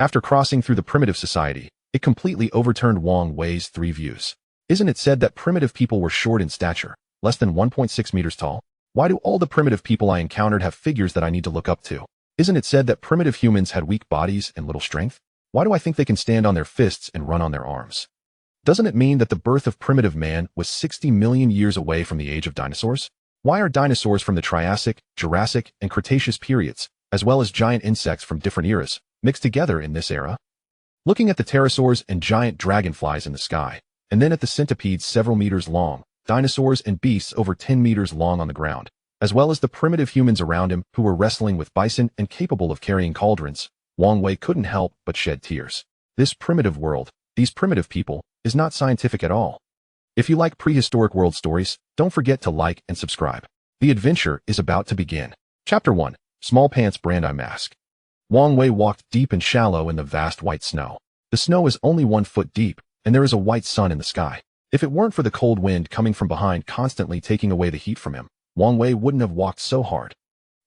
After crossing through the primitive society, it completely overturned Wang Wei's 3 views. Isn't it said that primitive people were short in stature, less than 1.6 meters tall? Why do all the primitive people I encountered have figures that I need to look up to? Isn't it said that primitive humans had weak bodies and little strength? Why do I think they can stand on their fists and run on their arms? Doesn't it mean that the birth of primitive man was 60 million years away from the age of dinosaurs? Why are dinosaurs from the Triassic, Jurassic, and Cretaceous periods, as well as giant insects from different eras, mixed together in this era? Looking at the pterosaurs and giant dragonflies in the sky, and then at the centipedes several meters long, dinosaurs and beasts over 10 meters long on the ground, as well as the primitive humans around him who were wrestling with bison and capable of carrying cauldrons, Wang Wei couldn't help but shed tears. This primitive world, these primitive people, is not scientific at all. If you like prehistoric world stories, don't forget to like and subscribe. The adventure is about to begin. Chapter 1. Small Pants Brand Eye Mask. Wang Wei walked deep and shallow in the vast white snow. The snow is only 1 foot deep, and there is a white sun in the sky. If it weren't for the cold wind coming from behind constantly taking away the heat from him, Wang Wei wouldn't have walked so hard.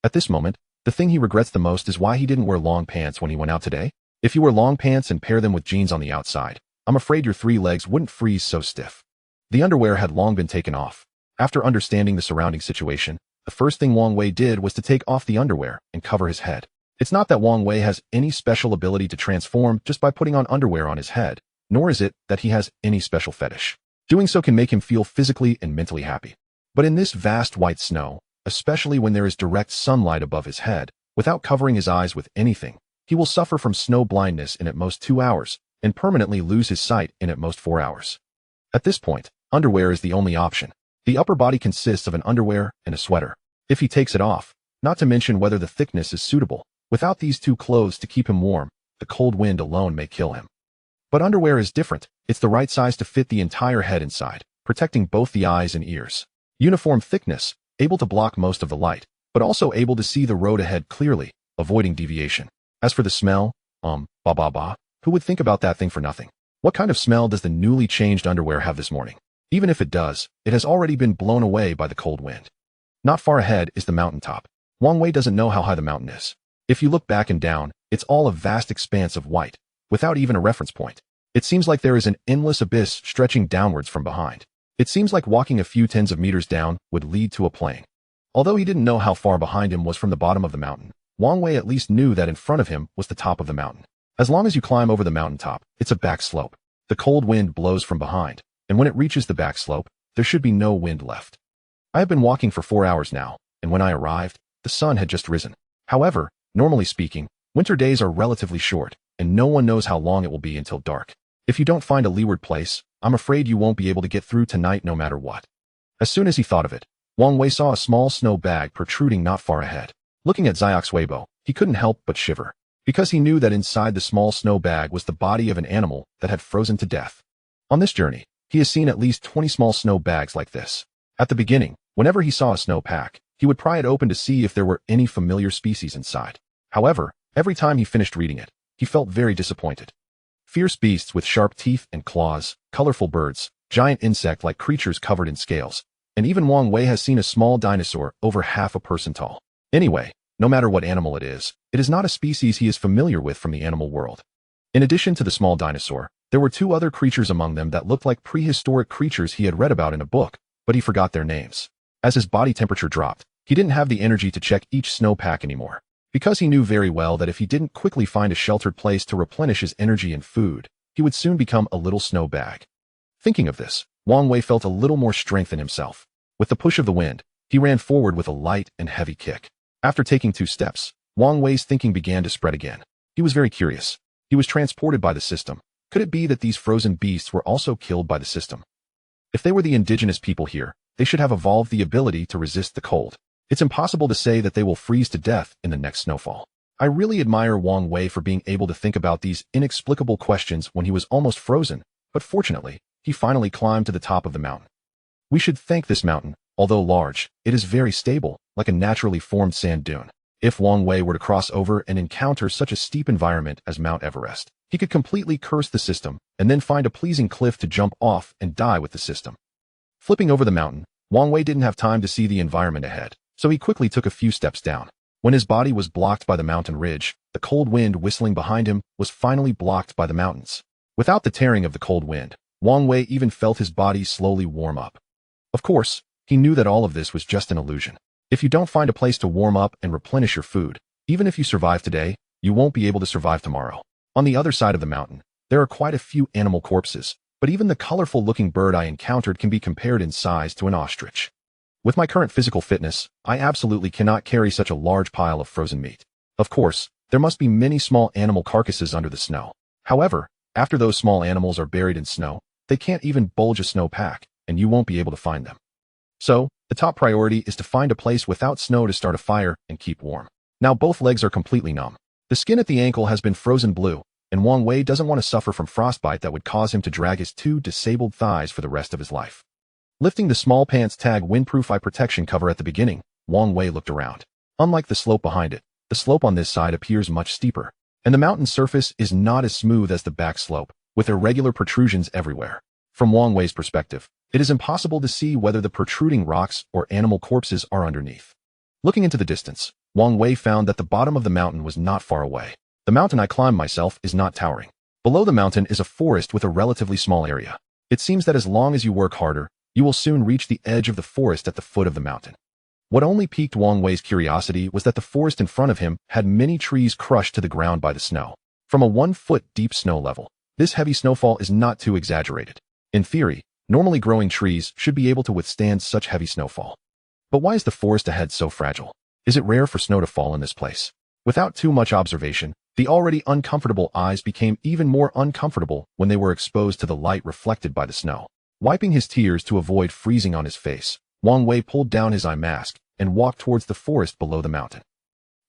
At this moment, the thing he regrets the most is why he didn't wear long pants when he went out today. If you wear long pants and pair them with jeans on the outside, I'm afraid your 3 legs wouldn't freeze so stiff. The underwear had long been taken off. After understanding the surrounding situation, the first thing Wang Wei did was to take off the underwear and cover his head. It's not that Wang Wei has any special ability to transform just by putting on underwear on his head, nor is it that he has any special fetish. Doing so can make him feel physically and mentally happy. But in this vast white snow, especially when there is direct sunlight above his head, without covering his eyes with anything, he will suffer from snow blindness in at most 2 hours, and permanently lose his sight in at most 4 hours. At this point, underwear is the only option. The upper body consists of an underwear and a sweater. If he takes it off, not to mention whether the thickness is suitable, without these 2 clothes to keep him warm, the cold wind alone may kill him. But underwear is different. It's the right size to fit the entire head inside, protecting both the eyes and ears. Uniform thickness, able to block most of the light, but also able to see the road ahead clearly, avoiding deviation. As for the smell, who would think about that thing for nothing? What kind of smell does the newly changed underwear have this morning? Even if it does, it has already been blown away by the cold wind. Not far ahead is the mountaintop. Wang Wei doesn't know how high the mountain is. If you look back and down, it's all a vast expanse of white, without even a reference point. It seems like there is an endless abyss stretching downwards from behind. It seems like walking a few tens of meters down would lead to a plain. Although he didn't know how far behind him was from the bottom of the mountain, Wang Wei at least knew that in front of him was the top of the mountain. As long as you climb over the mountaintop, it's a back slope. The cold wind blows from behind, and when it reaches the back slope, there should be no wind left. I have been walking for 4 hours now, and when I arrived, the sun had just risen. However, normally speaking, winter days are relatively short, and no one knows how long it will be until dark. If you don't find a leeward place, I'm afraid you won't be able to get through tonight no matter what. As soon as he thought of it, Wang Wei saw a small snow bag protruding not far ahead. Looking at Xiao's Weibo, he couldn't help but shiver, because he knew that inside the small snow bag was the body of an animal that had frozen to death. On this journey, he has seen at least 20 small snow bags like this. At the beginning, whenever he saw a snow pack, he would pry it open to see if there were any familiar species inside. However, every time he finished reading it, he felt very disappointed. Fierce beasts with sharp teeth and claws, colorful birds, giant insect-like creatures covered in scales, and even Wang Wei has seen a small dinosaur over half a person tall. Anyway, no matter what animal it is not a species he is familiar with from the animal world. In addition to the small dinosaur, there were 2 other creatures among them that looked like prehistoric creatures he had read about in a book, but he forgot their names. As his body temperature dropped, he didn't have the energy to check each snowpack anymore, because he knew very well that if he didn't quickly find a sheltered place to replenish his energy and food, he would soon become a little snow bag. Thinking of this, Wang Wei felt a little more strength in himself. With the push of the wind, he ran forward with a light and heavy kick. After taking 2 steps, Wang Wei's thinking began to spread again. He was very curious. He was transported by the system. Could it be that these frozen beasts were also killed by the system? If they were the indigenous people here, they should have evolved the ability to resist the cold. It's impossible to say that they will freeze to death in the next snowfall. I really admire Wang Wei for being able to think about these inexplicable questions when he was almost frozen, but fortunately, he finally climbed to the top of the mountain. We should thank this mountain. Although large, it is very stable, like a naturally formed sand dune. If Wang Wei were to cross over and encounter such a steep environment as Mount Everest, he could completely curse the system, and then find a pleasing cliff to jump off and die with the system. Flipping over the mountain, Wang Wei didn't have time to see the environment ahead, so he quickly took a few steps down. When his body was blocked by the mountain ridge, the cold wind whistling behind him was finally blocked by the mountains. Without the tearing of the cold wind, Wang Wei even felt his body slowly warm up. Of course, he knew that all of this was just an illusion. If you don't find a place to warm up and replenish your food, even if you survive today, you won't be able to survive tomorrow. On the other side of the mountain, there are quite a few animal corpses, but even the colorful-looking bird I encountered can be compared in size to an ostrich. With my current physical fitness, I absolutely cannot carry such a large pile of frozen meat. Of course, there must be many small animal carcasses under the snow. However, after those small animals are buried in snow, they can't even bulge a snowpack, and you won't be able to find them. So, the top priority is to find a place without snow to start a fire and keep warm. Now both legs are completely numb. The skin at the ankle has been frozen blue, and Wang Wei doesn't want to suffer from frostbite that would cause him to drag his two disabled thighs for the rest of his life. Lifting the small pants tag windproof eye protection cover at the beginning, Wang Wei looked around. Unlike the slope behind it, the slope on this side appears much steeper, and the mountain surface is not as smooth as the back slope, with irregular protrusions everywhere. From Wang Wei's perspective, it is impossible to see whether the protruding rocks or animal corpses are underneath. Looking into the distance, Wang Wei found that the bottom of the mountain was not far away. The mountain I climbed myself is not towering. Below the mountain is a forest with a relatively small area. It seems that as long as you work harder, you will soon reach the edge of the forest at the foot of the mountain. What only piqued Wang Wei's curiosity was that the forest in front of him had many trees crushed to the ground by the snow. From a 1-foot deep snow level, this heavy snowfall is not too exaggerated. In theory, normally growing trees should be able to withstand such heavy snowfall. But why is the forest ahead so fragile? Is it rare for snow to fall in this place? Without too much observation, the already uncomfortable eyes became even more uncomfortable when they were exposed to the light reflected by the snow. Wiping his tears to avoid freezing on his face, Wang Wei pulled down his eye mask and walked towards the forest below the mountain.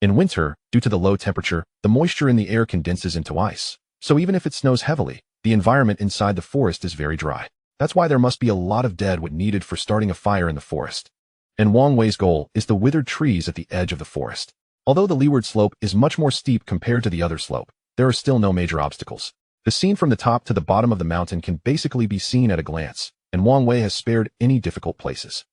In winter, due to the low temperature, the moisture in the air condenses into ice. So even if it snows heavily, the environment inside the forest is very dry. That's why there must be a lot of dead wood needed for starting a fire in the forest. And Wang Wei's goal is the withered trees at the edge of the forest. Although the leeward slope is much more steep compared to the other slope, there are still no major obstacles. The scene from the top to the bottom of the mountain can basically be seen at a glance, and Wang Wei has spared any difficult places.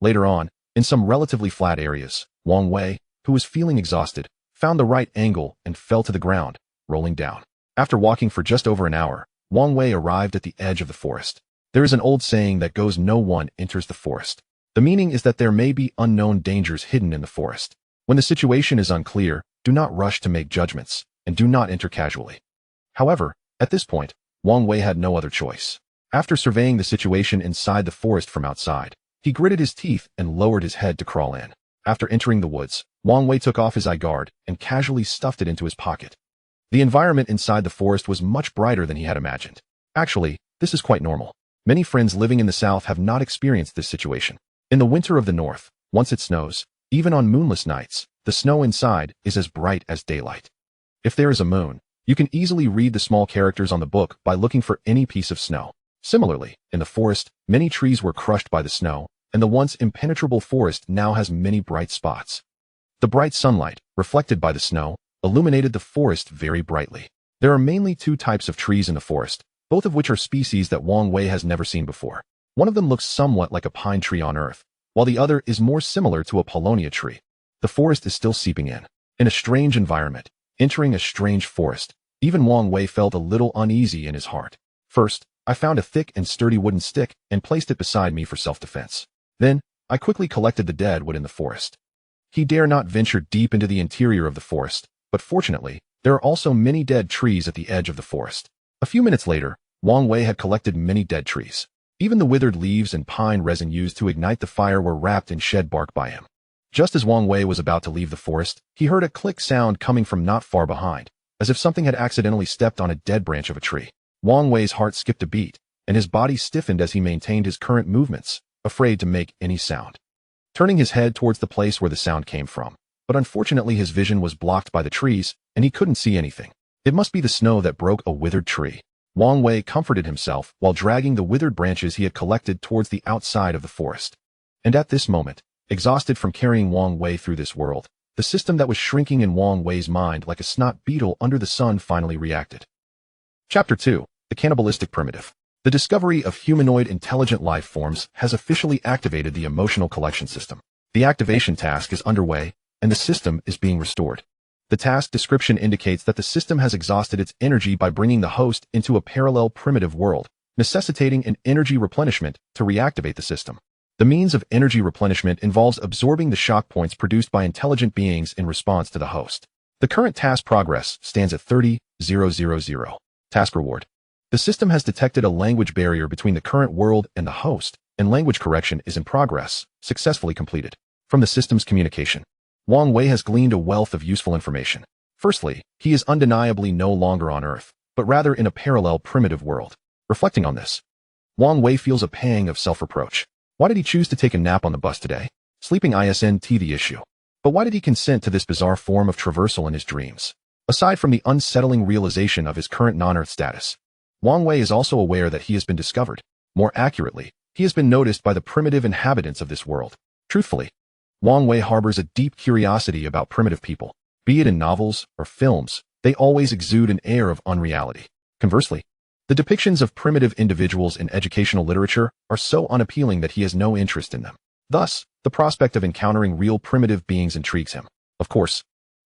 Later on, in some relatively flat areas, Wang Wei, who was feeling exhausted, found the right angle and fell to the ground, rolling down. After walking for just over an hour, Wang Wei arrived at the edge of the forest. There is an old saying that goes, "No one enters the forest." The meaning is that there may be unknown dangers hidden in the forest. When the situation is unclear, do not rush to make judgments, and do not enter casually. However, at this point, Wang Wei had no other choice. After surveying the situation inside the forest from outside, he gritted his teeth and lowered his head to crawl in. After entering the woods, Wang Wei took off his eye guard and casually stuffed it into his pocket. The environment inside the forest was much brighter than he had imagined. Actually, this is quite normal. Many friends living in the south have not experienced this situation. In the winter of the north, once it snows, even on moonless nights, the snow inside is as bright as daylight. If there is a moon, you can easily read the small characters on the book by looking for any piece of snow. Similarly, in the forest, many trees were crushed by the snow, and the once impenetrable forest now has many bright spots. The bright sunlight, reflected by the snow, illuminated the forest very brightly. There are mainly two types of trees in the forest, both of which are species that Wang Wei has never seen before. One of them looks somewhat like a pine tree on Earth, while the other is more similar to a paulownia tree. The forest is still seeping in a strange environment, entering a strange forest. Even Wang Wei felt a little uneasy in his heart. First, I found a thick and sturdy wooden stick and placed it beside me for self-defense. Then, I quickly collected the dead wood in the forest. He dare not venture deep into the interior of the forest, but fortunately, there are also many dead trees at the edge of the forest. A few minutes later, Wang Wei had collected many dead trees. Even the withered leaves and pine resin used to ignite the fire were wrapped in shed bark by him. Just as Wang Wei was about to leave the forest, he heard a click sound coming from not far behind, as if something had accidentally stepped on a dead branch of a tree. Wang Wei's heart skipped a beat, and his body stiffened as he maintained his current movements, afraid to make any sound. Turning his head towards the place where the sound came from, but unfortunately his vision was blocked by the trees, and he couldn't see anything. It must be the snow that broke a withered tree. Wang Wei comforted himself while dragging the withered branches he had collected towards the outside of the forest. And at this moment, exhausted from carrying Wang Wei through this world, the system that was shrinking in Wang Wei's mind like a snot beetle under the sun finally reacted. Chapter 2. The Cannibalistic Primitive. The discovery of humanoid intelligent life forms has officially activated the emotional collection system. The activation task is underway, and the system is being restored. The task description indicates that the system has exhausted its energy by bringing the host into a parallel primitive world, necessitating an energy replenishment to reactivate the system. The means of energy replenishment involves absorbing the shock points produced by intelligent beings in response to the host. The current task progress stands at 30,000. Task reward. The system has detected a language barrier between the current world and the host, and language correction is in progress, successfully completed. From the system's communication, Wang Wei has gleaned a wealth of useful information. Firstly, he is undeniably no longer on Earth, but rather in a parallel primitive world. Reflecting on this, Wang Wei feels a pang of self-reproach. Why did he choose to take a nap on the bus today? Sleeping isn't the issue. But why did he consent to this bizarre form of traversal in his dreams? Aside from the unsettling realization of his current non-Earth status, Wang Wei is also aware that he has been discovered. More accurately, he has been noticed by the primitive inhabitants of this world. Truthfully, Wang Wei harbors a deep curiosity about primitive people. Be it in novels or films, they always exude an air of unreality. Conversely, the depictions of primitive individuals in educational literature are so unappealing that he has no interest in them. Thus, the prospect of encountering real primitive beings intrigues him. Of course,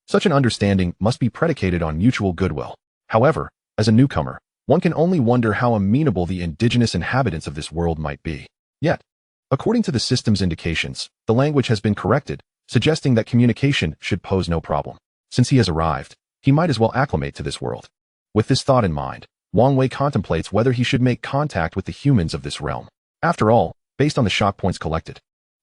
such an understanding must be predicated on mutual goodwill. However, as a newcomer, one can only wonder how amenable the indigenous inhabitants of this world might be. Yet, according to the system's indications, the language has been corrected, suggesting that communication should pose no problem. Since he has arrived, he might as well acclimate to this world. With this thought in mind, Wang Wei contemplates whether he should make contact with the humans of this realm. After all, based on the shock points collected,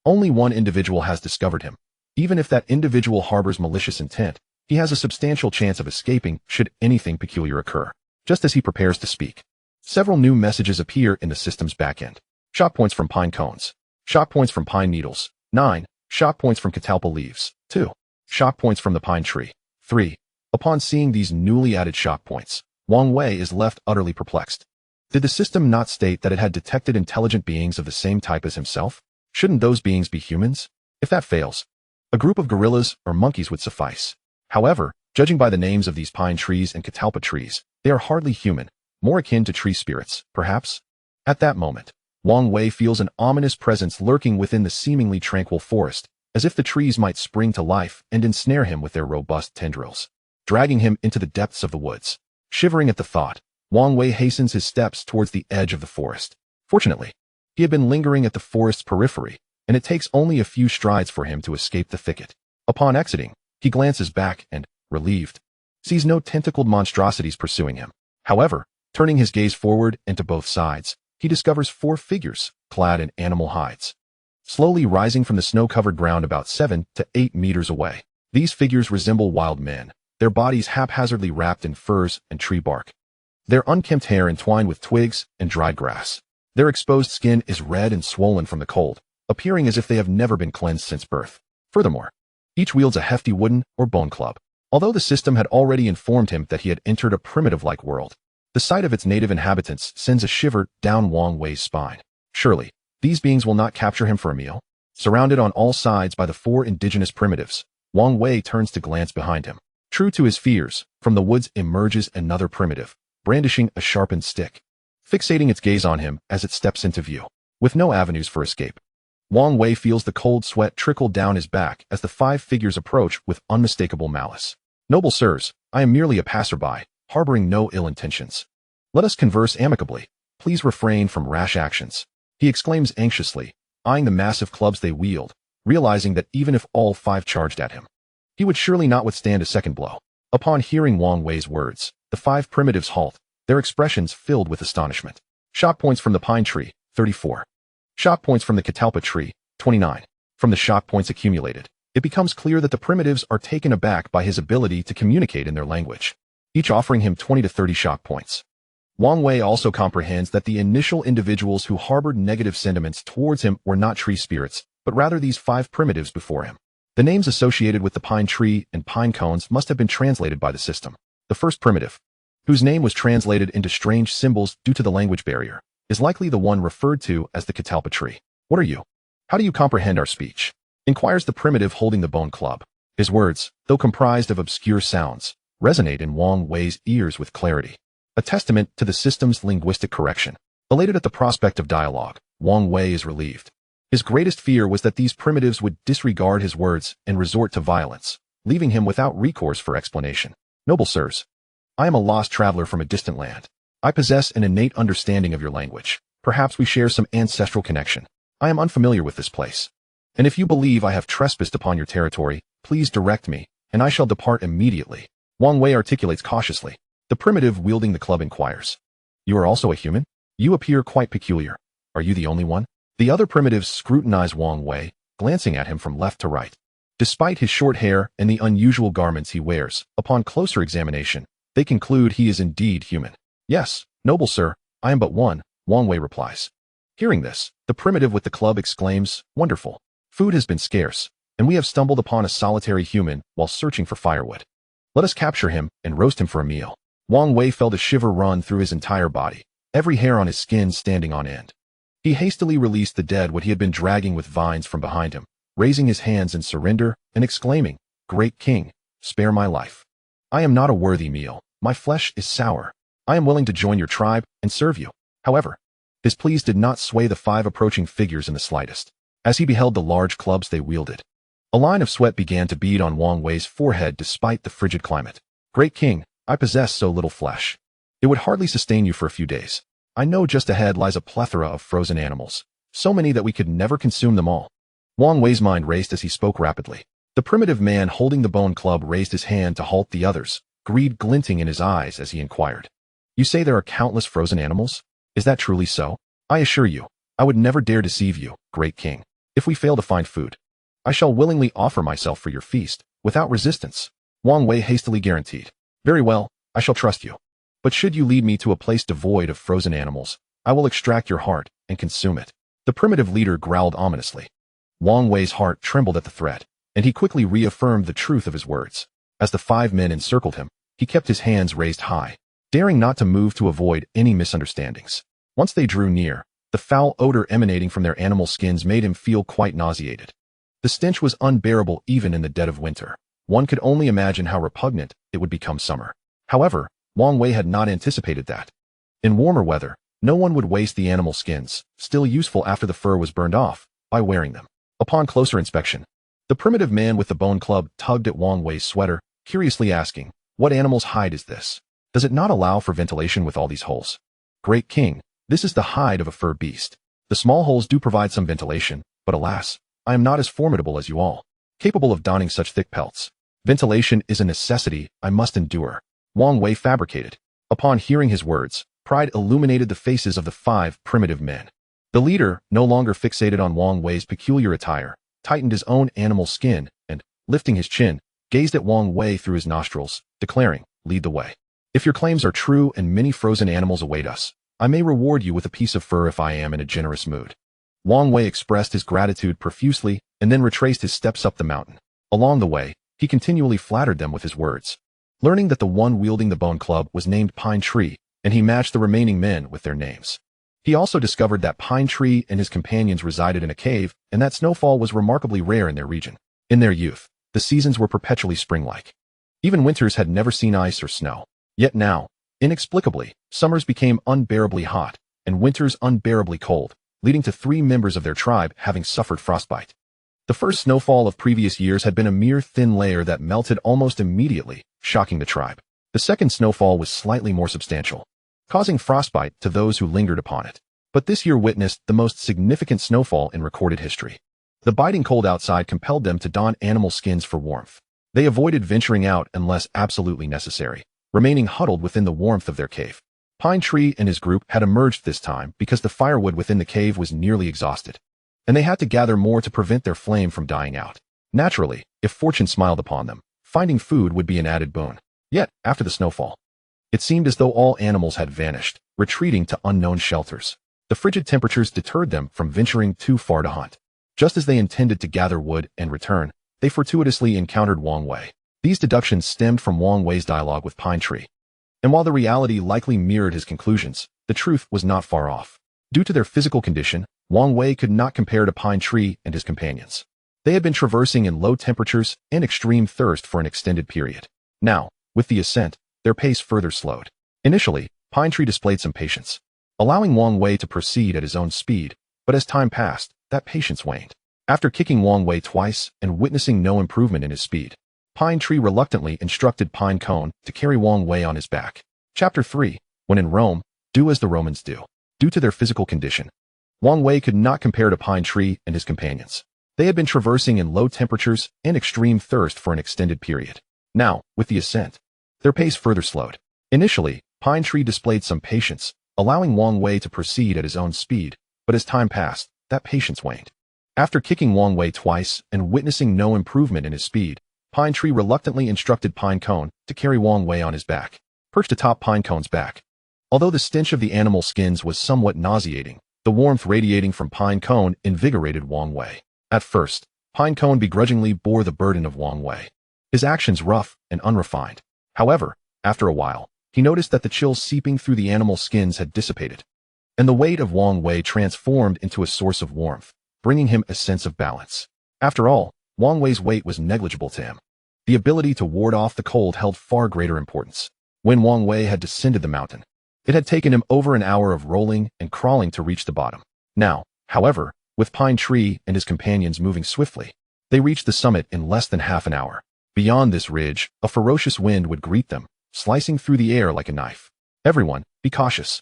only one individual has discovered him. Even if that individual harbors malicious intent, he has a substantial chance of escaping should anything peculiar occur. Just as he prepares to speak, several new messages appear in the system's backend. Shock points from pine cones. Shock points from pine needles. 9. Shock points from catalpa leaves. 2. Shock points from the pine tree. 3. Upon seeing these newly added shock points, Wang Wei is left utterly perplexed. Did the system not state that it had detected intelligent beings of the same type as himself? Shouldn't those beings be humans? If that fails, a group of gorillas or monkeys would suffice. However, judging by the names of these pine trees and catalpa trees, they are hardly human, more akin to tree spirits, perhaps? At that moment, Wang Wei feels an ominous presence lurking within the seemingly tranquil forest, as if the trees might spring to life and ensnare him with their robust tendrils, dragging him into the depths of the woods. Shivering at the thought, Wang Wei hastens his steps towards the edge of the forest. Fortunately, he had been lingering at the forest's periphery, and it takes only a few strides for him to escape the thicket. Upon exiting, he glances back and, relieved, sees no tentacled monstrosities pursuing him. However, turning his gaze forward and to both sides, he discovers 4 figures, clad in animal hides, slowly rising from the snow-covered ground about 7 to 8 meters away. These figures resemble wild men, their bodies haphazardly wrapped in furs and tree bark, their unkempt hair entwined with twigs and dried grass. Their exposed skin is red and swollen from the cold, appearing as if they have never been cleansed since birth. Furthermore, each wields a hefty wooden or bone club. Although the system had already informed him that he had entered a primitive-like world, the sight of its native inhabitants sends a shiver down Wang Wei's spine. Surely, these beings will not capture him for a meal? Surrounded on all sides by the 4 indigenous primitives, Wang Wei turns to glance behind him. True to his fears, from the woods emerges another primitive, brandishing a sharpened stick, fixating its gaze on him as it steps into view. With no avenues for escape, Wang Wei feels the cold sweat trickle down his back as the 5 figures approach with unmistakable malice. Noble sirs, I am merely a passerby, harboring no ill intentions. Let us converse amicably. Please refrain from rash actions, he exclaims anxiously, eyeing the massive clubs they wield, realizing that even if all 5 charged at him, he would surely not withstand a second blow. Upon hearing Wang Wei's words, the 5 primitives halt, their expressions filled with astonishment. Shock points from the pine tree, 34. Shock points from the catalpa tree, 29. From the shock points accumulated, it becomes clear that the primitives are taken aback by his ability to communicate in their language, each offering him 20 to 30 shock points. Wang Wei also comprehends that the initial individuals who harbored negative sentiments towards him were not tree spirits, but rather these 5 primitives before him. The names associated with the pine tree and pine cones must have been translated by the system. The first primitive, whose name was translated into strange symbols due to the language barrier, is likely the one referred to as the catalpa tree. What are you? How do you comprehend our speech? Inquires the primitive holding the bone club. His words, though comprised of obscure sounds, resonate in Wang Wei's ears with clarity, a testament to the system's linguistic correction. Elated at the prospect of dialogue, Wang Wei is relieved. His greatest fear was that these primitives would disregard his words and resort to violence, leaving him without recourse for explanation. Noble sirs, I am a lost traveler from a distant land. I possess an innate understanding of your language. Perhaps we share some ancestral connection. I am unfamiliar with this place. And if you believe I have trespassed upon your territory, please direct me, and I shall depart immediately. Wang Wei articulates cautiously. The primitive wielding the club inquires. You are also a human? You appear quite peculiar. Are you the only one? The other primitives scrutinize Wang Wei, glancing at him from left to right. Despite his short hair and the unusual garments he wears, upon closer examination, they conclude he is indeed human. Yes, noble sir, I am but one, Wang Wei replies. Hearing this, the primitive with the club exclaims, wonderful. Food has been scarce, and we have stumbled upon a solitary human while searching for firewood. Let us capture him and roast him for a meal. Wang Wei felt a shiver run through his entire body, every hair on his skin standing on end. He hastily released the dead what he had been dragging with vines from behind him, raising his hands in surrender and exclaiming, Great King, spare my life. I am not a worthy meal. My flesh is sour. I am willing to join your tribe and serve you. However, his pleas did not sway the 5 approaching figures in the slightest. As he beheld the large clubs they wielded, a line of sweat began to bead on Wang Wei's forehead despite the frigid climate. Great King, I possess so little flesh. It would hardly sustain you for a few days. I know just ahead lies a plethora of frozen animals, so many that we could never consume them all. Wang Wei's mind raced as he spoke rapidly. The primitive man holding the bone club raised his hand to halt the others, greed glinting in his eyes as he inquired. You say there are countless frozen animals? Is that truly so? I assure you, I would never dare deceive you, Great King. If we fail to find food, I shall willingly offer myself for your feast, without resistance, Wang Wei hastily guaranteed. Very well, I shall trust you. But should you lead me to a place devoid of frozen animals, I will extract your heart and consume it. The primitive leader growled ominously. Wang Wei's heart trembled at the threat, and he quickly reaffirmed the truth of his words. As the 5 men encircled him, he kept his hands raised high, daring not to move to avoid any misunderstandings. Once they drew near, the foul odor emanating from their animal skins made him feel quite nauseated. The stench was unbearable even in the dead of winter. One could only imagine how repugnant it would become summer. However, Wang Wei had not anticipated that. In warmer weather, no one would waste the animal skins, still useful after the fur was burned off, by wearing them. Upon closer inspection, the primitive man with the bone club tugged at Wang Wei's sweater, curiously asking, what animal's hide is this? Does it not allow for ventilation with all these holes? Great King, this is the hide of a fur beast. The small holes do provide some ventilation, but alas, I am not as formidable as you all, capable of donning such thick pelts. Ventilation is a necessity I must endure, Wang Wei fabricated. Upon hearing his words, pride illuminated the faces of the 5 primitive men. The leader, no longer fixated on Wang Wei's peculiar attire, tightened his own animal skin and, lifting his chin, gazed at Wang Wei through his nostrils, declaring, lead the way. If your claims are true and many frozen animals await us, I may reward you with a piece of fur if I am in a generous mood. Wang Wei expressed his gratitude profusely and then retraced his steps up the mountain. Along the way, he continually flattered them with his words. Learning that the one wielding the bone club was named Pine Tree, and he matched the remaining men with their names. He also discovered that Pine Tree and his companions resided in a cave, and that snowfall was remarkably rare in their region. In their youth, the seasons were perpetually spring-like. Even winters had never seen ice or snow. Yet now, inexplicably, summers became unbearably hot, and winters unbearably cold, leading to 3 members of their tribe having suffered frostbite. The first snowfall of previous years had been a mere thin layer that melted almost immediately, shocking the tribe. The second snowfall was slightly more substantial, causing frostbite to those who lingered upon it. But this year witnessed the most significant snowfall in recorded history. The biting cold outside compelled them to don animal skins for warmth. They avoided venturing out unless absolutely necessary, remaining huddled within the warmth of their cave. Pine Tree and his group had emerged this time because the firewood within the cave was nearly exhausted, and they had to gather more to prevent their flame from dying out. Naturally, if fortune smiled upon them, finding food would be an added boon. Yet, after the snowfall, it seemed as though all animals had vanished, retreating to unknown shelters. The frigid temperatures deterred them from venturing too far to hunt. Just as they intended to gather wood and return, they fortuitously encountered Wang Wei. These deductions stemmed from Wang Wei's dialogue with Pine Tree. And while the reality likely mirrored his conclusions, the truth was not far off. Due to their physical condition, Wang Wei could not compare to Pine Tree and his companions. They had been traversing in low temperatures and extreme thirst for an extended period. Now, with the ascent, their pace further slowed. Initially, Pine Tree displayed some patience, allowing Wang Wei to proceed at his own speed, but as time passed, that patience waned. After kicking Wang Wei twice and witnessing no improvement in his speed, Pine Tree reluctantly instructed Pine Cone to carry Wang Wei on his back. Chapter 3. When in Rome, do as the Romans do. Due to their physical condition, Wang Wei could not compare to Pine Tree and his companions. They had been traversing in low temperatures and extreme thirst for an extended period. Now, with the ascent, their pace further slowed. Initially, Pine Tree displayed some patience, allowing Wang Wei to proceed at his own speed, but as time passed, that patience waned. After kicking Wang Wei twice and witnessing no improvement in his speed, Pine Tree reluctantly instructed Pine Cone to carry Wang Wei on his back, perched atop Pine Cone's back. Although the stench of the animal skins was somewhat nauseating, the warmth radiating from Pine Cone invigorated Wang Wei. At first, Pine Cone begrudgingly bore the burden of Wang Wei, his actions rough and unrefined. However, after a while, he noticed that the chills seeping through the animal skins had dissipated, and the weight of Wang Wei transformed into a source of warmth, bringing him a sense of balance. After all, Wang Wei's weight was negligible to him. The ability to ward off the cold held far greater importance. When Wang Wei had descended the mountain, it had taken him over an hour of rolling and crawling to reach the bottom. Now, however, with Pine Tree and his companions moving swiftly, they reached the summit in less than half an hour. Beyond this ridge, a ferocious wind would greet them, slicing through the air like a knife. Everyone, be cautious.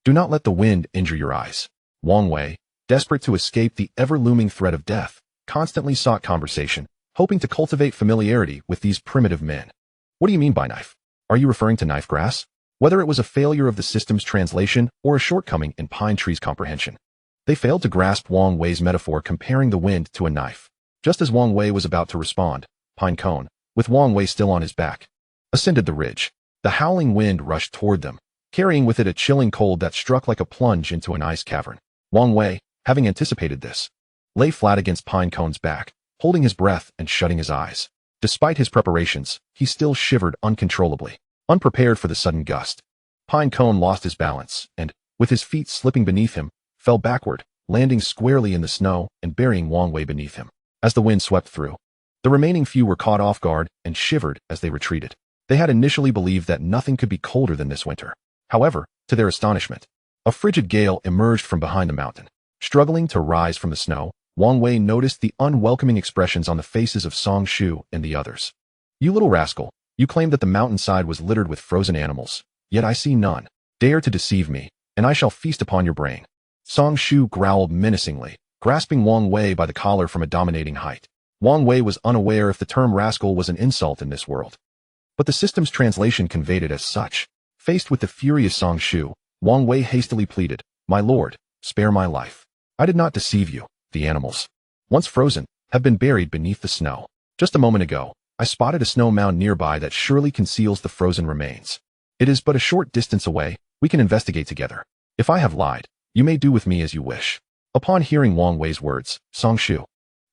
Do not let the wind injure your eyes. Wang Wei, desperate to escape the ever-looming threat of death, constantly sought conversation, hoping to cultivate familiarity with these primitive men. What do you mean by knife? Are you referring to knife grass? Whether it was a failure of the system's translation or a shortcoming in Pine Tree's comprehension, they failed to grasp Wang Wei's metaphor comparing the wind to a knife. Just as Wang Wei was about to respond, Pine Cone, with Wang Wei still on his back, ascended the ridge. The howling wind rushed toward them, carrying with it a chilling cold that struck like a plunge into an ice cavern. Wang Wei, having anticipated this, lay flat against Pine Cone's back, holding his breath and shutting his eyes. Despite his preparations, he still shivered uncontrollably, unprepared for the sudden gust. Pine Cone lost his balance and, with his feet slipping beneath him, fell backward, landing squarely in the snow and burying Wang Wei beneath him. As the wind swept through, the remaining few were caught off guard and shivered as they retreated. They had initially believed that nothing could be colder than this winter. However, to their astonishment, a frigid gale emerged from behind the mountain. Struggling to rise from the snow, Wang Wei noticed the unwelcoming expressions on the faces of Song Shu and the others. You little rascal, you claimed that the mountainside was littered with frozen animals, yet I see none. Dare to deceive me, and I shall feast upon your brain. Song Shu growled menacingly, grasping Wang Wei by the collar from a dominating height. Wang Wei was unaware if the term rascal was an insult in this world, but the system's translation conveyed it as such. Faced with the furious Song Shu, Wang Wei hastily pleaded, "My lord, spare my life. I did not deceive you. The animals, once frozen, have been buried beneath the snow. Just a moment ago, I spotted a snow mound nearby that surely conceals the frozen remains. It is but a short distance away. We can investigate together. If I have lied, you may do with me as you wish." Upon hearing Wang Wei's words, Song Shu,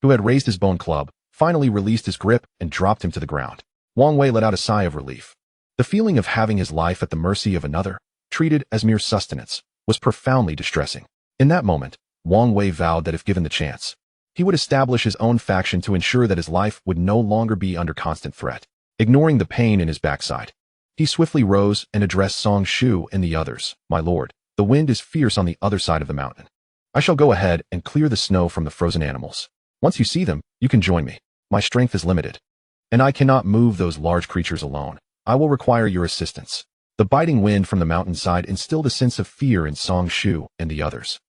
who had raised his bone club, finally released his grip and dropped him to the ground. Wang Wei let out a sigh of relief. The feeling of having his life at the mercy of another, treated as mere sustenance, was profoundly distressing. In that moment, Wang Wei vowed that if given the chance, he would establish his own faction to ensure that his life would no longer be under constant threat. Ignoring the pain in his backside, he swiftly rose and addressed Song Shu and the others. "My lord, the wind is fierce on the other side of the mountain. I shall go ahead and clear the snow from the frozen animals. Once you see them, you can join me. My strength is limited, and I cannot move those large creatures alone. I will require your assistance." The biting wind from the mountainside instilled a sense of fear in Song Shu and the others,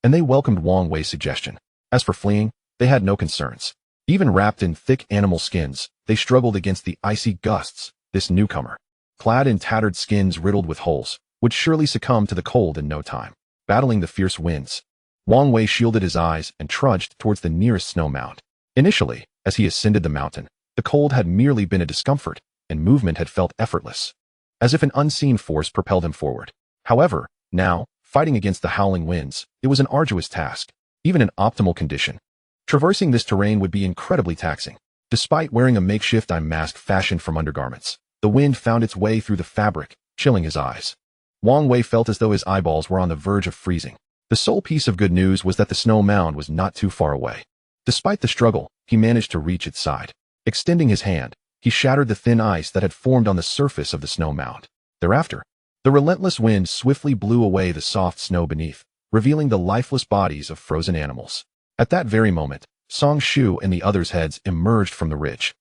and they welcomed Wang Wei's suggestion. As for fleeing, they had no concerns. Even wrapped in thick animal skins, they struggled against the icy gusts. This newcomer, clad in tattered skins riddled with holes, would surely succumb to the cold in no time. Battling the fierce winds, Wang Wei shielded his eyes and trudged towards the nearest snow mound. Initially, as he ascended the mountain, the cold had merely been a discomfort, and movement had felt effortless, as if an unseen force propelled him forward. However, now, fighting against the howling winds, it was an arduous task. Even in optimal condition, traversing this terrain would be incredibly taxing. Despite wearing a makeshift eye mask fashioned from undergarments, the wind found its way through the fabric, chilling his eyes. Wang Wei felt as though his eyeballs were on the verge of freezing. The sole piece of good news was that the snow mound was not too far away. Despite the struggle, he managed to reach its side. Extending his hand, he shattered the thin ice that had formed on the surface of the snow mound. Thereafter, the relentless wind swiftly blew away the soft snow beneath, revealing the lifeless bodies of frozen animals. At that very moment, Song Shu and the others' heads emerged from the ridge.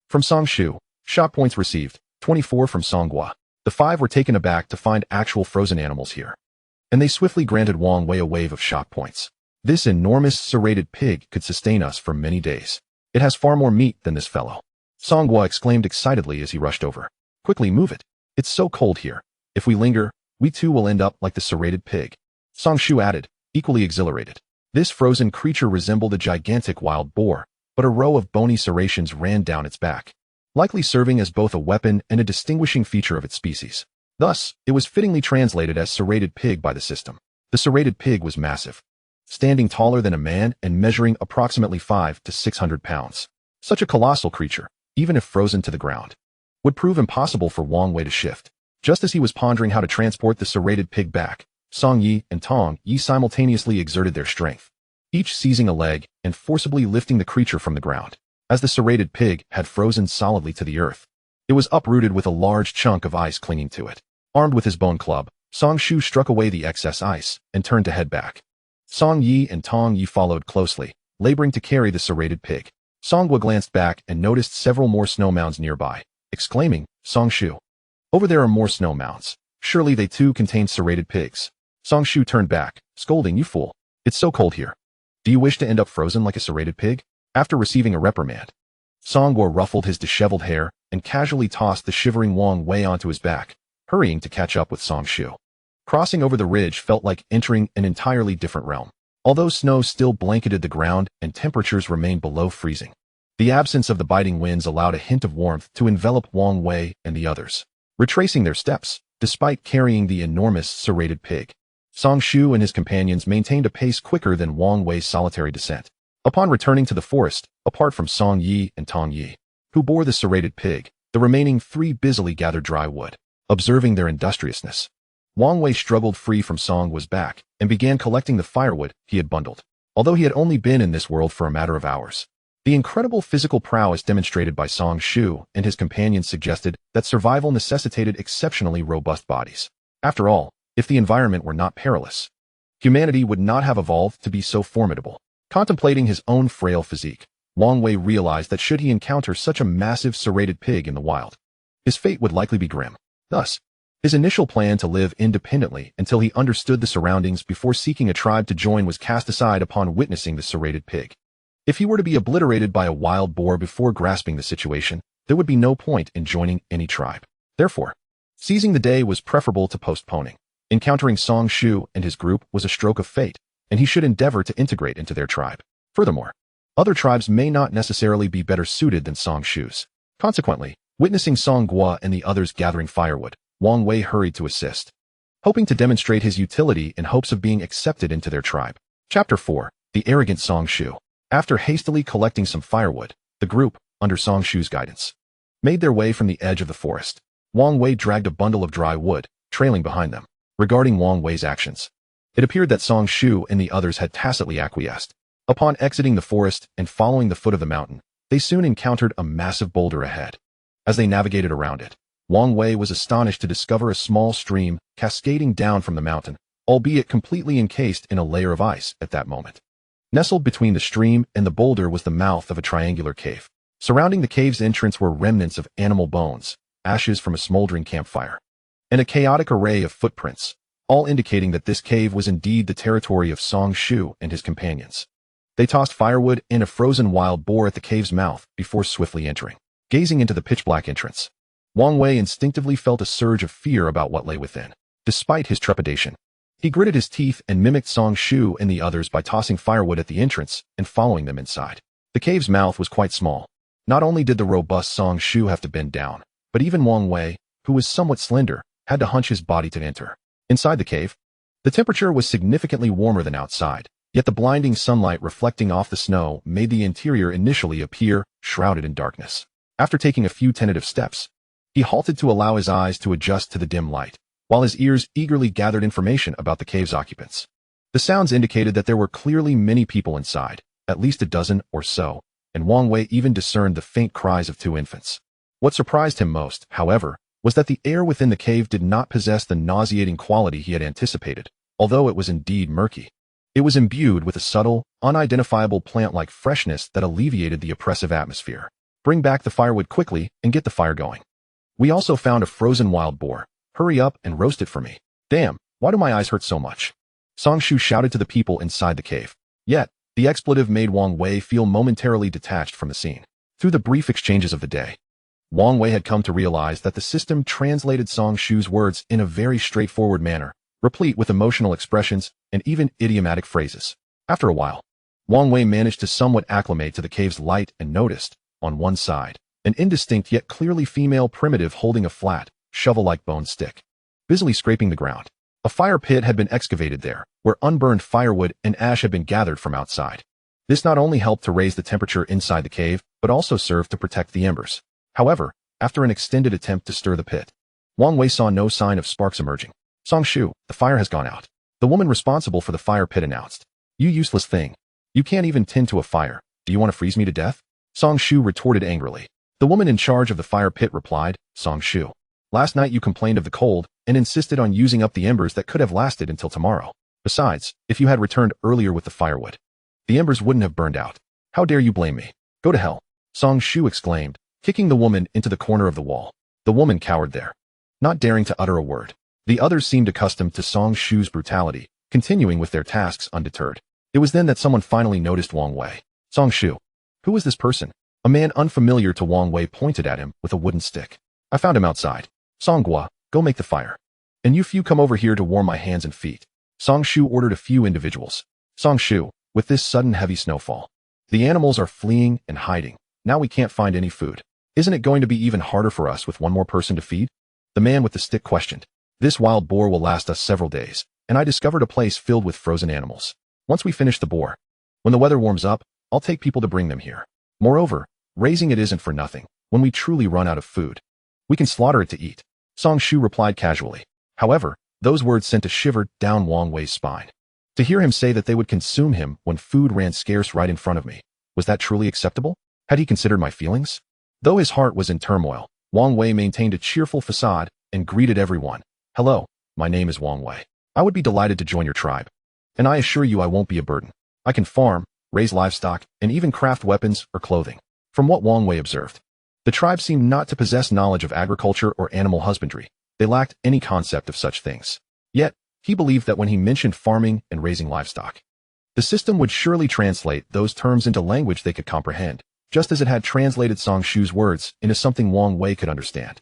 From Song Shu, shot points received, 24 from Song Gua. The 5 were taken aback to find actual frozen animals here, and they swiftly granted Wang Wei a wave of shot points. This enormous serrated pig could sustain us for many days. It has far more meat than this fellow. Song Gua exclaimed excitedly as he rushed over. Quickly move it. It's so cold here. If we linger, we too will end up like the serrated pig. Song Shu added, equally exhilarated. This frozen creature resembled a gigantic wild boar, but a row of bony serrations ran down its back, likely serving as both a weapon and a distinguishing feature of its species. Thus, it was fittingly translated as serrated pig by the system. The serrated pig was massive, standing taller than a man and measuring approximately 500 to 600 pounds. Such a colossal creature, even if frozen to the ground, would prove impossible for Wang Wei to shift. Just as he was pondering how to transport the serrated pig back, Song Yi and Tong Yi simultaneously exerted their strength, each seizing a leg and forcibly lifting the creature from the ground. As the serrated pig had frozen solidly to the earth, it was uprooted with a large chunk of ice clinging to it. Armed with his bone club, Song Shu struck away the excess ice and turned to head back. Song Yi and Tong Yi followed closely, laboring to carry the serrated pig. Song Gua glanced back and noticed several more snow mounds nearby, exclaiming, Song Shu, over there are more snow mounds. Surely they too contain serrated pigs. Song Shu turned back, scolding, you fool. It's so cold here. Do you wish to end up frozen like a serrated pig? After receiving a reprimand, Song Gua ruffled his disheveled hair and casually tossed the shivering Wang Wei onto his back, hurrying to catch up with Song Shu. Crossing over the ridge felt like entering an entirely different realm. Although snow still blanketed the ground and temperatures remained below freezing, the absence of the biting winds allowed a hint of warmth to envelop Wang Wei and the others. Retracing their steps, despite carrying the enormous serrated pig, Song Shu and his companions maintained a pace quicker than Wang Wei's solitary descent. Upon returning to the forest, apart from Song Yi and Tong Yi, who bore the serrated pig, the remaining 3 busily gathered dry wood. Observing their industriousness, Wang Wei struggled free from Song Gua's back and began collecting the firewood he had bundled. Although he had only been in this world for a matter of hours, the incredible physical prowess demonstrated by Song Shu and his companions suggested that survival necessitated exceptionally robust bodies. After all, if the environment were not perilous, humanity would not have evolved to be so formidable. Contemplating his own frail physique, Wang Wei realized that should he encounter such a massive serrated pig in the wild, his fate would likely be grim. Thus, his initial plan to live independently until he understood the surroundings before seeking a tribe to join was cast aside upon witnessing the serrated pig. If he were to be obliterated by a wild boar before grasping the situation, there would be no point in joining any tribe. Therefore, seizing the day was preferable to postponing. Encountering Song Shu and his group was a stroke of fate, and he should endeavor to integrate into their tribe. Furthermore, other tribes may not necessarily be better suited than Song Shu's. Consequently, witnessing Song Gua and the others gathering firewood, Wang Wei hurried to assist, hoping to demonstrate his utility in hopes of being accepted into their tribe. Chapter 4. The Arrogant Song Shu. After hastily collecting some firewood, the group, under Song Shu's guidance, made their way from the edge of the forest. Wang Wei dragged a bundle of dry wood, trailing behind them. Regarding Wang Wei's actions, it appeared that Song Shu and the others had tacitly acquiesced. Upon exiting the forest and following the foot of the mountain, they soon encountered a massive boulder ahead. As they navigated around it, Wang Wei was astonished to discover a small stream cascading down from the mountain, albeit completely encased in a layer of ice at that moment. Nestled between the stream and the boulder was the mouth of a triangular cave. Surrounding the cave's entrance were remnants of animal bones, ashes from a smoldering campfire, and a chaotic array of footprints, all indicating that this cave was indeed the territory of Song Shu and his companions. They tossed firewood and a frozen wild boar at the cave's mouth before swiftly entering. Gazing into the pitch-black entrance, Wang Wei instinctively felt a surge of fear about what lay within. Despite his trepidation, he gritted his teeth and mimicked Song Shu and the others by tossing firewood at the entrance and following them inside. The cave's mouth was quite small. Not only did the robust Song Shu have to bend down, but even Wang Wei, who was somewhat slender, had to hunch his body to enter. Inside the cave, the temperature was significantly warmer than outside, yet the blinding sunlight reflecting off the snow made the interior initially appear shrouded in darkness. After taking a few tentative steps, he halted to allow his eyes to adjust to the dim light, while his ears eagerly gathered information about the cave's occupants. The sounds indicated that there were clearly many people inside, at least a dozen or so, and Wang Wei even discerned the faint cries of 2 infants. What surprised him most, however, was that the air within the cave did not possess the nauseating quality he had anticipated, although it was indeed murky. It was imbued with a subtle, unidentifiable plant-like freshness that alleviated the oppressive atmosphere. Bring back the firewood quickly and get the fire going. We also found a frozen wild boar. Hurry up and roast it for me. Damn, why do my eyes hurt so much? Songshu shouted to the people inside the cave. Yet, the expletive made Wang Wei feel momentarily detached from the scene. Through the brief exchanges of the day, Wang Wei had come to realize that the system translated Songshu's words in a very straightforward manner, replete with emotional expressions and even idiomatic phrases. After a while, Wang Wei managed to somewhat acclimate to the cave's light and noticed, on one side, an indistinct yet clearly female primitive holding a flat, shovel-like bone stick, busily scraping the ground. A fire pit had been excavated there, where unburned firewood and ash had been gathered from outside. This not only helped to raise the temperature inside the cave, but also served to protect the embers. However, after an extended attempt to stir the pit, Wang Wei saw no sign of sparks emerging. Songshu, the fire has gone out. The woman responsible for the fire pit announced. You useless thing. You can't even tend to a fire. Do you want to freeze me to death? Songshu retorted angrily. The woman in charge of the fire pit replied, Songshu, last night you complained of the cold and insisted on using up the embers that could have lasted until tomorrow. Besides, if you had returned earlier with the firewood, the embers wouldn't have burned out. How dare you blame me? Go to hell, Songshu exclaimed, kicking the woman into the corner of the wall. The woman cowered there, not daring to utter a word. The others seemed accustomed to Songshu's brutality, continuing with their tasks undeterred. It was then that someone finally noticed Wang Wei. Songshu. Who is this person? A man unfamiliar to Wang Wei pointed at him with a wooden stick. I found him outside. Songhua, go make the fire. And you few come over here to warm my hands and feet. Songshu ordered a few individuals. Songshu, with this sudden heavy snowfall, the animals are fleeing and hiding. Now we can't find any food. Isn't it going to be even harder for us with one more person to feed? The man with the stick questioned. This wild boar will last us several days, and I discovered a place filled with frozen animals. Once we finish the boar, when the weather warms up, I'll take people to bring them here. Moreover, raising it isn't for nothing. When we truly run out of food, we can slaughter it to eat. Songshu replied casually. However, those words sent a shiver down Wang Wei's spine. To hear him say that they would consume him when food ran scarce right in front of me, was that truly acceptable? Had he considered my feelings? Though his heart was in turmoil, Wang Wei maintained a cheerful facade and greeted everyone. Hello, my name is Wang Wei. I would be delighted to join your tribe. And I assure you I won't be a burden. I can farm, raise livestock, and even craft weapons or clothing. From what Wang Wei observed, the tribe seemed not to possess knowledge of agriculture or animal husbandry. They lacked any concept of such things. Yet, he believed that when he mentioned farming and raising livestock, the system would surely translate those terms into language they could comprehend, just as it had translated Songshu's words into something Wang Wei could understand.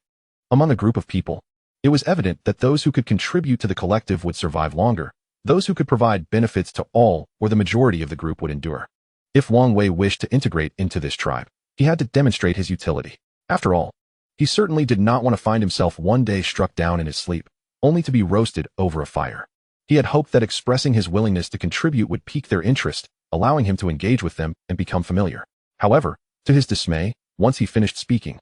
Among a group of people, it was evident that those who could contribute to the collective would survive longer. Those who could provide benefits to all or the majority of the group would endure. If Wang Wei wished to integrate into this tribe, he had to demonstrate his utility. After all, he certainly did not want to find himself one day struck down in his sleep, only to be roasted over a fire. He had hoped that expressing his willingness to contribute would pique their interest, allowing him to engage with them and become familiar. However, to his dismay, once he finished speaking,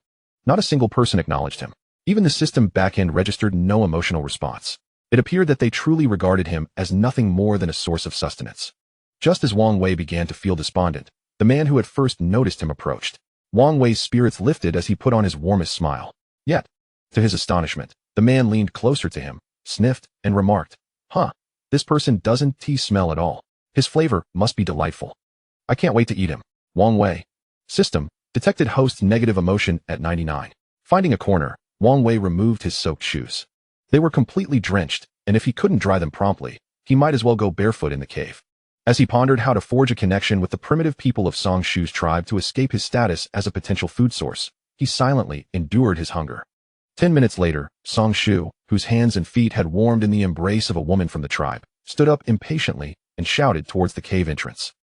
not a single person acknowledged him. Even the system backend registered no emotional response. It appeared that they truly regarded him as nothing more than a source of sustenance. Just as Wang Wei began to feel despondent, the man who had first noticed him approached. Wang Wei's spirits lifted as he put on his warmest smile. Yet, to his astonishment, the man leaned closer to him, sniffed, and remarked, this person doesn't smell at all. His flavor must be delightful. I can't wait to eat him. Wang Wei. System, detected host negative emotion at 99. Finding a corner, Wang Wei removed his soaked shoes. They were completely drenched, and if he couldn't dry them promptly, he might as well go barefoot in the cave. As he pondered how to forge a connection with the primitive people of Songshu's tribe to escape his status as a potential food source, he silently endured his hunger. 10 minutes later, Songshu, whose hands and feet had warmed in the embrace of a woman from the tribe, stood up impatiently and shouted towards the cave entrance.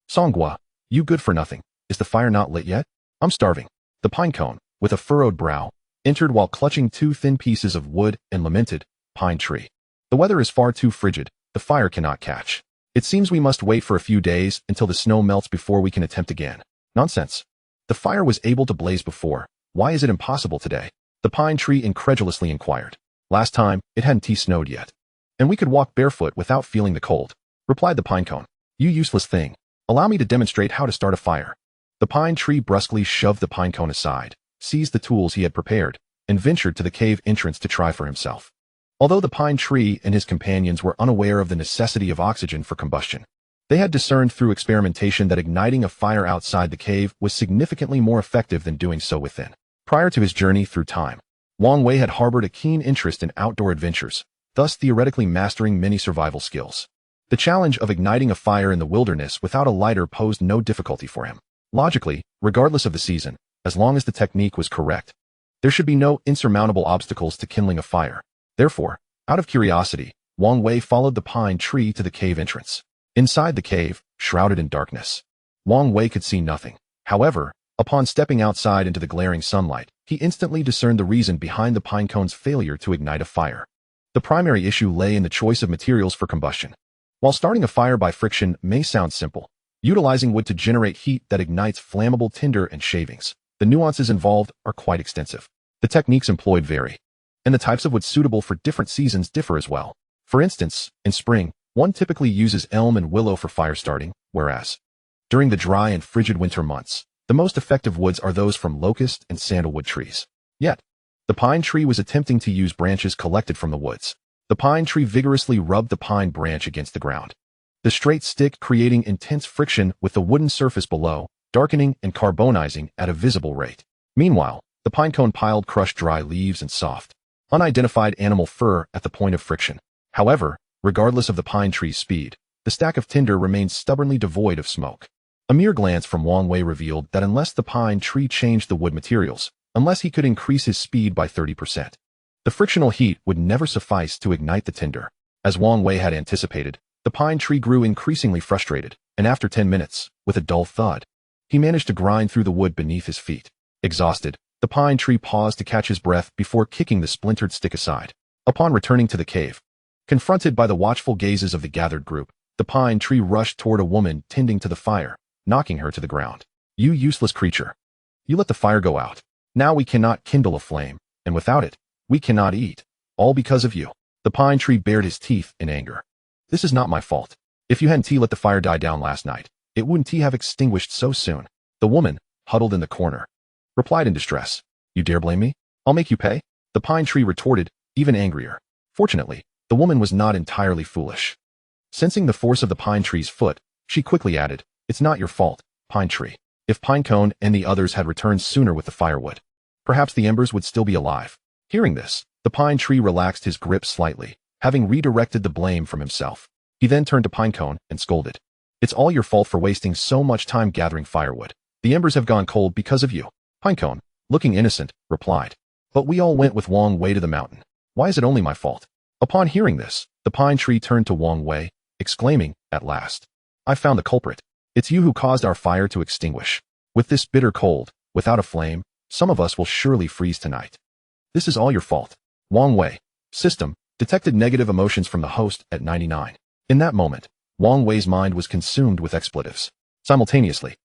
Songhua, you good for nothing. Is the fire not lit yet? I'm starving. The pinecone, with a furrowed brow, entered while clutching 2 thin pieces of wood and lamented, pine tree. The weather is far too frigid. The fire cannot catch. It seems we must wait for a few days until the snow melts before we can attempt again. Nonsense. The fire was able to blaze before. Why is it impossible today? The pine tree incredulously inquired. Last time, it hadn't snowed yet. And we could walk barefoot without feeling the cold, replied the pinecone. You useless thing. Allow me to demonstrate how to start a fire. The pine tree brusquely shoved the pinecone aside, seized the tools he had prepared, and ventured to the cave entrance to try for himself. Although the pine tree and his companions were unaware of the necessity of oxygen for combustion, They had discerned through experimentation that igniting a fire outside the cave was significantly more effective than doing so within. Prior to his journey through time, Wang Wei had harbored a keen interest in outdoor adventures, thus theoretically mastering many survival skills. The challenge of igniting a fire in the wilderness without a lighter posed no difficulty for him. Logically, regardless of the season, as long as the technique was correct, there should be no insurmountable obstacles to kindling a fire. Therefore, out of curiosity, Wang Wei followed the pine tree to the cave entrance. Inside the cave, shrouded in darkness, Wang Wei could see nothing. However, upon stepping outside into the glaring sunlight, he instantly discerned the reason behind the pine cone's failure to ignite a fire. The primary issue lay in the choice of materials for combustion. While starting a fire by friction may sound simple, utilizing wood to generate heat that ignites flammable tinder and shavings, the nuances involved are quite extensive. The techniques employed vary, and the types of wood suitable for different seasons differ as well. For instance, in spring, one typically uses elm and willow for fire starting, whereas during the dry and frigid winter months, the most effective woods are those from locust and sandalwood trees. Yet, the pine tree was attempting to use branches collected from the woods. The pine tree vigorously rubbed the pine branch against the ground, the straight stick creating intense friction with the wooden surface below, darkening and carbonizing at a visible rate. Meanwhile, the pine cone piled crushed dry leaves and soft, unidentified animal fur at the point of friction. However, regardless of the pine tree's speed, the stack of tinder remained stubbornly devoid of smoke. A mere glance from Wang Wei revealed that unless the pine tree changed the wood materials, unless he could increase his speed by 30%, the frictional heat would never suffice to ignite the tinder. As Wang Wei had anticipated, the pine tree grew increasingly frustrated, and after 10 minutes, with a dull thud, he managed to grind through the wood beneath his feet. Exhausted, the pine tree paused to catch his breath before kicking the splintered stick aside. Upon returning to the cave, confronted by the watchful gazes of the gathered group, the pine tree rushed toward a woman tending to the fire, knocking her to the ground. "You useless creature. You let the fire go out. Now we cannot kindle a flame, and without it, we cannot eat. All because of you." The pine tree bared his teeth in anger. "This is not my fault. If you hadn't let the fire die down last night, it wouldn't have extinguished so soon." The woman, huddled in the corner, replied in distress. "You dare blame me? I'll make you pay." The pine tree retorted, even angrier. Fortunately, the woman was not entirely foolish. Sensing the force of the pine tree's foot, she quickly added, "It's not your fault, pine tree. If Pinecone and the others had returned sooner with the firewood, perhaps the embers would still be alive." Hearing this, the pine tree relaxed his grip slightly, having redirected the blame from himself. He then turned to Pinecone and scolded, "It's all your fault for wasting so much time gathering firewood. The embers have gone cold because of you." Pinecone, looking innocent, replied, "But we all went with Wang Wei to the mountain. Why is it only my fault?" Upon hearing this, the pine tree turned to Wang Wei, exclaiming, "At last, I found the culprit. It's you who caused our fire to extinguish. With this bitter cold, without a flame, some of us will surely freeze tonight. This is all your fault." Wang Wei, system, detected negative emotions from the host at 99. In that moment, Wang Wei's mind was consumed with expletives. Simultaneously,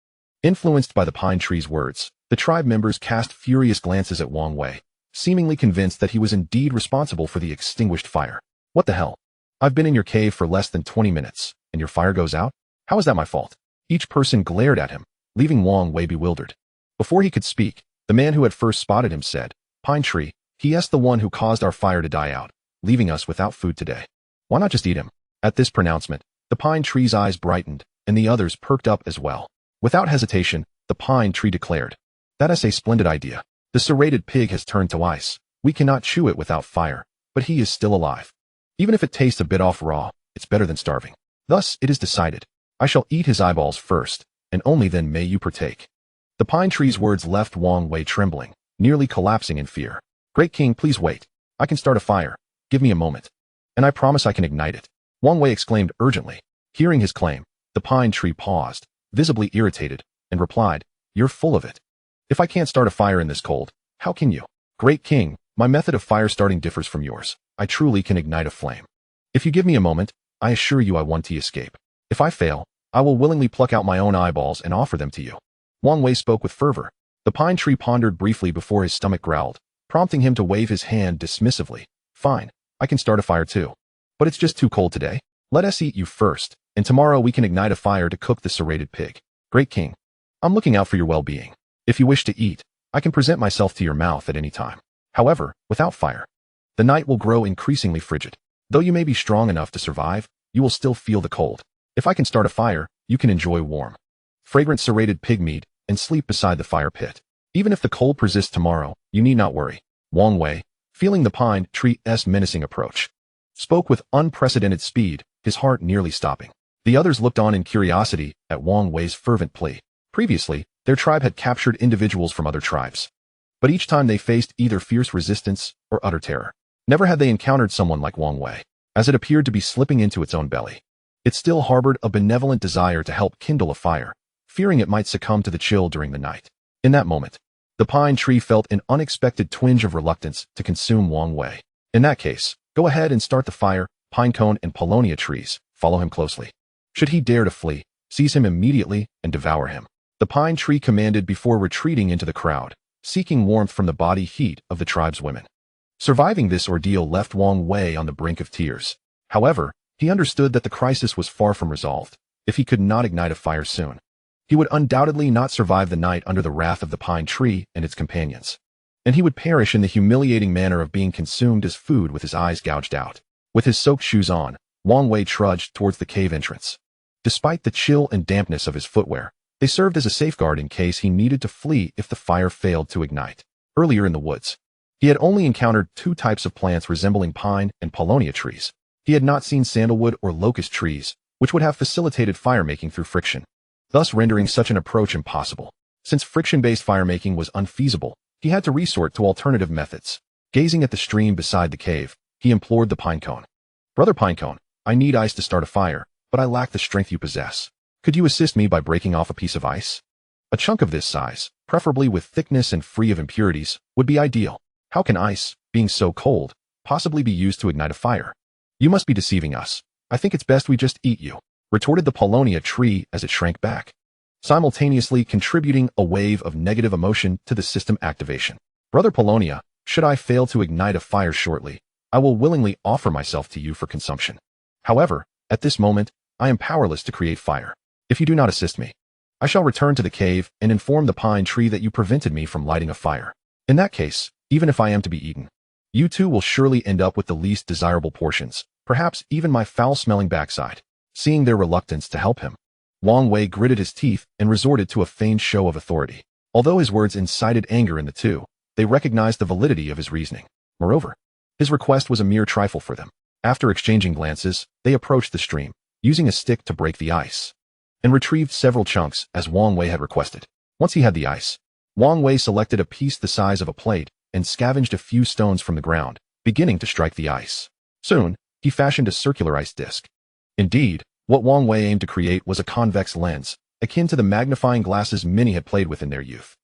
influenced by the pine tree's words, the tribe members cast furious glances at Wang Wei, seemingly convinced that he was indeed responsible for the extinguished fire. "What the hell? I've been in your cave for less than 20 minutes, and your fire goes out? How is that my fault?" Each person glared at him, leaving Wang Wei bewildered. Before he could speak, the man who had first spotted him said, "Pine tree, he's the one who caused our fire to die out, leaving us without food today. Why not just eat him?" At this pronouncement, the pine tree's eyes brightened, and the others perked up as well. Without hesitation, the pine tree declared, "That is a splendid idea. The serrated pig has turned to ice. We cannot chew it without fire, but he is still alive. Even if it tastes a bit off raw, it's better than starving. Thus, it is decided. I shall eat his eyeballs first, and only then may you partake." The pine tree's words left Wang Wei trembling, nearly collapsing in fear. "Great king, please wait. I can start a fire. Give me a moment, and I promise I can ignite it," Wang Wei exclaimed urgently. Hearing his claim, the pine tree paused, visibly irritated, and replied, "You're full of it. If I can't start a fire in this cold, how can you?" "Great king, my method of fire starting differs from yours. I truly can ignite a flame. If you give me a moment, I assure you I want to escape. If I fail, I will willingly pluck out my own eyeballs and offer them to you." Wang Wei spoke with fervor. The pine tree pondered briefly before his stomach growled, prompting him to wave his hand dismissively. "Fine, I can start a fire too. But it's just too cold today. Let us eat you first, and tomorrow we can ignite a fire to cook the serrated pig." "Great king, I'm looking out for your well-being. If you wish to eat, I can present myself to your mouth at any time. However, without fire, the night will grow increasingly frigid. Though you may be strong enough to survive, you will still feel the cold." If I can start a fire, you can enjoy warm, fragrant serrated pig meat and sleep beside the fire pit. Even if the cold persists tomorrow, you need not worry. Wang Wei, feeling the pine tree's menacing approach, spoke with unprecedented speed, his heart nearly stopping. The others looked on in curiosity at Wang Wei's fervent plea. Previously, their tribe had captured individuals from other tribes, but each time they faced either fierce resistance or utter terror. Never had they encountered someone like Wang Wei. As it appeared to be slipping into its own belly, it still harbored a benevolent desire to help kindle a fire, fearing it might succumb to the chill during the night. In that moment, the pine tree felt an unexpected twinge of reluctance to consume Wang Wei. In that case, go ahead and start the fire. Pinecone and Paulownia trees, follow him closely. Should he dare to flee, seize him immediately and devour him. The pine tree commanded before retreating into the crowd, seeking warmth from the body heat of the tribe's women. Surviving this ordeal left Wang Wei on the brink of tears. However, he understood that the crisis was far from resolved. If he could not ignite a fire soon, he would undoubtedly not survive the night under the wrath of the pine tree and its companions, and he would perish in the humiliating manner of being consumed as food with his eyes gouged out. With his soaked shoes on, Wang Wei trudged towards the cave entrance. Despite the chill and dampness of his footwear, they served as a safeguard in case he needed to flee if the fire failed to ignite. Earlier in the woods, he had only encountered two types of plants resembling pine and Paulownia trees. He had not seen sandalwood or locust trees, which would have facilitated fire-making through friction, thus rendering such an approach impossible. Since friction-based fire-making was unfeasible, he had to resort to alternative methods. Gazing at the stream beside the cave, he implored the pinecone. Brother Pinecone, I need ice to start a fire, but I lack the strength you possess. Could you assist me by breaking off a piece of ice? A chunk of this size, preferably with thickness and free of impurities, would be ideal. How can ice, being so cold, possibly be used to ignite a fire? You must be deceiving us. I think it's best we just eat you, retorted the Paulownia tree as it shrank back, simultaneously contributing a wave of negative emotion to the system activation. Brother Paulownia, should I fail to ignite a fire shortly, I will willingly offer myself to you for consumption. However, at this moment, I am powerless to create fire. If you do not assist me, I shall return to the cave and inform the pine tree that you prevented me from lighting a fire. In that case, even if I am to be eaten, you too will surely end up with the least desirable portions, perhaps even my foul-smelling backside. Seeing their reluctance to help him, Wang Wei gritted his teeth and resorted to a feigned show of authority. Although his words incited anger in the two, they recognized the validity of his reasoning. Moreover, his request was a mere trifle for them. After exchanging glances, they approached the stream, using a stick to break the ice, and retrieved several chunks as Wang Wei had requested. Once he had the ice, Wang Wei selected a piece the size of a plate and scavenged a few stones from the ground, beginning to strike the ice. Soon, he fashioned a circular ice disc. Indeed, what Wang Wei aimed to create was a convex lens, akin to the magnifying glasses many had played with in their youth.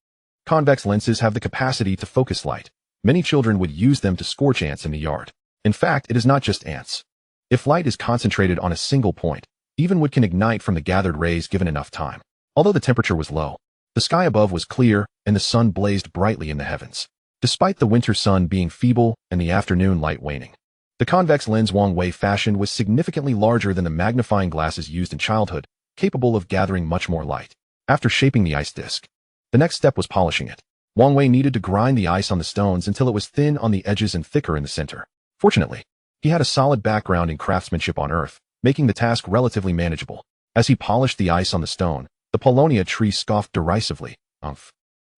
Convex lenses have the capacity to focus light. Many children would use them to scorch ants in the yard. In fact, it is not just ants. If light is concentrated on a single point, even wood can ignite from the gathered rays given enough time. Although the temperature was low, the sky above was clear and the sun blazed brightly in the heavens, despite the winter sun being feeble and the afternoon light waning. The convex lens Wang Wei fashioned was significantly larger than the magnifying glasses used in childhood, capable of gathering much more light. After shaping the ice disc, the next step was polishing it. Wang Wei needed to grind the ice on the stones until it was thin on the edges and thicker in the center. Fortunately, he had a solid background in craftsmanship on Earth, making the task relatively manageable. As he polished the ice on the stone, the Paulownia tree scoffed derisively. Umph.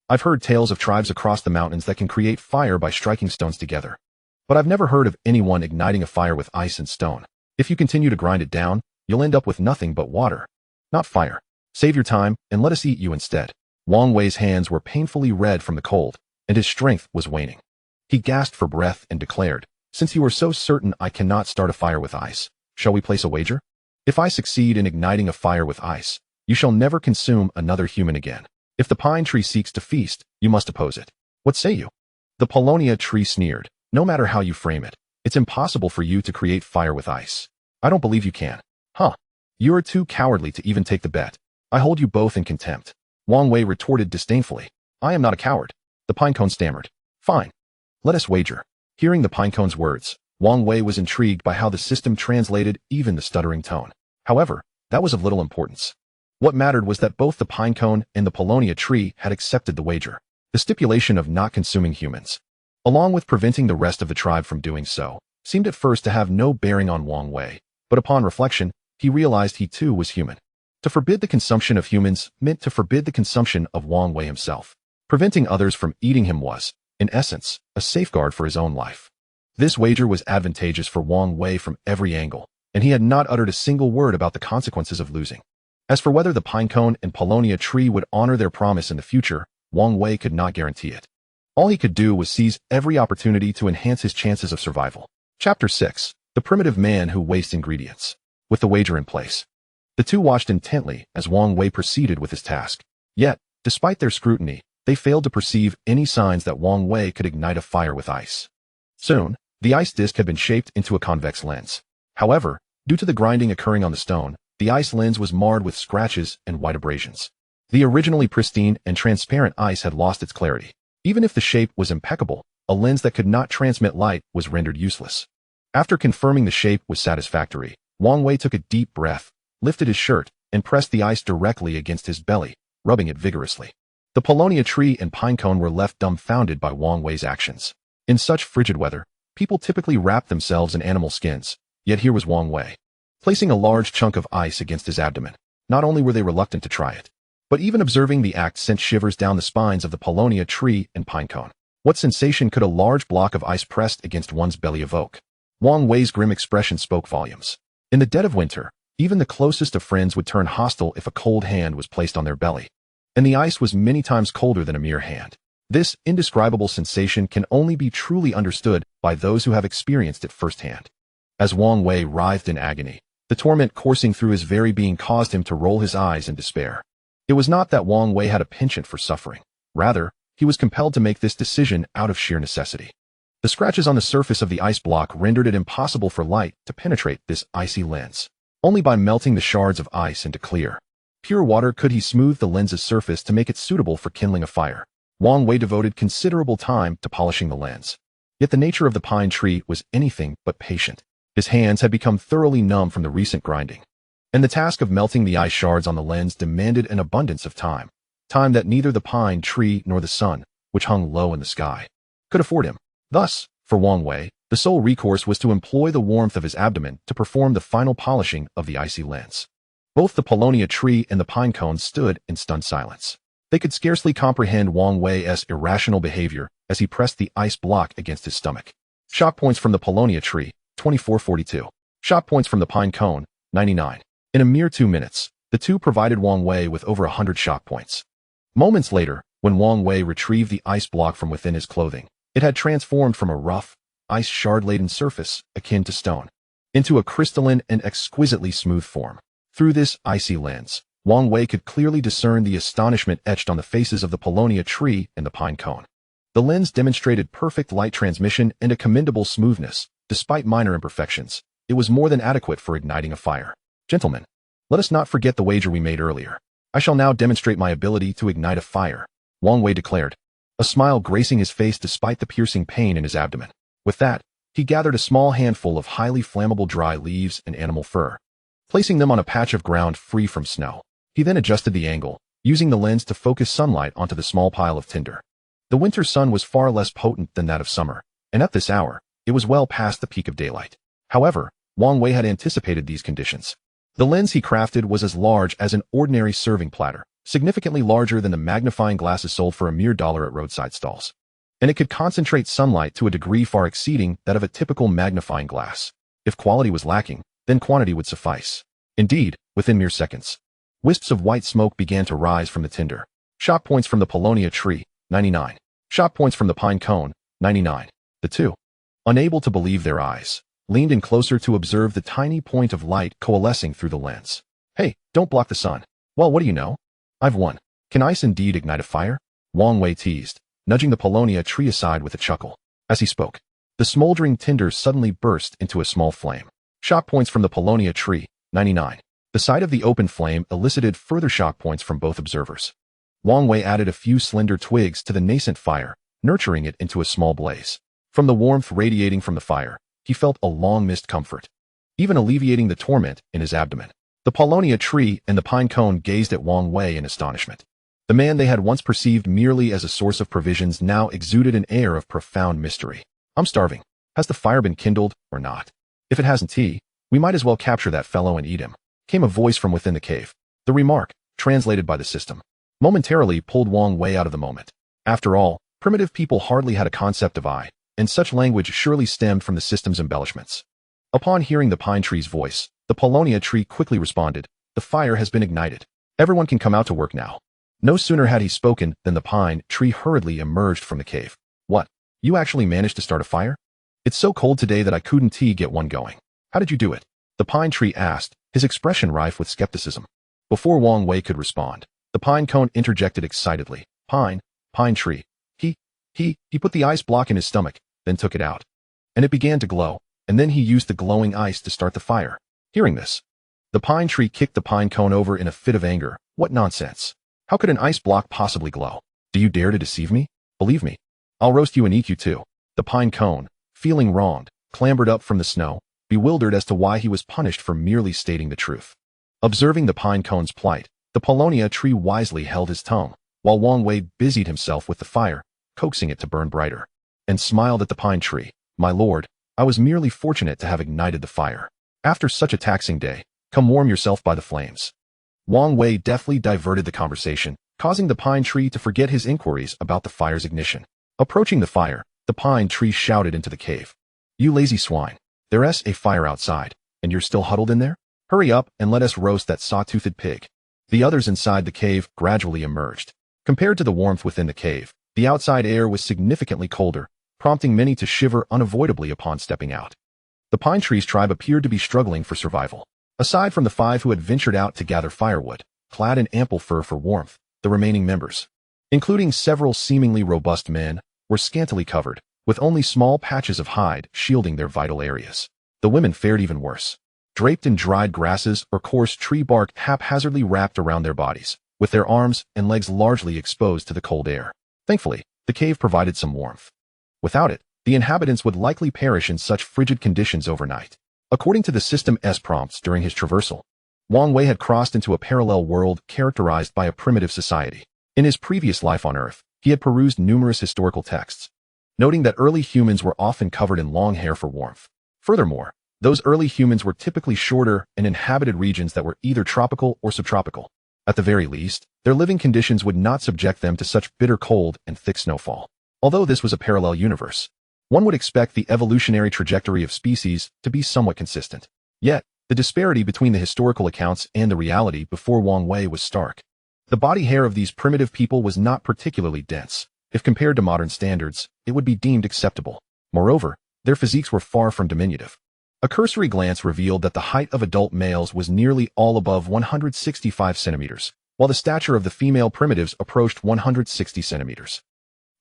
I've heard tales of tribes across the mountains that can create fire by striking stones together, but I've never heard of anyone igniting a fire with ice and stone. If you continue to grind it down, you'll end up with nothing but water, not fire. Save your time and let us eat you instead. Wang Wei's hands were painfully red from the cold, and his strength was waning. He gasped for breath and declared, Since you are so certain I cannot start a fire with ice, shall we place a wager? If I succeed in igniting a fire with ice, you shall never consume another human again. If the pine tree seeks to feast, you must oppose it. What say you? The Paulownia tree sneered. No matter how you frame it, it's impossible for you to create fire with ice. I don't believe you can. Huh. You are too cowardly to even take the bet. I hold you both in contempt. Wang Wei retorted disdainfully. I am not a coward. The pinecone stammered. Fine. Let us wager. Hearing the pinecone's words, Wang Wei was intrigued by how the system translated even the stuttering tone. However, that was of little importance. What mattered was that both the pinecone and the Paulownia tree had accepted the wager. The stipulation of not consuming humans, along with preventing the rest of the tribe from doing so, seemed at first to have no bearing on Wang Wei, but upon reflection, he realized he too was human. To forbid the consumption of humans meant to forbid the consumption of Wang Wei himself. Preventing others from eating him was, in essence, a safeguard for his own life. This wager was advantageous for Wang Wei from every angle, and he had not uttered a single word about the consequences of losing. As for whether the pinecone and paulownia tree would honor their promise in the future, Wang Wei could not guarantee it. All he could do was seize every opportunity to enhance his chances of survival. Chapter 6. The Primitive Man Who Wastes Ingredients. With the wager in place, the two watched intently as Wang Wei proceeded with his task. Yet, despite their scrutiny, they failed to perceive any signs that Wang Wei could ignite a fire with ice. Soon, the ice disk had been shaped into a convex lens. However, due to the grinding occurring on the stone, the ice lens was marred with scratches and white abrasions. The originally pristine and transparent ice had lost its clarity. Even if the shape was impeccable, a lens that could not transmit light was rendered useless. After confirming the shape was satisfactory, Wang Wei took a deep breath, lifted his shirt, and pressed the ice directly against his belly, rubbing it vigorously. The paulownia tree and pinecone were left dumbfounded by Wang Wei's actions. In such frigid weather, people typically wrap themselves in animal skins, yet here was Wang Wei, placing a large chunk of ice against his abdomen. Not only were they reluctant to try it, but even observing the act sent shivers down the spines of the paulownia tree and pinecone. What sensation could a large block of ice pressed against one's belly evoke? Wang Wei's grim expression spoke volumes. In the dead of winter, even the closest of friends would turn hostile if a cold hand was placed on their belly. And the ice was many times colder than a mere hand. This indescribable sensation can only be truly understood by those who have experienced it firsthand. As Wang Wei writhed in agony, the torment coursing through his very being caused him to roll his eyes in despair. It was not that Wang Wei had a penchant for suffering. Rather, he was compelled to make this decision out of sheer necessity. The scratches on the surface of the ice block rendered it impossible for light to penetrate this icy lens. Only by melting the shards of ice into clear, pure water could he smooth the lens's surface to make it suitable for kindling a fire. Wang Wei devoted considerable time to polishing the lens. Yet the nature of the pine tree was anything but patient. His hands had become thoroughly numb from the recent grinding, and the task of melting the ice shards on the lens demanded an abundance of time that neither the pine tree nor the sun, which hung low in the sky, could afford him. Thus, for Wang Wei, the sole recourse was to employ the warmth of his abdomen to perform the final polishing of the icy lens. Both the paulownia tree and the pinecone stood in stunned silence. They could scarcely comprehend Wang Wei's irrational behavior as he pressed the ice block against his stomach. Shock points from the paulownia tree, 2442. Shock points from the pinecone, 99. In a mere 2 minutes, the two provided Wang Wei with over 100 shock points. Moments later, when Wang Wei retrieved the ice block from within his clothing, it had transformed from a rough, ice shard-laden surface akin to stone into a crystalline and exquisitely smooth form. Through this icy lens, Wang Wei could clearly discern the astonishment etched on the faces of the paulownia tree and the pinecone. The lens demonstrated perfect light transmission and a commendable smoothness. Despite minor imperfections, it was more than adequate for igniting a fire. Gentlemen, let us not forget the wager we made earlier. I shall now demonstrate my ability to ignite a fire, Wang Wei declared, a smile gracing his face despite the piercing pain in his abdomen. With that, he gathered a small handful of highly flammable dry leaves and animal fur, placing them on a patch of ground free from snow. He then adjusted the angle, using the lens to focus sunlight onto the small pile of tinder. The winter sun was far less potent than that of summer, and at this hour, it was well past the peak of daylight. However, Wang Wei had anticipated these conditions. The lens he crafted was as large as an ordinary serving platter, significantly larger than the magnifying glasses sold for a mere $1 at roadside stalls. And it could concentrate sunlight to a degree far exceeding that of a typical magnifying glass. If quality was lacking, then quantity would suffice. Indeed, within mere seconds, wisps of white smoke began to rise from the tinder. Shock points from the paulownia tree, 99. Shock points from the pinecone, 99. The two, unable to believe their eyes, leaned in closer to observe the tiny point of light coalescing through the lens. Hey, don't block the sun. Well, what do you know? I've won. Can ice indeed ignite a fire? Wang Wei teased, nudging the paulownia tree aside with a chuckle. As he spoke, the smoldering tinder suddenly burst into a small flame. Shock points from the paulownia tree, 99. The sight of the open flame elicited further shock points from both observers. Wang Wei added a few slender twigs to the nascent fire, nurturing it into a small blaze. From the warmth radiating from the fire, he felt a long-missed comfort, even alleviating the torment in his abdomen. The paulownia tree and the pinecone gazed at Wang Wei in astonishment. The man they had once perceived merely as a source of provisions now exuded an air of profound mystery. I'm starving. Has the fire been kindled or not? If it hasn't, we might as well capture that fellow and eat him. came a voice from within the cave. The remark, translated by the system, momentarily pulled Wang Wei out of the moment. After all, primitive people hardly had a concept of I, and such language surely stemmed from the system's embellishments. Upon hearing the pine tree's voice, the Paulownia tree quickly responded, "The fire has been ignited. Everyone can come out to work now." No sooner had he spoken than the pine tree hurriedly emerged from the cave. "What? You actually managed to start a fire? It's so cold today that I couldn't get one going. How did you do it?" The pine tree asked, his expression rife with skepticism. Before Wang Wei could respond, the pine cone interjected excitedly. Pine tree. He put the ice block in his stomach, then took it out. And it began to glow, and then he used the glowing ice to start the fire." Hearing this, the pine tree kicked the pine cone over in a fit of anger. "What nonsense! How could an ice block possibly glow? Do you dare to deceive me? Believe me, I'll roast you and eat you too." The pine cone, feeling wronged, clambered up from the snow, bewildered as to why he was punished for merely stating the truth. Observing the pine cone's plight, the Paulownia tree wisely held his tongue, while Wang Wei busied himself with the fire, coaxing it to burn brighter, and smiled at the pine tree. "My lord, I was merely fortunate to have ignited the fire. After such a taxing day, come warm yourself by the flames." Wang Wei deftly diverted the conversation, causing the pine tree to forget his inquiries about the fire's ignition. Approaching the fire, the pine tree shouted into the cave. "You lazy swine, there's a fire outside, and you're still huddled in there? Hurry up and let us roast that saw-toothed pig." The others inside the cave gradually emerged. Compared to the warmth within the cave, the outside air was significantly colder, prompting many to shiver unavoidably upon stepping out. The pine tree's tribe appeared to be struggling for survival. Aside from the 5 who had ventured out to gather firewood, clad in ample fur for warmth, the remaining members, including several seemingly robust men, were scantily covered, with only small patches of hide shielding their vital areas. The women fared even worse. Draped in dried grasses or coarse tree bark haphazardly wrapped around their bodies, with their arms and legs largely exposed to the cold air. Thankfully, the cave provided some warmth. Without it, the inhabitants would likely perish in such frigid conditions overnight. According to the system's prompts during his traversal, Wang Wei had crossed into a parallel world characterized by a primitive society. In his previous life on Earth, he had perused numerous historical texts, noting that early humans were often covered in long hair for warmth. Furthermore, those early humans were typically shorter and inhabited regions that were either tropical or subtropical. At the very least, their living conditions would not subject them to such bitter cold and thick snowfall. Although this was a parallel universe, one would expect the evolutionary trajectory of species to be somewhat consistent. Yet, the disparity between the historical accounts and the reality before Wang Wei was stark. The body hair of these primitive people was not particularly dense. If compared to modern standards, it would be deemed acceptable. Moreover, their physiques were far from diminutive. A cursory glance revealed that the height of adult males was nearly all above 165 centimeters, while the stature of the female primitives approached 160 centimeters.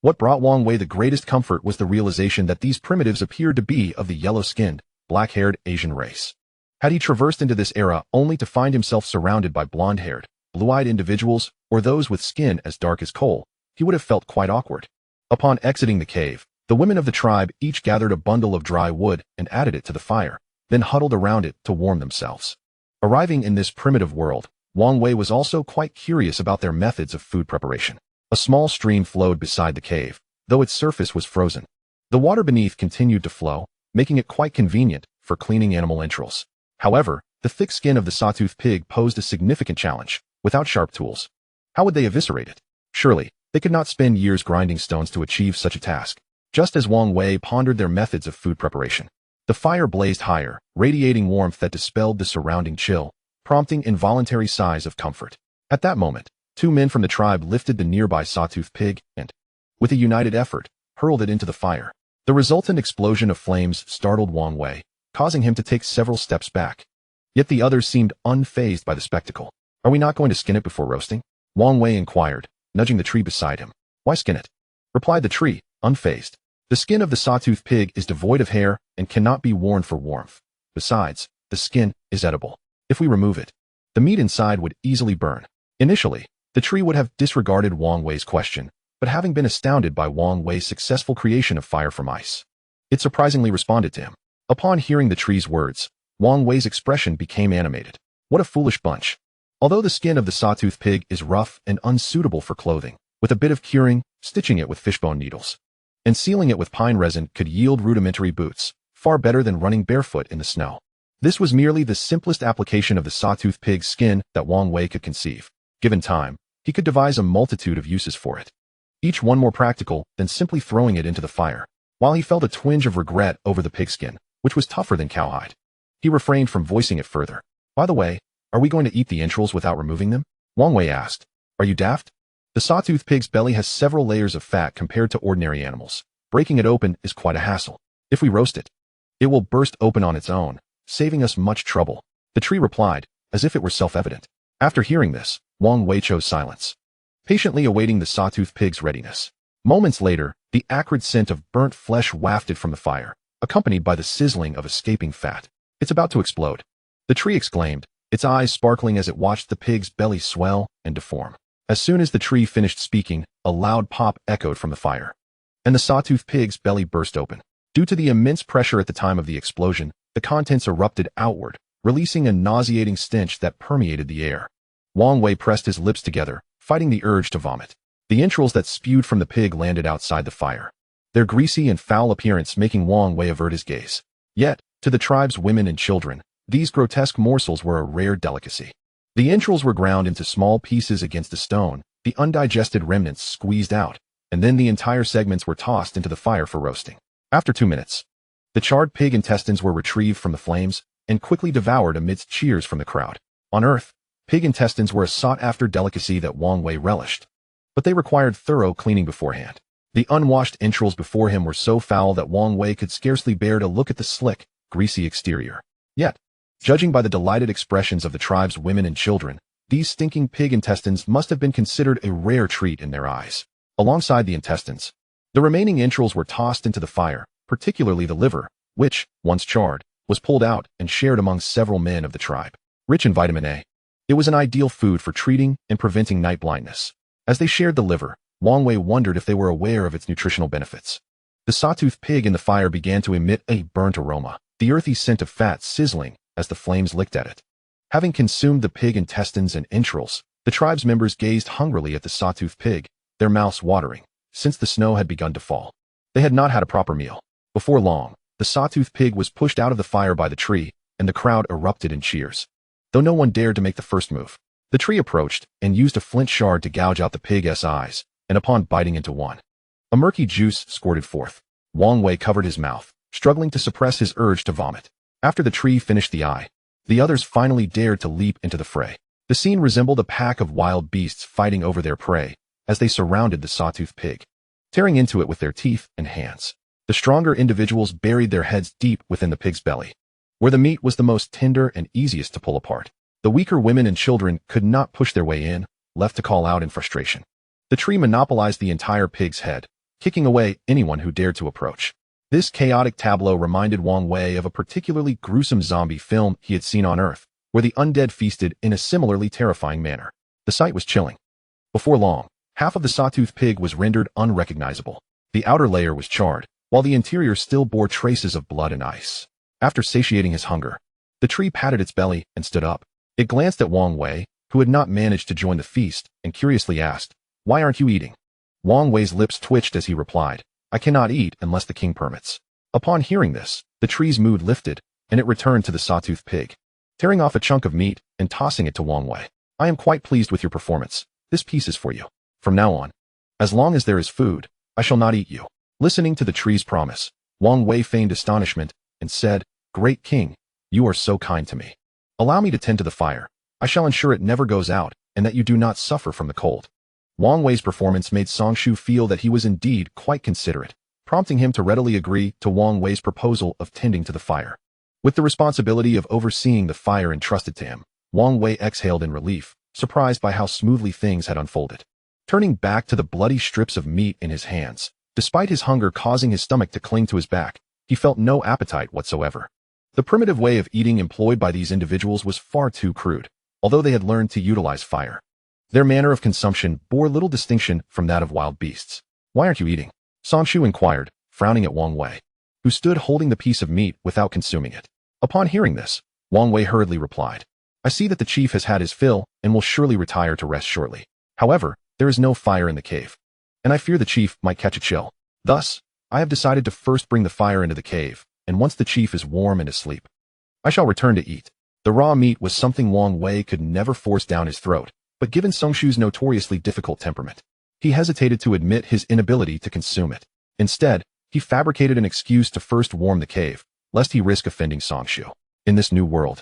What brought Wang Wei the greatest comfort was the realization that these primitives appeared to be of the yellow-skinned, black-haired Asian race. Had he traversed into this era only to find himself surrounded by blonde-haired, blue-eyed individuals or those with skin as dark as coal, he would have felt quite awkward. Upon exiting the cave, the women of the tribe each gathered a bundle of dry wood and added it to the fire, then huddled around it to warm themselves. Arriving in this primitive world, Wang Wei was also quite curious about their methods of food preparation. A small stream flowed beside the cave, though its surface was frozen. The water beneath continued to flow, making it quite convenient for cleaning animal entrails. However, the thick skin of the sawtooth pig posed a significant challenge. Without sharp tools, how would they eviscerate it? Surely, they could not spend years grinding stones to achieve such a task. Just as Wang Wei pondered their methods of food preparation, the fire blazed higher, radiating warmth that dispelled the surrounding chill, prompting involuntary sighs of comfort. At that moment, 2 men from the tribe lifted the nearby sawtooth pig and, with a united effort, hurled it into the fire. The resultant explosion of flames startled Wang Wei, causing him to take several steps back. Yet the others seemed unfazed by the spectacle. "Are we not going to skin it before roasting?" Wang Wei inquired, nudging the tree beside him. "Why skin it?" replied the tree, unfazed. "The skin of the sawtooth pig is devoid of hair and cannot be worn for warmth. Besides, the skin is edible. If we remove it, the meat inside would easily burn." Initially, the tree would have disregarded Wang Wei's question, but having been astounded by Wang Wei's successful creation of fire from ice, it surprisingly responded to him. Upon hearing the tree's words, Wang Wei's expression became animated. What a foolish bunch. Although the skin of the sawtooth pig is rough and unsuitable for clothing, with a bit of curing, stitching it with fishbone needles, and sealing it with pine resin could yield rudimentary boots, far better than running barefoot in the snow. This was merely the simplest application of the sawtooth pig's skin that Wang Wei could conceive. Given time, he could devise a multitude of uses for it, each one more practical than simply throwing it into the fire. While he felt a twinge of regret over the pigskin, which was tougher than cowhide, he refrained from voicing it further. By the way, are we going to eat the entrails without removing them? Wang Wei asked. Are you daft? The sawtooth pig's belly has several layers of fat compared to ordinary animals. Breaking it open is quite a hassle. If we roast it, it will burst open on its own, saving us much trouble. The tree replied, as if it were self-evident. After hearing this, Wang Wei chose silence, patiently awaiting the sawtooth pig's readiness. Moments later, the acrid scent of burnt flesh wafted from the fire, accompanied by the sizzling of escaping fat. It's about to explode, the tree exclaimed, its eyes sparkling as it watched the pig's belly swell and deform. As soon as the tree finished speaking, a loud pop echoed from the fire, and the sawtooth pig's belly burst open. Due to the immense pressure at the time of the explosion, the contents erupted outward, releasing a nauseating stench that permeated the air. Wang Wei pressed his lips together, fighting the urge to vomit. The entrails that spewed from the pig landed outside the fire, their greasy and foul appearance making Wang Wei avert his gaze. Yet, to the tribe's women and children, these grotesque morsels were a rare delicacy. The entrails were ground into small pieces against a stone, the undigested remnants squeezed out, and then the entire segments were tossed into the fire for roasting. After 2 minutes, the charred pig intestines were retrieved from the flames and quickly devoured amidst cheers from the crowd. On Earth, pig intestines were a sought-after delicacy that Wang Wei relished, but they required thorough cleaning beforehand. The unwashed entrails before him were so foul that Wang Wei could scarcely bear to look at the slick, greasy exterior. Yet, judging by the delighted expressions of the tribe's women and children, these stinking pig intestines must have been considered a rare treat in their eyes. Alongside the intestines, the remaining entrails were tossed into the fire, particularly the liver, which, once charred, was pulled out and shared among several men of the tribe. Rich in vitamin A, it was an ideal food for treating and preventing night blindness. As they shared the liver, Wang Wei wondered if they were aware of its nutritional benefits. The sawtooth pig in the fire began to emit a burnt aroma, the earthy scent of fat sizzling as the flames licked at it. Having consumed the pig intestines and entrails, the tribe's members gazed hungrily at the sawtooth pig, their mouths watering. Since the snow had begun to fall, they had not had a proper meal. Before long, the sawtooth pig was pushed out of the fire by the tree, and the crowd erupted in cheers. Though no one dared to make the first move, the tree approached and used a flint shard to gouge out the pig's eyes, and upon biting into one, a murky juice squirted forth. Wang Wei covered his mouth, struggling to suppress his urge to vomit. After the tree finished the eye, the others finally dared to leap into the fray. The scene resembled a pack of wild beasts fighting over their prey as they surrounded the sawtooth pig, tearing into it with their teeth and hands. The stronger individuals buried their heads deep within the pig's belly, where the meat was the most tender and easiest to pull apart. The weaker women and children could not push their way in, left to call out in frustration. The tree monopolized the entire pig's head, kicking away anyone who dared to approach. This chaotic tableau reminded Wang Wei of a particularly gruesome zombie film he had seen on Earth, where the undead feasted in a similarly terrifying manner. The sight was chilling. Before long, half of the sawtooth pig was rendered unrecognizable. The outer layer was charred, while the interior still bore traces of blood and ice. After satiating his hunger, the tree patted its belly and stood up. It glanced at Wang Wei, who had not managed to join the feast, and curiously asked, "Why aren't you eating?" Wang Wei's lips twitched as he replied, "I cannot eat unless the king permits." Upon hearing this, the tree's mood lifted, and it returned to the sawtooth pig, tearing off a chunk of meat and tossing it to Wang Wei. "I am quite pleased with your performance. This piece is for you. From now on, as long as there is food, I shall not eat you." Listening to the tree's promise, Wang Wei feigned astonishment and said, "Great king, you are so kind to me. Allow me to tend to the fire. I shall ensure it never goes out and that you do not suffer from the cold." Wang Wei's performance made Songshu feel that he was indeed quite considerate, prompting him to readily agree to Wang Wei's proposal of tending to the fire. With the responsibility of overseeing the fire entrusted to him, Wang Wei exhaled in relief, surprised by how smoothly things had unfolded. Turning back to the bloody strips of meat in his hands, despite his hunger causing his stomach to cling to his back, he felt no appetite whatsoever. The primitive way of eating employed by these individuals was far too crude, although they had learned to utilize fire. Their manner of consumption bore little distinction from that of wild beasts. "Why aren't you eating?" Songshu inquired, frowning at Wang Wei, who stood holding the piece of meat without consuming it. Upon hearing this, Wang Wei hurriedly replied, "I see that the chief has had his fill and will surely retire to rest shortly. However, there is no fire in the cave, and I fear the chief might catch a chill. Thus, I have decided to first bring the fire into the cave, and once the chief is warm and asleep, I shall return to eat. The raw meat was something Wang Wei could never force down his throat, but given Songshu's notoriously difficult temperament, he hesitated to admit his inability to consume it. Instead, he fabricated an excuse to first warm the cave, lest he risk offending Songshu. In this new world,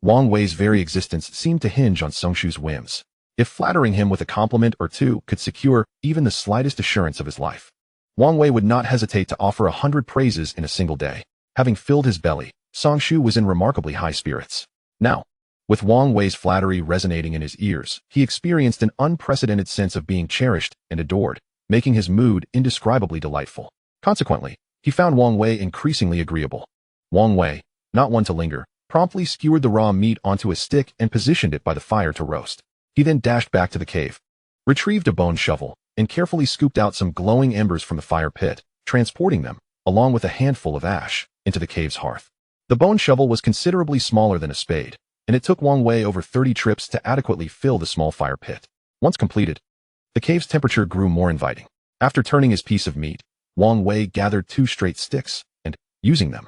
Wang Wei's very existence seemed to hinge on Songshu's whims. If flattering him with a compliment or two could secure even the slightest assurance of his life, Wang Wei would not hesitate to offer 100 praises in a single day. Having filled his belly, Songshu was in remarkably high spirits. Now, with Wang Wei's flattery resonating in his ears, he experienced an unprecedented sense of being cherished and adored, making his mood indescribably delightful. Consequently, he found Wang Wei increasingly agreeable. Wang Wei, not one to linger, promptly skewered the raw meat onto a stick and positioned it by the fire to roast. He then dashed back to the cave, retrieved a bone shovel, and carefully scooped out some glowing embers from the fire pit, transporting them, along with a handful of ash, into the cave's hearth. The bone shovel was considerably smaller than a spade, and it took Wang Wei over 30 trips to adequately fill the small fire pit. Once completed, the cave's temperature grew more inviting. After turning his piece of meat, Wang Wei gathered 2 straight sticks and, using them,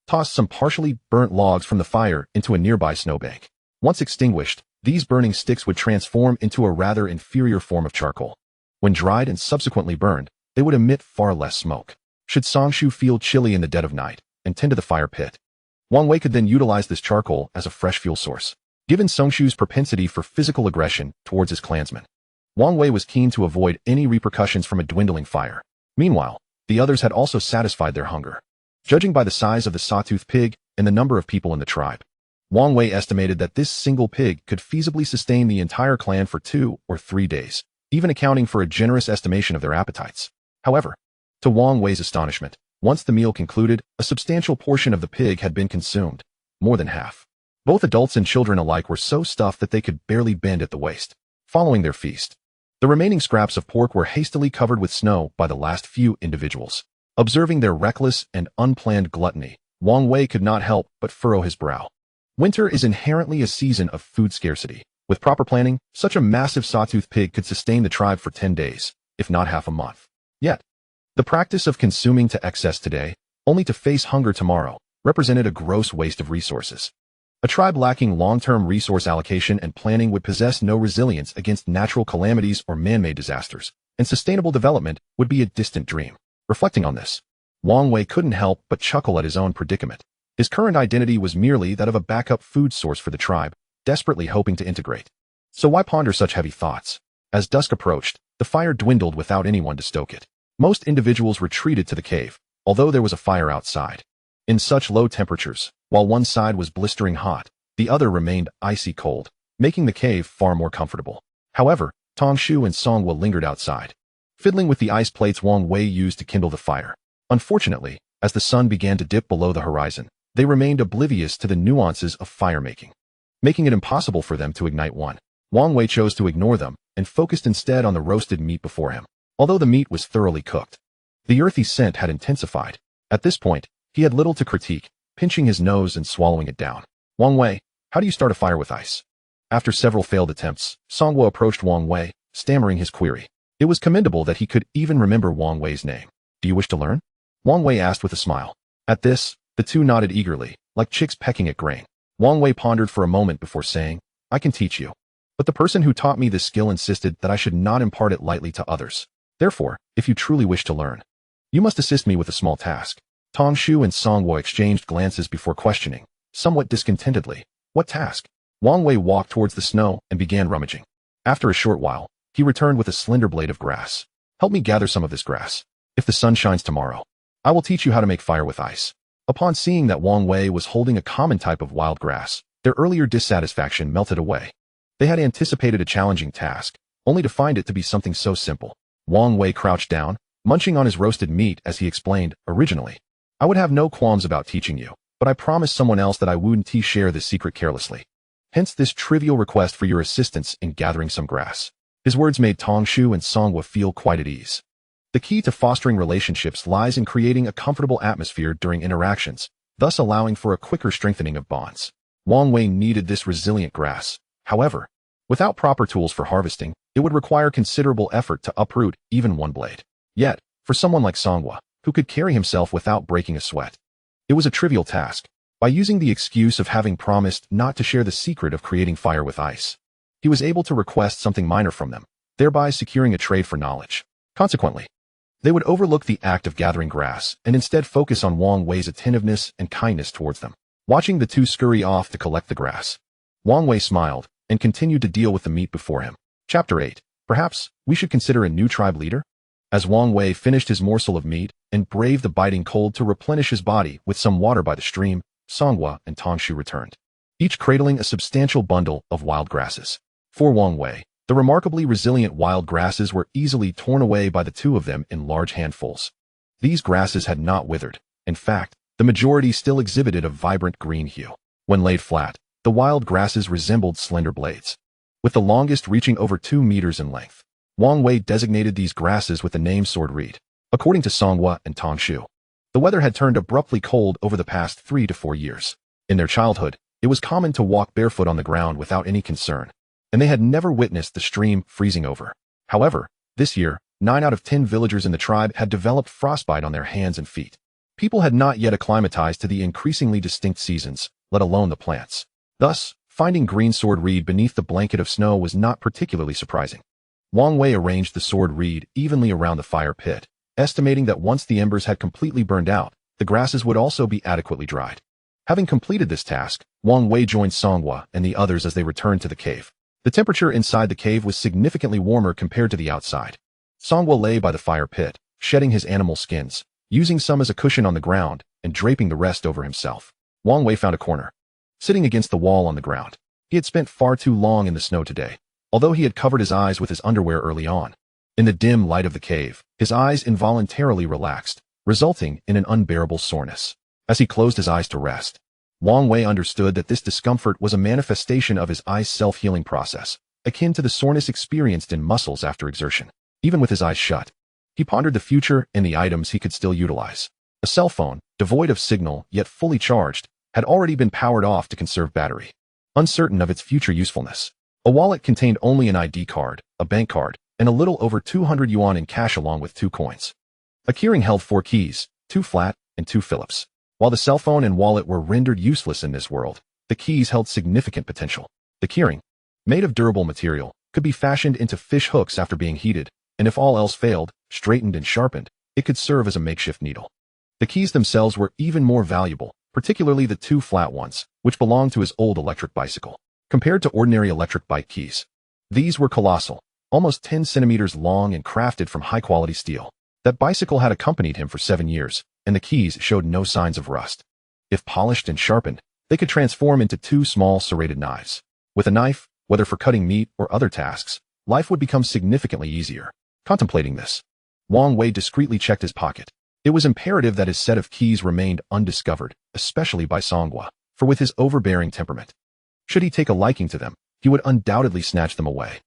tossed some partially burnt logs from the fire into a nearby snowbank. Once extinguished, these burning sticks would transform into a rather inferior form of charcoal. When dried and subsequently burned, they would emit far less smoke. Should Songshu feel chilly in the dead of night and tend to the fire pit, Wang Wei could then utilize this charcoal as a fresh fuel source. Given Songshu's propensity for physical aggression towards his clansmen, Wang Wei was keen to avoid any repercussions from a dwindling fire. Meanwhile, the others had also satisfied their hunger. Judging by the size of the sawtooth pig and the number of people in the tribe, Wang Wei estimated that this single pig could feasibly sustain the entire clan for 2 or 3 days, even accounting for a generous estimation of their appetites. However, to Wang Wei's astonishment, once the meal concluded, a substantial portion of the pig had been consumed, more than half. Both adults and children alike were so stuffed that they could barely bend at the waist. Following their feast, the remaining scraps of pork were hastily covered with snow by the last few individuals. Observing their reckless and unplanned gluttony, Wang Wei could not help but furrow his brow. Winter is inherently a season of food scarcity. With proper planning, such a massive sawtooth pig could sustain the tribe for 10 days, if not half a month. Yet, the practice of consuming to excess today, only to face hunger tomorrow, represented a gross waste of resources. A tribe lacking long-term resource allocation and planning would possess no resilience against natural calamities or man-made disasters, and sustainable development would be a distant dream. Reflecting on this, Wang Wei couldn't help but chuckle at his own predicament. His current identity was merely that of a backup food source for the tribe, desperately hoping to integrate. So why ponder such heavy thoughts? As dusk approached, the fire dwindled without anyone to stoke it. Most individuals retreated to the cave, although there was a fire outside. In such low temperatures, while one side was blistering hot, the other remained icy cold, making the cave far more comfortable. However, Songshu and Manhwa lingered outside, fiddling with the ice plates Wang Wei used to kindle the fire. Unfortunately, as the sun began to dip below the horizon, they remained oblivious to the nuances of fire-making, making it impossible for them to ignite one. Wang Wei chose to ignore them and focused instead on the roasted meat before him. Although the meat was thoroughly cooked, the earthy scent had intensified. At this point, he had little to critique, pinching his nose and swallowing it down. Wang Wei, how do you start a fire with ice? After several failed attempts, Manhwa approached Wang Wei, stammering his query. It was commendable that he could even remember Wang Wei's name. Do you wish to learn? Wang Wei asked with a smile. At this, the two nodded eagerly, like chicks pecking at grain. Wang Wei pondered for a moment before saying, I can teach you. But the person who taught me this skill insisted that I should not impart it lightly to others. Therefore, if you truly wish to learn, you must assist me with a small task. Songshu and Manhwa exchanged glances before questioning, somewhat discontentedly. What task? Wang Wei walked towards the snow and began rummaging. After a short while, he returned with a slender blade of grass. Help me gather some of this grass. If the sun shines tomorrow, I will teach you how to make fire with ice. Upon seeing that Wang Wei was holding a common type of wild grass, their earlier dissatisfaction melted away. They had anticipated a challenging task, only to find it to be something so simple. Wang Wei crouched down, munching on his roasted meat as he explained, originally, I would have no qualms about teaching you, but I promised someone else that I wouldn't share this secret carelessly. Hence this trivial request for your assistance in gathering some grass. His words made Songshu and Manhwa feel quite at ease. The key to fostering relationships lies in creating a comfortable atmosphere during interactions, thus allowing for a quicker strengthening of bonds. Wang Wei needed this resilient grass. However, without proper tools for harvesting, it would require considerable effort to uproot even one blade. Yet, for someone like Manhwa, who could carry himself without breaking a sweat, it was a trivial task. By using the excuse of having promised not to share the secret of creating fire with ice, he was able to request something minor from them, thereby securing a trade for knowledge. Consequently, they would overlook the act of gathering grass and instead focus on Wang Wei's attentiveness and kindness towards them. Watching the two scurry off to collect the grass, Wang Wei smiled and continued to deal with the meat before him. Chapter 8. Perhaps we should consider a new tribe leader? As Wang Wei finished his morsel of meat and braved the biting cold to replenish his body with some water by the stream, Manhwa and Tangshu returned, each cradling a substantial bundle of wild grasses. For Wang Wei, the remarkably resilient wild grasses were easily torn away by the two of them in large handfuls. These grasses had not withered. In fact, the majority still exhibited a vibrant green hue. When laid flat, the wild grasses resembled slender blades, with the longest reaching over 2 meters in length. Wang Wei designated these grasses with the name sword reed. According to Manhwa and Tangshu, the weather had turned abruptly cold over the past 3 to 4 years. In their childhood, it was common to walk barefoot on the ground without any concern, and they had never witnessed the stream freezing over. However, this year, 9 out of 10 villagers in the tribe had developed frostbite on their hands and feet. People had not yet acclimatized to the increasingly distinct seasons, let alone the plants. Thus, finding green sword reed beneath the blanket of snow was not particularly surprising. Wang Wei arranged the sword reed evenly around the fire pit, estimating that once the embers had completely burned out, the grasses would also be adequately dried. Having completed this task, Wang Wei joined Manhwa and the others as they returned to the cave. The temperature inside the cave was significantly warmer compared to the outside. Manhwa lay by the fire pit, shedding his animal skins, using some as a cushion on the ground and draping the rest over himself. Wang Wei found a corner, sitting against the wall on the ground. He had spent far too long in the snow today, although he had covered his eyes with his underwear early on. In the dim light of the cave, his eyes involuntarily relaxed, resulting in an unbearable soreness. As he closed his eyes to rest, Wang Wei understood that this discomfort was a manifestation of his eye's self-healing process, akin to the soreness experienced in muscles after exertion. Even with his eyes shut, he pondered the future and the items he could still utilize. A cell phone, devoid of signal yet fully charged, had already been powered off to conserve battery. Uncertain of its future usefulness, a wallet contained only an ID card, a bank card, and a little over 200 yuan in cash along with 2 coins. A keyring held 4 keys, 2 flat and 2 Phillips. While the cell phone and wallet were rendered useless in this world, the keys held significant potential. The keyring, made of durable material, could be fashioned into fish hooks after being heated, and if all else failed, straightened and sharpened, it could serve as a makeshift needle. The keys themselves were even more valuable, particularly the 2 flat ones, which belonged to his old electric bicycle. Compared to ordinary electric bike keys, these were colossal, almost 10 centimeters long and crafted from high-quality steel. That bicycle had accompanied him for 7 years, and the keys showed no signs of rust. If polished and sharpened, they could transform into 2 small serrated knives. With a knife, whether for cutting meat or other tasks, life would become significantly easier. Contemplating this, Wang Wei discreetly checked his pocket. It was imperative that his set of keys remained undiscovered, especially by Manhwa, for with his overbearing temperament, should he take a liking to them, he would undoubtedly snatch them away.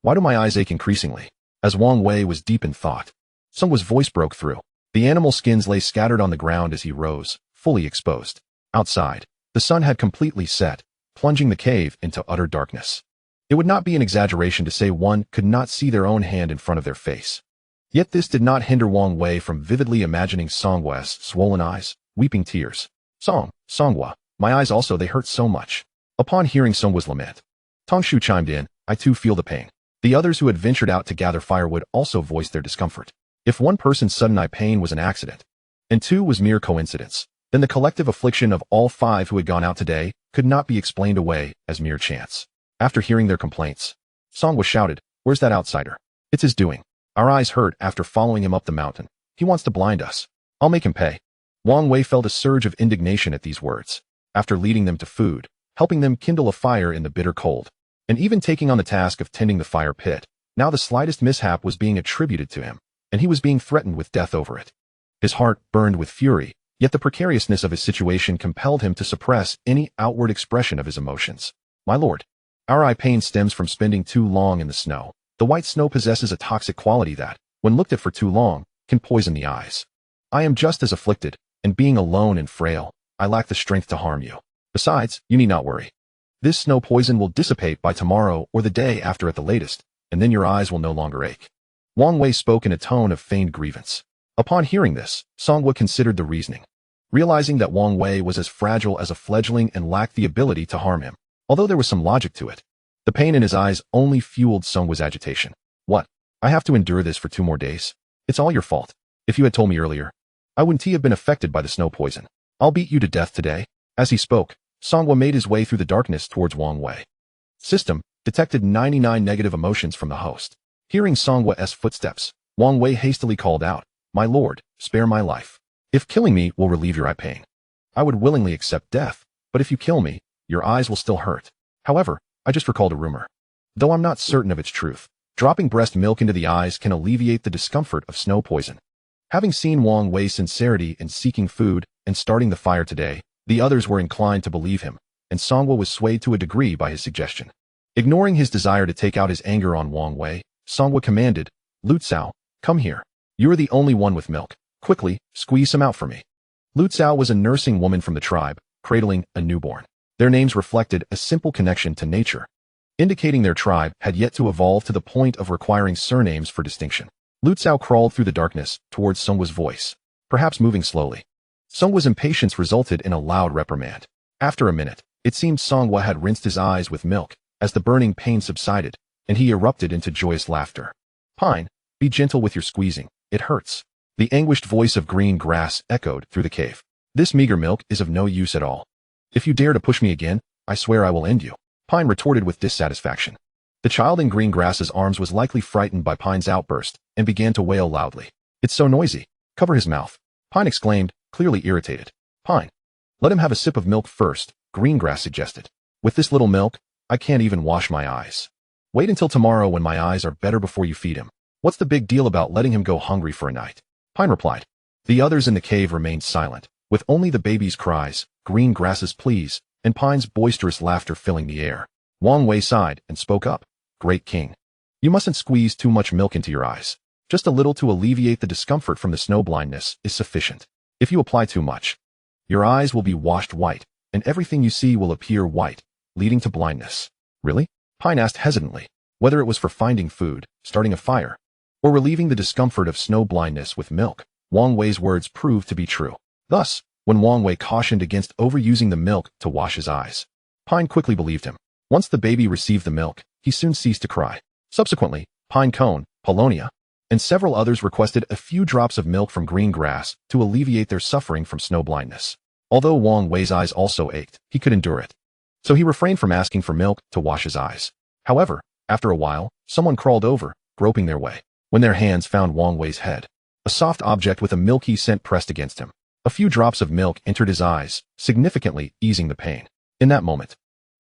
Why do my eyes ache increasingly? As Wang Wei was deep in thought, Manhwa's voice broke through. The animal skins lay scattered on the ground as he rose, fully exposed. Outside, the sun had completely set, plunging the cave into utter darkness. It would not be an exaggeration to say one could not see their own hand in front of their face. Yet this did not hinder Wang Wei from vividly imagining Manhwa's swollen eyes, weeping tears. Manhwa, my eyes also, they hurt so much. Upon hearing Manhwa's lament, Tangshu chimed in, I too feel the pain. The others who had ventured out to gather firewood also voiced their discomfort. If one person's sudden eye pain was an accident, and 2 was mere coincidence, then the collective affliction of all 5 who had gone out today could not be explained away as mere chance. After hearing their complaints, Manhwa shouted, where's that outsider? It's his doing. Our eyes hurt after following him up the mountain. He wants to blind us. I'll make him pay. Wang Wei felt a surge of indignation at these words. After leading them to food, helping them kindle a fire in the bitter cold, and even taking on the task of tending the fire pit, now the slightest mishap was being attributed to him, and he was being threatened with death over it. His heart burned with fury, yet the precariousness of his situation compelled him to suppress any outward expression of his emotions. My lord, our eye pain stems from spending too long in the snow. The white snow possesses a toxic quality that, when looked at for too long, can poison the eyes. I am just as afflicted, and being alone and frail, I lack the strength to harm you. Besides, you need not worry. This snow poison will dissipate by tomorrow or the day after at the latest, and then your eyes will no longer ache. Wang Wei spoke in a tone of feigned grievance. Upon hearing this, Manhwa considered the reasoning. realizing that Wang Wei was as fragile as a fledgling and lacked the ability to harm him. Although there was some logic to it, the pain in his eyes only fueled Sungwa's agitation. What? I have to endure this for 2 more days? It's all your fault. If you had told me earlier, I wouldn't have been affected by the snow poison. I'll beat you to death today. As he spoke, Songwa made his way through the darkness towards Wang Wei. System detected 99 negative emotions from the host. Hearing Songwa's footsteps, Wang Wei hastily called out, "My lord, spare my life. If killing me will relieve your eye pain, I would willingly accept death, but if you kill me, your eyes will still hurt. However, I just recalled a rumor. Though I'm not certain of its truth, dropping breast milk into the eyes can alleviate the discomfort of snow poison." Having seen Wang Wei's sincerity in seeking food and starting the fire today, the others were inclined to believe him, and Songwa was swayed to a degree by his suggestion. Ignoring his desire to take out his anger on Wang Wei, Songwa commanded, "Lutsao, come here. You are the only one with milk. Quickly, squeeze some out for me." Lutsao was a nursing woman from the tribe, cradling a newborn. Their names reflected a simple connection to nature, indicating their tribe had yet to evolve to the point of requiring surnames for distinction. Lutsao crawled through the darkness towards Songwa's voice, perhaps moving slowly. Songwa's impatience resulted in a loud reprimand. After a minute, it seemed Songwa had rinsed his eyes with milk as the burning pain subsided, and he erupted into joyous laughter. "Pine, be gentle with your squeezing. It hurts." The anguished voice of green grass echoed through the cave. "This meager milk is of no use at all. If you dare to push me again, I swear I will end you," Pine retorted with dissatisfaction. The child in green grass's arms was likely frightened by Pine's outburst and began to wail loudly. "It's so noisy. Cover his mouth," Pine exclaimed, clearly irritated. "Pine, let him have a sip of milk first," Greengrass suggested. "With this little milk, I can't even wash my eyes. Wait until tomorrow when my eyes are better before you feed him. What's the big deal about letting him go hungry for a night?" Pine replied. The others in the cave remained silent, with only the baby's cries, Greengrass's pleas, and Pine's boisterous laughter filling the air. Wang Wei sighed and spoke up. "Great king, you mustn't squeeze too much milk into your eyes. Just a little to alleviate the discomfort from the snow blindness is sufficient. If you apply too much, your eyes will be washed white, and everything you see will appear white, leading to blindness." "Really?" Pine asked hesitantly, whether it was for finding food, starting a fire, or relieving the discomfort of snow blindness with milk. Wang Wei's words proved to be true. Thus, when Wang Wei cautioned against overusing the milk to wash his eyes, Pine quickly believed him. Once the baby received the milk, he soon ceased to cry. Subsequently, Pine Cone, Polonia, and several others requested a few drops of milk from green grass to alleviate their suffering from snow blindness. Although Wang Wei's eyes also ached, he could endure it. So he refrained from asking for milk to wash his eyes. However, after a while, someone crawled over, groping their way. When their hands found Wang Wei's head, a soft object with a milky scent pressed against him. A few drops of milk entered his eyes, significantly easing the pain. In that moment,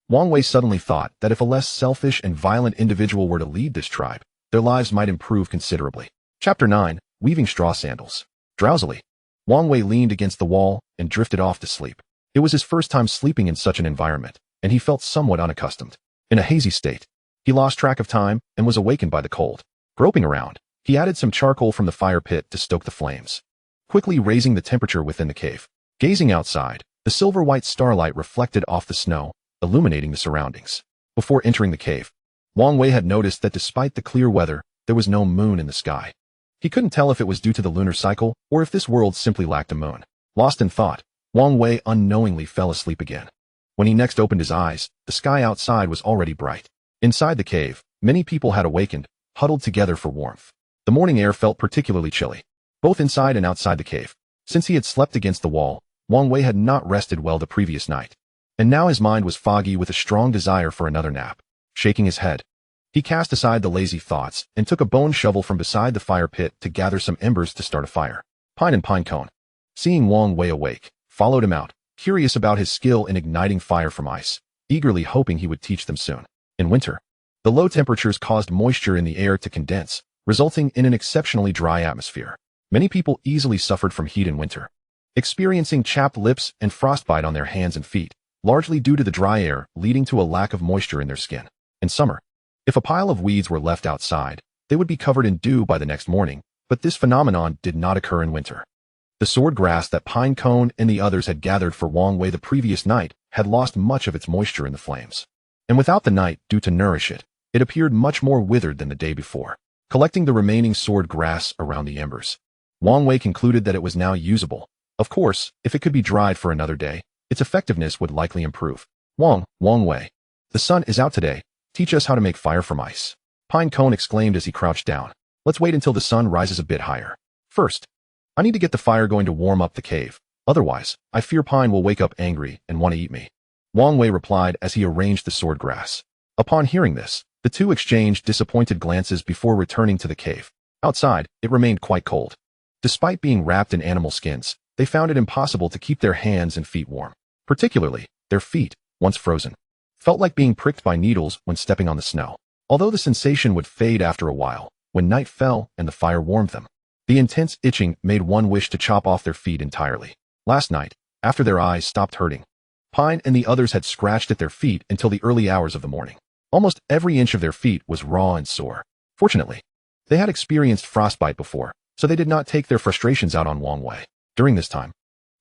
Wang Wei suddenly thought that if a less selfish and violent individual were to lead this tribe, their lives might improve considerably. Chapter 9, Weaving Straw Sandals. Drowsily, Wang Wei leaned against the wall and drifted off to sleep. It was his first time sleeping in such an environment, and he felt somewhat unaccustomed. In a hazy state, he lost track of time and was awakened by the cold. Groping around, he added some charcoal from the fire pit to stoke the flames, quickly raising the temperature within the cave. Gazing outside, the silver-white starlight reflected off the snow, illuminating the surroundings. Before entering the cave, Wang Wei had noticed that despite the clear weather, there was no moon in the sky. He couldn't tell if it was due to the lunar cycle or if this world simply lacked a moon. Lost in thought, Wang Wei unknowingly fell asleep again. When he next opened his eyes, the sky outside was already bright. Inside the cave, many people had awakened, huddled together for warmth. The morning air felt particularly chilly, both inside and outside the cave. Since he had slept against the wall, Wang Wei had not rested well the previous night, and now his mind was foggy with a strong desire for another nap. Shaking his head, he cast aside the lazy thoughts and took a bone shovel from beside the fire pit to gather some embers to start a fire. Pine and Pine Cone, seeing Wang Wei awake, followed him out, curious about his skill in igniting fire from ice, eagerly hoping he would teach them soon. In winter, the low temperatures caused moisture in the air to condense, resulting in an exceptionally dry atmosphere. Many people easily suffered from heat in winter, experiencing chapped lips and frostbite on their hands and feet, largely due to the dry air leading to a lack of moisture in their skin. In summer, if a pile of weeds were left outside, they would be covered in dew by the next morning, but this phenomenon did not occur in winter. The sword grass that Pine Cone and the others had gathered for Wang Wei the previous night had lost much of its moisture in the flames, and without the night dew to nourish it, it appeared much more withered than the day before. Collecting the remaining sword grass around the embers, Wang Wei concluded that it was now usable, Of course, if it could be dried for another day, its effectiveness would likely improve. Wang Wei. The sun is out today. Teach us how to make fire from ice. Pine Cone exclaimed as he crouched down. Let's wait until the sun rises a bit higher. First, I need to get the fire going to warm up the cave. Otherwise, I fear Pine will wake up angry and want to eat me. Wang Wei replied as he arranged the sword grass. Upon hearing this, the two exchanged disappointed glances before returning to the cave. Outside, it remained quite cold. Despite being wrapped in animal skins, they found it impossible to keep their hands and feet warm. Particularly, their feet, once frozen, felt like being pricked by needles when stepping on the snow. Although the sensation would fade after a while, when night fell and the fire warmed them, the intense itching made one wish to chop off their feet entirely. Last night, after their eyes stopped hurting, Pine and the others had scratched at their feet until the early hours of the morning. Almost every inch of their feet was raw and sore. Fortunately, they had experienced frostbite before, so they did not take their frustrations out on Wang Wei. During this time,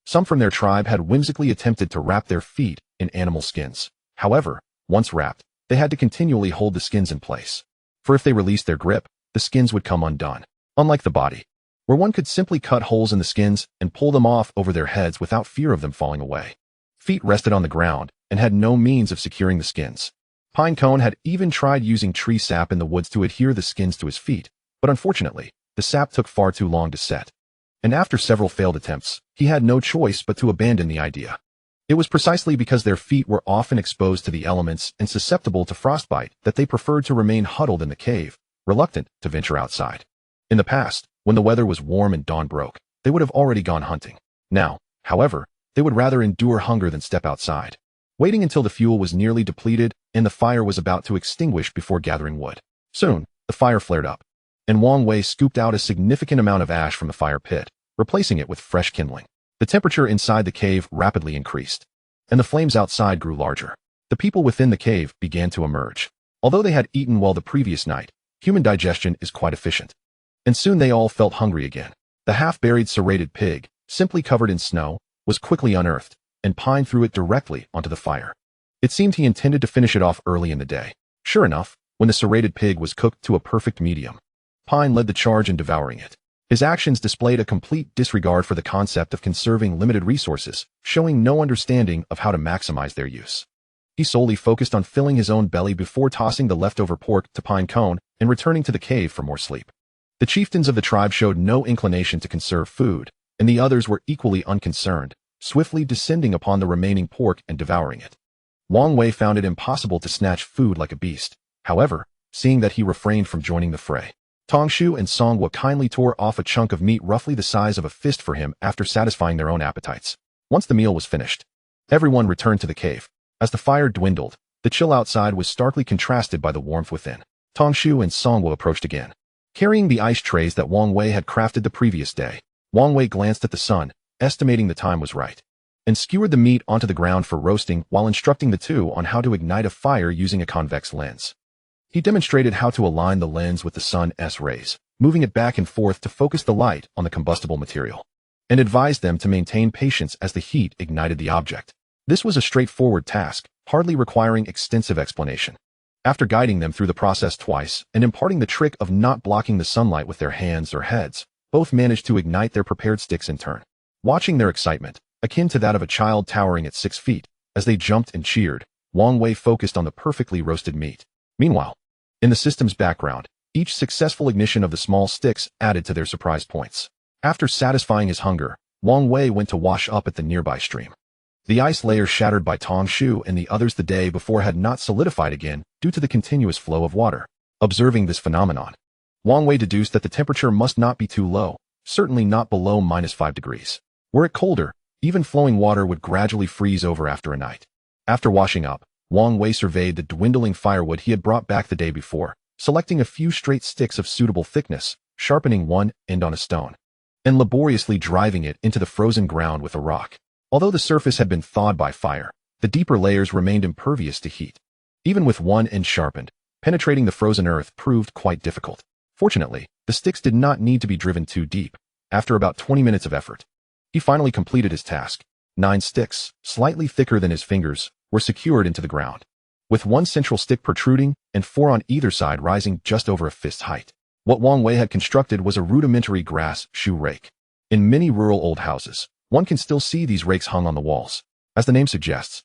some from their tribe had whimsically attempted to wrap their feet in animal skins. However, once wrapped, they had to continually hold the skins in place. For if they released their grip, the skins would come undone. Unlike the body, where one could simply cut holes in the skins and pull them off over their heads without fear of them falling away. Feet rested on the ground and had no means of securing the skins. Pine Cone had even tried using tree sap in the woods to adhere the skins to his feet, but unfortunately, the sap took far too long to set. And after several failed attempts, he had no choice but to abandon the idea. It was precisely because their feet were often exposed to the elements and susceptible to frostbite that they preferred to remain huddled in the cave, reluctant to venture outside. In the past, when the weather was warm and dawn broke, they would have already gone hunting. Now, however, they would rather endure hunger than step outside, waiting until the fuel was nearly depleted and the fire was about to extinguish before gathering wood. Soon, the fire flared up, and Wang Wei scooped out a significant amount of ash from the fire pit, replacing it with fresh kindling. The temperature inside the cave rapidly increased, and the flames outside grew larger. The people within the cave began to emerge. Although they had eaten well the previous night, human digestion is quite efficient, and soon they all felt hungry again. The half-buried serrated pig, simply covered in snow, was quickly unearthed, and Pine threw it directly onto the fire. It seemed he intended to finish it off early in the day. Sure enough, when the serrated pig was cooked to a perfect medium, Pine led the charge in devouring it. His actions displayed a complete disregard for the concept of conserving limited resources, showing no understanding of how to maximize their use. He solely focused on filling his own belly before tossing the leftover pork to Pine Cone and returning to the cave for more sleep. The chieftains of the tribe showed no inclination to conserve food, and the others were equally unconcerned, swiftly descending upon the remaining pork and devouring it. Wang Wei found it impossible to snatch food like a beast. However, seeing that he refrained from joining the fray, Tongshu and Songhua kindly tore off a chunk of meat roughly the size of a fist for him after satisfying their own appetites. Once the meal was finished, everyone returned to the cave. As the fire dwindled, the chill outside was starkly contrasted by the warmth within. Tongshu and Songhua approached again, carrying the ice trays that Wang Wei had crafted the previous day. Wang Wei glanced at the sun, estimating the time was right, and skewered the meat onto the ground for roasting while instructing the two on how to ignite a fire using a convex lens. He demonstrated how to align the lens with the sun's rays, moving it back and forth to focus the light on the combustible material, and advised them to maintain patience as the heat ignited the object. This was a straightforward task, hardly requiring extensive explanation. After guiding them through the process twice and imparting the trick of not blocking the sunlight with their hands or heads, both managed to ignite their prepared sticks in turn. Watching their excitement, akin to that of a child towering at 6 feet, as they jumped and cheered, Wang Wei focused on the perfectly roasted meat. Meanwhile, in the system's background, each successful ignition of the small sticks added to their surprise points. After satisfying his hunger, Wang Wei went to wash up at the nearby stream. The ice layer shattered by Tongshu and the others the day before had not solidified again due to the continuous flow of water. Observing this phenomenon, Wang Wei deduced that the temperature must not be too low, certainly not below -5 degrees. Were it colder, even flowing water would gradually freeze over after a night. After washing up, Wang Wei surveyed the dwindling firewood he had brought back the day before, selecting a few straight sticks of suitable thickness, sharpening one end on a stone, and laboriously driving it into the frozen ground with a rock. Although the surface had been thawed by fire, the deeper layers remained impervious to heat. Even with one end sharpened, penetrating the frozen earth proved quite difficult. Fortunately, the sticks did not need to be driven too deep. After about 20 minutes of effort, he finally completed his task. 9 sticks, slightly thicker than his fingers, were secured into the ground, with one central stick protruding and 4 on either side rising just over a fist height. What Wang Wei had constructed was a rudimentary grass shoe rake. In many rural old houses, one can still see these rakes hung on the walls. As the name suggests,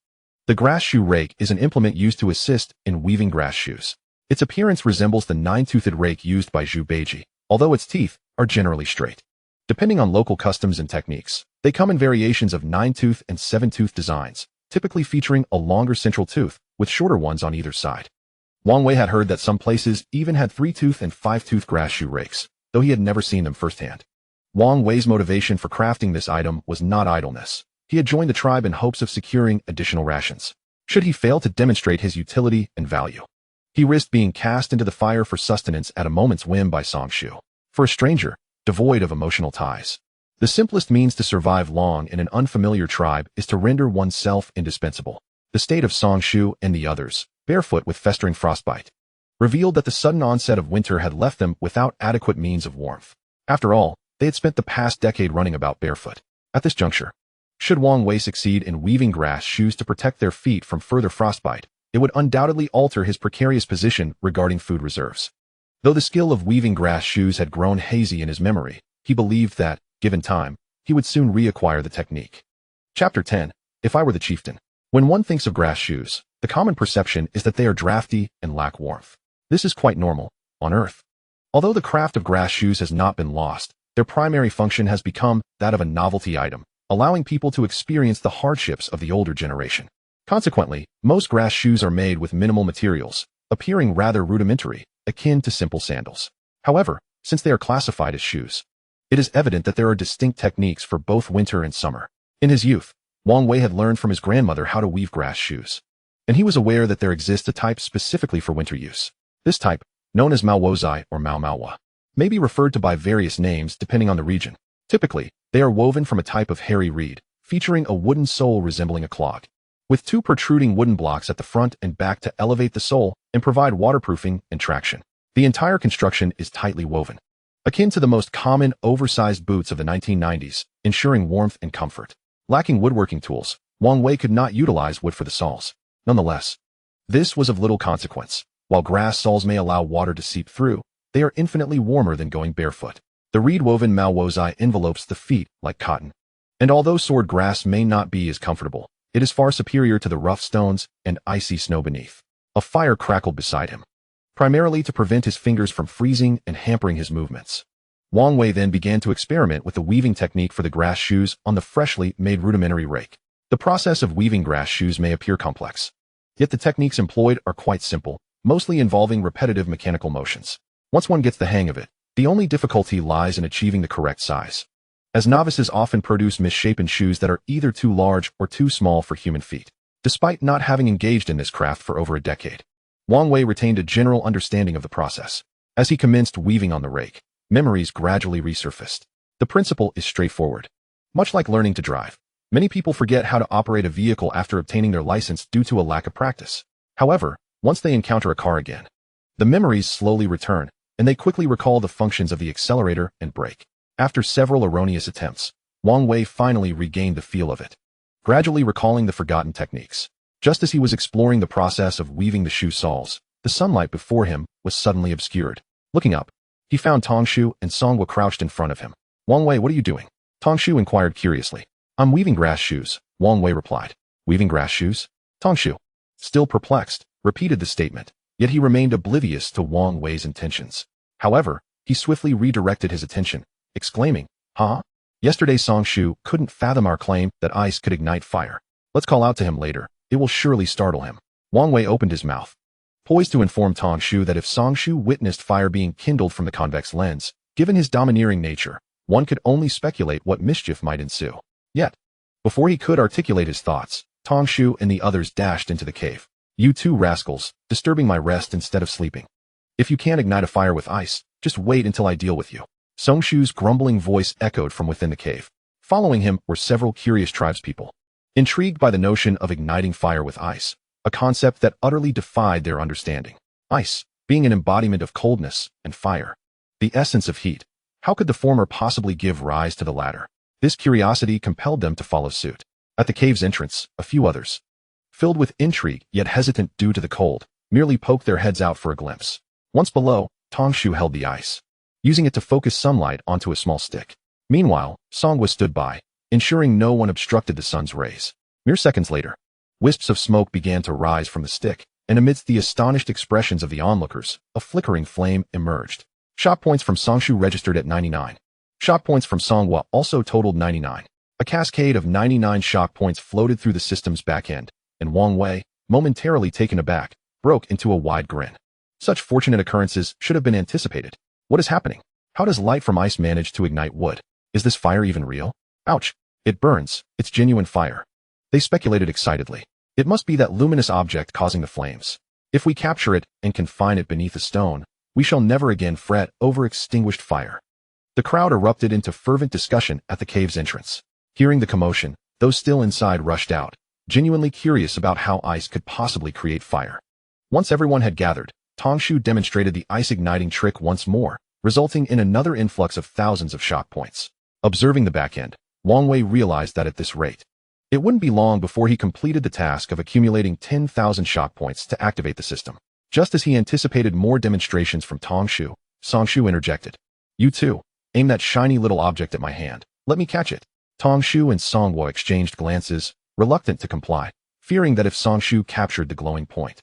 the grass shoe rake is an implement used to assist in weaving grass shoes. Its appearance resembles the nine-toothed rake used by Zhu Beiji, although its teeth are generally straight. Depending on local customs and techniques, they come in variations of 9-tooth and 7-tooth designs, typically featuring a longer central tooth with shorter ones on either side. Wang Wei had heard that some places even had 3-tooth and 5-tooth grass shoe rakes, though he had never seen them firsthand. Wang Wei's motivation for crafting this item was not idleness. He had joined the tribe in hopes of securing additional rations. Should he fail to demonstrate his utility and value, he risked being cast into the fire for sustenance at a moment's whim by Song Shu. For a stranger, devoid of emotional ties, the simplest means to survive long in an unfamiliar tribe is to render oneself indispensable. The state of Song Shu and the others, barefoot with festering frostbite, revealed that the sudden onset of winter had left them without adequate means of warmth. After all, they had spent the past decade running about barefoot. At this juncture, should Wang Wei succeed in weaving grass shoes to protect their feet from further frostbite, it would undoubtedly alter his precarious position regarding food reserves. Though the skill of weaving grass shoes had grown hazy in his memory, he believed that, given time, he would soon reacquire the technique. Chapter 10. If I were the chieftain. When one thinks of grass shoes, the common perception is that they are drafty and lack warmth. This is quite normal on Earth. Although the craft of grass shoes has not been lost, their primary function has become that of a novelty item, allowing people to experience the hardships of the older generation. Consequently, most grass shoes are made with minimal materials, appearing rather rudimentary, akin to simple sandals. However, since they are classified as shoes, it is evident that there are distinct techniques for both winter and summer. In his youth, Wang Wei had learned from his grandmother how to weave grass shoes, and he was aware that there exists a type specifically for winter use. This type, known as Manhwa or Manhwa, may be referred to by various names depending on the region. Typically, they are woven from a type of hairy reed, featuring a wooden sole resembling a clog, with two protruding wooden blocks at the front and back to elevate the sole and provide waterproofing and traction. The entire construction is tightly woven, akin to the most common oversized boots of the 1990s, ensuring warmth and comfort. Lacking woodworking tools, Wang Wei could not utilize wood for the soles. Nonetheless, this was of little consequence. While grass soles may allow water to seep through, they are infinitely warmer than going barefoot. The reed-woven Manhwa envelopes the feet like cotton. And although sword grass may not be as comfortable, it is far superior to the rough stones and icy snow beneath. A fire crackled beside him, primarily to prevent his fingers from freezing and hampering his movements. Wang Wei then began to experiment with the weaving technique for the grass shoes on the freshly made rudimentary rake. The process of weaving grass shoes may appear complex, yet the techniques employed are quite simple, mostly involving repetitive mechanical motions. Once one gets the hang of it, the only difficulty lies in achieving the correct size, as novices often produce misshapen shoes that are either too large or too small for human feet. Despite not having engaged in this craft for over a decade, Wang Wei retained a general understanding of the process. As he commenced weaving on the rake, memories gradually resurfaced. The principle is straightforward. Much like learning to drive, many people forget how to operate a vehicle after obtaining their license due to a lack of practice. However, once they encounter a car again, the memories slowly return, and they quickly recall the functions of the accelerator and brake. After several erroneous attempts, Wang Wei finally regained the feel of it, gradually recalling the forgotten techniques. Just as he was exploring the process of weaving the shoe soles, the sunlight before him was suddenly obscured. Looking up, he found Tongshu and Songwa crouched in front of him. "Wang Wei, what are you doing?" Tongshu inquired curiously. "I'm weaving grass shoes," Wang Wei replied. "Weaving grass shoes?" Tongshu, still perplexed, repeated the statement, yet he remained oblivious to Wang Wei's intentions. However, he swiftly redirected his attention, exclaiming, "Huh? Yesterday Songshu couldn't fathom our claim that ice could ignite fire. Let's call out to him later. It will surely startle him." Wang Wei opened his mouth, poised to inform Tongshu that if Songshu witnessed fire being kindled from the convex lens, given his domineering nature, one could only speculate what mischief might ensue. Yet, before he could articulate his thoughts, Tongshu and the others dashed into the cave. "You two rascals, disturbing my rest instead of sleeping. If you can't ignite a fire with ice, just wait until I deal with you." Songshu's grumbling voice echoed from within the cave. Following him were several curious tribespeople, intrigued by the notion of igniting fire with ice, a concept that utterly defied their understanding. Ice, being an embodiment of coldness, and fire, the essence of heat. How could the former possibly give rise to the latter? This curiosity compelled them to follow suit. At the cave's entrance, a few others, filled with intrigue yet hesitant due to the cold, merely poked their heads out for a glimpse. Once below, Tongshu held the ice, using it to focus sunlight onto a small stick. Meanwhile, Songwa stood by, ensuring no one obstructed the sun's rays. Mere seconds later, wisps of smoke began to rise from the stick, and amidst the astonished expressions of the onlookers, a flickering flame emerged. Shock points from Songshu registered at 99. Shock points from Manhwa also totaled 99. A cascade of 99 shock points floated through the system's back end, and Wang Wei, momentarily taken aback, broke into a wide grin. Such fortunate occurrences should have been anticipated. What is happening? How does light from ice manage to ignite wood? Is this fire even real? Ouch! It burns. It's genuine fire. They speculated excitedly. It must be that luminous object causing the flames. If we capture it and confine it beneath a stone, we shall never again fret over extinguished fire. The crowd erupted into fervent discussion at the cave's entrance. Hearing the commotion, those still inside rushed out, genuinely curious about how ice could possibly create fire. Once everyone had gathered, Tongshu demonstrated the ice-igniting trick once more, resulting in another influx of thousands of shock points. Observing the back end, Wang Wei realized that at this rate, it wouldn't be long before he completed the task of accumulating 10,000 shock points to activate the system. Just as he anticipated more demonstrations from Tongshu, Songshu interjected. You too, aim that shiny little object at my hand. Let me catch it. Tongshu and Manhwa exchanged glances, reluctant to comply, fearing that if Songshu captured the glowing point,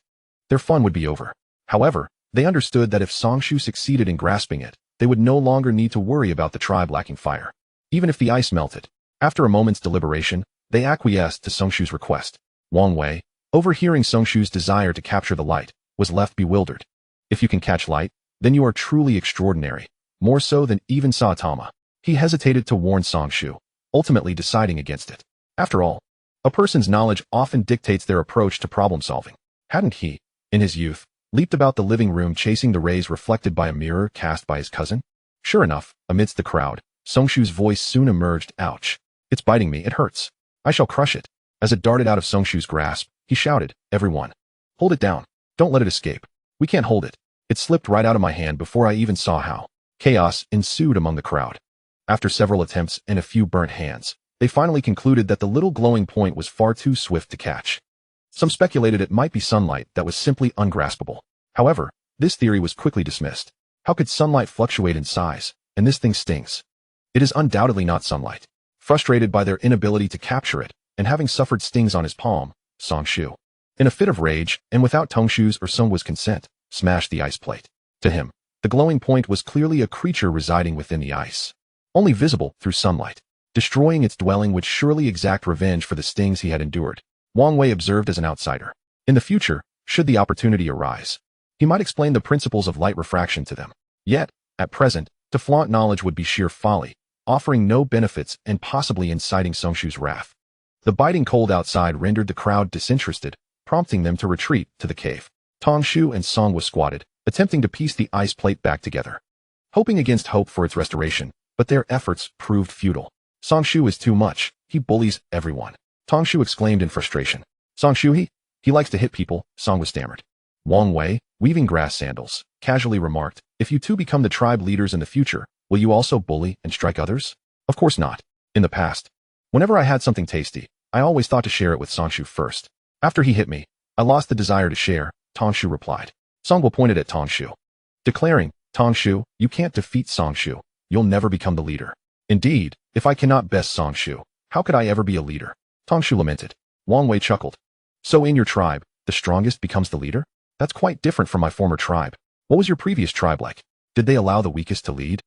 their fun would be over. However, they understood that if Songshu succeeded in grasping it, they would no longer need to worry about the tribe lacking fire. Even if the ice melted. After a moment's deliberation, they acquiesced to Songshu's request. Wang Wei, overhearing Songshu's desire to capture the light, was left bewildered. If you can catch light, then you are truly extraordinary, more so than even Saitama. He hesitated to warn Songshu, ultimately deciding against it. After all, a person's knowledge often dictates their approach to problem solving. Hadn't he, in his youth, leaped about the living room chasing the rays reflected by a mirror cast by his cousin? Sure enough, amidst the crowd, Songshu's voice soon emerged. Ouch. It's biting me, it hurts. I shall crush it. As it darted out of Songshu's grasp, he shouted, everyone, hold it down. Don't let it escape. We can't hold it. It slipped right out of my hand before I even saw how. Chaos ensued among the crowd. After several attempts and a few burnt hands, they finally concluded that the little glowing point was far too swift to catch. Some speculated it might be sunlight that was simply ungraspable. However, this theory was quickly dismissed. How could sunlight fluctuate in size? And this thing stings. It is undoubtedly not sunlight. Frustrated by their inability to capture it, and having suffered stings on his palm, Songshu, in a fit of rage, and without Tongshu's or Manhwa's consent, smashed the ice plate. To him, the glowing point was clearly a creature residing within the ice, only visible through sunlight. Destroying its dwelling would surely exact revenge for the stings he had endured. Wang Wei observed as an outsider. In the future, should the opportunity arise, he might explain the principles of light refraction to them. Yet, at present, to flaunt knowledge would be sheer folly, offering no benefits and possibly inciting Songshu's wrath. The biting cold outside rendered the crowd disinterested, prompting them to retreat to the cave. Tongshu and Manhwa squatted, attempting to piece the ice plate back together, hoping against hope for its restoration, but their efforts proved futile. Songshu is too much. He bullies everyone. Tongshu exclaimed in frustration. Songshu, he likes to hit people, Manhwa stammered. Wang Wei, weaving grass sandals, casually remarked, if you two become the tribe leaders in the future, will you also bully and strike others? Of course not. In the past, whenever I had something tasty, I always thought to share it with Songshu first. After he hit me, I lost the desire to share, Tongshu replied. Manhwa pointed at Tongshu, declaring, Tongshu, you can't defeat Songshu. You'll never become the leader. Indeed, if I cannot best Songshu, how could I ever be a leader? Tongshu lamented. Wang Wei chuckled. So in your tribe, the strongest becomes the leader? That's quite different from my former tribe. What was your previous tribe like? Did they allow the weakest to lead?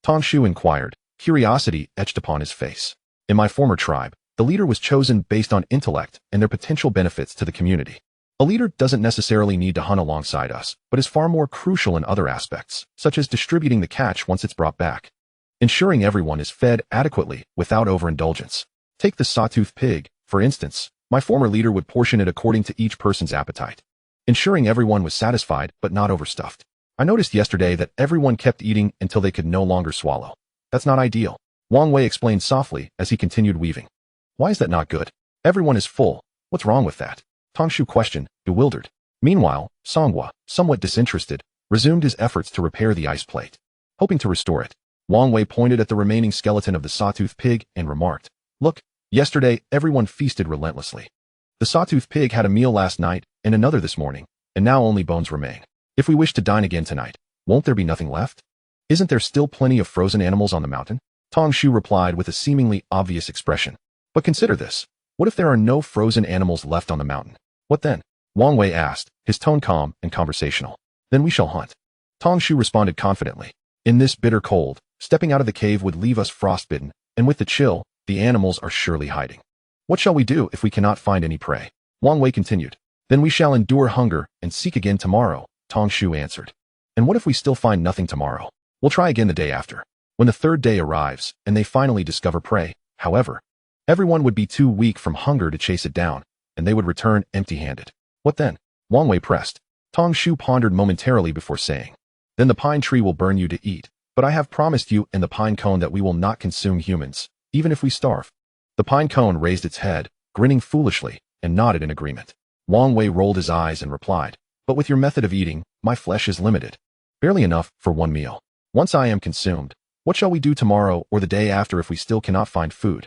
Tongshu inquired, curiosity etched upon his face. In my former tribe, the leader was chosen based on intellect and their potential benefits to the community. A leader doesn't necessarily need to hunt alongside us, but is far more crucial in other aspects, such as distributing the catch once it's brought back. Ensuring everyone is fed adequately without overindulgence. Take the sawtooth pig, for instance. My former leader would portion it according to each person's appetite, ensuring everyone was satisfied but not overstuffed. I noticed yesterday that everyone kept eating until they could no longer swallow. That's not ideal. Wang Wei explained softly as he continued weaving. Why is that not good? Everyone is full. What's wrong with that? Tongshu questioned, bewildered. Meanwhile, Manhwa, somewhat disinterested, resumed his efforts to repair the ice plate. Hoping to restore it, Wang Wei pointed at the remaining skeleton of the sawtooth pig and remarked, look, yesterday everyone feasted relentlessly. The sawtooth pig had a meal last night and another this morning, and now only bones remain. If we wish to dine again tonight, won't there be nothing left? Isn't there still plenty of frozen animals on the mountain? Tong Shu replied with a seemingly obvious expression. But consider this. What if there are no frozen animals left on the mountain? What then? Wang Wei asked, his tone calm and conversational. Then we shall hunt. Tong Shu responded confidently. In this bitter cold, stepping out of the cave would leave us frostbitten, and with the chill, the animals are surely hiding. What shall we do if we cannot find any prey? Wang Wei continued. Then we shall endure hunger and seek again tomorrow, Tong Shu answered. And what if we still find nothing tomorrow? We'll try again the day after. When the third day arrives, and they finally discover prey, however, everyone would be too weak from hunger to chase it down, and they would return empty-handed. What then? Wang Wei pressed. Tong Shu pondered momentarily before saying. Then the pine tree will burn you to eat, but I have promised you and the pine cone that we will not consume humans, even if we starve. The pine cone raised its head, grinning foolishly, and nodded in agreement. Wang Wei rolled his eyes and replied, but with your method of eating, my flesh is limited. Barely enough for one meal. Once I am consumed, what shall we do tomorrow or the day after if we still cannot find food?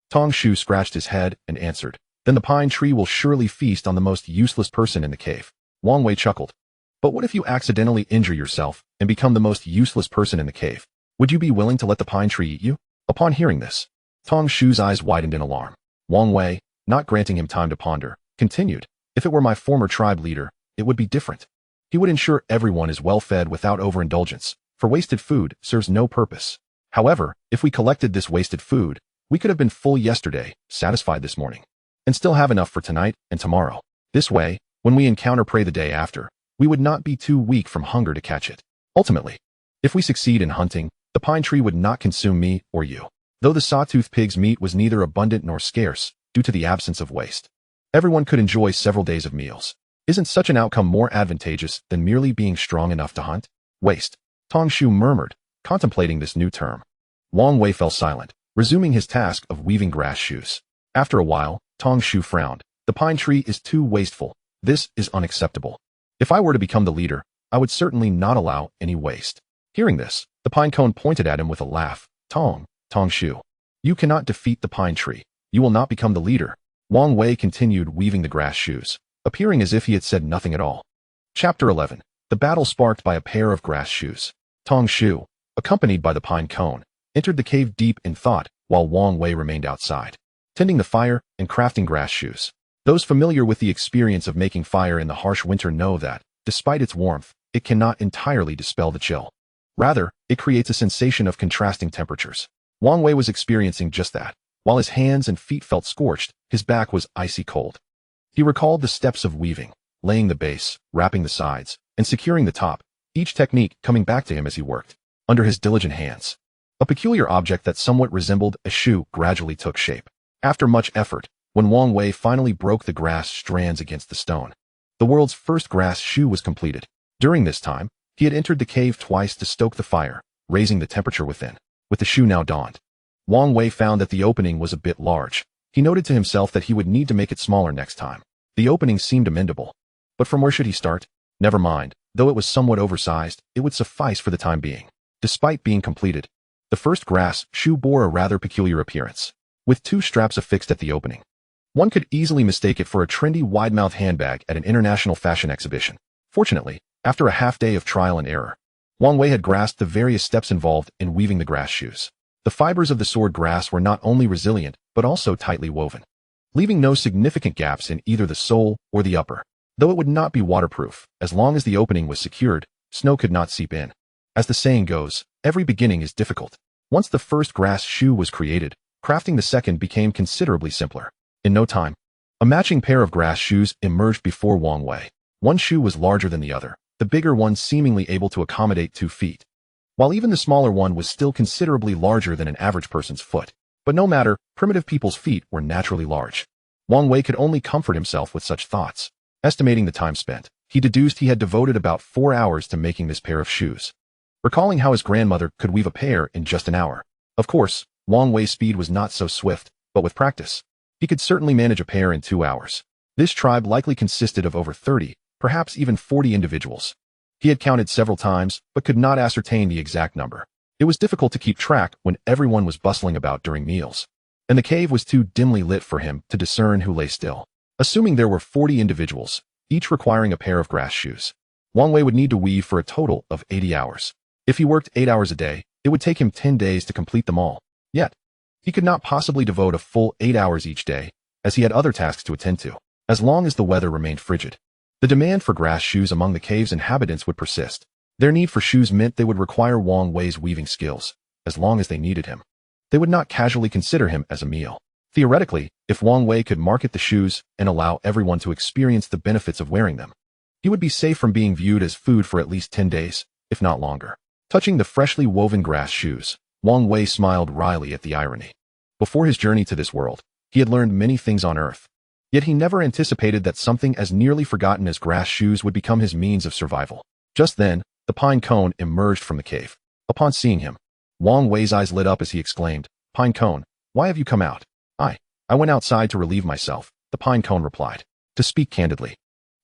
Tong Shu scratched his head and answered, then the pine tree will surely feast on the most useless person in the cave. Wang Wei chuckled. But what if you accidentally injure yourself and become the most useless person in the cave? Would you be willing to let the pine tree eat you? Upon hearing this, Tong Shu's eyes widened in alarm. Wang Wei, not granting him time to ponder, continued, if it were my former tribe leader, it would be different. He would ensure everyone is well fed without overindulgence, for wasted food serves no purpose. However, if we collected this wasted food, we could have been full yesterday, satisfied this morning, and still have enough for tonight and tomorrow. This way, when we encounter prey the day after, we would not be too weak from hunger to catch it. Ultimately, if we succeed in hunting, the pine tree would not consume me or you. Though the sawtooth pig's meat was neither abundant nor scarce, due to the absence of waste, everyone could enjoy several days of meals. Isn't such an outcome more advantageous than merely being strong enough to hunt? Waste. Tong Shu murmured, contemplating this new term. Wang Wei fell silent, resuming his task of weaving grass shoes. After a while, Tong Shu frowned. The pine tree is too wasteful. This is unacceptable. If I were to become the leader, I would certainly not allow any waste. Hearing this, the pine cone pointed at him with a laugh. Tong Shu, you cannot defeat the pine tree. You will not become the leader. Wang Wei continued weaving the grass shoes, appearing as if he had said nothing at all. Chapter 11. The battle sparked by a pair of grass shoes. Tong Shu, accompanied by the pine cone, entered the cave deep in thought, while Wang Wei remained outside, tending the fire and crafting grass shoes. Those familiar with the experience of making fire in the harsh winter know that, despite its warmth, it cannot entirely dispel the chill. Rather, it creates a sensation of contrasting temperatures. Wang Wei was experiencing just that. While his hands and feet felt scorched, his back was icy cold. He recalled the steps of weaving, laying the base, wrapping the sides, and securing the top, each technique coming back to him as he worked. Under his diligent hands, a peculiar object that somewhat resembled a shoe gradually took shape. After much effort, when Wang Wei finally broke the grass strands against the stone, the world's first grass shoe was completed. During this time, he had entered the cave twice to stoke the fire, raising the temperature within. With the shoe now donned, Wang Wei found that the opening was a bit large. He noted to himself that he would need to make it smaller next time. The opening seemed amendable. But from where should he start? Never mind, though it was somewhat oversized, it would suffice for the time being. Despite being completed, the first grass shoe bore a rather peculiar appearance, with two straps affixed at the opening. One could easily mistake it for a trendy wide-mouth handbag at an international fashion exhibition. Fortunately, after a half-day of trial and error, Wang Wei had grasped the various steps involved in weaving the grass shoes. The fibers of the sword grass were not only resilient, but also tightly woven, leaving no significant gaps in either the sole or the upper. Though it would not be waterproof, as long as the opening was secured, snow could not seep in. As the saying goes, every beginning is difficult. Once the first grass shoe was created, crafting the second became considerably simpler. In no time, a matching pair of grass shoes emerged before Wang Wei. One shoe was larger than the other, the bigger one seemingly able to accommodate 2 feet, while even the smaller one was still considerably larger than an average person's foot. But no matter, primitive people's feet were naturally large. Wang Wei could only comfort himself with such thoughts. Estimating the time spent, he deduced he had devoted about 4 hours to making this pair of shoes. Recalling how his grandmother could weave a pair in just an hour. Of course, Wang Wei's speed was not so swift, but with practice, he could certainly manage a pair in 2 hours. This tribe likely consisted of over 30, perhaps even 40 individuals. He had counted several times, but could not ascertain the exact number. It was difficult to keep track when everyone was bustling about during meals, and the cave was too dimly lit for him to discern who lay still. Assuming there were 40 individuals, each requiring a pair of grass shoes, Wang Wei would need to weave for a total of 80 hours. If he worked 8 hours a day, it would take him 10 days to complete them all. Yet, he could not possibly devote a full 8 hours each day, as he had other tasks to attend to. As long as the weather remained frigid, the demand for grass shoes among the cave's inhabitants would persist. Their need for shoes meant they would require Wang Wei's weaving skills, as long as they needed him. They would not casually consider him as a meal. Theoretically, if Wang Wei could market the shoes and allow everyone to experience the benefits of wearing them, he would be safe from being viewed as food for at least 10 days, if not longer. Touching the freshly woven grass shoes, Wang Wei smiled wryly at the irony. Before his journey to this world, he had learned many things on Earth. Yet he never anticipated that something as nearly forgotten as grass shoes would become his means of survival. Just then, the pine cone emerged from the cave. Upon seeing him, Wang Wei's eyes lit up as he exclaimed, "Pine cone, why have you come out?" I went outside to relieve myself," the pine cone replied. To speak candidly,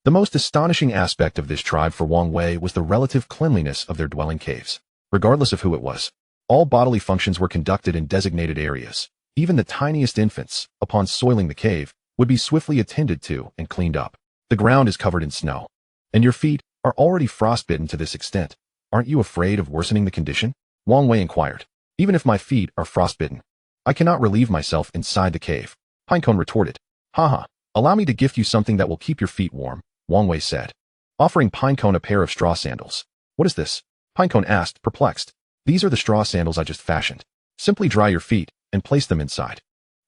the most astonishing aspect of this tribe for Wang Wei was the relative cleanliness of their dwelling caves. Regardless of who it was, all bodily functions were conducted in designated areas. Even the tiniest infants, upon soiling the cave, would be swiftly attended to and cleaned up. The ground is covered in snow, and your feet are already frostbitten to this extent. Aren't you afraid of worsening the condition? Wang Wei inquired. Even if my feet are frostbitten, I cannot relieve myself inside the cave, Pinecone retorted. Haha, allow me to gift you something that will keep your feet warm, Wang Wei said, offering Pinecone a pair of straw sandals. What is this? Pinecone asked, perplexed. These are the straw sandals I just fashioned. Simply dry your feet and place them inside.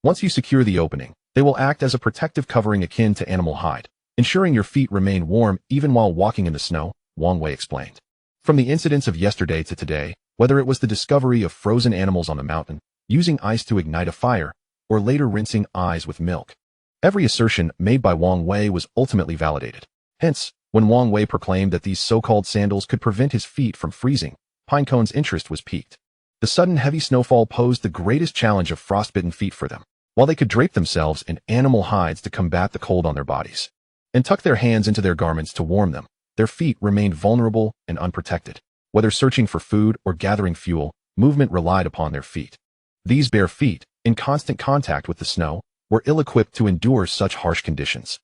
Once you secure the opening, they will act as a protective covering akin to animal hide, ensuring your feet remain warm even while walking in the snow, Wang Wei explained. From the incidents of yesterday to today, whether it was the discovery of frozen animals on the mountain, using ice to ignite a fire, or later rinsing eyes with milk, every assertion made by Wang Wei was ultimately validated. Hence, when Wang Wei proclaimed that these so-called sandals could prevent his feet from freezing, Pinecone's interest was piqued. The sudden heavy snowfall posed the greatest challenge of frostbitten feet for them. While they could drape themselves in animal hides to combat the cold on their bodies, and tuck their hands into their garments to warm them, their feet remained vulnerable and unprotected. Whether searching for food or gathering fuel, movement relied upon their feet. These bare feet, in constant contact with the snow, were ill-equipped to endure such harsh conditions.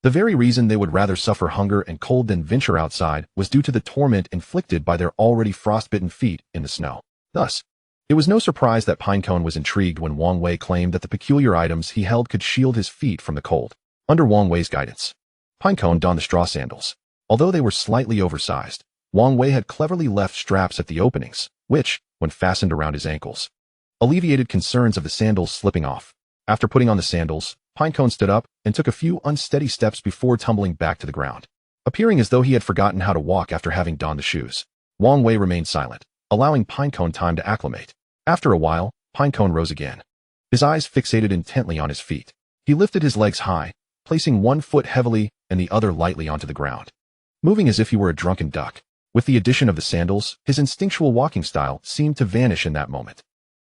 The very reason they would rather suffer hunger and cold than venture outside was due to the torment inflicted by their already frostbitten feet in the snow. Thus, it was no surprise that Pinecone was intrigued when Wang Wei claimed that the peculiar items he held could shield his feet from the cold. Under Wang Wei's guidance, Pinecone donned the straw sandals. Although they were slightly oversized, Wang Wei had cleverly left straps at the openings, which, when fastened around his ankles, alleviated concerns of the sandals slipping off. After putting on the sandals, Pinecone stood up and took a few unsteady steps before tumbling back to the ground, appearing as though he had forgotten how to walk after having donned the shoes. Wang Wei remained silent, allowing Pinecone time to acclimate. After a while, Pinecone rose again, his eyes fixated intently on his feet. He lifted his legs high, placing one foot heavily and the other lightly onto the ground, moving as if he were a drunken duck. With the addition of the sandals, his instinctual walking style seemed to vanish in that moment.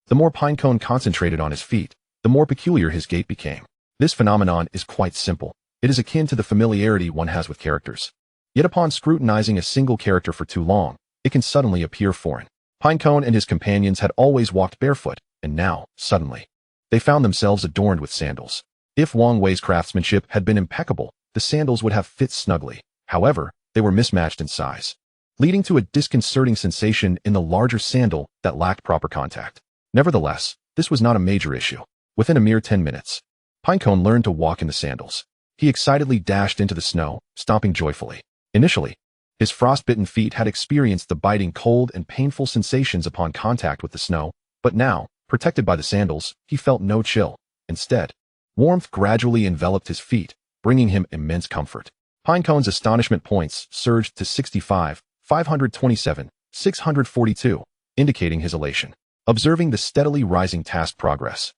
The more Pinecone concentrated on his feet, the more peculiar his gait became. This phenomenon is quite simple. It is akin to the familiarity one has with characters. Yet upon scrutinizing a single character for too long, it can suddenly appear foreign. Pinecone and his companions had always walked barefoot, and now, suddenly, they found themselves adorned with sandals. If Wang Wei's craftsmanship had been impeccable, the sandals would have fit snugly. However, they were mismatched in size, leading to a disconcerting sensation in the larger sandal that lacked proper contact. Nevertheless, this was not a major issue. Within a mere 10 minutes, Pinecone learned to walk in the sandals. He excitedly dashed into the snow, stomping joyfully. Initially, his frostbitten feet had experienced the biting cold and painful sensations upon contact with the snow, but now, protected by the sandals, he felt no chill. Instead, warmth gradually enveloped his feet, bringing him immense comfort. Pinecone's astonishment points surged to 65, 527, 642, indicating his elation. Observing the steadily rising task progress,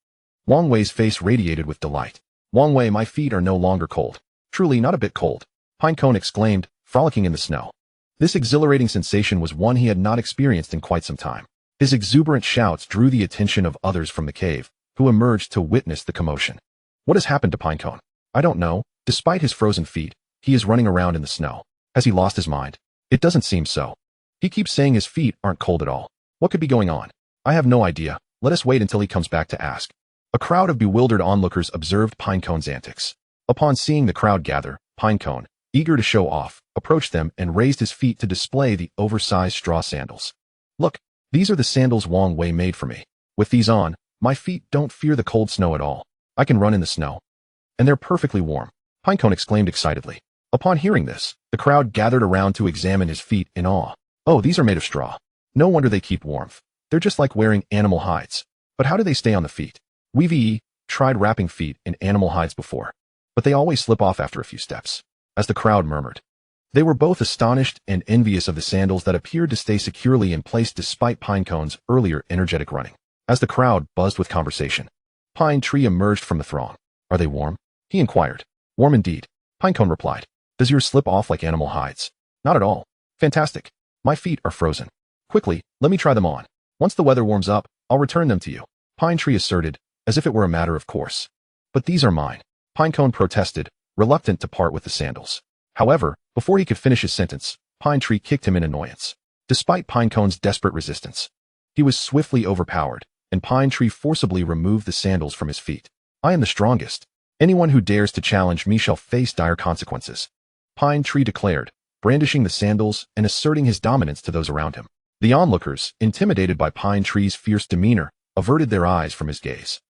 Wang Wei's face radiated with delight. Wang Wei, my feet are no longer cold. Truly not a bit cold, Pinecone exclaimed, frolicking in the snow. This exhilarating sensation was one he had not experienced in quite some time. His exuberant shouts drew the attention of others from the cave, who emerged to witness the commotion. What has happened to Pinecone? I don't know. Despite his frozen feet, he is running around in the snow. Has he lost his mind? It doesn't seem so. He keeps saying his feet aren't cold at all. What could be going on? I have no idea. Let us wait until he comes back to ask. A crowd of bewildered onlookers observed Pinecone's antics. Upon seeing the crowd gather, Pinecone, eager to show off, approached them and raised his feet to display the oversized straw sandals. Look, these are the sandals Wang Wei made for me. With these on, My feet don't fear the cold snow at all. I can run in the snow. And they're perfectly warm, Pinecone exclaimed excitedly. Upon hearing this, the crowd gathered around to examine his feet in awe. Oh, these are made of straw. No wonder they keep warmth. They're just like wearing animal hides. But how do they stay on the feet? We've tried wrapping feet in animal hides before, but they always slip off after a few steps. As the crowd murmured, they were both astonished and envious of the sandals that appeared to stay securely in place despite Pinecone's earlier energetic running. As the crowd buzzed with conversation, Pine Tree emerged from the throng. Are they warm? He inquired. Warm indeed, Pinecone replied. Does yours slip off like animal hides? Not at all. Fantastic. My feet are frozen. Quickly, let me try them on. Once the weather warms up, I'll return them to you, Pine Tree asserted, as if it were a matter of course. But these are mine, Pinecone protested, reluctant to part with the sandals. However, before he could finish his sentence, Pine Tree kicked him in annoyance. Despite Pinecone's desperate resistance, he was swiftly overpowered, and Pine Tree forcibly removed the sandals from his feet. I am the strongest. Anyone who dares to challenge me shall face dire consequences, Pine Tree declared, brandishing the sandals and asserting his dominance to those around him. The onlookers, intimidated by Pine Tree's fierce demeanor, averted their eyes from his gaze.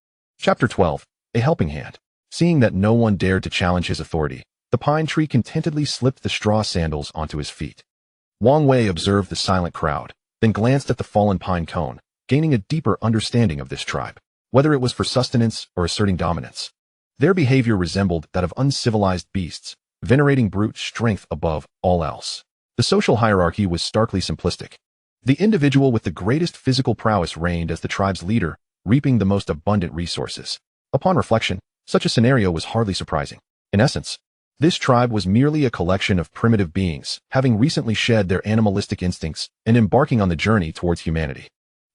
Chapter 12. A Helping Hand. Seeing that no one dared to challenge his authority, the Pine Tree contentedly slipped the straw sandals onto his feet. Wang Wei observed the silent crowd, then glanced at the fallen pine cone, gaining a deeper understanding of this tribe, whether it was for sustenance or asserting dominance. Their behavior resembled that of uncivilized beasts, venerating brute strength above all else. The social hierarchy was starkly simplistic. The individual with the greatest physical prowess reigned as the tribe's leader, reaping the most abundant resources. Upon reflection, such a scenario was hardly surprising. In essence, this tribe was merely a collection of primitive beings, having recently shed their animalistic instincts and embarking on the journey towards humanity.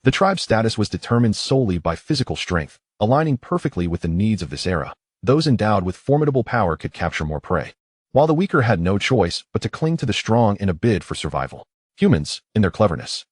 The tribe's status was determined solely by physical strength, aligning perfectly with the needs of this era. Those endowed with formidable power could capture more prey, while the weaker had no choice but to cling to the strong in a bid for survival. Humans, in their cleverness,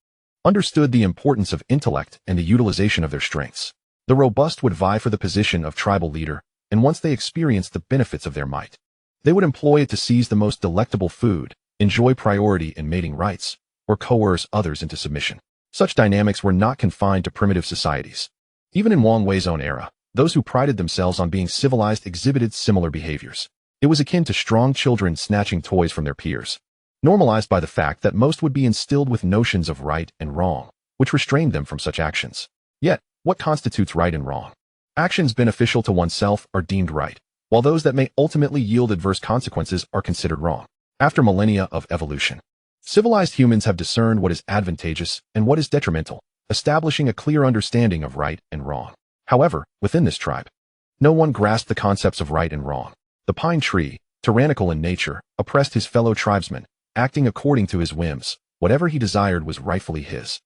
understood the importance of intellect and the utilization of their strengths. The robust would vie for the position of tribal leader, and once they experienced the benefits of their might, they would employ it to seize the most delectable food, enjoy priority in mating rights, or coerce others into submission. Such dynamics were not confined to primitive societies. Even in Wang Wei's own era, those who prided themselves on being civilized exhibited similar behaviors. It was akin to strong children snatching toys from their peers, normalized by the fact that most would be instilled with notions of right and wrong, which restrained them from such actions. Yet, what constitutes right and wrong? Actions beneficial to oneself are deemed right, while those that may ultimately yield adverse consequences are considered wrong. After millennia of evolution, civilized humans have discerned what is advantageous and what is detrimental, establishing a clear understanding of right and wrong. However, within this tribe, no one grasped the concepts of right and wrong. The Pine Tree, tyrannical in nature, oppressed his fellow tribesmen, acting according to his whims. Whatever he desired was rightfully his,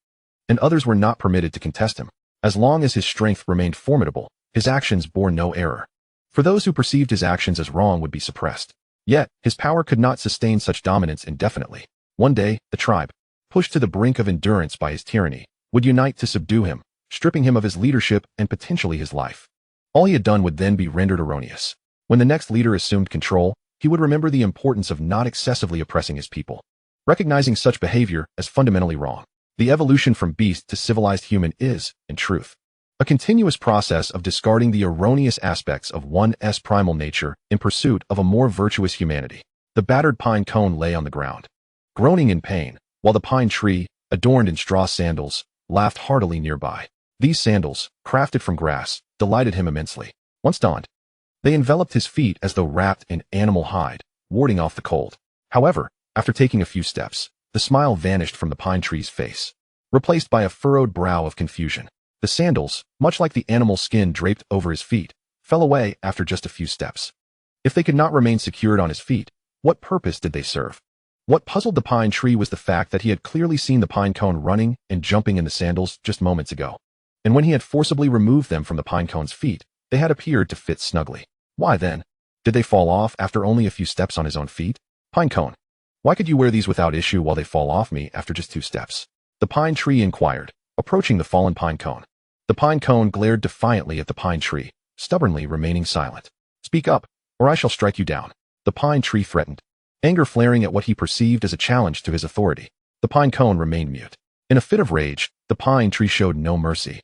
and others were not permitted to contest him. As long as his strength remained formidable, his actions bore no error. For those who perceived his actions as wrong would be suppressed. Yet, his power could not sustain such dominance indefinitely. One day, the tribe, pushed to the brink of endurance by his tyranny, would unite to subdue him, stripping him of his leadership and potentially his life. All he had done would then be rendered erroneous. When the next leader assumed control, he would remember the importance of not excessively oppressing his people, recognizing such behavior as fundamentally wrong. The evolution from beast to civilized human is, in truth, a continuous process of discarding the erroneous aspects of one's primal nature in pursuit of a more virtuous humanity. The battered pine cone lay on the ground, groaning in pain, while the pine tree, adorned in straw sandals, laughed heartily nearby. These sandals, crafted from grass, delighted him immensely. Once donned, they enveloped his feet as though wrapped in animal hide, warding off the cold. However, after taking a few steps, the smile vanished from the pine tree's face, replaced by a furrowed brow of confusion. The sandals, much like the animal skin draped over his feet, fell away after just a few steps. If they could not remain secured on his feet, what purpose did they serve? What puzzled the pine tree was the fact that he had clearly seen the pine cone running and jumping in the sandals just moments ago. And when he had forcibly removed them from the pine cone's feet, they had appeared to fit snugly. Why then? Did they fall off after only a few steps on his own feet? Pine cone, why could you wear these without issue while they fall off me after just 2 steps? The pine tree inquired, approaching the fallen pine cone. The pine cone glared defiantly at the pine tree, stubbornly remaining silent. Speak up, or I shall strike you down, the pine tree threatened, anger flaring at what he perceived as a challenge to his authority. The pine cone remained mute. In a fit of rage, the pine tree showed no mercy.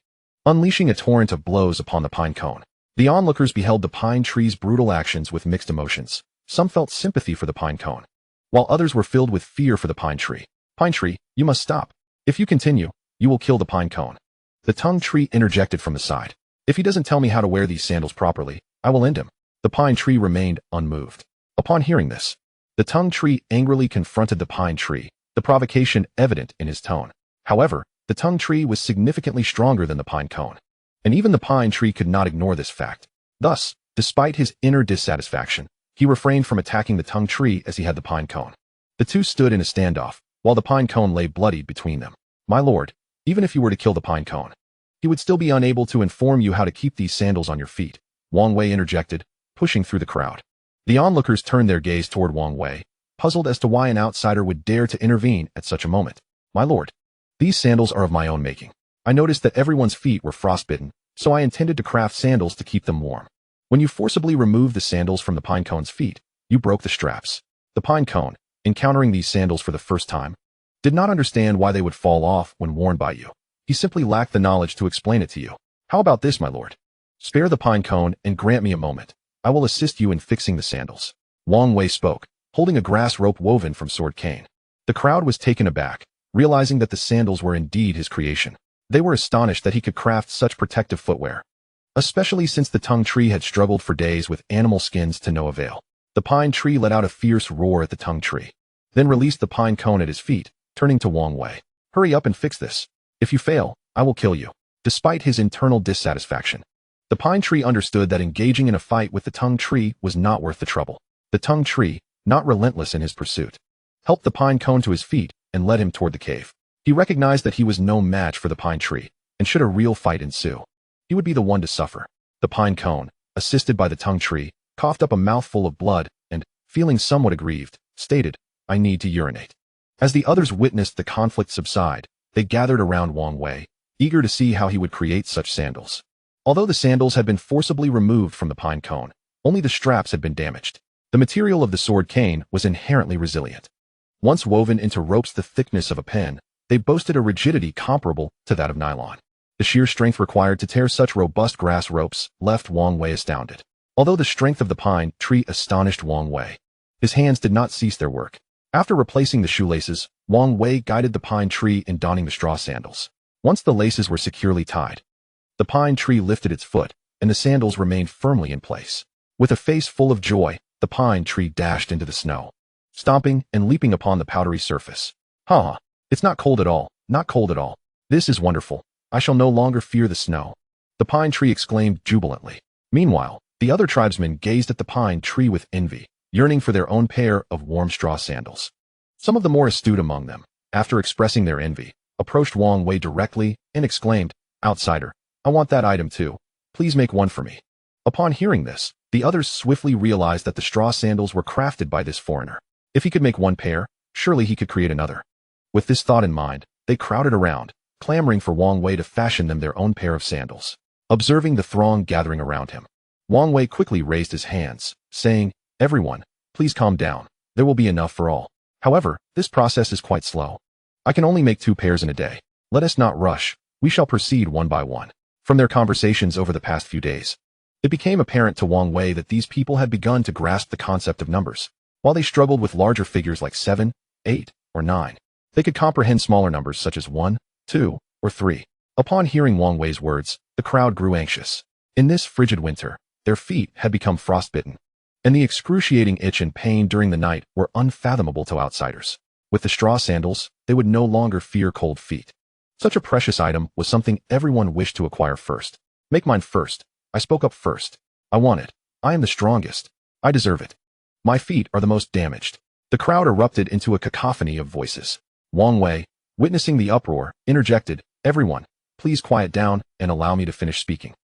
unleashing a torrent of blows upon the pine cone. The onlookers beheld the pine tree's brutal actions with mixed emotions. Some felt sympathy for the pine cone, while others were filled with fear for the pine tree. Pine tree, you must stop. If you continue, you will kill the pine cone. The tongue tree interjected from the side. If he doesn't tell me how to wear these sandals properly, I will end him. The pine tree remained unmoved. Upon hearing this, the tongue tree angrily confronted the pine tree, the provocation evident in his tone. However, the tongue tree was significantly stronger than the pine cone, and even the pine tree could not ignore this fact. Thus, despite his inner dissatisfaction, he refrained from attacking the tongue tree as he had the pine cone. The two stood in a standoff, while the pine cone lay bloodied between them. My lord, even if you were to kill the pine cone, he would still be unable to inform you how to keep these sandals on your feet, Wang Wei interjected, pushing through the crowd. The onlookers turned their gaze toward Wang Wei, puzzled as to why an outsider would dare to intervene at such a moment. My lord, these sandals are of my own making. I noticed that everyone's feet were frostbitten, so I intended to craft sandals to keep them warm. When you forcibly removed the sandals from the pine cone's feet, you broke the straps. The pine cone, encountering these sandals for the first time, did not understand why they would fall off when worn by you. He simply lacked the knowledge to explain it to you. How about this, my lord? Spare the pine cone and grant me a moment. I will assist you in fixing the sandals. Wang Wei spoke, holding a grass rope woven from sword cane. The crowd was taken aback, realizing that the sandals were indeed his creation. They were astonished that he could craft such protective footwear, especially since the tongue tree had struggled for days with animal skins to no avail. The pine tree let out a fierce roar at the tongue tree, then released the pine cone at his feet, turning to Wang Wei. Hurry up and fix this. If you fail, I will kill you. Despite his internal dissatisfaction, the pine tree understood that engaging in a fight with the tongue tree was not worth the trouble. The tongue tree, not relentless in his pursuit, helped the pine cone to his feet and led him toward the cave. He recognized that he was no match for the pine tree, and should a real fight ensue, he would be the one to suffer. The pine cone, assisted by the tongue tree, coughed up a mouthful of blood and, feeling somewhat aggrieved, stated, I need to urinate. As the others witnessed the conflict subside, they gathered around Wang Wei, eager to see how he would create such sandals. Although the sandals had been forcibly removed from the pine cone, only the straps had been damaged. The material of the sword cane was inherently resilient. Once woven into ropes the thickness of a pen, they boasted a rigidity comparable to that of nylon. The sheer strength required to tear such robust grass ropes left Wang Wei astounded. Although the strength of the pine tree astonished Wang Wei, his hands did not cease their work. After replacing the shoelaces, Wang Wei guided the pine tree in donning the straw sandals. Once the laces were securely tied, the pine tree lifted its foot, and the sandals remained firmly in place. With a face full of joy, the pine tree dashed into the snow, stomping and leaping upon the powdery surface. Ha! It's not cold at all, not cold at all. This is wonderful. I shall no longer fear the snow. The pine tree exclaimed jubilantly. Meanwhile, the other tribesmen gazed at the pine tree with envy, yearning for their own pair of warm straw sandals. Some of the more astute among them, after expressing their envy, approached Wang Wei directly and exclaimed, Outsider, I want that item too. Please make one for me. Upon hearing this, the others swiftly realized that the straw sandals were crafted by this foreigner. If he could make one pair, surely he could create another. With this thought in mind, they crowded around, clamoring for Wang Wei to fashion them their own pair of sandals. Observing the throng gathering around him, Wang Wei quickly raised his hands, saying, Everyone, please calm down. There will be enough for all. However, this process is quite slow. I can only make 2 pairs in a day. Let us not rush. We shall proceed one by one. From their conversations over the past few days, it became apparent to Wang Wei that these people had begun to grasp the concept of numbers. While they struggled with larger figures like 7, 8, or 9, they could comprehend smaller numbers such as 1, 2, or 3. Upon hearing Wang Wei's words, the crowd grew anxious. In this frigid winter, their feet had become frostbitten, and the excruciating itch and pain during the night were unfathomable to outsiders. With the straw sandals, they would no longer fear cold feet. Such a precious item was something everyone wished to acquire first. Make mine first. I spoke up first. I want it. I am the strongest. I deserve it. My feet are the most damaged. The crowd erupted into a cacophony of voices. Wang Wei, witnessing the uproar, interjected, Everyone, please quiet down and allow me to finish speaking.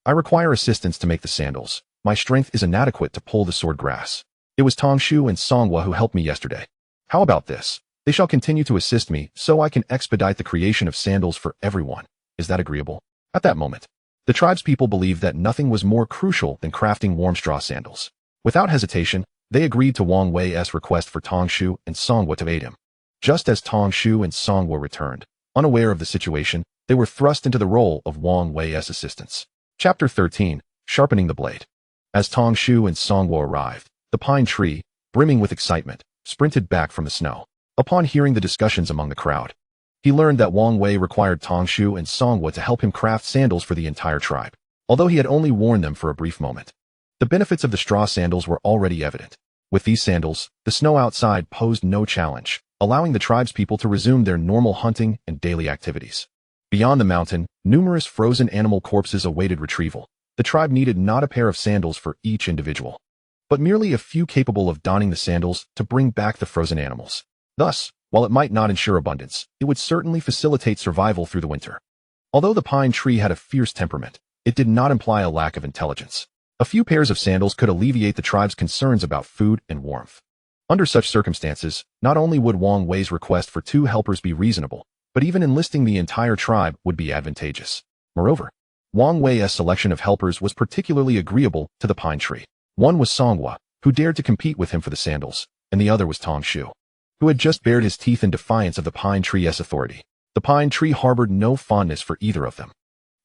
I require assistance to make the sandals. My strength is inadequate to pull the sword grass. It was Tongshu and Songhua who helped me yesterday. How about this? They shall continue to assist me so I can expedite the creation of sandals for everyone. Is that agreeable? At that moment, the tribespeople believed that nothing was more crucial than crafting warm straw sandals. Without hesitation, they agreed to Wang Wei's request for Tongshu and Songhua to aid him. Just as Tongshu and Songhua returned, unaware of the situation, they were thrust into the role of Wang Wei's assistants. Chapter 13, Sharpening the Blade. As Tong Shu and Songwo arrived, the pine tree, brimming with excitement, sprinted back from the snow. Upon hearing the discussions among the crowd, he learned that Wang Wei required Tong Shu and Songwo to help him craft sandals for the entire tribe, although he had only worn them for a brief moment. The benefits of the straw sandals were already evident. With these sandals, the snow outside posed no challenge, allowing the tribespeople to resume their normal hunting and daily activities. Beyond the mountain, numerous frozen animal corpses awaited retrieval. The tribe needed not a pair of sandals for each individual, but merely a few capable of donning the sandals to bring back the frozen animals. Thus, while it might not ensure abundance, it would certainly facilitate survival through the winter. Although the pine tree had a fierce temperament, it did not imply a lack of intelligence. A few pairs of sandals could alleviate the tribe's concerns about food and warmth. Under such circumstances, not only would Wang Wei's request for 2 helpers be reasonable, but even enlisting the entire tribe would be advantageous. Moreover, Wang Wei's selection of helpers was particularly agreeable to the pine tree. One was Songwa, who dared to compete with him for the sandals, and the other was Tong Shu, who had just bared his teeth in defiance of the pine tree's authority. The pine tree harbored no fondness for either of them.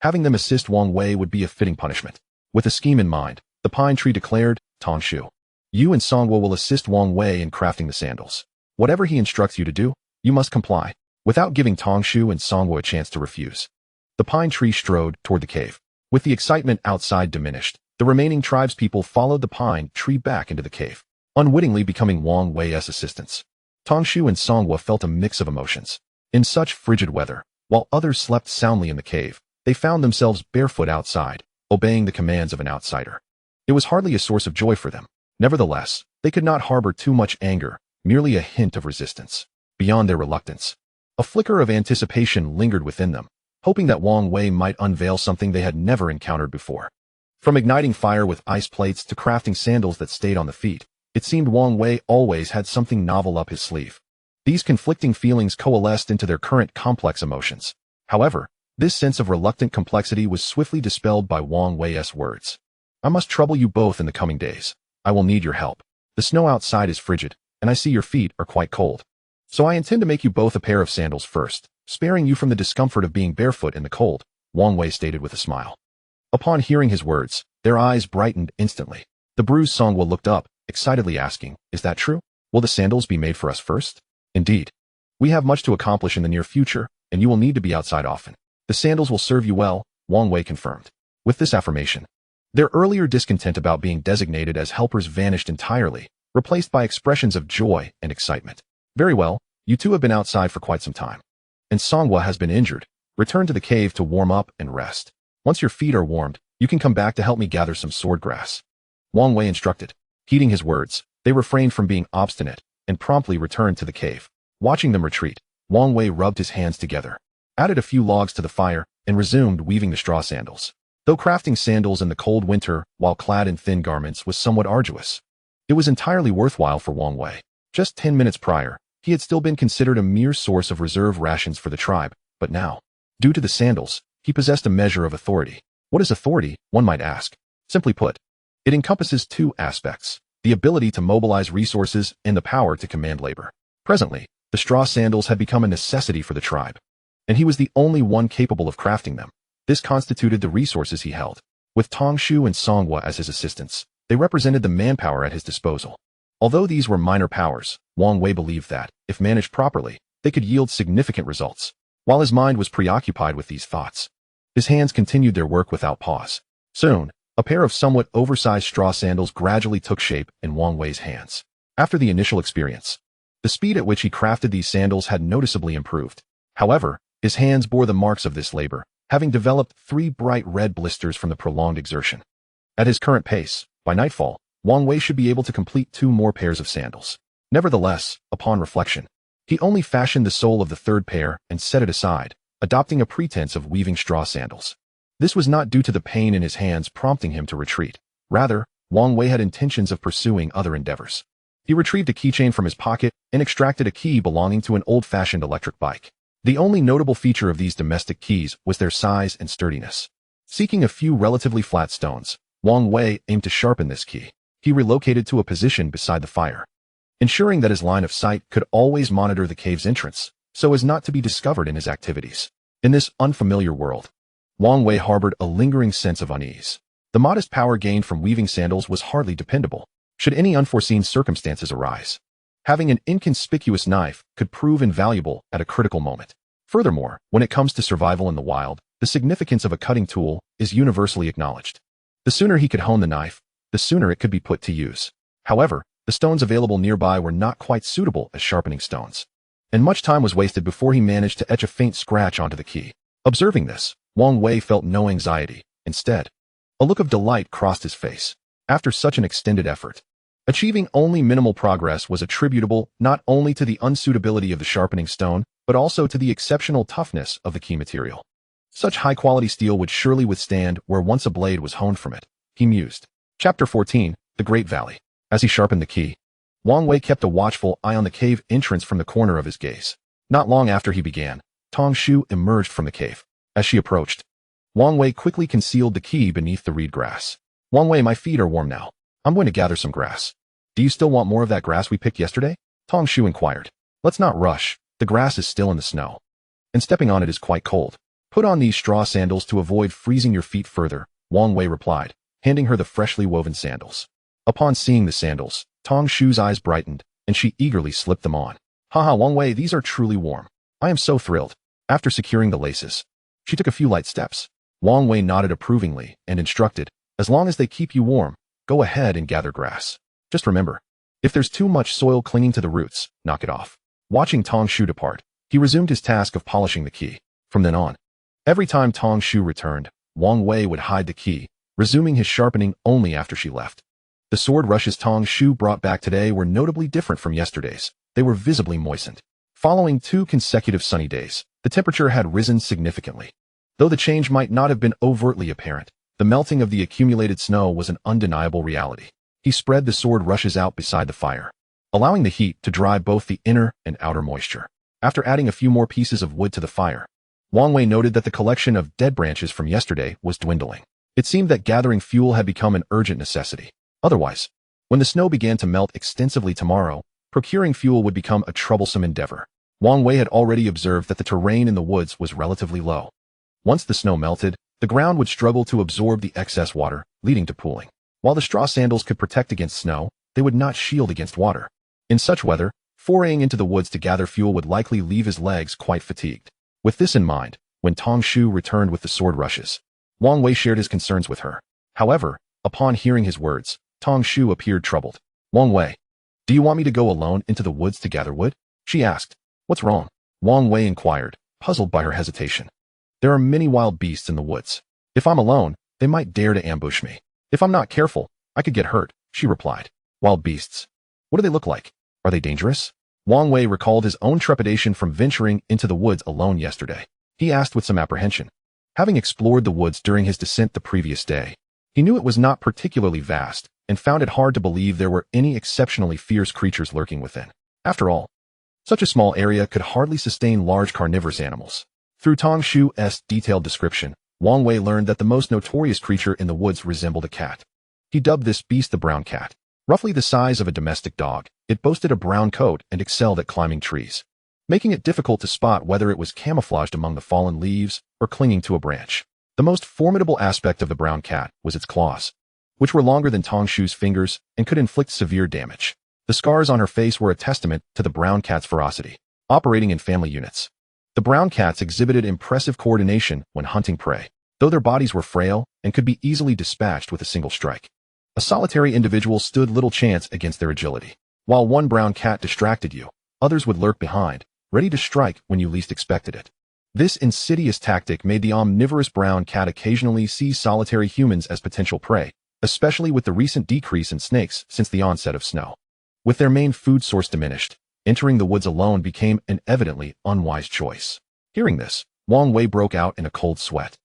Having them assist Wang Wei would be a fitting punishment. With a scheme in mind, the pine tree declared, Tong Shu, you and Songwo will assist Wang Wei in crafting the sandals. Whatever he instructs you to do, you must comply, without giving Tong Shu and Songwo a chance to refuse. The pine tree strode toward the cave. With the excitement outside diminished, the remaining tribespeople followed the pine tree back into the cave, unwittingly becoming Wang Wei's assistants. Tong Shu and Songwo felt a mix of emotions. In such frigid weather, while others slept soundly in the cave, they found themselves barefoot outside, obeying the commands of an outsider. It was hardly a source of joy for them. Nevertheless, they could not harbor too much anger, merely a hint of resistance. Beyond their reluctance, a flicker of anticipation lingered within them, hoping that Wang Wei might unveil something they had never encountered before. From igniting fire with ice plates to crafting sandals that stayed on the feet, it seemed Wang Wei always had something novel up his sleeve. These conflicting feelings coalesced into their current complex emotions. However, this sense of reluctant complexity was swiftly dispelled by Wang Wei's words. I must trouble you both in the coming days. I will need your help. The snow outside is frigid, and I see your feet are quite cold. So I intend to make you both a pair of sandals first, sparing you from the discomfort of being barefoot in the cold, Wang Wei stated with a smile. Upon hearing his words, their eyes brightened instantly. The bruised Songwo looked up, excitedly asking, is that true? Will the sandals be made for us first? Indeed. We have much to accomplish in the near future, and you will need to be outside often. The sandals will serve you well, Wang Wei confirmed. With this affirmation, their earlier discontent about being designated as helpers vanished entirely, replaced by expressions of joy and excitement. Very well, you two have been outside for quite some time. And Songwa has been injured. Return to the cave to warm up and rest. Once your feet are warmed, you can come back to help me gather some sword grass. Wang Wei instructed. Heeding his words, they refrained from being obstinate and promptly returned to the cave. Watching them retreat, Wang Wei rubbed his hands together, added a few logs to the fire, and resumed weaving the straw sandals. Though crafting sandals in the cold winter while clad in thin garments was somewhat arduous, it was entirely worthwhile for Wang Wei. Just 10 minutes prior, he had still been considered a mere source of reserve rations for the tribe, but now, due to the sandals, he possessed a measure of authority. What is authority, one might ask? Simply put, it encompasses 2 aspects, the ability to mobilize resources and the power to command labor. Presently, the straw sandals had become a necessity for the tribe, and he was the only one capable of crafting them. This constituted the resources he held. With Tong Shu and Songwa as his assistants, they represented the manpower at his disposal. Although these were minor powers, Wang Wei believed that, if managed properly, they could yield significant results. While his mind was preoccupied with these thoughts, his hands continued their work without pause. Soon, a pair of somewhat oversized straw sandals gradually took shape in Wang Wei's hands. After the initial experience, the speed at which he crafted these sandals had noticeably improved. However, his hands bore the marks of this labor, having developed 3 bright red blisters from the prolonged exertion. At his current pace, by nightfall, Wang Wei should be able to complete 2 more pairs of sandals. Nevertheless, upon reflection, he only fashioned the sole of the 3rd pair and set it aside, adopting a pretense of weaving straw sandals. This was not due to the pain in his hands prompting him to retreat. Rather, Wang Wei had intentions of pursuing other endeavors. He retrieved a keychain from his pocket and extracted a key belonging to an old-fashioned electric bike. The only notable feature of these domestic keys was their size and sturdiness. Seeking a few relatively flat stones, Wang Wei aimed to sharpen this key. He relocated to a position beside the fire, ensuring that his line of sight could always monitor the cave's entrance, so as not to be discovered in his activities. In this unfamiliar world, Wang Wei harbored a lingering sense of unease. The modest power gained from weaving sandals was hardly dependable, should any unforeseen circumstances arise. Having an inconspicuous knife could prove invaluable at a critical moment. Furthermore, when it comes to survival in the wild, the significance of a cutting tool is universally acknowledged. The sooner he could hone the knife, the sooner it could be put to use. However, the stones available nearby were not quite suitable as sharpening stones, and much time was wasted before he managed to etch a faint scratch onto the key. Observing this, Wang Wei felt no anxiety. Instead, a look of delight crossed his face. After such an extended effort, achieving only minimal progress was attributable not only to the unsuitability of the sharpening stone, but also to the exceptional toughness of the key material. Such high-quality steel would surely withstand where once a blade was honed from it, he mused. Chapter 14, The Great Valley. As he sharpened the key, Wang Wei kept a watchful eye on the cave entrance from the corner of his gaze. Not long after he began, Tong Shu emerged from the cave. As she approached, Wang Wei quickly concealed the key beneath the reed grass. Wang Wei, my feet are warm now. I'm going to gather some grass. Do you still want more of that grass we picked yesterday? Tong Shu inquired. Let's not rush. The grass is still in the snow, and stepping on it is quite cold. Put on these straw sandals to avoid freezing your feet further, Wang Wei replied, handing her the freshly woven sandals. Upon seeing the sandals, Tong Shu's eyes brightened, and she eagerly slipped them on. Haha, Wang Wei, these are truly warm. I am so thrilled. After securing the laces, she took a few light steps. Wang Wei nodded approvingly and instructed, as long as they keep you warm, go ahead and gather grass. Just remember, if there's too much soil clinging to the roots, knock it off. Watching Tong Shu depart, he resumed his task of polishing the key. From then on, every time Tong Shu returned, Wang Wei would hide the key, resuming his sharpening only after she left. The sword rushes Tong Shu brought back today were notably different from yesterday's. They were visibly moistened. Following 2 consecutive sunny days, the temperature had risen significantly. Though the change might not have been overtly apparent, the melting of the accumulated snow was an undeniable reality. He spread the sword rushes out beside the fire, allowing the heat to dry both the inner and outer moisture. After adding a few more pieces of wood to the fire, Wang Wei noted that the collection of dead branches from yesterday was dwindling. It seemed that gathering fuel had become an urgent necessity. Otherwise, when the snow began to melt extensively tomorrow, procuring fuel would become a troublesome endeavor. Wang Wei had already observed that the terrain in the woods was relatively low. Once the snow melted, the ground would struggle to absorb the excess water, leading to pooling. While the straw sandals could protect against snow, they would not shield against water. In such weather, foraying into the woods to gather fuel would likely leave his legs quite fatigued. With this in mind, when Tong Shu returned with the sword rushes, Wang Wei shared his concerns with her. However, upon hearing his words, Tong Shu appeared troubled. Wang Wei, do you want me to go alone into the woods to gather wood? She asked. What's wrong? Wang Wei inquired, puzzled by her hesitation. There are many wild beasts in the woods. If I'm alone, they might dare to ambush me. If I'm not careful, I could get hurt, she replied. Wild beasts. What do they look like? Are they dangerous? Wang Wei recalled his own trepidation from venturing into the woods alone yesterday. He asked with some apprehension. Having explored the woods during his descent the previous day, he knew it was not particularly vast and found it hard to believe there were any exceptionally fierce creatures lurking within. After all, such a small area could hardly sustain large carnivorous animals. Through Tong Shu's detailed description, Wang Wei learned that the most notorious creature in the woods resembled a cat. He dubbed this beast the brown cat. Roughly the size of a domestic dog, it boasted a brown coat and excelled at climbing trees, making it difficult to spot whether it was camouflaged among the fallen leaves or clinging to a branch. The most formidable aspect of the brown cat was its claws, which were longer than Tong Shu's fingers and could inflict severe damage. The scars on her face were a testament to the brown cat's ferocity. Operating in family units, the brown cats exhibited impressive coordination when hunting prey, though their bodies were frail and could be easily dispatched with a single strike. A solitary individual stood little chance against their agility. While one brown cat distracted you, others would lurk behind, ready to strike when you least expected it. This insidious tactic made the omnivorous brown cat occasionally see solitary humans as potential prey, especially with the recent decrease in snakes since the onset of snow. With their main food source diminished, entering the woods alone became an evidently unwise choice. Hearing this, Wang Wei broke out in a cold sweat.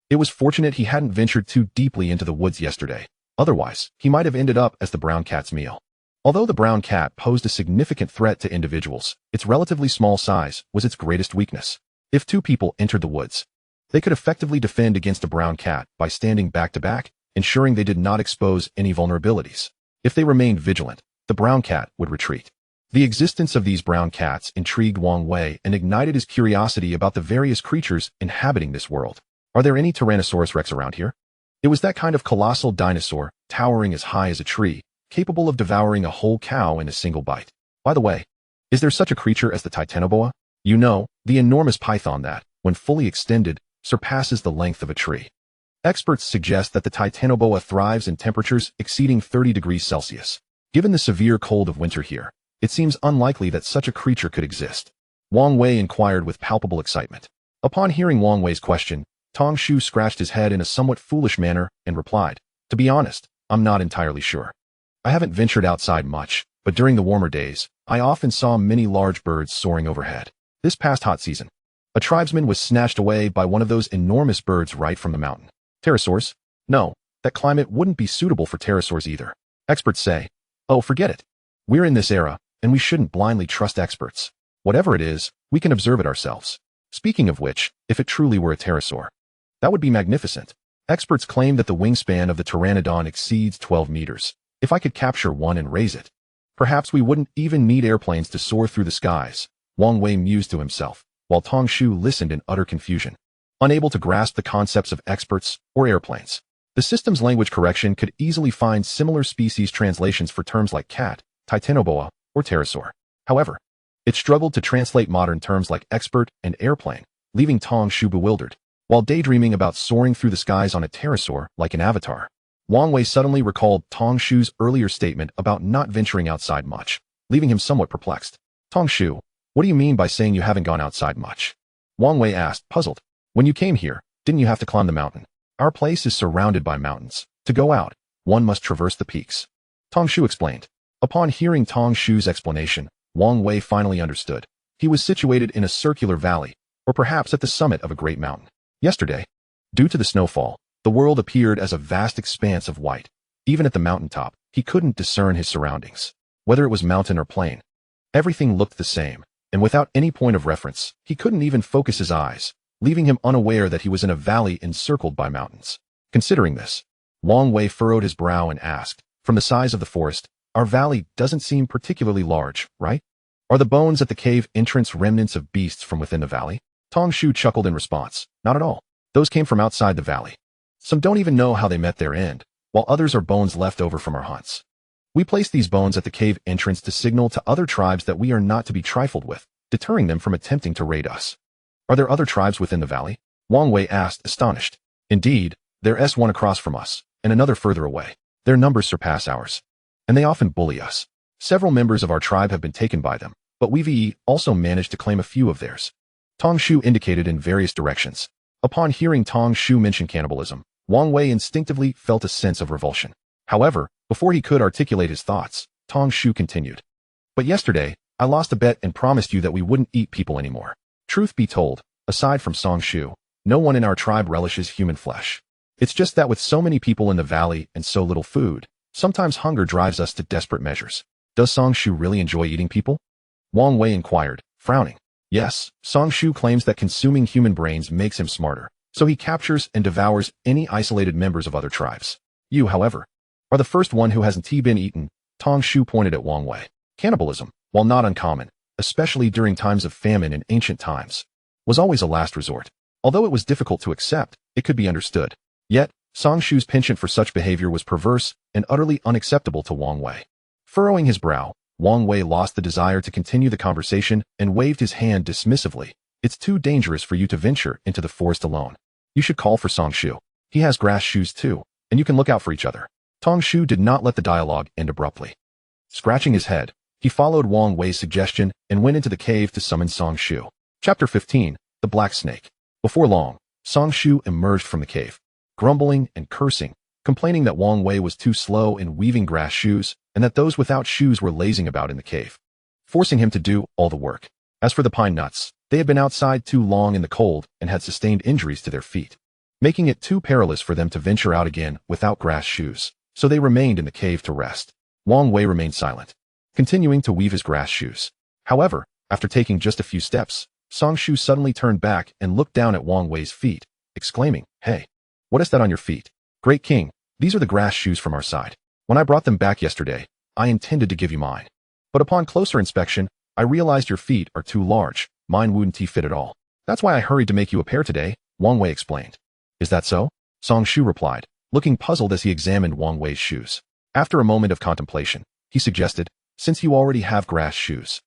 It was fortunate he hadn't ventured too deeply into the woods yesterday. Otherwise, he might have ended up as the brown cat's meal. Although the brown cat posed a significant threat to individuals, its relatively small size was its greatest weakness. If 2 people entered the woods, they could effectively defend against a brown cat by standing back to back, ensuring they did not expose any vulnerabilities. If they remained vigilant, the brown cat would retreat. The existence of these brown cats intrigued Wang Wei and ignited his curiosity about the various creatures inhabiting this world. Are there any Tyrannosaurus rex around here? It was that kind of colossal dinosaur, towering as high as a tree, capable of devouring a whole cow in a single bite. By the way, is there such a creature as the titanoboa? You know, the enormous python that, when fully extended, surpasses the length of a tree. Experts suggest that the titanoboa thrives in temperatures exceeding 30 degrees Celsius. Given the severe cold of winter here, it seems unlikely that such a creature could exist. Wang Wei inquired with palpable excitement. Upon hearing Wang Wei's question, Tong Shu scratched his head in a somewhat foolish manner and replied, "To be honest, I'm not entirely sure. I haven't ventured outside much, but during the warmer days, I often saw many large birds soaring overhead. This past hot season, a tribesman was snatched away by one of those enormous birds right from the mountain. Pterosaurs? No, that climate wouldn't be suitable for pterosaurs either. Experts say, oh, forget it. We're in this era, and we shouldn't blindly trust experts. Whatever it is, we can observe it ourselves. Speaking of which, if it truly were a pterosaur, that would be magnificent. Experts claim that the wingspan of the pteranodon exceeds 12 meters. If I could capture one and raise it, perhaps we wouldn't even need airplanes to soar through the skies," Wang Wei mused to himself, while Tong Shu listened in utter confusion, unable to grasp the concepts of experts or airplanes. The system's language correction could easily find similar species translations for terms like cat, titanoboa, or pterosaur. However, it struggled to translate modern terms like expert and airplane, leaving Tong Shu bewildered. While daydreaming about soaring through the skies on a pterosaur like an avatar, Wang Wei suddenly recalled Tong Shu's earlier statement about not venturing outside much, leaving him somewhat perplexed. Tong Shu, what do you mean by saying you haven't gone outside much? Wang Wei asked, puzzled. When you came here, didn't you have to climb the mountain? Our place is surrounded by mountains. To go out, one must traverse the peaks. Tong Shu explained. Upon hearing Tong Shu's explanation, Wang Wei finally understood. He was situated in a circular valley, or perhaps at the summit of a great mountain. Yesterday, due to the snowfall, the world appeared as a vast expanse of white. Even at the mountaintop, he couldn't discern his surroundings. Whether it was mountain or plain, everything looked the same, and without any point of reference, he couldn't even focus his eyes, leaving him unaware that he was in a valley encircled by mountains. Considering this, Wang Wei furrowed his brow and asked, from the size of the forest, our valley doesn't seem particularly large, right? Are the bones at the cave entrance remnants of beasts from within the valley? Tong Shu chuckled in response. Not at all. Those came from outside the valley. Some don't even know how they met their end, while others are bones left over from our hunts. We place these bones at the cave entrance to signal to other tribes that we are not to be trifled with, deterring them from attempting to raid us. Are there other tribes within the valley? Wang Wei asked, astonished. Indeed, there's one across from us, and another further away. Their numbers surpass ours, and they often bully us. Several members of our tribe have been taken by them, but we've also managed to claim a few of theirs. Tong Shu indicated in various directions. Upon hearing Tong Shu mention cannibalism, Wang Wei instinctively felt a sense of revulsion. However, before he could articulate his thoughts, Tong Shu continued. But yesterday, I lost a bet and promised you that we wouldn't eat people anymore. Truth be told, aside from Tong Shu, no one in our tribe relishes human flesh. It's just that with so many people in the valley and so little food, sometimes hunger drives us to desperate measures. Does Tong Shu really enjoy eating people? Wang Wei inquired, frowning. Yes, Tong Shu claims that consuming human brains makes him smarter, so he captures and devours any isolated members of other tribes. You, however, are the first one who hasn't been eaten. Tong Shu pointed at Wang Wei. Cannibalism, while not uncommon, especially during times of famine in ancient times, was always a last resort. Although it was difficult to accept, it could be understood. Yet, Tong Shu's penchant for such behavior was perverse and utterly unacceptable to Wang Wei. Furrowing his brow, Wang Wei lost the desire to continue the conversation and waved his hand dismissively. It's too dangerous for you to venture into the forest alone. You should call for Tong Shu. He has grass shoes too, and you can look out for each other. Tong Shu did not let the dialogue end abruptly. Scratching his head, he followed Wang Wei's suggestion and went into the cave to summon Tong Shu. Chapter 15, The Black Snake. Before long, Tong Shu emerged from the cave, grumbling and cursing, complaining that Wang Wei was too slow in weaving grass shoes and that those without shoes were lazing about in the cave, forcing him to do all the work. As for the pine nuts, they had been outside too long in the cold and had sustained injuries to their feet, making it too perilous for them to venture out again without grass shoes, so they remained in the cave to rest. Wang Wei remained silent, continuing to weave his grass shoes. However, after taking just a few steps, Tong Shu suddenly turned back and looked down at Wang Wei's feet, exclaiming, Hey, what is that on your feet? Great King, these are the grass shoes from our side. When I brought them back yesterday, I intended to give you mine. But upon closer inspection, I realized your feet are too large. Mine wouldn't fit at all. That's why I hurried to make you a pair today, Wang Wei explained. Is that so? Song Shu replied, looking puzzled as he examined Wang Wei's shoes. After a moment of contemplation, he suggested, since you already have grass shoes,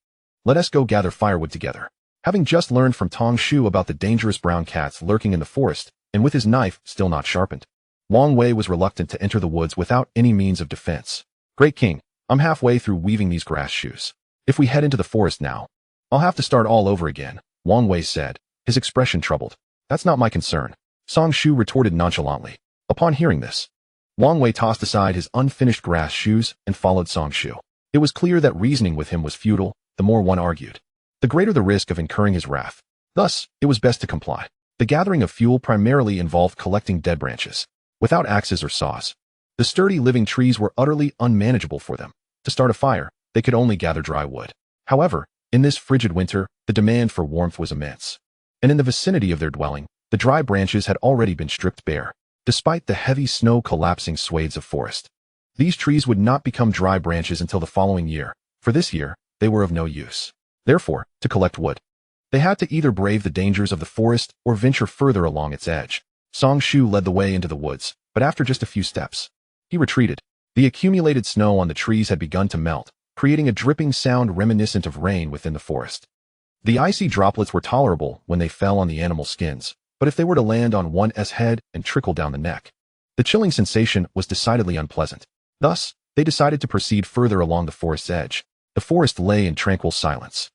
let us go gather firewood together. Having just learned from Tong Shu about the dangerous brown cats lurking in the forest, and with his knife still not sharpened, Wang Wei was reluctant to enter the woods without any means of defense. Great King, I'm halfway through weaving these grass shoes. If we head into the forest now, I'll have to start all over again, Wang Wei said, his expression troubled. That's not my concern, Song Shu retorted nonchalantly. Upon hearing this, Wang Wei tossed aside his unfinished grass shoes and followed Song Shu. It was clear that reasoning with him was futile, the more one argued, the greater the risk of incurring his wrath. Thus, it was best to comply. The gathering of fuel primarily involved collecting dead branches. Without axes or saws, the sturdy living trees were utterly unmanageable for them. To start a fire, they could only gather dry wood. However, in this frigid winter, the demand for warmth was immense. And in the vicinity of their dwelling, the dry branches had already been stripped bare. Despite the heavy snow collapsing swathes of forest, these trees would not become dry branches until the following year. For this year, they were of no use. Therefore, to collect wood, they had to either brave the dangers of the forest or venture further along its edge. Song Shu led the way into the woods, but after just a few steps, he retreated. The accumulated snow on the trees had begun to melt, creating a dripping sound reminiscent of rain within the forest. The icy droplets were tolerable when they fell on the animal skins, but if they were to land on one's head and trickle down the neck, the chilling sensation was decidedly unpleasant. Thus, they decided to proceed further along the forest's edge. The forest lay in tranquil silence,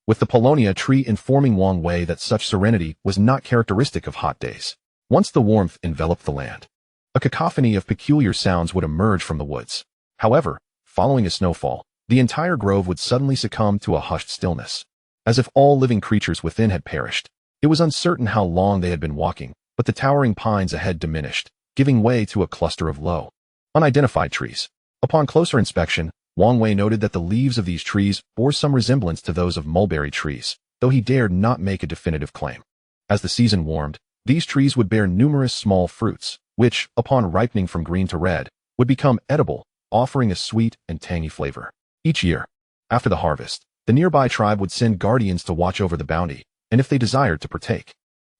with the Paulownia tree informing Wang Wei that such serenity was not characteristic of hot days. Once the warmth enveloped the land, a cacophony of peculiar sounds would emerge from the woods. However, following a snowfall, the entire grove would suddenly succumb to a hushed stillness, as if all living creatures within had perished. It was uncertain how long they had been walking, but the towering pines ahead diminished, giving way to a cluster of low, unidentified trees. Upon closer inspection, Wang Wei noted that the leaves of these trees bore some resemblance to those of mulberry trees, though he dared not make a definitive claim. As the season warmed, these trees would bear numerous small fruits, which, upon ripening from green to red, would become edible, offering a sweet and tangy flavor. Each year, after the harvest, the nearby tribe would send guardians to watch over the bounty, and if they desired to partake,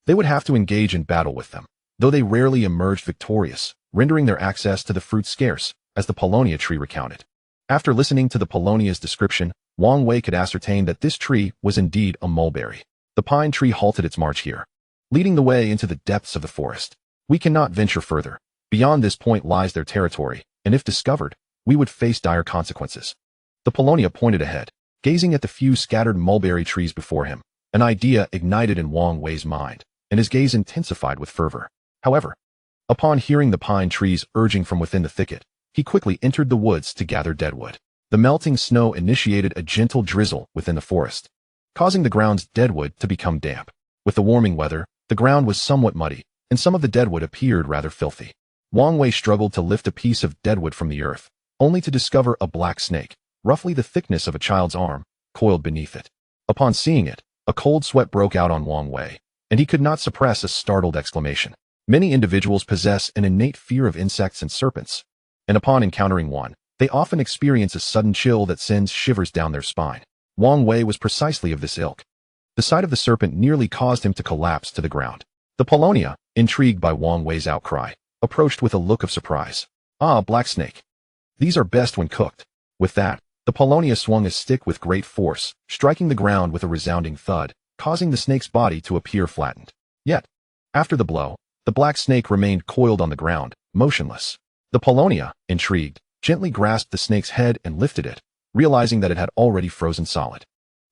they would have to engage in battle with them, though they rarely emerged victorious, rendering their access to the fruit scarce, as the Paulownia tree recounted. After listening to the Paulownia's description, Wang Wei could ascertain that this tree was indeed a mulberry. The pine tree halted its march here, leading the way into the depths of the forest. We cannot venture further. Beyond this point lies their territory, and if discovered, we would face dire consequences. The Paulownia pointed ahead, gazing at the few scattered mulberry trees before him. An idea ignited in Wang Wei's mind, and his gaze intensified with fervor. However, upon hearing the pine trees urging from within the thicket, he quickly entered the woods to gather deadwood. The melting snow initiated a gentle drizzle within the forest, causing the ground's deadwood to become damp. With the warming weather, the ground was somewhat muddy, and some of the deadwood appeared rather filthy. Wang Wei struggled to lift a piece of deadwood from the earth, only to discover a black snake, roughly the thickness of a child's arm, coiled beneath it. Upon seeing it, a cold sweat broke out on Wang Wei, and he could not suppress a startled exclamation. Many individuals possess an innate fear of insects and serpents, and upon encountering one, they often experience a sudden chill that sends shivers down their spine. Wang Wei was precisely of this ilk. The sight of the serpent nearly caused him to collapse to the ground. The Paulownia, intrigued by Wang Wei's outcry, approached with a look of surprise. Ah, black snake. These are best when cooked. With that, the Paulownia swung a stick with great force, striking the ground with a resounding thud, causing the snake's body to appear flattened. Yet, after the blow, the black snake remained coiled on the ground, motionless. The Paulownia, intrigued, gently grasped the snake's head and lifted it, realizing that it had already frozen solid.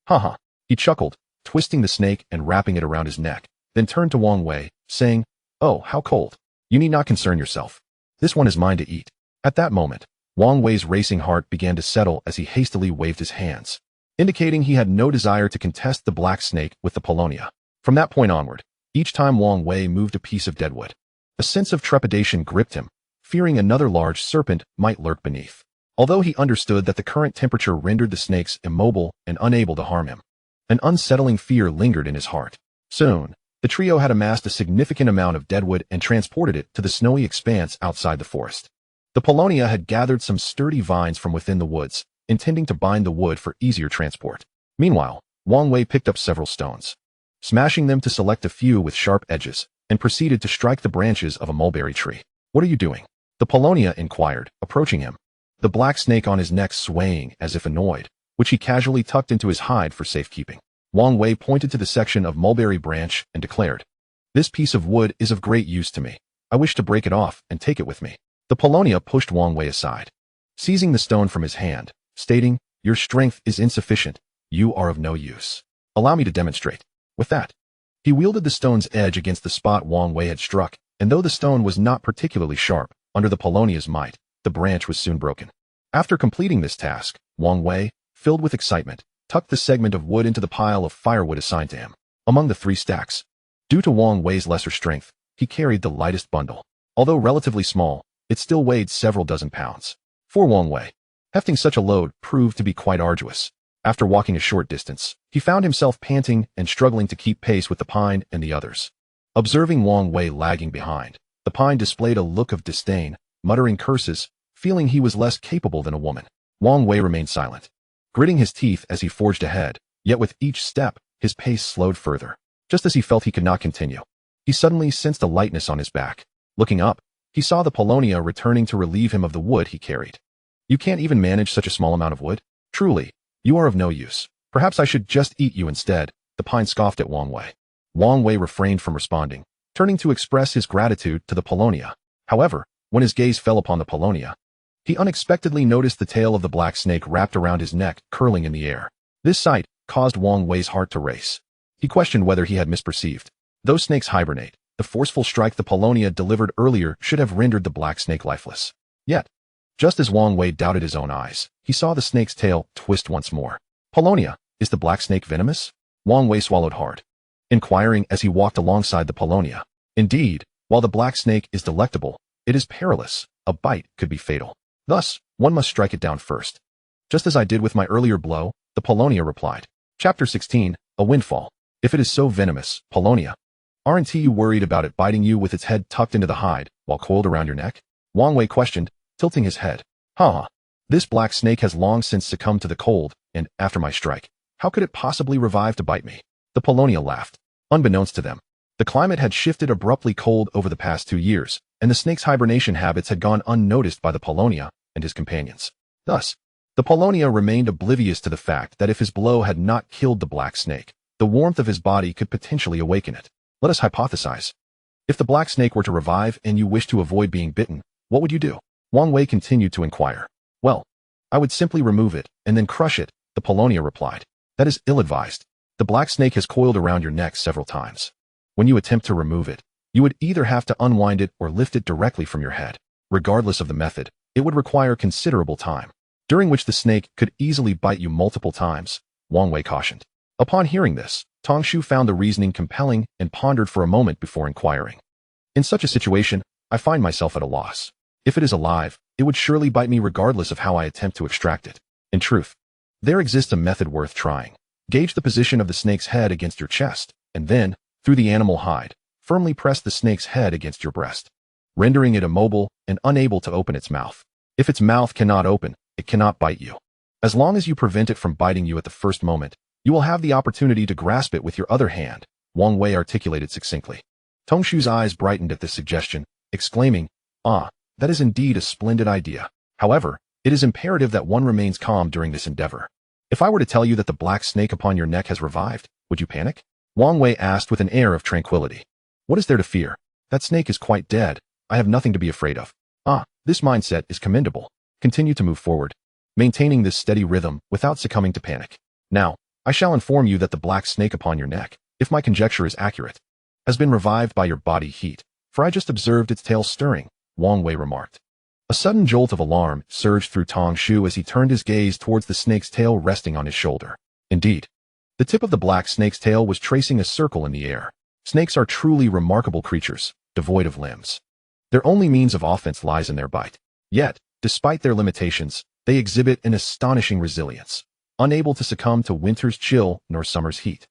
Haha, he chuckled, twisting the snake and wrapping it around his neck, then turned to Wang Wei, saying, "Oh, how cold. You need not concern yourself. This one is mine to eat." At that moment, Wang Wei's racing heart began to settle as he hastily waved his hands, indicating he had no desire to contest the black snake with the Paulownia. From that point onward, each time Wang Wei moved a piece of deadwood, a sense of trepidation gripped him, fearing another large serpent might lurk beneath. Although he understood that the current temperature rendered the snakes immobile and unable to harm him, an unsettling fear lingered in his heart. Soon, the trio had amassed a significant amount of deadwood and transported it to the snowy expanse outside the forest. The Paulownia had gathered some sturdy vines from within the woods, intending to bind the wood for easier transport. Meanwhile, Wang Wei picked up several stones, smashing them to select a few with sharp edges, and proceeded to strike the branches of a mulberry tree. "What are you doing?" the Polonia inquired, approaching him, the black snake on his neck swaying as if annoyed, which he casually tucked into his hide for safekeeping. Wang Wei pointed to the section of mulberry branch and declared, "This piece of wood is of great use to me. I wish to break it off and take it with me." The Polonia pushed Wang Wei aside, seizing the stone from his hand, stating, "Your strength is insufficient. You are of no use. Allow me to demonstrate." With that, he wielded the stone's edge against the spot Wang Wei had struck, and though the stone was not particularly sharp, under the Polonia's might, the branch was soon broken. After completing this task, Wang Wei, filled with excitement, tucked the segment of wood into the pile of firewood assigned to him. Among the 3 stacks, due to Wang Wei's lesser strength, he carried the lightest bundle. Although relatively small, it still weighed several dozen pounds. For Wang Wei, hefting such a load proved to be quite arduous. After walking a short distance, he found himself panting and struggling to keep pace with the pine and the others. Observing Wang Wei lagging behind, the pine displayed a look of disdain, muttering curses, feeling he was less capable than a woman. Wang Wei remained silent, gritting his teeth as he forged ahead, yet with each step, his pace slowed further. Just as he felt he could not continue, he suddenly sensed a lightness on his back. Looking up, he saw the Polonia returning to relieve him of the wood he carried. "You can't even manage such a small amount of wood? Truly, you are of no use. Perhaps I should just eat you instead," the pine scoffed at Wang Wei. Wang Wei refrained from responding, turning to express his gratitude to the Polonia. However, when his gaze fell upon the Polonia, he unexpectedly noticed the tail of the black snake wrapped around his neck, curling in the air. This sight caused Wang Wei's heart to race. He questioned whether he had misperceived. Though snakes hibernate, the forceful strike the Polonia delivered earlier should have rendered the black snake lifeless. Yet, just as Wang Wei doubted his own eyes, he saw the snake's tail twist once more. "Polonia, is the black snake venomous?" Wang Wei swallowed hard, inquiring as he walked alongside the Polonia. Indeed, while the black snake is delectable, it is perilous. A bite could be fatal. Thus, one must strike it down first. "Just as I did with my earlier blow," the Polonia replied. Chapter 16, A Windfall. "If it is so venomous, Polonia, aren't you worried about it biting you with its head tucked into the hide while coiled around your neck?" Wang Wei questioned, tilting his head. "Ha! This black snake has long since succumbed to the cold, and, after my strike, how could it possibly revive to bite me?" The Polonia laughed. Unbeknownst to them, the climate had shifted abruptly cold over the past 2 years, and the snake's hibernation habits had gone unnoticed by the Polonia and his companions. Thus, the Polonia remained oblivious to the fact that if his blow had not killed the black snake, the warmth of his body could potentially awaken it. Let us hypothesize. If the black snake were to revive and you wish to avoid being bitten, what would you do? Wang Wei continued to inquire. "Well, I would simply remove it and then crush it," the Polonia replied. "That is ill-advised. The black snake has coiled around your neck several times. When you attempt to remove it, you would either have to unwind it or lift it directly from your head. Regardless of the method, it would require considerable time, during which the snake could easily bite you multiple times," Wang Wei cautioned. Upon hearing this, Tongshu found the reasoning compelling and pondered for a moment before inquiring. "In such a situation, I find myself at a loss. If it is alive, it would surely bite me regardless of how I attempt to extract it. In truth, there exists a method worth trying. Gauge the position of the snake's head against your chest, and then, through the animal hide, firmly press the snake's head against your breast, rendering it immobile and unable to open its mouth. If its mouth cannot open, it cannot bite you. As long as you prevent it from biting you at the first moment, you will have the opportunity to grasp it with your other hand," Wang Wei articulated succinctly. Tongshu's eyes brightened at this suggestion, exclaiming, "Ah, that is indeed a splendid idea. However, it is imperative that one remains calm during this endeavor. If I were to tell you that the black snake upon your neck has revived, would you panic?" Wang Wei asked with an air of tranquility. "What is there to fear? That snake is quite dead. I have nothing to be afraid of." "Ah, this mindset is commendable. Continue to move forward, maintaining this steady rhythm without succumbing to panic. Now, I shall inform you that the black snake upon your neck, if my conjecture is accurate, has been revived by your body heat, for I just observed its tail stirring," Wang Wei remarked. A sudden jolt of alarm surged through Tongshu as he turned his gaze towards the snake's tail resting on his shoulder. Indeed, the tip of the black snake's tail was tracing a circle in the air. Snakes are truly remarkable creatures, devoid of limbs. Their only means of offense lies in their bite. Yet, despite their limitations, they exhibit an astonishing resilience, unable to succumb to winter's chill nor summer's heat.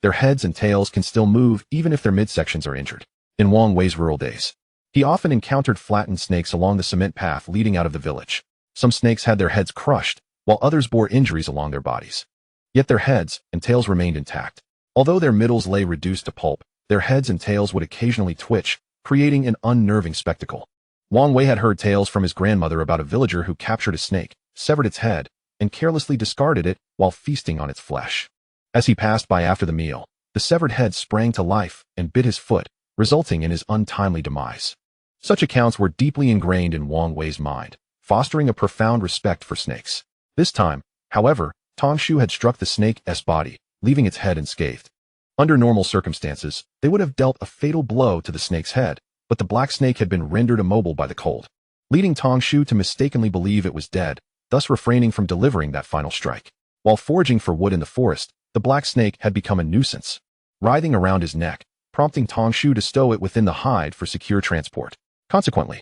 Their heads and tails can still move even if their midsections are injured. In Wang Wei's rural days, he often encountered flattened snakes along the cement path leading out of the village. Some snakes had their heads crushed, while others bore injuries along their bodies. Yet their heads and tails remained intact. Although their middles lay reduced to pulp, their heads and tails would occasionally twitch, creating an unnerving spectacle. Wang Wei had heard tales from his grandmother about a villager who captured a snake, severed its head, and carelessly discarded it while feasting on its flesh. As he passed by after the meal, the severed head sprang to life and bit his foot, resulting in his untimely demise. Such accounts were deeply ingrained in Wang Wei's mind, fostering a profound respect for snakes. This time, however, Tongshu had struck the snake's body, leaving its head unscathed. Under normal circumstances, they would have dealt a fatal blow to the snake's head, but the black snake had been rendered immobile by the cold, leading Tongshu to mistakenly believe it was dead, thus refraining from delivering that final strike. While foraging for wood in the forest, the black snake had become a nuisance, writhing around his neck, prompting Tongshu to stow it within the hide for secure transport. Consequently,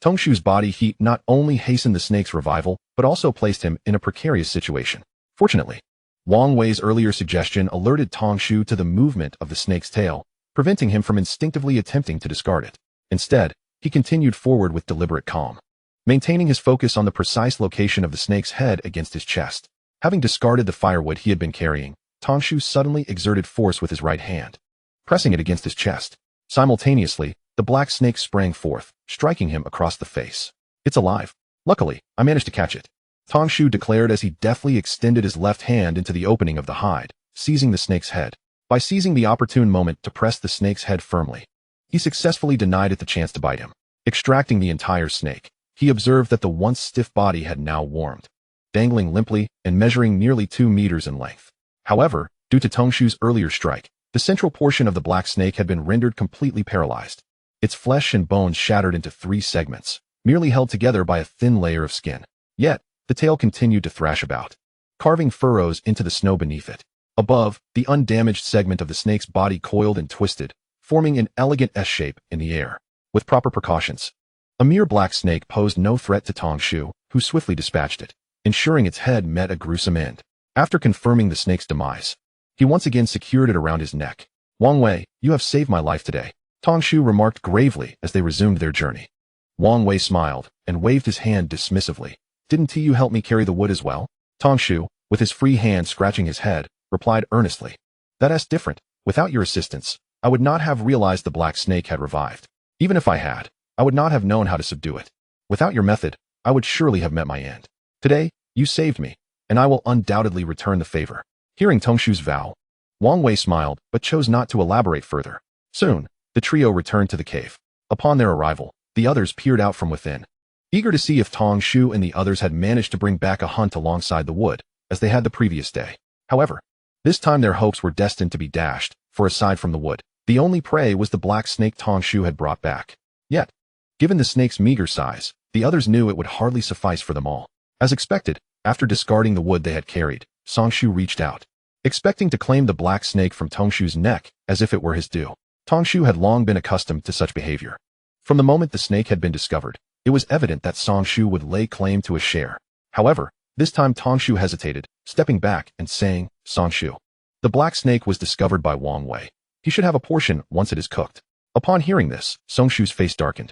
Tongshu's body heat not only hastened the snake's revival, but also placed him in a precarious situation. Fortunately, Wang Wei's earlier suggestion alerted Tongshu to the movement of the snake's tail, preventing him from instinctively attempting to discard it. Instead, he continued forward with deliberate calm, maintaining his focus on the precise location of the snake's head against his chest. Having discarded the firewood he had been carrying, Tongshu suddenly exerted force with his right hand, pressing it against his chest. Simultaneously, the black snake sprang forth, striking him across the face. "It's alive. Luckily, I managed to catch it," Tongshu declared as he deftly extended his left hand into the opening of the hide, seizing the snake's head. By seizing the opportune moment to press the snake's head firmly, he successfully denied it the chance to bite him. Extracting the entire snake, he observed that the once stiff body had now warmed, dangling limply and measuring nearly 2 meters in length. However, due to Tongshu's earlier strike, the central portion of the black snake had been rendered completely paralyzed. Its flesh and bones shattered into 3 segments, merely held together by a thin layer of skin. Yet, the tail continued to thrash about, carving furrows into the snow beneath it. Above, the undamaged segment of the snake's body coiled and twisted, forming an elegant S-shape in the air. With proper precautions, a mere black snake posed no threat to Tongshu, who swiftly dispatched it, ensuring its head met a gruesome end. After confirming the snake's demise, he once again secured it around his neck. "Wang Wei, you have saved my life today," Tongshu remarked gravely as they resumed their journey. Wang Wei smiled and waved his hand dismissively. "Didn't you help me carry the wood as well?" Tongshu, with his free hand scratching his head, replied earnestly. "That's different. Without your assistance, I would not have realized the black snake had revived. Even if I had, I would not have known how to subdue it. Without your method, I would surely have met my end. Today, you saved me, and I will undoubtedly return the favor." Hearing Tongshu's vow, Wang Wei smiled but chose not to elaborate further. Soon, the trio returned to the cave. Upon their arrival, the others peered out from within, eager to see if Tongshu and the others had managed to bring back a hunt alongside the wood, as they had the previous day. However, this time their hopes were destined to be dashed, for aside from the wood, the only prey was the black snake Tongshu had brought back. Yet, given the snake's meager size, the others knew it would hardly suffice for them all. As expected, after discarding the wood they had carried, Tongshu reached out, expecting to claim the black snake from Tongshu's neck as if it were his due. Tongshu had long been accustomed to such behavior. From the moment the snake had been discovered, it was evident that Tongshu would lay claim to a share. However, this time Tongshu hesitated, stepping back and saying, "Tongshu, the black snake was discovered by Wang Wei. He should have a portion once it is cooked." Upon hearing this, Tongshu's face darkened.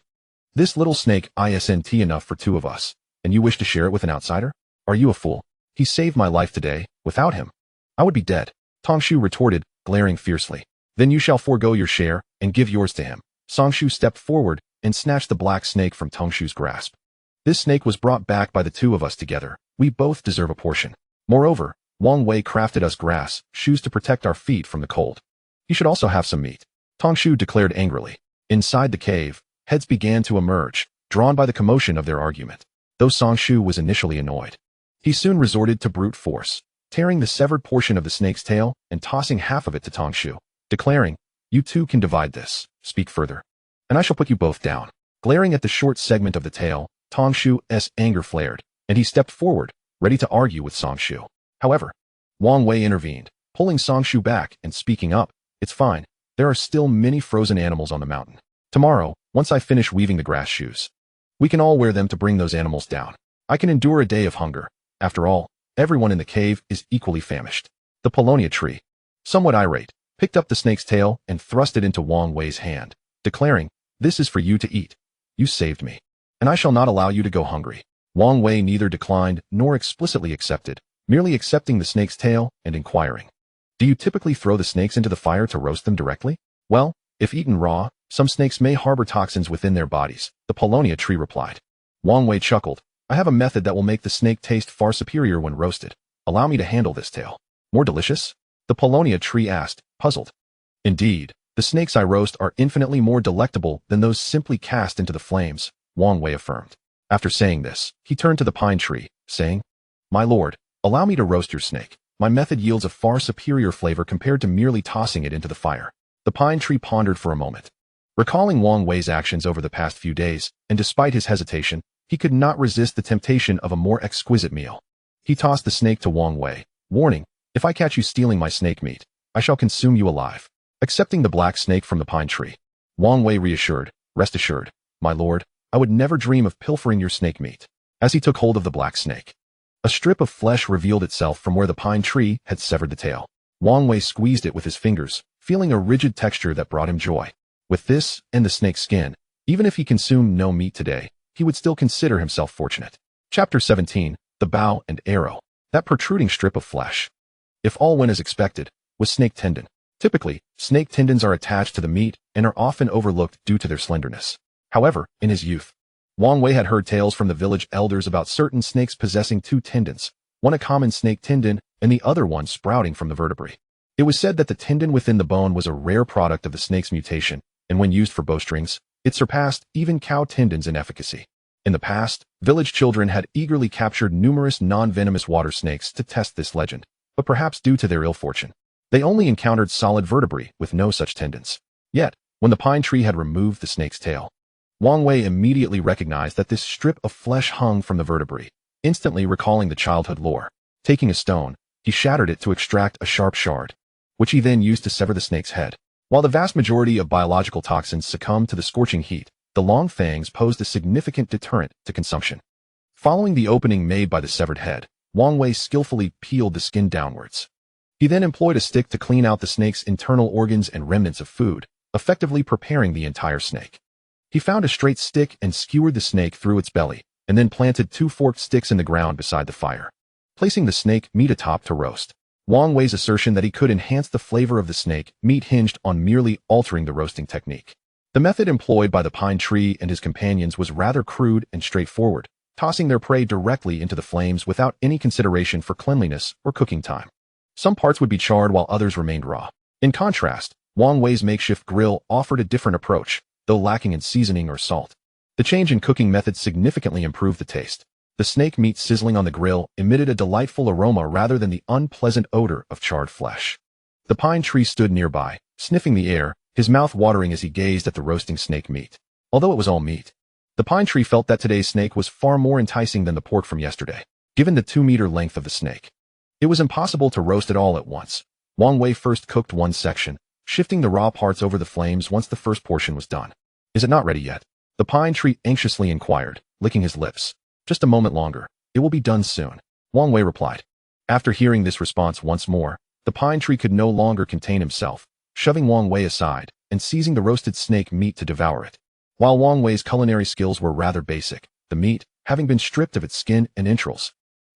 "This little snake isn't enough for 2 of us, and you wish to share it with an outsider? Are you a fool? He saved my life today. Without him, I would be dead," Tongshu retorted, glaring fiercely. "Then you shall forego your share and give yours to him." Tongshu stepped forward and snatched the black snake from Tongshu's grasp. "This snake was brought back by the 2 of us together. We both deserve a portion. Moreover, Wang Wei crafted us grass shoes to protect our feet from the cold. He should also have some meat," Tongshu declared angrily. Inside the cave, heads began to emerge, drawn by the commotion of their argument. Though Tongshu was initially annoyed, he soon resorted to brute force, tearing the severed portion of the snake's tail and tossing half of it to Tongshu, declaring, "You 2 can divide this. Speak further, and I shall put you both down." Glaring at the short segment of the tail, Tongshu's anger flared, and he stepped forward, ready to argue with Tongshu. However, Wang Wei intervened, pulling Tongshu back and speaking up, "It's fine. There are still many frozen animals on the mountain. Tomorrow, once I finish weaving the grass shoes, we can all wear them to bring those animals down. I can endure a day of hunger. After all, everyone in the cave is equally famished." The Paulownia tree, somewhat irate, picked up the snake's tail and thrust it into Wang Wei's hand, declaring, "This is for you to eat. You saved me, and I shall not allow you to go hungry." Wang Wei neither declined nor explicitly accepted, merely accepting the snake's tail and inquiring. Do you typically throw the snakes into the fire to roast them directly? Well, if eaten raw, some snakes may harbor toxins within their bodies, the Paulownia tree replied. Wang Wei chuckled. I have a method that will make the snake taste far superior when roasted. Allow me to handle this tail. More delicious? The Paulownia tree asked, puzzled. Indeed, the snakes I roast are infinitely more delectable than those simply cast into the flames, Wang Wei affirmed. After saying this, he turned to the pine tree, saying, My lord, allow me to roast your snake. My method yields a far superior flavor compared to merely tossing it into the fire. The pine tree pondered for a moment. Recalling Wang Wei's actions over the past few days, and despite his hesitation, he could not resist the temptation of a more exquisite meal. He tossed the snake to Wang Wei, warning, If I catch you stealing my snake meat, I shall consume you alive. Accepting the black snake from the pine tree, Wang Wei reassured, Rest assured, my lord, I would never dream of pilfering your snake meat. As he took hold of the black snake, a strip of flesh revealed itself from where the pine tree had severed the tail. Wang Wei squeezed it with his fingers, feeling a rigid texture that brought him joy. With this and the snake's skin, even if he consumed no meat today, he would still consider himself fortunate. Chapter 17, The Bow and Arrow. That protruding strip of flesh, if all went as expected, was snake tendon. Typically, snake tendons are attached to the meat and are often overlooked due to their slenderness. However, in his youth, Wang Wei had heard tales from the village elders about certain snakes possessing two tendons, one a common snake tendon and the other one sprouting from the vertebrae. It was said that the tendon within the bone was a rare product of the snake's mutation, and when used for bowstrings, it surpassed even cow tendons in efficacy. In the past, village children had eagerly captured numerous non-venomous water snakes to test this legend, but perhaps due to their ill fortune, they only encountered solid vertebrae with no such tendons. Yet, when the pine tree had removed the snake's tail, Wang Wei immediately recognized that this strip of flesh hung from the vertebrae, instantly recalling the childhood lore. Taking a stone, he shattered it to extract a sharp shard, which he then used to sever the snake's head. While the vast majority of biological toxins succumbed to the scorching heat, the long fangs posed a significant deterrent to consumption. Following the opening made by the severed head, Wang Wei skillfully peeled the skin downwards. He then employed a stick to clean out the snake's internal organs and remnants of food, effectively preparing the entire snake. He found a straight stick and skewered the snake through its belly, and then planted two forked sticks in the ground beside the fire, placing the snake meat atop to roast. Wang Wei's assertion that he could enhance the flavor of the snake meat hinged on merely altering the roasting technique. The method employed by the pine tree and his companions was rather crude and straightforward, tossing their prey directly into the flames without any consideration for cleanliness or cooking time. Some parts would be charred while others remained raw. In contrast, Wang Wei's makeshift grill offered a different approach, though lacking in seasoning or salt. The change in cooking methods significantly improved the taste. The snake meat sizzling on the grill emitted a delightful aroma rather than the unpleasant odor of charred flesh. The pine tree stood nearby, sniffing the air, his mouth watering as he gazed at the roasting snake meat. Although it was all meat, the pine tree felt that today's snake was far more enticing than the pork from yesterday. Given the 2-meter length of the snake, it was impossible to roast it all at once. Wang Wei first cooked one section, shifting the raw parts over the flames once the first portion was done. Is it not ready yet? The pine tree anxiously inquired, licking his lips. Just a moment longer. It will be done soon, Wang Wei replied. After hearing this response once more, the pine tree could no longer contain himself, shoving Wang Wei aside and seizing the roasted snake meat to devour it. While Wang Wei's culinary skills were rather basic, the meat, having been stripped of its skin and entrails,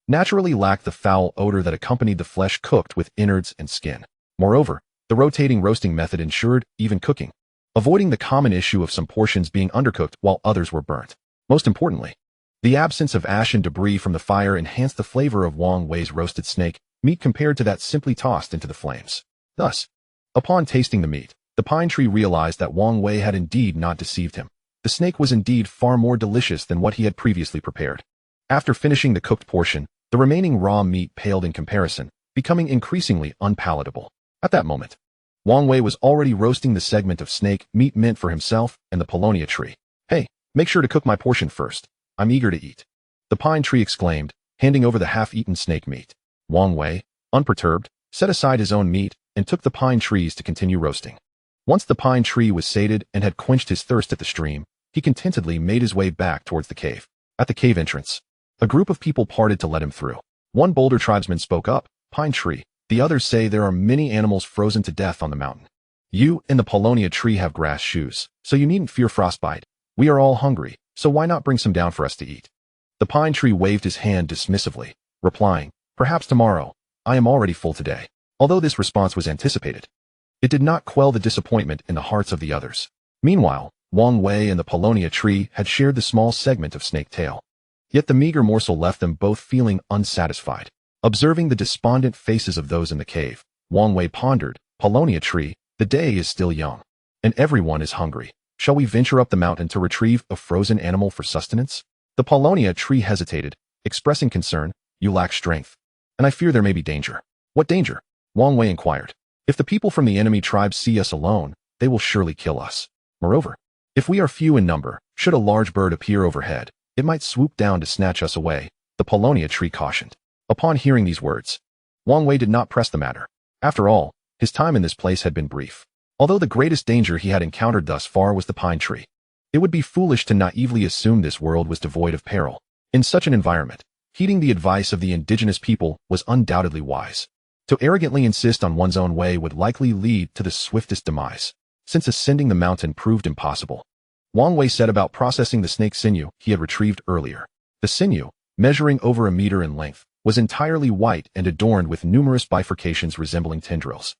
naturally lacked the foul odor that accompanied the flesh cooked with innards and skin. Moreover, the rotating roasting method ensured even cooking, avoiding the common issue of some portions being undercooked while others were burnt. Most importantly, the absence of ash and debris from the fire enhanced the flavor of Wang Wei's roasted snake meat compared to that simply tossed into the flames. Thus, upon tasting the meat, the pine tree realized that Wang Wei had indeed not deceived him. The snake was indeed far more delicious than what he had previously prepared. After finishing the cooked portion, the remaining raw meat paled in comparison, becoming increasingly unpalatable. At that moment, Wang Wei was already roasting the segment of snake meat meant for himself and the Paulownia tree. Hey, make sure to cook my portion first. I'm eager to eat, the pine tree exclaimed, handing over the half-eaten snake meat. Wang Wei, unperturbed, set aside his own meat and took the pine trees to continue roasting. Once the pine tree was sated and had quenched his thirst at the stream, he contentedly made his way back towards the cave. At the cave entrance, a group of people parted to let him through. One boulder tribesman spoke up, Pine tree, the others say there are many animals frozen to death on the mountain. You and the Paulownia tree have grass shoes, so you needn't fear frostbite. We are all hungry, so why not bring some down for us to eat? The pine tree waved his hand dismissively, replying, "Perhaps tomorrow. I am already full today." Although this response was anticipated, it did not quell the disappointment in the hearts of the others. Meanwhile, Wang Wei and the Paulownia tree had shared the small segment of snake tail. Yet the meager morsel left them both feeling unsatisfied. Observing the despondent faces of those in the cave, Wang Wei pondered, "Paulownia tree, the day is still young, and everyone is hungry. Shall we venture up the mountain to retrieve a frozen animal for sustenance?" The Paulownia tree hesitated, expressing concern. "You lack strength, and I fear there may be danger." "What danger?" Wang Wei inquired. "If the people from the enemy tribes see us alone, they will surely kill us. Moreover, if we are few in number, should a large bird appear overhead, it might swoop down to snatch us away," the Paulownia tree cautioned. Upon hearing these words, Wang Wei did not press the matter. After all, his time in this place had been brief. Although the greatest danger he had encountered thus far was the pine tree, it would be foolish to naively assume this world was devoid of peril. In such an environment, heeding the advice of the indigenous people was undoubtedly wise. To arrogantly insist on one's own way would likely lead to the swiftest demise. Since ascending the mountain proved impossible, Wang Wei set about processing the snake sinew he had retrieved earlier. The sinew, measuring over a meter in length, was entirely white and adorned with numerous bifurcations resembling tendrils,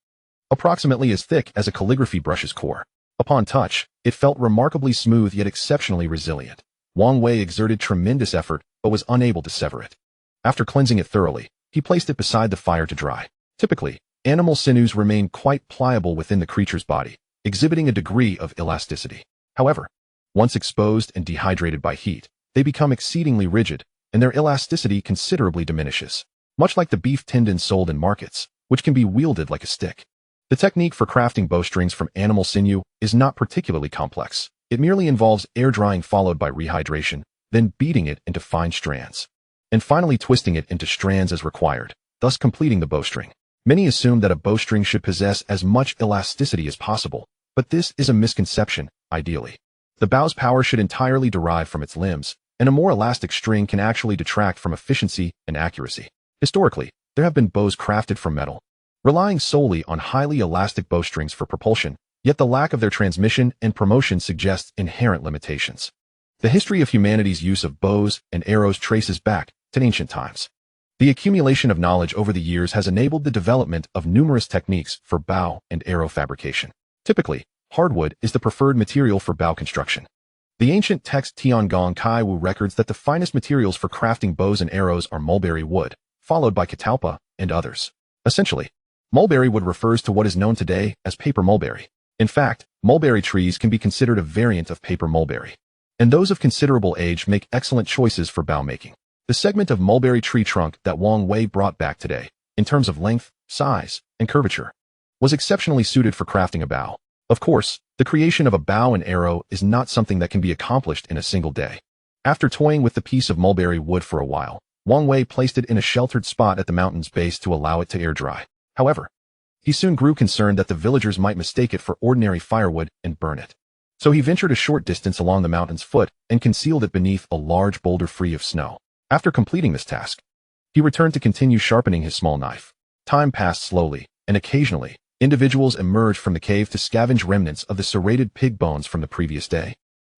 approximately as thick as a calligraphy brush's core. Upon touch, it felt remarkably smooth yet exceptionally resilient. Wang Wei exerted tremendous effort but was unable to sever it. After cleansing it thoroughly, he placed it beside the fire to dry. Typically, animal sinews remain quite pliable within the creature's body, exhibiting a degree of elasticity. However, once exposed and dehydrated by heat, they become exceedingly rigid, and their elasticity considerably diminishes, much like the beef tendons sold in markets, which can be wielded like a stick. The technique for crafting bowstrings from animal sinew is not particularly complex. It merely involves air drying followed by rehydration, then beating it into fine strands, and finally twisting it into strands as required, thus completing the bowstring. Many assume that a bowstring should possess as much elasticity as possible, but this is a misconception. Ideally, the bow's power should entirely derive from its limbs, and a more elastic string can actually detract from efficiency and accuracy. Historically, there have been bows crafted from metal, relying solely on highly elastic bowstrings for propulsion, yet the lack of their transmission and promotion suggests inherent limitations. The history of humanity's use of bows and arrows traces back to ancient times. The accumulation of knowledge over the years has enabled the development of numerous techniques for bow and arrow fabrication. Typically, hardwood is the preferred material for bow construction. The ancient text Tiangong Kaiwu records that the finest materials for crafting bows and arrows are mulberry wood, followed by catalpa and others. Essentially, mulberry wood refers to what is known today as paper mulberry. In fact, mulberry trees can be considered a variant of paper mulberry, and those of considerable age make excellent choices for bow making. The segment of mulberry tree trunk that Wang Wei brought back today, in terms of length, size, and curvature, was exceptionally suited for crafting a bow. Of course, the creation of a bow and arrow is not something that can be accomplished in a single day. After toying with the piece of mulberry wood for a while, Wang Wei placed it in a sheltered spot at the mountain's base to allow it to air dry. However, he soon grew concerned that the villagers might mistake it for ordinary firewood and burn it. So he ventured a short distance along the mountain's foot and concealed it beneath a large boulder free of snow. After completing this task, he returned to continue sharpening his small knife. Time passed slowly, and occasionally, individuals emerged from the cave to scavenge remnants of the serrated pig bones from the previous day,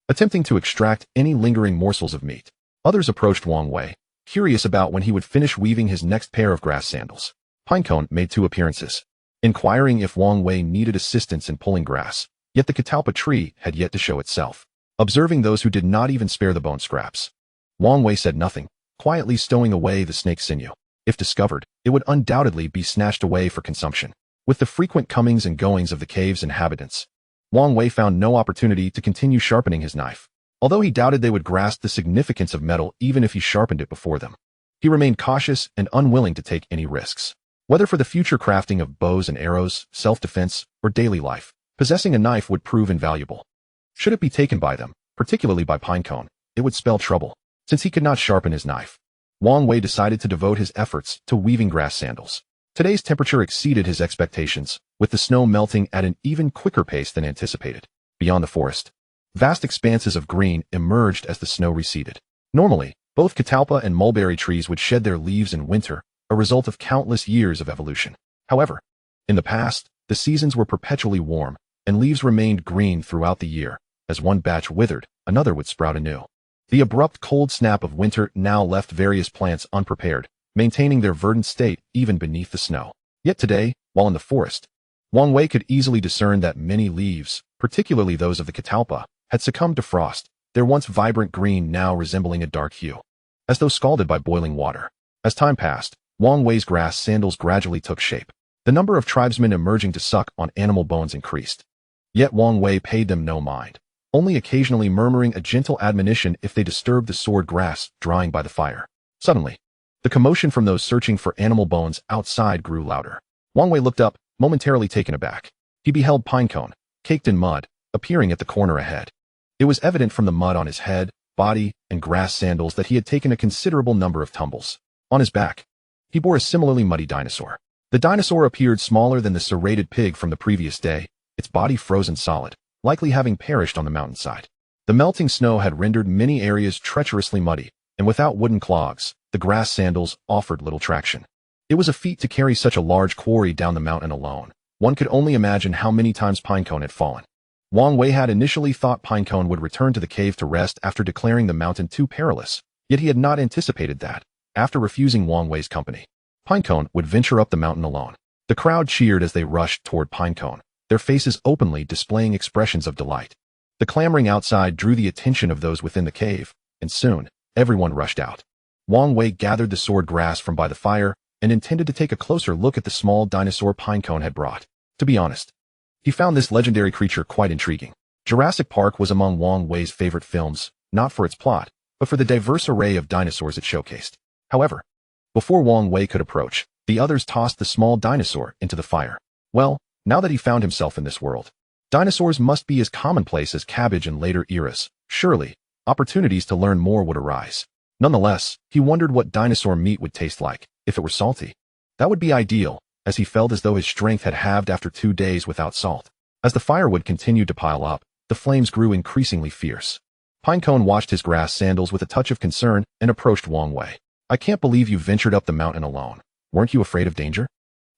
attempting to extract any lingering morsels of meat. Others approached Wang Wei, curious about when he would finish weaving his next pair of grass sandals. Pinecone made 2 appearances, inquiring if Wang Wei needed assistance in pulling grass, yet the catalpa tree had yet to show itself. Observing those who did not even spare the bone scraps, Wang Wei said nothing, quietly stowing away the snake sinew. If discovered, it would undoubtedly be snatched away for consumption. With the frequent comings and goings of the cave's inhabitants, Wang Wei found no opportunity to continue sharpening his knife. Although he doubted they would grasp the significance of metal even if he sharpened it before them, he remained cautious and unwilling to take any risks. Whether for the future crafting of bows and arrows, self-defense, or daily life, possessing a knife would prove invaluable. Should it be taken by them, particularly by Pinecone, it would spell trouble. Since he could not sharpen his knife, Wang Wei decided to devote his efforts to weaving grass sandals. Today's temperature exceeded his expectations, with the snow melting at an even quicker pace than anticipated. Beyond the forest, vast expanses of green emerged as the snow receded. Normally, both catalpa and mulberry trees would shed their leaves in winter, a result of countless years of evolution. However, in the past, the seasons were perpetually warm, and leaves remained green throughout the year. As one batch withered, another would sprout anew. The abrupt cold snap of winter now left various plants unprepared, maintaining their verdant state even beneath the snow. Yet today, while in the forest, Wang Wei could easily discern that many leaves, particularly those of the catalpa, had succumbed to frost, their once vibrant green now resembling a dark hue, as though scalded by boiling water. As time passed, Wang Wei's grass sandals gradually took shape. The number of tribesmen emerging to suck on animal bones increased. Yet Wang Wei paid them no mind, only occasionally murmuring a gentle admonition if they disturbed the sword grass drying by the fire. Suddenly, the commotion from those searching for animal bones outside grew louder. Wang Wei looked up, momentarily taken aback. He beheld Pinecone, caked in mud, appearing at the corner ahead. It was evident from the mud on his head, body, and grass sandals that he had taken a considerable number of tumbles. On his back, he bore a similarly muddy dinosaur. The dinosaur appeared smaller than the serrated pig from the previous day, its body frozen solid, likely having perished on the mountainside. The melting snow had rendered many areas treacherously muddy, and without wooden clogs, the grass sandals offered little traction. It was a feat to carry such a large quarry down the mountain alone. One could only imagine how many times Pinecone had fallen. Wang Wei had initially thought Pinecone would return to the cave to rest after declaring the mountain too perilous, yet he had not anticipated that, after refusing Wang Wei's company, Pinecone would venture up the mountain alone. The crowd cheered as they rushed toward Pinecone, their faces openly displaying expressions of delight. The clamoring outside drew the attention of those within the cave, and soon, everyone rushed out. Wang Wei gathered the sword grass from by the fire and intended to take a closer look at the small dinosaur Pinecone had brought. To be honest, he found this legendary creature quite intriguing. Jurassic Park was among Wang Wei's favorite films, not for its plot, but for the diverse array of dinosaurs it showcased. However, before Wang Wei could approach, the others tossed the small dinosaur into the fire. Well, now that he found himself in this world, dinosaurs must be as commonplace as cabbage in later eras. Surely, opportunities to learn more would arise. Nonetheless, he wondered what dinosaur meat would taste like, if it were salty. That would be ideal, as he felt as though his strength had halved after 2 days without salt. As the firewood continued to pile up, the flames grew increasingly fierce. Pinecone washed his grass sandals with a touch of concern and approached Wang Wei. "I can't believe you ventured up the mountain alone. Weren't you afraid of danger?"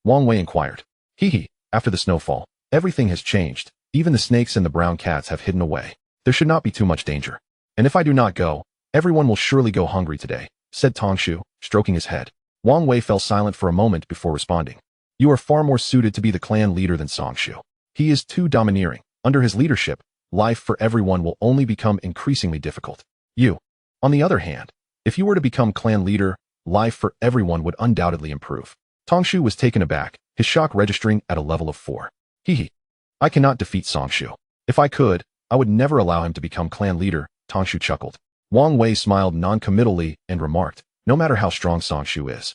Wang Wei inquired. "Hee. After the snowfall, everything has changed. Even the snakes and the brown cats have hidden away. There should not be too much danger. And if I do not go, everyone will surely go hungry today," said Tongshu, stroking his head. Wang Wei fell silent for a moment before responding. "You are far more suited to be the clan leader than Songshu. He is too domineering. Under his leadership, life for everyone will only become increasingly difficult. You, on the other hand, if you were to become clan leader, life for everyone would undoubtedly improve." Tongshu was taken aback, his shock registering at a level of 4. "Hee. I cannot defeat Songshu. If I could, I would never allow him to become clan leader," Tongshu chuckled. Wang Wei smiled non-committally and remarked, "No matter how strong Songshu is,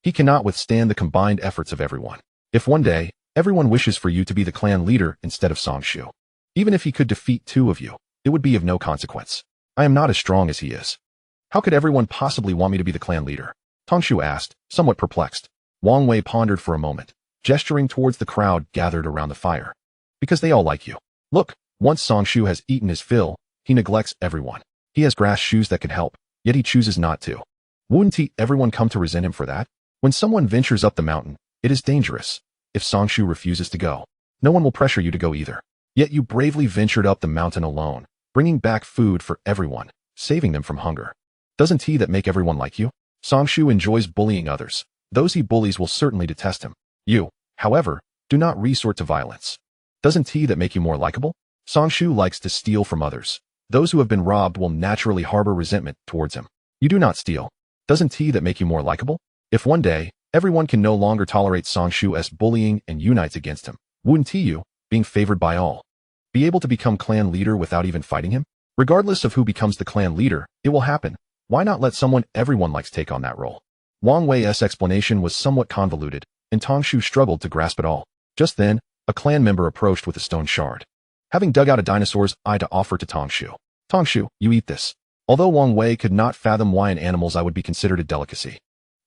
he cannot withstand the combined efforts of everyone. If one day, everyone wishes for you to be the clan leader instead of Songshu, even if he could defeat 2 of you, it would be of no consequence. I am not as strong as he is. How could everyone possibly want me to be the clan leader?" Tongshu asked, somewhat perplexed. Wang Wei pondered for a moment, gesturing towards the crowd gathered around the fire. "Because they all like you. Look, once Songshu has eaten his fill, he neglects everyone. He has grass shoes that could help, yet he chooses not to. Wouldn't everyone come to resent him for that? When someone ventures up the mountain, it is dangerous. If Songshu refuses to go, no one will pressure you to go either. Yet you bravely ventured up the mountain alone, bringing back food for everyone, saving them from hunger. Doesn't that make everyone like you? Songshu enjoys bullying others. Those he bullies will certainly detest him. You, however, do not resort to violence. Doesn't that make you more likable? Songshu likes to steal from others. Those who have been robbed will naturally harbor resentment towards him. You do not steal. Doesn't that make you more likable? If one day, everyone can no longer tolerate Songshu's bullying and unites against him, wouldn't you, being favored by all, be able to become clan leader without even fighting him? Regardless of who becomes the clan leader, it will happen. Why not let someone everyone likes take on that role?" Wang Wei's explanation was somewhat convoluted, and Tongshu struggled to grasp it all. Just then, a clan member approached with a stone shard, having dug out a dinosaur's eye to offer to Tongshu. "Tongshu, you eat this." Although Wang Wei could not fathom why in animals eye would be considered a delicacy,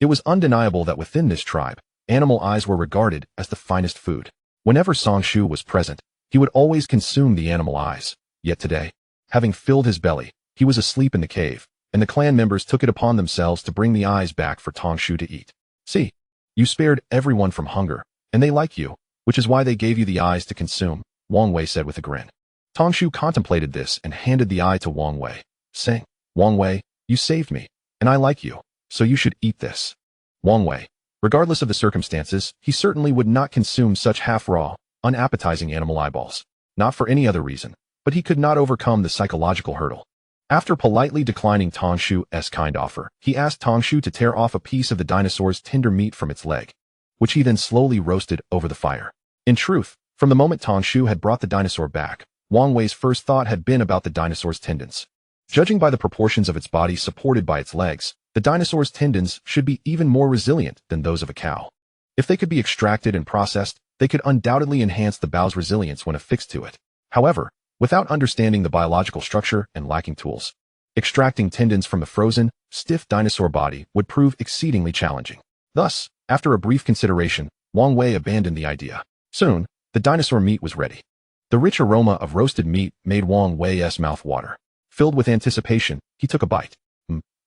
it was undeniable that within this tribe, animal eyes were regarded as the finest food. Whenever Songshu was present, he would always consume the animal eyes. Yet today, having filled his belly, he was asleep in the cave, and the clan members took it upon themselves to bring the eyes back for Tongshu to eat. "See, you spared everyone from hunger, and they like you, which is why they gave you the eyes to consume," Wang Wei said with a grin. Tongshu contemplated this and handed the eye to Wang Wei, saying, Wang Wei, you saved me, and I like you, so you should eat this. Wang Wei. Regardless of the circumstances, he certainly would not consume such half-raw, unappetizing animal eyeballs. Not for any other reason, but he could not overcome the psychological hurdle. After politely declining Tang Shu's kind offer, he asked Tang Shu to tear off a piece of the dinosaur's tender meat from its leg, which he then slowly roasted over the fire. In truth, from the moment Tang Shu had brought the dinosaur back, Wang Wei's first thought had been about the dinosaur's tendons. Judging by the proportions of its body supported by its legs, the dinosaur's tendons should be even more resilient than those of a cow. If they could be extracted and processed, they could undoubtedly enhance the bow's resilience when affixed to it. However, without understanding the biological structure and lacking tools, extracting tendons from the frozen, stiff dinosaur body would prove exceedingly challenging. Thus, after a brief consideration, Wang Wei abandoned the idea. Soon, the dinosaur meat was ready. The rich aroma of roasted meat made Wang Wei's mouth water. Filled with anticipation, he took a bite.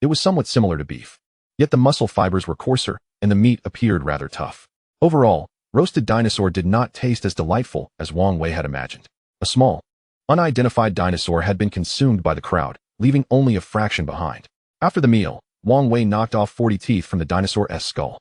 It was somewhat similar to beef. Yet the muscle fibers were coarser, and the meat appeared rather tough. Overall, roasted dinosaur did not taste as delightful as Wang Wei had imagined. A small, unidentified dinosaur had been consumed by the crowd, leaving only a fraction behind. After the meal, Wang Wei knocked off 40 teeth from the dinosaur's skull.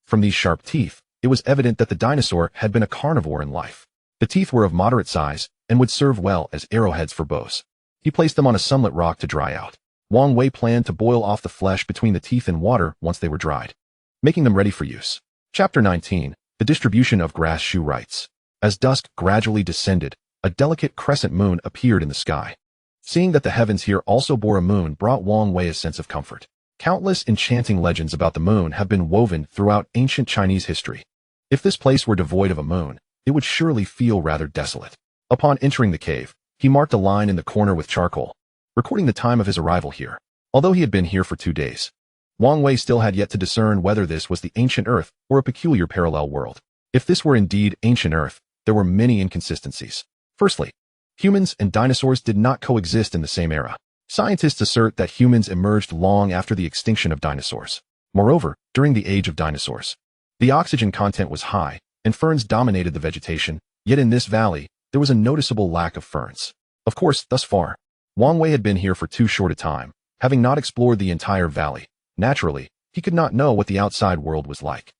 From these sharp teeth, it was evident that the dinosaur had been a carnivore in life. The teeth were of moderate size and would serve well as arrowheads for bows. He placed them on a sunlit rock to dry out. Wang Wei planned to boil off the flesh between the teeth in water once they were dried, making them ready for use. Chapter 19. The distribution of grass shoe rights. As dusk gradually descended, a delicate crescent moon appeared in the sky. Seeing that the heavens here also bore a moon brought Wang Wei a sense of comfort. Countless enchanting legends about the moon have been woven throughout ancient Chinese history. If this place were devoid of a moon, it would surely feel rather desolate. Upon entering the cave, he marked a line in the corner with charcoal, recording the time of his arrival here. Although he had been here for 2 days, Wang Wei still had yet to discern whether this was the ancient Earth or a peculiar parallel world. If this were indeed ancient Earth, there were many inconsistencies. Firstly, humans and dinosaurs did not coexist in the same era. Scientists assert that humans emerged long after the extinction of dinosaurs. Moreover, during the age of dinosaurs, the oxygen content was high, and ferns dominated the vegetation, yet in this valley, there was a noticeable lack of ferns. Of course, thus far, Wang Wei had been here for too short a time, having not explored the entire valley. Naturally, he could not know what the outside world was like.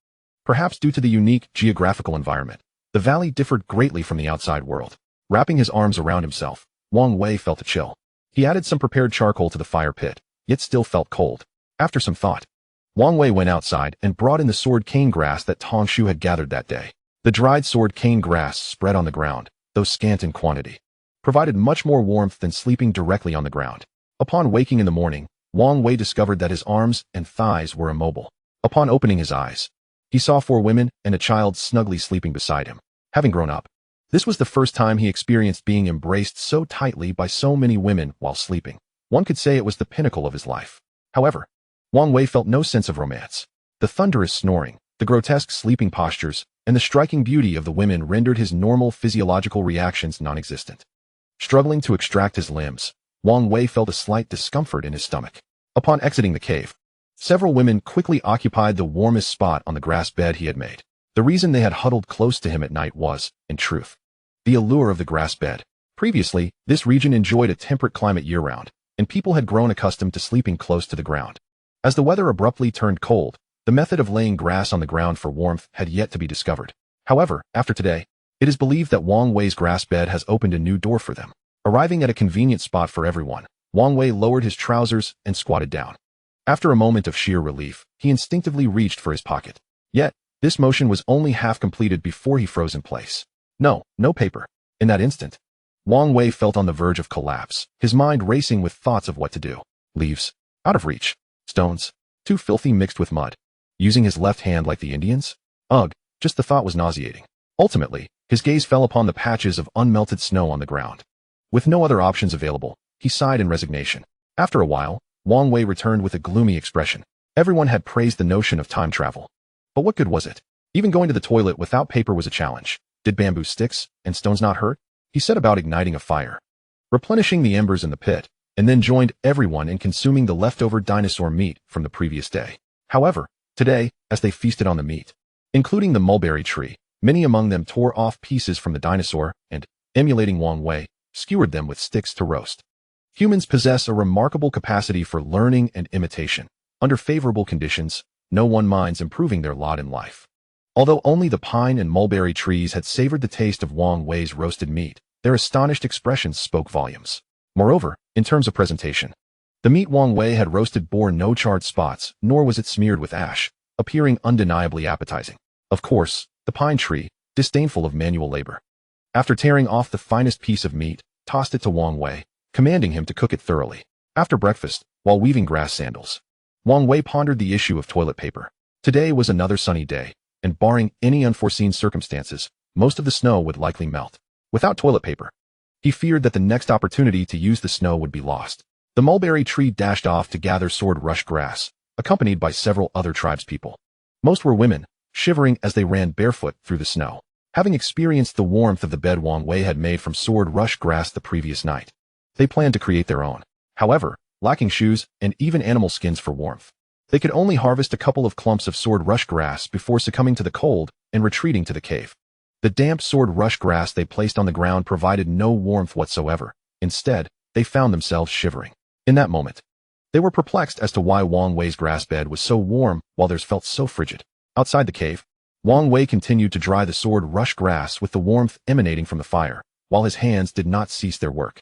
Perhaps due to the unique geographical environment, the valley differed greatly from the outside world. Wrapping his arms around himself, Wang Wei felt a chill. He added some prepared charcoal to the fire pit, yet still felt cold. After some thought, Wang Wei went outside and brought in the sword cane grass that Tang Shu had gathered that day. The dried sword cane grass spread on the ground, though scant in quantity, provided much more warmth than sleeping directly on the ground. Upon waking in the morning, Wang Wei discovered that his arms and thighs were immobile. Upon opening his eyes, he saw 4 women and a child snugly sleeping beside him. Having grown up, this was the first time he experienced being embraced so tightly by so many women while sleeping. One could say it was the pinnacle of his life. However, Wang Wei felt no sense of romance. The thunderous snoring, the grotesque sleeping postures, and the striking beauty of the women rendered his normal physiological reactions non-existent. Struggling to extract his limbs, Wang Wei felt a slight discomfort in his stomach. Upon exiting the cave, several women quickly occupied the warmest spot on the grass bed he had made. The reason they had huddled close to him at night was, in truth, the allure of the grass bed. Previously, this region enjoyed a temperate climate year-round, and people had grown accustomed to sleeping close to the ground. As the weather abruptly turned cold, the method of laying grass on the ground for warmth had yet to be discovered. However, after today, it is believed that Wang Wei's grass bed has opened a new door for them. Arriving at a convenient spot for everyone, Wang Wei lowered his trousers and squatted down. After a moment of sheer relief, he instinctively reached for his pocket. Yet, this motion was only half completed before he froze in place. No paper. In that instant, Wang Wei felt on the verge of collapse, his mind racing with thoughts of what to do. Leaves. Out of reach. Stones. Too filthy mixed with mud. Using his left hand like the Indians? Ugh, just the thought was nauseating. Ultimately, his gaze fell upon the patches of unmelted snow on the ground. With no other options available, he sighed in resignation. After a while, Wang Wei returned with a gloomy expression. Everyone had praised the notion of time travel. But what good was it? Even going to the toilet without paper was a challenge. Did bamboo sticks and stones not hurt? He set about igniting a fire, replenishing the embers in the pit, and then joined everyone in consuming the leftover dinosaur meat from the previous day. However, today, as they feasted on the meat, including the mulberry tree, many among them tore off pieces from the dinosaur and, emulating Wang Wei, skewered them with sticks to roast. Humans possess a remarkable capacity for learning and imitation. Under favorable conditions, no one minds improving their lot in life. Although only the pine and mulberry trees had savored the taste of Wang Wei's roasted meat, their astonished expressions spoke volumes. Moreover, in terms of presentation, the meat Wang Wei had roasted bore no charred spots, nor was it smeared with ash, appearing undeniably appetizing. Of course, the pine tree, disdainful of manual labor, after tearing off the finest piece of meat, tossed it to Wang Wei, commanding him to cook it thoroughly. After breakfast, while weaving grass sandals, Wang Wei pondered the issue of toilet paper. Today was another sunny day, and barring any unforeseen circumstances, most of the snow would likely melt. Without toilet paper, he feared that the next opportunity to use the snow would be lost. The mulberry tree dashed off to gather sword rush grass, accompanied by several other tribespeople. Most were women, shivering as they ran barefoot through the snow, having experienced the warmth of the bed Wang Wei had made from sword rush grass the previous night. They planned to create their own. However, lacking shoes and even animal skins for warmth, they could only harvest a couple of clumps of sword rush grass before succumbing to the cold and retreating to the cave. The damp sword rush grass they placed on the ground provided no warmth whatsoever. Instead, they found themselves shivering. In that moment, they were perplexed as to why Wang Wei's grass bed was so warm while theirs felt so frigid. Outside the cave, Wang Wei continued to dry the sword rush grass with the warmth emanating from the fire, while his hands did not cease their work.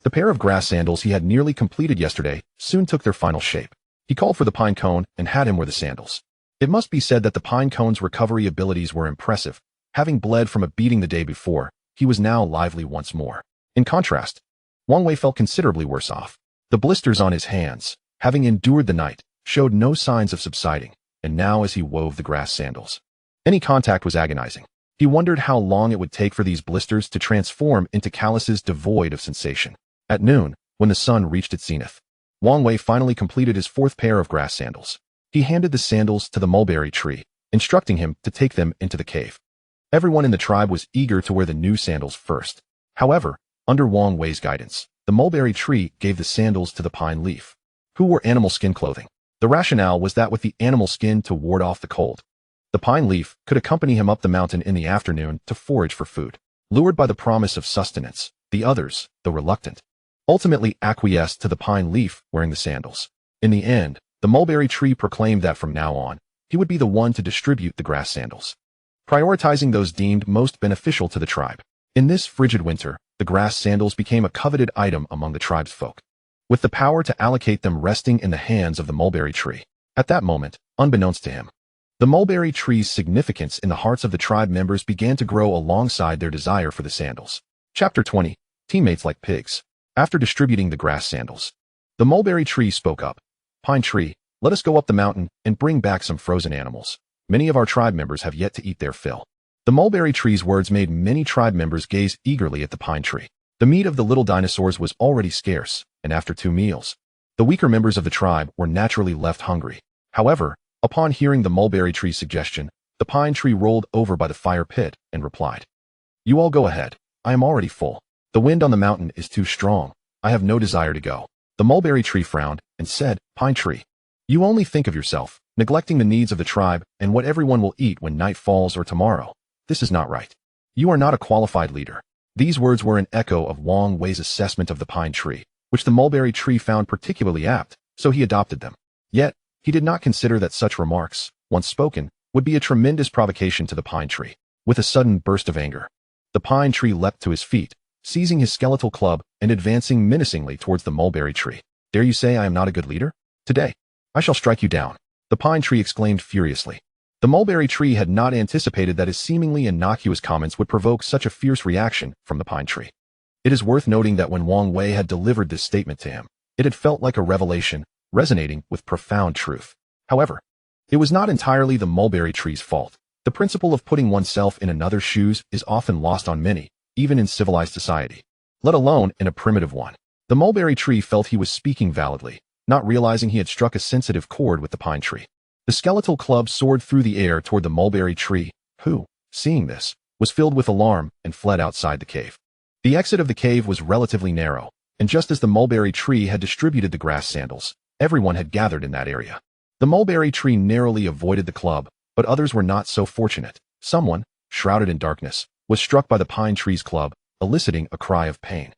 The pair of grass sandals he had nearly completed yesterday soon took their final shape. He called for the pine cone and had him wear the sandals. It must be said that the pine cone's recovery abilities were impressive. Having bled from a beating the day before, he was now lively once more. In contrast, Wang Wei felt considerably worse off. The blisters on his hands, having endured the night, showed no signs of subsiding, and now as he wove the grass sandals, any contact was agonizing. He wondered how long it would take for these blisters to transform into calluses devoid of sensation. At noon, when the sun reached its zenith, Wang Wei finally completed his fourth pair of grass sandals. He handed the sandals to the mulberry tree, instructing him to take them into the cave. Everyone in the tribe was eager to wear the new sandals first. However, under Wang Wei's guidance, the mulberry tree gave the sandals to the pine leaf, who wore animal skin clothing. The rationale was that with the animal skin to ward off the cold, the pine leaf could accompany him up the mountain in the afternoon to forage for food. Lured by the promise of sustenance, the others, though reluctant, ultimately acquiesced to the pine leaf wearing the sandals. In the end, the mulberry tree proclaimed that from now on, he would be the one to distribute the grass sandals, prioritizing those deemed most beneficial to the tribe. In this frigid winter, the grass sandals became a coveted item among the tribe's folk, with the power to allocate them resting in the hands of the mulberry tree. At that moment, unbeknownst to him, the mulberry tree's significance in the hearts of the tribe members began to grow alongside their desire for the sandals. Chapter 20. Teammates like pigs. After distributing the grass sandals, the mulberry tree spoke up. Pine tree, let us go up the mountain and bring back some frozen animals. Many of our tribe members have yet to eat their fill. The mulberry tree's words made many tribe members gaze eagerly at the pine tree. The meat of the little dinosaurs was already scarce, and after 2 meals, the weaker members of the tribe were naturally left hungry. However, upon hearing the mulberry tree's suggestion, the pine tree rolled over by the fire pit and replied, "You all go ahead. I am already full. The wind on the mountain is too strong. I have no desire to go." The mulberry tree frowned and said, "Pine tree, you only think of yourself, neglecting the needs of the tribe and what everyone will eat when night falls or tomorrow. This is not right. You are not a qualified leader." These words were an echo of Wang Wei's assessment of the pine tree, which the mulberry tree found particularly apt, so he adopted them. Yet, he did not consider that such remarks, once spoken, would be a tremendous provocation to the pine tree. With a sudden burst of anger, the pine tree leapt to his feet, seizing his skeletal club and advancing menacingly towards the mulberry tree. "Dare you say I am not a good leader? Today, I shall strike you down," the pine tree exclaimed furiously. The mulberry tree had not anticipated that his seemingly innocuous comments would provoke such a fierce reaction from the pine tree. It is worth noting that when Wang Wei had delivered this statement to him, it had felt like a revelation, resonating with profound truth. However, it was not entirely the mulberry tree's fault. The principle of putting oneself in another's shoes is often lost on many, even in civilized society, let alone in a primitive one. The mulberry tree felt he was speaking validly, not realizing he had struck a sensitive chord with the pine tree. The skeletal club soared through the air toward the mulberry tree, who, seeing this, was filled with alarm and fled outside the cave. The exit of the cave was relatively narrow, and just as the mulberry tree had distributed the grass sandals, everyone had gathered in that area. The mulberry tree narrowly avoided the club, but others were not so fortunate. Someone, shrouded in darkness, was struck by the pine tree's club, eliciting a cry of pain.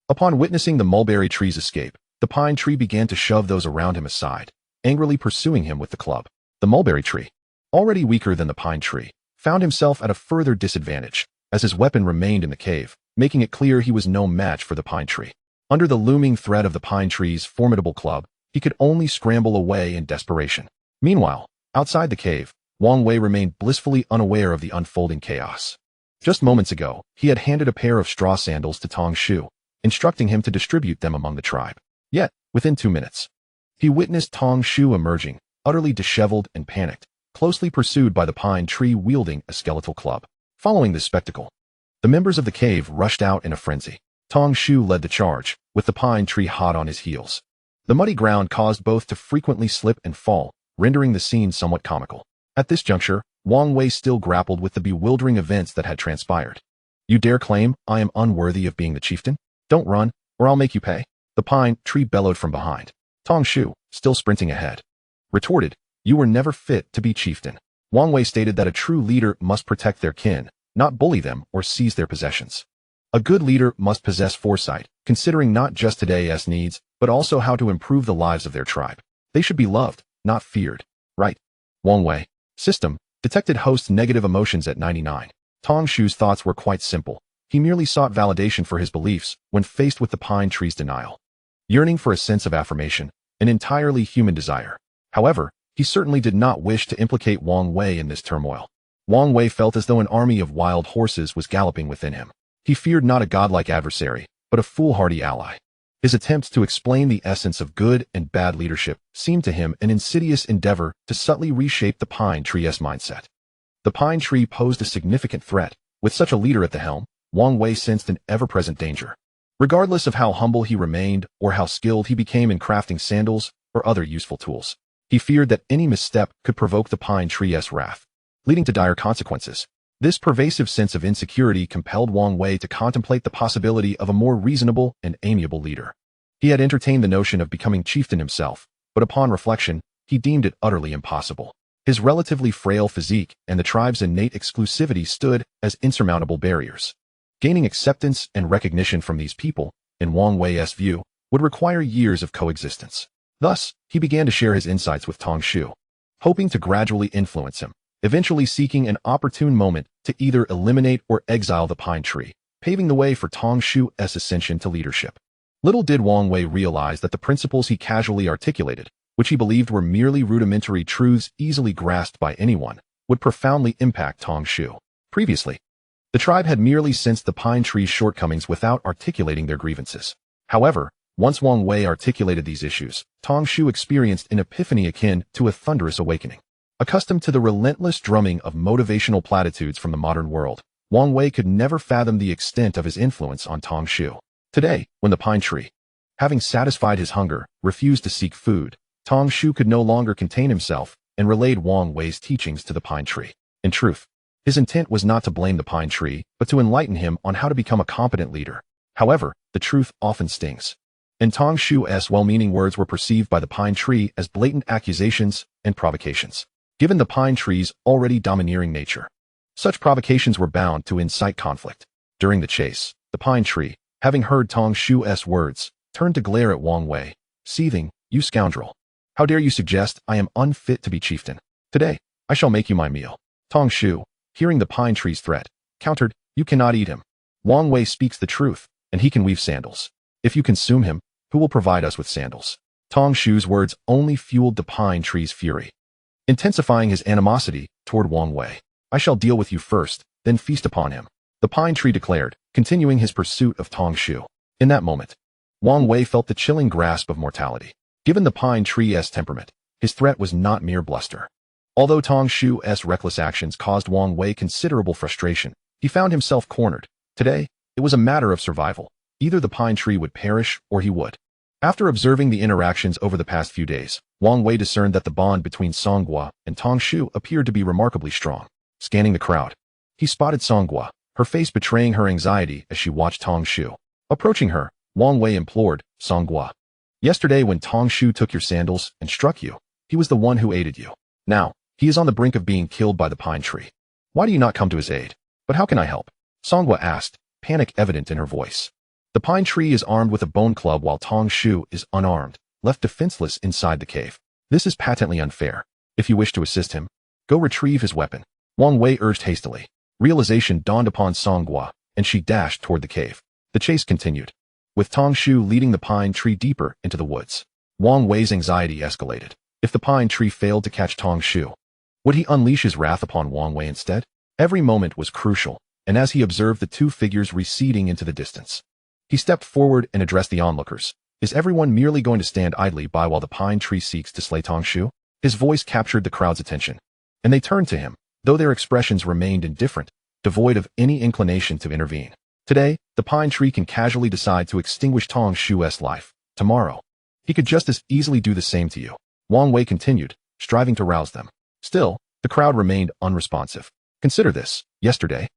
Upon witnessing the mulberry tree's escape, the pine tree began to shove those around him aside, angrily pursuing him with the club. The mulberry tree, already weaker than the pine tree, found himself at a further disadvantage, as his weapon remained in the cave, making it clear he was no match for the pine tree. Under the looming threat of the pine tree's formidable club, he could only scramble away in desperation. Meanwhile, outside the cave, Wang Wei remained blissfully unaware of the unfolding chaos. Just moments ago, he had handed a pair of straw sandals to Tong Shu, instructing him to distribute them among the tribe. Yet, within 2 minutes, he witnessed Tong Shu emerging, utterly disheveled and panicked, closely pursued by the pine tree wielding a skeletal club. Following this spectacle, the members of the cave rushed out in a frenzy. Tong Shu led the charge, with the pine tree hot on his heels. The muddy ground caused both to frequently slip and fall, rendering the scene somewhat comical. At this juncture, Wang Wei still grappled with the bewildering events that had transpired. "You dare claim I am unworthy of being the chieftain? Don't run, or I'll make you pay," the pine tree bellowed from behind. Tong Shu, still sprinting ahead, retorted, "You were never fit to be chieftain." Wang Wei stated that a true leader must protect their kin, not bully them or seize their possessions. A good leader must possess foresight, considering not just today's needs, but also how to improve the lives of their tribe. They should be loved, not feared. Right. Wang Wei. System. Detected host's negative emotions at 99. Tong Shu's thoughts were quite simple. He merely sought validation for his beliefs when faced with the pine tree's denial. Yearning for a sense of affirmation, an entirely human desire. However, he certainly did not wish to implicate Wang Wei in this turmoil. Wang Wei felt as though an army of wild horses was galloping within him. He feared not a godlike adversary, but a foolhardy ally. His attempts to explain the essence of good and bad leadership seemed to him an insidious endeavor to subtly reshape the pine tree's mindset. The pine tree posed a significant threat. With such a leader at the helm, Wang Wei sensed an ever-present danger. Regardless of how humble he remained or how skilled he became in crafting sandals or other useful tools, he feared that any misstep could provoke the pine tree's wrath, leading to dire consequences. This pervasive sense of insecurity compelled Wang Wei to contemplate the possibility of a more reasonable and amiable leader. He had entertained the notion of becoming chieftain himself, but upon reflection, he deemed it utterly impossible. His relatively frail physique and the tribe's innate exclusivity stood as insurmountable barriers. Gaining acceptance and recognition from these people, in Wang Wei's view, would require years of coexistence. Thus, he began to share his insights with Tong Shu, hoping to gradually influence him, eventually seeking an opportune moment to either eliminate or exile the pine tree, paving the way for Tong Shu's ascension to leadership. Little did Wang Wei realize that the principles he casually articulated, which he believed were merely rudimentary truths easily grasped by anyone, would profoundly impact Tong Shu. Previously, the tribe had merely sensed the pine tree's shortcomings without articulating their grievances. However, once Wang Wei articulated these issues, Tong Shu experienced an epiphany akin to a thunderous awakening. Accustomed to the relentless drumming of motivational platitudes from the modern world, Wang Wei could never fathom the extent of his influence on Tong Shu. Today, when the pine tree, having satisfied his hunger, refused to seek food, Tong Shu could no longer contain himself and relayed Wang Wei's teachings to the pine tree. In truth, his intent was not to blame the pine tree, but to enlighten him on how to become a competent leader. However, the truth often stings, and Tong Shu's well-meaning words were perceived by the pine tree as blatant accusations and provocations. Given the pine tree's already domineering nature, such provocations were bound to incite conflict. During the chase, the pine tree, having heard Tong Shu's words, turned to glare at Wang Wei, seething, "You scoundrel! How dare you suggest I am unfit to be chieftain? Today, I shall make you my meal." Tong Shu, hearing the pine tree's threat, countered, "You cannot eat him. Wang Wei speaks the truth, and he can weave sandals. If you consume him, who will provide us with sandals?" Tong Shu's words only fueled the pine tree's fury, intensifying his animosity toward Wang Wei. "I shall deal with you first, then feast upon him," the pine tree declared, continuing his pursuit of Tong Shu. In that moment, Wang Wei felt the chilling grasp of mortality. Given the pine tree's temperament, his threat was not mere bluster. Although Tong Shu's reckless actions caused Wang Wei considerable frustration, he found himself cornered. Today, it was a matter of survival. Either the pine tree would perish or he would. After observing the interactions over the past few days, Wang Wei discerned that the bond between Songhua and Tong Shu appeared to be remarkably strong. Scanning the crowd, he spotted Songhua, her face betraying her anxiety as she watched Tong Shu. Approaching her, Wang Wei implored, "Songhua, yesterday when Tong Shu took your sandals and struck you, he was the one who aided you. Now, he is on the brink of being killed by the pine tree. Why do you not come to his aid?" "But how can I help?" Songhua asked, panic evident in her voice. The pine tree is armed with a bone club while Tong Shu is unarmed, left defenseless inside the cave. This is patently unfair. If you wish to assist him, go retrieve his weapon. Wang Wei urged hastily. Realization dawned upon Song Gua, and she dashed toward the cave. The chase continued, with Tong Shu leading the pine tree deeper into the woods. Wang Wei's anxiety escalated. If the pine tree failed to catch Tong Shu, would he unleash his wrath upon Wang Wei instead? Every moment was crucial, and as he observed the two figures receding into the distance, he stepped forward and addressed the onlookers. Is everyone merely going to stand idly by while the pine tree seeks to slay Tong Shu? His voice captured the crowd's attention, and they turned to him, though their expressions remained indifferent, devoid of any inclination to intervene. Today, the pine tree can casually decide to extinguish Tong Shu's life. Tomorrow, he could just as easily do the same to you. Wang Wei continued, striving to rouse them. Still, the crowd remained unresponsive. Consider this. Yesterday,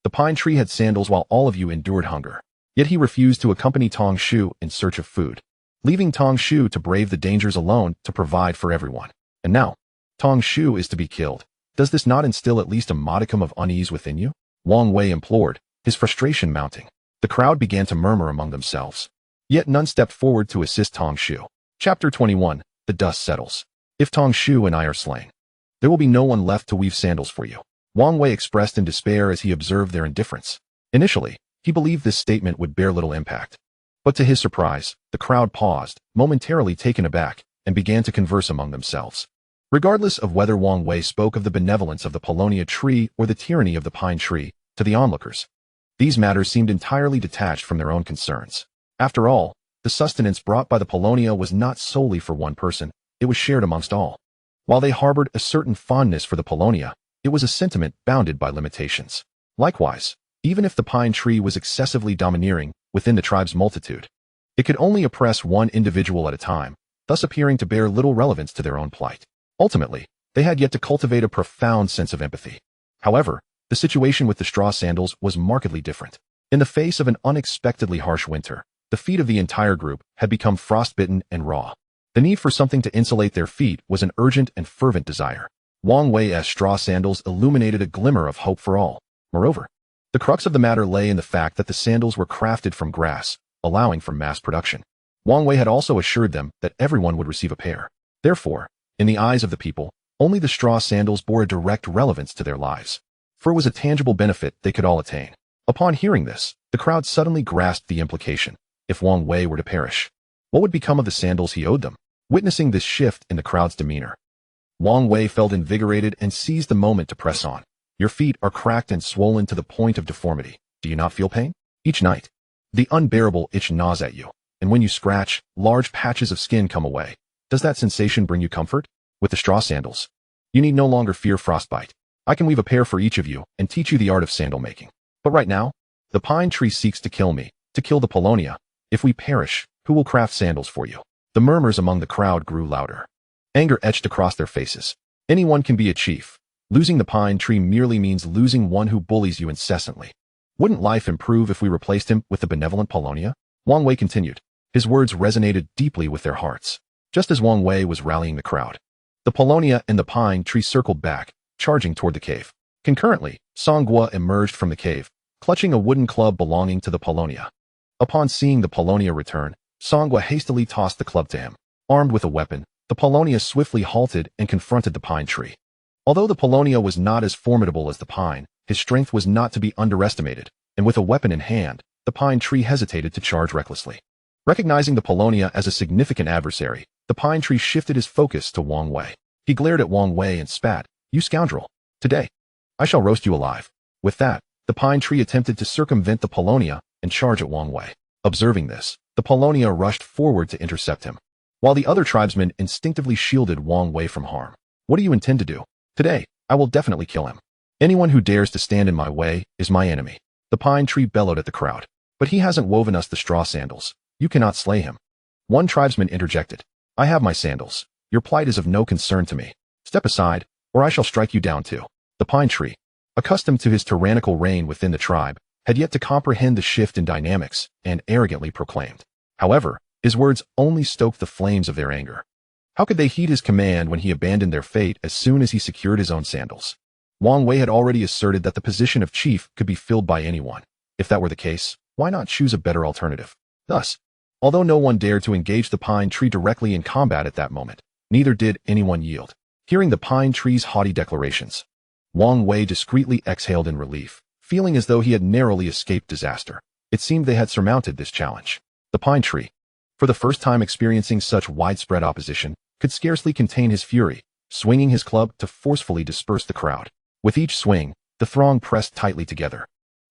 the pine tree had sandals while all of you endured hunger. Yet he refused to accompany Tong Shu in search of food, leaving Tong Shu to brave the dangers alone to provide for everyone. And now, Tong Shu is to be killed. Does this not instill at least a modicum of unease within you? Wang Wei implored, his frustration mounting. The crowd began to murmur among themselves. Yet none stepped forward to assist Tong Shu. Chapter 21. The dust settles. If Tong Shu and I are slain, there will be no one left to weave sandals for you. Wang Wei expressed in despair as he observed their indifference. Initially, he believed this statement would bear little impact. But to his surprise, the crowd paused, momentarily taken aback, and began to converse among themselves. Regardless of whether Wang Wei spoke of the benevolence of the Paulownia tree or the tyranny of the pine tree, to the onlookers, these matters seemed entirely detached from their own concerns. After all, the sustenance brought by the Paulownia was not solely for one person, it was shared amongst all. While they harbored a certain fondness for the Paulownia, it was a sentiment bounded by limitations. Likewise, even if the pine tree was excessively domineering within the tribe's multitude, it could only oppress one individual at a time, thus appearing to bear little relevance to their own plight. Ultimately, they had yet to cultivate a profound sense of empathy. However, the situation with the straw sandals was markedly different. In the face of an unexpectedly harsh winter, the feet of the entire group had become frostbitten and raw. The need for something to insulate their feet was an urgent and fervent desire. Wang Wei's straw sandals illuminated a glimmer of hope for all. Moreover, the crux of the matter lay in the fact that the sandals were crafted from grass, allowing for mass production. Wang Wei had also assured them that everyone would receive a pair. Therefore, in the eyes of the people, only the straw sandals bore a direct relevance to their lives, for it was a tangible benefit they could all attain. Upon hearing this, the crowd suddenly grasped the implication. If Wang Wei were to perish, what would become of the sandals he owed them? Witnessing this shift in the crowd's demeanor, Wang Wei felt invigorated and seized the moment to press on. Your feet are cracked and swollen to the point of deformity. Do you not feel pain? Each night, the unbearable itch gnaws at you, and when you scratch, large patches of skin come away. Does that sensation bring you comfort? With the straw sandals, you need no longer fear frostbite. I can weave a pair for each of you and teach you the art of sandal making. But right now, the pine tree seeks to kill me, to kill the Paulownia. If we perish, who will craft sandals for you? The murmurs among the crowd grew louder. Anger etched across their faces. Anyone can be a chief. Losing the pine tree merely means losing one who bullies you incessantly. Wouldn't life improve if we replaced him with the benevolent Paulownia? Wang Wei continued. His words resonated deeply with their hearts. Just as Wang Wei was rallying the crowd, the Paulownia and the pine tree circled back, charging toward the cave. Concurrently, Song Gua emerged from the cave, clutching a wooden club belonging to the Paulownia. Upon seeing the Paulownia return, Song Gua hastily tossed the club to him. Armed with a weapon, the Paulownia swiftly halted and confronted the pine tree. Although the Paulownia was not as formidable as the pine, his strength was not to be underestimated, and with a weapon in hand, the pine tree hesitated to charge recklessly. Recognizing the Paulownia as a significant adversary, the pine tree shifted his focus to Wang Wei. He glared at Wang Wei and spat, "You scoundrel! Today, I shall roast you alive." With that, the pine tree attempted to circumvent the Paulownia and charge at Wang Wei. Observing this, the Paulownia rushed forward to intercept him, while the other tribesmen instinctively shielded Wang Wei from harm. "What do you intend to do? Today, I will definitely kill him. Anyone who dares to stand in my way is my enemy." The pine tree bellowed at the crowd. "But he hasn't woven us the straw sandals. You cannot slay him." One tribesman interjected. "I have my sandals. Your plight is of no concern to me. Step aside, or I shall strike you down too." The pine tree, accustomed to his tyrannical reign within the tribe, had yet to comprehend the shift in dynamics, and arrogantly proclaimed. However, his words only stoked the flames of their anger. How could they heed his command when he abandoned their fate as soon as he secured his own sandals? Wang Wei had already asserted that the position of chief could be filled by anyone. If that were the case, Why not choose a better alternative? Thus, although no one dared to engage the pine tree directly in combat at that moment, neither did anyone yield. Hearing the pine tree's haughty declarations, Wang Wei discreetly exhaled in relief, feeling as though he had narrowly escaped disaster. It seemed they had surmounted this challenge. The pine tree, for the first time experiencing such widespread opposition, could scarcely contain his fury, swinging his club to forcefully disperse the crowd. With each swing, the throng pressed tightly together,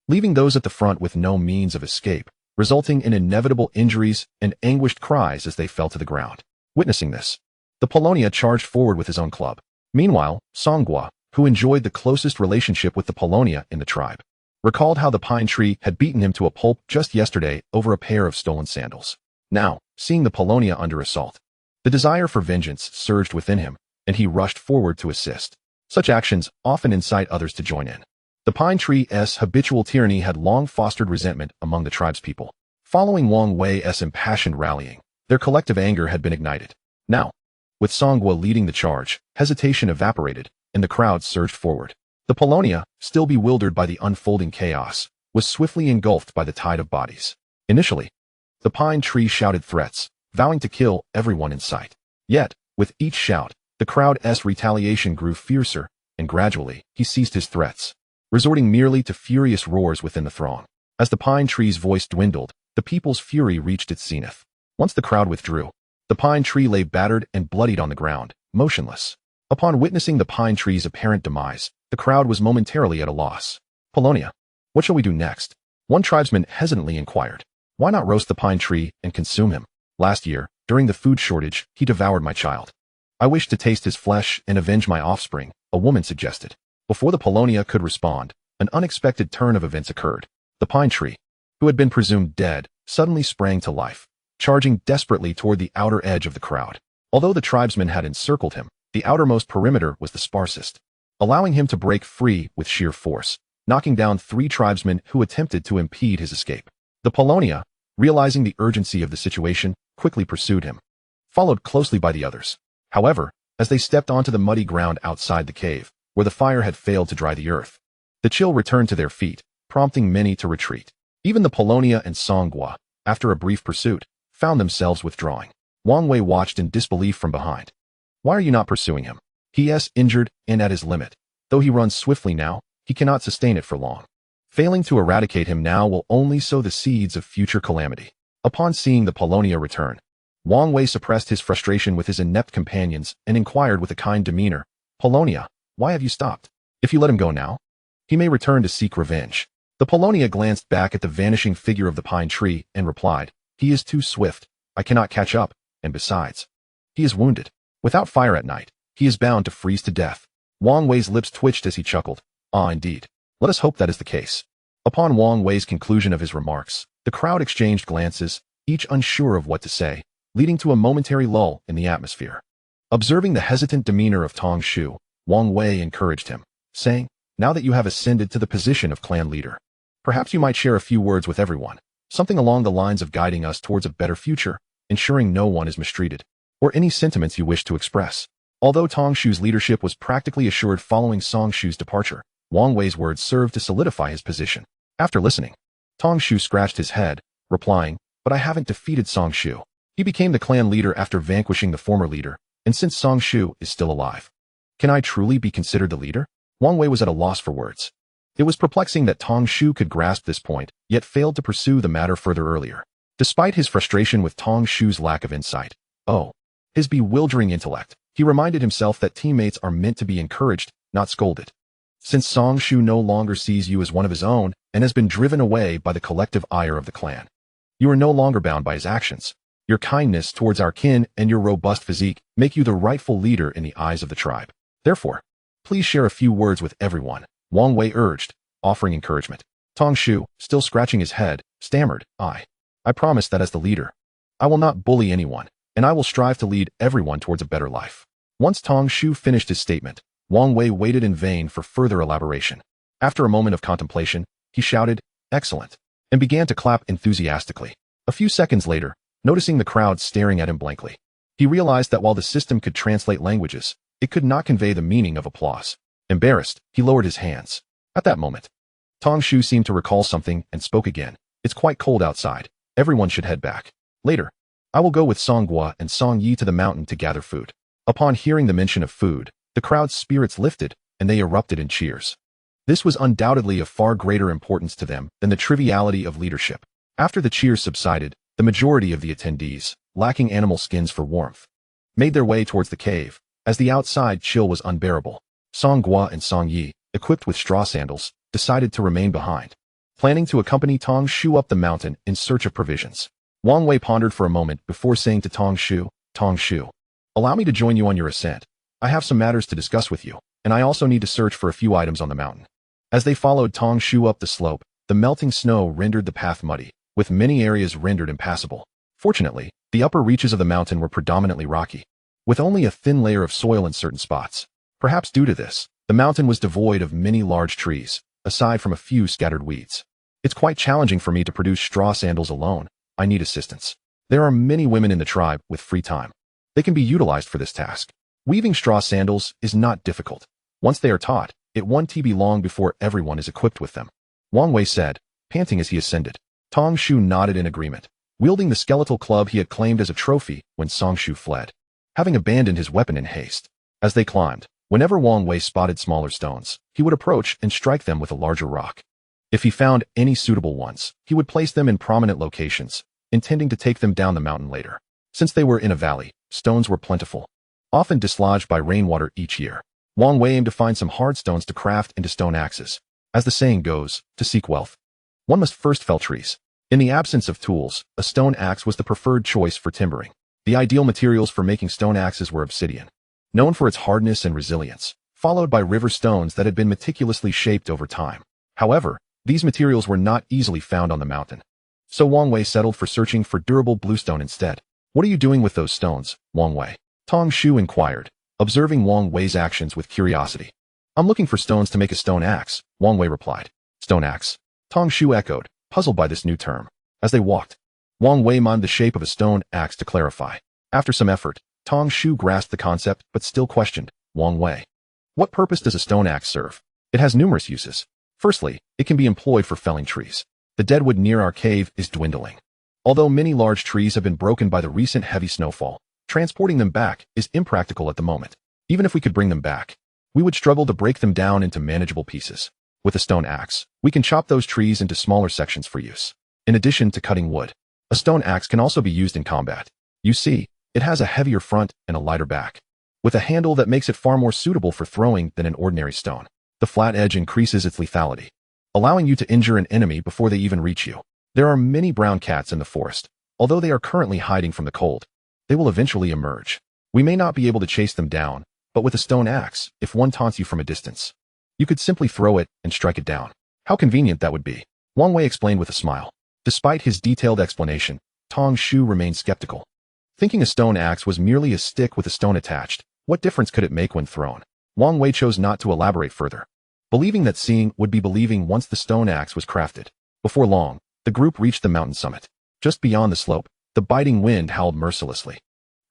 leaving those at the front with no means of escape, resulting in inevitable injuries and anguished cries as they fell to the ground. Witnessing this, the Paulownia charged forward with his own club. Meanwhile, Songua, who enjoyed the closest relationship with the Paulownia in the tribe, recalled how the pine tree had beaten him to a pulp just yesterday over a pair of stolen sandals. Now, seeing the Paulownia under assault, the desire for vengeance surged within him, and he rushed forward to assist. Such actions often incite others to join in. The pine tree's habitual tyranny had long fostered resentment among the tribespeople. Following Wang Wei's impassioned rallying, their collective anger had been ignited. Now, with Songua leading the charge, hesitation evaporated, and the crowd surged forward. The Paulownia, still bewildered by the unfolding chaos, was swiftly engulfed by the tide of bodies. Initially, the pine tree shouted threats, vowing to kill everyone in sight. Yet, with each shout, the crowd's retaliation grew fiercer, and gradually, he ceased his threats, resorting merely to furious roars within the throng. As the pine tree's voice dwindled, the people's fury reached its zenith. Once the crowd withdrew, the pine tree lay battered and bloodied on the ground, motionless. Upon witnessing the pine tree's apparent demise, the crowd was momentarily at a loss. Paulownia, what shall we do next? One tribesman hesitantly inquired. Why not roast the pine tree and consume him? Last year, during the food shortage, he devoured my child. I wish to taste his flesh and avenge my offspring, a woman suggested. Before the Paulownia could respond, an unexpected turn of events occurred. The pine tree, who had been presumed dead, suddenly sprang to life, charging desperately toward the outer edge of the crowd. Although the tribesmen had encircled him, the outermost perimeter was the sparsest, allowing him to break free with sheer force, knocking down 3 tribesmen who attempted to impede his escape. The Paulownia, realizing the urgency of the situation, quickly pursued him, followed closely by the others. However, as they stepped onto the muddy ground outside the cave, where the fire had failed to dry the earth, the chill returned to their feet, prompting many to retreat. Even the Paulownia and Songua, after a brief pursuit, found themselves withdrawing. Wang Wei watched in disbelief from behind. Why are you not pursuing him? He is injured and at his limit. Though he runs swiftly now, he cannot sustain it for long. Failing to eradicate him now will only sow the seeds of future calamity. Upon seeing the Paulownia return, Wang Wei suppressed his frustration with his inept companions and inquired with a kind demeanor, Paulownia, why have you stopped? If you let him go now, he may return to seek revenge. The Paulownia glanced back at the vanishing figure of the pine tree and replied, he is too swift. I cannot catch up, and besides, he is wounded. Without fire at night, he is bound to freeze to death. Wang Wei's lips twitched as he chuckled. Ah, indeed. Let us hope that is the case. Upon Wang Wei's conclusion of his remarks, the crowd exchanged glances, each unsure of what to say, leading to a momentary lull in the atmosphere. Observing the hesitant demeanor of Tong Shu, Wang Wei encouraged him, saying, now that you have ascended to the position of clan leader, perhaps you might share a few words with everyone, something along the lines of guiding us towards a better future, ensuring no one is mistreated, or any sentiments you wish to express. Although Tong Shu's leadership was practically assured following Song Shu's departure, Wang Wei's words served to solidify his position. After listening, Tong Shu scratched his head, replying, but I haven't defeated Song Shu. He became the clan leader after vanquishing the former leader, and since Song Shu is still alive, can I truly be considered the leader? Wang Wei was at a loss for words. It was perplexing that Tong Shu could grasp this point, yet failed to pursue the matter further earlier. Despite his frustration with Tong Shu's lack of insight, his bewildering intellect, he reminded himself that teammates are meant to be encouraged, not scolded. Since Song Shu no longer sees you as one of his own and has been driven away by the collective ire of the clan, you are no longer bound by his actions. Your kindness towards our kin and your robust physique make you the rightful leader in the eyes of the tribe. Therefore, please share a few words with everyone, Wang Wei urged, offering encouragement. Tong Shu, still scratching his head, stammered, I promise that as the leader, I will not bully anyone, and I will strive to lead everyone towards a better life. Once Tong Shu finished his statement, Wang Wei waited in vain for further elaboration. After a moment of contemplation, he shouted, excellent, and began to clap enthusiastically. A few seconds later, noticing the crowd staring at him blankly, he realized that while the system could translate languages, it could not convey the meaning of applause. Embarrassed, he lowered his hands. At that moment, Tong Shu seemed to recall something and spoke again. It's quite cold outside. Everyone should head back. Later, I will go with Song Gua and Song Yi to the mountain to gather food. Upon hearing the mention of food, the crowd's spirits lifted, and they erupted in cheers. This was undoubtedly of far greater importance to them than the triviality of leadership. After the cheers subsided, the majority of the attendees, lacking animal skins for warmth, made their way towards the cave, as the outside chill was unbearable. Song Gua and Song Yi, equipped with straw sandals, decided to remain behind, planning to accompany Tong Shu up the mountain in search of provisions. Wang Wei pondered for a moment before saying to Tong Shu, allow me to join you on your ascent. I have some matters to discuss with you, and I also need to search for a few items on the mountain. As they followed Tong Shu up the slope, the melting snow rendered the path muddy, with many areas rendered impassable. Fortunately, the upper reaches of the mountain were predominantly rocky, with only a thin layer of soil in certain spots. Perhaps due to this, the mountain was devoid of many large trees, aside from a few scattered weeds. It's quite challenging for me to produce straw sandals alone. I need assistance. There are many women in the tribe with free time. They can be utilized for this task. Weaving straw sandals is not difficult. Once they are taught, it won't be long before everyone is equipped with them. Wang Wei said, panting as he ascended. Tong Shu nodded in agreement, wielding the skeletal club he had claimed as a trophy when Song Shu fled, having abandoned his weapon in haste. As they climbed, whenever Wang Wei spotted smaller stones, he would approach and strike them with a larger rock. If he found any suitable ones, he would place them in prominent locations, intending to take them down the mountain later. Since they were in a valley, stones were plentiful, often dislodged by rainwater each year. Wang Wei aimed to find some hard stones to craft into stone axes. As the saying goes, to seek wealth, one must first fell trees. In the absence of tools, a stone axe was the preferred choice for timbering. The ideal materials for making stone axes were obsidian, known for its hardness and resilience, followed by river stones that had been meticulously shaped over time. However, these materials were not easily found on the mountain, so Wang Wei settled for searching for durable bluestone instead. What are you doing with those stones, Wang Wei? Tong Shu inquired, observing Wang Wei's actions with curiosity. I'm looking for stones to make a stone axe, Wang Wei replied. Stone axe? Tong Shu echoed, puzzled by this new term. As they walked, Wang Wei mimed the shape of a stone axe to clarify. After some effort, Tong Shu grasped the concept but still questioned, Wang Wei, what purpose does a stone axe serve? It has numerous uses. Firstly, it can be employed for felling trees. The deadwood near our cave is dwindling. Although many large trees have been broken by the recent heavy snowfall, transporting them back is impractical at the moment. Even if we could bring them back, we would struggle to break them down into manageable pieces. With a stone axe, we can chop those trees into smaller sections for use. In addition to cutting wood, a stone axe can also be used in combat. You see, it has a heavier front and a lighter back, with a handle that makes it far more suitable for throwing than an ordinary stone. The flat edge increases its lethality, allowing you to injure an enemy before they even reach you. There are many brown cats in the forest. Although they are currently hiding from the cold, they will eventually emerge. We may not be able to chase them down, but with a stone axe, if one taunts you from a distance, you could simply throw it and strike it down. How convenient that would be, Wang Wei explained with a smile. Despite his detailed explanation, Tong Shu remained skeptical. Thinking a stone axe was merely a stick with a stone attached, what difference could it make when thrown? Wang Wei chose not to elaborate further, believing that seeing would be believing once the stone axe was crafted. Before long, the group reached the mountain summit. Just beyond the slope, the biting wind howled mercilessly.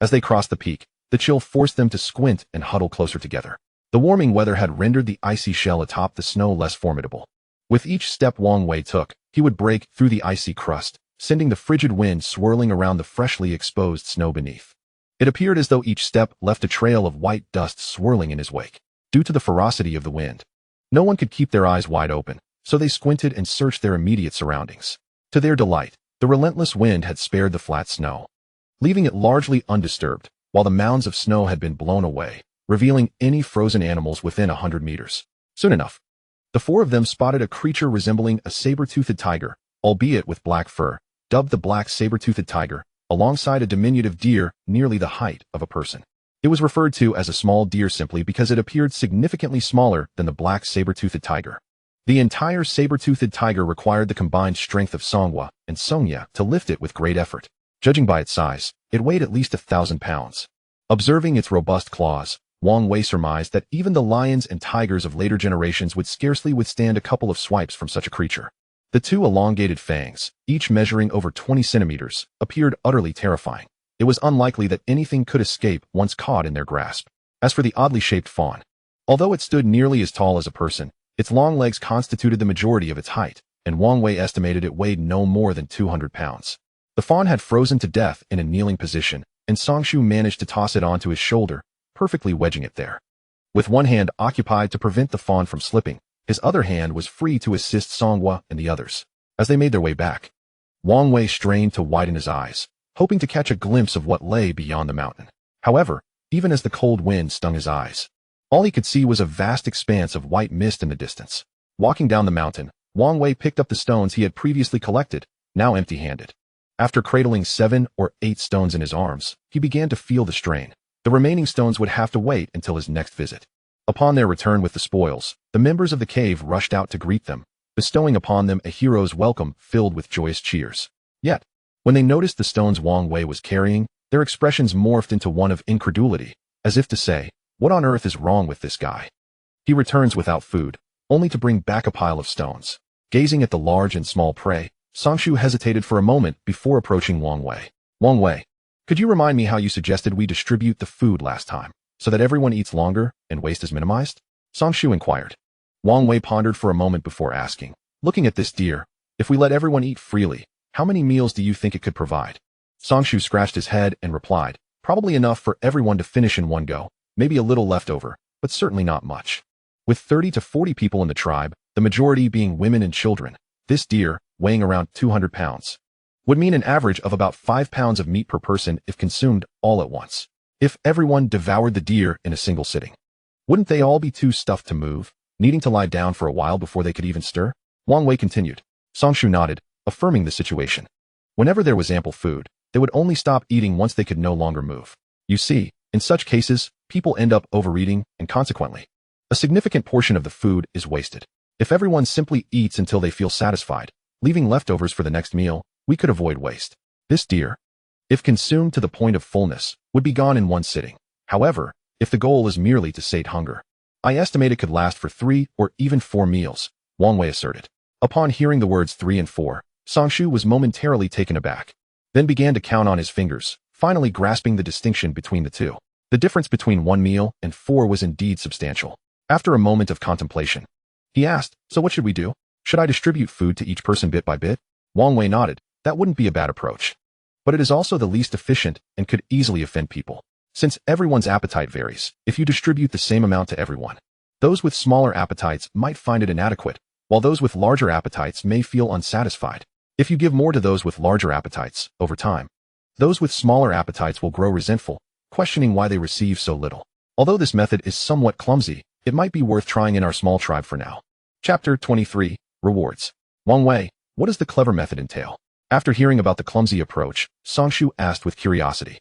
As they crossed the peak, the chill forced them to squint and huddle closer together. The warming weather had rendered the icy shell atop the snow less formidable. With each step Wang Wei took, he would break through the icy crust, sending the frigid wind swirling around the freshly exposed snow beneath. It appeared as though each step left a trail of white dust swirling in his wake. Due to the ferocity of the wind, no one could keep their eyes wide open, so they squinted and searched their immediate surroundings. To their delight, the relentless wind had spared the flat snow, leaving it largely undisturbed, while the mounds of snow had been blown away, revealing any frozen animals within 100 meters. Soon enough, the four of them spotted a creature resembling a saber-toothed tiger, albeit with black fur, dubbed the black saber-toothed tiger, alongside a diminutive deer nearly the height of a person. It was referred to as a small deer simply because it appeared significantly smaller than the black saber-toothed tiger. The entire saber-toothed tiger required the combined strength of Songhua and Songya to lift it with great effort. Judging by its size, it weighed at least 1,000 pounds. Observing its robust claws, Wang Wei surmised that even the lions and tigers of later generations would scarcely withstand a couple of swipes from such a creature. The two elongated fangs, each measuring over 20 centimeters, appeared utterly terrifying. It was unlikely that anything could escape once caught in their grasp. As for the oddly shaped fawn, although it stood nearly as tall as a person, its long legs constituted the majority of its height. and Wang Wei estimated it weighed no more than 200 pounds. The fawn had frozen to death in a kneeling position, and Songshu managed to toss it onto his shoulder, perfectly wedging it there. With one hand occupied to prevent the fawn from slipping, his other hand was free to assist Songhua and the others. As they made their way back, Wang Wei strained to widen his eyes, hoping to catch a glimpse of what lay beyond the mountain. However, even as the cold wind stung his eyes, all he could see was a vast expanse of white mist in the distance. Walking down the mountain, Wang Wei picked up the stones he had previously collected, now empty-handed. After cradling 7 or 8 stones in his arms, he began to feel the strain. The remaining stones would have to wait until his next visit. Upon their return with the spoils, the members of the cave rushed out to greet them, bestowing upon them a hero's welcome filled with joyous cheers. Yet, when they noticed the stones Wang Wei was carrying, their expressions morphed into one of incredulity, as if to say, "What on earth is wrong with this guy? He returns without food, only to bring back a pile of stones." Gazing at the large and small prey, Songshu hesitated for a moment before approaching Wang Wei. "Wang Wei, could you remind me how you suggested we distribute the food last time, so that everyone eats longer and waste is minimized?" Songshu inquired. Wang Wei pondered for a moment before asking, "Looking at this deer, if we let everyone eat freely, how many meals do you think it could provide?" Songshu scratched his head and replied, "Probably enough for everyone to finish in one go, maybe a little left over, but certainly not much." With 30 to 40 people in the tribe, the majority being women and children, this deer, weighing around 200 pounds, would mean an average of about 5 pounds of meat per person if consumed all at once. If everyone devoured the deer in a single sitting, wouldn't they all be too stuffed to move, needing to lie down for a while before they could even stir? Wang Wei continued. Songshu nodded, affirming the situation. Whenever there was ample food, they would only stop eating once they could no longer move. You see, in such cases, people end up overeating, and consequently, a significant portion of the food is wasted. If everyone simply eats until they feel satisfied, leaving leftovers for the next meal, we could avoid waste. This deer, if consumed to the point of fullness, would be gone in one sitting. However, if the goal is merely to sate hunger, I estimate it could last for 3 or even 4 meals, Wang Wei asserted. Upon hearing the words 3 and 4, Songshu was momentarily taken aback, then began to count on his fingers, finally grasping the distinction between the two. The difference between 1 meal and 4 was indeed substantial. After a moment of contemplation, he asked, "So what should we do? Should I distribute food to each person bit by bit?" Wang Wei nodded. That wouldn't be a bad approach. But it is also the least efficient and could easily offend people. Since everyone's appetite varies, if you distribute the same amount to everyone, those with smaller appetites might find it inadequate, while those with larger appetites may feel unsatisfied. If you give more to those with larger appetites, over time, those with smaller appetites will grow resentful, questioning why they receive so little. Although this method is somewhat clumsy, it might be worth trying in our small tribe for now. Chapter 23, Rewards. Wang Wei, what does the clever method entail? After hearing about the clumsy approach, Songshu asked with curiosity.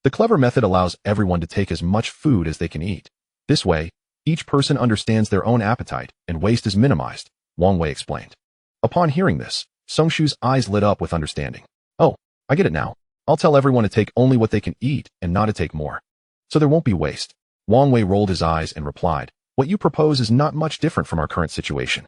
The clever method allows everyone to take as much food as they can eat. This way, each person understands their own appetite and waste is minimized, Wang Wei explained. Upon hearing this, Songshu's eyes lit up with understanding. "Oh, I get it now. I'll tell everyone to take only what they can eat and not to take more. So there won't be waste." Wang Wei rolled his eyes and replied, "What you propose is not much different from our current situation.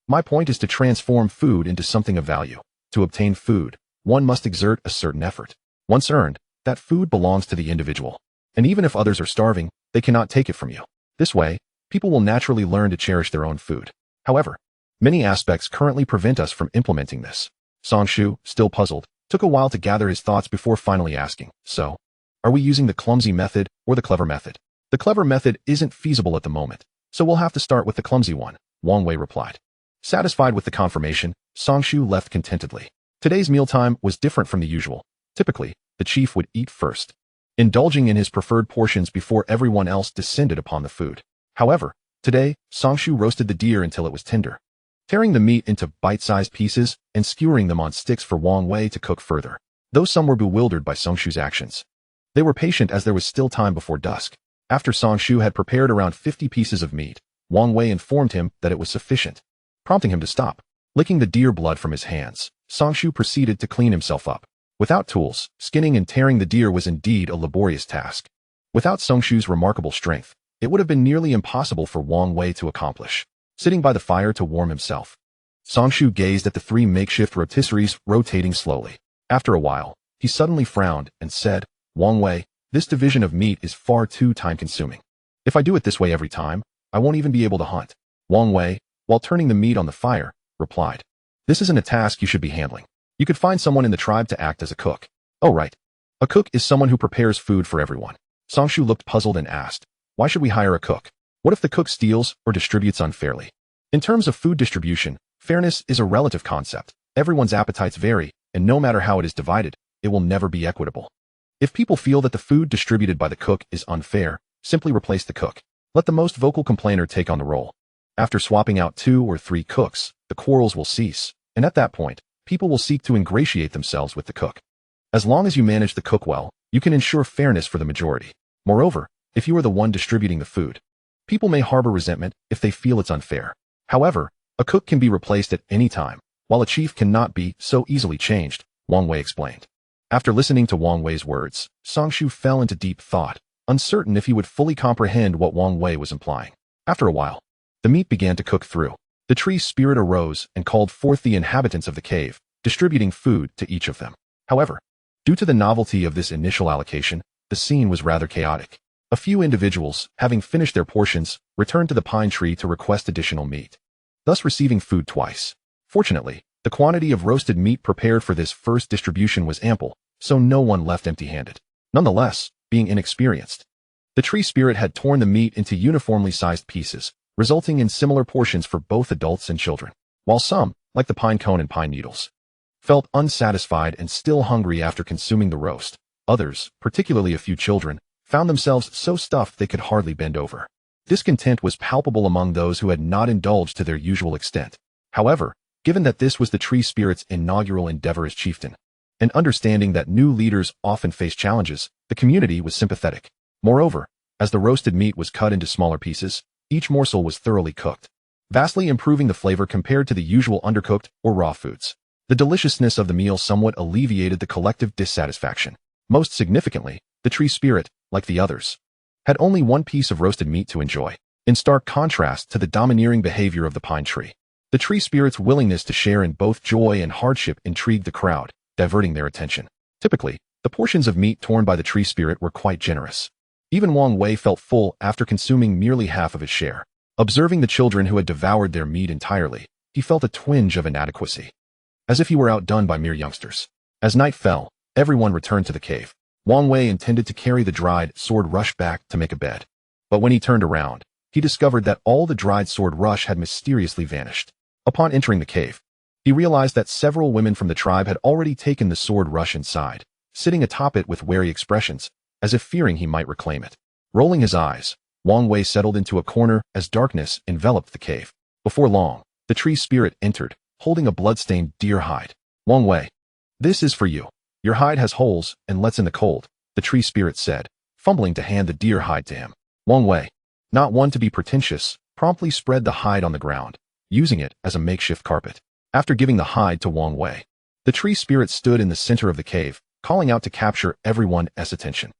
My point is to transform food into something of value. To obtain food, one must exert a certain effort. Once earned, that food belongs to the individual. And even if others are starving, they cannot take it from you. This way, people will naturally learn to cherish their own food. However, many aspects currently prevent us from implementing this." Songshu, still puzzled, took a while to gather his thoughts before finally asking, "So, are we using the clumsy method or the clever method?" "The clever method isn't feasible at the moment, so we'll have to start with the clumsy one," Wang Wei replied. Satisfied with the confirmation, Songshu left contentedly. Today's mealtime was different from the usual. Typically, the chief would eat first, indulging in his preferred portions before everyone else descended upon the food. However, today, Songshu roasted the deer until it was tender, tearing the meat into bite-sized pieces and skewering them on sticks for Wang Wei to cook further. Though some were bewildered by Songshu's actions, they were patient as there was still time before dusk. After Songshu had prepared around 50 pieces of meat, Wang Wei informed him that it was sufficient, prompting him to stop. Licking the deer blood from his hands, Songshu proceeded to clean himself up. Without tools, skinning and tearing the deer was indeed a laborious task. Without Songshu's remarkable strength, it would have been nearly impossible for Wang Wei to accomplish. Sitting by the fire to warm himself, Songshu gazed at the 3 makeshift rotisseries rotating slowly. After a while, he suddenly frowned and said, "Wang Wei, this division of meat is far too time-consuming. If I do it this way every time, I won't even be able to hunt." Wang Wei, while turning the meat on the fire, replied, This isn't a task you should be handling. You could find someone in the tribe to act as a cook. Oh right. A cook is someone who prepares food for everyone. Songshu looked puzzled and asked, why should we hire a cook? What if the cook steals or distributes unfairly? In terms of food distribution, fairness is a relative concept. Everyone's appetites vary, and no matter how it is divided, it will never be equitable. If people feel that the food distributed by the cook is unfair, simply replace the cook. Let the most vocal complainer take on the role. After swapping out 2 or 3 cooks, the quarrels will cease, and at that point, people will seek to ingratiate themselves with the cook. As long as you manage the cook well, you can ensure fairness for the majority. Moreover, if you are the one distributing the food, people may harbor resentment if they feel it's unfair. However, a cook can be replaced at any time, while a chief cannot be so easily changed, Wang Wei explained. After listening to Wang Wei's words, Songshu fell into deep thought, uncertain if he would fully comprehend what Wang Wei was implying. After a while, the meat began to cook through. The tree spirit arose and called forth the inhabitants of the cave, distributing food to each of them. However, due to the novelty of this initial allocation, the scene was rather chaotic. A few individuals, having finished their portions, returned to the pine tree to request additional meat, thus receiving food twice. Fortunately, the quantity of roasted meat prepared for this first distribution was ample, so no one left empty-handed. Nonetheless, being inexperienced, the tree spirit had torn the meat into uniformly sized pieces, resulting in similar portions for both adults and children. While some, like the pine cone and pine needles, felt unsatisfied and still hungry after consuming the roast, others, particularly a few children, found themselves so stuffed they could hardly bend over. Discontent was palpable among those who had not indulged to their usual extent. However, given that this was the tree spirit's inaugural endeavor as chieftain, and understanding that new leaders often face challenges, the community was sympathetic. Moreover, as the roasted meat was cut into smaller pieces, each morsel was thoroughly cooked, vastly improving the flavor compared to the usual undercooked or raw foods. The deliciousness of the meal somewhat alleviated the collective dissatisfaction. Most significantly, the tree spirit, like the others, had only one piece of roasted meat to enjoy, in stark contrast to the domineering behavior of the pine tree. The tree spirit's willingness to share in both joy and hardship intrigued the crowd, diverting their attention. Typically, the portions of meat torn by the tree spirit were quite generous. Even Wang Wei felt full after consuming merely half of his share. Observing the children who had devoured their meat entirely, he felt a twinge of inadequacy, as if he were outdone by mere youngsters. As night fell, everyone returned to the cave. Wang Wei intended to carry the dried sword rush back to make a bed. But when he turned around, he discovered that all the dried sword rush had mysteriously vanished. Upon entering the cave, he realized that several women from the tribe had already taken the sword rush inside, sitting atop it with wary expressions, as if fearing he might reclaim it. Rolling his eyes, Wang Wei settled into a corner as darkness enveloped the cave. Before long, the tree spirit entered, holding a blood-stained deer hide. Wang Wei, this is for you. Your hide has holes and lets in the cold, the tree spirit said, fumbling to hand the deer hide to him. Wang Wei, not one to be pretentious, promptly spread the hide on the ground, using it as a makeshift carpet. After giving the hide to Wang Wei, the tree spirit stood in the center of the cave, calling out to capture everyone's attention.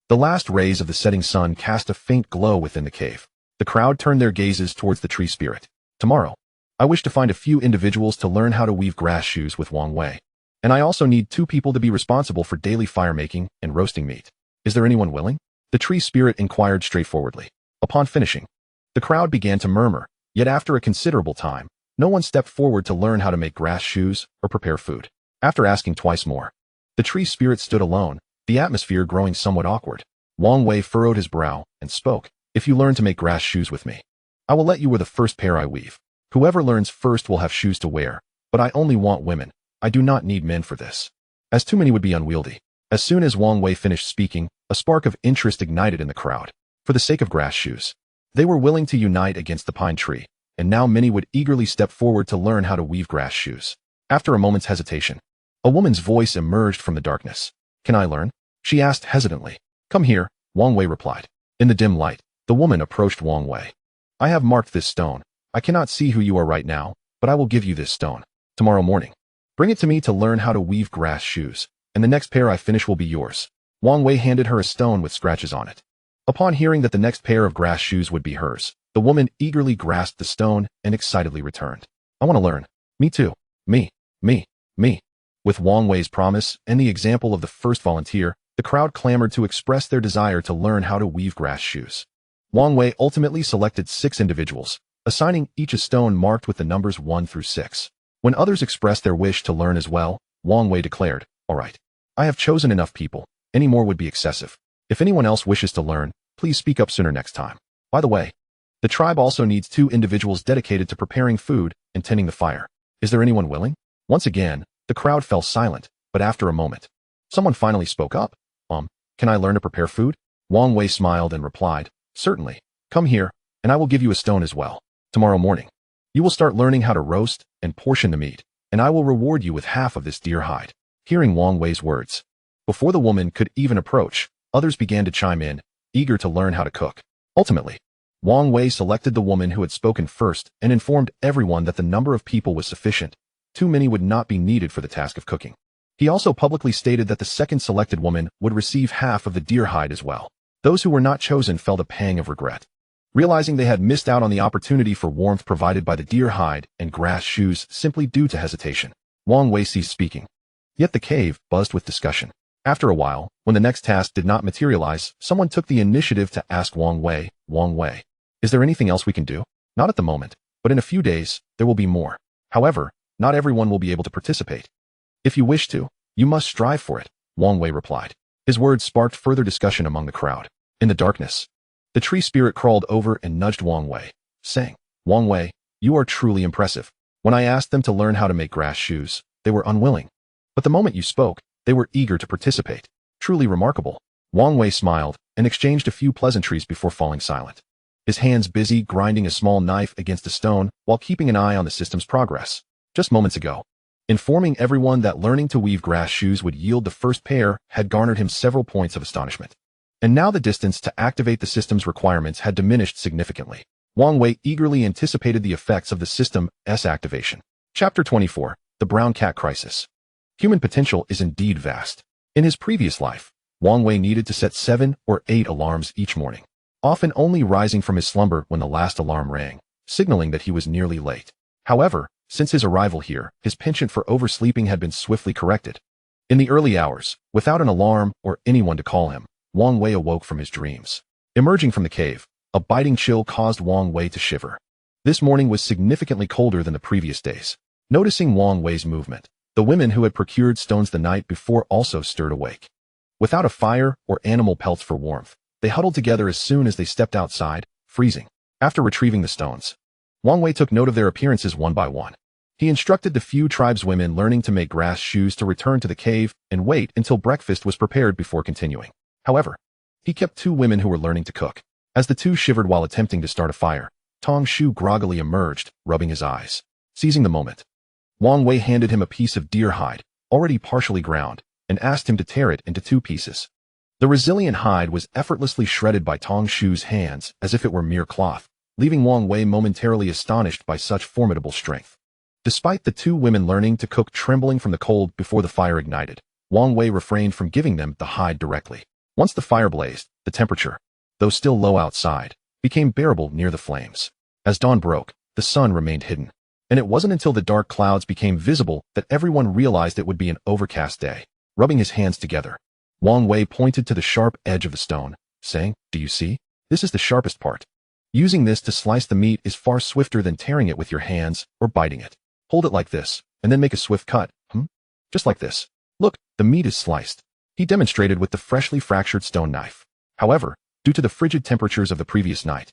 The last rays of the setting sun cast a faint glow within the cave. The crowd turned their gazes towards the tree spirit. Tomorrow, I wish to find a few individuals to learn how to weave grass shoes with Wang Wei. And I also need 2 people to be responsible for daily fire making and roasting meat. Is there anyone willing? The tree spirit inquired straightforwardly. Upon finishing, the crowd began to murmur, yet after a considerable time, no one stepped forward to learn how to make grass shoes or prepare food. After asking twice more, the tree spirit stood alone, the atmosphere growing somewhat awkward. Wang Wei furrowed his brow and spoke. If you learn to make grass shoes with me, I will let you wear the first pair I weave. Whoever learns first will have shoes to wear, but I only want women. I do not need men for this, as too many would be unwieldy. As soon as Wang Wei finished speaking, a spark of interest ignited in the crowd. For the sake of grass shoes, they were willing to unite against the pine tree, and now many would eagerly step forward to learn how to weave grass shoes. After a moment's hesitation, a woman's voice emerged from the darkness. Can I learn? She asked hesitantly. Come here, Wang Wei replied. In the dim light, the woman approached Wang Wei. I have marked this stone. I cannot see who you are right now, but I will give you this stone. Tomorrow morning, bring it to me to learn how to weave grass shoes, and the next pair I finish will be yours. Wang Wei handed her a stone with scratches on it. Upon hearing that the next pair of grass shoes would be hers, the woman eagerly grasped the stone and excitedly returned. I want to learn. Me too. Me. With Wang Wei's promise and the example of the first volunteer, the crowd clamored to express their desire to learn how to weave grass shoes. Wang Wei ultimately selected 6 individuals, assigning each a stone marked with the numbers 1 through 6. When others expressed their wish to learn as well, Wang Wei declared, "All right. I have chosen enough people. Any more would be excessive. If anyone else wishes to learn, please speak up sooner next time. By the way, the tribe also needs 2 individuals dedicated to preparing food and tending the fire. Is there anyone willing?" Once again, the crowd fell silent, but after a moment, someone finally spoke up. Can I learn to prepare food?" Wang Wei smiled and replied, "Certainly. Come here, and I will give you a stone as well. Tomorrow morning, you will start learning how to roast and portion the meat, and I will reward you with half of this deer hide." Hearing Wang Wei's words, before the woman could even approach, others began to chime in, eager to learn how to cook. Ultimately, Wang Wei selected the woman who had spoken first and informed everyone that the number of people was sufficient. Too many would not be needed for the task of cooking. He also publicly stated that the second selected woman would receive half of the deer hide as well. Those who were not chosen felt a pang of regret. Realizing they had missed out on the opportunity for warmth provided by the deer hide and grass shoes simply due to hesitation, Wang Wei ceased speaking. Yet the cave buzzed with discussion. After a while, when the next task did not materialize, someone took the initiative to ask Wang Wei, "Is there anything else we can do?" "Not at the moment, but in a few days, there will be more. However, not everyone will be able to participate. If you wish to, you must strive for it," Wang Wei replied. His words sparked further discussion among the crowd. In the darkness, the tree spirit crawled over and nudged Wang Wei, saying, "Wang Wei, you are truly impressive. When I asked them to learn how to make grass shoes, they were unwilling. But the moment you spoke, they were eager to participate. Truly remarkable." Wang Wei smiled and exchanged a few pleasantries before falling silent, his hands busy grinding a small knife against a stone while keeping an eye on the system's progress. Just moments ago, informing everyone that learning to weave grass shoes would yield the first pair had garnered him several points of astonishment. And now the distance to activate the system's requirements had diminished significantly. Wang Wei eagerly anticipated the effects of the system's activation. Chapter 24, The Brown Cat Crisis. Human potential is indeed vast. In his previous life, Wang Wei needed to set 7 or 8 alarms each morning, often only rising from his slumber when the last alarm rang, signaling that he was nearly late. However, since his arrival here, his penchant for oversleeping had been swiftly corrected. In the early hours, without an alarm or anyone to call him, Wang Wei awoke from his dreams. Emerging from the cave, a biting chill caused Wang Wei to shiver. This morning was significantly colder than the previous days. Noticing Wang Wei's movement, the women who had procured stones the night before also stirred awake. Without a fire or animal pelts for warmth, they huddled together as soon as they stepped outside, freezing. After retrieving the stones, Wang Wei took note of their appearances one by one. He instructed the few tribeswomen learning to make grass shoes to return to the cave and wait until breakfast was prepared before continuing. However, he kept 2 women who were learning to cook. As the 2 shivered while attempting to start a fire, Tong Shu groggily emerged, rubbing his eyes. Seizing the moment, Wang Wei handed him a piece of deer hide, already partially ground, and asked him to tear it into 2 pieces. The resilient hide was effortlessly shredded by Tong Shu's hands as if it were mere cloth, leaving Wang Wei momentarily astonished by such formidable strength. Despite the 2 women learning to cook trembling from the cold before the fire ignited, Wang Wei refrained from giving them the hide directly. Once the fire blazed, the temperature, though still low outside, became bearable near the flames. As dawn broke, the sun remained hidden, and it wasn't until the dark clouds became visible that everyone realized it would be an overcast day. Rubbing his hands together, Wang Wei pointed to the sharp edge of the stone, saying, "Do you see? This is the sharpest part. Using this to slice the meat is far swifter than tearing it with your hands or biting it. Hold it like this, and then make a swift cut. Just like this. Look, the meat is sliced." He demonstrated with the freshly fractured stone knife. However, due to the frigid temperatures of the previous night,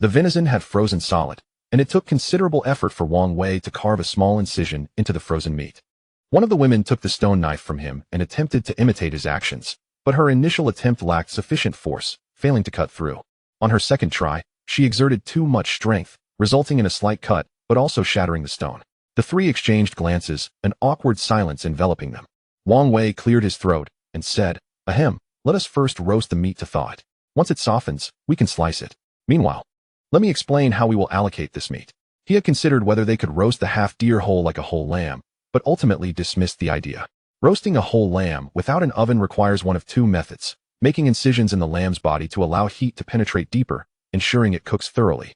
the venison had frozen solid, and it took considerable effort for Wang Wei to carve a small incision into the frozen meat. One of the women took the stone knife from him and attempted to imitate his actions, but her initial attempt lacked sufficient force, failing to cut through. On her second try, she exerted too much strength, resulting in a slight cut, but also shattering the stone. The 3 exchanged glances, an awkward silence enveloping them. Wang Wei cleared his throat and said, "Ahem, let us first roast the meat to thaw it. Once it softens, we can slice it. Meanwhile, let me explain how we will allocate this meat." He had considered whether they could roast the half-deer whole like a whole lamb, but ultimately dismissed the idea. Roasting a whole lamb without an oven requires one of 2 methods: making incisions in the lamb's body to allow heat to penetrate deeper, ensuring it cooks thoroughly,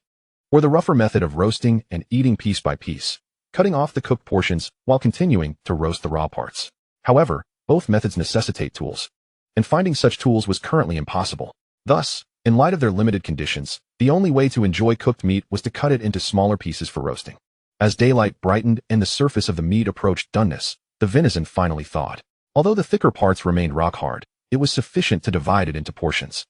or the rougher method of roasting and eating piece by piece, cutting off the cooked portions while continuing to roast the raw parts. However, both methods necessitate tools, and finding such tools was currently impossible. Thus, in light of their limited conditions, the only way to enjoy cooked meat was to cut it into smaller pieces for roasting. As daylight brightened and the surface of the meat approached doneness, the venison finally thawed. Although the thicker parts remained rock-hard, it was sufficient to divide it into portions.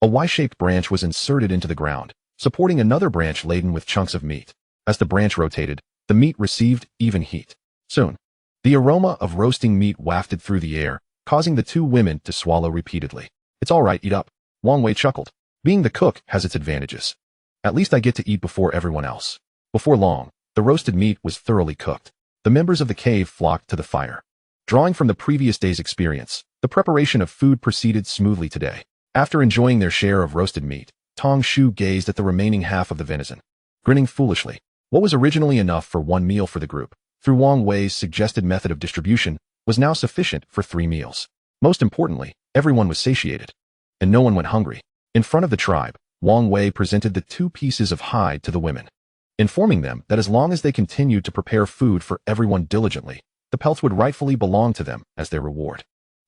A Y-shaped branch was inserted into the ground, supporting another branch laden with chunks of meat. As the branch rotated, the meat received even heat. Soon, the aroma of roasting meat wafted through the air, causing the two women to swallow repeatedly. "It's all right, eat up," Wang Wei chuckled. "Being the cook has its advantages. At least I get to eat before everyone else." Before long, the roasted meat was thoroughly cooked. The members of the cave flocked to the fire. Drawing from the previous day's experience, the preparation of food proceeded smoothly today. After enjoying their share of roasted meat, Tong Shu gazed at the remaining half of the venison, grinning foolishly. What was originally enough for one meal for the group, through Wang Wei's suggested method of distribution, was now sufficient for 3 meals. Most importantly, everyone was satiated, and no one went hungry. In front of the tribe, Wang Wei presented the 2 pieces of hide to the women, informing them that as long as they continued to prepare food for everyone diligently, the pelts would rightfully belong to them as their reward.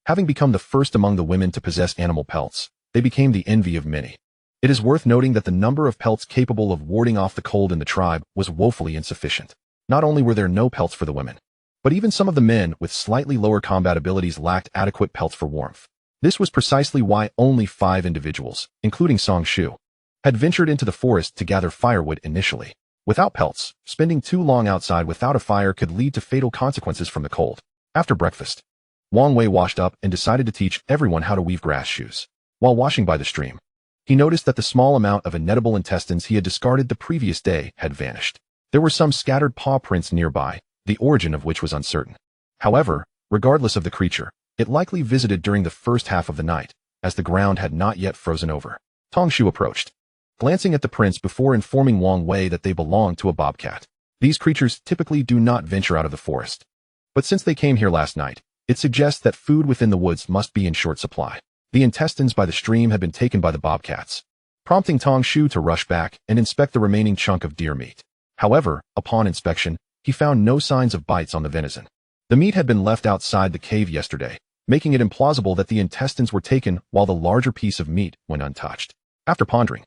Having become the first among the women to possess animal pelts, they became the envy of many. It is worth noting that the number of pelts capable of warding off the cold in the tribe was woefully insufficient. Not only were there no pelts for the women, but even some of the men with slightly lower combat abilities lacked adequate pelts for warmth. This was precisely why only 5 individuals, including Song Shu, had ventured into the forest to gather firewood initially. Without pelts, spending too long outside without a fire could lead to fatal consequences from the cold. After breakfast, Wang Wei washed up and decided to teach everyone how to weave grass shoes. While washing by the stream, he noticed that the small amount of inedible intestines he had discarded the previous day had vanished. There were some scattered paw prints nearby, the origin of which was uncertain. However, regardless of the creature, it likely visited during the first half of the night, as the ground had not yet frozen over. Tong Shu approached, glancing at the prints before informing Wang Wei that they belonged to a bobcat. These creatures typically do not venture out of the forest, but since they came here last night, it suggests that food within the woods must be in short supply. The intestines by the stream had been taken by the bobcats, prompting Tong Shu to rush back and inspect the remaining chunk of deer meat. However, upon inspection, he found no signs of bites on the venison. The meat had been left outside the cave yesterday, making it implausible that the intestines were taken while the larger piece of meat went untouched. After pondering,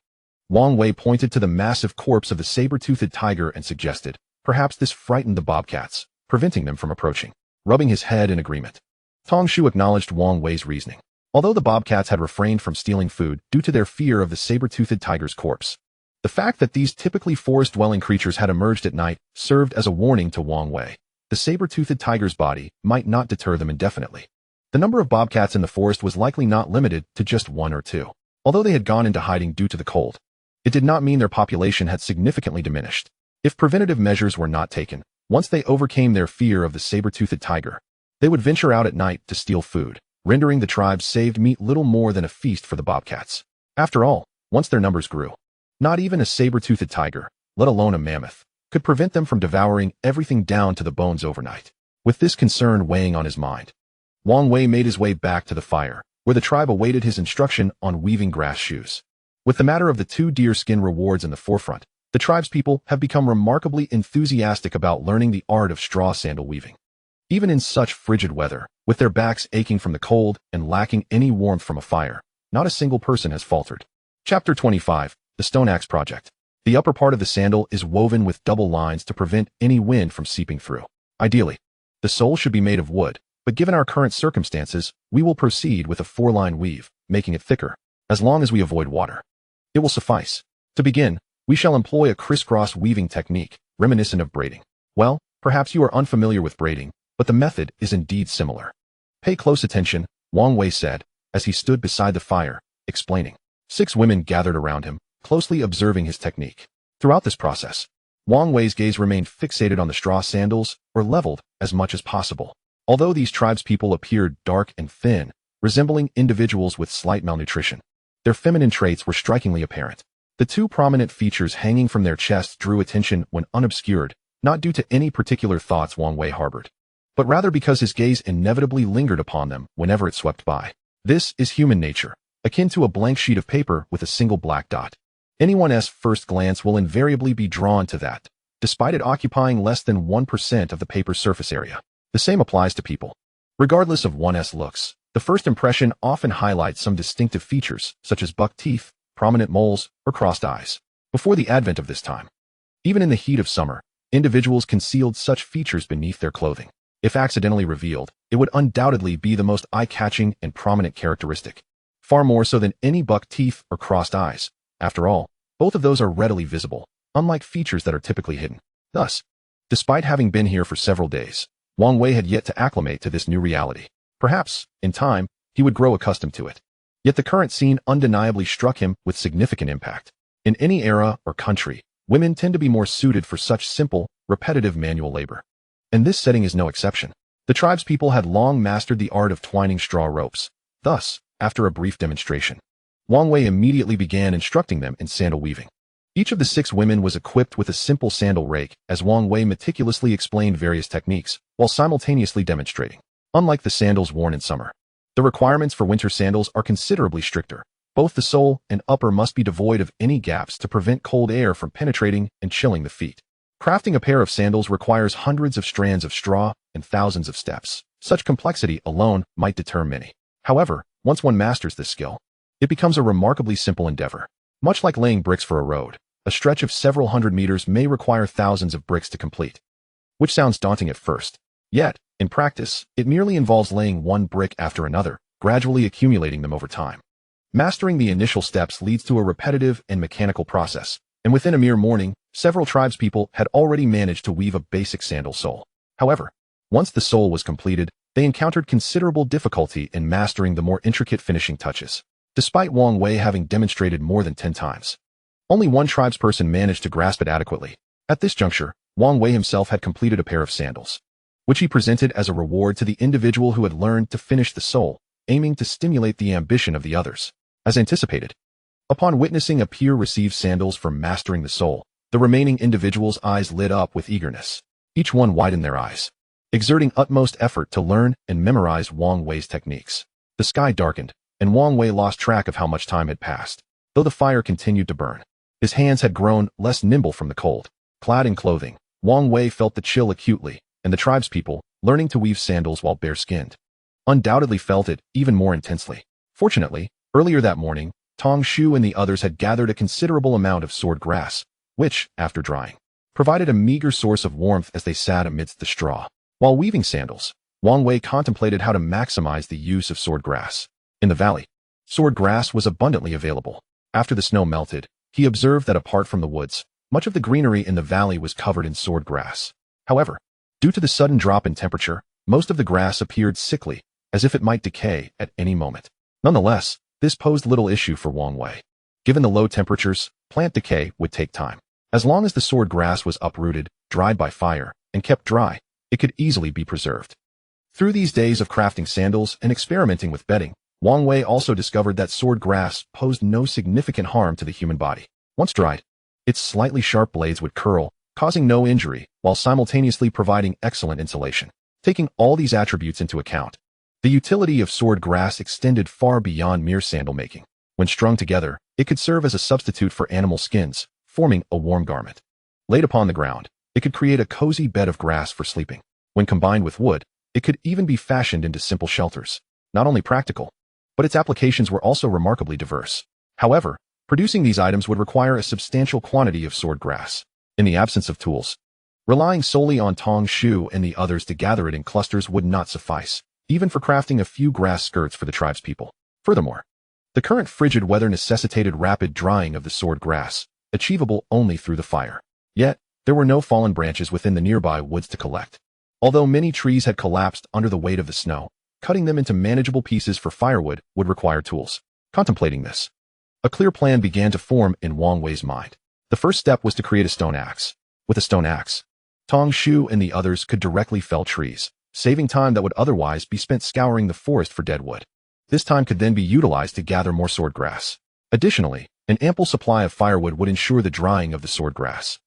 Wang Wei pointed to the massive corpse of the saber-toothed tiger and suggested, perhaps this frightened the bobcats, preventing them from approaching. Rubbing his head in agreement, Tong Shu acknowledged Wang Wei's reasoning. Although the bobcats had refrained from stealing food due to their fear of the saber-toothed tiger's corpse, the fact that these typically forest-dwelling creatures had emerged at night served as a warning to Wang Wei. The saber-toothed tiger's body might not deter them indefinitely. The number of bobcats in the forest was likely not limited to just 1 or 2. Although they had gone into hiding due to the cold, it did not mean their population had significantly diminished. If preventative measures were not taken, once they overcame their fear of the saber-toothed tiger, they would venture out at night to steal food, rendering the tribe's saved meat little more than a feast for the bobcats. After all, once their numbers grew, not even a saber-toothed tiger, let alone a mammoth, could prevent them from devouring everything down to the bones overnight. With this concern weighing on his mind, Wang Wei made his way back to the fire, where the tribe awaited his instruction on weaving grass shoes. With the matter of the 2 deer skin rewards in the forefront, the tribe's people have become remarkably enthusiastic about learning the art of straw sandal weaving. Even in such frigid weather, with their backs aching from the cold and lacking any warmth from a fire, not a single person has faltered. Chapter 25, The Stone Axe Project. The upper part of the sandal is woven with double lines to prevent any wind from seeping through. Ideally, the sole should be made of wood, but given our current circumstances, we will proceed with a 4-line weave, making it thicker, as long as we avoid water. It will suffice. To begin, we shall employ a crisscross weaving technique, reminiscent of braiding. Well, perhaps you are unfamiliar with braiding, but the method is indeed similar. Pay close attention, Wang Wei said, as he stood beside the fire, explaining. 6 women gathered around him, closely observing his technique. Throughout this process, Wang Wei's gaze remained fixated on the straw sandals, or leveled, as much as possible. Although these tribespeople appeared dark and thin, resembling individuals with slight malnutrition, their feminine traits were strikingly apparent. The 2 prominent features hanging from their chests drew attention when unobscured, not due to any particular thoughts Wang Wei harbored, but rather because his gaze inevitably lingered upon them whenever it swept by. This is human nature, akin to a blank sheet of paper with a single black dot. Anyone's first glance will invariably be drawn to that, despite it occupying less than 1% of the paper's surface area. The same applies to people. Regardless of one's looks, the first impression often highlights some distinctive features, such as buck teeth, prominent moles, or crossed eyes. Before the advent of this time, even in the heat of summer, individuals concealed such features beneath their clothing. If accidentally revealed, it would undoubtedly be the most eye-catching and prominent characteristic, far more so than any buck teeth or crossed eyes. After all, both of those are readily visible, unlike features that are typically hidden. Thus, despite having been here for several days, Wang Wei had yet to acclimate to this new reality. Perhaps, in time, he would grow accustomed to it. Yet the current scene undeniably struck him with significant impact. In any era or country, women tend to be more suited for such simple, repetitive manual labor. And this setting is no exception. The tribespeople had long mastered the art of twining straw ropes. Thus, after a brief demonstration, Wang Wei immediately began instructing them in sandal weaving. Each of the 6 women was equipped with a simple sandal rake, as Wang Wei meticulously explained various techniques, while simultaneously demonstrating. Unlike the sandals worn in summer, the requirements for winter sandals are considerably stricter. Both the sole and upper must be devoid of any gaps to prevent cold air from penetrating and chilling the feet. Crafting a pair of sandals requires hundreds of strands of straw and thousands of steps. Such complexity alone might deter many. However, once one masters this skill, it becomes a remarkably simple endeavor. Much like laying bricks for a road, a stretch of several hundred meters may require thousands of bricks to complete. Which sounds daunting at first. Yet, in practice, it merely involves laying one brick after another, gradually accumulating them over time. Mastering the initial steps leads to a repetitive and mechanical process, and within a mere morning, several tribespeople had already managed to weave a basic sandal sole. However, once the sole was completed, they encountered considerable difficulty in mastering the more intricate finishing touches. Despite Wang Wei having demonstrated more than 10 times, only one tribesperson managed to grasp it adequately. At this juncture, Wang Wei himself had completed a pair of sandals, which he presented as a reward to the individual who had learned to finish the sole, aiming to stimulate the ambition of the others. As anticipated, upon witnessing a peer receive sandals for mastering the sole, the remaining individuals' eyes lit up with eagerness. Each one widened their eyes, exerting utmost effort to learn and memorize Wang Wei's techniques. The sky darkened, and Wang Wei lost track of how much time had passed. Though the fire continued to burn, his hands had grown less nimble from the cold. Clad in clothing, Wang Wei felt the chill acutely, and the tribespeople, learning to weave sandals while bare-skinned, undoubtedly felt it even more intensely. Fortunately, earlier that morning, Tong Shu and the others had gathered a considerable amount of sword grass, which, after drying, provided a meager source of warmth as they sat amidst the straw. While weaving sandals, Wang Wei contemplated how to maximize the use of sword grass. In the valley, sword grass was abundantly available. After the snow melted, he observed that apart from the woods, much of the greenery in the valley was covered in sword grass. However, due to the sudden drop in temperature, most of the grass appeared sickly, as if it might decay at any moment. Nonetheless, this posed little issue for Wang Wei. Given the low temperatures, plant decay would take time. As long as the sword grass was uprooted, dried by fire, and kept dry, it could easily be preserved. Through these days of crafting sandals and experimenting with bedding, Wang Wei also discovered that sword grass posed no significant harm to the human body. Once dried, its slightly sharp blades would curl, causing no injury, while simultaneously providing excellent insulation. Taking all these attributes into account, the utility of sword grass extended far beyond mere sandal making. When strung together, it could serve as a substitute for animal skins, forming a warm garment. Laid upon the ground, it could create a cozy bed of grass for sleeping. When combined with wood, it could even be fashioned into simple shelters. Not only practical, but its applications were also remarkably diverse. However, producing these items would require a substantial quantity of sword grass. In the absence of tools, relying solely on Tong Shu and the others to gather it in clusters would not suffice, even for crafting a few grass skirts for the tribespeople. Furthermore, the current frigid weather necessitated rapid drying of the sword grass, achievable only through the fire. Yet, there were no fallen branches within the nearby woods to collect. Although many trees had collapsed under the weight of the snow, cutting them into manageable pieces for firewood would require tools. Contemplating this, a clear plan began to form in Wang Wei's mind. The first step was to create a stone axe. With a stone axe, Tong Shu and the others could directly fell trees, saving time that would otherwise be spent scouring the forest for dead wood. This time could then be utilized to gather more sword grass. Additionally, an ample supply of firewood would ensure the drying of the sword grass.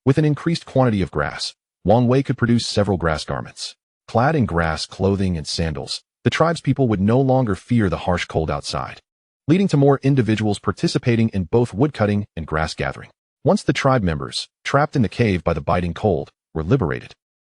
With an increased quantity of grass, Wang Wei could produce several grass garments. Clad in grass clothing and sandals, the tribespeople would no longer fear the harsh cold outside, leading to more individuals participating in both woodcutting and grass gathering. Once the tribe members, trapped in the cave by the biting cold, were liberated,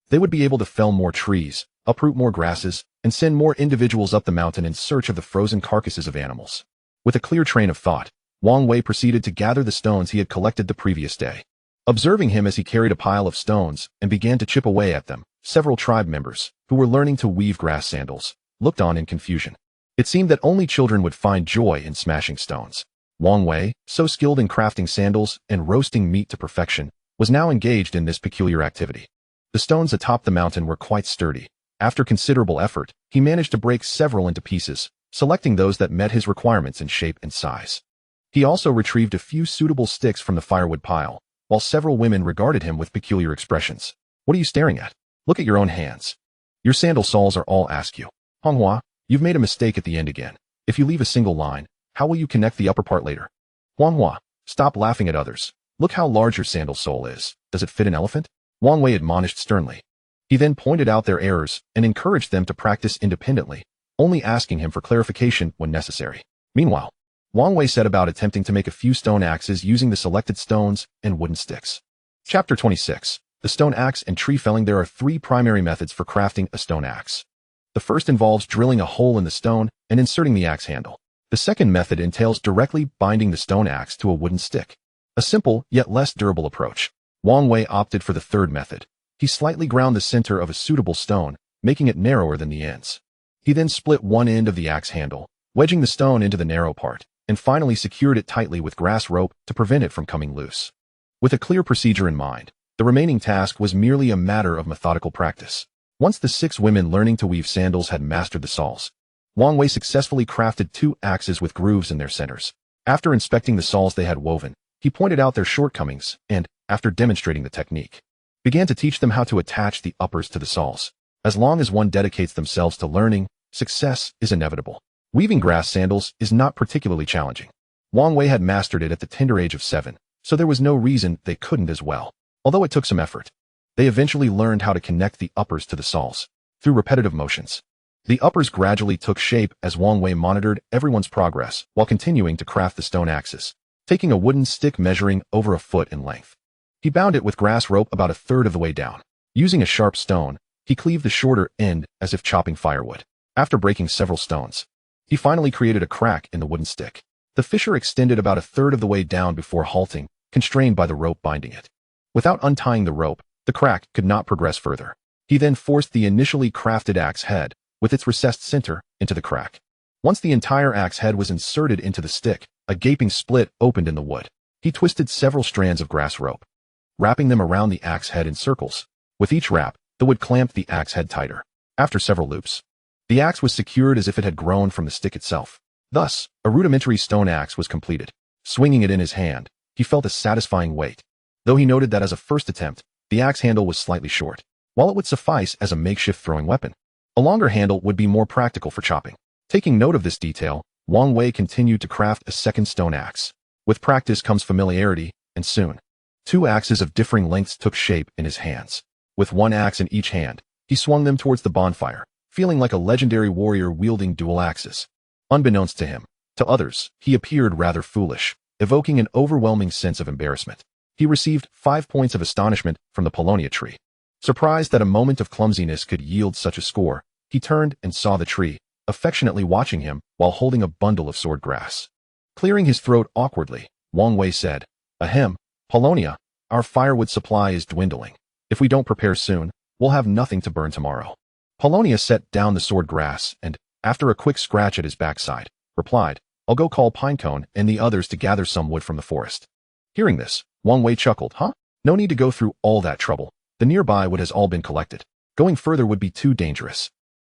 they would be able to fell more trees, uproot more grasses, and send more individuals up the mountain in search of the frozen carcasses of animals. With a clear train of thought, Wang Wei proceeded to gather the stones he had collected the previous day. Observing him as he carried a pile of stones and began to chip away at them, several tribe members, who were learning to weave grass sandals, looked on in confusion. It seemed that only children would find joy in smashing stones. Wang Wei, so skilled in crafting sandals and roasting meat to perfection, was now engaged in this peculiar activity. The stones atop the mountain were quite sturdy. After considerable effort, he managed to break several into pieces, selecting those that met his requirements in shape and size. He also retrieved a few suitable sticks from the firewood pile, while several women regarded him with peculiar expressions. What are you staring at? Look at your own hands. Your sandal soles are all askew. Manhwa, you've made a mistake at the end again. If you leave a single line, how will you connect the upper part later? Manhwa, stop laughing at others. Look how large your sandal sole is. Does it fit an elephant? Wang Wei admonished sternly. He then pointed out their errors and encouraged them to practice independently, only asking him for clarification when necessary. Meanwhile, Wang Wei set about attempting to make a few stone axes using the selected stones and wooden sticks. Chapter 26. The stone axe and tree felling. There are three primary methods for crafting a stone axe. The first involves drilling a hole in the stone and inserting the axe handle. The second method entails directly binding the stone axe to a wooden stick. A simple, yet less durable approach. Wang Wei opted for the third method. He slightly ground the center of a suitable stone, making it narrower than the ends. He then split one end of the axe handle, wedging the stone into the narrow part, and finally secured it tightly with grass rope to prevent it from coming loose. With a clear procedure in mind, the remaining task was merely a matter of methodical practice. Once the 6 women learning to weave sandals had mastered the saws, Wang Wei successfully crafted 2 axes with grooves in their centers. After inspecting the saws they had woven, he pointed out their shortcomings and, after demonstrating the technique, began to teach them how to attach the uppers to the saws. As long as one dedicates themselves to learning, success is inevitable. Weaving grass sandals is not particularly challenging. Wang Wei had mastered it at the tender age of 7, so there was no reason they couldn't as well. Although it took some effort, they eventually learned how to connect the uppers to the saws through repetitive motions. The uppers gradually took shape as Wang Wei monitored everyone's progress while continuing to craft the stone axes, taking a wooden stick measuring over a foot in length. He bound it with grass rope about a third of the way down. Using a sharp stone, he cleaved the shorter end as if chopping firewood. After breaking several stones, he finally created a crack in the wooden stick. The fissure extended about a third of the way down before halting, constrained by the rope binding it. Without untying the rope, the crack could not progress further. He then forced the initially crafted axe head, with its recessed center, into the crack. Once the entire axe head was inserted into the stick, a gaping split opened in the wood. He twisted several strands of grass rope, wrapping them around the axe head in circles. With each wrap, the wood clamped the axe head tighter. After several loops, the axe was secured as if it had grown from the stick itself. Thus, a rudimentary stone axe was completed. Swinging it in his hand, he felt a satisfying weight, though he noted that as a first attempt, the axe handle was slightly short. While it would suffice as a makeshift throwing weapon, a longer handle would be more practical for chopping. Taking note of this detail, Wang Wei continued to craft a second stone axe. With practice comes familiarity, and soon, 2 axes of differing lengths took shape in his hands. With 1 axe in each hand, he swung them towards the bonfire, feeling like a legendary warrior wielding dual axes. Unbeknownst to him, to others, he appeared rather foolish, evoking an overwhelming sense of embarrassment. He received 5 points of astonishment from the Paulownia tree. Surprised that a moment of clumsiness could yield such a score, he turned and saw the tree, affectionately watching him while holding a bundle of sword grass. Clearing his throat awkwardly, Wang Wei said, "Ahem, Paulownia, our firewood supply is dwindling. If we don't prepare soon, we'll have nothing to burn tomorrow." Paulownia set down the sword grass and, after a quick scratch at his backside, replied, "I'll go call Pinecone and the others to gather some wood from the forest." Hearing this, Wang Wei chuckled. "Huh? No need to go through all that trouble. The nearby wood has all been collected. Going further would be too dangerous.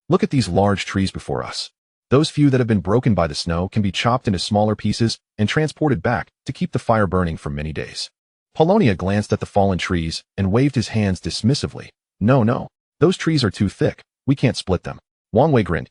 Look at these large trees before us. Those few that have been broken by the snow can be chopped into smaller pieces and transported back to keep the fire burning for many days." Paulownia glanced at the fallen trees and waved his hands dismissively. No, those trees are too thick. We can't split them." Wang Wei grinned.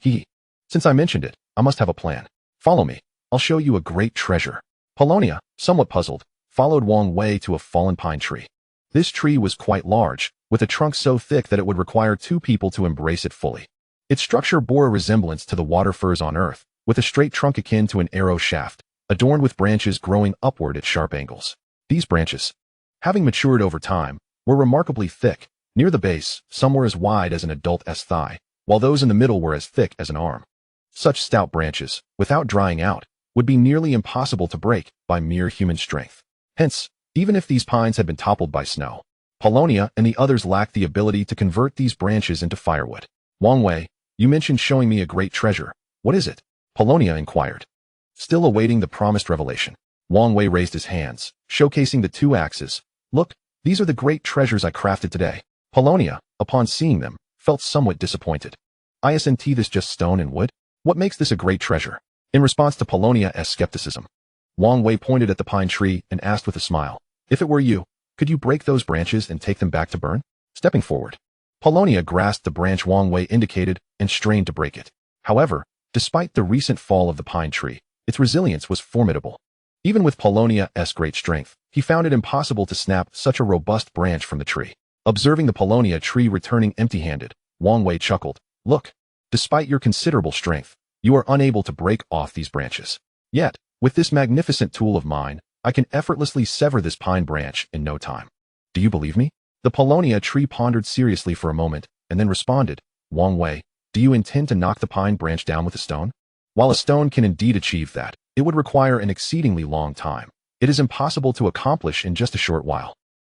Since I mentioned it, I must have a plan. Follow me. I'll show you a great treasure." Paulownia, somewhat puzzled, followed Wang Wei to a fallen pine tree. This tree was quite large, with a trunk so thick that it would require 2 people to embrace it fully. Its structure bore a resemblance to the water firs on Earth, with a straight trunk akin to an arrow shaft, adorned with branches growing upward at sharp angles. These branches, having matured over time, were remarkably thick. Near the base, some were as wide as an adult's thigh, while those in the middle were as thick as an arm. Such stout branches, without drying out, would be nearly impossible to break by mere human strength. Hence, Even if these pines had been toppled by snow, Polonia and the others lacked the ability to convert these branches into firewood. Wang Wei, you mentioned showing me a great treasure. What is it? Polonia inquired. Still awaiting the promised revelation, Wang Wei raised his hands, showcasing the two axes. Look, these are the great treasures I crafted today. Polonia, upon seeing them, felt somewhat disappointed. Isn't this just stone and wood? What makes this a great treasure? In response to Polonia's skepticism, Wang Wei pointed at the pine tree and asked with a smile, if it were you, could you break those branches and take them back to burn? Stepping forward, Polonia grasped the branch Wang Wei indicated and strained to break it. However, despite the recent fall of the pine tree, its resilience was formidable. Even with Polonia's great strength, he found it impossible to snap such a robust branch from the tree. Observing the Polonia tree returning empty-handed, Wang Wei chuckled. Look, despite your considerable strength, you are unable to break off these branches. Yet, with this magnificent tool of mine, I can effortlessly sever this pine branch in no time. Do you believe me? The Polonia tree pondered seriously for a moment, and then responded, Wang Wei, do you intend to knock the pine branch down with a stone? While a stone can indeed achieve that, it would require an exceedingly long time. It is impossible to accomplish in just a short while.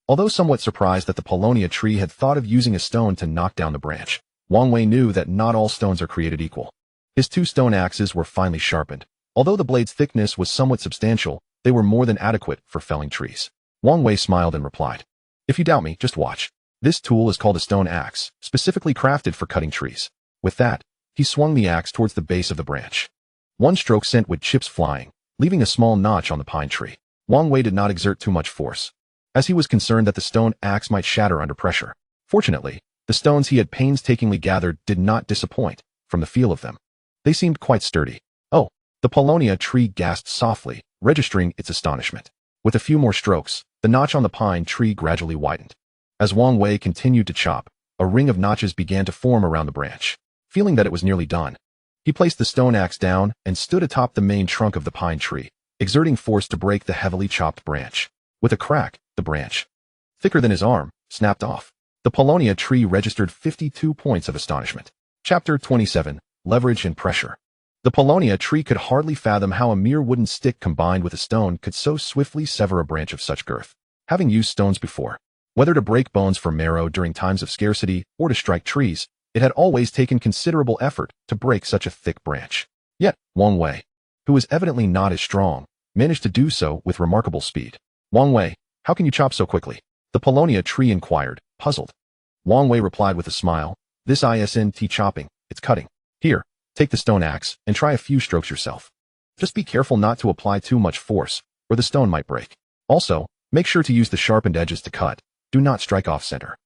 Although somewhat surprised that the Polonia tree had thought of using a stone to knock down the branch, Wang Wei knew that not all stones are created equal. His two stone axes were finely sharpened. Although the blade's thickness was somewhat substantial, they were more than adequate for felling trees. Wang Wei smiled and replied, if you doubt me, just watch. This tool is called a stone axe, specifically crafted for cutting trees. With that, he swung the axe towards the base of the branch. One stroke sent wood chips flying, leaving a small notch on the pine tree. Wang Wei did not exert too much force, as he was concerned that the stone axe might shatter under pressure. Fortunately, the stones he had painstakingly gathered did not disappoint, from the feel of them. They seemed quite sturdy. Oh, the Polonia tree gasped softly, registering its astonishment. With a few more strokes, the notch on the pine tree gradually widened. As Wang Wei continued to chop, a ring of notches began to form around the branch. Feeling that it was nearly done, he placed the stone axe down and stood atop the main trunk of the pine tree, exerting force to break the heavily chopped branch. With a crack, the branch, thicker than his arm, snapped off. The Polonia tree registered 52 points of astonishment. Chapter 27, Leverage and Pressure. The Polonia tree could hardly fathom how a mere wooden stick combined with a stone could so swiftly sever a branch of such girth. Having used stones before, whether to break bones for marrow during times of scarcity or to strike trees, it had always taken considerable effort to break such a thick branch. Yet, Wang Wei, who was evidently not as strong, managed to do so with remarkable speed. Wang Wei, how can you chop so quickly? The Polonia tree inquired, puzzled. Wang Wei replied with a smile, this isn't chopping, it's cutting. Here, take the stone axe and try a few strokes yourself. Just be careful not to apply too much force, or the stone might break. Also, make sure to use the sharpened edges to cut. Do not strike off center.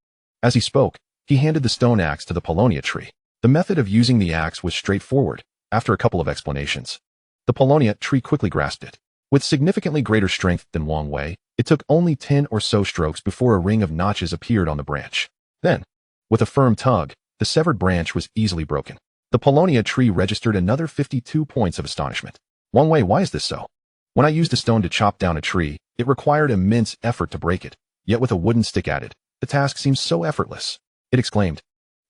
As he spoke, he handed the stone axe to the Polonia tree. The method of using the axe was straightforward. After a couple of explanations, the Polonia tree quickly grasped it. With significantly greater strength than Wang Wei, it took only 10 or so strokes before a ring of notches appeared on the branch. Then, with a firm tug, the severed branch was easily broken. The Polonia tree registered another 52 points of astonishment. Wang Wei, why is this so? When I used a stone to chop down a tree, it required immense effort to break it, yet with a wooden stick added, the task seems so effortless. It exclaimed,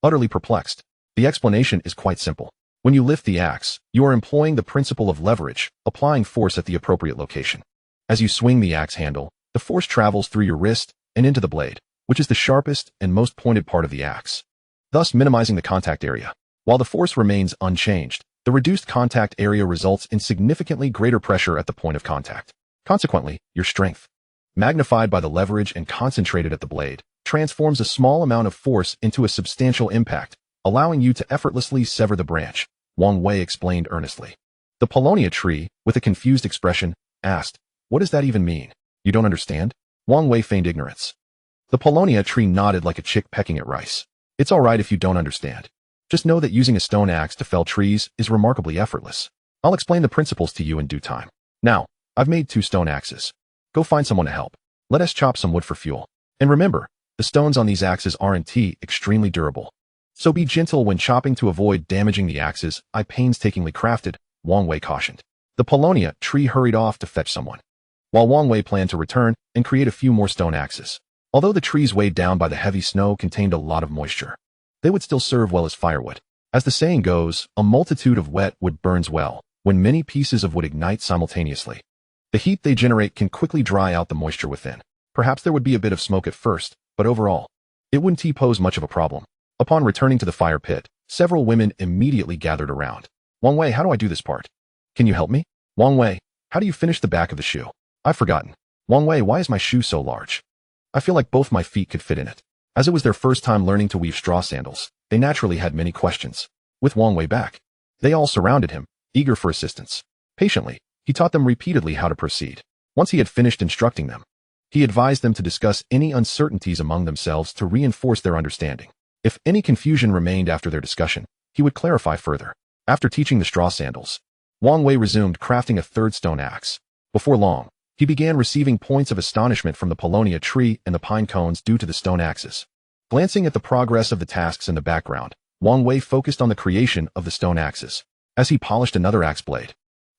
utterly perplexed. The explanation is quite simple. When you lift the axe, you are employing the principle of leverage, applying force at the appropriate location. As you swing the axe handle, the force travels through your wrist and into the blade, which is the sharpest and most pointed part of the axe, thus minimizing the contact area. While the force remains unchanged, the reduced contact area results in significantly greater pressure at the point of contact. Consequently, your strength, magnified by the leverage and concentrated at the blade, transforms a small amount of force into a substantial impact, allowing you to effortlessly sever the branch, Wang Wei explained earnestly. The Polonia tree, with a confused expression, asked, what does that even mean? You don't understand? Wang Wei feigned ignorance. The Polonia tree nodded like a chick pecking at rice. It's all right if you don't understand. Just know that using a stone axe to fell trees is remarkably effortless. I'll explain the principles to you in due time. Now, I've made 2 stone axes. Go find someone to help. Let us chop some wood for fuel. And remember, the stones on these axes aren't extremely durable. So be gentle when chopping to avoid damaging the axes I painstakingly crafted, Wang Wei cautioned. The Polonia tree hurried off to fetch someone, while Wang Wei planned to return and create a few more stone axes. Although the trees weighed down by the heavy snow contained a lot of moisture, they would still serve well as firewood. As the saying goes, a multitude of wet wood burns well, when many pieces of wood ignite simultaneously. The heat they generate can quickly dry out the moisture within. Perhaps there would be a bit of smoke at first, but overall, it wouldn't pose much of a problem. Upon returning to the fire pit, several women immediately gathered around. Wang Wei, how do I do this part? Can you help me? Wang Wei, how do you finish the back of the shoe? I've forgotten. Wang Wei, why is my shoe so large? I feel like both my feet could fit in it. As it was their first time learning to weave straw sandals, they naturally had many questions. With Wang Wei back, they all surrounded him, eager for assistance. Patiently, he taught them repeatedly how to proceed. Once he had finished instructing them, he advised them to discuss any uncertainties among themselves to reinforce their understanding. If any confusion remained after their discussion, he would clarify further. After teaching the straw sandals, Wang Wei resumed crafting a third stone axe. Before long, he began receiving points of astonishment from the paulownia tree and the pine cones due to the stone axes. Glancing at the progress of the tasks in the background, Wang Wei focused on the creation of the stone axes. As he polished another axe blade,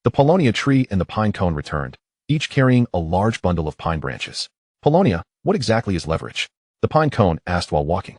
the paulownia tree and the pine cone returned, each carrying a large bundle of pine branches. Paulownia, what exactly is leverage? The pine cone asked while walking.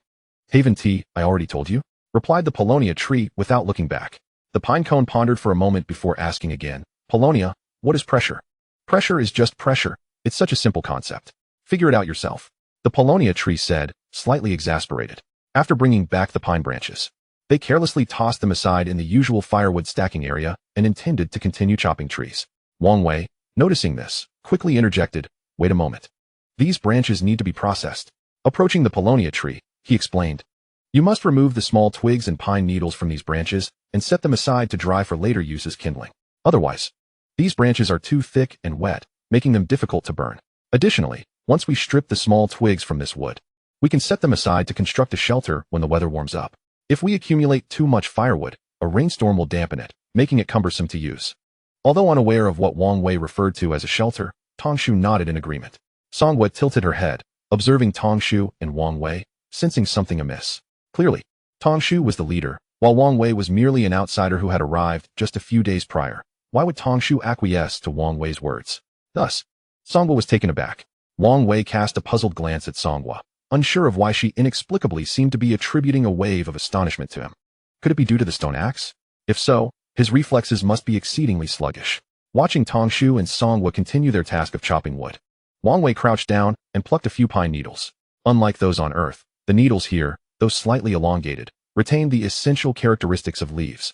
Haven tea, I already told you, replied the paulownia tree without looking back. The pine cone pondered for a moment before asking again, Paulownia, what is pressure? Pressure is just pressure. It's such a simple concept. Figure it out yourself. The paulownia tree said, slightly exasperated. After bringing back the pine branches, they carelessly tossed them aside in the usual firewood stacking area and intended to continue chopping trees. Wang Wei, noticing this, quickly interjected, wait a moment. These branches need to be processed. Approaching the paulownia tree, he explained, you must remove the small twigs and pine needles from these branches and set them aside to dry for later use as kindling. Otherwise, these branches are too thick and wet, making them difficult to burn. Additionally, once we strip the small twigs from this wood, we can set them aside to construct a shelter when the weather warms up. If we accumulate too much firewood, a rainstorm will dampen it, making it cumbersome to use. Although unaware of what Wang Wei referred to as a shelter, Tongshu nodded in agreement. Songwa tilted her head, observing Tongshu and Wang Wei, sensing something amiss. Clearly, Tongshu was the leader, while Wang Wei was merely an outsider who had arrived just a few days prior. Why would Tongshu acquiesce to Wang Wei's words? Thus, Songwa was taken aback. Wang Wei cast a puzzled glance at Songwa, unsure of why she inexplicably seemed to be attributing a wave of astonishment to him. Could it be due to the stone axe? If so, his reflexes must be exceedingly sluggish. Watching Tongshu and Songwa continue their task of chopping wood, Wang Wei crouched down and plucked a few pine needles. Unlike those on Earth, the needles here, though slightly elongated, retained the essential characteristics of leaves.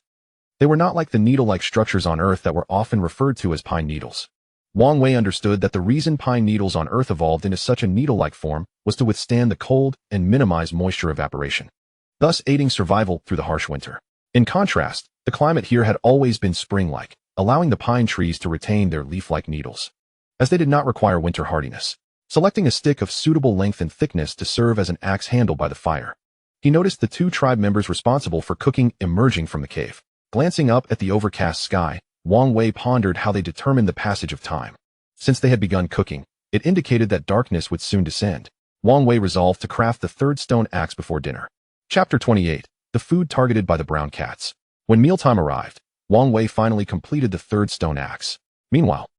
They were not like the needle-like structures on Earth that were often referred to as pine needles. Wang Wei understood that the reason pine needles on Earth evolved into such a needle-like form was to withstand the cold and minimize moisture evaporation, thus aiding survival through the harsh winter. In contrast, the climate here had always been spring-like, allowing the pine trees to retain their leaf-like needles, as they did not require winter hardiness. Selecting a stick of suitable length and thickness to serve as an axe handle by the fire, he noticed the two tribe members responsible for cooking emerging from the cave. Glancing up at the overcast sky, Wang Wei pondered how they determined the passage of time. Since they had begun cooking, it indicated that darkness would soon descend. Wang Wei resolved to craft the third stone axe before dinner. Chapter 28. The food targeted by the brown cats. When mealtime arrived, Wang Wei finally completed the third stone axe. Meanwhile,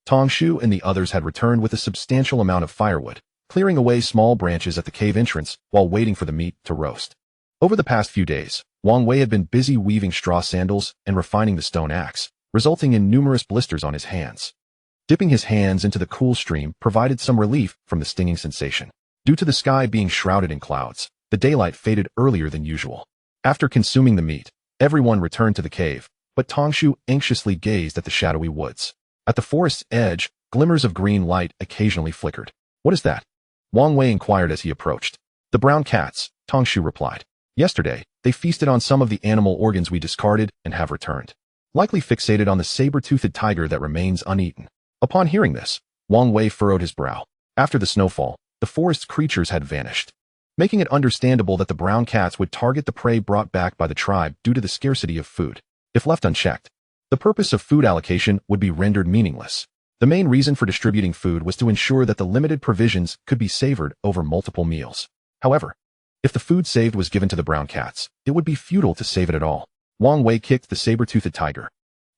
Tongshu and the others had returned with a substantial amount of firewood, clearing away small branches at the cave entrance while waiting for the meat to roast. Over the past few days, Wang Wei had been busy weaving straw sandals and refining the stone axe, resulting in numerous blisters on his hands. Dipping his hands into the cool stream provided some relief from the stinging sensation. Due to the sky being shrouded in clouds, the daylight faded earlier than usual. After consuming the meat, everyone returned to the cave, but Tongshu anxiously gazed at the shadowy woods. At the forest's edge, glimmers of green light occasionally flickered. What is that? Wang Wei inquired as he approached. The brown cats, Tongshu replied. Yesterday, they feasted on some of the animal organs we discarded and have returned, likely fixated on the saber-toothed tiger that remains uneaten. Upon hearing this, Wang Wei furrowed his brow. After the snowfall, the forest's creatures had vanished, making it understandable that the brown cats would target the prey brought back by the tribe due to the scarcity of food. If left unchecked, the purpose of food allocation would be rendered meaningless. The main reason for distributing food was to ensure that the limited provisions could be savored over multiple meals. However, if the food saved was given to the brown cats, it would be futile to save it at all. Wang Wei kicked the saber-toothed tiger,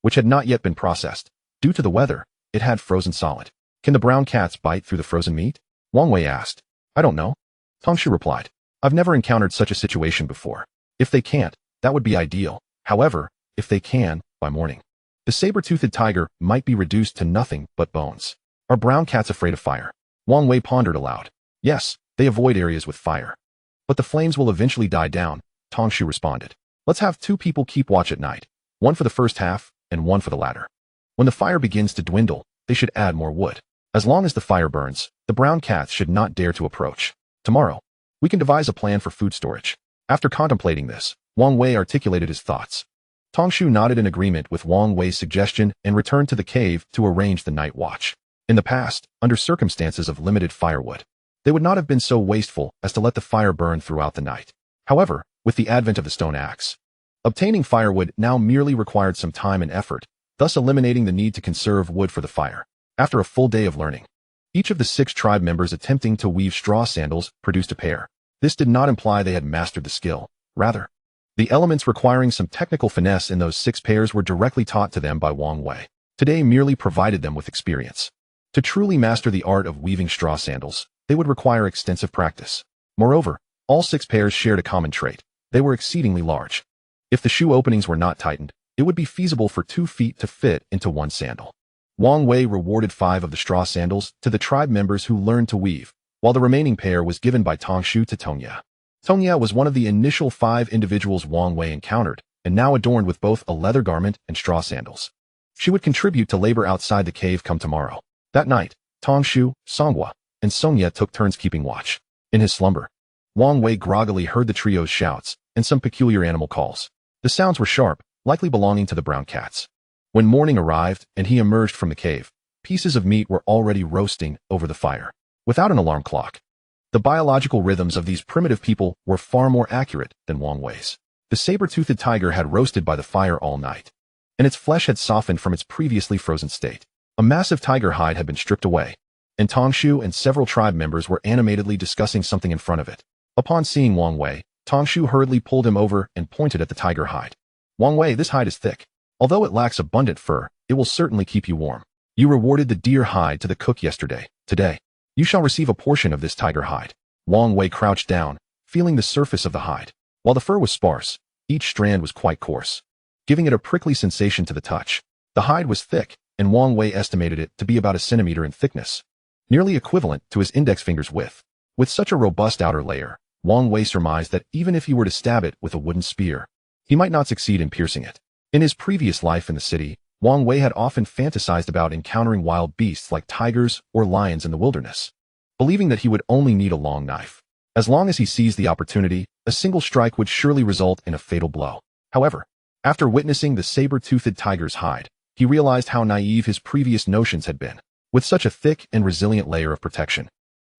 which had not yet been processed. Due to the weather, it had frozen solid. Can the brown cats bite through the frozen meat? Wang Wei asked. I don't know. Tongshu replied. I've never encountered such a situation before. If they can't, that would be ideal. However, if they can, by morning, The saber-toothed tiger might be reduced to nothing but bones. Are brown cats afraid of fire? Wang Wei pondered aloud. Yes, they avoid areas with fire. But the flames will eventually die down, Tongshu responded. Let's have 2 people keep watch at night, one for the first half and one for the latter. When the fire begins to dwindle, they should add more wood. As long as the fire burns, the brown cats should not dare to approach. Tomorrow, we can devise a plan for food storage. After contemplating this, Wang Wei articulated his thoughts. Tongshu nodded in agreement with Wang Wei's suggestion and returned to the cave to arrange the night watch. In the past, under circumstances of limited firewood, they would not have been so wasteful as to let the fire burn throughout the night. However, with the advent of the stone axe, obtaining firewood now merely required some time and effort, thus eliminating the need to conserve wood for the fire. After a full day of learning, each of the 6 tribe members attempting to weave straw sandals produced a pair. This did not imply they had mastered the skill. Rather, the elements requiring some technical finesse in those 6 pairs were directly taught to them by Wang Wei. Today merely provided them with experience. To truly master the art of weaving straw sandals, they would require extensive practice. Moreover, all 6 pairs shared a common trait. They were exceedingly large. If the shoe openings were not tightened, it would be feasible for 2 feet to fit into one sandal. Wang Wei rewarded 5 of the straw sandals to the tribe members who learned to weave, while the remaining pair was given by Tongshu to Tongya. Tongya was one of the initial 5 individuals Wang Wei encountered, and now adorned with both a leather garment and straw sandals. She would contribute to labor outside the cave come tomorrow. That night, Tongshu, Songhua, and Songya took turns keeping watch. In his slumber, Wang Wei groggily heard the trio's shouts and some peculiar animal calls. The sounds were sharp, likely belonging to the brown cats. When morning arrived and he emerged from the cave, pieces of meat were already roasting over the fire. Without an alarm clock, the biological rhythms of these primitive people were far more accurate than Wang Wei's. The saber-toothed tiger had roasted by the fire all night, and its flesh had softened from its previously frozen state. A massive tiger hide had been stripped away, and Tongshu and several tribe members were animatedly discussing something in front of it. Upon seeing Wang Wei, Tongshu hurriedly pulled him over and pointed at the tiger hide. Wang Wei, this hide is thick. Although it lacks abundant fur, it will certainly keep you warm. You rewarded the deer hide to the cook yesterday. Today, you shall receive a portion of this tiger hide. Wang Wei crouched down, feeling the surface of the hide. While the fur was sparse, each strand was quite coarse, giving it a prickly sensation to the touch. The hide was thick, and Wang Wei estimated it to be about a centimeter in thickness, nearly equivalent to his index finger's width. With such a robust outer layer, Wang Wei surmised that even if he were to stab it with a wooden spear, he might not succeed in piercing it. In his previous life in the city, Wang Wei had often fantasized about encountering wild beasts like tigers or lions in the wilderness, believing that he would only need a long knife. As long as he seized the opportunity, a single strike would surely result in a fatal blow. However, after witnessing the saber-toothed tiger's hide, he realized how naive his previous notions had been. With such a thick and resilient layer of protection,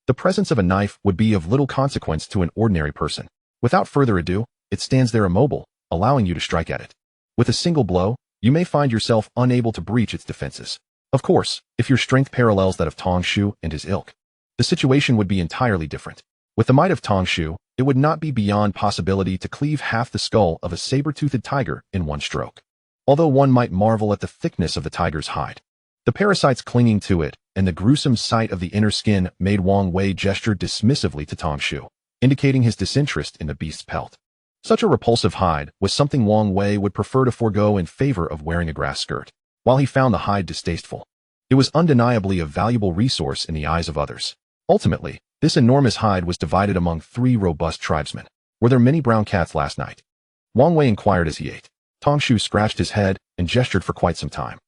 the presence of a knife would be of little consequence to an ordinary person. Without further ado, it stands there immobile, allowing you to strike at it. With a single blow, you may find yourself unable to breach its defenses. Of course, if your strength parallels that of Tongshu and his ilk, the situation would be entirely different. With the might of Tongshu, it would not be beyond possibility to cleave half the skull of a saber-toothed tiger in one stroke. Although one might marvel at the thickness of the tiger's hide, the parasites clinging to it and the gruesome sight of the inner skin made Wang Wei gesture dismissively to Tongshu, indicating his disinterest in the beast's pelt. Such a repulsive hide was something Wang Wei would prefer to forego in favor of wearing a grass skirt. While he found the hide distasteful, it was undeniably a valuable resource in the eyes of others. Ultimately, this enormous hide was divided among 3 robust tribesmen. Were there many brown cats last night? Wang Wei inquired as he ate. Tongshu scratched his head and gestured for quite some time,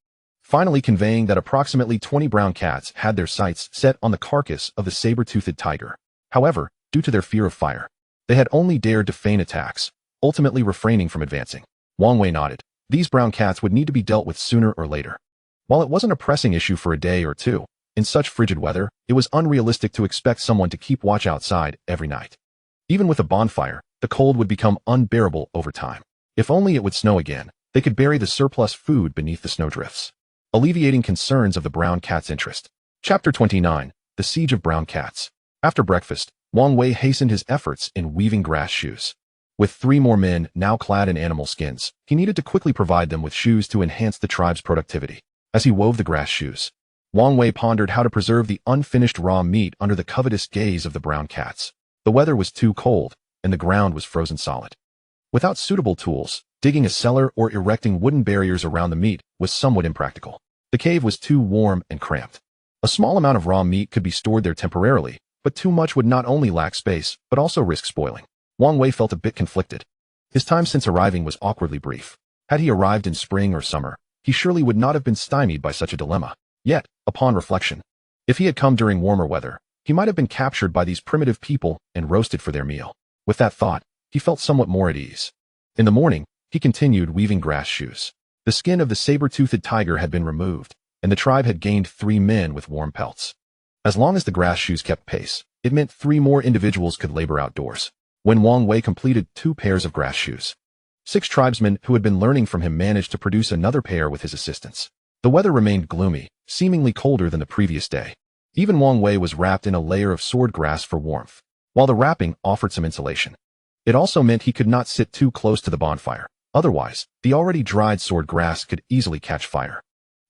finally conveying that approximately 20 brown cats had their sights set on the carcass of the saber-toothed tiger. However, due to their fear of fire, they had only dared to feign attacks, ultimately refraining from advancing. Wang Wei nodded. These brown cats would need to be dealt with sooner or later. While it wasn't a pressing issue for a day or two, in such frigid weather, it was unrealistic to expect someone to keep watch outside every night. Even with a bonfire, the cold would become unbearable over time. If only it would snow again, they could bury the surplus food beneath the snowdrifts, alleviating concerns of the brown cat's interest. Chapter 29, The Siege of Brown Cats. After breakfast, Wang Wei hastened his efforts in weaving grass shoes. With 3 more men now clad in animal skins, he needed to quickly provide them with shoes to enhance the tribe's productivity. As he wove the grass shoes, Wang Wei pondered how to preserve the unfinished raw meat under the covetous gaze of the brown cats. The weather was too cold, and the ground was frozen solid. Without suitable tools, Digging a cellar or erecting wooden barriers around the meat was somewhat impractical. The cave was too warm and cramped. A small amount of raw meat could be stored there temporarily, but too much would not only lack space, but also risk spoiling. Wang Wei felt a bit conflicted. His time since arriving was awkwardly brief. Had he arrived in spring or summer, he surely would not have been stymied by such a dilemma. Yet, upon reflection, if he had come during warmer weather, he might have been captured by these primitive people and roasted for their meal. With that thought, he felt somewhat more at ease. In the morning, he continued weaving grass shoes. The skin of the saber-toothed tiger had been removed, and the tribe had gained 3 men with warm pelts. As long as the grass shoes kept pace, it meant 3 more individuals could labor outdoors. When Wang Wei completed 2 pairs of grass shoes, 6 tribesmen who had been learning from him managed to produce another pair with his assistance. The weather remained gloomy, seemingly colder than the previous day. Even Wang Wei was wrapped in a layer of sword grass for warmth, while the wrapping offered some insulation. It also meant he could not sit too close to the bonfire. Otherwise, the already dried sword grass could easily catch fire.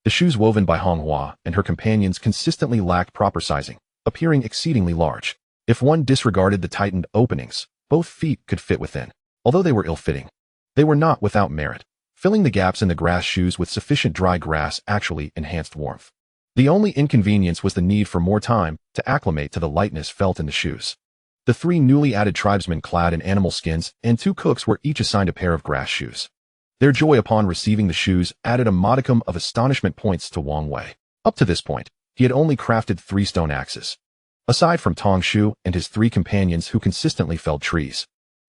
The shoes woven by Manhwa and her companions consistently lacked proper sizing, appearing exceedingly large. If one disregarded the tightened openings, both feet could fit within. Although they were ill-fitting, they were not without merit. Filling the gaps in the grass shoes with sufficient dry grass actually enhanced warmth. The only inconvenience was the need for more time to acclimate to the lightness felt in the shoes. The 3 newly added tribesmen clad in animal skins and 2 cooks were each assigned a pair of grass shoes. Their joy upon receiving the shoes added a modicum of astonishment points to Wang Wei. Up to this point, he had only crafted 3 stone axes. Aside from Tongshu and his 3 companions who consistently felled trees,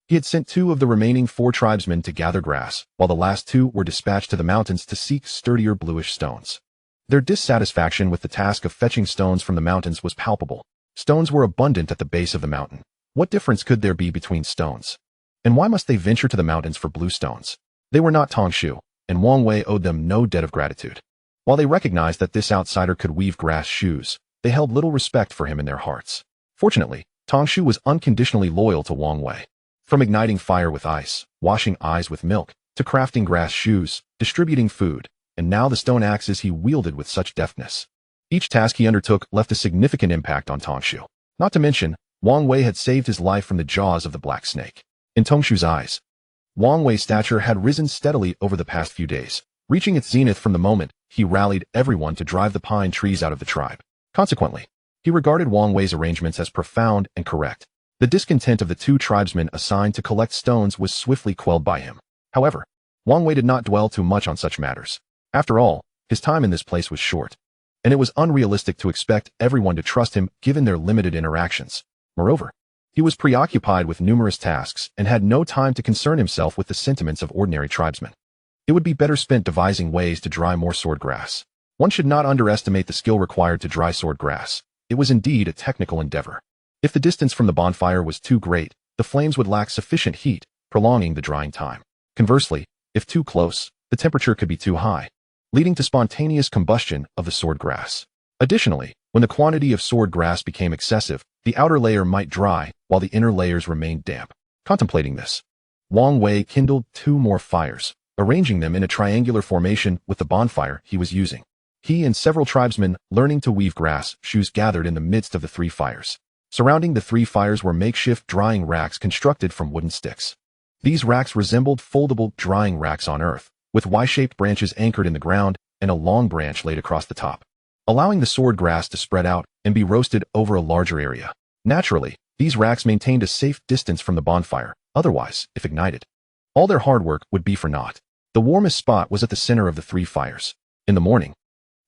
he had sent 2 of the remaining 4 tribesmen to gather grass, while the last 2 were dispatched to the mountains to seek sturdier bluish stones. Their dissatisfaction with the task of fetching stones from the mountains was palpable. Stones were abundant at the base of the mountain. What difference could there be between stones? And why must they venture to the mountains for blue stones? They were not Tongshu, and Wang Wei owed them no debt of gratitude. While they recognized that this outsider could weave grass shoes, they held little respect for him in their hearts. Fortunately, Tongshu was unconditionally loyal to Wang Wei. From igniting fire with ice, washing eyes with milk, to crafting grass shoes, distributing food, and now the stone axes he wielded with such deftness. Each task he undertook left a significant impact on Tongshu. Not to mention, Wang Wei had saved his life from the jaws of the black snake. In Tongshu's eyes, Wang Wei's stature had risen steadily over the past few days, reaching its zenith from the moment he rallied everyone to drive the pine trees out of the tribe. Consequently, he regarded Wang Wei's arrangements as profound and correct. The discontent of the 2 tribesmen assigned to collect stones was swiftly quelled by him. However, Wang Wei did not dwell too much on such matters. After all, his time in this place was short, and it was unrealistic to expect everyone to trust him given their limited interactions. Moreover, he was preoccupied with numerous tasks and had no time to concern himself with the sentiments of ordinary tribesmen. It would be better spent devising ways to dry more sword grass. One should not underestimate the skill required to dry sword grass. It was indeed a technical endeavor. If the distance from the bonfire was too great, the flames would lack sufficient heat, prolonging the drying time. Conversely, if too close, the temperature could be too high, leading to spontaneous combustion of the sword grass. Additionally, when the quantity of sword grass became excessive, the outer layer might dry, while the inner layers remained damp. Contemplating this, Wang Wei kindled 2 more fires, arranging them in a triangular formation with the bonfire he was using. He and several tribesmen learning to weave grass shoes gathered in the midst of the 3 fires. Surrounding the 3 fires were makeshift drying racks constructed from wooden sticks. These racks resembled foldable drying racks on earth, with Y-shaped branches anchored in the ground and a long branch laid across the top, allowing the sword grass to spread out and be roasted over a larger area. Naturally, these racks maintained a safe distance from the bonfire. Otherwise, if ignited, all their hard work would be for naught. The warmest spot was at the center of the 3 fires. In the morning,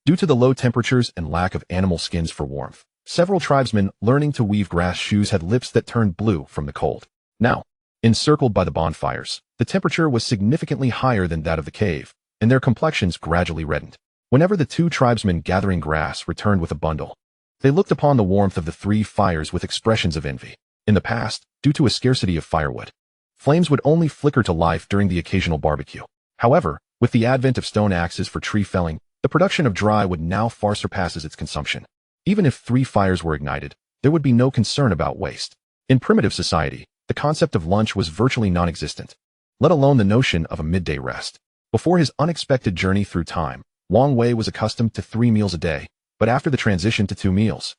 due to the low temperatures and lack of animal skins for warmth, several tribesmen learning to weave grass shoes had lips that turned blue from the cold. Now, encircled by the bonfires, the temperature was significantly higher than that of the cave, and their complexions gradually reddened. Whenever the 2 tribesmen gathering grass returned with a bundle, they looked upon the warmth of the 3 fires with expressions of envy. In the past, due to a scarcity of firewood, flames would only flicker to life during the occasional barbecue. However, with the advent of stone axes for tree felling, the production of dry wood now far surpasses its consumption. Even if 3 fires were ignited, there would be no concern about waste. In primitive society, the concept of lunch was virtually non-existent, let alone the notion of a midday rest. Before his unexpected journey through time, Wang Wei was accustomed to 3 meals a day, but after the transition to 2 meals,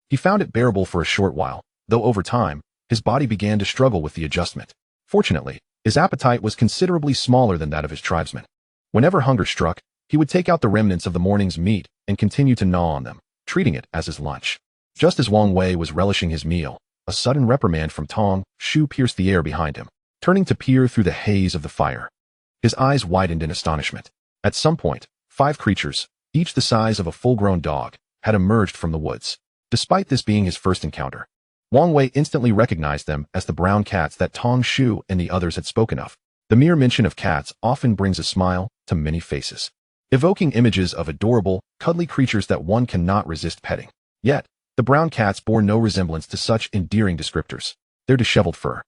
he found it bearable for a short while, though over time, his body began to struggle with the adjustment. Fortunately, His appetite was considerably smaller than that of his tribesmen. Whenever hunger struck, he would take out the remnants of the morning's meat and continue to gnaw on them, treating it as his lunch. Just as Wang Wei was relishing his meal, a sudden reprimand from Tong Shu pierced the air behind him, turning to peer through the haze of the fire. His eyes widened in astonishment. At some point, 5 creatures, each the size of a full-grown dog, had emerged from the woods. Despite this being his first encounter, Wang Wei instantly recognized them as the brown cats that Tong Shu and the others had spoken of. The mere mention of cats often brings a smile to many faces, evoking images of adorable, cuddly creatures that one cannot resist petting. Yet, the brown cats bore no resemblance to such endearing descriptors. Their disheveled fur,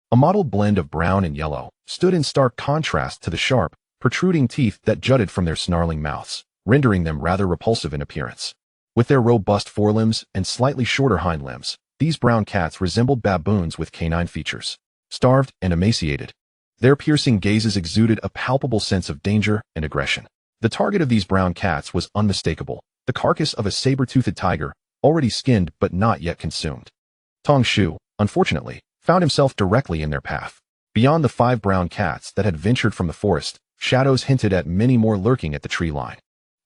a mottled blend of brown and yellow, stood in stark contrast to the sharp, protruding teeth that jutted from their snarling mouths, rendering them rather repulsive in appearance. With their robust forelimbs and slightly shorter hind limbs, these brown cats resembled baboons with canine features. Starved and emaciated, their piercing gazes exuded a palpable sense of danger and aggression. The target of these brown cats was unmistakable, the carcass of a saber-toothed tiger, already skinned but not yet consumed. Tong Shu, unfortunately, found himself directly in their path. Beyond the 5 brown cats that had ventured from the forest, shadows hinted at many more lurking at the tree line.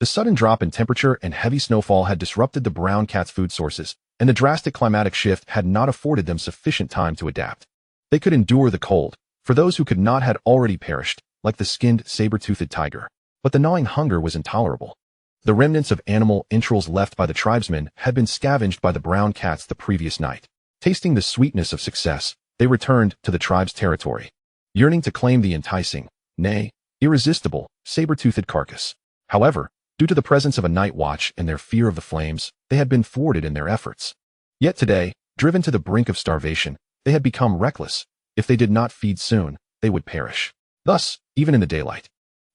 The sudden drop in temperature and heavy snowfall had disrupted the brown cats' food sources, and the drastic climatic shift had not afforded them sufficient time to adapt. They could endure the cold, for those who could not had already perished, like the skinned saber-toothed tiger. But the gnawing hunger was intolerable. The remnants of animal entrails left by the tribesmen had been scavenged by the brown cats the previous night. Tasting the sweetness of success, they returned to the tribe's territory, yearning to claim the enticing, nay, irresistible, saber-toothed carcass. However, due to the presence of a night watch and their fear of the flames, they had been thwarted in their efforts. Yet today, driven to the brink of starvation, they had become reckless. If they did not feed soon, they would perish. Thus, even in the daylight,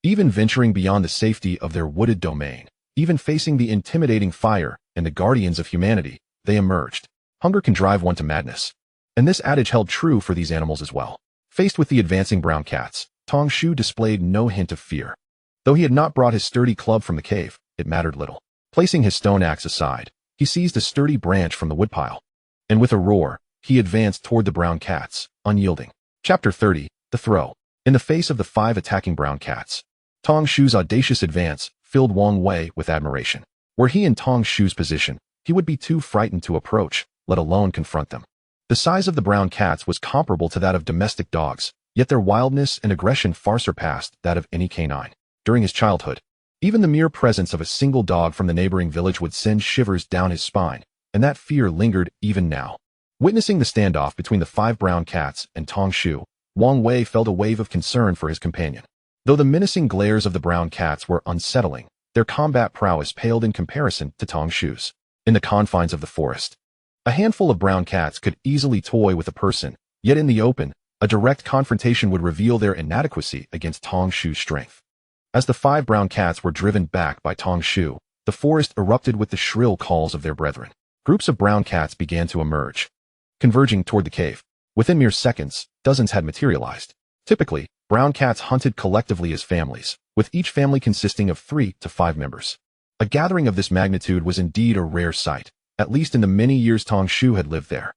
even venturing beyond the safety of their wooded domain, even facing the intimidating fire and the guardians of humanity, they emerged. Hunger can drive one to madness. And this adage held true for these animals as well. Faced with the advancing brown cats, Tong Shu displayed no hint of fear. Though he had not brought his sturdy club from the cave, it mattered little. Placing his stone axe aside, he seized a sturdy branch from the woodpile, and with a roar, he advanced toward the brown cats, unyielding. Chapter 30, The Throw. In the face of the 5 attacking brown cats, Tong Shu's audacious advance filled Wang Wei with admiration. Were he in Tong Shu's position, he would be too frightened to approach, let alone confront them. The size of the brown cats was comparable to that of domestic dogs, yet their wildness and aggression far surpassed that of any canine. During his childhood, even the mere presence of a single dog from the neighboring village would send shivers down his spine, and that fear lingered even now. Witnessing the standoff between the 5 brown cats and Tong Shu, Wang Wei felt a wave of concern for his companion. Though the menacing glares of the brown cats were unsettling, their combat prowess paled in comparison to Tong Shu's. In the confines of the forest, a handful of brown cats could easily toy with a person, yet in the open, a direct confrontation would reveal their inadequacy against Tong Shu's strength. As the 5 brown cats were driven back by Tong Shu, the forest erupted with the shrill calls of their brethren. Groups of brown cats began to emerge, converging toward the cave. Within mere seconds, dozens had materialized. Typically, brown cats hunted collectively as families, with each family consisting of 3 to 5 members. A gathering of this magnitude was indeed a rare sight, at least in the many years Tong Shu had lived there.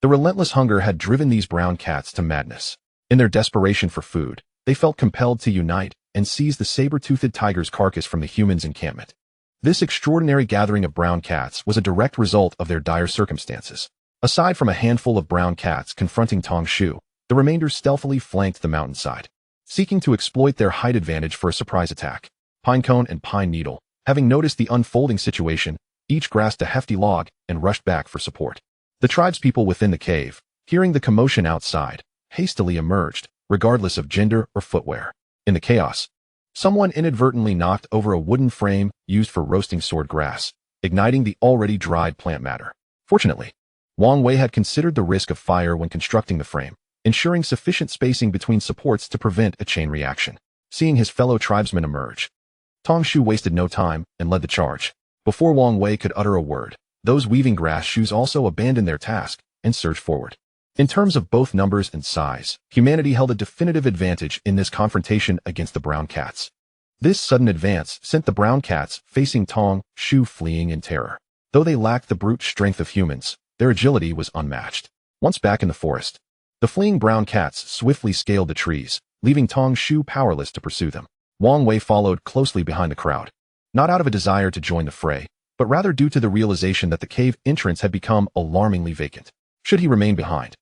The relentless hunger had driven these brown cats to madness. In their desperation for food, they felt compelled to unite and seize the saber-toothed tiger's carcass from the humans' encampment. This extraordinary gathering of brown cats was a direct result of their dire circumstances. Aside from a handful of brown cats confronting Tong Shu, the remainder stealthily flanked the mountainside, seeking to exploit their height advantage for a surprise attack. Pinecone and Pine Needle, having noticed the unfolding situation, each grasped a hefty log and rushed back for support. The tribespeople within the cave, hearing the commotion outside, hastily emerged, regardless of gender or footwear. In the chaos, someone inadvertently knocked over a wooden frame used for roasting sword grass, igniting the already dried plant matter. Fortunately, Wang Wei had considered the risk of fire when constructing the frame, ensuring sufficient spacing between supports to prevent a chain reaction. Seeing his fellow tribesmen emerge, Tong Shu wasted no time and led the charge. Before Wang Wei could utter a word, those weaving grass shoes also abandoned their task and surged forward. In terms of both numbers and size, humanity held a definitive advantage in this confrontation against the brown cats. This sudden advance sent the brown cats facing Tong Shu fleeing in terror. Though they lacked the brute strength of humans, their agility was unmatched. Once back in the forest, The fleeing brown cats swiftly scaled the trees, leaving Tong Shu powerless to pursue them. Wang Wei followed closely behind the crowd, not out of a desire to join the fray, but rather due to the realization that the cave entrance had become alarmingly vacant. Should he remain behind,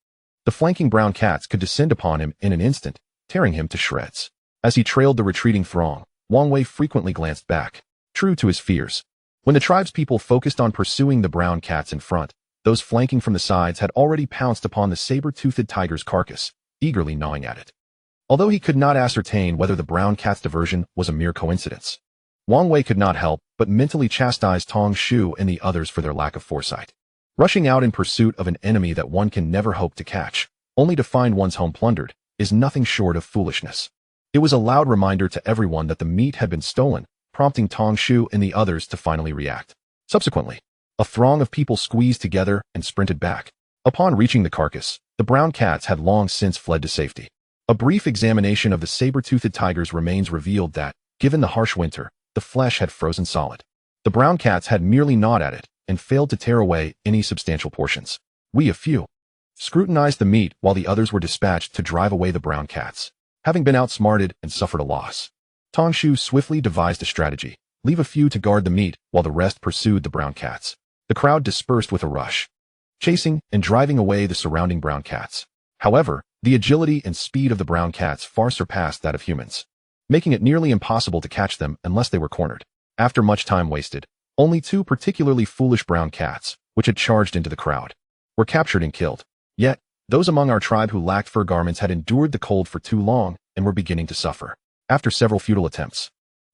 the flanking brown cats could descend upon him in an instant, tearing him to shreds. As he trailed the retreating throng, Wang Wei frequently glanced back, true to his fears. When the tribespeople focused on pursuing the brown cats in front, those flanking from the sides had already pounced upon the saber-toothed tiger's carcass, eagerly gnawing at it. Although he could not ascertain whether the brown cat's diversion was a mere coincidence, Wang Wei could not help but mentally chastise Tong Shu and the others for their lack of foresight. Rushing out in pursuit of an enemy that one can never hope to catch, only to find one's home plundered, is nothing short of foolishness. It was a loud reminder to everyone that the meat had been stolen, prompting Tong Shu and the others to finally react. Subsequently, a throng of people squeezed together and sprinted back. Upon reaching the carcass, the brown cats had long since fled to safety. A brief examination of the saber-toothed tiger's remains revealed that, given the harsh winter, the flesh had frozen solid. The brown cats had merely gnawed at it and failed to tear away any substantial portions. We, a few, scrutinized the meat while the others were dispatched to drive away the brown cats. Having been outsmarted and suffered a loss, Tong Shu swiftly devised a strategy: leave a few to guard the meat while the rest pursued the brown cats. The crowd dispersed with a rush, chasing and driving away the surrounding brown cats. However, the agility and speed of the brown cats far surpassed that of humans, making it nearly impossible to catch them unless they were cornered. After much time wasted, only two particularly foolish brown cats, which had charged into the crowd, were captured and killed. Yet, those among our tribe who lacked fur garments had endured the cold for too long and were beginning to suffer. After several futile attempts,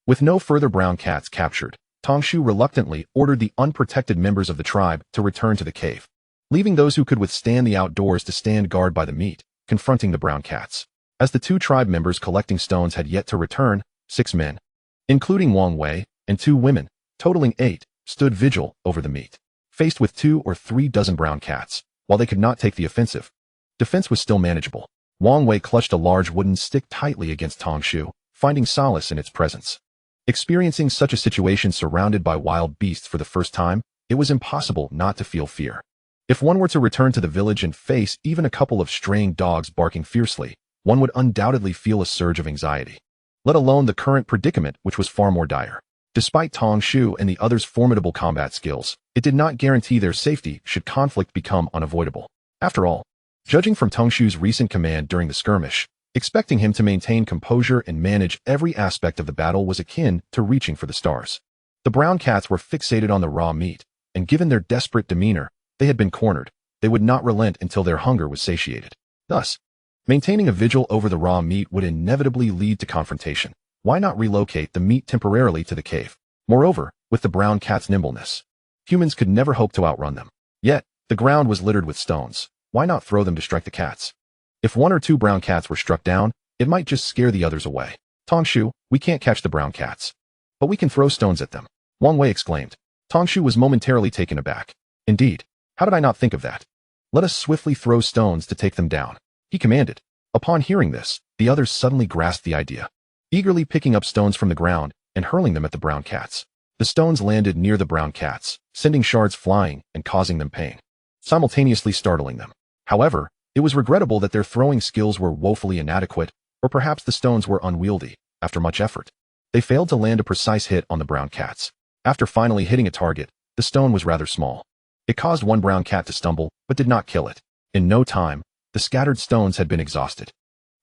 with no further brown cats captured, Tong Shu reluctantly ordered the unprotected members of the tribe to return to the cave, leaving those who could withstand the outdoors to stand guard by the meat, confronting the brown cats. As the two tribe members collecting stones had yet to return, 6 men, including Wang Wei, and 2 women, totaling 8, stood vigil over the meat. Faced with 2 or 3 dozen brown cats, while they could not take the offensive, defense was still manageable. Wang Wei clutched a large wooden stick tightly against Tong Shu, finding solace in its presence. Experiencing such a situation surrounded by wild beasts for the first time, it was impossible not to feel fear. If one were to return to the village and face even a couple of straying dogs barking fiercely, one would undoubtedly feel a surge of anxiety, let alone the current predicament, which was far more dire. Despite Tong Shu and the others' formidable combat skills, it did not guarantee their safety should conflict become unavoidable. After all, judging from Tong Shu's recent command during the skirmish, expecting him to maintain composure and manage every aspect of the battle was akin to reaching for the stars. The brown cats were fixated on the raw meat, and given their desperate demeanor, they had been cornered. They would not relent until their hunger was satiated. Thus, maintaining a vigil over the raw meat would inevitably lead to confrontation. Why not relocate the meat temporarily to the cave? Moreover, with the brown cat's nimbleness, humans could never hope to outrun them. Yet, the ground was littered with stones. Why not throw them to strike the cats? If 1 or 2 brown cats were struck down, it might just scare the others away. Tong Shu, we can't catch the brown cats, but we can throw stones at them, Wang Wei exclaimed. Tong Shu was momentarily taken aback. Indeed, how did I not think of that? Let us swiftly throw stones to take them down, he commanded. Upon hearing this, the others suddenly grasped the idea, eagerly picking up stones from the ground and hurling them at the brown cats. The stones landed near the brown cats, sending shards flying and causing them pain, simultaneously startling them. However, it was regrettable that their throwing skills were woefully inadequate, or perhaps the stones were unwieldy. After much effort, they failed to land a precise hit on the brown cats. After finally hitting a target, the stone was rather small. It caused one brown cat to stumble, but did not kill it. In no time, the scattered stones had been exhausted.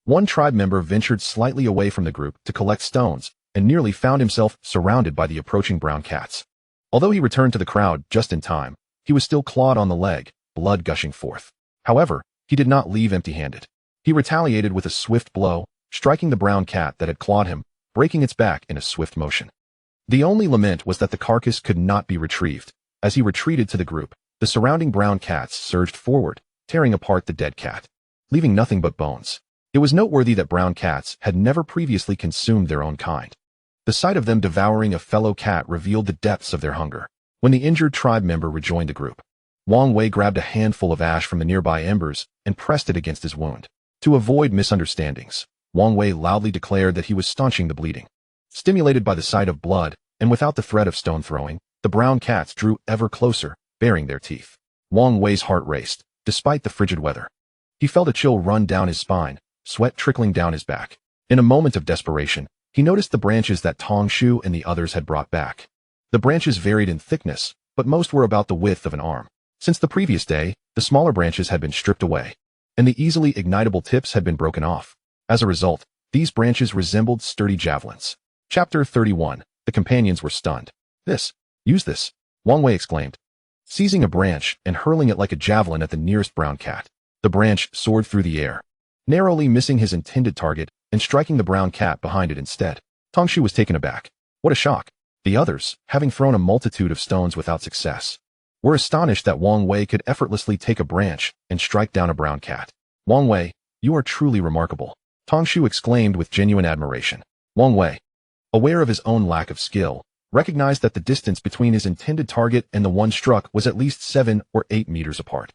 One tribe member ventured slightly away from the group to collect stones, and nearly found himself surrounded by the approaching brown cats. Although he returned to the crowd just in time, he was still clawed on the leg, blood gushing forth. However, he did not leave empty-handed. He retaliated with a swift blow, striking the brown cat that had clawed him, breaking its back in a swift motion. The only lament was that the carcass could not be retrieved. As he retreated to the group, the surrounding brown cats surged forward, tearing apart the dead cat, leaving nothing but bones. It was noteworthy that brown cats had never previously consumed their own kind. The sight of them devouring a fellow cat revealed the depths of their hunger. When the injured tribe member rejoined the group, Wang Wei grabbed a handful of ash from the nearby embers and pressed it against his wound. To avoid misunderstandings, Wang Wei loudly declared that he was staunching the bleeding. Stimulated by the sight of blood, and without the threat of stone throwing, the brown cats drew ever closer, baring their teeth. Wang Wei's heart raced, despite the frigid weather. He felt a chill run down his spine, sweat trickling down his back. In a moment of desperation, he noticed the branches that Tong Shu and the others had brought back. The branches varied in thickness, but most were about the width of an arm. Since the previous day, the smaller branches had been stripped away, and the easily ignitable tips had been broken off. As a result, these branches resembled sturdy javelins. Chapter 31. The companions were stunned. Use this, Wang Wei exclaimed, seizing a branch and hurling it like a javelin at the nearest brown cat. The branch soared through the air, narrowly missing his intended target and striking the brown cat behind it instead. Tong Shu was taken aback. What a shock! The others, having thrown a multitude of stones without success, were astonished that Wang Wei could effortlessly take a branch and strike down a brown cat. Wang Wei, you are truly remarkable, Tong Shu exclaimed with genuine admiration. Wang Wei, aware of his own lack of skill, recognized that the distance between his intended target and the one struck was at least 7 or 8 meters apart.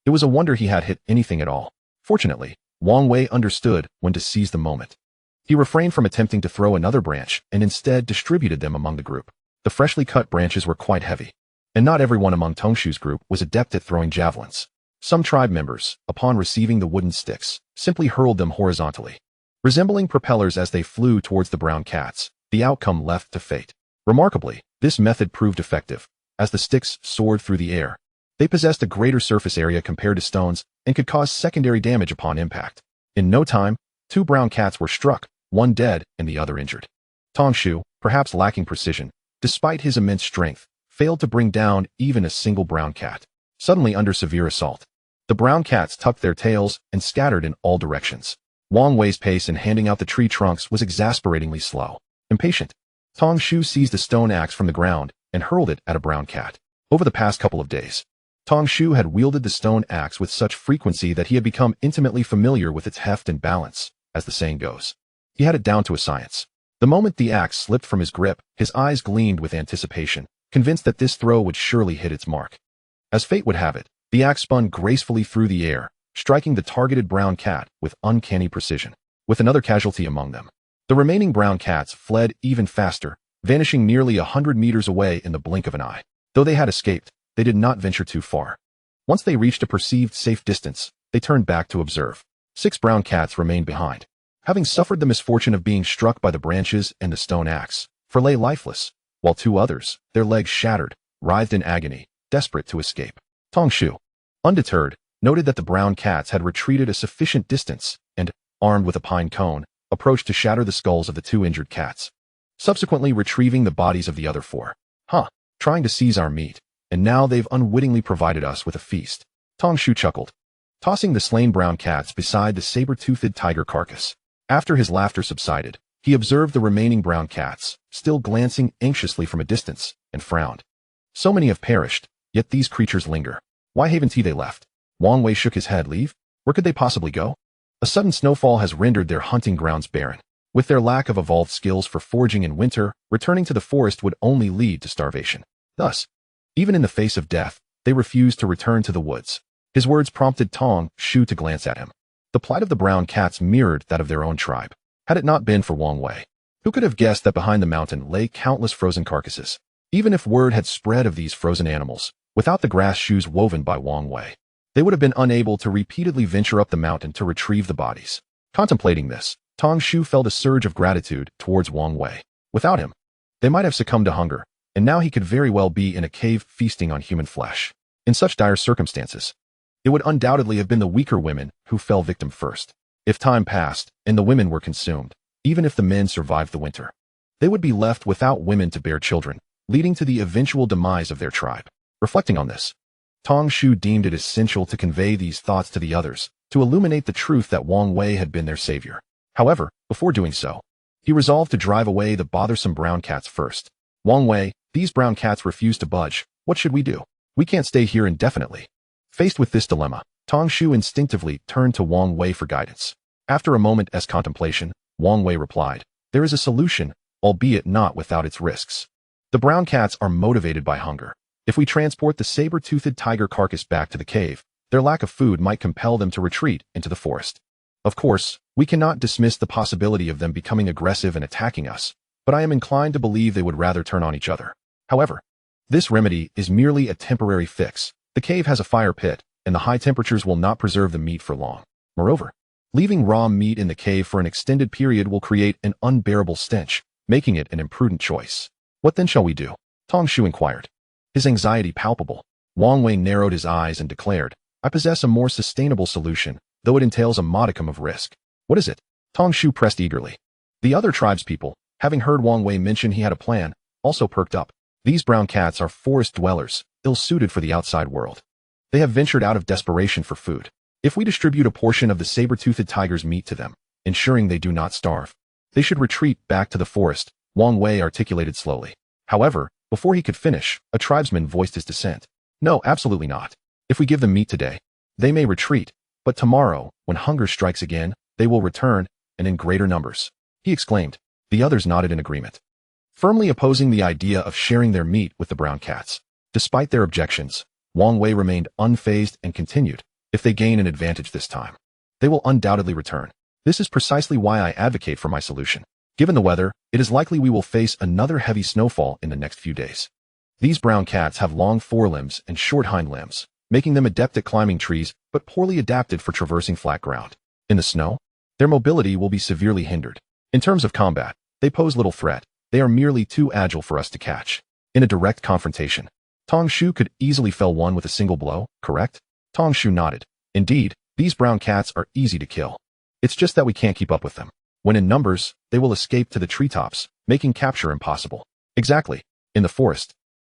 It was a wonder he had hit anything at all. Fortunately, Wang Wei understood when to seize the moment. He refrained from attempting to throw another branch and instead distributed them among the group. The freshly cut branches were quite heavy, and not everyone among Tong Shu's group was adept at throwing javelins. Some tribe members, upon receiving the wooden sticks, simply hurled them horizontally, resembling propellers as they flew towards the brown cats. The outcome left to fate. Remarkably, this method proved effective, as the sticks soared through the air. They possessed a greater surface area compared to stones and could cause secondary damage upon impact. In no time, 2 brown cats were struck, one dead and the other injured. Tong Shu, perhaps lacking precision, despite his immense strength, failed to bring down even a single brown cat. Suddenly under severe assault, the brown cats tucked their tails and scattered in all directions. Wang Wei's pace in handing out the tree trunks was exasperatingly slow. Impatient, Tong Shu seized a stone axe from the ground and hurled it at a brown cat. Over the past couple of days, Tong Shu had wielded the stone axe with such frequency that he had become intimately familiar with its heft and balance, as the saying goes. He had it down to a science. The moment the axe slipped from his grip, his eyes gleamed with anticipation, convinced that this throw would surely hit its mark. As fate would have it, the axe spun gracefully through the air, striking the targeted brown cat with uncanny precision, with another casualty among them. The remaining brown cats fled even faster, vanishing nearly 100 meters away in the blink of an eye. Though they had escaped, they did not venture too far. Once they reached a perceived safe distance, they turned back to observe. 6 brown cats remained behind, having suffered the misfortune of being struck by the branches and the stone axe, for lay lifeless, while 2 others, their legs shattered, writhed in agony, desperate to escape. Tong Shu, undeterred, noted that the brown cats had retreated a sufficient distance and, armed with a pine cone, approached to shatter the skulls of the 2 injured cats, subsequently retrieving the bodies of the other 4. Trying to seize our meat, and now they've unwittingly provided us with a feast. Tong Shu chuckled, tossing the slain brown cats beside the saber-toothed tiger carcass. After his laughter subsided, he observed the remaining brown cats, still glancing anxiously from a distance, and frowned. So many have perished, yet these creatures linger. Why haven't they left? Wang Wei shook his head. Leave? Where could they possibly go? A sudden snowfall has rendered their hunting grounds barren. With their lack of evolved skills for foraging in winter, returning to the forest would only lead to starvation. Thus, even in the face of death, they refused to return to the woods. His words prompted Tong Shu to glance at him. The plight of the brown cats mirrored that of their own tribe. Had it not been for Wang Wei, who could have guessed that behind the mountain lay countless frozen carcasses? Even if word had spread of these frozen animals, without the grass shoes woven by Wang Wei, they would have been unable to repeatedly venture up the mountain to retrieve the bodies. Contemplating this, Tong Shu felt a surge of gratitude towards Wang Wei. Without him, they might have succumbed to hunger, and now he could very well be in a cave feasting on human flesh. In such dire circumstances, it would undoubtedly have been the weaker women who fell victim first. If time passed, and the women were consumed, even if the men survived the winter, they would be left without women to bear children, leading to the eventual demise of their tribe. Reflecting on this, Tong Shu deemed it essential to convey these thoughts to the others, to illuminate the truth that Wang Wei had been their savior. However, before doing so, he resolved to drive away the bothersome brown cats first. Wang Wei, these brown cats refuse to budge. What should we do? We can't stay here indefinitely. Faced with this dilemma, Tong Shu instinctively turned to Wang Wei for guidance. After a moment's contemplation, Wang Wei replied, "There is a solution, albeit not without its risks. The brown cats are motivated by hunger. If we transport the saber-toothed tiger carcass back to the cave, their lack of food might compel them to retreat into the forest. Of course, we cannot dismiss the possibility of them becoming aggressive and attacking us, but I am inclined to believe they would rather turn on each other. However, this remedy is merely a temporary fix. The cave has a fire pit, and the high temperatures will not preserve the meat for long. Moreover, leaving raw meat in the cave for an extended period will create an unbearable stench, making it an imprudent choice. What then shall we do? Tong Shu inquired. His anxiety palpable. Wang Wei narrowed his eyes and declared, I possess a more sustainable solution, though it entails a modicum of risk. What is it? Tong Shu pressed eagerly. The other tribespeople, having heard Wang Wei mention he had a plan, also perked up. These brown cats are forest dwellers, ill-suited for the outside world. They have ventured out of desperation for food. If we distribute a portion of the saber-toothed tiger's meat to them, ensuring they do not starve, they should retreat back to the forest, Wang Wei articulated slowly. However, before he could finish, a tribesman voiced his dissent. No, absolutely not. If we give them meat today, they may retreat, but tomorrow, when hunger strikes again, they will return, and in greater numbers. He exclaimed. The others nodded in agreement, firmly opposing the idea of sharing their meat with the brown cats. Despite their objections, Wang Wei remained unfazed and continued, if they gain an advantage this time, they will undoubtedly return. This is precisely why I advocate for my solution. Given the weather, it is likely we will face another heavy snowfall in the next few days. These brown cats have long forelimbs and short hind limbs, making them adept at climbing trees but poorly adapted for traversing flat ground. In the snow, their mobility will be severely hindered. In terms of combat, they pose little threat. They are merely too agile for us to catch. In a direct confrontation, Tong Shu could easily fell one with a single blow, correct? Tong Shu nodded. Indeed, these brown cats are easy to kill. It's just that we can't keep up with them. When in numbers, they will escape to the treetops, making capture impossible. Exactly. In the forest,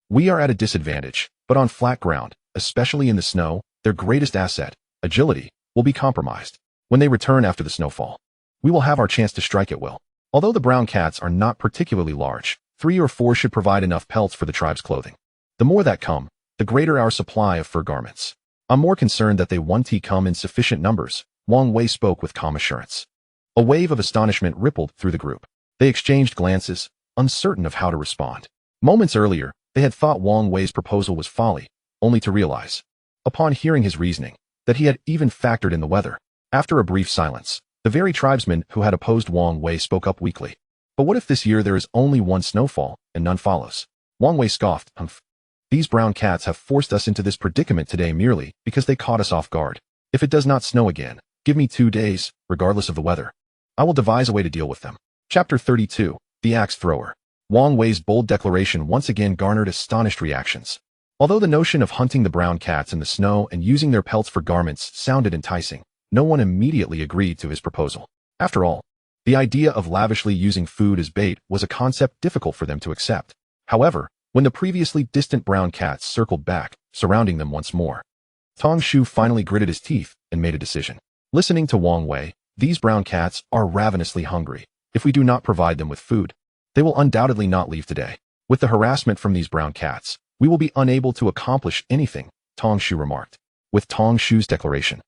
we are at a disadvantage, but on flat ground, especially in the snow, their greatest asset, agility, will be compromised. When they return after the snowfall, we will have our chance to strike at will. Although the brown cats are not particularly large, 3 or 4 should provide enough pelts for the tribe's clothing. The more that come, the greater our supply of fur garments. I'm more concerned that they won't come in sufficient numbers, Wang Wei spoke with calm assurance. A wave of astonishment rippled through the group. They exchanged glances, uncertain of how to respond. Moments earlier, they had thought Wang Wei's proposal was folly, only to realize, upon hearing his reasoning, that he had even factored in the weather. After a brief silence, the very tribesman who had opposed Wang Wei spoke up weakly. But what if this year there is only one snowfall, and none follows? Wang Wei scoffed. Humph. These brown cats have forced us into this predicament today merely because they caught us off guard. If it does not snow again, give me 2 days, regardless of the weather. I will devise a way to deal with them. Chapter 32, The Axe Thrower. Wang Wei's bold declaration once again garnered astonished reactions. Although the notion of hunting the brown cats in the snow and using their pelts for garments sounded enticing, no one immediately agreed to his proposal. After all, the idea of lavishly using food as bait was a concept difficult for them to accept. However, when the previously distant brown cats circled back, surrounding them once more, Tong Shu finally gritted his teeth and made a decision. Listening to Wang Wei, these brown cats are ravenously hungry. If we do not provide them with food, they will undoubtedly not leave today. With the harassment from these brown cats, we will be unable to accomplish anything, Tong Shu remarked. With Tong Shu's declaration,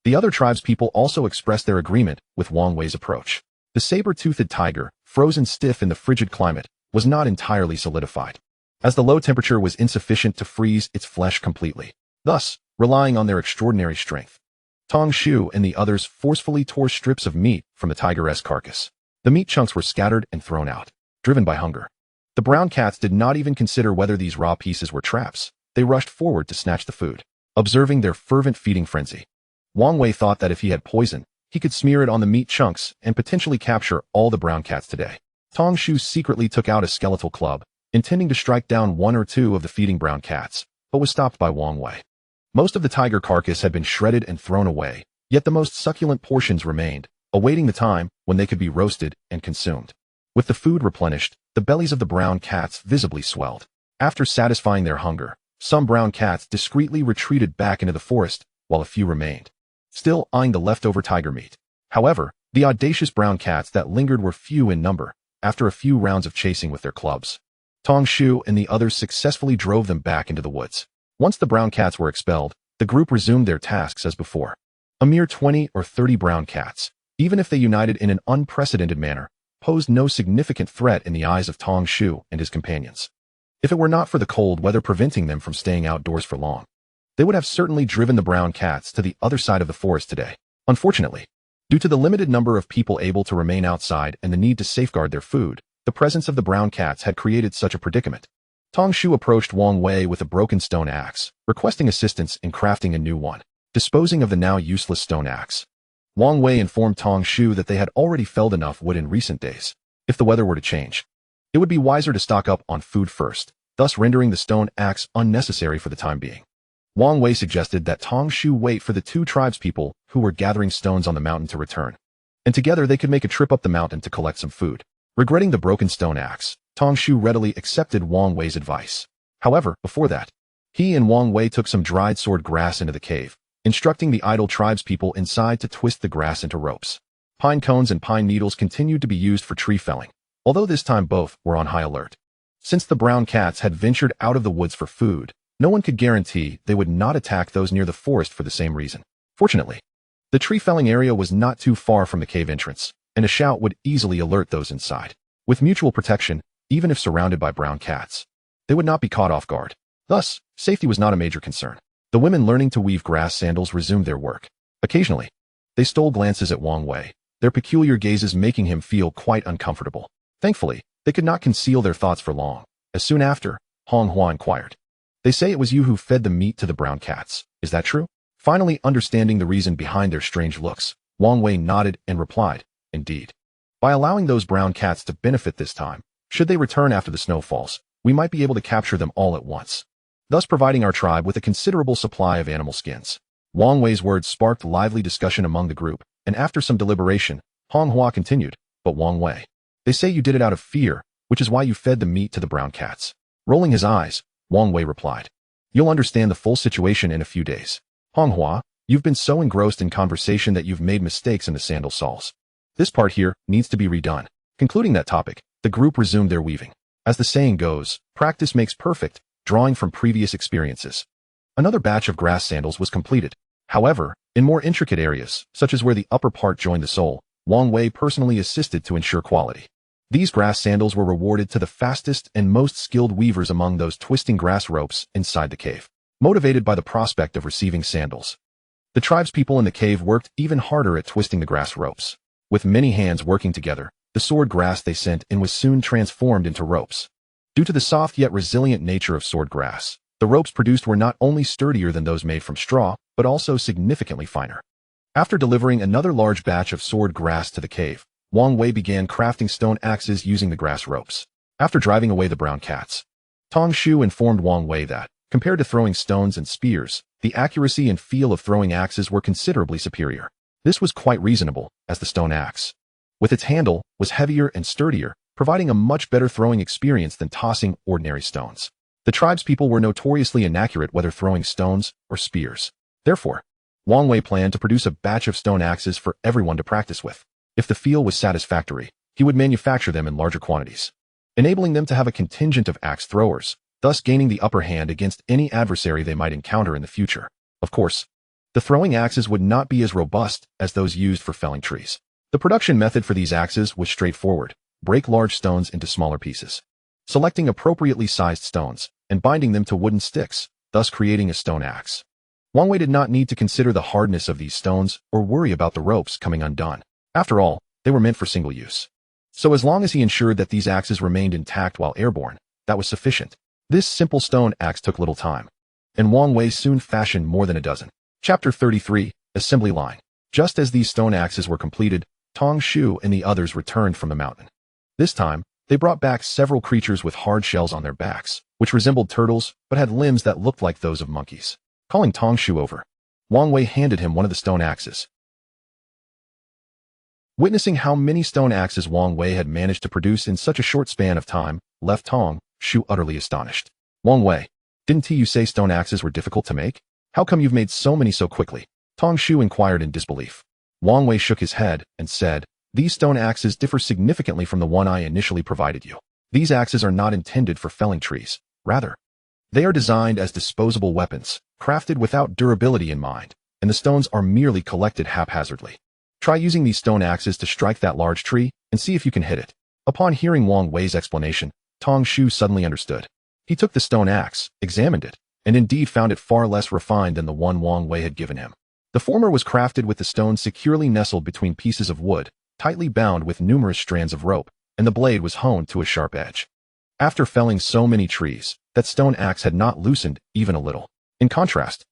the other tribespeople also expressed their agreement with Wang Wei's approach. The saber-toothed tiger, frozen stiff in the frigid climate, was not entirely solidified, as the low temperature was insufficient to freeze its flesh completely. Thus, relying on their extraordinary strength, Tong Shu and the others forcefully tore strips of meat from the tiger's carcass. The meat chunks were scattered and thrown out, driven by hunger. The brown cats did not even consider whether these raw pieces were traps. They rushed forward to snatch the food. Observing their fervent feeding frenzy, Wang Wei thought that if he had poison, he could smear it on the meat chunks and potentially capture all the brown cats today. Tong Shu secretly took out a skeletal club, intending to strike down 1 or 2 of the feeding brown cats, but was stopped by Wang Wei. Most of the tiger carcass had been shredded and thrown away, yet the most succulent portions remained, awaiting the time when they could be roasted and consumed. With the food replenished, the bellies of the brown cats visibly swelled. After satisfying their hunger, some brown cats discreetly retreated back into the forest, while a few remained, still eyeing the leftover tiger meat. However, the audacious brown cats that lingered were few in number. After a few rounds of chasing with their clubs, Tong Shu and the others successfully drove them back into the woods. Once the brown cats were expelled, the group resumed their tasks as before. A mere 20 or 30 brown cats, even if they united in an unprecedented manner, posed no significant threat in the eyes of Tong Shu and his companions. If it were not for the cold weather preventing them from staying outdoors for long, they would have certainly driven the brown cats to the other side of the forest today. Unfortunately, due to the limited number of people able to remain outside and the need to safeguard their food, the presence of the brown cats had created such a predicament. Tong Shu approached Wang Wei with a broken stone axe, requesting assistance in crafting a new one. Disposing of the now useless stone axe, Wang Wei informed Tong Shu that they had already felled enough wood in recent days. If the weather were to change, it would be wiser to stock up on food first, thus rendering the stone axe unnecessary for the time being. Wang Wei suggested that Tong Shu wait for the two tribespeople who were gathering stones on the mountain to return, and together they could make a trip up the mountain to collect some food. Regretting the broken stone axe, Tong Shu readily accepted Wang Wei's advice. However, before that, he and Wang Wei took some dried sword grass into the cave, instructing the idle tribespeople inside to twist the grass into ropes. Pine cones and pine needles continued to be used for tree felling, although this time both were on high alert. Since the brown cats had ventured out of the woods for food, no one could guarantee they would not attack those near the forest for the same reason. Fortunately, the tree felling area was not too far from the cave entrance, and a shout would easily alert those inside. With mutual protection, even if surrounded by brown cats, they would not be caught off guard. Thus, safety was not a major concern. The women learning to weave grass sandals resumed their work. Occasionally, they stole glances at Wang Wei, their peculiar gazes making him feel quite uncomfortable. Thankfully, they could not conceal their thoughts for long, as soon after, Manhwa inquired. They say it was you who fed the meat to the brown cats. Is that true? Finally understanding the reason behind their strange looks, Wang Wei nodded and replied, indeed. By allowing those brown cats to benefit this time, should they return after the snow falls, we might be able to capture them all at once, thus providing our tribe with a considerable supply of animal skins. Wang Wei's words sparked lively discussion among the group, and after some deliberation, Manhwa continued, but Wang Wei, they say you did it out of fear, which is why you fed the meat to the brown cats. Rolling his eyes, Wang Wei replied, you'll understand the full situation in a few days. Manhwa, you've been so engrossed in conversation that you've made mistakes in the sandal saws. This part here needs to be redone. Concluding that topic, the group resumed their weaving. As the saying goes, practice makes perfect, drawing from previous experiences. Another batch of grass sandals was completed. However, in more intricate areas, such as where the upper part joined the sole, Wang Wei personally assisted to ensure quality. These grass sandals were rewarded to the fastest and most skilled weavers among those twisting grass ropes inside the cave. Motivated by the prospect of receiving sandals, the tribespeople in the cave worked even harder at twisting the grass ropes. With many hands working together, the sword grass they sent in was soon transformed into ropes. Due to the soft yet resilient nature of sword grass, the ropes produced were not only sturdier than those made from straw, but also significantly finer. After delivering another large batch of sword grass to the cave, Wang Wei began crafting stone axes using the grass ropes. After driving away the brown cats, Tong Shu informed Wang Wei that, compared to throwing stones and spears, the accuracy and feel of throwing axes were considerably superior. This was quite reasonable, as the stone axe, with its handle, was heavier and sturdier, providing a much better throwing experience than tossing ordinary stones. The tribespeople were notoriously inaccurate whether throwing stones or spears. Therefore, Wang Wei planned to produce a batch of stone axes for everyone to practice with. If the feel was satisfactory, he would manufacture them in larger quantities, enabling them to have a contingent of axe throwers, thus gaining the upper hand against any adversary they might encounter in the future. Of course, the throwing axes would not be as robust as those used for felling trees. The production method for these axes was straightforward: break large stones into smaller pieces, selecting appropriately sized stones, and binding them to wooden sticks, thus creating a stone axe. Wang Wei did not need to consider the hardness of these stones or worry about the ropes coming undone. After all, they were meant for single use. So as long as he ensured that these axes remained intact while airborne, that was sufficient. This simple stone axe took little time, and Wang Wei soon fashioned more than a dozen. Chapter 33, Assembly Line. Just as these stone axes were completed, Tong Shu and the others returned from the mountain. This time, they brought back several creatures with hard shells on their backs, which resembled turtles but had limbs that looked like those of monkeys. Calling Tong Shu over, Wang Wei handed him one of the stone axes. Witnessing how many stone axes Wang Wei had managed to produce in such a short span of time, left Tong Shu utterly astonished. Wang Wei, didn't you say stone axes were difficult to make? How come you've made so many so quickly? Tong Shu inquired in disbelief. Wang Wei shook his head and said, these stone axes differ significantly from the one I initially provided you. These axes are not intended for felling trees. Rather, they are designed as disposable weapons, crafted without durability in mind, and the stones are merely collected haphazardly. Try using these stone axes to strike that large tree and see if you can hit it. Upon hearing Wang Wei's explanation, Tong Shu suddenly understood. He took the stone axe, examined it, and indeed found it far less refined than the one Wang Wei had given him. The former was crafted with the stone securely nestled between pieces of wood, tightly bound with numerous strands of rope, and the blade was honed to a sharp edge. After felling so many trees, that stone axe had not loosened even a little. In contrast,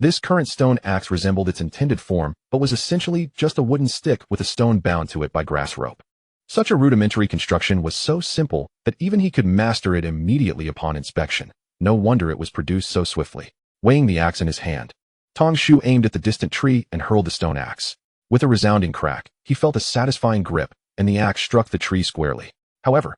This current stone axe resembled its intended form, but was essentially just a wooden stick with a stone bound to it by grass rope. Such a rudimentary construction was so simple that even he could master it immediately upon inspection. No wonder it was produced so swiftly. Weighing the axe in his hand, Tong Shu aimed at the distant tree and hurled the stone axe. With a resounding crack, he felt a satisfying grip, and the axe struck the tree squarely. However,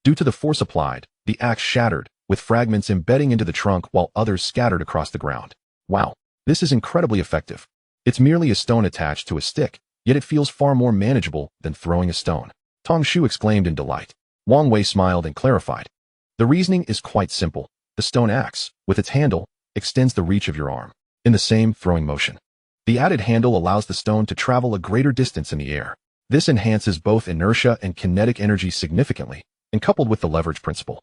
due to the force applied, the axe shattered, with fragments embedding into the trunk while others scattered across the ground. Wow, this is incredibly effective. It's merely a stone attached to a stick, yet it feels far more manageable than throwing a stone. Tong Shu exclaimed in delight. Wang Wei smiled and clarified. The reasoning is quite simple. The stone axe, with its handle, extends the reach of your arm, in the same throwing motion. The added handle allows the stone to travel a greater distance in the air. This enhances both inertia and kinetic energy significantly, and coupled with the leverage principle,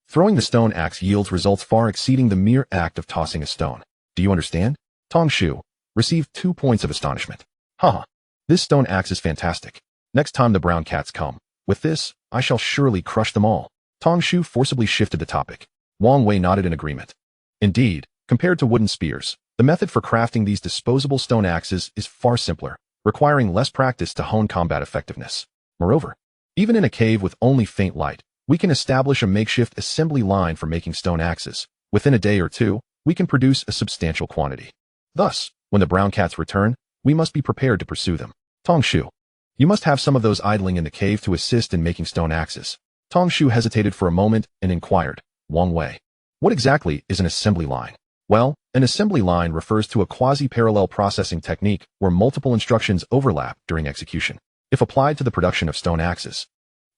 throwing the stone axe yields results far exceeding the mere act of tossing a stone. Do you understand? Tong Shu received 2 points of astonishment. Haha, this stone axe is fantastic. Next time the brown cats come, with this, I shall surely crush them all. Tong Shu forcibly shifted the topic. Wang Wei nodded in agreement. Indeed, compared to wooden spears, the method for crafting these disposable stone axes is far simpler, requiring less practice to hone combat effectiveness. Moreover, even in a cave with only faint light, we can establish a makeshift assembly line for making stone axes. Within a day or two, we can produce a substantial quantity. Thus, when the brown cats return, we must be prepared to pursue them. Tong Shu, you must have some of those idling in the cave to assist in making stone axes. Tong Shu hesitated for a moment and inquired, Wang Wei, what exactly is an assembly line? Well, an assembly line refers to a quasi-parallel processing technique where multiple instructions overlap during execution. If applied to the production of stone axes,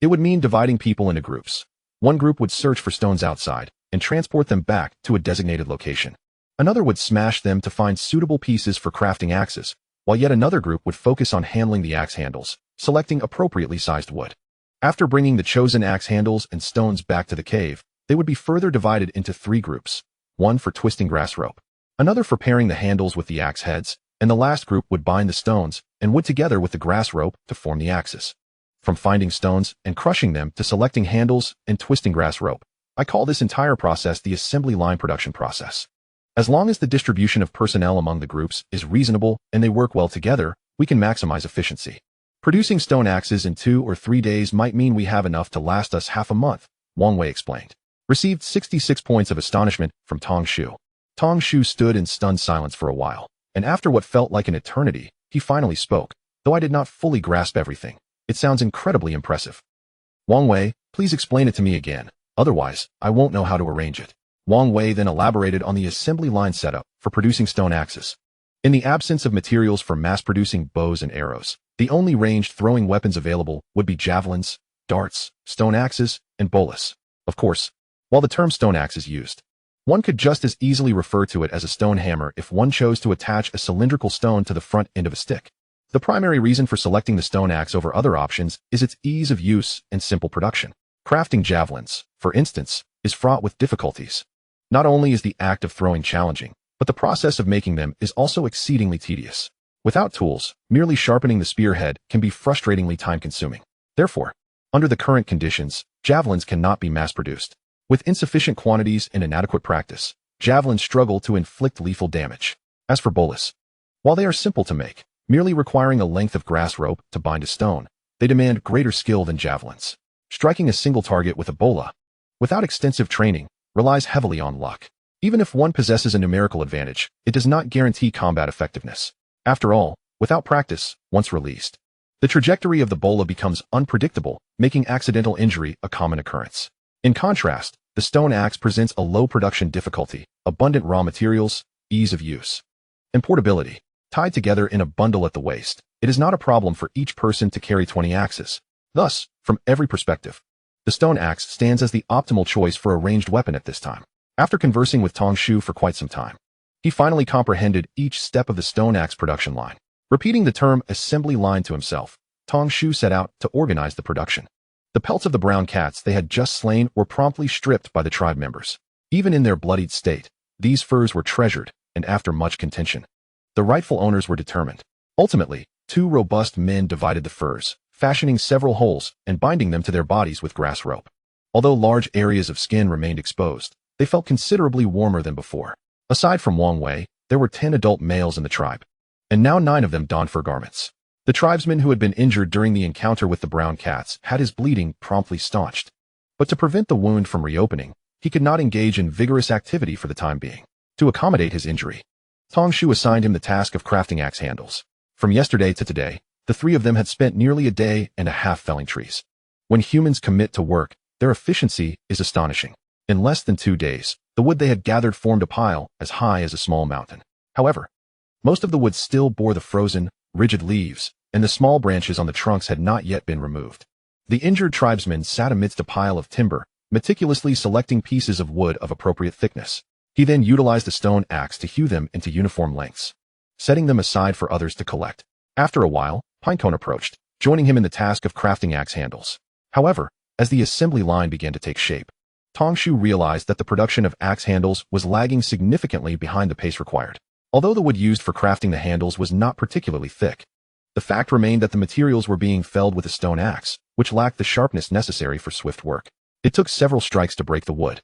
it would mean dividing people into groups. One group would search for stones outside and transport them back to a designated location. Another would smash them to find suitable pieces for crafting axes, while yet another group would focus on handling the axe handles, selecting appropriately sized wood. After bringing the chosen axe handles and stones back to the cave, they would be further divided into 3 groups. One for twisting grass rope, another for pairing the handles with the axe heads, and the last group would bind the stones and wood together with the grass rope to form the axes. From finding stones and crushing them to selecting handles and twisting grass rope, I call this entire process the assembly line production process. As long as the distribution of personnel among the groups is reasonable and they work well together, we can maximize efficiency. Producing stone axes in 2 or 3 days might mean we have enough to last us half a month, Wang Wei explained. Received 66 points of astonishment from Tong Shu. Tong Shu stood in stunned silence for a while, and after what felt like an eternity, he finally spoke. Though I did not fully grasp everything, it sounds incredibly impressive. Wang Wei, please explain it to me again, otherwise, I won't know how to arrange it. Wang Wei then elaborated on the assembly line setup for producing stone axes. In the absence of materials for mass-producing bows and arrows, the only ranged throwing weapons available would be javelins, darts, stone axes, and bolas. Of course, while the term stone axe is used, one could just as easily refer to it as a stone hammer if one chose to attach a cylindrical stone to the front end of a stick. The primary reason for selecting the stone axe over other options is its ease of use and simple production. Crafting javelins, for instance, is fraught with difficulties. Not only is the act of throwing challenging, but the process of making them is also exceedingly tedious. Without tools, merely sharpening the spearhead can be frustratingly time-consuming. Therefore, under the current conditions, javelins cannot be mass-produced. With insufficient quantities and inadequate practice, javelins struggle to inflict lethal damage. As for bolas, while they are simple to make, merely requiring a length of grass rope to bind a stone, they demand greater skill than javelins. Striking a single target with a bola, without extensive training, relies heavily on luck. Even if one possesses a numerical advantage, it does not guarantee combat effectiveness. After all, without practice, once released, the trajectory of the bola becomes unpredictable, making accidental injury a common occurrence. In contrast, the stone axe presents a low production difficulty, abundant raw materials, ease of use, and portability. Tied together in a bundle at the waist, it is not a problem for each person to carry 20 axes. Thus, from every perspective, the stone axe stands as the optimal choice for a ranged weapon at this time. After conversing with Tong Shu for quite some time, he finally comprehended each step of the stone axe production line. Repeating the term assembly line to himself, Tong Shu set out to organize the production. The pelts of the brown cats they had just slain were promptly stripped by the tribe members. Even in their bloodied state, these furs were treasured, and after much contention, the rightful owners were determined. Ultimately, 2 robust men divided the furs, fashioning several holes and binding them to their bodies with grass rope. Although large areas of skin remained exposed, they felt considerably warmer than before. Aside from Wang Wei, there were 10 adult males in the tribe, and now 9 of them donned fur garments. The tribesman who had been injured during the encounter with the brown cats had his bleeding promptly staunched. But to prevent the wound from reopening, he could not engage in vigorous activity for the time being. To accommodate his injury, Tongshu assigned him the task of crafting axe handles. From yesterday to today, the 3 of them had spent nearly a day and a half felling trees. When humans commit to work, their efficiency is astonishing. In less than 2 days, the wood they had gathered formed a pile as high as a small mountain. However, most of the wood still bore the frozen, rigid leaves, and the small branches on the trunks had not yet been removed. The injured tribesman sat amidst a pile of timber, meticulously selecting pieces of wood of appropriate thickness. He then utilized a stone axe to hew them into uniform lengths, setting them aside for others to collect. After a while, Pinecone approached, joining him in the task of crafting axe handles. However, as the assembly line began to take shape, Tongshu realized that the production of axe handles was lagging significantly behind the pace required. Although the wood used for crafting the handles was not particularly thick, the fact remained that the materials were being felled with a stone axe, which lacked the sharpness necessary for swift work. It took several strikes to break the wood,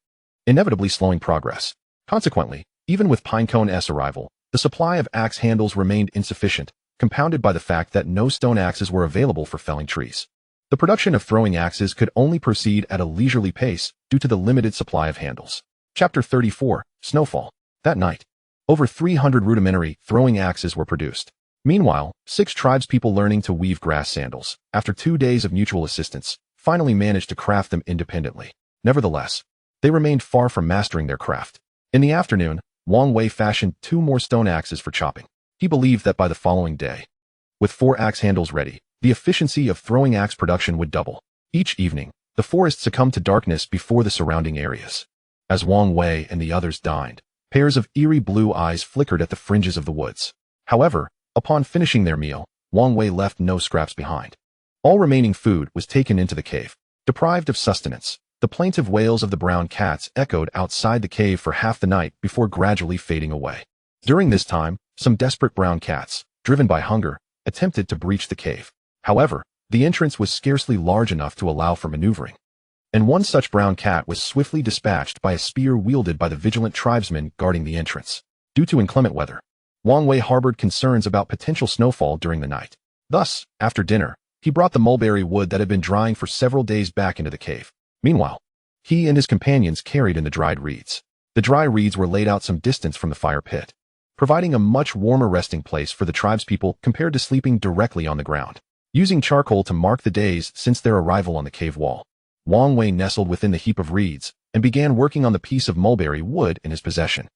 inevitably slowing progress. Consequently, even with Pinecone's arrival, the supply of axe handles remained insufficient, compounded by the fact that no stone axes were available for felling trees. The production of throwing axes could only proceed at a leisurely pace due to the limited supply of handles. Chapter 34, Snowfall. That night, over 300 rudimentary throwing axes were produced. Meanwhile, 6 tribespeople learning to weave grass sandals, after 2 days of mutual assistance, finally managed to craft them independently. Nevertheless, they remained far from mastering their craft. In the afternoon, Wang Wei fashioned 2 more stone axes for chopping. He believed that by the following day, with 4 axe handles ready, the efficiency of throwing axe production would double. Each evening, the forest succumbed to darkness before the surrounding areas. As Wang Wei and the others dined, pairs of eerie blue eyes flickered at the fringes of the woods. However, upon finishing their meal, Wang Wei left no scraps behind. All remaining food was taken into the cave. Deprived of sustenance, the plaintive wails of the brown cats echoed outside the cave for half the night before gradually fading away. During this time, some desperate brown cats, driven by hunger, attempted to breach the cave. However, the entrance was scarcely large enough to allow for maneuvering, and one such brown cat was swiftly dispatched by a spear wielded by the vigilant tribesmen guarding the entrance. Due to inclement weather, Wang Wei harbored concerns about potential snowfall during the night. Thus, after dinner, he brought the mulberry wood that had been drying for several days back into the cave. Meanwhile, he and his companions carried in the dried reeds. The dry reeds were laid out some distance from the fire pit, providing a much warmer resting place for the tribespeople compared to sleeping directly on the ground. Using charcoal to mark the days since their arrival on the cave wall, Wang Wei nestled within the heap of reeds and began working on the piece of mulberry wood in his possession.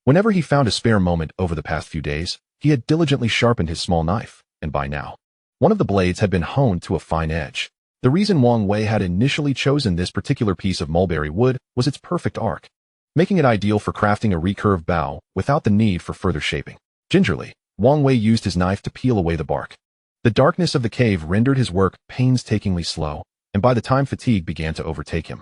Whenever he found a spare moment over the past few days, he had diligently sharpened his small knife, and by now, one of the blades had been honed to a fine edge. The reason Wang Wei had initially chosen this particular piece of mulberry wood was its perfect arc, making it ideal for crafting a recurved bow without the need for further shaping. Gingerly, Wang Wei used his knife to peel away the bark. The darkness of the cave rendered his work painstakingly slow, and by the time fatigue began to overtake him,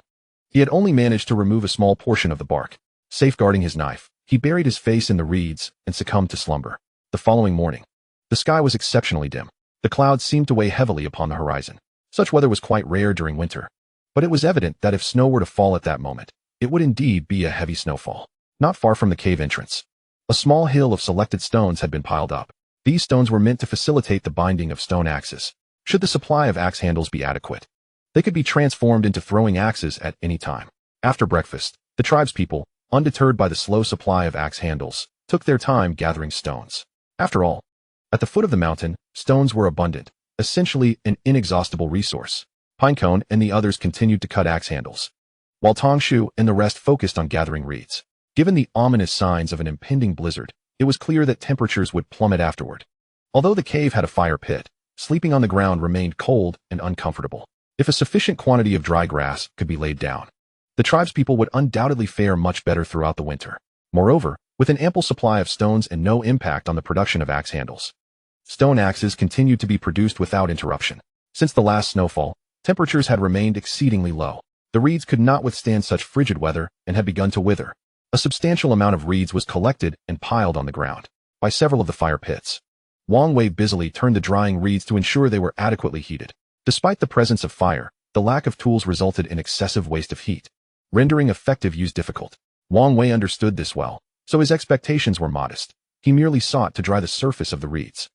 he had only managed to remove a small portion of the bark. Safeguarding his knife, he buried his face in the reeds and succumbed to slumber. The following morning, the sky was exceptionally dim. The clouds seemed to weigh heavily upon the horizon. Such weather was quite rare during winter, but it was evident that if snow were to fall at that moment, it would indeed be a heavy snowfall. Not far from the cave entrance, a small hill of selected stones had been piled up. These stones were meant to facilitate the binding of stone axes. Should the supply of axe handles be adequate, they could be transformed into throwing axes at any time. After breakfast, the tribespeople, undeterred by the slow supply of axe handles, took their time gathering stones. After all, at the foot of the mountain, stones were abundant, essentially an inexhaustible resource. Pinecone and the others continued to cut axe handles, while Tongshu and the rest focused on gathering reeds. Given the ominous signs of an impending blizzard, it was clear that temperatures would plummet afterward. Although the cave had a fire pit, sleeping on the ground remained cold and uncomfortable. If a sufficient quantity of dry grass could be laid down, the tribespeople would undoubtedly fare much better throughout the winter. Moreover, with an ample supply of stones and no impact on the production of axe handles, stone axes continued to be produced without interruption. Since the last snowfall, temperatures had remained exceedingly low. The reeds could not withstand such frigid weather and had begun to wither. A substantial amount of reeds was collected and piled on the ground by several of the fire pits. Wang Wei busily turned the drying reeds to ensure they were adequately heated. Despite the presence of fire, the lack of tools resulted in excessive waste of heat, rendering effective use difficult. Wang Wei understood this well, so his expectations were modest. He merely sought to dry the surface of the reeds.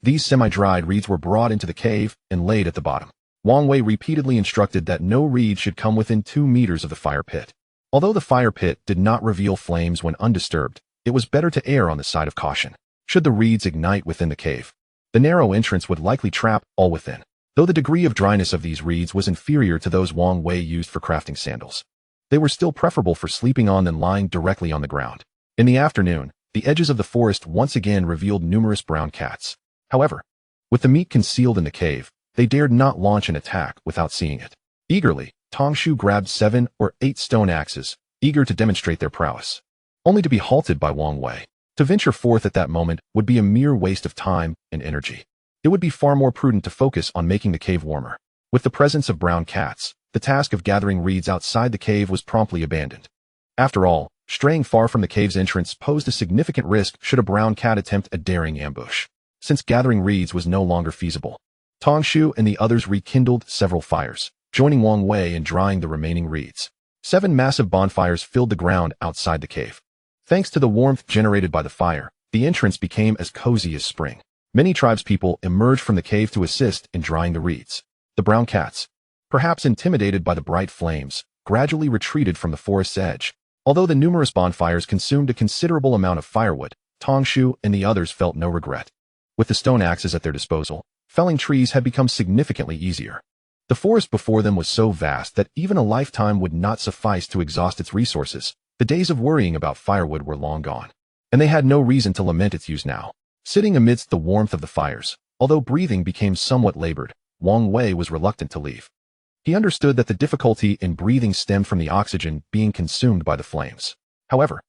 These semi-dried reeds were brought into the cave and laid at the bottom. Wang Wei repeatedly instructed that no reed should come within 2 meters of the fire pit. Although the fire pit did not reveal flames when undisturbed, it was better to err on the side of caution. Should the reeds ignite within the cave, the narrow entrance would likely trap all within. Though the degree of dryness of these reeds was inferior to those Wang Wei used for crafting sandals, they were still preferable for sleeping on than lying directly on the ground. In the afternoon, the edges of the forest once again revealed numerous brown cats. However, with the meat concealed in the cave, they dared not launch an attack without seeing it. Eagerly, Tongshu grabbed 7 or 8 stone axes, eager to demonstrate their prowess, only to be halted by Wang Wei. To venture forth at that moment would be a mere waste of time and energy. It would be far more prudent to focus on making the cave warmer. With the presence of brown cats, the task of gathering reeds outside the cave was promptly abandoned. After all, straying far from the cave's entrance posed a significant risk should a brown cat attempt a daring ambush. Since gathering reeds was no longer feasible, Tongshu and the others rekindled several fires, joining Wang Wei in drying the remaining reeds. 7 massive bonfires filled the ground outside the cave. Thanks to the warmth generated by the fire, the entrance became as cozy as spring. Many tribespeople emerged from the cave to assist in drying the reeds. The brown cats, perhaps intimidated by the bright flames, gradually retreated from the forest's edge. Although the numerous bonfires consumed a considerable amount of firewood, Tongshu and the others felt no regret. With the stone axes at their disposal, felling trees had become significantly easier. The forest before them was so vast that even a lifetime would not suffice to exhaust its resources. The days of worrying about firewood were long gone, and they had no reason to lament its use now. Sitting amidst the warmth of the fires, although breathing became somewhat labored, Wang Wei was reluctant to leave. He understood that the difficulty in breathing stemmed from the oxygen being consumed by the flames. However,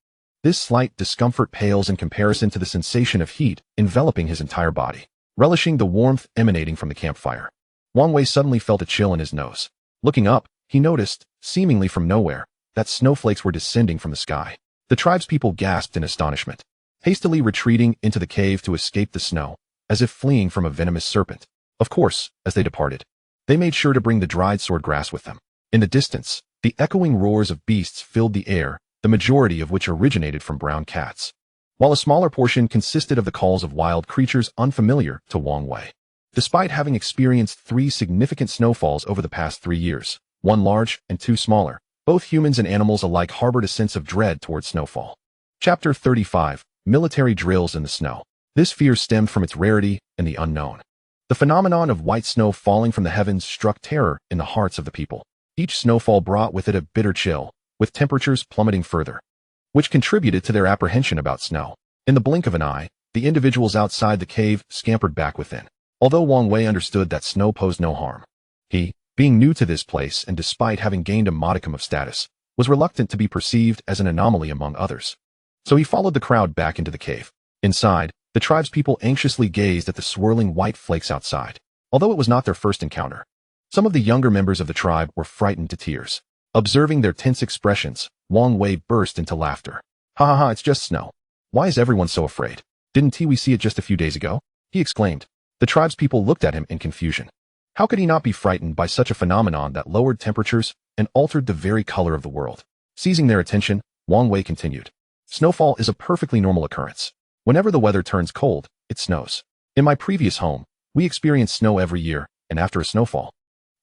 this slight discomfort pales in comparison to the sensation of heat enveloping his entire body. Relishing the warmth emanating from the campfire, Wang Wei suddenly felt a chill in his nose. Looking up, he noticed, seemingly from nowhere, that snowflakes were descending from the sky. The tribespeople gasped in astonishment, hastily retreating into the cave to escape the snow, as if fleeing from a venomous serpent. Of course, as they departed, they made sure to bring the dried sword grass with them. In the distance, the echoing roars of beasts filled the air, the majority of which originated from brown cats, while a smaller portion consisted of the calls of wild creatures unfamiliar to Wang Wei. Despite having experienced 3 significant snowfalls over the past 3 years, 1 large and 2 smaller, both humans and animals alike harbored a sense of dread towards snowfall. Chapter 35. Military Drills in the Snow. This fear stemmed from its rarity and the unknown. The phenomenon of white snow falling from the heavens struck terror in the hearts of the people. Each snowfall brought with it a bitter chill, with temperatures plummeting further, which contributed to their apprehension about snow. In the blink of an eye, the individuals outside the cave scampered back within. Although Wang Wei understood that snow posed no harm, he, being new to this place and despite having gained a modicum of status, was reluctant to be perceived as an anomaly among others. So he followed the crowd back into the cave. Inside, the tribespeople anxiously gazed at the swirling white flakes outside. Although it was not their first encounter, some of the younger members of the tribe were frightened to tears. Observing their tense expressions, Wang Wei burst into laughter. Ha ha ha, it's just snow. Why is everyone so afraid? Didn't we see it just a few days ago? He exclaimed. The tribespeople looked at him in confusion. How could he not be frightened by such a phenomenon that lowered temperatures and altered the very color of the world? Seizing their attention, Wang Wei continued. Snowfall is a perfectly normal occurrence. Whenever the weather turns cold, it snows. In my previous home, we experienced snow every year, and after a snowfall,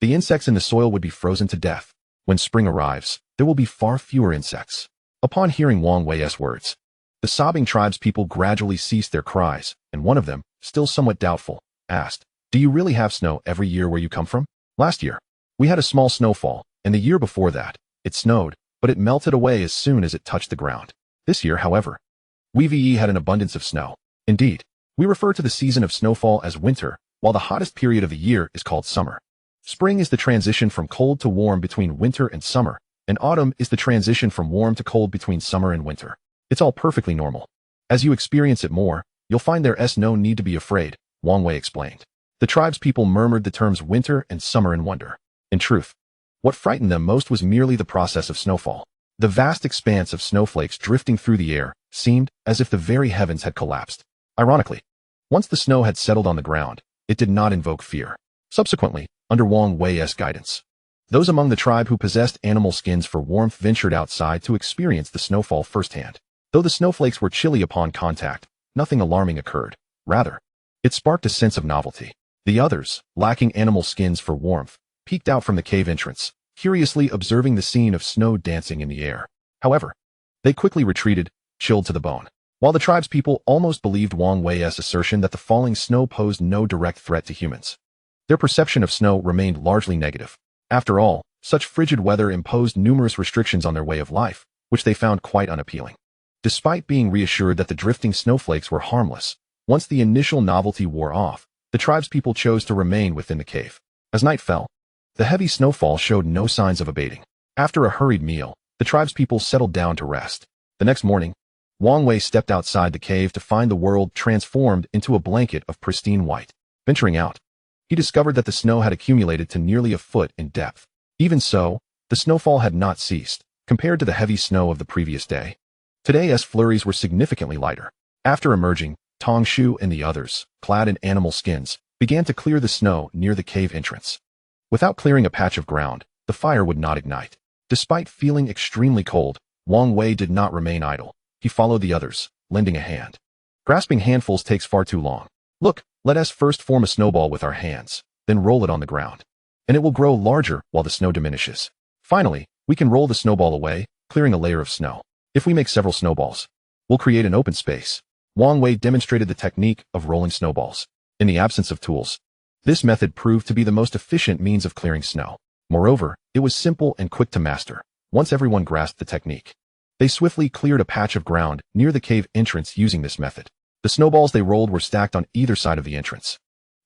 the insects in the soil would be frozen to death. When spring arrives, there will be far fewer insects. Upon hearing Wang Wei's words, the sobbing tribespeople gradually ceased their cries, and one of them, still somewhat doubtful, asked, "Do you really have snow every year where you come from?" "Last year, we had a small snowfall, and the year before that, it snowed, but it melted away as soon as it touched the ground. This year, however, we had an abundance of snow. Indeed, we refer to the season of snowfall as winter, while the hottest period of the year is called summer. Spring is the transition from cold to warm between winter and summer, and autumn is the transition from warm to cold between summer and winter. It's all perfectly normal. As you experience it more, you'll find there's no need to be afraid," Wang Wei explained. The tribespeople murmured the terms winter and summer in wonder. In truth, what frightened them most was merely the process of snowfall. The vast expanse of snowflakes drifting through the air seemed as if the very heavens had collapsed. Ironically, once the snow had settled on the ground, it did not invoke fear. Subsequently, under Wang Wei's guidance, those among the tribe who possessed animal skins for warmth ventured outside to experience the snowfall firsthand. Though the snowflakes were chilly upon contact, nothing alarming occurred. Rather, it sparked a sense of novelty. The others, lacking animal skins for warmth, peeked out from the cave entrance, curiously observing the scene of snow dancing in the air. However, they quickly retreated, chilled to the bone. While the tribespeople almost believed Wang Wei's assertion that the falling snow posed no direct threat to humans, their perception of snow remained largely negative. After all, such frigid weather imposed numerous restrictions on their way of life, which they found quite unappealing. Despite being reassured that the drifting snowflakes were harmless, once the initial novelty wore off, the tribespeople chose to remain within the cave. As night fell, the heavy snowfall showed no signs of abating. After a hurried meal, the tribespeople settled down to rest. The next morning, Wang Wei stepped outside the cave to find the world transformed into a blanket of pristine white. Venturing out, he discovered that the snow had accumulated to nearly a foot in depth. Even so, the snowfall had not ceased, compared to the heavy snow of the previous day. Today's flurries were significantly lighter. After emerging, Tongshu and the others, clad in animal skins, began to clear the snow near the cave entrance. Without clearing a patch of ground, the fire would not ignite. Despite feeling extremely cold, Wang Wei did not remain idle. He followed the others, lending a hand. Grasping handfuls takes far too long. Look, let us first form a snowball with our hands, then roll it on the ground. And it will grow larger while the snow diminishes. Finally, we can roll the snowball away, clearing a layer of snow. If we make several snowballs, we'll create an open space. Wang Wei demonstrated the technique of rolling snowballs. In the absence of tools, this method proved to be the most efficient means of clearing snow. Moreover, it was simple and quick to master. Once everyone grasped the technique, they swiftly cleared a patch of ground near the cave entrance using this method. The snowballs they rolled were stacked on either side of the entrance,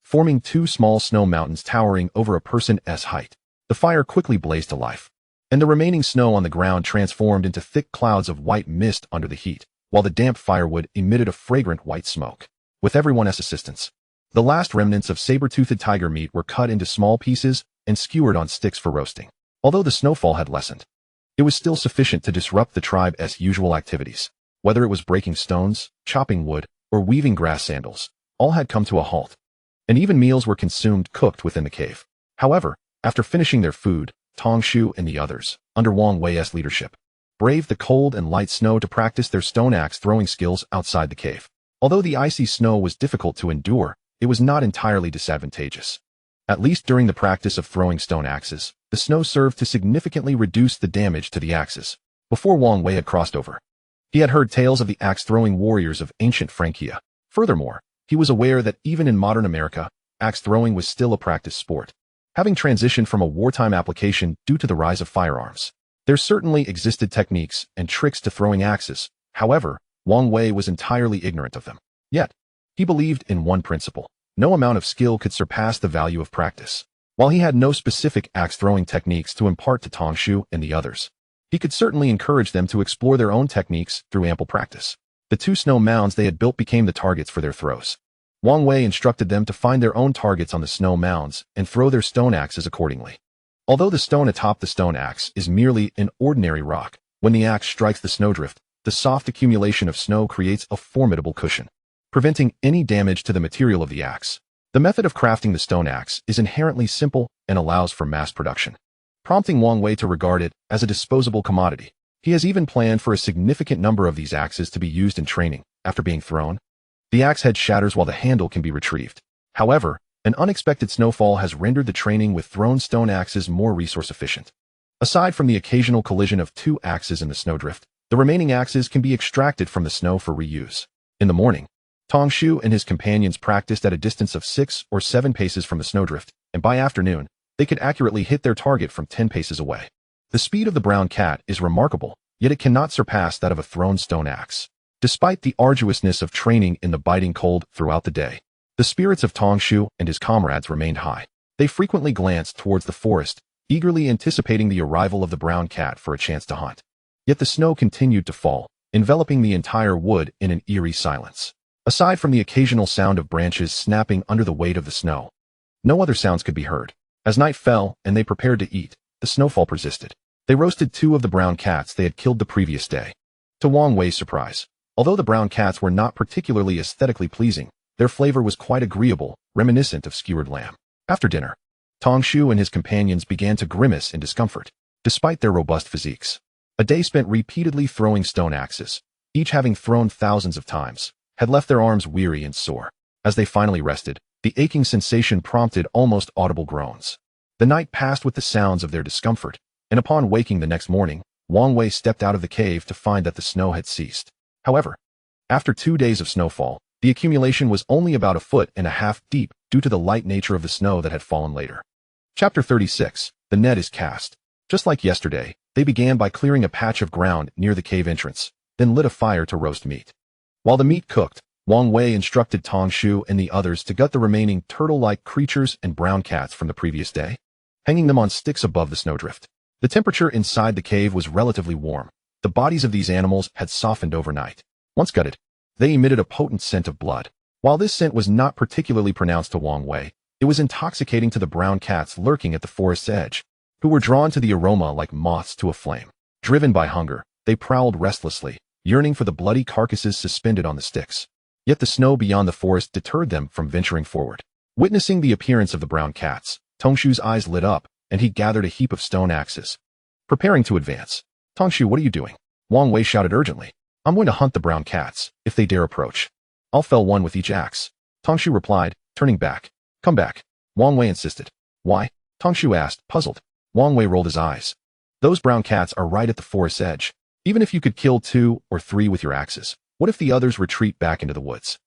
forming two small snow mountains towering over a person's height. The fire quickly blazed to life, and the remaining snow on the ground transformed into thick clouds of white mist under the heat, while the damp firewood emitted a fragrant white smoke. With everyone's assistance, the last remnants of saber-toothed tiger meat were cut into small pieces and skewered on sticks for roasting. Although the snowfall had lessened, it was still sufficient to disrupt the tribe's usual activities. Whether it was breaking stones, chopping wood, or weaving grass sandals, all had come to a halt, and even meals were consumed cooked within the cave. However, after finishing their food, Tongshu and the others, under Wang Wei's leadership, braved the cold and light snow to practice their stone axe throwing skills outside the cave. Although the icy snow was difficult to endure, it was not entirely disadvantageous. At least during the practice of throwing stone axes, the snow served to significantly reduce the damage to the axes. Before Wang Wei had crossed over, he had heard tales of the axe-throwing warriors of ancient Francia. Furthermore, he was aware that even in modern America, axe-throwing was still a practiced sport. Having transitioned from a wartime application due to the rise of firearms, there certainly existed techniques and tricks to throwing axes. However, Wang Wei was entirely ignorant of them. Yet, he believed in one principle: no amount of skill could surpass the value of practice. While he had no specific axe-throwing techniques to impart to Tongshu and the others, he could certainly encourage them to explore their own techniques through ample practice. The two snow mounds they had built became the targets for their throws. Wang Wei instructed them to find their own targets on the snow mounds and throw their stone axes accordingly. Although the stone atop the stone axe is merely an ordinary rock, when the axe strikes the snowdrift, the soft accumulation of snow creates a formidable cushion, preventing any damage to the material of the axe. The method of crafting the stone axe is inherently simple and allows for mass production, prompting Wang Wei to regard it as a disposable commodity. He has even planned for a significant number of these axes to be used in training. After being thrown, the axe head shatters while the handle can be retrieved. However, an unexpected snowfall has rendered the training with thrown stone axes more resource efficient. Aside from the occasional collision of two axes in the snowdrift, the remaining axes can be extracted from the snow for reuse. In the morning, Tongshu and his companions practiced at a distance of 6 or 7 paces from the snowdrift, and by afternoon, they could accurately hit their target from 10 paces away. The speed of the brown cat is remarkable, yet it cannot surpass that of a thrown stone axe. Despite the arduousness of training in the biting cold throughout the day, the spirits of Tongshu and his comrades remained high. They frequently glanced towards the forest, eagerly anticipating the arrival of the brown cat for a chance to hunt. Yet the snow continued to fall, enveloping the entire wood in an eerie silence. Aside from the occasional sound of branches snapping under the weight of the snow, no other sounds could be heard. As night fell and they prepared to eat, the snowfall persisted. They roasted 2 of the brown cats they had killed the previous day. To Wang Wei's surprise, although the brown cats were not particularly aesthetically pleasing, their flavor was quite agreeable, reminiscent of skewered lamb. After dinner, Tongshu and his companions began to grimace in discomfort, despite their robust physiques. A day spent repeatedly throwing stone axes, each having thrown thousands of times, had left their arms weary and sore. As they finally rested, the aching sensation prompted almost audible groans. The night passed with the sounds of their discomfort, and upon waking the next morning, Wang Wei stepped out of the cave to find that the snow had ceased. However, after 2 days of snowfall, the accumulation was only about 1.5 feet deep due to the light nature of the snow that had fallen later. Chapter 36. The net is cast. Just like yesterday, they began by clearing a patch of ground near the cave entrance, then lit a fire to roast meat. While the meat cooked, Wang Wei instructed Tongshu and the others to gut the remaining turtle-like creatures and brown cats from the previous day, hanging them on sticks above the snowdrift. The temperature inside the cave was relatively warm. The bodies of these animals had softened overnight. Once gutted, they emitted a potent scent of blood. While this scent was not particularly pronounced to Wang Wei, it was intoxicating to the brown cats lurking at the forest's edge, who were drawn to the aroma like moths to a flame. Driven by hunger, they prowled restlessly, yearning for the bloody carcasses suspended on the sticks. Yet the snow beyond the forest deterred them from venturing forward. Witnessing the appearance of the brown cats, Tongshu's eyes lit up, and he gathered a heap of stone axes, preparing to advance. "Tongshu, what are you doing?" Wang Wei shouted urgently. "I'm going to hunt the brown cats, if they dare approach. I'll fell one with each axe." Tongshu replied, turning back. "Come back," Wang Wei insisted. "Why?" Tongshu asked, puzzled. Wang Wei rolled his eyes. "Those brown cats are right at the forest's edge. Even if you could kill 2 or 3 with your axes, what if the others retreat back into the woods?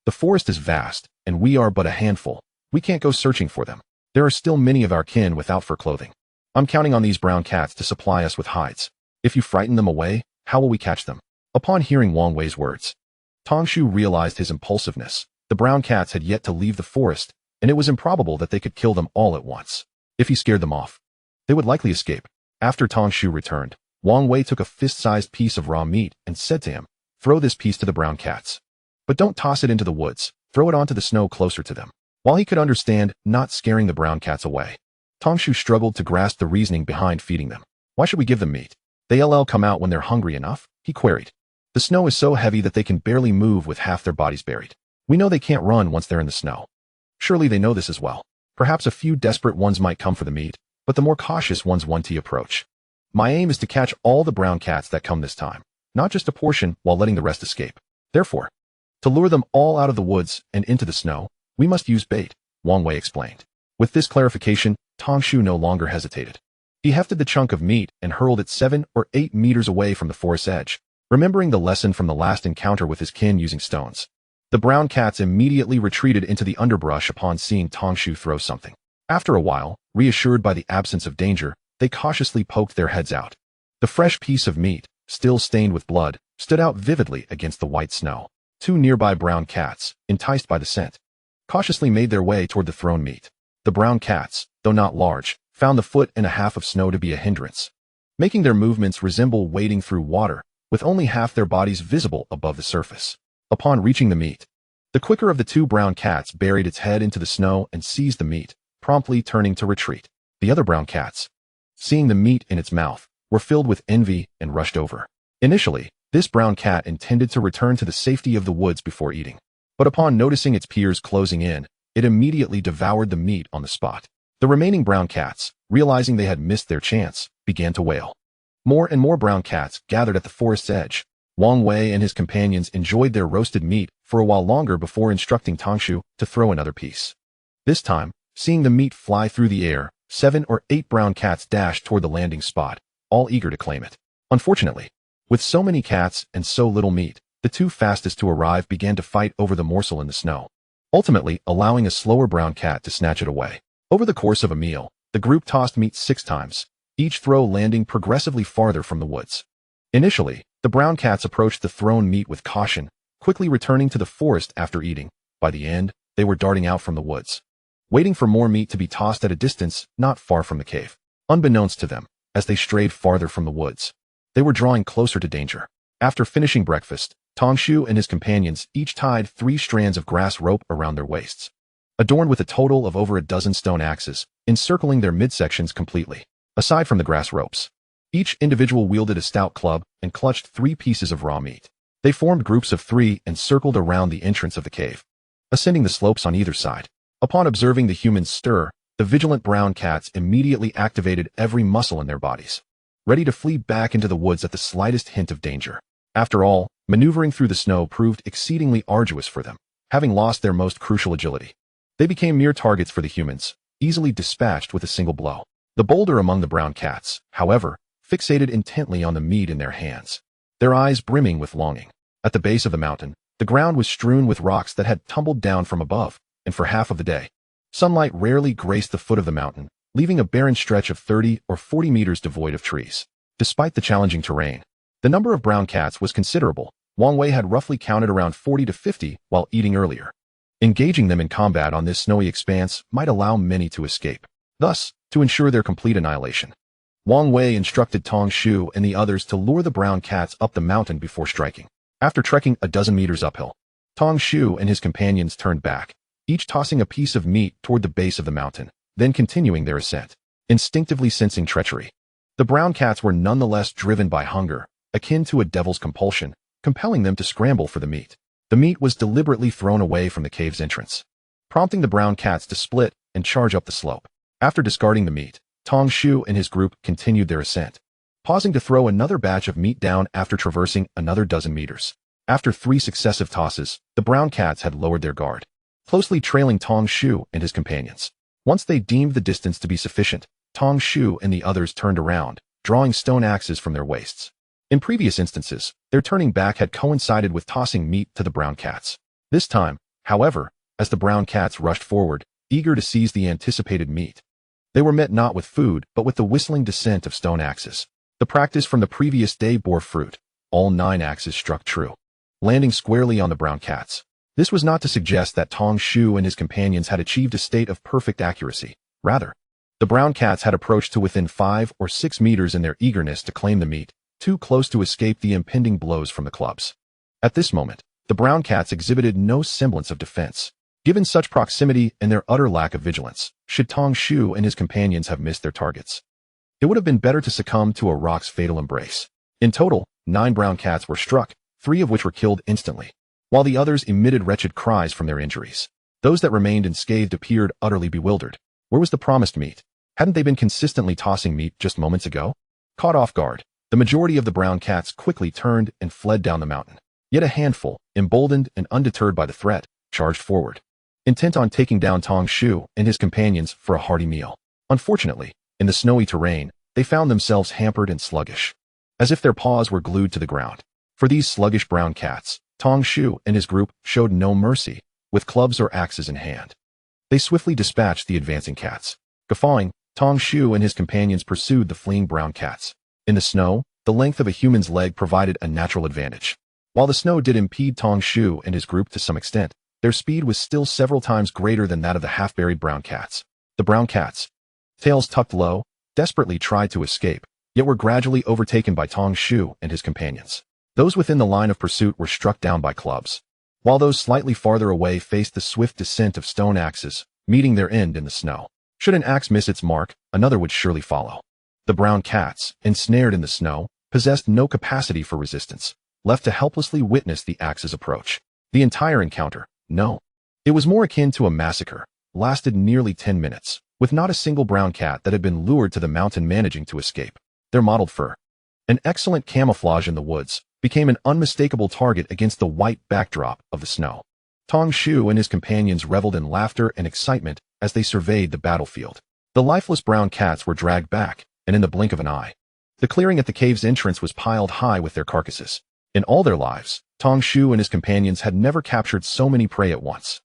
The forest is vast, and we are but a handful. We can't go searching for them. There are still many of our kin without fur clothing. I'm counting on these brown cats to supply us with hides. If you frighten them away, how will we catch them?" Upon hearing Wang Wei's words, Tongshu realized his impulsiveness. The brown cats had yet to leave the forest, and it was improbable that they could kill them all at once. If he scared them off, they would likely escape. After Tongshu returned, Wang Wei took a fist-sized piece of raw meat and said to him, "Throw this piece to the brown cats. But don't toss it into the woods, throw it onto the snow closer to them." While he could understand not scaring the brown cats away, Tongshu struggled to grasp the reasoning behind feeding them. "Why should we give them meat? They'll come out when they're hungry enough," he queried. "The snow is so heavy that they can barely move with half their bodies buried. We know they can't run once they're in the snow. Surely they know this as well. Perhaps a few desperate ones might come for the meat, but the more cautious ones want to approach. My aim is to catch all the brown cats that come this time, not just a portion while letting the rest escape. Therefore, to lure them all out of the woods and into the snow, we must use bait," Wang Wei explained. With this clarification, Tongshu no longer hesitated. He hefted the chunk of meat and hurled it 7 or 8 meters away from the forest's edge, remembering the lesson from the last encounter with his kin using stones. The brown cats immediately retreated into the underbrush upon seeing Tongshu throw something. After a while, reassured by the absence of danger, they cautiously poked their heads out. The fresh piece of meat, still stained with blood, stood out vividly against the white snow. 2 nearby brown cats, enticed by the scent, cautiously made their way toward the thrown meat. The brown cats, though not large, found the 1.5 feet of snow to be a hindrance, making their movements resemble wading through water, with only half their bodies visible above the surface. Upon reaching the meat, the quicker of the 2 brown cats buried its head into the snow and seized the meat, promptly turning to retreat. The other brown cats, seeing the meat in its mouth, were filled with envy and rushed over. Initially, this brown cat intended to return to the safety of the woods before eating, but upon noticing its peers closing in, it immediately devoured the meat on the spot. The remaining brown cats, realizing they had missed their chance, began to wail. More and more brown cats gathered at the forest's edge. Wang Wei and his companions enjoyed their roasted meat for a while longer before instructing Tongshu to throw another piece. This time, seeing the meat fly through the air, 7 or 8 brown cats dashed toward the landing spot, all eager to claim it. Unfortunately, with so many cats and so little meat, the 2 fastest to arrive began to fight over the morsel in the snow, ultimately allowing a slower brown cat to snatch it away. Over the course of a meal, the group tossed meat 6 times, each throw landing progressively farther from the woods. Initially, the brown cats approached the thrown meat with caution, quickly returning to the forest after eating. By the end, they were darting out from the woods, waiting for more meat to be tossed at a distance not far from the cave. Unbeknownst to them, as they strayed farther from the woods, they were drawing closer to danger. After finishing breakfast, Tongshu and his companions each tied 3 strands of grass rope around their waists, adorned with a total of over a dozen stone axes, encircling their midsections completely. Aside from the grass ropes, each individual wielded a stout club and clutched 3 pieces of raw meat. They formed groups of 3 and circled around the entrance of the cave, ascending the slopes on either side. Upon observing the humans stir, the vigilant brown cats immediately activated every muscle in their bodies, ready to flee back into the woods at the slightest hint of danger. After all, Maneuvering through the snow proved exceedingly arduous for them, having lost their most crucial agility. They became mere targets for the humans, easily dispatched with a single blow. The bolder among the brown cats, however, fixated intently on the meat in their hands, their eyes brimming with longing. At the base of the mountain, the ground was strewn with rocks that had tumbled down from above, and for half of the day, sunlight rarely graced the foot of the mountain, leaving a barren stretch of 30 or 40 meters devoid of trees. Despite the challenging terrain, the number of brown cats was considerable. Wang Wei had roughly counted around 40 to 50 while eating earlier. Engaging them in combat on this snowy expanse might allow many to escape. Thus, to ensure their complete annihilation, Wang Wei instructed Tong Shu and the others to lure the brown cats up the mountain before striking. After trekking a dozen meters uphill, Tong Shu and his companions turned back, each tossing a piece of meat toward the base of the mountain, then continuing their ascent, instinctively sensing treachery. The brown cats were nonetheless driven by hunger, akin to a devil's compulsion, compelling them to scramble for the meat. The meat was deliberately thrown away from the cave's entrance, prompting the brown cats to split and charge up the slope. After discarding the meat, Tong Shu and his group continued their ascent, pausing to throw another batch of meat down after traversing another dozen meters. After 3 successive tosses, the brown cats had lowered their guard, closely trailing Tong Shu and his companions. Once they deemed the distance to be sufficient, Tong Shu and the others turned around, drawing stone axes from their waists. In previous instances, their turning back had coincided with tossing meat to the brown cats. This time, however, as the brown cats rushed forward, eager to seize the anticipated meat, they were met not with food but with the whistling descent of stone axes. The practice from the previous day bore fruit. All 9 axes struck true, landing squarely on the brown cats. This was not to suggest that Tong Shu and his companions had achieved a state of perfect accuracy. Rather, the brown cats had approached to within 5 or 6 meters in their eagerness to claim the meat, too close to escape the impending blows from the clubs. At this moment, the brown cats exhibited no semblance of defense. Given such proximity and their utter lack of vigilance, should Tong Shu and his companions have missed their targets, it would have been better to succumb to a rock's fatal embrace. In total, 9 brown cats were struck, 3 of which were killed instantly, while the others emitted wretched cries from their injuries. Those that remained unscathed appeared utterly bewildered. Where was the promised meat? Hadn't they been consistently tossing meat just moments ago? Caught off guard, the majority of the brown cats quickly turned and fled down the mountain. Yet a handful, emboldened and undeterred by the threat, charged forward, intent on taking down Tong Shu and his companions for a hearty meal. Unfortunately, in the snowy terrain, they found themselves hampered and sluggish, as if their paws were glued to the ground. For these sluggish brown cats, Tong Shu and his group showed no mercy, with clubs or axes in hand. They swiftly dispatched the advancing cats. Guffawing, Tong Shu and his companions pursued the fleeing brown cats. In the snow, the length of a human's leg provided a natural advantage. While the snow did impede Tong Shu and his group to some extent, their speed was still several times greater than that of the half-buried brown cats. The brown cats, tails tucked low, desperately tried to escape, yet were gradually overtaken by Tong Shu and his companions. Those within the line of pursuit were struck down by clubs, while those slightly farther away faced the swift descent of stone axes, meeting their end in the snow. Should an axe miss its mark, another would surely follow. The brown cats, ensnared in the snow, possessed no capacity for resistance, left to helplessly witness the axe's approach. The entire encounter, no, it was more akin to a massacre, lasted nearly 10 minutes, with not a single brown cat that had been lured to the mountain managing to escape. Their mottled fur, an excellent camouflage in the woods, became an unmistakable target against the white backdrop of the snow. Tong Shu and his companions reveled in laughter and excitement as they surveyed the battlefield. The lifeless brown cats were dragged back, and in the blink of an eye, the clearing at the cave's entrance was piled high with their carcasses. In all their lives, Tong Shu and his companions had never captured so many prey at once.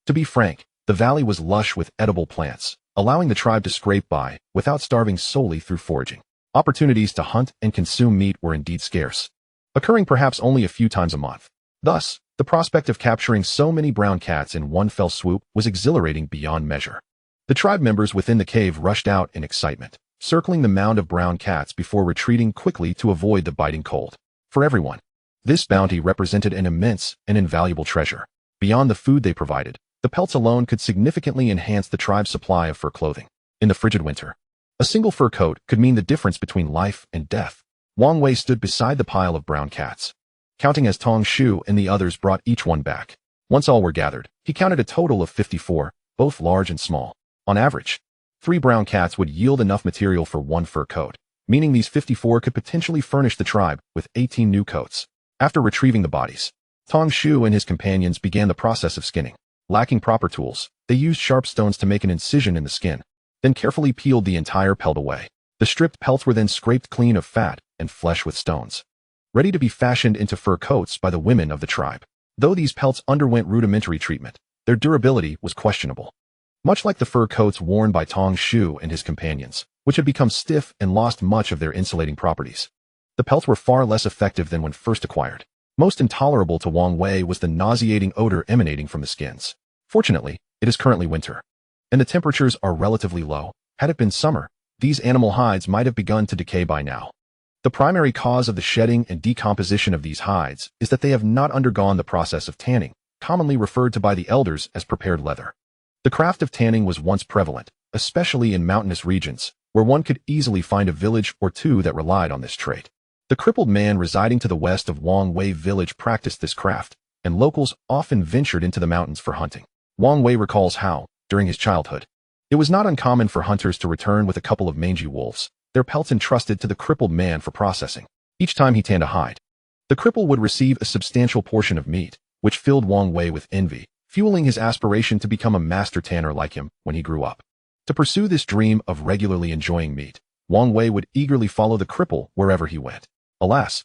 To be frank, the valley was lush with edible plants, allowing the tribe to scrape by without starving solely through foraging. Opportunities to hunt and consume meat were indeed scarce, occurring perhaps only a few times a month. Thus, the prospect of capturing so many brown cats in one fell swoop was exhilarating beyond measure. The tribe members within the cave rushed out in excitement, circling the mound of brown cats before retreating quickly to avoid the biting cold. For everyone, this bounty represented an immense and invaluable treasure. Beyond the food they provided, the pelts alone could significantly enhance the tribe's supply of fur clothing. In the frigid winter, a single fur coat could mean the difference between life and death. Wang Wei stood beside the pile of brown cats, counting as Tong Shu and the others brought each one back. Once all were gathered, he counted a total of 54, both large and small. On average, 3 brown cats would yield enough material for 1 fur coat, meaning these 54 could potentially furnish the tribe with 18 new coats. After retrieving the bodies, Tong Shu and his companions began the process of skinning. Lacking proper tools, they used sharp stones to make an incision in the skin, then carefully peeled the entire pelt away. The stripped pelts were then scraped clean of fat and flesh with stones, ready to be fashioned into fur coats by the women of the tribe. Though these pelts underwent rudimentary treatment, their durability was questionable. Much like the fur coats worn by Tong Shu and his companions, which had become stiff and lost much of their insulating properties, the pelts were far less effective than when first acquired. Most intolerable to Wang Wei was the nauseating odor emanating from the skins. Fortunately, it is currently winter, and the temperatures are relatively low. Had it been summer, these animal hides might have begun to decay by now. The primary cause of the shedding and decomposition of these hides is that they have not undergone the process of tanning, commonly referred to by the elders as prepared leather. The craft of tanning was once prevalent, especially in mountainous regions, where one could easily find a village or two that relied on this trait. The crippled man residing to the west of Wang Wei village practiced this craft, and locals often ventured into the mountains for hunting. Wang Wei recalls how, during his childhood, it was not uncommon for hunters to return with a couple of mangy wolves, their pelts entrusted to the crippled man for processing. Each time he tanned a hide, the cripple would receive a substantial portion of meat, which filled Wang Wei with envy, fueling his aspiration to become a master tanner like him when he grew up. To pursue this dream of regularly enjoying meat, Wang Wei would eagerly follow the cripple wherever he went. Alas,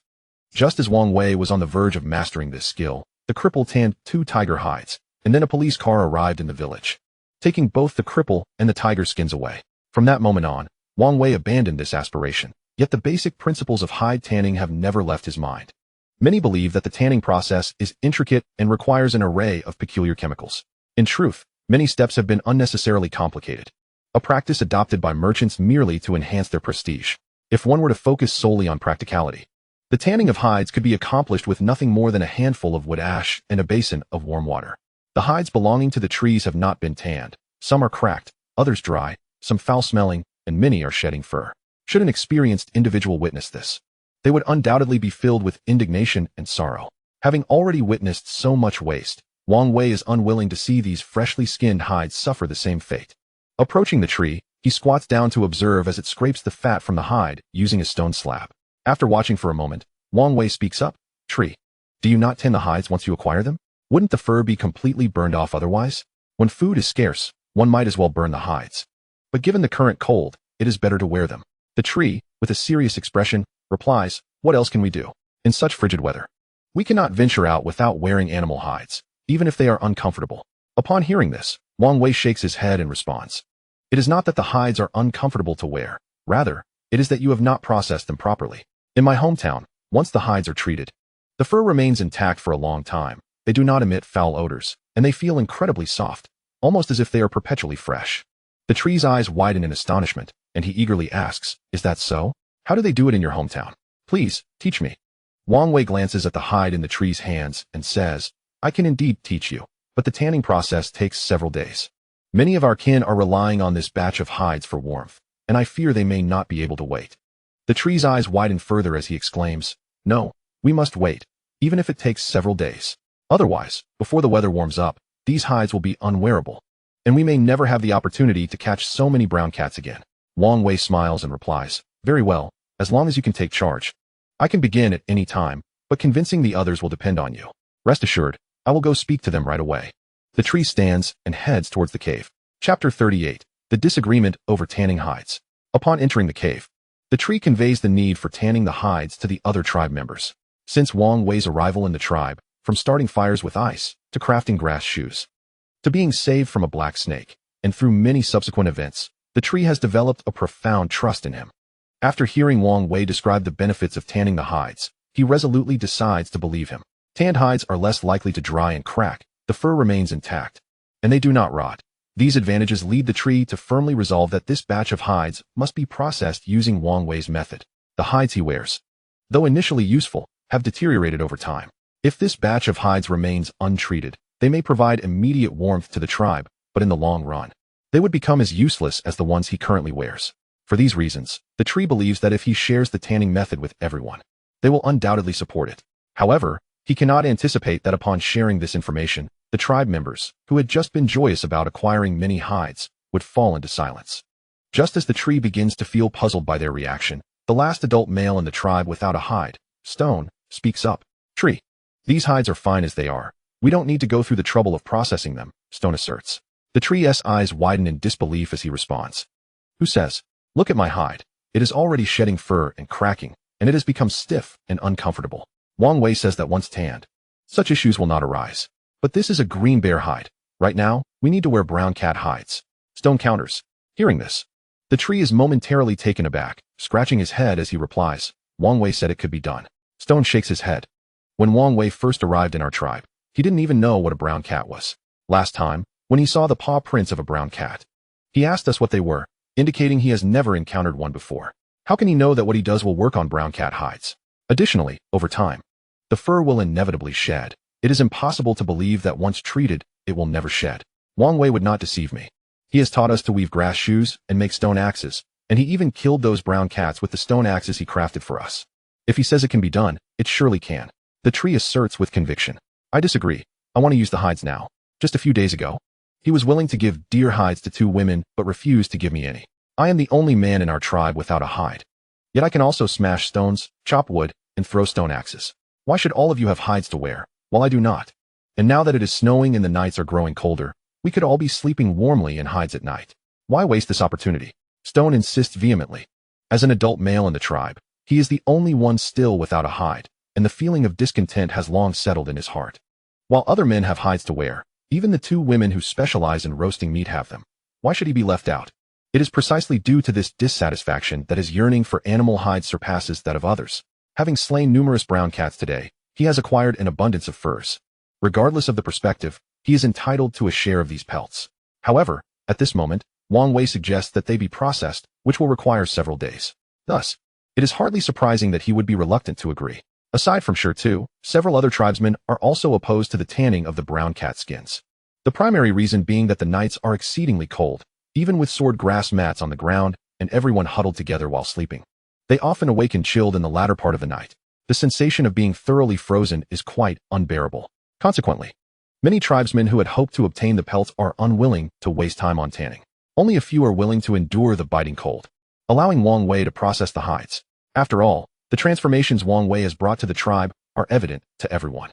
just as Wang Wei was on the verge of mastering this skill, the cripple tanned 2 tiger hides, and then a police car arrived in the village, taking both the cripple and the tiger skins away. From that moment on, Wang Wei abandoned this aspiration, yet the basic principles of hide tanning have never left his mind. Many believe that the tanning process is intricate and requires an array of peculiar chemicals. In truth, many steps have been unnecessarily complicated, a practice adopted by merchants merely to enhance their prestige. If one were to focus solely on practicality, the tanning of hides could be accomplished with nothing more than a handful of wood ash and a basin of warm water. The hides belonging to the trees have not been tanned. Some are cracked, others dry, some foul-smelling, and many are shedding fur. Should an experienced individual witness this, they would undoubtedly be filled with indignation and sorrow. Having already witnessed so much waste, Wang Wei is unwilling to see these freshly skinned hides suffer the same fate. Approaching the tree, he squats down to observe as it scrapes the fat from the hide using a stone slab. After watching for a moment, Wang Wei speaks up. "Tree, do you not tan the hides once you acquire them? Wouldn't the fur be completely burned off otherwise? When food is scarce, one might as well burn the hides. But given the current cold, it is better to wear them." The tree, with a serious expression, replies, "What else can we do? In such frigid weather, we cannot venture out without wearing animal hides, even if they are uncomfortable." Upon hearing this, Wang Wei shakes his head and responds, "It is not that the hides are uncomfortable to wear. Rather, it is that you have not processed them properly. In my hometown, once the hides are treated, the fur remains intact for a long time. They do not emit foul odors, and they feel incredibly soft, almost as if they are perpetually fresh." The tree's eyes widen in astonishment, and he eagerly asks, "Is that so? How do they do it in your hometown? Please, teach me." Wang Wei glances at the hide in the tree's hands and says, "I can indeed teach you, but the tanning process takes several days. Many of our kin are relying on this batch of hides for warmth, and I fear they may not be able to wait." The tree's eyes widen further as he exclaims, "No, we must wait, even if it takes several days. Otherwise, before the weather warms up, these hides will be unwearable, and we may never have the opportunity to catch so many brown cats again." Wang Wei smiles and replies, "Very well, as long as you can take charge. I can begin at any time, but convincing the others will depend on you. Rest assured, I will go speak to them right away." The tree stands and heads towards the cave. Chapter 38. The disagreement over tanning hides. Upon entering the cave, the tree conveys the need for tanning the hides to the other tribe members. Since Wang Wei's arrival in the tribe, from starting fires with ice, to crafting grass shoes, to being saved from a black snake, and through many subsequent events, the tree has developed a profound trust in him. After hearing Wang Wei describe the benefits of tanning the hides, he resolutely decides to believe him. Tanned hides are less likely to dry and crack, the fur remains intact, and they do not rot. These advantages lead the tree to firmly resolve that this batch of hides must be processed using Wang Wei's method. The hides he wears, though initially useful, have deteriorated over time. If this batch of hides remains untreated, they may provide immediate warmth to the tribe, but in the long run, they would become as useless as the ones he currently wears. For these reasons, the tree believes that if he shares the tanning method with everyone, they will undoubtedly support it. However, he cannot anticipate that upon sharing this information, the tribe members, who had just been joyous about acquiring many hides, would fall into silence. Just as the tree begins to feel puzzled by their reaction, the last adult male in the tribe without a hide, Stone, speaks up. Tree. These hides are fine as they are. We don't need to go through the trouble of processing them, Stone asserts. The tree's eyes widen in disbelief as he responds. Who says? Look at my hide. It is already shedding fur and cracking, and it has become stiff and uncomfortable. Wang Wei says that once tanned, such issues will not arise. But this is a green bear hide. Right now, we need to wear brown cat hides. Stone counters. Hearing this, the tree is momentarily taken aback, scratching his head as he replies. Wang Wei said it could be done. Stone shakes his head. When Wang Wei first arrived in our tribe, he didn't even know what a brown cat was. Last time, when he saw the paw prints of a brown cat, he asked us what they were, indicating he has never encountered one before. How can he know that what he does will work on brown cat hides? Additionally, over time, the fur will inevitably shed. It is impossible to believe that once treated, it will never shed. Wang Wei would not deceive me. He has taught us to weave grass shoes and make stone axes, and he even killed those brown cats with the stone axes he crafted for us. If he says it can be done, it surely can. The tree asserts with conviction. I disagree. I want to use the hides now. Just a few days ago, he was willing to give deer hides to 2 women, but refused to give me any. I am the only man in our tribe without a hide. Yet I can also smash stones, chop wood, and throw stone axes. Why should all of you have hides to wear, while I do not? And now that it is snowing and the nights are growing colder, we could all be sleeping warmly in hides at night. Why waste this opportunity? Stone insists vehemently. As an adult male in the tribe, he is the only one still without a hide, and the feeling of discontent has long settled in his heart. While other men have hides to wear, even the 2 women who specialize in roasting meat have them. Why should he be left out? It is precisely due to this dissatisfaction that his yearning for animal hides surpasses that of others. Having slain numerous brown cats today, he has acquired an abundance of furs. Regardless of the perspective, he is entitled to a share of these pelts. However, at this moment, Wang Wei suggests that they be processed, which will require several days. Thus, it is hardly surprising that he would be reluctant to agree. Aside from Shirtu, several other tribesmen are also opposed to the tanning of the brown cat skins. The primary reason being that the nights are exceedingly cold, even with sword grass mats on the ground and everyone huddled together while sleeping. They often awaken chilled in the latter part of the night. The sensation of being thoroughly frozen is quite unbearable. Consequently, many tribesmen who had hoped to obtain the pelts are unwilling to waste time on tanning. Only a few are willing to endure the biting cold, allowing Wang Wei to process the hides. After all, the transformations Wang Wei has brought to the tribe are evident to everyone.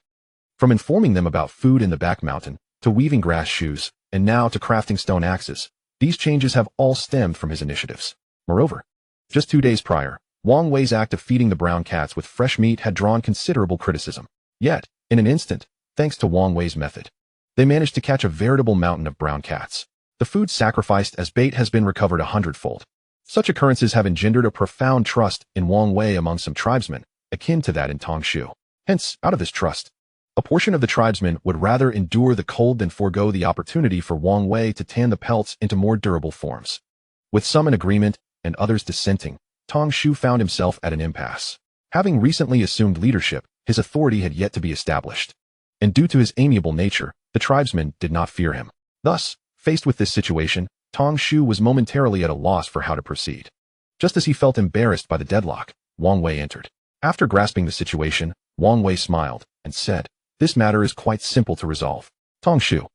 From informing them about food in the back mountain, to weaving grass shoes, and now to crafting stone axes, these changes have all stemmed from his initiatives. Moreover, just 2 days prior, Wang Wei's act of feeding the brown cats with fresh meat had drawn considerable criticism. Yet, in an instant, thanks to Wang Wei's method, they managed to catch a veritable mountain of brown cats. The food sacrificed as bait has been recovered 100-fold. Such occurrences have engendered a profound trust in Wang Wei among some tribesmen, akin to that in Tongshu. Hence, out of this trust, a portion of the tribesmen would rather endure the cold than forego the opportunity for Wang Wei to tan the pelts into more durable forms. With some in agreement and others dissenting, Tongshu found himself at an impasse. Having recently assumed leadership, his authority had yet to be established. And due to his amiable nature, the tribesmen did not fear him. Thus, faced with this situation, Tongshu was momentarily at a loss for how to proceed. Just as he felt embarrassed by the deadlock, Wang Wei entered. After grasping the situation, Wang Wei smiled and said, "This matter is quite simple to resolve. Tongshu,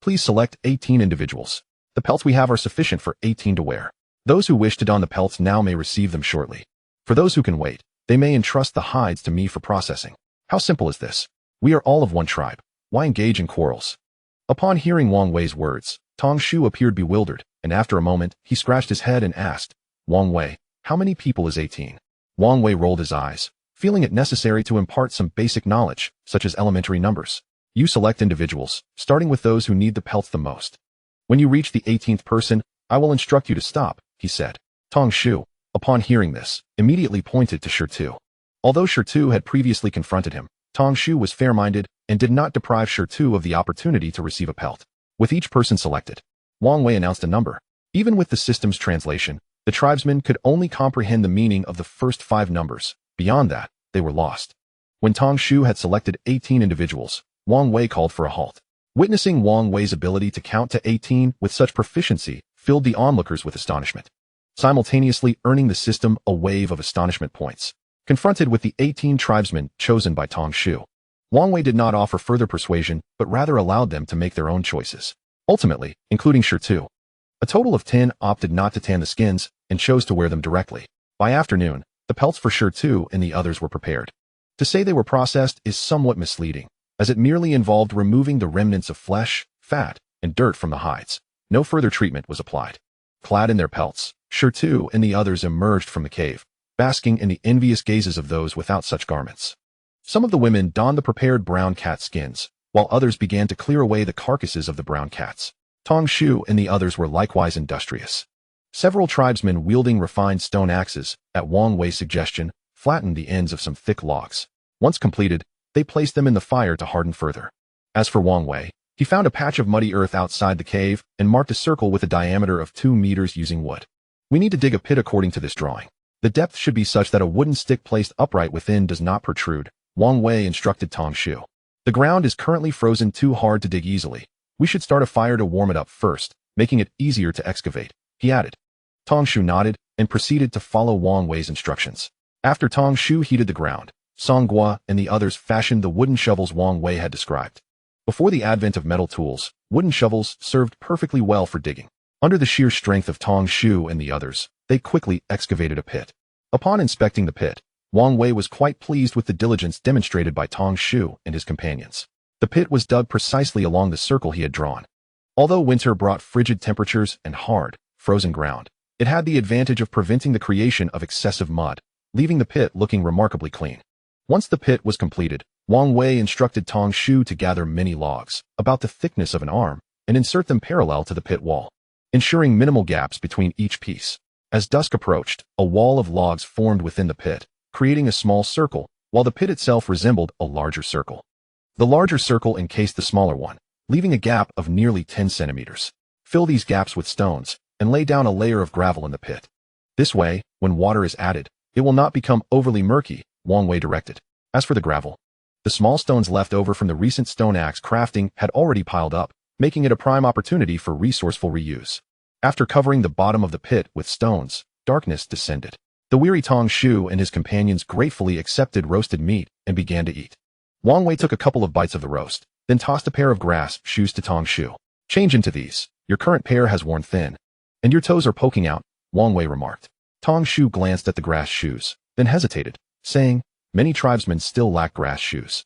please select 18 individuals. The pelts we have are sufficient for 18 to wear. Those who wish to don the pelts now may receive them shortly. For those who can wait, they may entrust the hides to me for processing." How simple is this? We are all of one tribe. Why engage in quarrels? Upon hearing Wang Wei's words, Tongshu appeared bewildered, and after a moment, he scratched his head and asked, "Wang Wei, how many people is 18? Wang Wei rolled his eyes, feeling it necessary to impart some basic knowledge, such as elementary numbers. You select individuals, starting with those who need the pelts the most. When you reach the 18th person, I will instruct you to stop," he said. Tongshu, upon hearing this, immediately pointed to Shirtu. Although Shirtu had previously confronted him, Tongshu was fair-minded and did not deprive Shirtu of the opportunity to receive a pelt. With each person selected, Wang Wei announced a number. Even with the system's translation, the tribesmen could only comprehend the meaning of the first 5 numbers. Beyond that, they were lost. When Tongshu had selected 18 individuals, Wang Wei called for a halt. Witnessing Wang Wei's ability to count to 18 with such proficiency filled the onlookers with astonishment, simultaneously earning the system a wave of astonishment points. Confronted with the 18 tribesmen chosen by Tongshu, Wang Wei did not offer further persuasion, but rather allowed them to make their own choices. Ultimately, including Shirtu, a total of 10 opted not to tan the skins and chose to wear them directly. By afternoon, the pelts for Shirtu and the others were prepared. To say they were processed is somewhat misleading, as it merely involved removing the remnants of flesh, fat, and dirt from the hides. No further treatment was applied. Clad in their pelts, Shirtu and the others emerged from the cave, basking in the envious gazes of those without such garments. Some of the women donned the prepared brown cat skins, while others began to clear away the carcasses of the brown cats. Tong Shu and the others were likewise industrious. Several tribesmen wielding refined stone axes, at Wang Wei's suggestion, flattened the ends of some thick logs. Once completed, they placed them in the fire to harden further. As for Wang Wei, he found a patch of muddy earth outside the cave and marked a circle with a diameter of 2 meters using wood. We need to dig a pit according to this drawing. The depth should be such that a wooden stick placed upright within does not protrude, Wang Wei instructed Tong Shu. The ground is currently frozen too hard to dig easily. We should start a fire to warm it up first, making it easier to excavate, he added. Tong Shu nodded and proceeded to follow Wang Wei's instructions. After Tong Shu heated the ground, Songhua and the others fashioned the wooden shovels Wang Wei had described. Before the advent of metal tools, wooden shovels served perfectly well for digging. Under the sheer strength of Tong Shu and the others, they quickly excavated a pit. Upon inspecting the pit, Wang Wei was quite pleased with the diligence demonstrated by Tong Shu and his companions. The pit was dug precisely along the circle he had drawn. Although winter brought frigid temperatures and hard, frozen ground, it had the advantage of preventing the creation of excessive mud, leaving the pit looking remarkably clean. Once the pit was completed, Wang Wei instructed Tong Shu to gather many logs, about the thickness of an arm, and insert them parallel to the pit wall, ensuring minimal gaps between each piece. As dusk approached, a wall of logs formed within the pit, creating a small circle, while the pit itself resembled a larger circle. The larger circle encased the smaller one, leaving a gap of nearly 10 centimeters. Fill these gaps with stones, and lay down a layer of gravel in the pit. This way, when water is added, it will not become overly murky, Wang Wei directed. As for the gravel, the small stones left over from the recent stone axe crafting had already piled up, making it a prime opportunity for resourceful reuse. After covering the bottom of the pit with stones, darkness descended. The weary Tong Shu and his companions gratefully accepted roasted meat and began to eat. Wang Wei took a couple of bites of the roast, then tossed a pair of grass shoes to Tong Shu. Change into these. Your current pair has worn thin, and your toes are poking out, Wang Wei remarked. Tong Shu glanced at the grass shoes, then hesitated, saying, many tribesmen still lack grass shoes.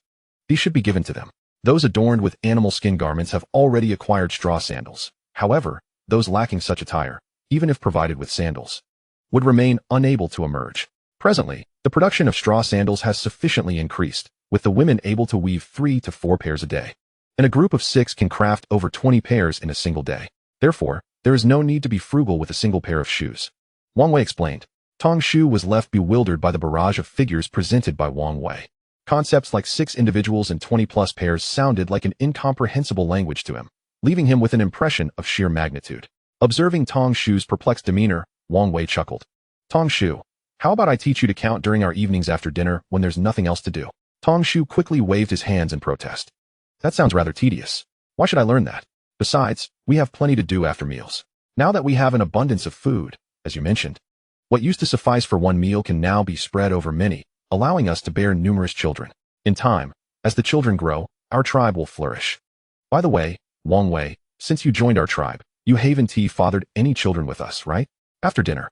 These should be given to them. Those adorned with animal skin garments have already acquired straw sandals. However, those lacking such attire, even if provided with sandals, would remain unable to emerge. Presently, the production of straw sandals has sufficiently increased, with the women able to weave 3 to 4 pairs a day. And a group of 6 can craft over 20 pairs in a single day. Therefore, there is no need to be frugal with a single pair of shoes. Wang Wei explained. Tong Shu was left bewildered by the barrage of figures presented by Wang Wei. Concepts like 6 individuals and 20-plus pairs sounded like an incomprehensible language to him, leaving him with an impression of sheer magnitude. Observing Tong Shu's perplexed demeanor, Wang Wei chuckled. Tong Shu, how about I teach you to count during our evenings after dinner when there's nothing else to do? Tong Shu quickly waved his hands in protest. That sounds rather tedious. Why should I learn that? Besides, we have plenty to do after meals. Now that we have an abundance of food, as you mentioned, what used to suffice for one meal can now be spread over many, allowing us to bear numerous children. In time, as the children grow, our tribe will flourish. By the way, Wang Wei, since you joined our tribe, you haven't fathered any children with us, right? After dinner,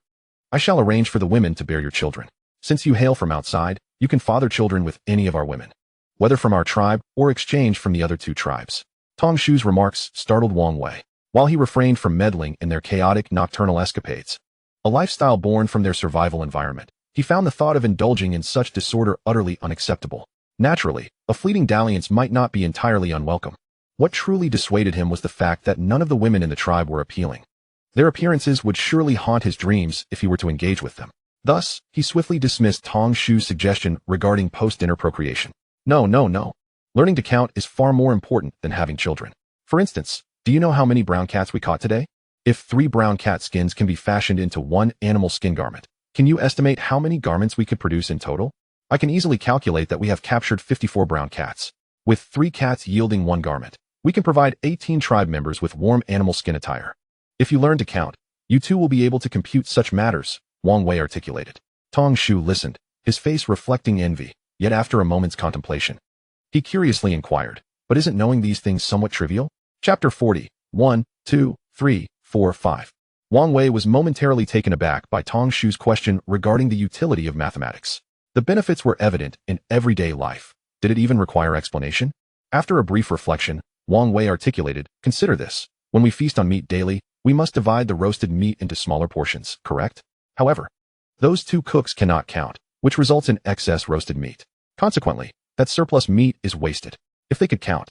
I shall arrange for the women to bear your children. Since you hail from outside, you can father children with any of our women, whether from our tribe or exchange from the other 2 tribes. Tong Shu's remarks startled Wang Wei, while he refrained from meddling in their chaotic nocturnal escapades. A lifestyle born from their survival environment, he found the thought of indulging in such disorder utterly unacceptable. Naturally, a fleeting dalliance might not be entirely unwelcome. What truly dissuaded him was the fact that none of the women in the tribe were appealing. Their appearances would surely haunt his dreams if he were to engage with them. Thus, he swiftly dismissed Tong Shu's suggestion regarding post-dinner procreation. No. Learning to count is far more important than having children. For instance, do you know how many brown cats we caught today? If 3 brown cat skins can be fashioned into 1 animal skin garment, can you estimate how many garments we could produce in total? I can easily calculate that we have captured 54 brown cats. With 3 cats yielding 1 garment, we can provide 18 tribe members with warm animal skin attire. If you learn to count, you too will be able to compute such matters, Wang Wei articulated. Tong Shu listened, his face reflecting envy, yet after a moment's contemplation, he curiously inquired, but isn't knowing these things somewhat trivial? Chapter 40, 1, 2, 3, 4, 5. Wang Wei was momentarily taken aback by Tong Shu's question regarding the utility of mathematics. The benefits were evident in everyday life. Did it even require explanation? After a brief reflection, Wang Wei articulated, "Consider this. When we feast on meat daily, we must divide the roasted meat into smaller portions, correct? However, those two cooks cannot count, which results in excess roasted meat. Consequently, that surplus meat is wasted. If they could count,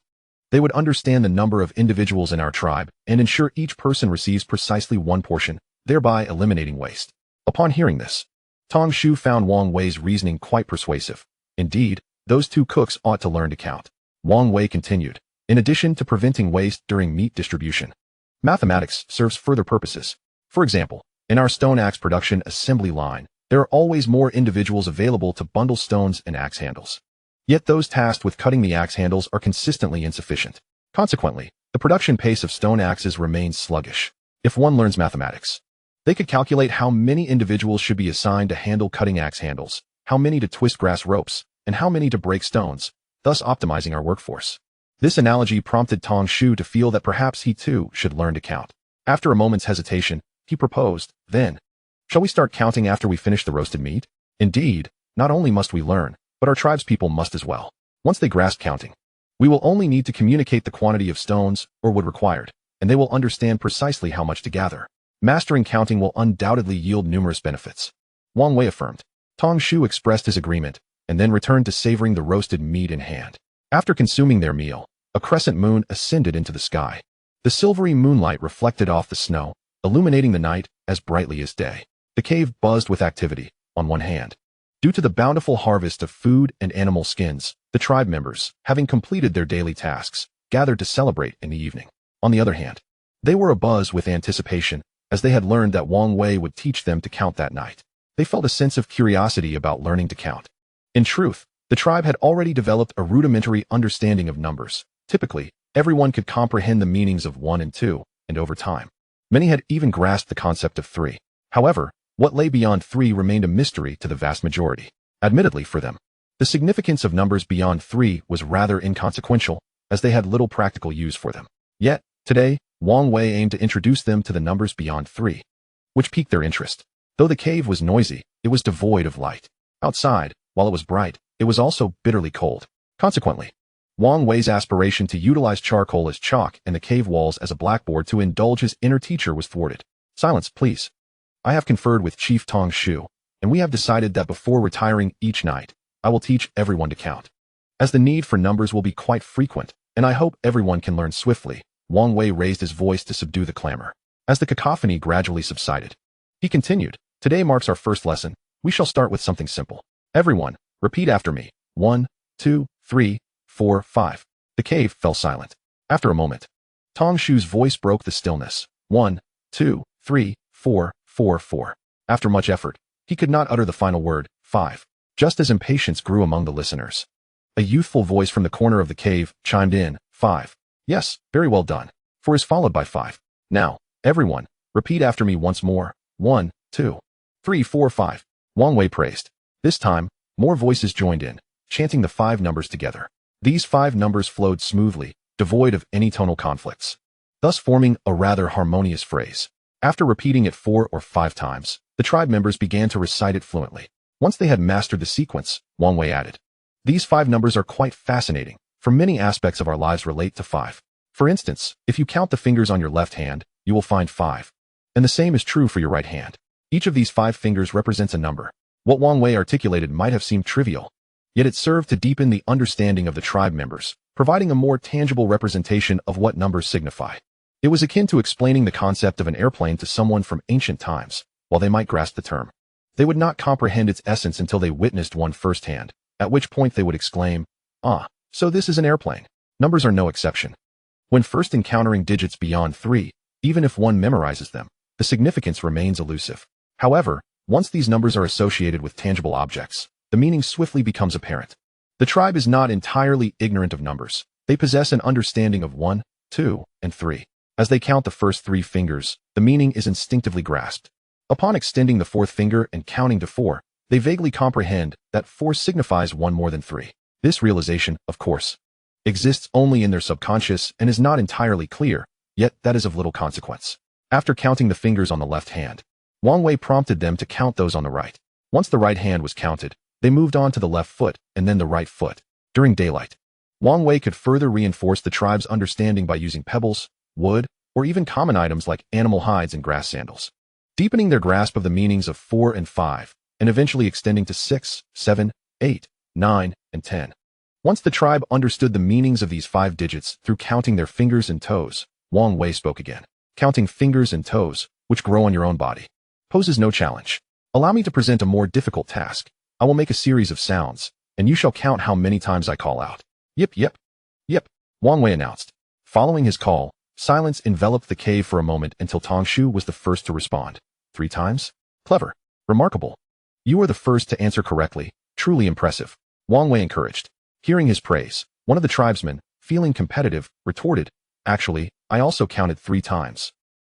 they would understand the number of individuals in our tribe and ensure each person receives precisely one portion, thereby eliminating waste." Upon hearing this, Tong Shu found Wang Wei's reasoning quite persuasive. Indeed, those two cooks ought to learn to count. Wang Wei continued, "In addition to preventing waste during meat distribution, mathematics serves further purposes. For example, in our stone axe production assembly line, there are always more individuals available to bundle stones and axe handles. Yet those tasked with cutting the axe handles are consistently insufficient. Consequently, the production pace of stone axes remains sluggish. If one learns mathematics, they could calculate how many individuals should be assigned to handle cutting axe handles, how many to twist grass ropes, and how many to break stones, thus optimizing our workforce." This analogy prompted Tong Shu to feel that perhaps he too should learn to count. After a moment's hesitation, he proposed, "Then, shall we start counting after we finish the roasted meat? Indeed, not only must we learn, but our tribe's people must as well. Once they grasp counting, we will only need to communicate the quantity of stones or wood required, and they will understand precisely how much to gather. Mastering counting will undoubtedly yield numerous benefits." Wang Wei affirmed. Tong Shu expressed his agreement, and then returned to savoring the roasted meat in hand. After consuming their meal, a crescent moon ascended into the sky. The silvery moonlight reflected off the snow, illuminating the night as brightly as day. The cave buzzed with activity. On one hand, due to the bountiful harvest of food and animal skins, the tribe members, having completed their daily tasks, gathered to celebrate in the evening. On the other hand, they were abuzz with anticipation, as they had learned that Wang Wei would teach them to count that night. They felt a sense of curiosity about learning to count. In truth, the tribe had already developed a rudimentary understanding of numbers. Typically, everyone could comprehend the meanings of 1 and 2, and over time, many had even grasped the concept of 3. However, what lay beyond 3 remained a mystery to the vast majority. Admittedly for them, the significance of numbers beyond 3 was rather inconsequential, as they had little practical use for them. Yet, today, Wang Wei aimed to introduce them to the numbers beyond 3, which piqued their interest. Though the cave was noisy, it was devoid of light. Outside, while it was bright, it was also bitterly cold. Consequently, Wang Wei's aspiration to utilize charcoal as chalk and the cave walls as a blackboard to indulge his inner teacher was thwarted. "Silence, please. I have conferred with Chief Tong Shu, and we have decided that before retiring each night, I will teach everyone to count. As the need for numbers will be quite frequent, and I hope everyone can learn swiftly." Wang Wei raised his voice to subdue the clamor. As the cacophony gradually subsided, he continued, "Today marks our first lesson. We shall start with something simple. Everyone, repeat after me. 1, 2, 3, 4, 5. The cave fell silent. After a moment, Tong Shu's voice broke the stillness. 1, 2, 3, 4, 4, 4. After much effort, he could not utter the final word, 5. Just as impatience grew among the listeners, a youthful voice from the corner of the cave chimed in, 5. "Yes, very well done." 4 is followed by 5. "Now, everyone, repeat after me once more. 1, 2, 3, 4, 5. Wang Wei praised. This time, more voices joined in, chanting the 5 numbers together. These 5 numbers flowed smoothly, devoid of any tonal conflicts, thus forming a rather harmonious phrase. After repeating it 4 or 5 times, the tribe members began to recite it fluently. Once they had mastered the sequence, Wang Wei added, "These 5 numbers are quite fascinating, for many aspects of our lives relate to 5. For instance, if you count the fingers on your left hand, you will find 5. And the same is true for your right hand. Each of these 5 fingers represents a number." What Wang Wei articulated might have seemed trivial, yet it served to deepen the understanding of the tribe members, providing a more tangible representation of what numbers signify. It was akin to explaining the concept of an airplane to someone from ancient times. While they might grasp the term, they would not comprehend its essence until they witnessed one firsthand, at which point they would exclaim, "Ah, so this is an airplane." Numbers are no exception. When first encountering digits beyond 3, even if one memorizes them, the significance remains elusive. However, once these numbers are associated with tangible objects, the meaning swiftly becomes apparent. The tribe is not entirely ignorant of numbers. They possess an understanding of 1, 2, and 3. As they count the first 3 fingers, the meaning is instinctively grasped. Upon extending the 4th finger and counting to 4, they vaguely comprehend that 4 signifies 1 more than 3. This realization, of course, exists only in their subconscious and is not entirely clear, yet that is of little consequence. After counting the fingers on the left hand, Wang Wei prompted them to count those on the right. Once the right hand was counted, They moved on to the left foot and then the right foot. During daylight, Wang Wei could further reinforce the tribe's understanding by using pebbles, wood, or even common items like animal hides and grass sandals, deepening their grasp of the meanings of 4 and 5, and eventually extending to 6, 7, 8, 9, and 10. Once the tribe understood the meanings of these 5 digits through counting their fingers and toes, Wang Wei spoke again. Counting fingers and toes, which grow on your own body, poses no challenge. Allow me to present a more difficult task. I will make a series of sounds, and you shall count how many times I call out. Yip, yip, yip, Wang Wei announced. Following his call, silence enveloped the cave for a moment until Tongshu was the first to respond. 3 times? Clever. Remarkable. You are the first to answer correctly. Truly impressive. Wang Wei encouraged. Hearing his praise, one of the tribesmen, feeling competitive, retorted, Actually, I also counted 3 times.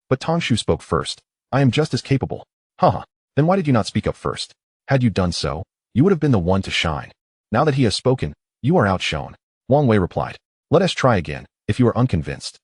But Tongshu spoke first. I am just as capable. Haha. Then why did you not speak up first? Had you done so, you would have been the one to shine. Now that he has spoken, you are outshone. Wang Wei replied. Let us try again, if you are unconvinced.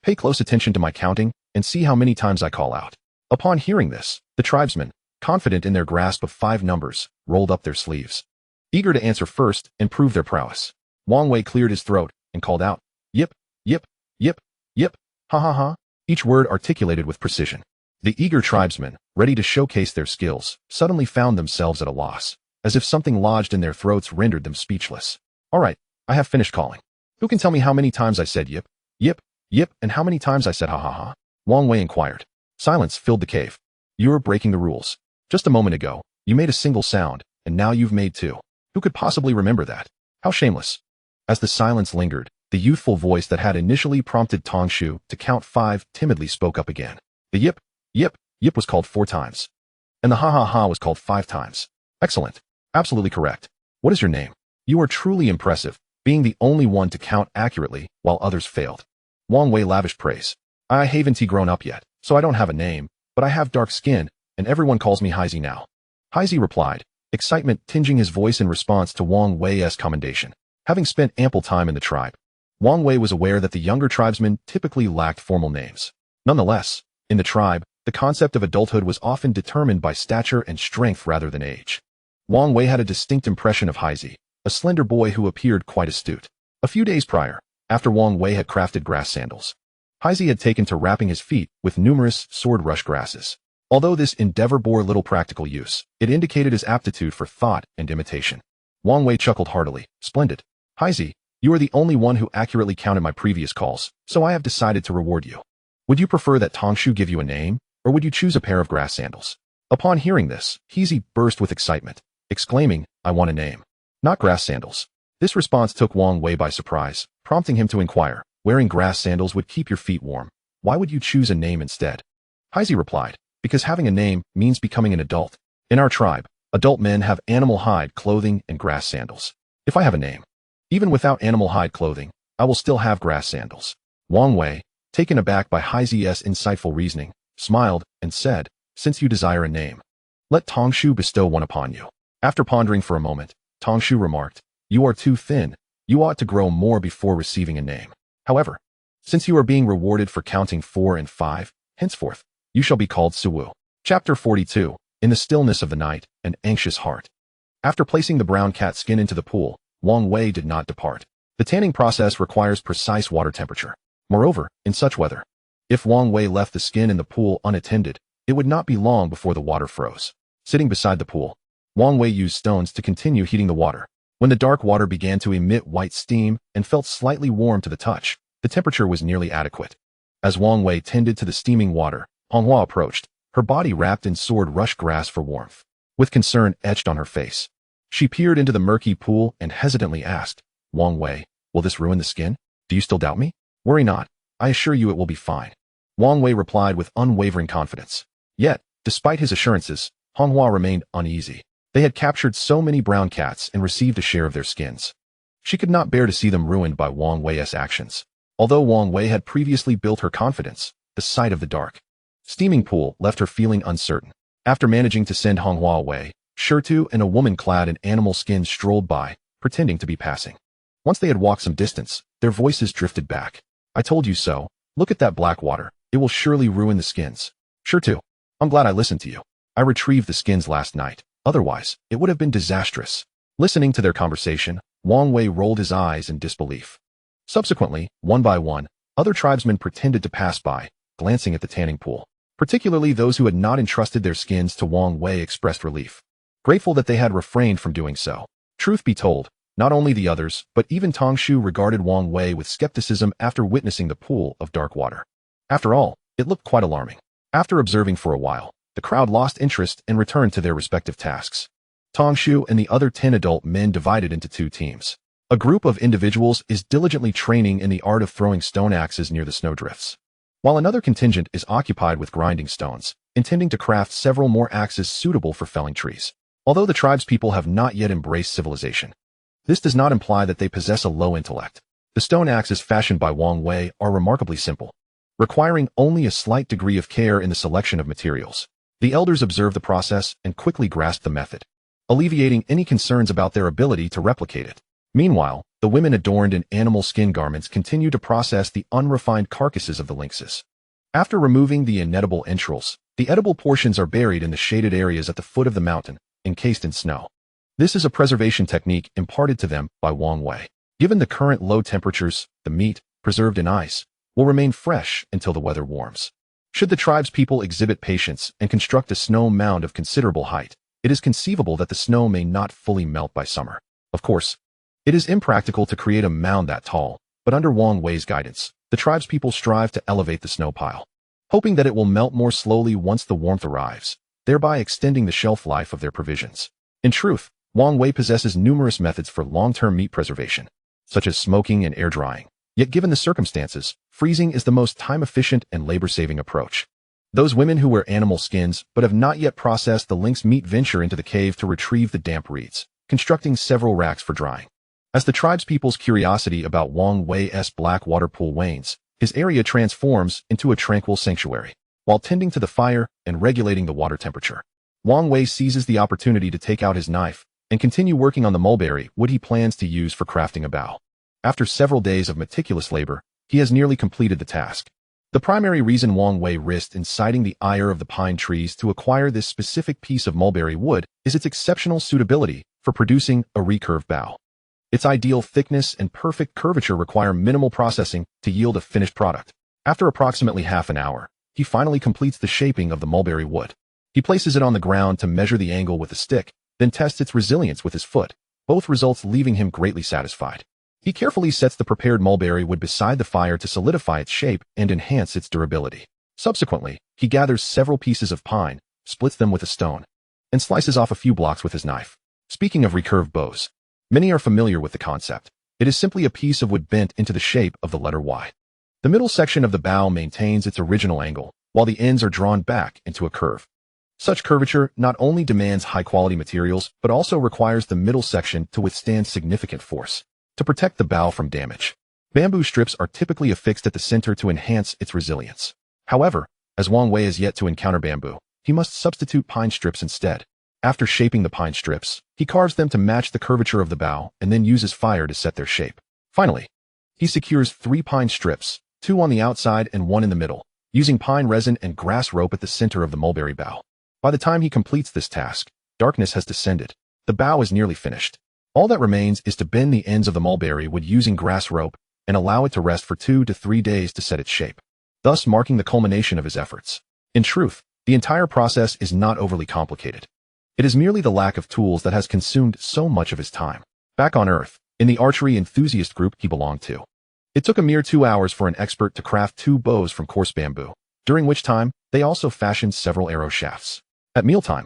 Pay close attention to my counting, and see how many times I call out. Upon hearing this, the tribesmen, confident in their grasp of 5 numbers, rolled up their sleeves, eager to answer first and prove their prowess. Wang Wei cleared his throat and called out, Yip, yip, yip, yip, ha ha ha, each word articulated with precision. The eager tribesmen, ready to showcase their skills, suddenly found themselves at a loss, as if something lodged in their throats rendered them speechless. All right, I have finished calling. Who can tell me how many times I said yip, yip, yip, and how many times I said ha ha ha? Wang Wei inquired. Silence filled the cave. You're breaking the rules. Just a moment ago, you made a single sound, and now you've made 2. Who could possibly remember that? How shameless. As the silence lingered, the youthful voice that had initially prompted Tongshu to count 5 timidly spoke up again. The yip, yip, yip was called 4 times. And the ha ha ha was called 5 times. Excellent. Absolutely correct. What is your name? You are truly impressive, being the only one to count accurately while others failed. Wang Wei lavished praise. I haven't grown up yet, so I don't have a name, but I have dark skin, and everyone calls me Heisey now. Heisey replied, excitement tinging his voice in response to Wang Wei's commendation. Having spent ample time in the tribe, Wang Wei was aware that the younger tribesmen typically lacked formal names. Nonetheless, in the tribe, the concept of adulthood was often determined by stature and strength rather than age. Wang Wei had a distinct impression of Heisey, a slender boy who appeared quite astute. A few days prior, after Wang Wei had crafted grass sandals, Heisey had taken to wrapping his feet with numerous sword rush grasses. Although this endeavor bore little practical use, it indicated his aptitude for thought and imitation. Wang Wei chuckled heartily. Splendid. Heisey, you are the only one who accurately counted my previous calls, so I have decided to reward you. Would you prefer that Tongshu give you a name, or would you choose a pair of grass sandals? Upon hearing this, Heisey burst with excitement, exclaiming, I want a name. Not grass sandals. This response took Wang Wei by surprise, prompting him to inquire, wearing grass sandals would keep your feet warm. Why would you choose a name instead? Heisey replied, because having a name means becoming an adult. In our tribe, adult men have animal hide clothing and grass sandals. If I have a name, even without animal hide clothing, I will still have grass sandals. Wang Wei, taken aback by Heisey's insightful reasoning, smiled and said, since you desire a name, let Tongshu bestow one upon you. After pondering for a moment, Tongshu remarked, you are too thin. You ought to grow more before receiving a name. However, since you are being rewarded for counting 4 and 5, henceforth, you shall be called Suwu. Chapter 42. In the stillness of the night, an anxious heart. After placing the brown cat skin into the pool, Wang Wei did not depart. The tanning process requires precise water temperature. Moreover, in such weather, if Wang Wei left the skin in the pool unattended, it would not be long before the water froze. Sitting beside the pool, Wang Wei used stones to continue heating the water. When the dark water began to emit white steam and felt slightly warm to the touch, the temperature was nearly adequate. As Wang Wei tended to the steaming water, Manhwa approached, her body wrapped in sword rush grass for warmth. With concern etched on her face, she peered into the murky pool and hesitantly asked, Wang Wei, will this ruin the skin? Do you still doubt me? Worry not. I assure you it will be fine. Wang Wei replied with unwavering confidence. Yet, despite his assurances, Manhwa remained uneasy. They had captured so many brown cats and received a share of their skins. She could not bear to see them ruined by Wang Wei's actions. Although Wang Wei had previously built her confidence, the sight of the dark, steaming pool left her feeling uncertain. After managing to send Manhwa away, Shirtu and a woman clad in animal skins strolled by, pretending to be passing. Once they had walked some distance, their voices drifted back. I told you so. Look at that black water. It will surely ruin the skins. Shirtu, I'm glad I listened to you. I retrieved the skins last night. Otherwise, it would have been disastrous. Listening to their conversation, Wang Wei rolled his eyes in disbelief. Subsequently, one by one, other tribesmen pretended to pass by, glancing at the tanning pool. Particularly those who had not entrusted their skins to Wang Wei expressed relief, grateful that they had refrained from doing so. Truth be told, not only the others, but even Tongshu regarded Wang Wei with skepticism after witnessing the pool of dark water. After all, it looked quite alarming. After observing for a while, the crowd lost interest and returned to their respective tasks. Tongshu and the other 10 adult men divided into 2 teams. A group of individuals is diligently training in the art of throwing stone axes near the snowdrifts, while another contingent is occupied with grinding stones, intending to craft several more axes suitable for felling trees. Although the tribespeople have not yet embraced civilization, this does not imply that they possess a low intellect. The stone axes fashioned by Wang Wei are remarkably simple, requiring only a slight degree of care in the selection of materials. The elders observe the process and quickly grasp the method, alleviating any concerns about their ability to replicate it. Meanwhile, the women adorned in animal skin garments continue to process the unrefined carcasses of the lynxes. After removing the inedible entrails, the edible portions are buried in the shaded areas at the foot of the mountain, encased in snow. This is a preservation technique imparted to them by Wang Wei. Given the current low temperatures, the meat, preserved in ice, will remain fresh until the weather warms. Should the tribespeople exhibit patience and construct a snow mound of considerable height, it is conceivable that the snow may not fully melt by summer. Of course, it is impractical to create a mound that tall, but under Wang Wei's guidance, the tribespeople strive to elevate the snow pile, hoping that it will melt more slowly once the warmth arrives, thereby extending the shelf life of their provisions. In truth, Wang Wei possesses numerous methods for long-term meat preservation, such as smoking and air drying. Yet given the circumstances, freezing is the most time-efficient and labor-saving approach. Those women who wear animal skins but have not yet processed the lynx meat venture into the cave to retrieve the damp reeds, constructing several racks for drying. As the tribespeople's curiosity about Wang Wei's black water pool wanes, his area transforms into a tranquil sanctuary. While tending to the fire and regulating the water temperature, Wang Wei seizes the opportunity to take out his knife and continue working on the mulberry wood he plans to use for crafting a bow. After several days of meticulous labor, he has nearly completed the task. The primary reason Wang Wei risked inciting the ire of the pine trees to acquire this specific piece of mulberry wood is its exceptional suitability for producing a recurved bow. Its ideal thickness and perfect curvature require minimal processing to yield a finished product. After approximately half an hour, he finally completes the shaping of the mulberry wood. He places it on the ground to measure the angle with a stick, then tests its resilience with his foot, both results leaving him greatly satisfied. He carefully sets the prepared mulberry wood beside the fire to solidify its shape and enhance its durability. Subsequently, he gathers several pieces of pine, splits them with a stone, and slices off a few blocks with his knife. Speaking of recurved bows, many are familiar with the concept. It is simply a piece of wood bent into the shape of the letter Y. The middle section of the bow maintains its original angle, while the ends are drawn back into a curve. Such curvature not only demands high-quality materials, but also requires the middle section to withstand significant force. To protect the bow from damage, bamboo strips are typically affixed at the center to enhance its resilience. However, as Wang Wei has yet to encounter bamboo, he must substitute pine strips instead. After shaping the pine strips, he carves them to match the curvature of the bow and then uses fire to set their shape. Finally, he secures 3 pine strips, 2 on the outside and 1 in the middle, using pine resin and grass rope at the center of the mulberry bow. By the time he completes this task, darkness has descended. The bow is nearly finished. All that remains is to bend the ends of the mulberry wood using grass rope and allow it to rest for 2 to 3 days to set its shape, thus marking the culmination of his efforts. In truth, the entire process is not overly complicated. It is merely the lack of tools that has consumed so much of his time. Back on Earth, in the archery enthusiast group he belonged to, it took a mere 2 hours for an expert to craft 2 bows from coarse bamboo, during which time they also fashioned several arrow shafts. At mealtime,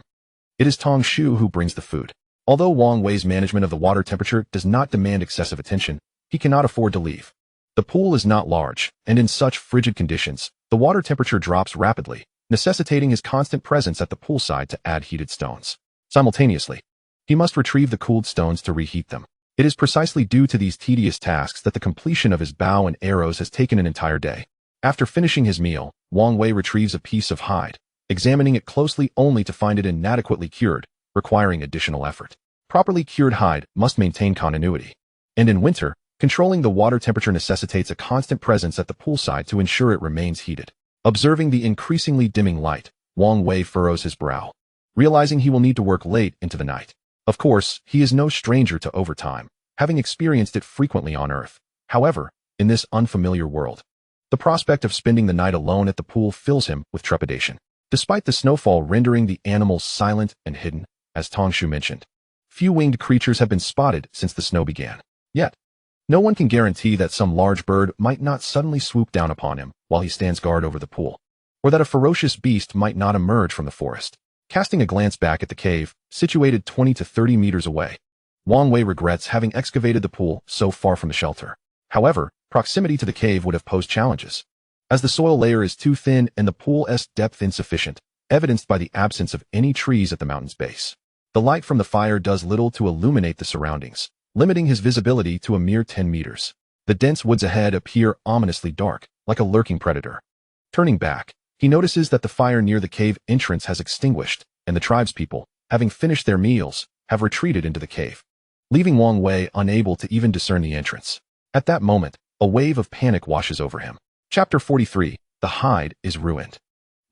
it is Tongshu who brings the food. Although Wang Wei's management of the water temperature does not demand excessive attention, he cannot afford to leave. The pool is not large, and in such frigid conditions, the water temperature drops rapidly, necessitating his constant presence at the poolside to add heated stones. Simultaneously, he must retrieve the cooled stones to reheat them. It is precisely due to these tedious tasks that the completion of his bow and arrows has taken an entire day. After finishing his meal, Wang Wei retrieves a piece of hide, examining it closely only to find it inadequately cured, requiring additional effort. Properly cured hide must maintain continuity. And in winter, controlling the water temperature necessitates a constant presence at the poolside to ensure it remains heated. Observing the increasingly dimming light, Wang Wei furrows his brow, realizing he will need to work late into the night. Of course, he is no stranger to overtime, having experienced it frequently on Earth. However, in this unfamiliar world, the prospect of spending the night alone at the pool fills him with trepidation. Despite the snowfall rendering the animals silent and hidden, as Tongshu mentioned, few winged creatures have been spotted since the snow began. Yet, no one can guarantee that some large bird might not suddenly swoop down upon him while he stands guard over the pool, or that a ferocious beast might not emerge from the forest. Casting a glance back at the cave, situated 20 to 30 meters away, Wang Wei regrets having excavated the pool so far from the shelter. However, proximity to the cave would have posed challenges, as the soil layer is too thin and the pool's depth insufficient, evidenced by the absence of any trees at the mountain's base. The light from the fire does little to illuminate the surroundings, limiting his visibility to a mere 10 meters. The dense woods ahead appear ominously dark, like a lurking predator. Turning back, he notices that the fire near the cave entrance has extinguished, and the tribespeople, having finished their meals, have retreated into the cave, leaving Wang Wei unable to even discern the entrance. At that moment, a wave of panic washes over him. Chapter 43. The hide is ruined.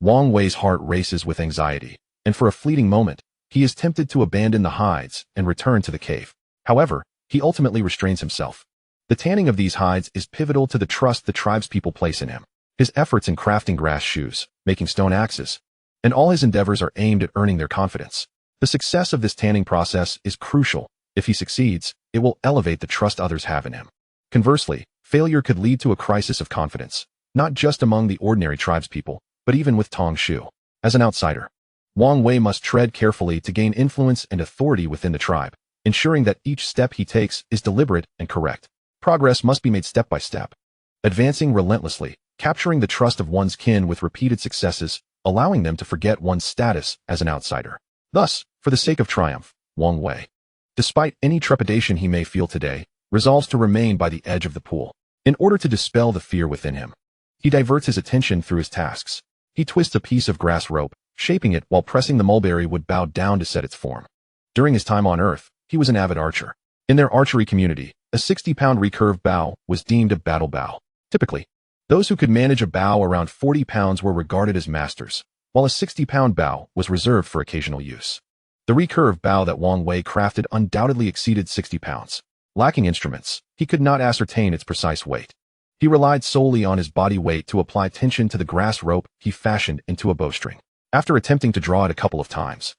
Wang Wei's heart races with anxiety, and for a fleeting moment, he is tempted to abandon the hides and return to the cave. However, he ultimately restrains himself. The tanning of these hides is pivotal to the trust the tribespeople place in him. His efforts in crafting grass shoes, making stone axes, and all his endeavors are aimed at earning their confidence. The success of this tanning process is crucial. If he succeeds, it will elevate the trust others have in him. Conversely, failure could lead to a crisis of confidence, not just among the ordinary tribespeople, but even with Tongshu. As an outsider, Wang Wei must tread carefully to gain influence and authority within the tribe, ensuring that each step he takes is deliberate and correct. Progress must be made step by step, advancing relentlessly, capturing the trust of one's kin with repeated successes, allowing them to forget one's status as an outsider. Thus, for the sake of triumph, Wang Wei, despite any trepidation he may feel today, resolves to remain by the edge of the pool. In order to dispel the fear within him, he diverts his attention through his tasks. He twists a piece of grass rope, shaping it while pressing the mulberry wood bough down to set its form. During his time on Earth, he was an avid archer. In their archery community, a 60-pound recurved bow was deemed a battle bow. Typically, those who could manage a bow around 40 pounds were regarded as masters, while a 60-pound bow was reserved for occasional use. The recurved bow that Wang Wei crafted undoubtedly exceeded 60 pounds. Lacking instruments, he could not ascertain its precise weight. He relied solely on his body weight to apply tension to the grass rope he fashioned into a bowstring. After attempting to draw it a couple of times,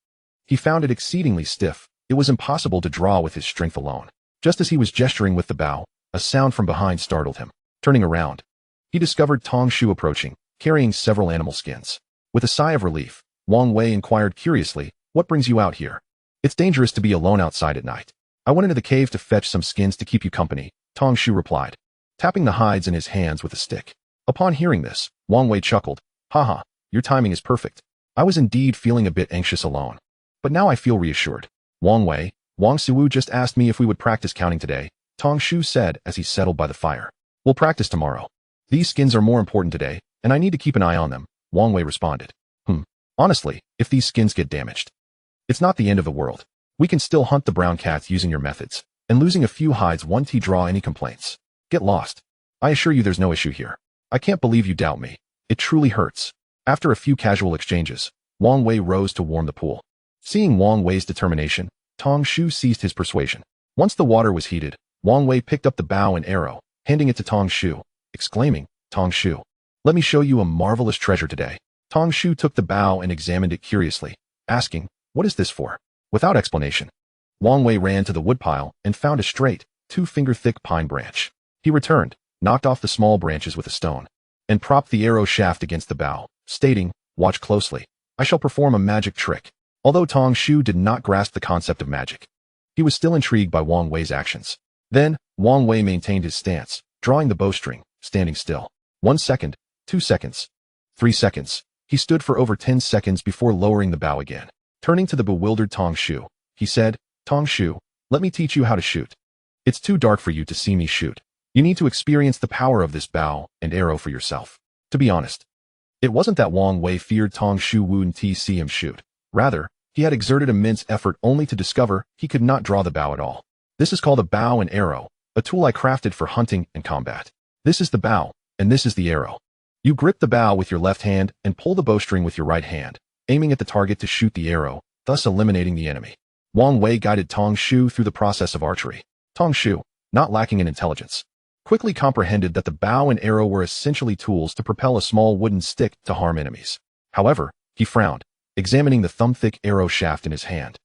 he found it exceedingly stiff. It was impossible to draw with his strength alone. Just as he was gesturing with the bow, a sound from behind startled him. Turning around, he discovered Tongshu approaching, carrying several animal skins. With a sigh of relief, Wang Wei inquired curiously, "What brings you out here?" "It's dangerous to be alone outside at night. I went into the cave to fetch some skins to keep you company," Tongshu replied, tapping the hides in his hands with a stick. Upon hearing this, Wang Wei chuckled. "Haha, your timing is perfect. I was indeed feeling a bit anxious alone, but now I feel reassured." "Wang Wei, Wang Suwu just asked me if we would practice counting today," Tongshu said as he settled by the fire. "We'll practice tomorrow. These skins are more important today, and I need to keep an eye on them," Wang Wei responded. Honestly, if these skins get damaged, it's not the end of the world. We can still hunt the brown cats using your methods, and losing a few hides won't draw any complaints. Get lost. I assure you there's no issue here. I can't believe you doubt me. It truly hurts." After a few casual exchanges, Wang Wei rose to warm the pool. Seeing Wang Wei's determination, Tongshu seized his persuasion. Once the water was heated, Wang Wei picked up the bow and arrow, handing it to Tongshu, exclaiming, "Tongshu, let me show you a marvelous treasure today." Tongshu took the bow and examined it curiously, asking, "What is this for?" Without explanation, Wang Wei ran to the woodpile and found a straight, 2-finger-thick pine branch. He returned, knocked off the small branches with a stone, and propped the arrow shaft against the bow, stating, "Watch closely. I shall perform a magic trick." Although Tongshu did not grasp the concept of magic, he was still intrigued by Wang Wei's actions. Then, Wang Wei maintained his stance, drawing the bowstring, standing still. 1 second, 2 seconds, 3 seconds. He stood for over 10 seconds before lowering the bow again. Turning to the bewildered Tongshu, he said, "Tongshu, let me teach you how to shoot. It's too dark for you to see me shoot. You need to experience the power of this bow and arrow for yourself." To be honest, it wasn't that Wang Wei feared Tongshu wouldn't see him shoot. Rather, he had exerted immense effort only to discover he could not draw the bow at all. "This is called a bow and arrow, a tool I crafted for hunting and combat. This is the bow, and this is the arrow. You grip the bow with your left hand and pull the bowstring with your right hand, aiming at the target to shoot the arrow, thus eliminating the enemy. Wang Wei guided Tong Shu through the process of archery. Tong Shu, not lacking in intelligence, quickly comprehended that the bow and arrow were essentially tools to propel a small wooden stick to harm enemies. However, he frowned, examining the thumb-thick arrow shaft in his hand,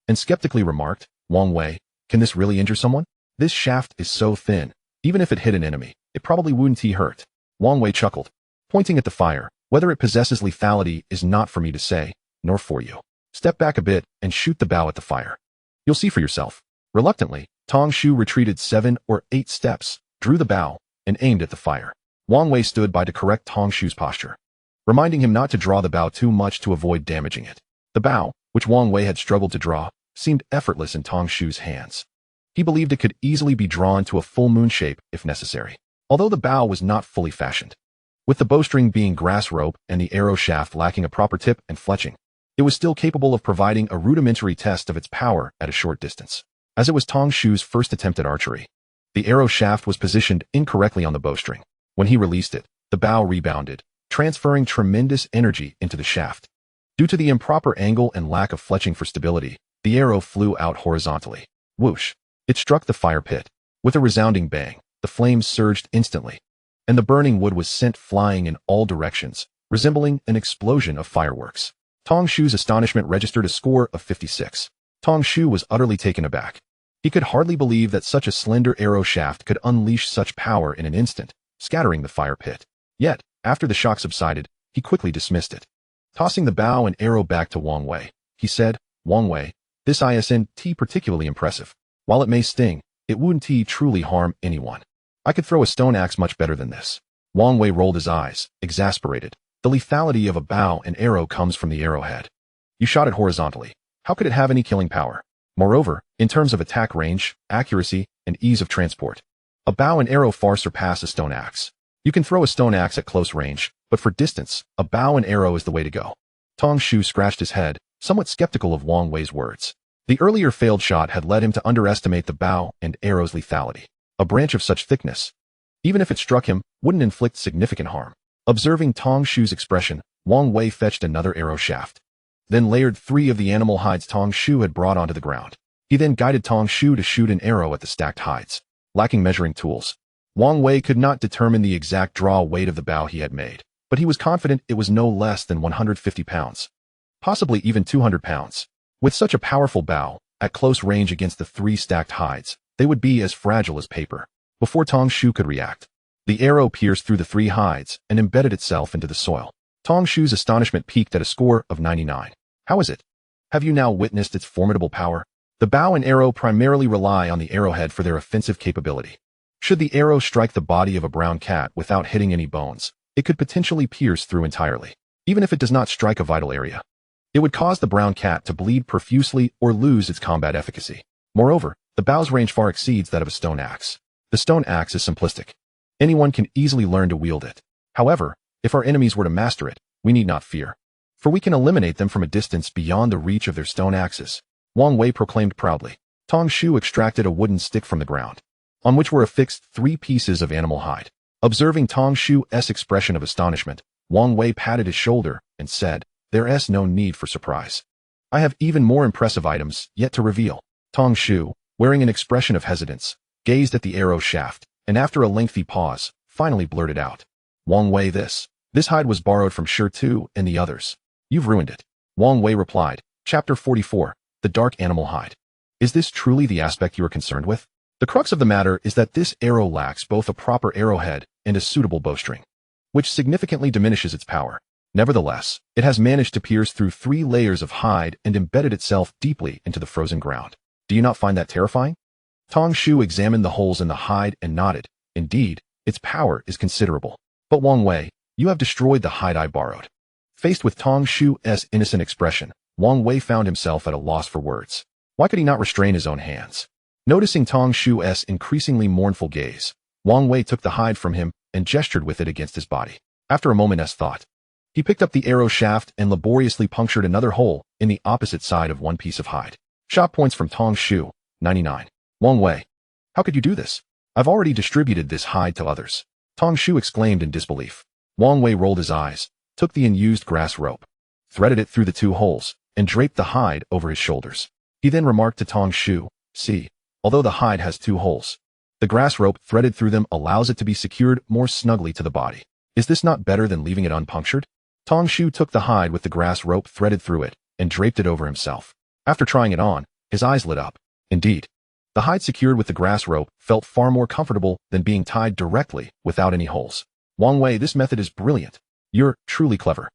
and skeptically remarked, "Wang Wei, can this really injure someone? This shaft is so thin. Even if it hit an enemy, it probably wouldn't hurt." Wang Wei chuckled, pointing at the fire. "Whether it possesses lethality is not for me to say, nor for you. Step back a bit and shoot the bow at the fire. You'll see for yourself." Reluctantly, Tong Shu retreated 7 or 8 steps, drew the bow, and aimed at the fire. Wang Wei stood by to correct Tong Shu's posture, reminding him not to draw the bow too much to avoid damaging it. The bow, which Wang Wei had struggled to draw, seemed effortless in Tong Shu's hands. He believed it could easily be drawn to a full moon shape if necessary, although the bow was not fully fashioned. With the bowstring being grass rope and the arrow shaft lacking a proper tip and fletching, it was still capable of providing a rudimentary test of its power at a short distance. As it was Tong Shu's first attempt at archery, the arrow shaft was positioned incorrectly on the bowstring. When he released it, the bow rebounded, transferring tremendous energy into the shaft. Due to the improper angle and lack of fletching for stability, the arrow flew out horizontally. Whoosh! It struck the fire pit. With a resounding bang, the flames surged instantly, and the burning wood was sent flying in all directions, resembling an explosion of fireworks. Tong Shu's astonishment registered a score of 56. Tong Shu was utterly taken aback. He could hardly believe that such a slender arrow shaft could unleash such power in an instant, scattering the fire pit. Yet, after the shock subsided, he quickly dismissed it. Tossing the bow and arrow back to Wang Wei, he said, "Wang Wei, this isn't particularly impressive. While it may sting, it wouldn't truly harm anyone. I could throw a stone axe much better than this." Wang Wei rolled his eyes, exasperated. The lethality of a bow and arrow comes from the arrowhead. You shot it horizontally. How could it have any killing power? Moreover, in terms of attack range, accuracy, and ease of transport, a bow and arrow far surpass a stone axe. You can throw a stone axe at close range, but for distance, a bow and arrow is the way to go. Tong Shu scratched his head, somewhat skeptical of Wang Wei's words. The earlier failed shot had led him to underestimate the bow and arrow's lethality. A branch of such thickness, even if it struck him, wouldn't inflict significant harm. Observing Tong Shu's expression, Wang Wei fetched another arrow shaft, then layered 3 of the animal hides Tong Shu had brought onto the ground. He then guided Tong Shu to shoot an arrow at the stacked hides. Lacking measuring tools, Wang Wei could not determine the exact draw weight of the bow he had made, but he was confident it was no less than 150 pounds, possibly even 200 pounds. With such a powerful bow, at close range against the 3 stacked hides, they would be as fragile as paper. Before Tong Shu could react, the arrow pierced through the 3 hides and embedded itself into the soil. Tong Shu's astonishment peaked at a score of 99. "How is it? Have you now witnessed its formidable power?" The bow and arrow primarily rely on the arrowhead for their offensive capability. Should the arrow strike the body of a brown cat without hitting any bones, it could potentially pierce through entirely. Even if it does not strike a vital area, it would cause the brown cat to bleed profusely or lose its combat efficacy. Moreover, the bow's range far exceeds that of a stone axe. The stone axe is simplistic. Anyone can easily learn to wield it. However, if our enemies were to master it, we need not fear, for we can eliminate them from a distance beyond the reach of their stone axes," Wang Wei proclaimed proudly. Tong Shu extracted a wooden stick from the ground, on which were affixed 3 pieces of animal hide. Observing Tong Shu's expression of astonishment, Wang Wei patted his shoulder and said, "There's no need for surprise. I have even more impressive items yet to reveal." Tong Shu, wearing an expression of hesitance, gazed at the arrow shaft, and after a lengthy pause, finally blurted out, "Wang Wei, this hide was borrowed from Shi Tu and the others. You've ruined it." Wang Wei replied, Chapter 44, The Dark Animal Hide. "Is this truly the aspect you are concerned with? The crux of the matter is that this arrow lacks both a proper arrowhead and a suitable bowstring, which significantly diminishes its power. Nevertheless, it has managed to pierce through 3 layers of hide and embedded itself deeply into the frozen ground. Do you not find that terrifying?" Tong Shu examined the holes in the hide and nodded. "Indeed, its power is considerable. But Wang Wei, you have destroyed the hide I borrowed." Faced with Tong Shu's innocent expression, Wang Wei found himself at a loss for words. Why could he not restrain his own hands? Noticing Tong Shu's increasingly mournful gaze, Wang Wei took the hide from him and gestured with it against his body. After a moment's thought, he picked up the arrow shaft and laboriously punctured another hole in the opposite side of one piece of hide. Shot points from Tong Shu, 99. "Wang Wei, how could you do this? I've already distributed this hide to others." Tong Shu exclaimed in disbelief. Wang Wei rolled his eyes, took the unused grass rope, threaded it through the 2 holes, and draped the hide over his shoulders. He then remarked to Tong Shu, "See, although the hide has 2 holes, the grass rope threaded through them allows it to be secured more snugly to the body. Is this not better than leaving it unpunctured?" Tong Shu took the hide with the grass rope threaded through it and draped it over himself. After trying it on, his eyes lit up. Indeed, the hide secured with the grass rope felt far more comfortable than being tied directly without any holes. "Wang Wei, this method is brilliant. You're truly clever.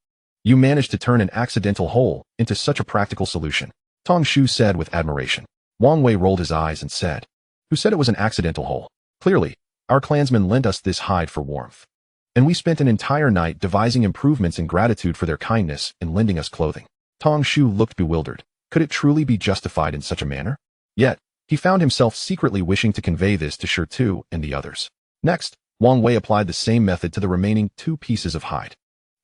You managed to turn an accidental hole into such a practical solution," Tong Shu said with admiration. Wang Wei rolled his eyes and said, "Who said it was an accidental hole? Clearly, our clansmen lent us this hide for warmth. And we spent an entire night devising improvements in gratitude for their kindness in lending us clothing." Tong Shu looked bewildered. Could it truly be justified in such a manner? Yet, he found himself secretly wishing to convey this to Shirtu and the others. Next, Wang Wei applied the same method to the remaining 2 pieces of hide.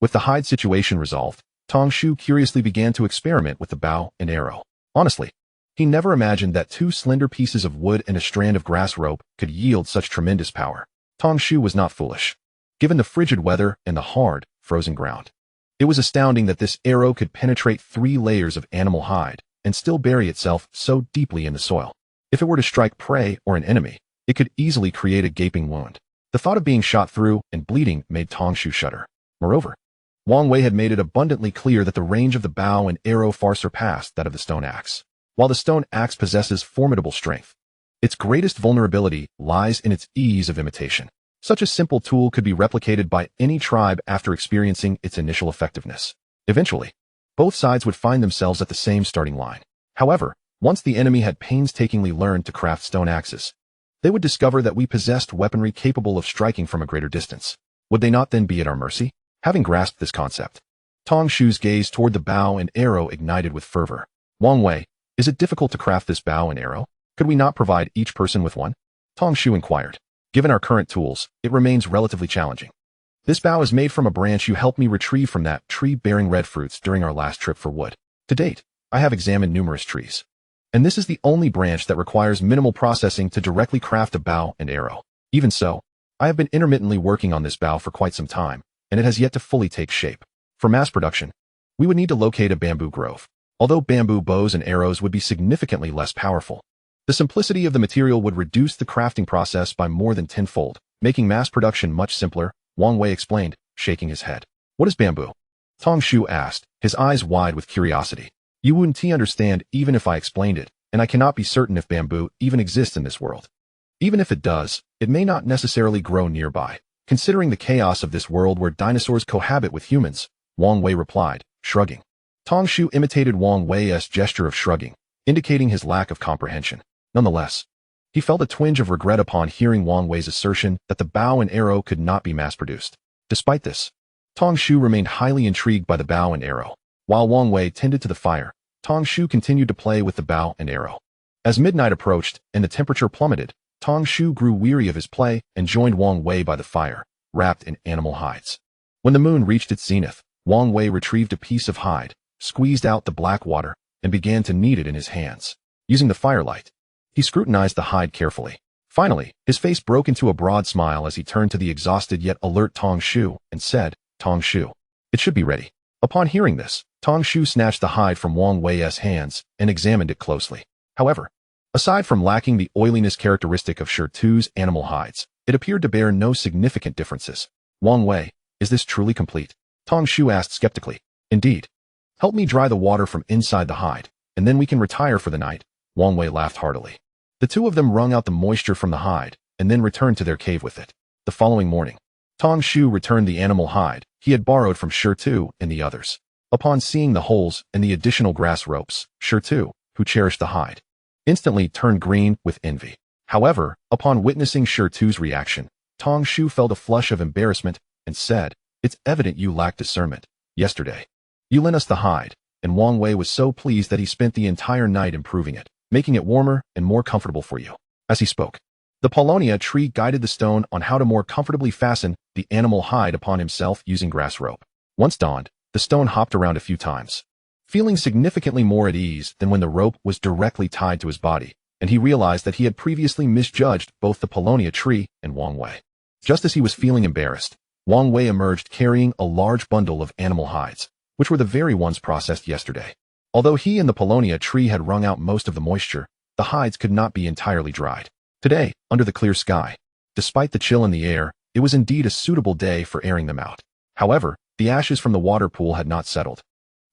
With the hide situation resolved, Tong Shu curiously began to experiment with the bow and arrow. Honestly, he never imagined that 2 slender pieces of wood and a strand of grass rope could yield such tremendous power. Tong Shu was not foolish. Given the frigid weather and the hard, frozen ground, it was astounding that this arrow could penetrate 3 layers of animal hide and still bury itself so deeply in the soil. If it were to strike prey or an enemy, it could easily create a gaping wound. The thought of being shot through and bleeding made Tong Shu shudder. Moreover, Wang Wei had made it abundantly clear that the range of the bow and arrow far surpassed that of the stone axe. While the stone axe possesses formidable strength, its greatest vulnerability lies in its ease of imitation. Such a simple tool could be replicated by any tribe after experiencing its initial effectiveness. Eventually, both sides would find themselves at the same starting line. However, once the enemy had painstakingly learned to craft stone axes, they would discover that we possessed weaponry capable of striking from a greater distance. Would they not then be at our mercy? Having grasped this concept, Tong Shu's gaze toward the bow and arrow ignited with fervor. "Wang Wei, is it difficult to craft this bow and arrow? Could we not provide each person with one?" Tong Shu inquired. "Given our current tools, it remains relatively challenging. This bow is made from a branch you helped me retrieve from that tree bearing red fruits during our last trip for wood. To date, I have examined numerous trees, and this is the only branch that requires minimal processing to directly craft a bow and arrow. Even so, I have been intermittently working on this bow for quite some time, and it has yet to fully take shape. For mass production, we would need to locate a bamboo grove. Although bamboo bows and arrows would be significantly less powerful, the simplicity of the material would reduce the crafting process by more than tenfold, making mass production much simpler," Wang Wei explained, shaking his head. "What is bamboo?" Tong Shu asked, his eyes wide with curiosity. "You wouldn't understand even if I explained it, and I cannot be certain if bamboo even exists in this world. Even if it does, it may not necessarily grow nearby. Considering the chaos of this world where dinosaurs cohabit with humans," Wang Wei replied, shrugging. Tong Shu imitated Wang Wei's gesture of shrugging, indicating his lack of comprehension. Nonetheless, he felt a twinge of regret upon hearing Wang Wei's assertion that the bow and arrow could not be mass-produced. Despite this, Tong Shu remained highly intrigued by the bow and arrow. While Wang Wei tended to the fire, Tong Shu continued to play with the bow and arrow. As midnight approached and the temperature plummeted, Tong Shu grew weary of his play and joined Wang Wei by the fire, wrapped in animal hides. When the moon reached its zenith, Wang Wei retrieved a piece of hide, squeezed out the black water, and began to knead it in his hands. Using the firelight, he scrutinized the hide carefully. Finally, his face broke into a broad smile as he turned to the exhausted yet alert Tong Shu and said, "Tong Shu, it should be ready." Upon hearing this, Tong Shu snatched the hide from Wang Wei's hands and examined it closely. However, aside from lacking the oiliness characteristic of Shirtu's animal hides, it appeared to bear no significant differences. "Wang Wei, is this truly complete?" Tong Shu asked skeptically. "Indeed. Help me dry the water from inside the hide, and then we can retire for the night," Wang Wei laughed heartily. The two of them wrung out the moisture from the hide, and then returned to their cave with it. The following morning, Tong Shu returned the animal hide he had borrowed from Shirtu and the others. Upon seeing the holes and the additional grass ropes, Shirtu, who cherished the hide, instantly turned green with envy. However, upon witnessing Shirtu's reaction, Tong Shu felt a flush of embarrassment and said, "It's evident you lack discernment. Yesterday, you lent us the hide," and Wang Wei was so pleased that he spent the entire night improving it, making it warmer and more comfortable for you. As he spoke, the Paulownia tree guided the stone on how to more comfortably fasten the animal hide upon himself using grass rope. Once donned, the stone hopped around a few times, feeling significantly more at ease than when the rope was directly tied to his body, and he realized that he had previously misjudged both the Paulownia tree and Wang Wei. Just as he was feeling embarrassed, Wang Wei emerged carrying a large bundle of animal hides, which were the very ones processed yesterday. Although he and the Paulownia tree had wrung out most of the moisture, the hides could not be entirely dried. Today, under the clear sky, despite the chill in the air, it was indeed a suitable day for airing them out. However, the ashes from the water pool had not settled,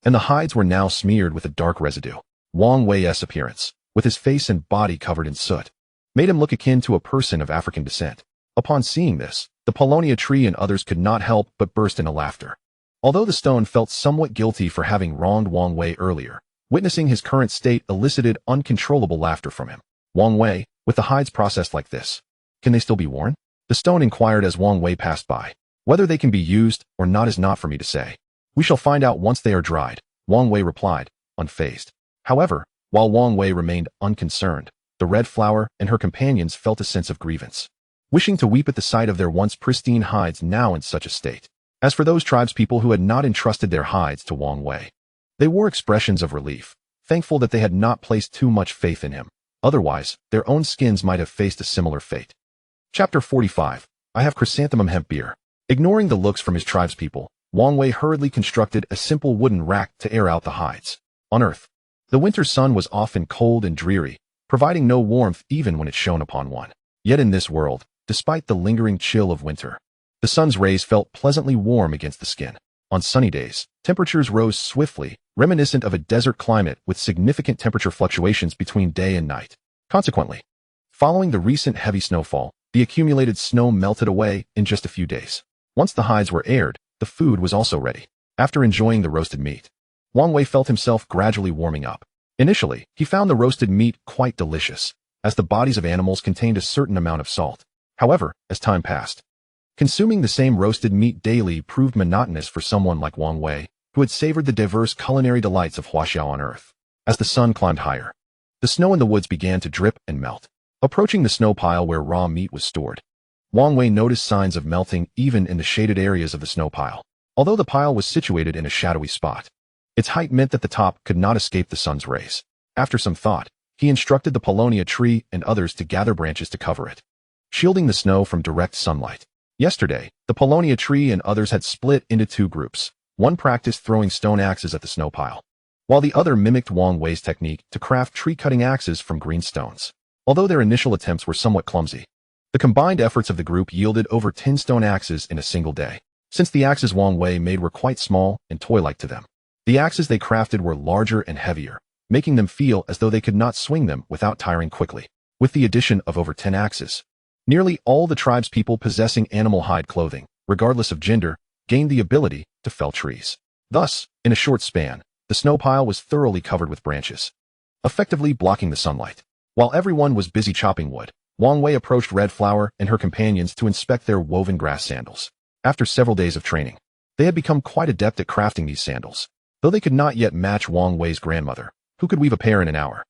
and the hides were now smeared with a dark residue. Wang Wei's appearance, with his face and body covered in soot, made him look akin to a person of African descent. Upon seeing this, the Paulownia tree and others could not help but burst into laughter. Although the stone felt somewhat guilty for having wronged Wang Wei earlier, witnessing his current state elicited uncontrollable laughter from him. Wang Wei, with the hides processed like this, can they still be worn? The stone inquired as Wang Wei passed by. Whether they can be used or not is not for me to say. We shall find out once they are dried, Wang Wei replied, unfazed. However, while Wang Wei remained unconcerned, the red flower and her companions felt a sense of grievance, wishing to weep at the sight of their once pristine hides now in such a state. As for those tribespeople who had not entrusted their hides to Wang Wei, they wore expressions of relief, thankful that they had not placed too much faith in him. Otherwise, their own skins might have faced a similar fate. Chapter 45. I have chrysanthemum hemp beer. Ignoring the looks from his tribespeople, Wang Wei hurriedly constructed a simple wooden rack to air out the hides. On Earth, the winter sun was often cold and dreary, providing no warmth even when it shone upon one. Yet in this world, despite the lingering chill of winter, the sun's rays felt pleasantly warm against the skin. On sunny days, temperatures rose swiftly, reminiscent of a desert climate with significant temperature fluctuations between day and night. Consequently, following the recent heavy snowfall, the accumulated snow melted away in just a few days. Once the hides were aired, the food was also ready. After enjoying the roasted meat, Wang Wei felt himself gradually warming up. Initially, he found the roasted meat quite delicious, as the bodies of animals contained a certain amount of salt. However, as time passed, consuming the same roasted meat daily proved monotonous for someone like Wang Wei, who had savored the diverse culinary delights of Huaxiao on Earth. As the sun climbed higher, the snow in the woods began to drip and melt. Approaching the snow pile where raw meat was stored, Wang Wei noticed signs of melting even in the shaded areas of the snow pile. Although the pile was situated in a shadowy spot, its height meant that the top could not escape the sun's rays. After some thought, he instructed the Paulownia tree and others to gather branches to cover it, shielding the snow from direct sunlight. Yesterday, the Paulownia tree and others had split into two groups. One practiced throwing stone axes at the snow pile, while the other mimicked Wang Wei's technique to craft tree-cutting axes from green stones. Although their initial attempts were somewhat clumsy, the combined efforts of the group yielded over 10 stone axes in a single day. Since the axes Wang Wei made were quite small and toy-like to them, the axes they crafted were larger and heavier, making them feel as though they could not swing them without tiring quickly. With the addition of over 10 axes, nearly all the tribespeople possessing animal hide clothing, regardless of gender, gained the ability to fell trees. Thus, in a short span, the snow pile was thoroughly covered with branches, effectively blocking the sunlight. While everyone was busy chopping wood, Wang Wei approached Red Flower and her companions to inspect their woven grass sandals. After several days of training, they had become quite adept at crafting these sandals. Though they could not yet match Wang Wei's grandmother, who could weave a pair in an hour,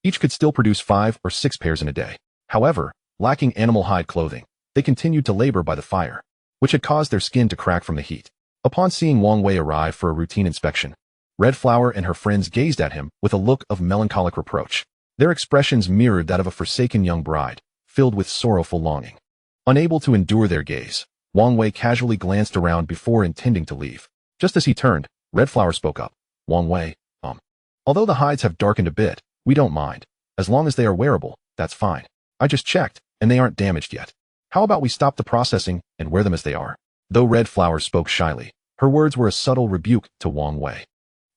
each could still produce 5 or 6 pairs in a day. However, lacking animal hide clothing, they continued to labor by the fire, which had caused their skin to crack from the heat. Upon seeing Wang Wei arrive for a routine inspection, Red Flower and her friends gazed at him with a look of melancholic reproach. Their expressions mirrored that of a forsaken young bride, filled with sorrowful longing. Unable to endure their gaze, Wang Wei casually glanced around before intending to leave. Just as he turned, Red Flower spoke up. Wang Wei, although the hides have darkened a bit, we don't mind. As long as they are wearable, that's fine. I just checked, and they aren't damaged yet. How about we stop the processing and wear them as they are? Though Red Flower spoke shyly, her words were a subtle rebuke to Wang Wei,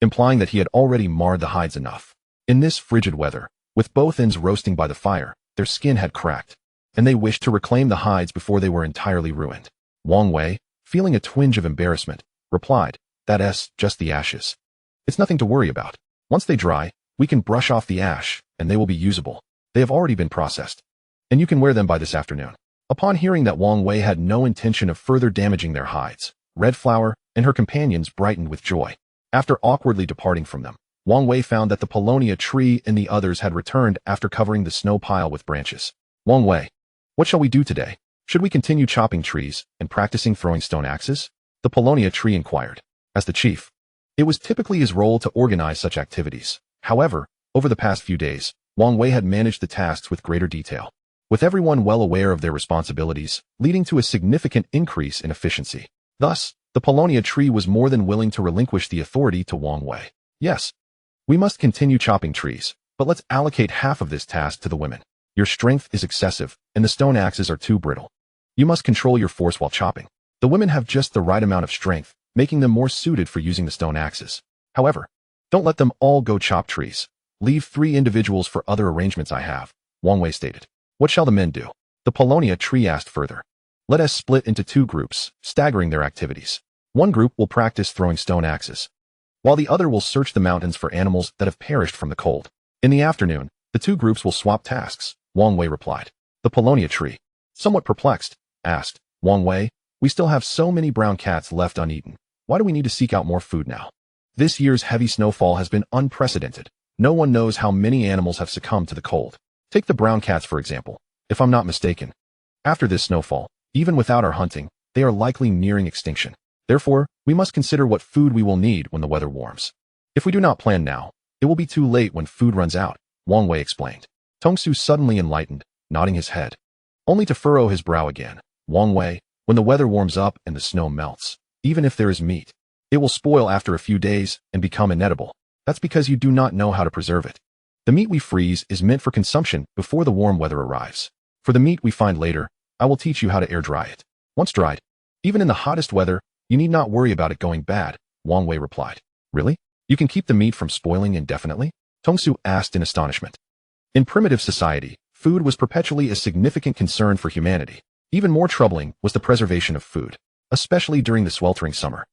implying that he had already marred the hides enough. In this frigid weather, with both ends roasting by the fire, their skin had cracked, and they wished to reclaim the hides before they were entirely ruined. Wang Wei, feeling a twinge of embarrassment, replied, "That's just the ashes. It's nothing to worry about. Once they dry, we can brush off the ash, and they will be usable. They have already been processed, and you can wear them by this afternoon." Upon hearing that Wang Wei had no intention of further damaging their hides, Red Flower and her companions brightened with joy. After awkwardly departing from them, Wang Wei found that the Paulownia tree and the others had returned after covering the snow pile with branches. Wang Wei, what shall we do today? Should we continue chopping trees and practicing throwing stone axes? The Paulownia tree inquired. As the chief, it was typically his role to organize such activities. However, over the past few days, Wang Wei had managed the tasks with greater detail, with everyone well aware of their responsibilities, leading to a significant increase in efficiency. Thus, the Paulownia tree was more than willing to relinquish the authority to Wang Wei. Yes, We must continue chopping trees, but let's allocate half of this task to the women. Your strength is excessive, and the stone axes are too brittle. You must control your force while chopping. The women have just the right amount of strength, making them more suited for using the stone axes. However, don't let them all go chop trees. Leave 3 individuals for other arrangements I have, Wang Wei stated. What shall the men do? The Paulownia tree asked further. Let us split into 2 groups, staggering their activities. One group will practice throwing stone axes, while the other will search the mountains for animals that have perished from the cold. In the afternoon, the 2 groups will swap tasks, Wang Wei replied. The Paulownia tree, somewhat perplexed, asked, Wang Wei, we still have so many brown cats left uneaten. Why do we need to seek out more food now? This year's heavy snowfall has been unprecedented. No one knows how many animals have succumbed to the cold. Take the brown cats for example. If I'm not mistaken, after this snowfall, even without our hunting, they are likely nearing extinction. Therefore, we must consider what food we will need when the weather warms. If we do not plan now, it will be too late when food runs out, Wang Wei explained. Tongsu suddenly enlightened, nodding his head, only to furrow his brow again. Wang Wei, when the weather warms up and the snow melts, even if there is meat, it will spoil after a few days and become inedible. That's because you do not know how to preserve it. The meat we freeze is meant for consumption before the warm weather arrives. For the meat we find later, I will teach you how to air dry it. Once dried, even in the hottest weather, you need not worry about it going bad, Wang Wei replied. Really? You can keep the meat from spoiling indefinitely? Tongsu asked in astonishment. In primitive society, food was perpetually a significant concern for humanity. Even more troubling was the preservation of food, especially during the sweltering summer.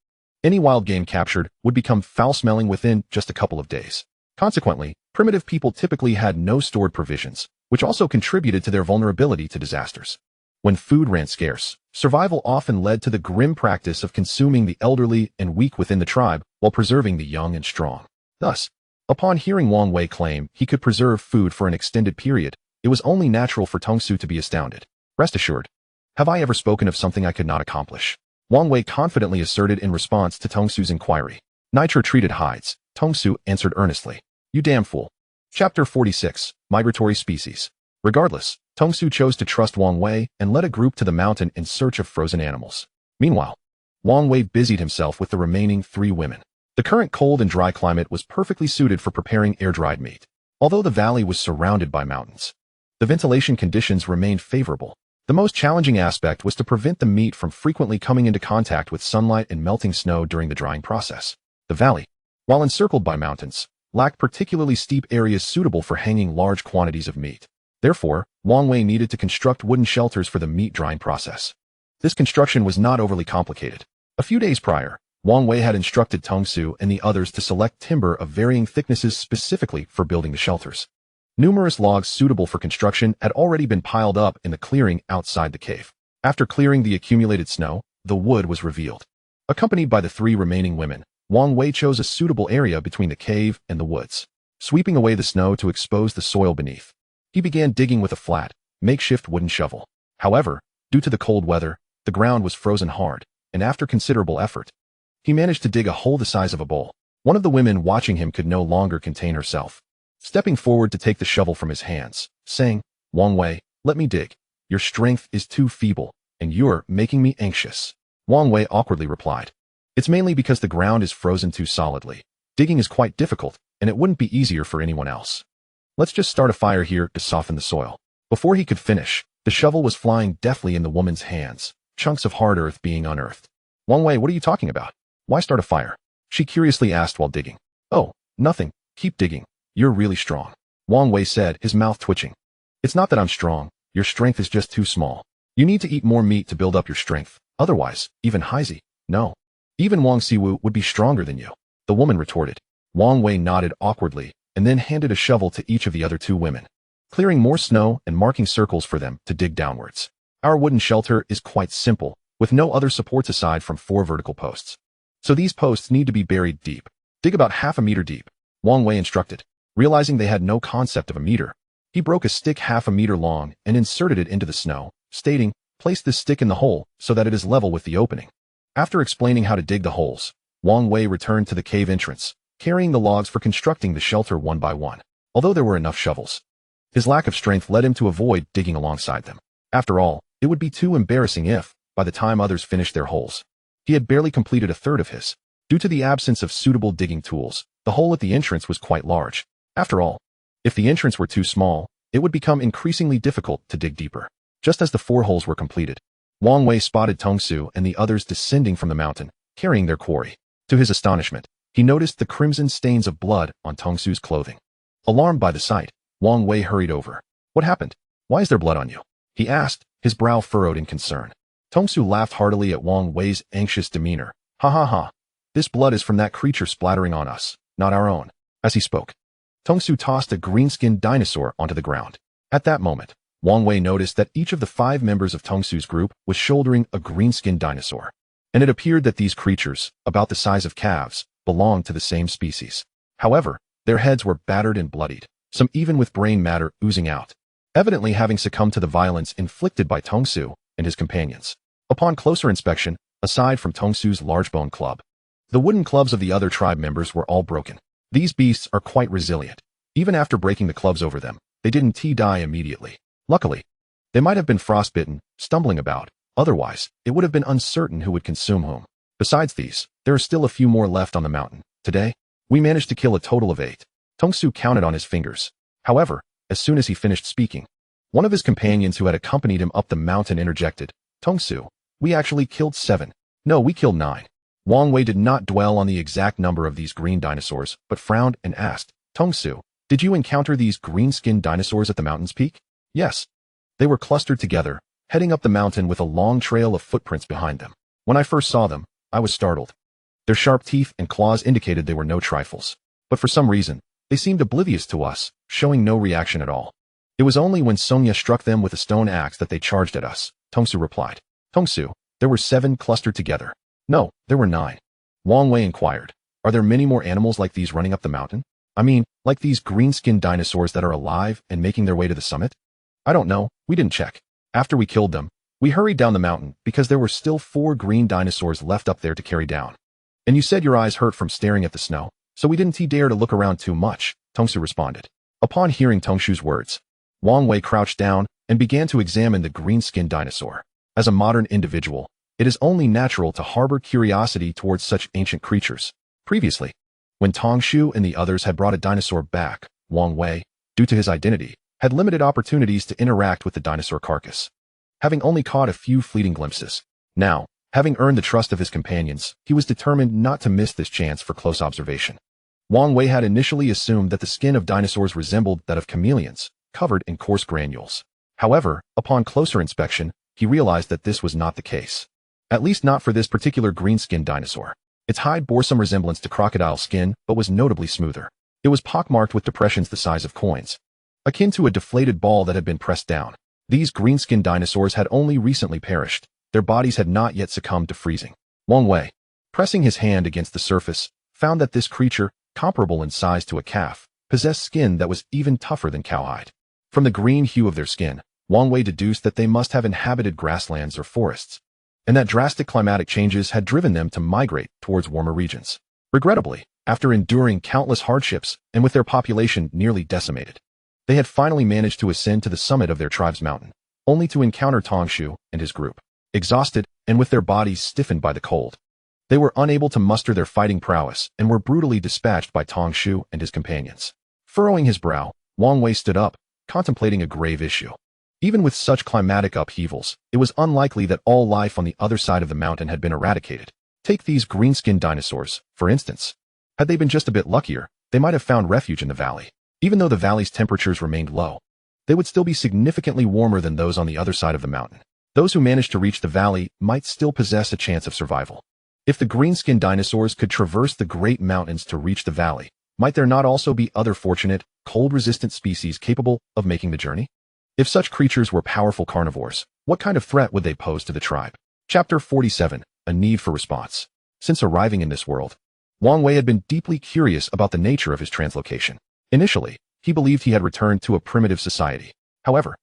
Any wild game captured would become foul-smelling within just a couple of days. Consequently, primitive people typically had no stored provisions, which also contributed to their vulnerability to disasters. When food ran scarce, survival often led to the grim practice of consuming the elderly and weak within the tribe while preserving the young and strong. Thus, upon hearing Wang Wei claim he could preserve food for an extended period, it was only natural for Tongsu to be astounded. Rest assured, have I ever spoken of something I could not accomplish? Wang Wei confidently asserted in response to Tongsu's inquiry. Nitro-treated hides, Tongsu answered earnestly. You damn fool. Chapter 46, Migratory Species. Regardless, Tongsu chose to trust Wang Wei and led a group to the mountain in search of frozen animals. Meanwhile, Wang Wei busied himself with the remaining 3 women. The current cold and dry climate was perfectly suited for preparing air-dried meat. Although the valley was surrounded by mountains, the ventilation conditions remained favorable. The most challenging aspect was to prevent the meat from frequently coming into contact with sunlight and melting snow during the drying process. The valley, while encircled by mountains, lacked particularly steep areas suitable for hanging large quantities of meat. Therefore, Wang Wei needed to construct wooden shelters for the meat drying process. This construction was not overly complicated. A few days prior, Wang Wei had instructed Tongsu and the others to select timber of varying thicknesses specifically for building the shelters. Numerous logs suitable for construction had already been piled up in the clearing outside the cave. After clearing the accumulated snow, the wood was revealed. Accompanied by the 3 remaining women, Wang Wei chose a suitable area between the cave and the woods, sweeping away the snow to expose the soil beneath. He began digging with a flat, makeshift wooden shovel. However, due to the cold weather, the ground was frozen hard, and after considerable effort, he managed to dig a hole the size of a bowl. One of the women watching him could no longer contain herself, stepping forward to take the shovel from his hands, saying, Wang Wei, let me dig. Your strength is too feeble, and you're making me anxious. Wang Wei awkwardly replied. It's mainly because the ground is frozen too solidly. Digging is quite difficult, and it wouldn't be easier for anyone else. Let's just start a fire here to soften the soil. Before he could finish, the shovel was flying deftly in the woman's hands, chunks of hard earth being unearthed. Wang Wei, what are you talking about? Why start a fire? She curiously asked while digging. Oh, nothing. Keep digging. You're really strong, Wang Wei said, his mouth twitching. It's not that I'm strong. Your strength is just too small. You need to eat more meat to build up your strength. Otherwise, even Heisei, no. Even Wang Siwu would be stronger than you, the woman retorted. Wang Wei nodded awkwardly and then handed a shovel to each of the other 2 women, clearing more snow and marking circles for them to dig downwards. Our wooden shelter is quite simple, with no other supports aside from 4 vertical posts. So these posts need to be buried deep. Dig about half a meter deep, Wang Wei instructed. Realizing they had no concept of a meter, he broke a stick half a meter long and inserted it into the snow, stating, place this stick in the hole so that it is level with the opening. After explaining how to dig the holes, Wang Wei returned to the cave entrance, carrying the logs for constructing the shelter one by one. Although there were enough shovels, his lack of strength led him to avoid digging alongside them. After all, it would be too embarrassing if, by the time others finished their holes, he had barely completed a third of his. Due to the absence of suitable digging tools, the hole at the entrance was quite large. After all, if the entrance were too small, it would become increasingly difficult to dig deeper. Just as the 4 holes were completed, Wang Wei spotted Tongsu and the others descending from the mountain, carrying their quarry. To his astonishment, he noticed the crimson stains of blood on Tongsu's clothing. Alarmed by the sight, Wang Wei hurried over. "What happened? Why is there blood on you?" he asked, his brow furrowed in concern. Tongsu laughed heartily at Wang Wei's anxious demeanor. "Ha ha ha. This blood is from that creature splattering on us, not our own." As he spoke, Tongsu tossed a green-skinned dinosaur onto the ground. At that moment, Wang Wei noticed that each of the 5 members of Tongsu's group was shouldering a green-skinned dinosaur. And it appeared that these creatures, about the size of calves, belonged to the same species. However, their heads were battered and bloodied, some even with brain matter oozing out, evidently having succumbed to the violence inflicted by Tongsu and his companions. Upon closer inspection, aside from Tongsu's large bone club, the wooden clubs of the other tribe members were all broken. These beasts are quite resilient. Even after breaking the clubs over them, they didn't die immediately. Luckily, they might have been frostbitten, stumbling about. Otherwise, it would have been uncertain who would consume whom. Besides these, there are still a few more left on the mountain. Today, we managed to kill a total of 8. Tongsu counted on his fingers. However, as soon as he finished speaking, one of his companions who had accompanied him up the mountain interjected, "Tongsu, we actually killed 7. No, we killed 9. Wang Wei did not dwell on the exact number of these green dinosaurs, but frowned and asked, "Tongsu, did you encounter these green-skinned dinosaurs at the mountain's peak?" "Yes." They were clustered together, heading up the mountain with a long trail of footprints behind them. When I first saw them, I was startled. Their sharp teeth and claws indicated they were no trifles. But for some reason, they seemed oblivious to us, showing no reaction at all. "It was only when Sonia struck them with a stone axe that they charged at us," Tongsu replied. "Tongsu, there were 7 clustered together." "No, there were 9. Wang Wei inquired. "Are there many more animals like these running up the mountain? I mean, like these green-skinned dinosaurs that are alive and making their way to the summit?" "I don't know, we didn't check. After we killed them, we hurried down the mountain because there were still 4 green dinosaurs left up there to carry down. And you said your eyes hurt from staring at the snow, so we didn't dare to look around too much," Tongsu responded. Upon hearing Tongsu's words, Wang Wei crouched down and began to examine the green-skinned dinosaur. As a modern individual, it is only natural to harbor curiosity towards such ancient creatures. Previously, when Tongsu and the others had brought a dinosaur back, Wang Wei, due to his identity, had limited opportunities to interact with the dinosaur carcass, having only caught a few fleeting glimpses. Now, having earned the trust of his companions, he was determined not to miss this chance for close observation. Wang Wei had initially assumed that the skin of dinosaurs resembled that of chameleons, covered in coarse granules. However, upon closer inspection, he realized that this was not the case. At least not for this particular green-skinned dinosaur. Its hide bore some resemblance to crocodile skin, but was notably smoother. It was pockmarked with depressions the size of coins, akin to a deflated ball that had been pressed down. These green-skinned dinosaurs had only recently perished. Their bodies had not yet succumbed to freezing. Wang Wei, pressing his hand against the surface, found that this creature, comparable in size to a calf, possessed skin that was even tougher than cowhide. From the green hue of their skin, Wang Wei deduced that they must have inhabited grasslands or forests, and that drastic climatic changes had driven them to migrate towards warmer regions. Regrettably, after enduring countless hardships and with their population nearly decimated, they had finally managed to ascend to the summit of their tribe's mountain, only to encounter Tongsu and his group. Exhausted and with their bodies stiffened by the cold, they were unable to muster their fighting prowess and were brutally dispatched by Tongsu and his companions. Furrowing his brow, Wang Wei stood up, contemplating a grave issue. Even with such climatic upheavals, it was unlikely that all life on the other side of the mountain had been eradicated. Take these green-skinned dinosaurs, for instance. Had they been just a bit luckier, they might have found refuge in the valley. Even though the valley's temperatures remained low, they would still be significantly warmer than those on the other side of the mountain. Those who managed to reach the valley might still possess a chance of survival. If the green-skinned dinosaurs could traverse the great mountains to reach the valley, might there not also be other fortunate, cold-resistant species capable of making the journey? If such creatures were powerful carnivores, what kind of threat would they pose to the tribe? Chapter 47, A Need for Response. Since arriving in this world, Wang Wei had been deeply curious about the nature of his translocation. Initially, he believed he had returned to a primitive society. However,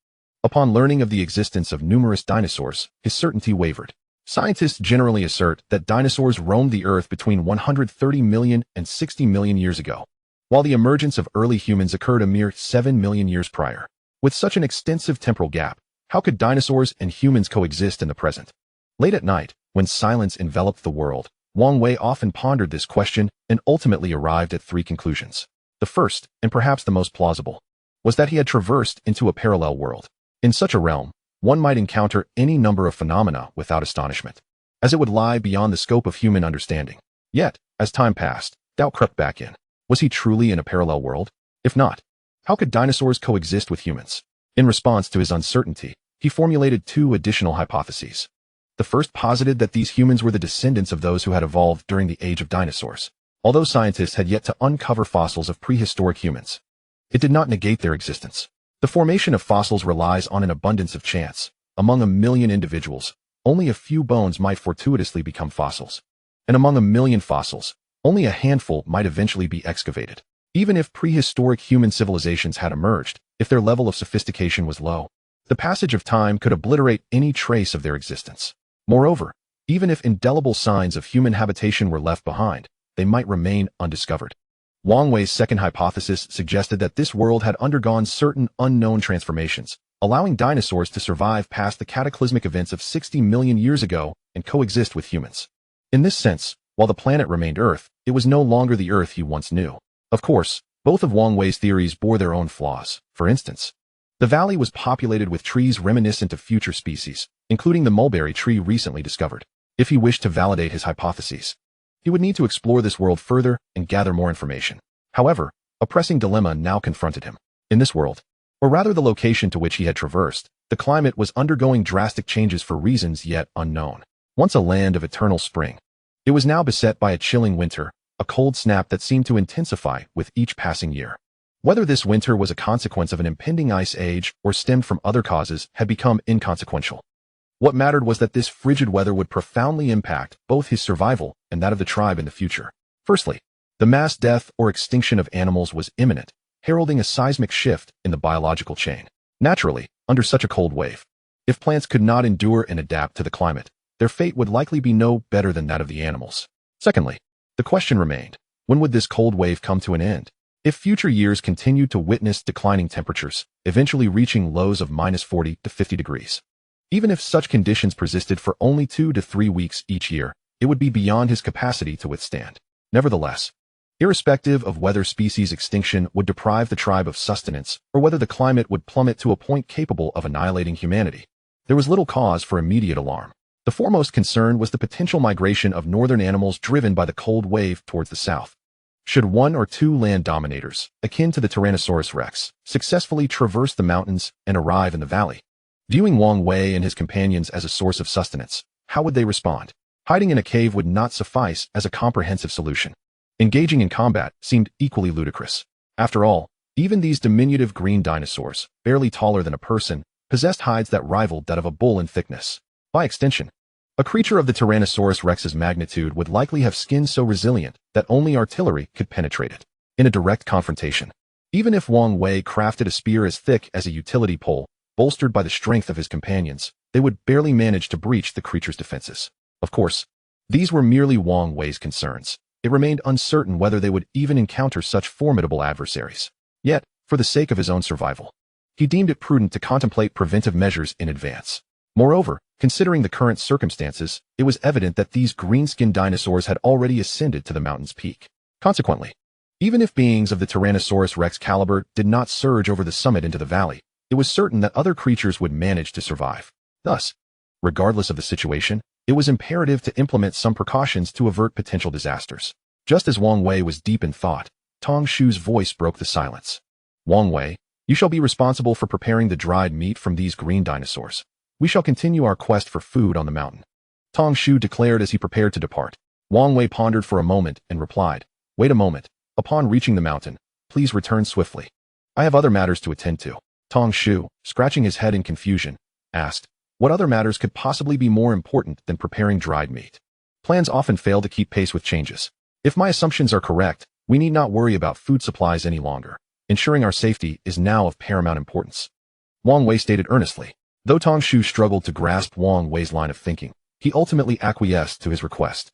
upon learning of the existence of numerous dinosaurs, his certainty wavered. Scientists generally assert that dinosaurs roamed the Earth between 130 million and 60 million years ago, while the emergence of early humans occurred a mere 7 million years prior. With such an extensive temporal gap, how could dinosaurs and humans coexist in the present? Late at night, when silence enveloped the world, Wang Wei often pondered this question and ultimately arrived at three conclusions. The first, and perhaps the most plausible, was that he had traversed into a parallel world. In such a realm, one might encounter any number of phenomena without astonishment, as it would lie beyond the scope of human understanding. Yet, as time passed, doubt crept back in. Was he truly in a parallel world? If not, how could dinosaurs coexist with humans? In response to his uncertainty, he formulated two additional hypotheses. The first posited that these humans were the descendants of those who had evolved during the age of dinosaurs, although scientists had yet to uncover fossils of prehistoric humans. It did not negate their existence. The formation of fossils relies on an abundance of chance. Among a million individuals, only a few bones might fortuitously become fossils. And among a million fossils, only a handful might eventually be excavated. Even if prehistoric human civilizations had emerged, if their level of sophistication was low, the passage of time could obliterate any trace of their existence. Moreover, even if indelible signs of human habitation were left behind, they might remain undiscovered. Wang Wei's second hypothesis suggested that this world had undergone certain unknown transformations, allowing dinosaurs to survive past the cataclysmic events of 60 million years ago and coexist with humans. In this sense, while the planet remained Earth, it was no longer the Earth he once knew. Of course, both of Wang Wei's theories bore their own flaws. For instance, the valley was populated with trees reminiscent of future species, including the mulberry tree recently discovered. If he wished to validate his hypotheses, he would need to explore this world further and gather more information. However, a pressing dilemma now confronted him. In this world, or rather the location to which he had traversed, the climate was undergoing drastic changes for reasons yet unknown. Once a land of eternal spring, it was now beset by a chilling winter, a cold snap that seemed to intensify with each passing year. Whether this winter was a consequence of an impending ice age or stemmed from other causes had become inconsequential. What mattered was that this frigid weather would profoundly impact both his survival and that of the tribe in the future. Firstly, the mass death or extinction of animals was imminent, heralding a seismic shift in the biological chain. Naturally, under such a cold wave, if plants could not endure and adapt to the climate, their fate would likely be no better than that of the animals. Secondly, the question remained, when would this cold wave come to an end? If future years continued to witness declining temperatures, eventually reaching lows of -40 to 50 degrees. Even if such conditions persisted for only 2 to 3 weeks each year, it would be beyond his capacity to withstand. Nevertheless, irrespective of whether species extinction would deprive the tribe of sustenance or whether the climate would plummet to a point capable of annihilating humanity, there was little cause for immediate alarm. The foremost concern was the potential migration of northern animals driven by the cold wave towards the south. Should one or two land dominators, akin to the Tyrannosaurus rex, successfully traverse the mountains and arrive in the valley, viewing Wang Wei and his companions as a source of sustenance, how would they respond? Hiding in a cave would not suffice as a comprehensive solution. Engaging in combat seemed equally ludicrous. After all, even these diminutive green dinosaurs, barely taller than a person, possessed hides that rivaled that of a bull in thickness. By extension, a creature of the Tyrannosaurus rex's magnitude would likely have skin so resilient that only artillery could penetrate it. In a direct confrontation, even if Wang Wei crafted a spear as thick as a utility pole, bolstered by the strength of his companions, they would barely manage to breach the creature's defenses. Of course, these were merely Wang Wei's concerns. It remained uncertain whether they would even encounter such formidable adversaries. Yet, for the sake of his own survival, he deemed it prudent to contemplate preventive measures in advance. Moreover, considering the current circumstances, it was evident that these green-skinned dinosaurs had already ascended to the mountain's peak. Consequently, even if beings of the Tyrannosaurus rex caliber did not surge over the summit into the valley, it was certain that other creatures would manage to survive. Thus, regardless of the situation, it was imperative to implement some precautions to avert potential disasters. Just as Wang Wei was deep in thought, Tong Shu's voice broke the silence. Wang Wei, you shall be responsible for preparing the dried meat from these green dinosaurs. We shall continue our quest for food on the mountain. Tong Shu declared as he prepared to depart. Wang Wei pondered for a moment and replied, wait a moment. Upon reaching the mountain, please return swiftly. I have other matters to attend to. Tong Shu, scratching his head in confusion, asked, what other matters could possibly be more important than preparing dried meat? Plans often fail to keep pace with changes. If my assumptions are correct, we need not worry about food supplies any longer. Ensuring our safety is now of paramount importance. Wang Wei stated earnestly. Though Tong Shu struggled to grasp Wang Wei's line of thinking, he ultimately acquiesced to his request.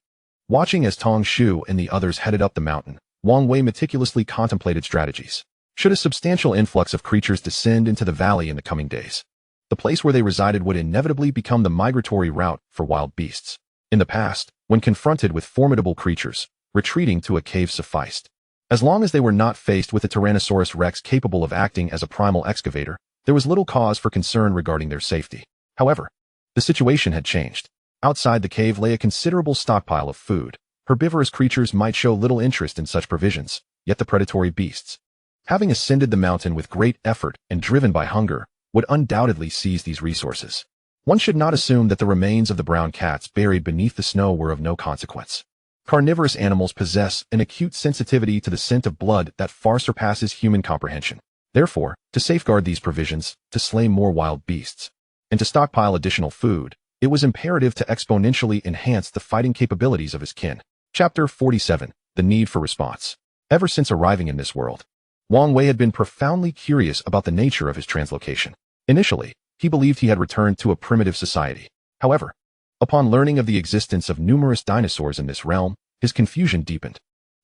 Watching as Tong Shu and the others headed up the mountain, Wang Wei meticulously contemplated strategies. Should a substantial influx of creatures descend into the valley in the coming days, the place where they resided would inevitably become the migratory route for wild beasts. In the past, When confronted with formidable creatures, retreating to a cave sufficed. As long as they were not faced with a Tyrannosaurus rex capable of acting as a primal excavator, there was little cause for concern regarding their safety. However, the situation had changed. Outside the cave lay a considerable stockpile of food. Herbivorous creatures might show little interest in such provisions, yet the predatory beasts, having ascended the mountain with great effort and driven by hunger, would undoubtedly seize these resources. One should not assume that the remains of the brown cats buried beneath the snow were of no consequence. Carnivorous animals possess an acute sensitivity to the scent of blood that far surpasses human comprehension. Therefore, to safeguard these provisions, to slay more wild beasts, and to stockpile additional food, it was imperative to exponentially enhance the fighting capabilities of his kin. Chapter 47. The Need for Response. Ever since arriving in this world, Wang Wei had been profoundly curious about the nature of his translocation. Initially, he believed he had returned to a primitive society. However, upon learning of the existence of numerous dinosaurs in this realm, his confusion deepened.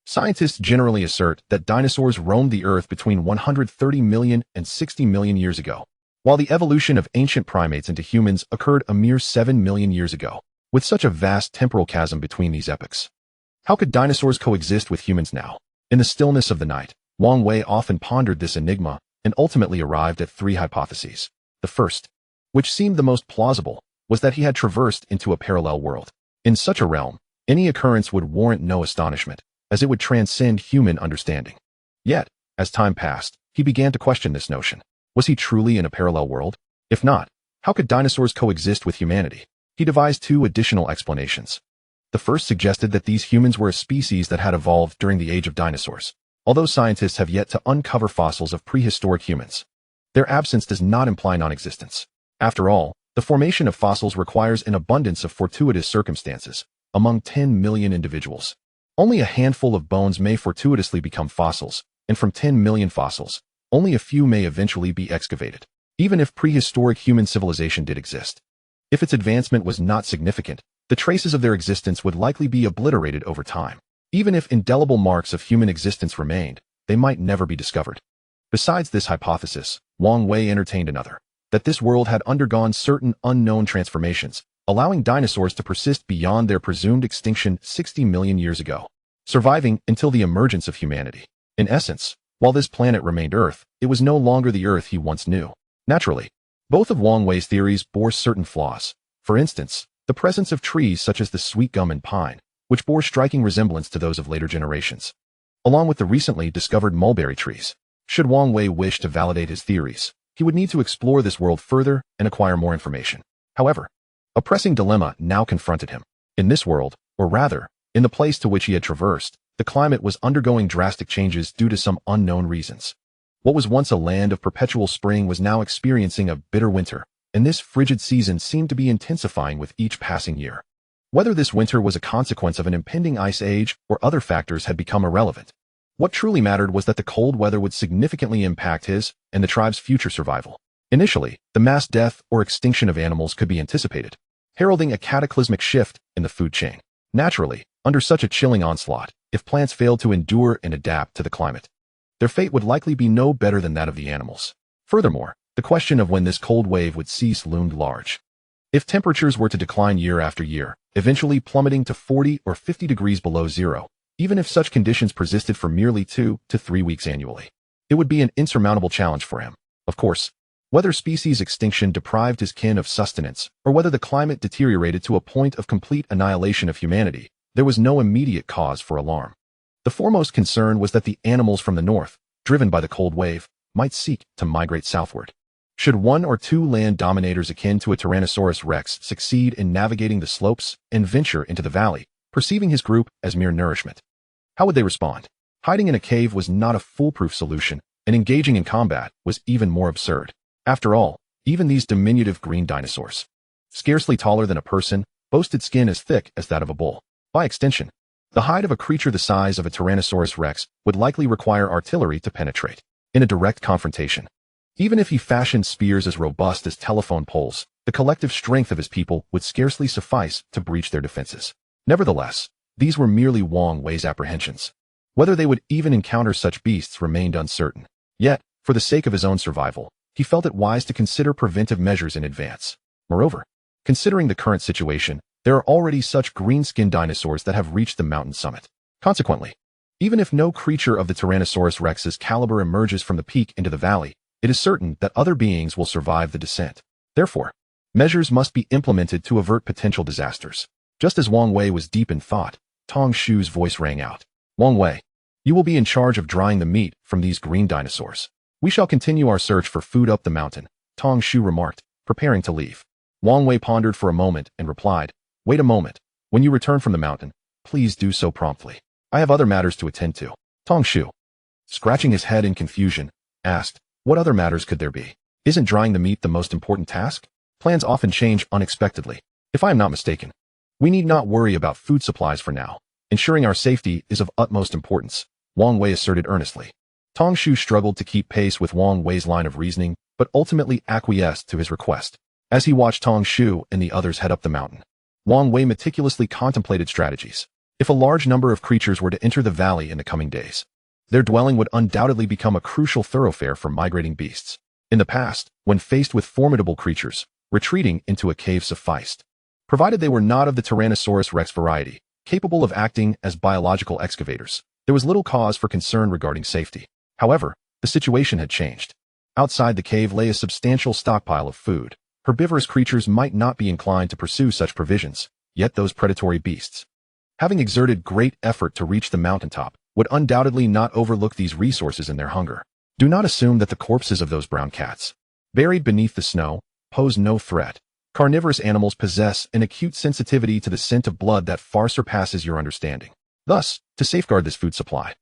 Scientists generally assert that dinosaurs roamed the Earth between 130 million and 60 million years ago, while the evolution of ancient primates into humans occurred a mere 7 million years ago. With such a vast temporal chasm between these epochs, how could dinosaurs coexist with humans now? In the stillness of the night, Wang Wei often pondered this enigma and ultimately arrived at 3 hypotheses. The first, which seemed the most plausible, was that he had traversed into a parallel world. In such a realm, any occurrence would warrant no astonishment, as it would transcend human understanding. Yet, as time passed, he began to question this notion. Was he truly in a parallel world? If not, how could dinosaurs coexist with humanity? He devised 2 additional explanations. The first suggested that these humans were a species that had evolved during the age of dinosaurs. Although scientists have yet to uncover fossils of prehistoric humans, their absence does not imply non-existence. After all, the formation of fossils requires an abundance of fortuitous circumstances. Among 10 million individuals, only a handful of bones may fortuitously become fossils, and from 10 million fossils, only a few may eventually be excavated. Even if prehistoric human civilization did exist, if its advancement was not significant, the traces of their existence would likely be obliterated over time. Even if indelible marks of human existence remained, they might never be discovered. Besides this hypothesis, Wang Wei entertained another, that this world had undergone certain unknown transformations, allowing dinosaurs to persist beyond their presumed extinction 60 million years ago, surviving until the emergence of humanity. In essence, while this planet remained Earth, it was no longer the Earth he once knew. Naturally, both of Wang Wei's theories bore certain flaws. For instance, the presence of trees such as the sweet gum and pine, which bore striking resemblance to those of later generations, along with the recently discovered mulberry trees. Should Wang Wei wish to validate his theories, he would need to explore this world further and acquire more information. However, a pressing dilemma now confronted him. In this world, or rather, in the place to which he had traversed, the climate was undergoing drastic changes due to some unknown reasons. What was once a land of perpetual spring was now experiencing a bitter winter, and this frigid season seemed to be intensifying with each passing year. Whether this winter was a consequence of an impending ice age or other factors had become irrelevant. What truly mattered was that the cold weather would significantly impact his and the tribe's future survival. Initially, the mass death or extinction of animals could be anticipated, heralding a cataclysmic shift in the food chain. Naturally, under such a chilling onslaught, if plants failed to endure and adapt to the climate, their fate would likely be no better than that of the animals. Furthermore, the question of when this cold wave would cease loomed large. If temperatures were to decline year after year, eventually plummeting to 40 or 50 degrees below zero, even if such conditions persisted for merely 2 to 3 weeks annually, it would be an insurmountable challenge for him. Of course, whether species extinction deprived his kin of sustenance, or whether the climate deteriorated to a point of complete annihilation of humanity, there was no immediate cause for alarm. The foremost concern was that the animals from the north, driven by the cold wave, might seek to migrate southward. Should 1 or 2 land dominators akin to a Tyrannosaurus rex succeed in navigating the slopes and venture into the valley, perceiving his group as mere nourishment, how would they respond? Hiding in a cave was not a foolproof solution, and engaging in combat was even more absurd. After all, even these diminutive green dinosaurs, scarcely taller than a person, boasted skin as thick as that of a bull. By extension, the hide of a creature the size of a Tyrannosaurus rex would likely require artillery to penetrate. In a direct confrontation, even if he fashioned spears as robust as telephone poles, the collective strength of his people would scarcely suffice to breach their defenses. Nevertheless, these were merely Wang Wei's apprehensions. Whether they would even encounter such beasts remained uncertain. Yet, for the sake of his own survival, he felt it wise to consider preventive measures in advance. Moreover, considering the current situation, There are already such green-skinned dinosaurs that have reached the mountain summit. Consequently, even if no creature of the Tyrannosaurus rex's caliber emerges from the peak into the valley, it is certain that other beings will survive the descent. Therefore, measures must be implemented to avert potential disasters. Just as Wang Wei was deep in thought, Tong Shu's voice rang out. Wang Wei, you will be in charge of drying the meat from these green dinosaurs. We shall continue our search for food up the mountain, Tong Shu remarked, preparing to leave. Wang Wei pondered for a moment and replied, wait a moment. When you return from the mountain, please do so promptly. I have other matters to attend to. Tong Shu, scratching his head in confusion, asked, what other matters could there be? Isn't drying the meat the most important task? Plans often change unexpectedly. If I am not mistaken, we need not worry about food supplies for now. Ensuring our safety is of utmost importance, Wang Wei asserted earnestly. Tong Shu struggled to keep pace with Wang Wei's line of reasoning, but ultimately acquiesced to his request. As he watched Tong Shu and the others head up the mountain, Wang Wei meticulously contemplated strategies. If a large number of creatures were to enter the valley in the coming days, their dwelling would undoubtedly become a crucial thoroughfare for migrating beasts. In the past, when faced with formidable creatures, retreating into a cave sufficed. Provided they were not of the Tyrannosaurus rex variety, capable of acting as biological excavators, there was little cause for concern regarding safety. However, the situation had changed. Outside the cave lay a substantial stockpile of food. Herbivorous creatures might not be inclined to pursue such provisions, yet those predatory beasts, having exerted great effort to reach the mountaintop, would undoubtedly not overlook these resources in their hunger. Do not assume that the corpses of those brown cats, buried beneath the snow, pose no threat. Carnivorous animals possess an acute sensitivity to the scent of blood that far surpasses your understanding. Thus, to safeguard this food supply,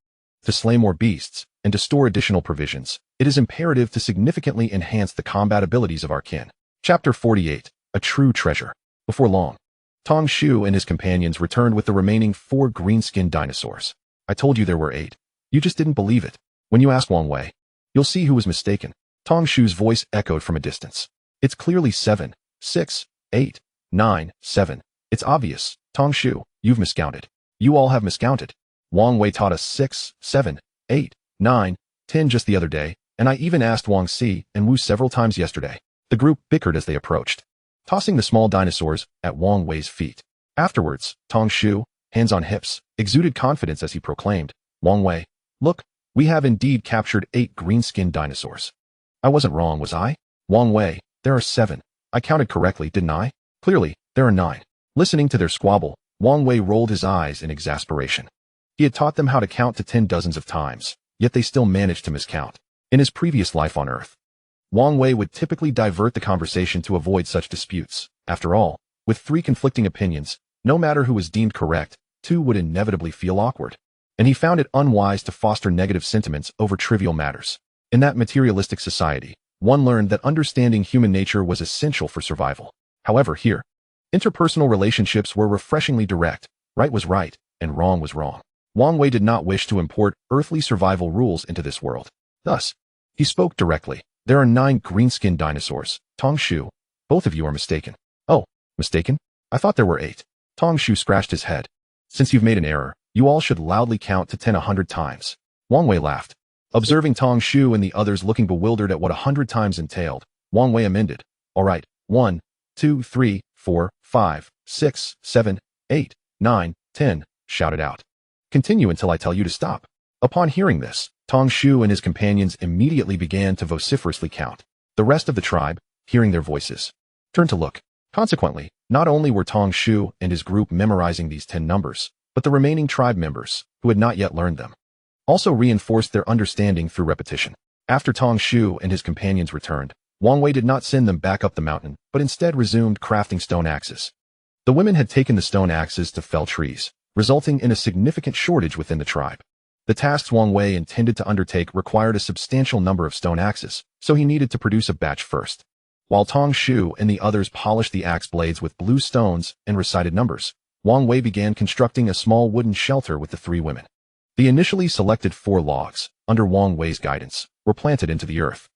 to slay more beasts, and to store additional provisions, it is imperative to significantly enhance the combat abilities of our kin. Chapter 48, A True Treasure. Before long, Tong Shu and his companions returned with the remaining 4 green-skinned dinosaurs. I told you there were 8. You just didn't believe it. When you ask Wang Wei, you'll see who was mistaken. Tong Shu's voice echoed from a distance. It's clearly 7, 6, 8, 9, 7. It's obvious. Tong Shu, you've miscounted. You all have miscounted. Wang Wei taught us 6, 7, 8, 9, 10 just the other day, and I even asked Wang Si and Wu several times yesterday. The group bickered as they approached, tossing the small dinosaurs at Wang Wei's feet. Afterwards, Tong Shu, hands on hips, exuded confidence as he proclaimed, Wang Wei, look, we have indeed captured 8 green-skinned dinosaurs. I wasn't wrong, was I? Wang Wei, there are 7. I counted correctly, didn't I? Clearly, there are 9. Listening to their squabble, Wang Wei rolled his eyes in exasperation. He had taught them how to count to 10 dozens of times, yet they still managed to miscount. In his previous life on Earth, Wang Wei would typically divert the conversation to avoid such disputes. After all, with 3 conflicting opinions, no matter who was deemed correct, 2 would inevitably feel awkward. And he found it unwise to foster negative sentiments over trivial matters. In that materialistic society, one learned that understanding human nature was essential for survival. However, here, interpersonal relationships were refreshingly direct. Right was right, and wrong was wrong. Wang Wei did not wish to import earthly survival rules into this world. Thus, he spoke directly. There are 9 green-skinned dinosaurs. Tong Shu, both of you are mistaken. Oh, mistaken? I thought there were 8. Tong Shu scratched his head. Since you've made an error, you all should loudly count to 10 100 times. Wang Wei laughed. Observing Tong Shu and the others looking bewildered at what 100 times entailed, Wang Wei amended. All right, 1, 2, 3, 4, 5, 6, 7, 8, 9, 10, shouted out. Continue until I tell you to stop. Upon hearing this, Tong Shu and his companions immediately began to vociferously count. The rest of the tribe, hearing their voices, turned to look. Consequently, not only were Tong Shu and his group memorizing these 10 numbers, but the remaining tribe members, who had not yet learned them, also reinforced their understanding through repetition. After Tong Shu and his companions returned, Wang Wei did not send them back up the mountain, but instead resumed crafting stone axes. The women had taken the stone axes to fell trees, resulting in a significant shortage within the tribe. The tasks Wang Wei intended to undertake required a substantial number of stone axes, so he needed to produce a batch first. While Tong Shu and the others polished the axe blades with blue stones and recited numbers, Wang Wei began constructing a small wooden shelter with the 3 women. The initially selected 4 logs, under Wang Wei's guidance, were planted into the earth.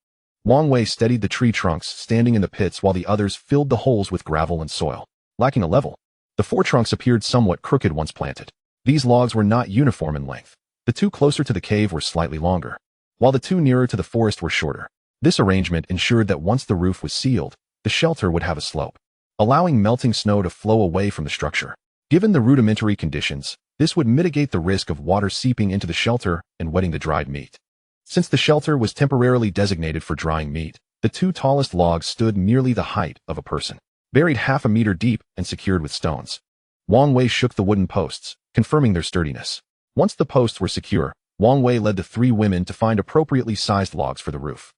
Wang Wei steadied the tree trunks standing in the pits while the others filled the holes with gravel and soil. Lacking a level, the 4 trunks appeared somewhat crooked once planted. These logs were not uniform in length. The 2 closer to the cave were slightly longer, while the 2 nearer to the forest were shorter. This arrangement ensured that once the roof was sealed, the shelter would have a slope. allowing melting snow to flow away from the structure. Given the rudimentary conditions, this would mitigate the risk of water seeping into the shelter and wetting the dried meat. Since the shelter was temporarily designated for drying meat, the two tallest logs stood merely the height of a person, buried half a meter deep and secured with stones. Wang Wei shook the wooden posts, confirming their sturdiness. Once the posts were secure, Wang Wei led the three women to find appropriately sized logs for the roof.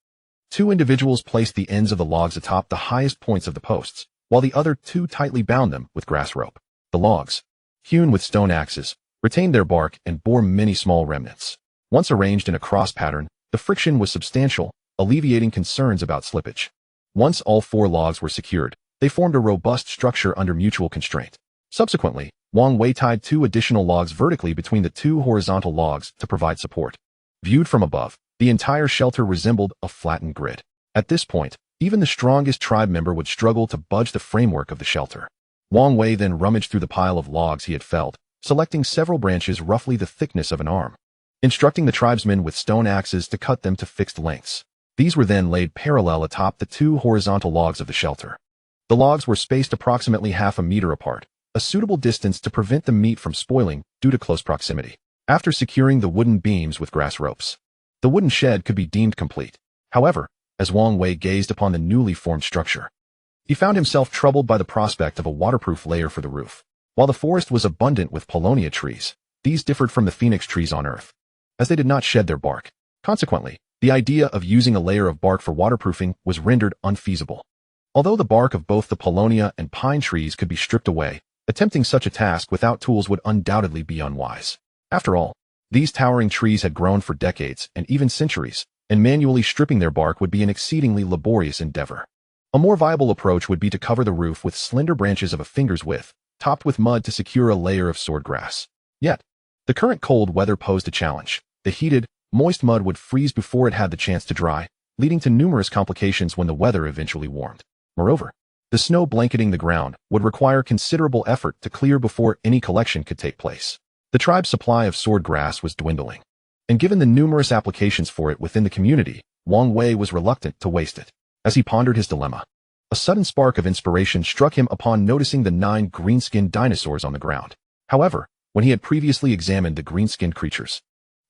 Two individuals placed the ends of the logs atop the highest points of the posts, while the other two tightly bound them with grass rope. The logs, hewn with stone axes, retained their bark and bore many small remnants. Once arranged in a cross pattern, the friction was substantial, alleviating concerns about slippage. Once all four logs were secured, they formed a robust structure under mutual constraint. Subsequently, Wang Wei tied two additional logs vertically between the two horizontal logs to provide support. Viewed from above, the entire shelter resembled a flattened grid. At this point, even the strongest tribe member would struggle to budge the framework of the shelter. Wang Wei then rummaged through the pile of logs he had felled, selecting several branches roughly the thickness of an arm, instructing the tribesmen with stone axes to cut them to fixed lengths. These were then laid parallel atop the two horizontal logs of the shelter. The logs were spaced approximately half a meter apart, a suitable distance to prevent the meat from spoiling due to close proximity. After securing the wooden beams with grass ropes, the wooden shed could be deemed complete. However, as Wang Wei gazed upon the newly formed structure, he found himself troubled by the prospect of a waterproof layer for the roof. While the forest was abundant with paulownia trees, these differed from the phoenix trees on Earth, as they did not shed their bark. Consequently, the idea of using a layer of bark for waterproofing was rendered unfeasible. Although the bark of both the paulownia and pine trees could be stripped away, attempting such a task without tools would undoubtedly be unwise. After all, these towering trees had grown for decades and even centuries, and manually stripping their bark would be an exceedingly laborious endeavor. A more viable approach would be to cover the roof with slender branches of a finger's width, topped with mud to secure a layer of swordgrass. Yet, the current cold weather posed a challenge. The heated, moist mud would freeze before it had the chance to dry, leading to numerous complications when the weather eventually warmed. Moreover, the snow blanketing the ground would require considerable effort to clear before any collection could take place. The tribe's supply of swordgrass was dwindling, and given the numerous applications for it within the community, Wang Wei was reluctant to waste it. As he pondered his dilemma, a sudden spark of inspiration struck him upon noticing the 9 green-skinned dinosaurs on the ground. However, when he had previously examined the green-skinned creatures,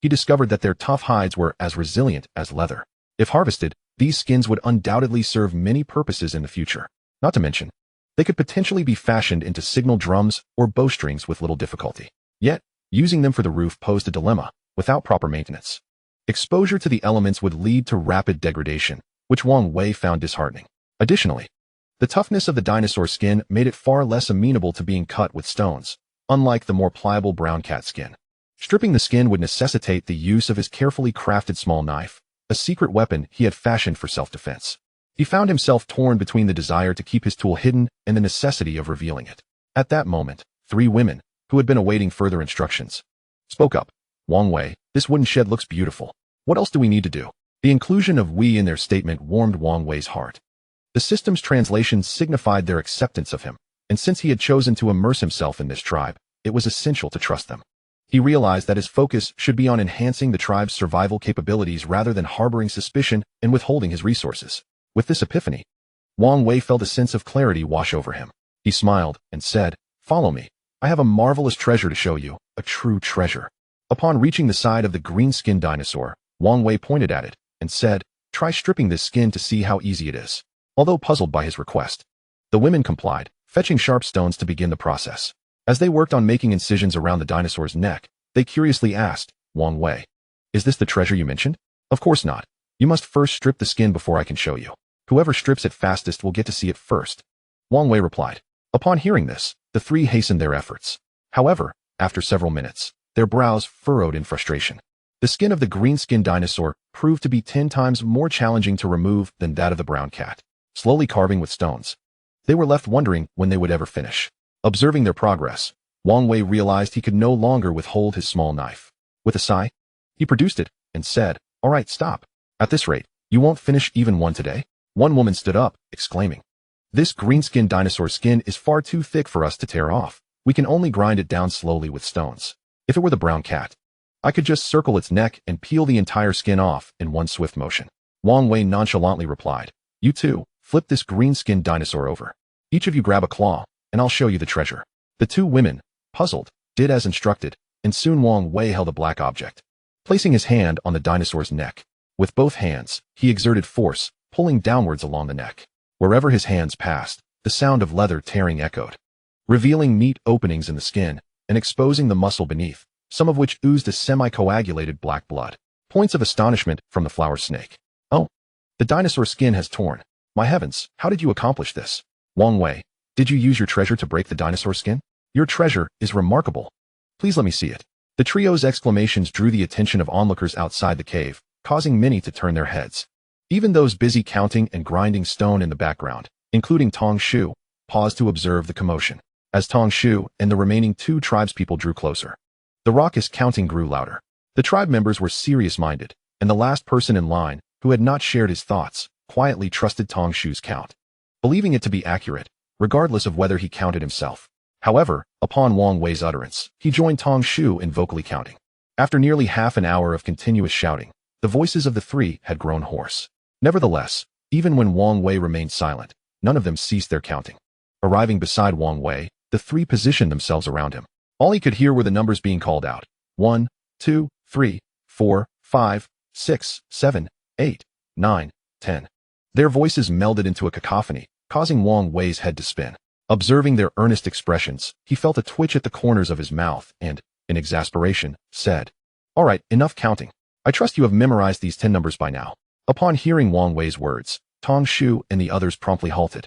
he discovered that their tough hides were as resilient as leather. If harvested, these skins would undoubtedly serve many purposes in the future. Not to mention, they could potentially be fashioned into signal drums or bowstrings with little difficulty. Yet, using them for the roof posed a dilemma without proper maintenance. Exposure to the elements would lead to rapid degradation, which Wang Wei found disheartening. Additionally, the toughness of the dinosaur skin made it far less amenable to being cut with stones, unlike the more pliable brown cat skin. Stripping the skin would necessitate the use of his carefully crafted small knife, a secret weapon he had fashioned for self-defense. He found himself torn between the desire to keep his tool hidden and the necessity of revealing it. At that moment, 3 women, who had been awaiting further instructions, spoke up. Wang Wei, this wooden shed looks beautiful. What else do we need to do? The inclusion of "we" in their statement warmed Wang Wei's heart. The system's translation signified their acceptance of him, and since he had chosen to immerse himself in this tribe, it was essential to trust them. He realized that his focus should be on enhancing the tribe's survival capabilities rather than harboring suspicion and withholding his resources. With this epiphany, Wang Wei felt a sense of clarity wash over him. He smiled and said, "Follow me. I have a marvelous treasure to show you, a true treasure." Upon reaching the side of the green-skinned dinosaur, Wang Wei pointed at it and said, "Try stripping this skin to see how easy it is." Although puzzled by his request, the women complied, fetching sharp stones to begin the process. As they worked on making incisions around the dinosaur's neck, they curiously asked, "Wang Wei, is this the treasure you mentioned?" "Of course not. You must first strip the skin before I can show you. Whoever strips it fastest will get to see it first," Wang Wei replied. Upon hearing this, the 3 hastened their efforts. However, after several minutes, their brows furrowed in frustration. The skin of the green-skinned dinosaur proved to be 10 times more challenging to remove than that of the brown cat. Slowly carving with stones, they were left wondering when they would ever finish. Observing their progress, Wang Wei realized he could no longer withhold his small knife. With a sigh, he produced it and said, "All right, stop. At this rate, you won't finish even one today?" One woman stood up, exclaiming, "This green-skinned dinosaur skin is far too thick for us to tear off. We can only grind it down slowly with stones. If it were the brown cat, I could just circle its neck and peel the entire skin off in one swift motion." Wang Wei nonchalantly replied, "You too, flip this green-skinned dinosaur over." Each of you grab a claw, and I'll show you the treasure. The two women, puzzled, did as instructed, and soon Wang Wei held a black object. Placing his hand on the dinosaur's neck, with both hands, he exerted force, pulling downwards along the neck. Wherever his hands passed, the sound of leather tearing echoed, revealing neat openings in the skin and exposing the muscle beneath, some of which oozed a semi-coagulated black blood. Points of astonishment from the flower snake. Oh, the dinosaur skin has torn. My heavens, how did you accomplish this? Wang Wei, did you use your treasure to break the dinosaur skin? Your treasure is remarkable. Please let me see it. The trio's exclamations drew the attention of onlookers outside the cave, causing many to turn their heads. Even those busy counting and grinding stone in the background, including Tong Shu, paused to observe the commotion. As Tong Shu and the remaining two tribespeople drew closer, the raucous counting grew louder. The tribe members were serious-minded, and the last person in line, who had not shared his thoughts, quietly trusted Tong Shu's count, believing it to be accurate, regardless of whether he counted himself. However, upon Wang Wei's utterance, he joined Tong Shu in vocally counting. After nearly half an hour of continuous shouting, the voices of the three had grown hoarse. Nevertheless, even when Wang Wei remained silent, none of them ceased their counting. Arriving beside Wang Wei, the three positioned themselves around him. All he could hear were the numbers being called out. 1, 2, 3, 4, 5, 6, 7, 8, 9, 10. Their voices melded into a cacophony, causing Wang Wei's head to spin. Observing their earnest expressions, he felt a twitch at the corners of his mouth and, in exasperation, said, "All right, enough counting. I trust you have memorized these 10 numbers by now." Upon hearing Wang Wei's words, Tong Shu and the others promptly halted,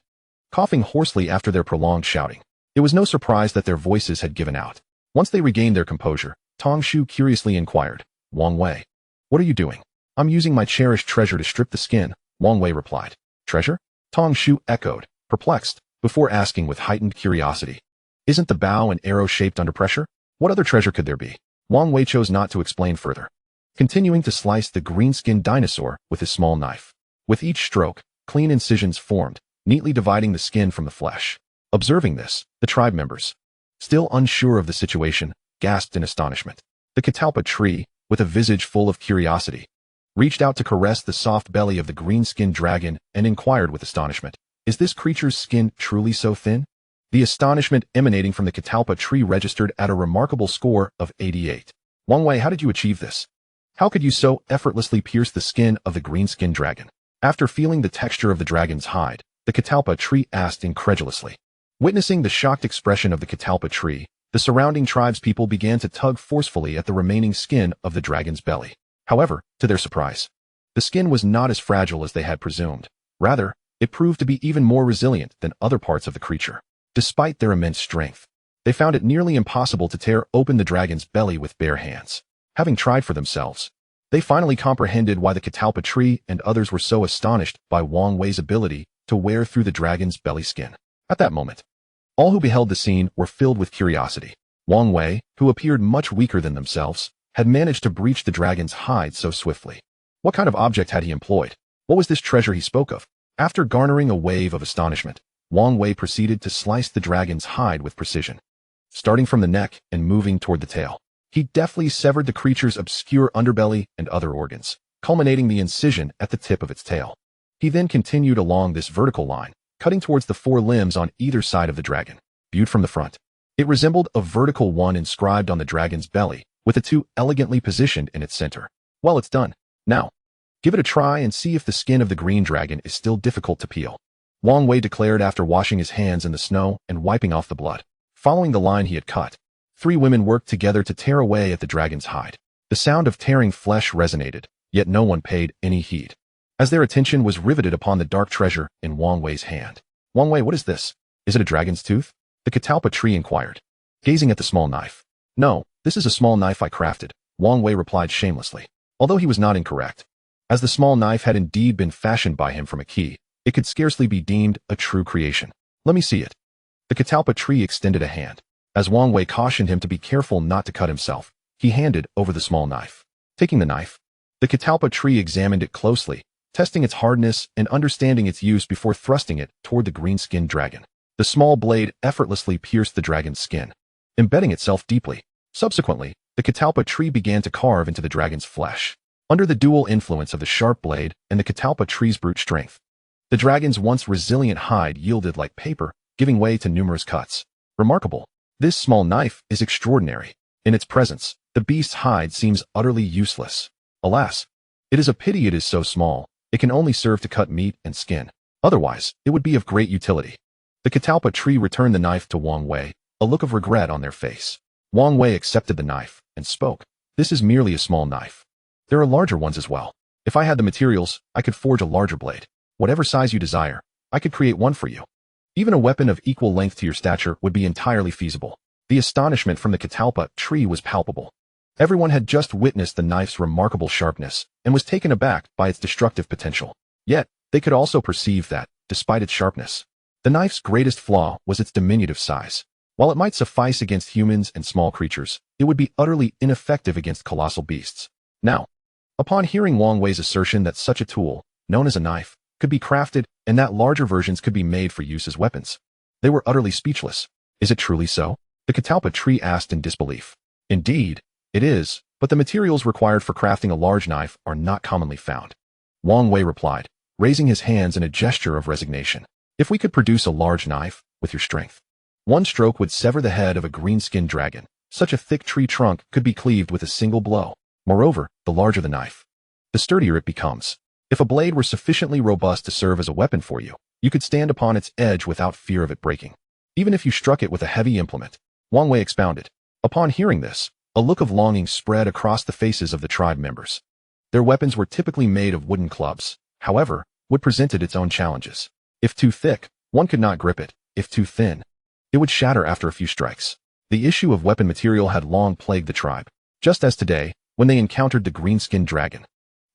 coughing hoarsely after their prolonged shouting. It was no surprise that their voices had given out. Once they regained their composure, Tong Shu curiously inquired, "Wang Wei, what are you doing?" "I'm using my cherished treasure to strip the skin," Wang Wei replied. "Treasure?" Tong Shu echoed, perplexed, before asking with heightened curiosity, "Isn't the bow and arrow shaped under pressure? What other treasure could there be?" Wang Wei chose not to explain further, continuing to slice the green-skinned dinosaur with his small knife. With each stroke, clean incisions formed, neatly dividing the skin from the flesh. Observing this, the tribe members, still unsure of the situation, gasped in astonishment. The catalpa tree, with a visage full of curiosity, reached out to caress the soft belly of the green-skinned dragon and inquired with astonishment, "Is this creature's skin truly so thin?" The astonishment emanating from the catalpa tree registered at a remarkable score of 88. "Wang Wei, how did you achieve this? How could you so effortlessly pierce the skin of the green-skinned dragon?" After feeling the texture of the dragon's hide, the catalpa tree asked incredulously. Witnessing the shocked expression of the catalpa tree, the surrounding tribespeople began to tug forcefully at the remaining skin of the dragon's belly. However, to their surprise, the skin was not as fragile as they had presumed. Rather, it proved to be even more resilient than other parts of the creature. Despite their immense strength, they found it nearly impossible to tear open the dragon's belly with bare hands. Having tried for themselves, they finally comprehended why the catalpa tree and others were so astonished by Wang Wei's ability to wear through the dragon's belly skin. At that moment, all who beheld the scene were filled with curiosity. Wang Wei, who appeared much weaker than themselves, had managed to breach the dragon's hide so swiftly. What kind of object had he employed? What was this treasure he spoke of? After garnering a wave of astonishment, Wang Wei proceeded to slice the dragon's hide with precision. Starting from the neck and moving toward the tail, he deftly severed the creature's obscure underbelly and other organs, culminating the incision at the tip of its tail. He then continued along this vertical line, cutting towards the 4 limbs on either side of the dragon. Viewed from the front, it resembled a vertical one inscribed on the dragon's belly, with the 2 elegantly positioned in its center. Well, it's done. Now, give it a try and see if the skin of the green dragon is still difficult to peel, Wang Wei declared after washing his hands in the snow and wiping off the blood. Following the line he had cut, 3 women worked together to tear away at the dragon's hide. The sound of tearing flesh resonated, yet no one paid any heed, as their attention was riveted upon the dark treasure in Wang Wei's hand. "Wang Wei, what is this? Is it a dragon's tooth?" the catalpa tree inquired, gazing at the small knife. "No, this is a small knife I crafted," Wang Wei replied shamelessly. Although he was not incorrect, as the small knife had indeed been fashioned by him from a key, it could scarcely be deemed a true creation. "Let me see it." The catalpa tree extended a hand. As Wang Wei cautioned him to be careful not to cut himself, he handed over the small knife. Taking the knife, the catalpa tree examined it closely, testing its hardness and understanding its use before thrusting it toward the green-skinned dragon. The small blade effortlessly pierced the dragon's skin, embedding itself deeply. Subsequently, the catalpa tree began to carve into the dragon's flesh. Under the dual influence of the sharp blade and the catalpa tree's brute strength, the dragon's once resilient hide yielded like paper, giving way to numerous cuts. Remarkable. This small knife is extraordinary. In its presence, the beast's hide seems utterly useless. Alas, it is a pity it is so small. It can only serve to cut meat and skin. Otherwise, it would be of great utility. The catalpa tree returned the knife to Wang Wei, a look of regret on their face. Wang Wei accepted the knife and spoke. This is merely a small knife. There are larger ones as well. If I had the materials, I could forge a larger blade. Whatever size you desire, I could create one for you. Even a weapon of equal length to your stature would be entirely feasible. The astonishment from the catalpa tree was palpable. Everyone had just witnessed the knife's remarkable sharpness and was taken aback by its destructive potential. Yet, they could also perceive that, despite its sharpness, the knife's greatest flaw was its diminutive size. While it might suffice against humans and small creatures, it would be utterly ineffective against colossal beasts. Now, upon hearing Wang Wei's assertion that such a tool, known as a knife, could be crafted and that larger versions could be made for use as weapons, they were utterly speechless. Is it truly so? The catalpa tree asked in disbelief. Indeed, it is, but the materials required for crafting a large knife are not commonly found. Wang Wei replied, raising his hands in a gesture of resignation. If we could produce a large knife, with your strength, one stroke would sever the head of a green-skinned dragon. Such a thick tree trunk could be cleaved with a single blow. Moreover, the larger the knife, the sturdier it becomes. If a blade were sufficiently robust to serve as a weapon for you, you could stand upon its edge without fear of it breaking, even if you struck it with a heavy implement. Wang Wei expounded. Upon hearing this, a look of longing spread across the faces of the tribe members. Their weapons were typically made of wooden clubs. However, wood presented its own challenges. If too thick, one could not grip it. If too thin, it would shatter after a few strikes. The issue of weapon material had long plagued the tribe. Just as today, when they encountered the green-skinned dragon,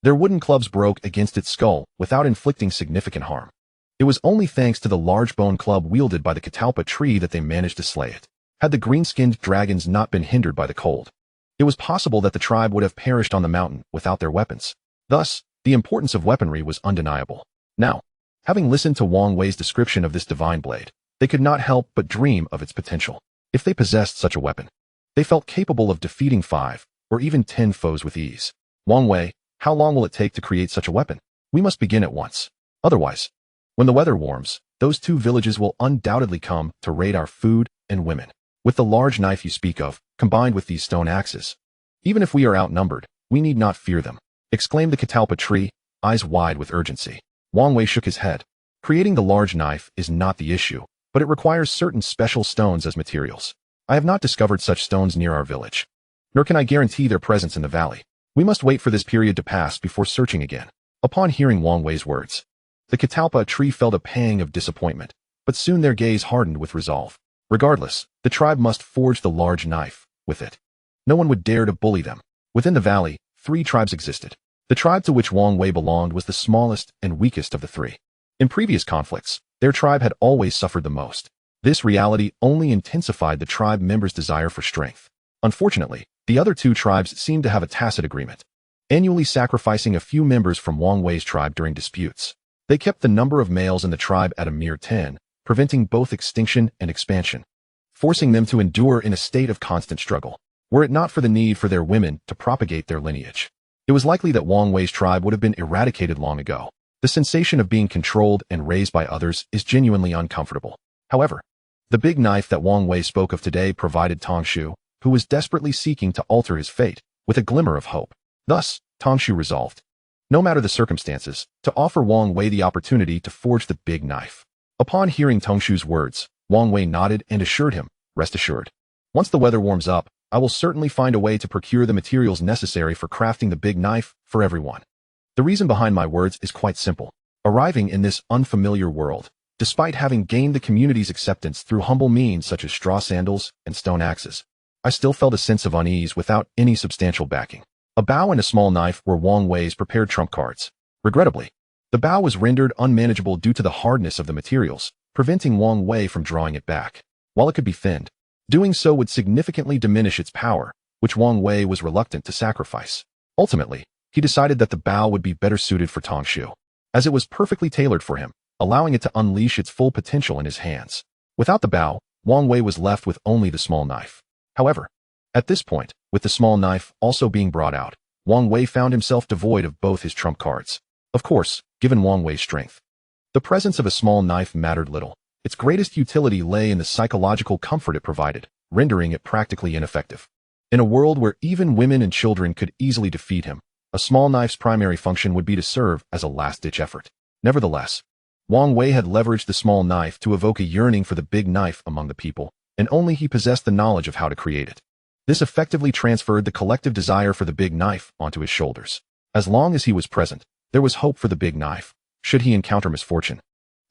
their wooden clubs broke against its skull without inflicting significant harm. It was only thanks to the large bone club wielded by the catalpa tree that they managed to slay it. Had the green-skinned dragons not been hindered by the cold, it was possible that the tribe would have perished on the mountain without their weapons. Thus, the importance of weaponry was undeniable. Now, having listened to Wang Wei's description of this divine blade, they could not help but dream of its potential. If they possessed such a weapon, they felt capable of defeating 5 or even 10 foes with ease. Wang Wei, how long will it take to create such a weapon? We must begin at once. Otherwise, when the weather warms, those 2 villages will undoubtedly come to raid our food and women. With the large knife you speak of, combined with these stone axes, even if we are outnumbered, we need not fear them, exclaimed the catalpa tree, eyes wide with urgency. Wang Wei shook his head. Creating the large knife is not the issue, but it requires certain special stones as materials. I have not discovered such stones near our village, nor can I guarantee their presence in the valley. We must wait for this period to pass before searching again. Upon hearing Wang Wei's words, the catalpa tree felt a pang of disappointment, but soon their gaze hardened with resolve. Regardless, the tribe must forge the large knife. With it, no one would dare to bully them. Within the valley, 3 tribes existed. The tribe to which Wang Wei belonged was the smallest and weakest of the 3. In previous conflicts, their tribe had always suffered the most. This reality only intensified the tribe members' desire for strength. Unfortunately, the other 2 tribes seemed to have a tacit agreement, annually sacrificing a few members from Wang Wei's tribe during disputes. They kept the number of males in the tribe at a mere 10, preventing both extinction and expansion, forcing them to endure in a state of constant struggle. Were it not for the need for their women to propagate their lineage, it was likely that Wang Wei's tribe would have been eradicated long ago. The sensation of being controlled and raised by others is genuinely uncomfortable. However, the big knife that Wang Wei spoke of today provided Tongshu, who was desperately seeking to alter his fate, with a glimmer of hope. Thus, Tongshu resolved, no matter the circumstances, to offer Wang Wei the opportunity to forge the big knife. Upon hearing Tongshu's words, Wang Wei nodded and assured him, rest assured. Once the weather warms up, I will certainly find a way to procure the materials necessary for crafting the big knife for everyone. The reason behind my words is quite simple. Arriving in this unfamiliar world, despite having gained the community's acceptance through humble means such as straw sandals and stone axes, I still felt a sense of unease without any substantial backing. A bow and a small knife were Wang Wei's prepared trump cards. Regrettably, the bow was rendered unmanageable due to the hardness of the materials, preventing Wang Wei from drawing it back. While it could be thinned, doing so would significantly diminish its power, which Wang Wei was reluctant to sacrifice. Ultimately, he decided that the bow would be better suited for Tongshu, as it was perfectly tailored for him, allowing it to unleash its full potential in his hands. Without the bow, Wang Wei was left with only the small knife. However, at this point, with the small knife also being brought out, Wang Wei found himself devoid of both his trump cards. Of course, given Wang Wei's strength, the presence of a small knife mattered little. Its greatest utility lay in the psychological comfort it provided, rendering it practically ineffective. In a world where even women and children could easily defeat him, a small knife's primary function would be to serve as a last-ditch effort. Nevertheless, Wang Wei had leveraged the small knife to evoke a yearning for the big knife among the people, and only he possessed the knowledge of how to create it. This effectively transferred the collective desire for the big knife onto his shoulders. As long as he was present, there was hope for the big knife. Should he encounter misfortune,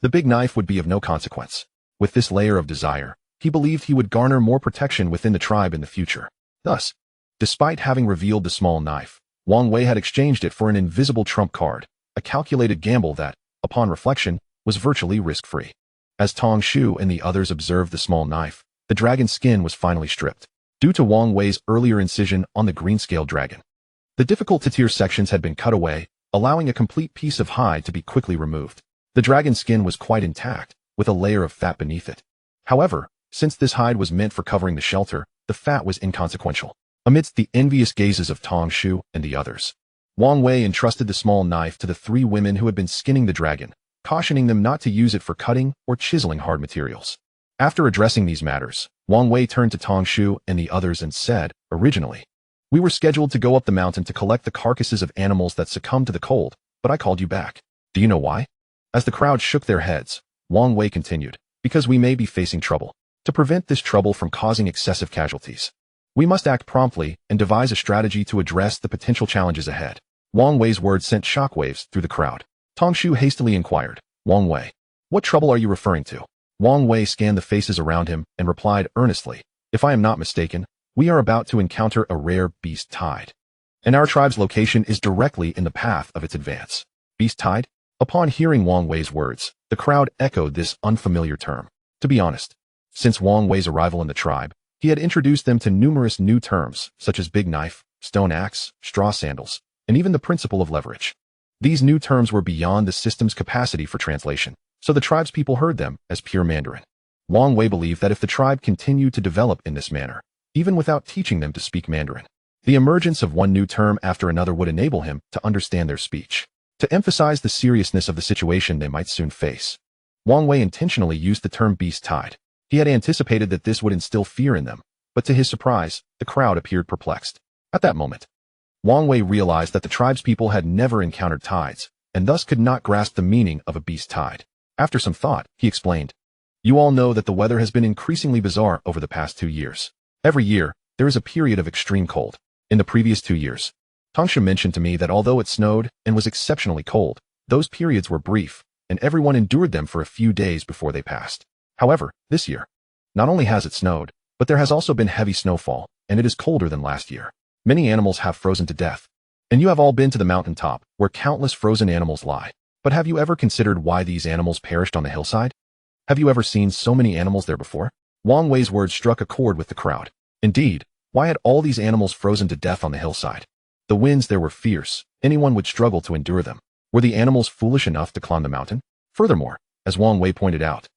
the big knife would be of no consequence. With this layer of desire, he believed he would garner more protection within the tribe in the future. Thus, despite having revealed the small knife, Wang Wei had exchanged it for an invisible trump card, a calculated gamble that, upon reflection, was virtually risk-free. As Tong Shu and the others observed the small knife, the dragon's skin was finally stripped, due to Wang Wei's earlier incision on the green-scaled dragon. The difficult-to-tear sections had been cut away, allowing a complete piece of hide to be quickly removed. The dragon's skin was quite intact, with a layer of fat beneath it. However, since this hide was meant for covering the shelter, the fat was inconsequential. Amidst the envious gazes of Tong Shu and the others, Wang Wei entrusted the small knife to the 3 women who had been skinning the dragon, cautioning them not to use it for cutting or chiseling hard materials. After addressing these matters, Wang Wei turned to Tong Shu and the others and said, "Originally, we were scheduled to go up the mountain to collect the carcasses of animals that succumbed to the cold, but I called you back. Do you know why?" As the crowd shook their heads, Wang Wei continued, "Because we may be facing trouble. To prevent this trouble from causing excessive casualties, we must act promptly and devise a strategy to address the potential challenges ahead." Wang Wei's words sent shockwaves through the crowd. Tong Shu hastily inquired, "Wang Wei, what trouble are you referring to?" Wang Wei scanned the faces around him and replied earnestly, "If I am not mistaken, we are about to encounter a rare beast tide, and our tribe's location is directly in the path of its advance." Beast tide? Upon hearing Wang Wei's words, the crowd echoed this unfamiliar term. To be honest, since Wang Wei's arrival in the tribe, he had introduced them to numerous new terms, such as big knife, stone axe, straw sandals, and even the principle of leverage. These new terms were beyond the system's capacity for translation, so the tribe's people heard them as pure Mandarin. Wang Wei believed that if the tribe continued to develop in this manner, even without teaching them to speak Mandarin, the emergence of one new term after another would enable him to understand their speech. To emphasize the seriousness of the situation they might soon face, Wang Wei intentionally used the term beast tide. He had anticipated that this would instill fear in them, but to his surprise, the crowd appeared perplexed. At that moment, Wang Wei realized that the tribespeople had never encountered tides, and thus could not grasp the meaning of a beast tide. After some thought, he explained, "You all know that the weather has been increasingly bizarre over the past 2 years. Every year, there is a period of extreme cold. In the previous 2 years, Tangsha mentioned to me that although it snowed and was exceptionally cold, those periods were brief, and everyone endured them for a few days before they passed. However, this year, not only has it snowed, but there has also been heavy snowfall, and it is colder than last year. Many animals have frozen to death, and you have all been to the mountaintop, where countless frozen animals lie. But have you ever considered why these animals perished on the hillside? Have you ever seen so many animals there before?" Wang Wei's words struck a chord with the crowd. Indeed, why had all these animals frozen to death on the hillside? The winds there were fierce. Anyone would struggle to endure them. Were the animals foolish enough to climb the mountain? Furthermore, as Wang Wei pointed out,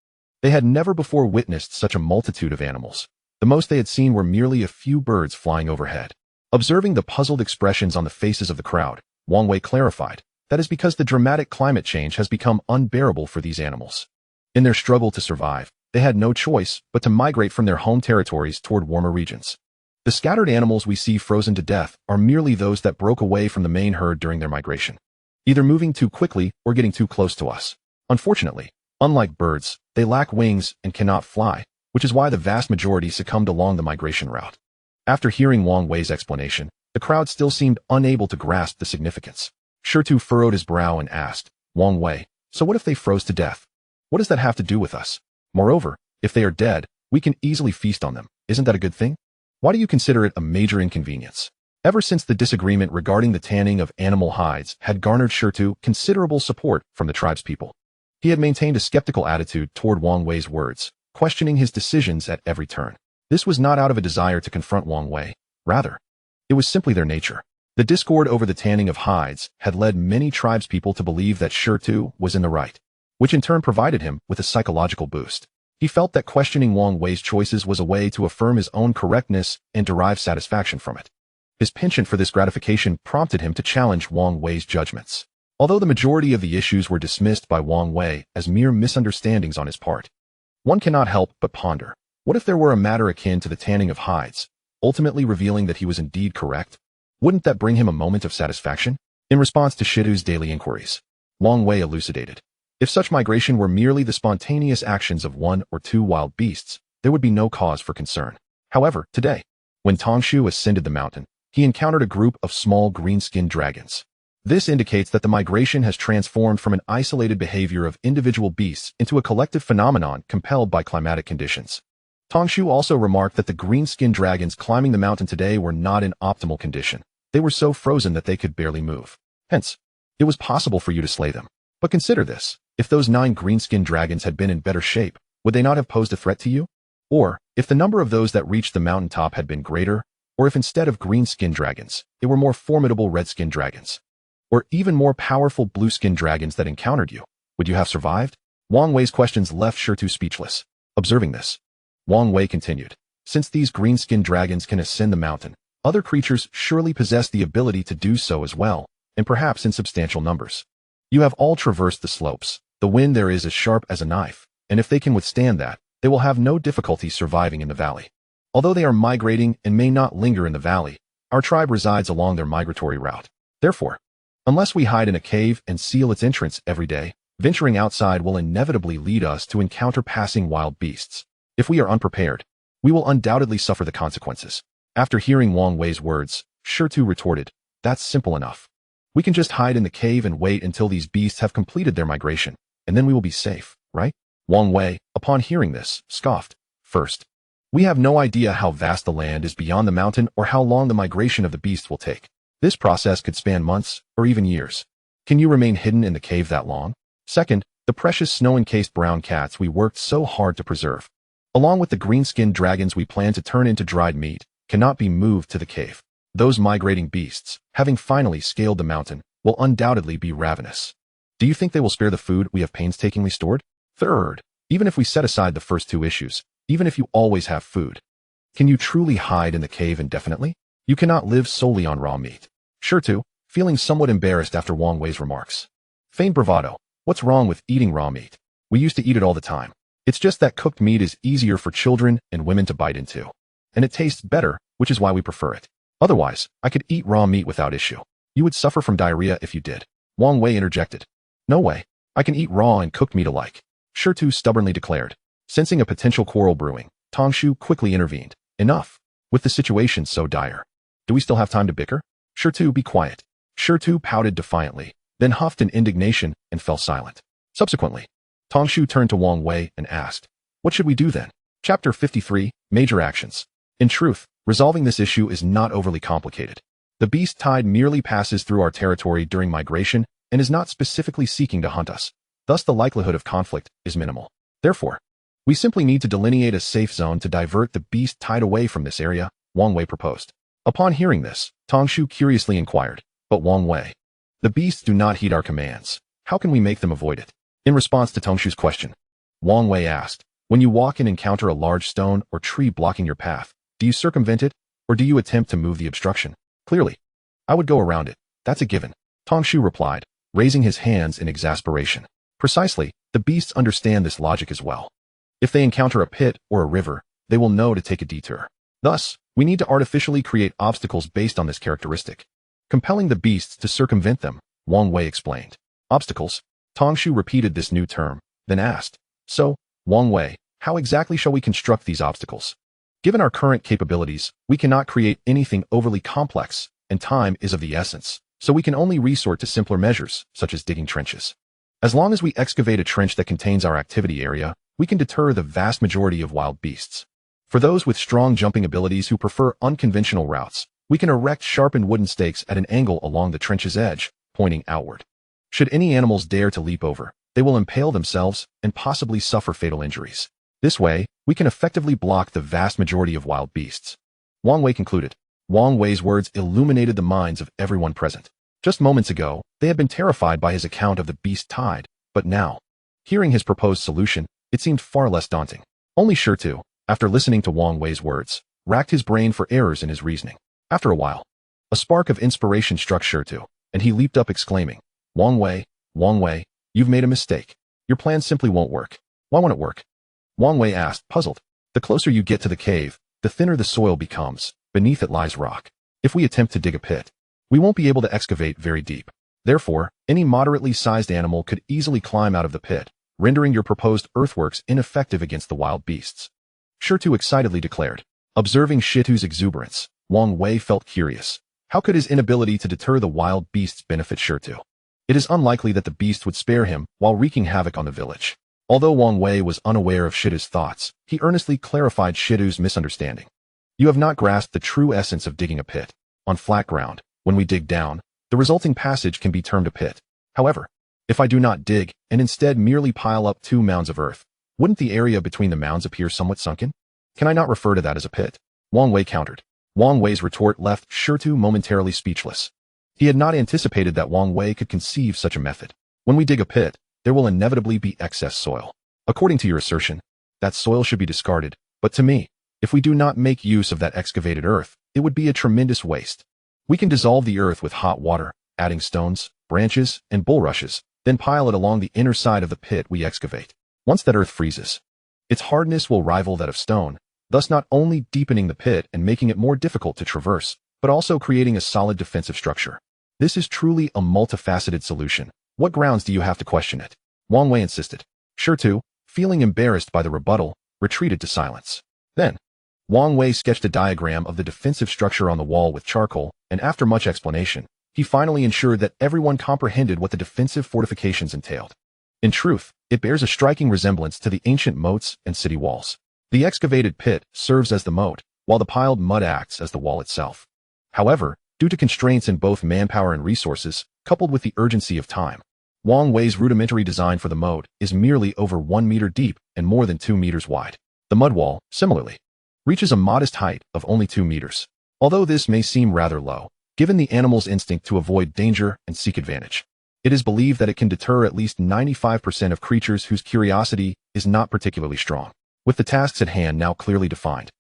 they had never before witnessed such a multitude of animals. The most they had seen were merely a few birds flying overhead. Observing the puzzled expressions on the faces of the crowd, Wang Wei clarified, "That is because the dramatic climate change has become unbearable for these animals. In their struggle to survive, they had no choice but to migrate from their home territories toward warmer regions. The scattered animals we see frozen to death are merely those that broke away from the main herd during their migration, either moving too quickly or getting too close to us. Unfortunately, unlike birds, they lack wings and cannot fly, which is why the vast majority succumbed along the migration route." After hearing Wang Wei's explanation, the crowd still seemed unable to grasp the significance. Shirtu furrowed his brow and asked, "Wang Wei, so what if they froze to death? What does that have to do with us? Moreover, if they are dead, we can easily feast on them. Isn't that a good thing? Why do you consider it a major inconvenience?" Ever since the disagreement regarding the tanning of animal hides had garnered Shirtu considerable support from the tribespeople, he had maintained a skeptical attitude toward Wang Wei's words, questioning his decisions at every turn. This was not out of a desire to confront Wang Wei. Rather, it was simply their nature. The discord over the tanning of hides had led many tribespeople to believe that Shirtu was in the right, which in turn provided him with a psychological boost. He felt that questioning Wang Wei's choices was a way to affirm his own correctness and derive satisfaction from it. His penchant for this gratification prompted him to challenge Wang Wei's judgments. Although the majority of the issues were dismissed by Wang Wei as mere misunderstandings on his part, One cannot help but ponder. What if there were a matter akin to the tanning of hides, ultimately revealing that he was indeed correct? Wouldn't that bring him a moment of satisfaction? In response to Shidu's daily inquiries, Wang Wei elucidated. If such migration were merely the spontaneous actions of one or two wild beasts, there would be no cause for concern. However, today, when Tongshu ascended the mountain, he encountered a group of small green-skinned dragons. This indicates that the migration has transformed from an isolated behavior of individual beasts into a collective phenomenon compelled by climatic conditions. Tongshu also remarked that the green-skinned dragons climbing the mountain today were not in optimal condition. They were so frozen that they could barely move. Hence, it was possible for you to slay them. But consider this. If those 9 green-skinned dragons had been in better shape, would they not have posed a threat to you? Or, if the number of those that reached the mountaintop had been greater, or if instead of green-skinned dragons, it were more formidable red-skinned dragons, or even more powerful blue-skinned dragons that encountered you, would you have survived? Wang Wei's questions left Shitu speechless. Observing this, Wang Wei continued, since these green-skinned dragons can ascend the mountain, other creatures surely possess the ability to do so as well, and perhaps in substantial numbers. You have all traversed the slopes. The wind there is as sharp as a knife, and if they can withstand that, they will have no difficulty surviving in the valley. Although they are migrating and may not linger in the valley, our tribe resides along their migratory route. Therefore, unless we hide in a cave and seal its entrance every day, venturing outside will inevitably lead us to encounter passing wild beasts. If we are unprepared, we will undoubtedly suffer the consequences. After hearing Wang Wei's words, Shitu retorted, that's simple enough. We can just hide in the cave and wait until these beasts have completed their migration, and then we will be safe, right? Wang Wei, upon hearing this, scoffed. First, we have no idea how vast the land is beyond the mountain or how long the migration of the beasts will take. This process could span months or even years. Can you remain hidden in the cave that long? Second, the precious snow-encased brown cats we worked so hard to preserve, along with the green-skinned dragons we plan to turn into dried meat, cannot be moved to the cave. Those migrating beasts, having finally scaled the mountain, will undoubtedly be ravenous. Do you think they will spare the food we have painstakingly stored? Third, even if we set aside the first 2 issues, even if you always have food, can you truly hide in the cave indefinitely? You cannot live solely on raw meat. Shitu, feeling somewhat embarrassed after Wang Wei's remarks, feigned bravado. What's wrong with eating raw meat? We used to eat it all the time. It's just that cooked meat is easier for children and women to bite into. And it tastes better, which is why we prefer it. Otherwise, I could eat raw meat without issue. You would suffer from diarrhea if you did. Wang Wei interjected. No way. I can eat raw and cooked meat alike. Shitu stubbornly declared. Sensing a potential quarrel brewing, Tongshu quickly intervened. Enough. With the situation so dire. Do we still have time to bicker? Shitu, be quiet. Shitu pouted defiantly, then huffed in indignation and fell silent. Subsequently, Tongshu turned to Wang Wei and asked, what should we do then? Chapter 53, Major Actions. In truth, resolving this issue is not overly complicated. The beast tide merely passes through our territory during migration and is not specifically seeking to hunt us. Thus, the likelihood of conflict is minimal. Therefore, we simply need to delineate a safe zone to divert the beast tide away from this area, Wang Wei proposed. Upon hearing this, Tongshu curiously inquired, but Wang Wei, the beasts do not heed our commands. How can we make them avoid it? In response to Tongshu's question, Wang Wei asked, when you walk and encounter a large stone or tree blocking your path, do you circumvent it, or do you attempt to move the obstruction? Clearly, I would go around it. That's a given. Tongshu replied, raising his hands in exasperation. Precisely, the beasts understand this logic as well. If they encounter a pit or a river, they will know to take a detour. Thus, we need to artificially create obstacles based on this characteristic, compelling the beasts to circumvent them, Wang Wei explained. Obstacles? Tongshu repeated this new term, then asked, so, Wang Wei, how exactly shall we construct these obstacles? Given our current capabilities, we cannot create anything overly complex, and time is of the essence, so we can only resort to simpler measures, such as digging trenches. As long as we excavate a trench that contains our activity area, we can deter the vast majority of wild beasts. For those with strong jumping abilities who prefer unconventional routes, we can erect sharpened wooden stakes at an angle along the trench's edge, pointing outward. Should any animals dare to leap over, they will impale themselves and possibly suffer fatal injuries. This way, we can effectively block the vast majority of wild beasts. Wang Wei concluded. Wang Wei's words illuminated the minds of everyone present. Just moments ago, they had been terrified by his account of the beast tide, but now, hearing his proposed solution, it seemed far less daunting. Only Shitu, after listening to Wang Wei's words, racked his brain for errors in his reasoning. After a while, a spark of inspiration struck Shitu, and he leaped up exclaiming, Wang Wei, you've made a mistake. Your plan simply won't work. Why won't it work? Wang Wei asked, puzzled. The closer you get to the cave, the thinner the soil becomes. Beneath it lies rock. If we attempt to dig a pit, we won't be able to excavate very deep. Therefore, any moderately sized animal could easily climb out of the pit, rendering your proposed earthworks ineffective against the wild beasts. Shirtu excitedly declared. Observing Shitu's exuberance, Wang Wei felt curious. How could his inability to deter the wild beasts benefit Shirtu? It is unlikely that the beast would spare him while wreaking havoc on the village. Although Wang Wei was unaware of Shitu's thoughts, he earnestly clarified Shitu's misunderstanding. You have not grasped the true essence of digging a pit. On flat ground, when we dig down, the resulting passage can be termed a pit. However, if I do not dig and instead merely pile up 2 mounds of earth, wouldn't the area between the mounds appear somewhat sunken? Can I not refer to that as a pit? Wang Wei countered. Wang Wei's retort left Shirtu momentarily speechless. He had not anticipated that Wang Wei could conceive such a method. When we dig a pit, there will inevitably be excess soil. According to your assertion, that soil should be discarded, but to me, if we do not make use of that excavated earth, it would be a tremendous waste. We can dissolve the earth with hot water, adding stones, branches, and bulrushes, then pile it along the inner side of the pit we excavate. Once that earth freezes, its hardness will rival that of stone, thus not only deepening the pit and making it more difficult to traverse, but also creating a solid defensive structure. This is truly a multifaceted solution. What grounds do you have to question it? Wang Wei insisted. Shirtu, feeling embarrassed by the rebuttal, retreated to silence. Then, Wang Wei sketched a diagram of the defensive structure on the wall with charcoal, and after much explanation, he finally ensured that everyone comprehended what the defensive fortifications entailed. In truth, it bears a striking resemblance to the ancient moats and city walls. The excavated pit serves as the moat, while the piled mud acts as the wall itself. However, due to constraints in both manpower and resources, coupled with the urgency of time, Wang Wei's rudimentary design for the moat is merely over 1 meter deep and more than 2 meters wide. The mud wall, similarly, reaches a modest height of only 2 meters. Although this may seem rather low, given the animal's instinct to avoid danger and seek advantage, it is believed that it can deter at least 95% of creatures whose curiosity is not particularly strong. With the tasks at hand now clearly defined,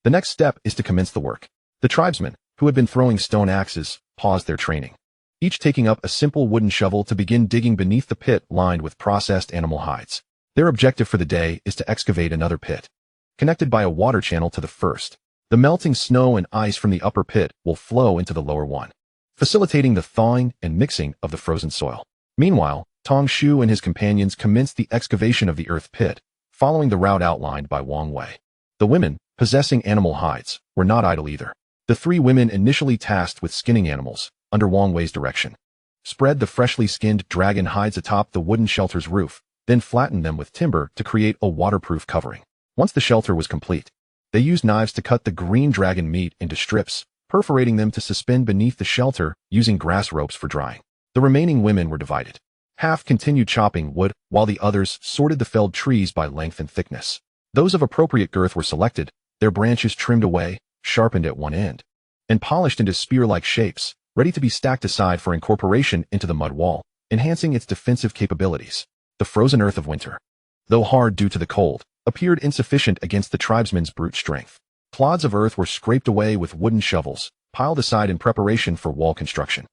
the next step is to commence the work. The tribesmen, who had been throwing stone axes, paused their training, each taking up a simple wooden shovel to begin digging beneath the pit lined with processed animal hides. Their objective for the day is to excavate another pit, connected by a water channel to the first. The melting snow and ice from the upper pit will flow into the lower one, facilitating the thawing and mixing of the frozen soil. Meanwhile, Tong Shu and his companions commenced the excavation of the earth pit, following the route outlined by Wang Wei. The women, possessing animal hides, were not idle either. The 3 women initially tasked with skinning animals, under Wang Wei's direction, spread the freshly skinned dragon hides atop the wooden shelter's roof, then flattened them with timber to create a waterproof covering. Once the shelter was complete, they used knives to cut the green dragon meat into strips, perforating them to suspend beneath the shelter using grass ropes for drying. The remaining women were divided. Half continued chopping wood, while the others sorted the felled trees by length and thickness. Those of appropriate girth were selected, their branches trimmed away, sharpened at one end, and polished into spear-like shapes, ready to be stacked aside for incorporation into the mud wall, enhancing its defensive capabilities. The frozen earth of winter, though hard due to the cold, appeared insufficient against the tribesmen's brute strength. Clods of earth were scraped away with wooden shovels, piled aside in preparation for wall construction.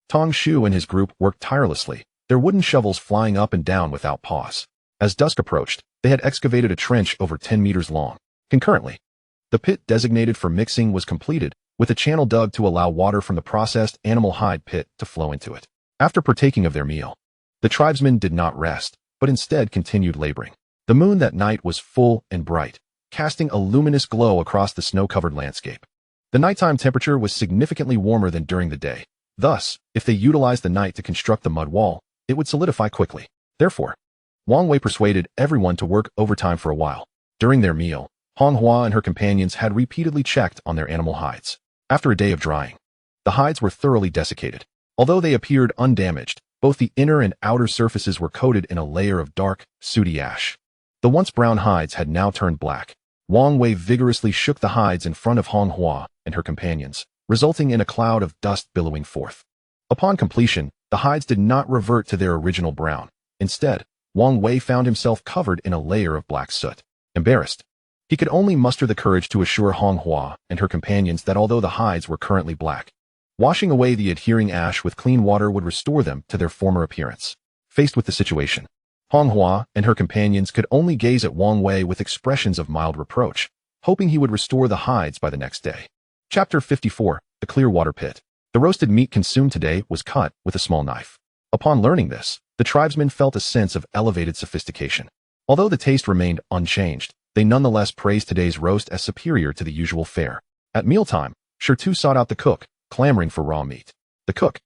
Tong Shu and his group worked tirelessly, their wooden shovels flying up and down without pause. As dusk approached, they had excavated a trench over 10 meters long. Concurrently, the pit designated for mixing was completed, with a channel dug to allow water from the processed animal hide pit to flow into it. After partaking of their meal, the tribesmen did not rest, but instead continued laboring. The moon that night was full and bright, casting a luminous glow across the snow-covered landscape. The nighttime temperature was significantly warmer than during the day. Thus, if they utilized the night to construct the mud wall, it would solidify quickly. Therefore, Wang Wei persuaded everyone to work overtime for a while. During their meal, Manhwa and her companions had repeatedly checked on their animal hides. After a day of drying, the hides were thoroughly desiccated. Although they appeared undamaged, both the inner and outer surfaces were coated in a layer of dark, sooty ash. The once brown hides had now turned black. Wang Wei vigorously shook the hides in front of Manhwa and her companions, resulting in a cloud of dust billowing forth. Upon completion, the hides did not revert to their original brown. Instead, Wang Wei found himself covered in a layer of black soot. Embarrassed, he could only muster the courage to assure Manhwa and her companions that although the hides were currently black, washing away the adhering ash with clean water would restore them to their former appearance. Faced with the situation, Manhwa and her companions could only gaze at Wang Wei with expressions of mild reproach, hoping he would restore the hides by the next day. Chapter 54, The Clearwater Pit. The roasted meat consumed today was cut with a small knife. Upon learning this, the tribesmen felt a sense of elevated sophistication. Although the taste remained unchanged, they nonetheless praised today's roast as superior to the usual fare. At mealtime, Shirtu sought out the cook, clamoring for raw meat. The cook,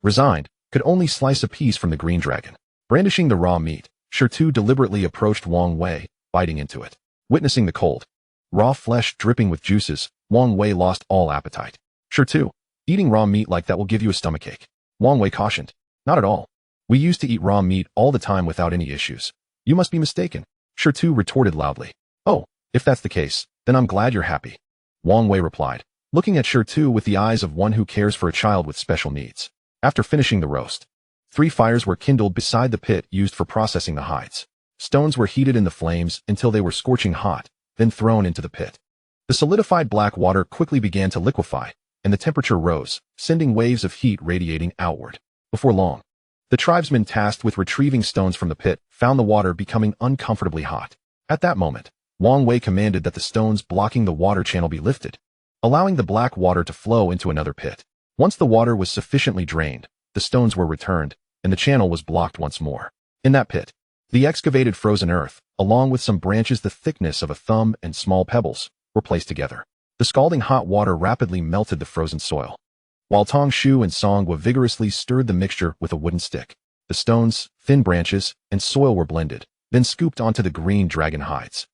resigned, could only slice a piece from the green dragon. Brandishing the raw meat, Shirtu deliberately approached Wang Wei, biting into it. Witnessing the cold, raw flesh dripping with juices, Wang Wei lost all appetite. Shirtu, eating raw meat like that will give you a stomachache. Wang Wei cautioned. Not at all. We used to eat raw meat all the time without any issues. You must be mistaken. Shirtu retorted loudly. Oh, if that's the case, then I'm glad you're happy. Wang Wei replied, looking at Shirtu with the eyes of one who cares for a child with special needs. After finishing the roast, 3 fires were kindled beside the pit used for processing the hides. Stones were heated in the flames until they were scorching hot, then thrown into the pit. The solidified black water quickly began to liquefy, and the temperature rose, sending waves of heat radiating outward. Before long, the tribesmen tasked with retrieving stones from the pit found the water becoming uncomfortably hot. At that moment, Wang Wei commanded that the stones blocking the water channel be lifted, allowing the black water to flow into another pit. Once the water was sufficiently drained, the stones were returned, and the channel was blocked once more. In that pit, the excavated frozen earth, along with some branches the thickness of a thumb and small pebbles, were placed together. The scalding hot water rapidly melted the frozen soil, while Tong Shu and Songwa vigorously stirred the mixture with a wooden stick. The stones, thin branches, and soil were blended, then scooped onto the green dragon hides.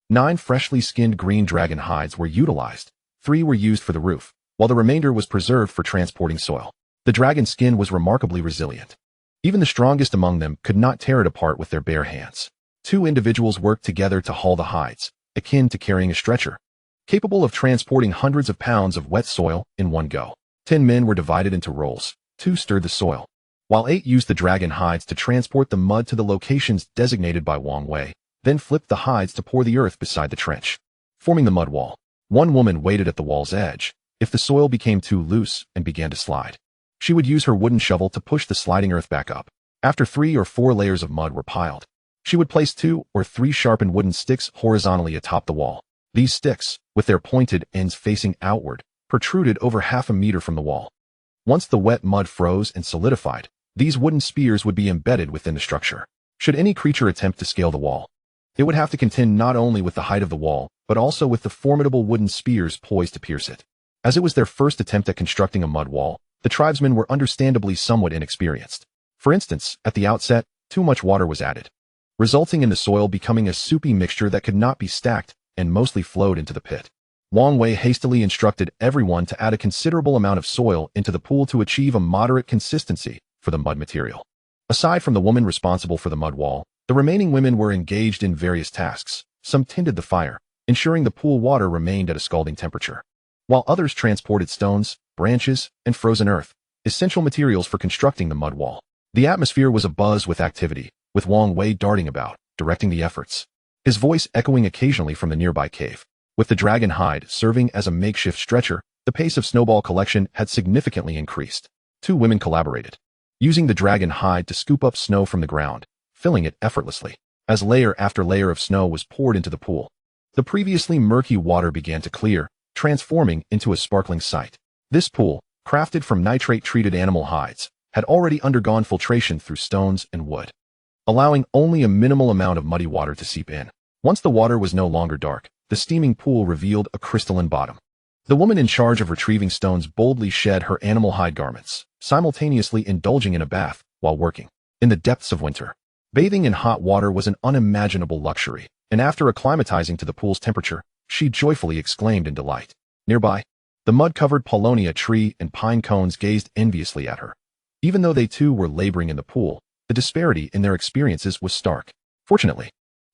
9 freshly skinned green dragon hides were utilized. 3 were used for the roof, while the remainder was preserved for transporting soil. The dragon skin was remarkably resilient. Even the strongest among them could not tear it apart with their bare hands. 2 individuals worked together to haul the hides, akin to carrying a stretcher, capable of transporting hundreds of pounds of wet soil in one go. 10 men were divided into roles. 2 stirred the soil, while 8 used the dragon hides to transport the mud to the locations designated by Wang Wei, then flipped the hides to pour the earth beside the trench, forming the mud wall. 1 woman waited at the wall's edge. If the soil became too loose and began to slide, she would use her wooden shovel to push the sliding earth back up. After 3 or 4 layers of mud were piled, she would place 2 or 3 sharpened wooden sticks horizontally atop the wall. These sticks, with their pointed ends facing outward, protruded over half a meter from the wall. Once the wet mud froze and solidified, these wooden spears would be embedded within the structure. Should any creature attempt to scale the wall, it would have to contend not only with the height of the wall, but also with the formidable wooden spears poised to pierce it. As it was their first attempt at constructing a mud wall, the tribesmen were understandably somewhat inexperienced. For instance, at the outset, too much water was added, resulting in the soil becoming a soupy mixture that could not be stacked and mostly flowed into the pit. Wang Wei hastily instructed everyone to add a considerable amount of soil into the pool to achieve a moderate consistency for the mud material. Aside from the woman responsible for the mud wall, the remaining women were engaged in various tasks. Some tended the fire, ensuring the pool water remained at a scalding temperature, while others transported stones, branches, and frozen earth, essential materials for constructing the mud wall. The atmosphere was abuzz with activity, with Wang Wei darting about, directing the efforts, his voice echoing occasionally from the nearby cave. With the dragon hide serving as a makeshift stretcher, the pace of snowball collection had significantly increased. 2 women collaborated, using the dragon hide to scoop up snow from the ground, filling it effortlessly. As layer after layer of snow was poured into the pool, the previously murky water began to clear, transforming into a sparkling sight. This pool, crafted from nitrate-treated animal hides, had already undergone filtration through stones and wood, allowing only a minimal amount of muddy water to seep in. Once the water was no longer dark, the steaming pool revealed a crystalline bottom. The woman in charge of retrieving stones boldly shed her animal hide garments, simultaneously indulging in a bath while working. In the depths of winter, bathing in hot water was an unimaginable luxury, and after acclimatizing to the pool's temperature, she joyfully exclaimed in delight. Nearby, the mud-covered paulownia tree and pine cones gazed enviously at her. Even though they too were laboring in the pool, the disparity in their experiences was stark. Fortunately,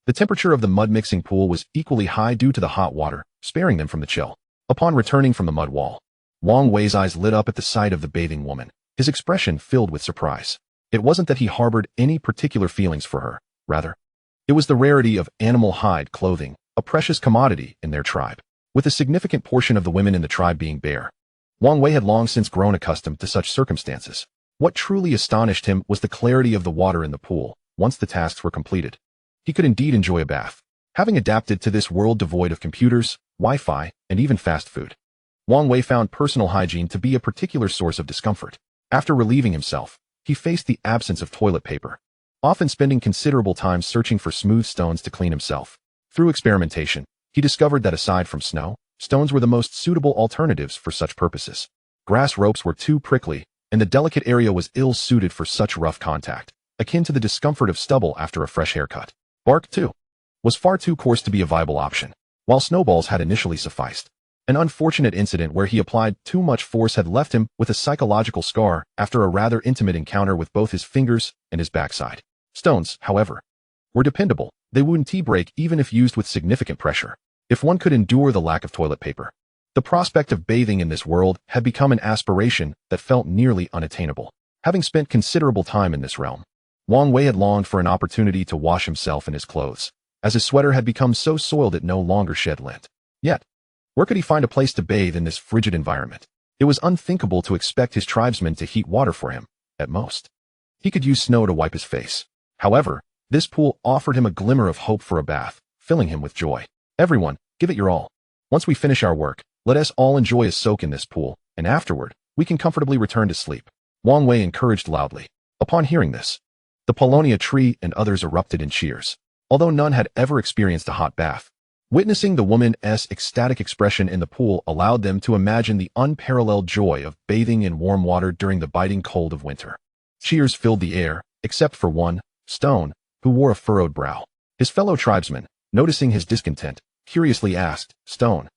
the temperature of the mud-mixing pool was equally high due to the hot water, sparing them from the chill. Upon returning from the mud wall, Wang Wei's eyes lit up at the sight of the bathing woman, his expression filled with surprise. It wasn't that he harbored any particular feelings for her, rather, it was the rarity of animal hide clothing, a precious commodity in their tribe. With a significant portion of the women in the tribe being bare, Wang Wei had long since grown accustomed to such circumstances. What truly astonished him was the clarity of the water in the pool, once the tasks were completed. He could indeed enjoy a bath, having adapted to this world devoid of computers, Wi-Fi, and even fast food. Wang Wei found personal hygiene to be a particular source of discomfort. After relieving himself, he faced the absence of toilet paper, often spending considerable time searching for smooth stones to clean himself. Through experimentation, he discovered that aside from snow, stones were the most suitable alternatives for such purposes. Grass ropes were too prickly, and the delicate area was ill-suited for such rough contact, akin to the discomfort of stubble after a fresh haircut. Bark, too, was far too coarse to be a viable option, while snowballs had initially sufficed. An unfortunate incident where he applied too much force had left him with a psychological scar after a rather intimate encounter with both his fingers and his backside. Stones, however, were dependable. They wouldn't break even if used with significant pressure. If one could endure the lack of toilet paper, the prospect of bathing in this world had become an aspiration that felt nearly unattainable. Having spent considerable time in this realm, Wang Wei had longed for an opportunity to wash himself and his clothes, as his sweater had become so soiled it no longer shed lint. Yet, where could he find a place to bathe in this frigid environment? It was unthinkable to expect his tribesmen to heat water for him, at most. He could use snow to wipe his face. However, this pool offered him a glimmer of hope for a bath, filling him with joy. Everyone, give it your all. Once we finish our work, let us all enjoy a soak in this pool, and afterward, we can comfortably return to sleep. Wang Wei encouraged loudly. Upon hearing this, the Paulownia tree and others erupted in cheers. Although none had ever experienced a hot bath, witnessing the woman's ecstatic expression in the pool allowed them to imagine the unparalleled joy of bathing in warm water during the biting cold of winter. Cheers filled the air, except for one, Stone, who wore a furrowed brow. His fellow tribesman, noticing his discontent, curiously asked, "Stone,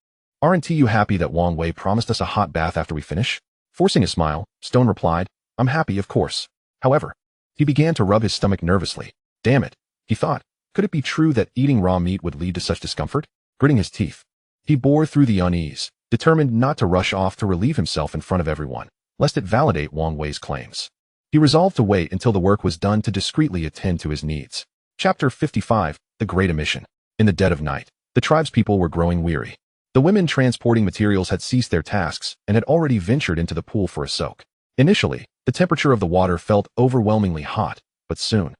aren't you happy that Wang Wei promised us a hot bath after we finish?" Forcing a smile, Stone replied, "I'm happy, of course." However, he began to rub his stomach nervously. Damn it, he thought. Could it be true that eating raw meat would lead to such discomfort? Gritting his teeth, he bore through the unease, determined not to rush off to relieve himself in front of everyone, lest it validate Wang Wei's claims. He resolved to wait until the work was done to discreetly attend to his needs. Chapter 55, The Great Emission. In the dead of night, the tribespeople were growing weary. The women transporting materials had ceased their tasks and had already ventured into the pool for a soak. Initially, the temperature of the water felt overwhelmingly hot, but soon,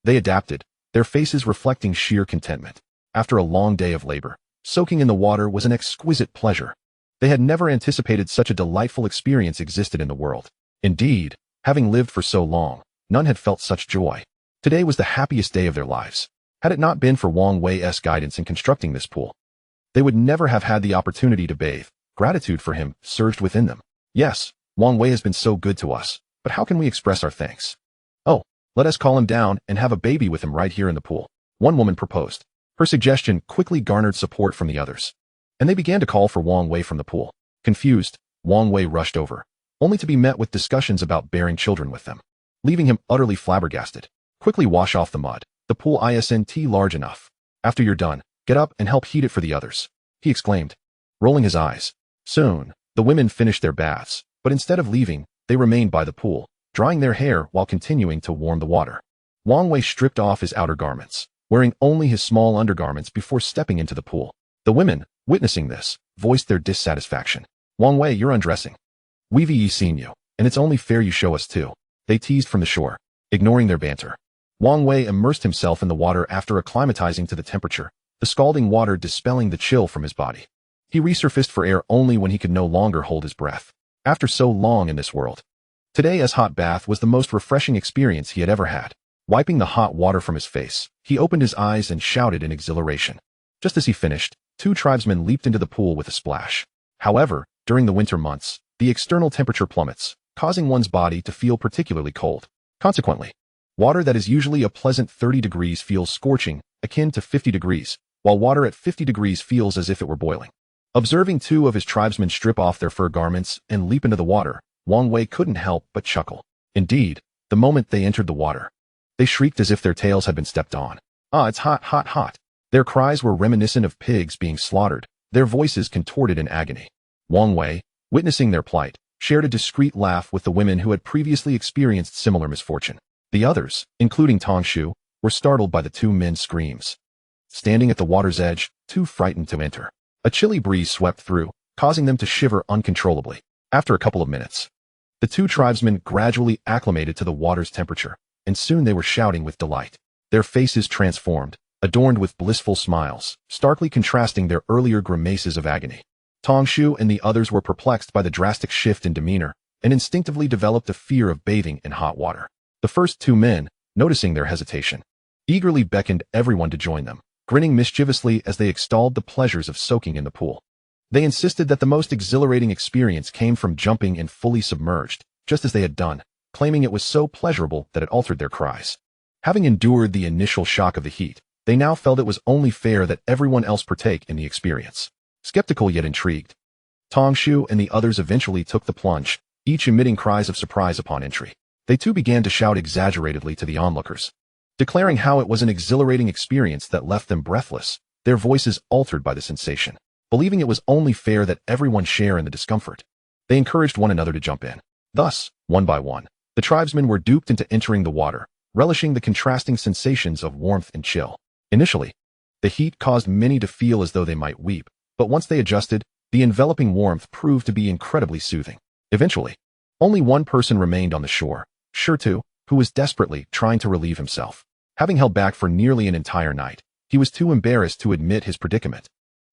they adapted, their faces reflecting sheer contentment. After a long day of labor, soaking in the water was an exquisite pleasure. They had never anticipated such a delightful experience existed in the world. Indeed, having lived for so long, none had felt such joy. Today was the happiest day of their lives. Had it not been for Wang Wei's guidance in constructing this pool, they would never have had the opportunity to bathe. Gratitude for him surged within them. Yes, Wang Wei has been so good to us, but how can we express our thanks? Oh, let us call him down and have a baby with him right here in the pool, one woman proposed. Her suggestion quickly garnered support from the others, and they began to call for Wang Wei from the pool. Confused, Wang Wei rushed over, only to be met with discussions about bearing children with them, leaving him utterly flabbergasted. Quickly wash off the mud. The pool isn't large enough. After you're done, get up and help heat it for the others, he exclaimed, rolling his eyes. Soon, the women finished their baths, but instead of leaving, they remained by the pool, drying their hair while continuing to warm the water. Wang Wei stripped off his outer garments, wearing only his small undergarments before stepping into the pool. The women, witnessing this, voiced their dissatisfaction. Wang Wei, you're undressing. We've seen you, and it's only fair you show us too. They teased from the shore, ignoring their banter. Wang Wei immersed himself in the water after acclimatizing to the temperature, the scalding water dispelling the chill from his body. He resurfaced for air only when he could no longer hold his breath. After so long in this world, today's hot bath was the most refreshing experience he had ever had. Wiping the hot water from his face, he opened his eyes and shouted in exhilaration. Just as he finished, two tribesmen leaped into the pool with a splash. However, during the winter months, the external temperature plummets, causing one's body to feel particularly cold. Consequently, water that is usually a pleasant 30 degrees feels scorching, akin to 50 degrees, while water at 50 degrees feels as if it were boiling. Observing two of his tribesmen strip off their fur garments and leap into the water, Wang Wei couldn't help but chuckle. Indeed, the moment they entered the water, they shrieked as if their tails had been stepped on. Ah, it's hot, hot, hot. Their cries were reminiscent of pigs being slaughtered, their voices contorted in agony. Wang Wei, witnessing their plight, shared a discreet laugh with the women who had previously experienced similar misfortune. The others, including Tongshu, were startled by the two men's screams. Standing at the water's edge, too frightened to enter, a chilly breeze swept through, causing them to shiver uncontrollably. After a couple of minutes, the two tribesmen gradually acclimated to the water's temperature, and soon they were shouting with delight. their faces transformed, adorned with blissful smiles, starkly contrasting their earlier grimaces of agony. Tongshu and the others were perplexed by the drastic shift in demeanor and instinctively developed a fear of bathing in hot water. The first two men, noticing their hesitation, eagerly beckoned everyone to join them, grinning mischievously as they extolled the pleasures of soaking in the pool. They insisted that the most exhilarating experience came from jumping in fully submerged, just as they had done, claiming it was so pleasurable that it altered their cries. Having endured the initial shock of the heat, they now felt it was only fair that everyone else partake in the experience. Skeptical yet intrigued, Tongshu and the others eventually took the plunge, each emitting cries of surprise upon entry. They too began to shout exaggeratedly to the onlookers, declaring how it was an exhilarating experience that left them breathless, their voices altered by the sensation. Believing it was only fair that everyone share in the discomfort, they encouraged one another to jump in. Thus, one by one, the tribesmen were duped into entering the water, relishing the contrasting sensations of warmth and chill. Initially, the heat caused many to feel as though they might weep, but once they adjusted, the enveloping warmth proved to be incredibly soothing. Eventually, only one person remained on the shore, Shirtu, who was desperately trying to relieve himself. Having held back for nearly an entire night, he was too embarrassed to admit his predicament.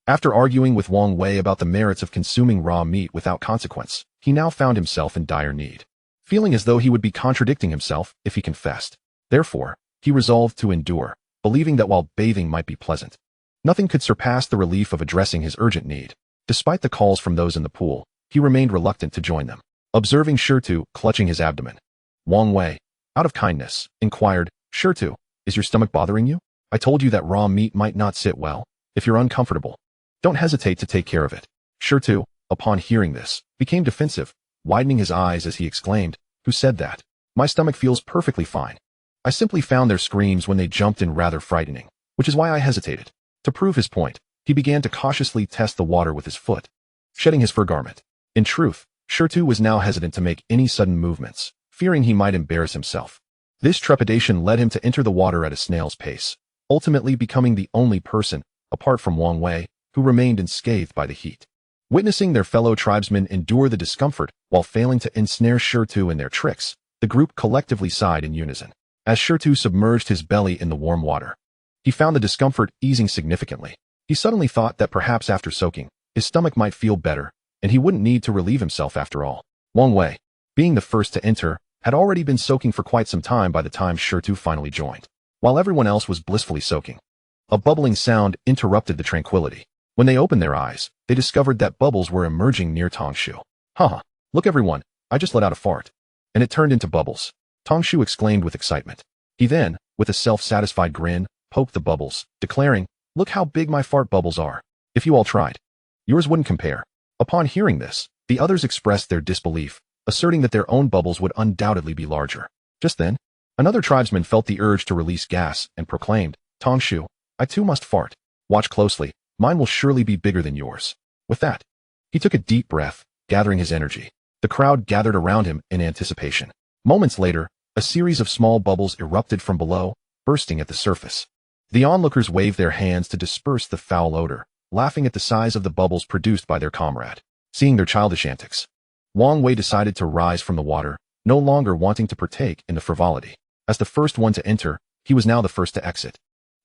After arguing with Wang Wei about the merits of consuming raw meat without consequence, he now found himself in dire need, feeling as though he would be contradicting himself if he confessed. Therefore, he resolved to endure, believing that while bathing might be pleasant, nothing could surpass the relief of addressing his urgent need. Despite the calls from those in the pool, he remained reluctant to join them. Observing Shirtu clutching his abdomen, Wang Wei, out of kindness, inquired, "Shirtu, is your stomach bothering you? I told you that raw meat might not sit well. If you're uncomfortable, don't hesitate to take care of it." Shirtu, upon hearing this, became defensive, widening his eyes as he exclaimed, "Who said that? My stomach feels perfectly fine. I simply found their screams when they jumped in rather frightening, which is why I hesitated." To prove his point, he began to cautiously test the water with his foot, shedding his fur garment. In truth, Shirtu was now hesitant to make any sudden movements, fearing he might embarrass himself. This trepidation led him to enter the water at a snail's pace, ultimately becoming the only person, apart from Wang Wei, who remained unscathed by the heat. Witnessing their fellow tribesmen endure the discomfort while failing to ensnare Shirtu in their tricks, the group collectively sighed in unison. As Shirtu submerged his belly in the warm water, he found the discomfort easing significantly. He suddenly thought that perhaps after soaking, his stomach might feel better, and he wouldn't need to relieve himself after all. Wang Wei, being the first to enter, had already been soaking for quite some time by the time Shirtu finally joined. While everyone else was blissfully soaking, a bubbling sound interrupted the tranquility. When they opened their eyes, they discovered that bubbles were emerging near Tongshu. "Haha, look everyone, I just let out a fart. And it turned into bubbles," Tongshu exclaimed with excitement. He then, with a self-satisfied grin, poked the bubbles, declaring, "Look how big my fart bubbles are. If you all tried, yours wouldn't compare." Upon hearing this, the others expressed their disbelief, asserting that their own bubbles would undoubtedly be larger. Just then, another tribesman felt the urge to release gas and proclaimed, "Tongshu, I too must fart. Watch closely, mine will surely be bigger than yours." With that, he took a deep breath, gathering his energy. The crowd gathered around him in anticipation. Moments later, a series of small bubbles erupted from below, bursting at the surface. The onlookers waved their hands to disperse the foul odor, laughing at the size of the bubbles produced by their comrade. Seeing their childish antics, Wang Wei decided to rise from the water, no longer wanting to partake in the frivolity. As the first one to enter, he was now the first to exit.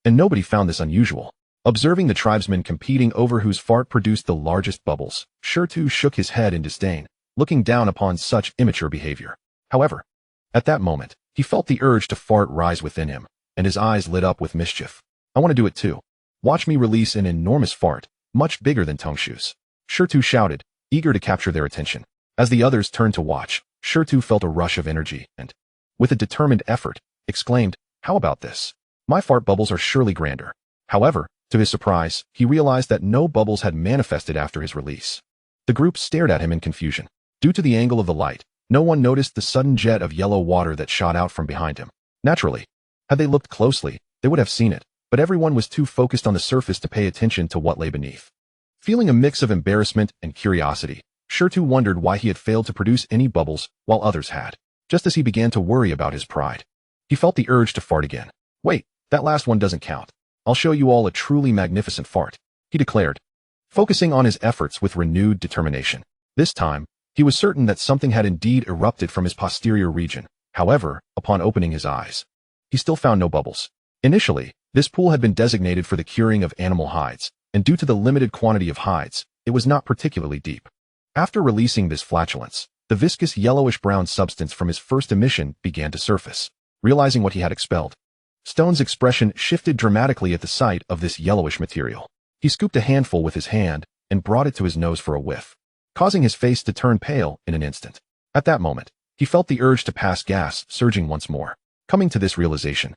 And nobody found this unusual. Observing the tribesmen competing over whose fart produced the largest bubbles, Shirtu shook his head in disdain, looking down upon such immature behavior. However, at that moment, he felt the urge to fart rise within him, and his eyes lit up with mischief. "I want to do it too. Watch me release an enormous fart, much bigger than Tongshu's," Shirtu shouted, eager to capture their attention. As the others turned to watch, Shirtu felt a rush of energy and, with a determined effort, exclaimed, "How about this? My fart bubbles are surely grander." However, to his surprise, he realized that no bubbles had manifested after his release. The group stared at him in confusion. Due to the angle of the light, no one noticed the sudden jet of yellow water that shot out from behind him. Naturally, had they looked closely, they would have seen it, but everyone was too focused on the surface to pay attention to what lay beneath. Feeling a mix of embarrassment and curiosity, Shirtu wondered why he had failed to produce any bubbles while others had. Just as he began to worry about his pride, he felt the urge to fart again. "Wait, that last one doesn't count. I'll show you all a truly magnificent fart," he declared, focusing on his efforts with renewed determination. This time, he was certain that something had indeed erupted from his posterior region. However, upon opening his eyes, he still found no bubbles. Initially, this pool had been designated for the curing of animal hides, and due to the limited quantity of hides, it was not particularly deep. After releasing this flatulence, the viscous yellowish-brown substance from his first emission began to surface. Realizing what he had expelled, Stone's expression shifted dramatically at the sight of this yellowish material. He scooped a handful with his hand and brought it to his nose for a whiff, causing his face to turn pale in an instant. At that moment, he felt the urge to pass gas surging once more. Coming to this realization,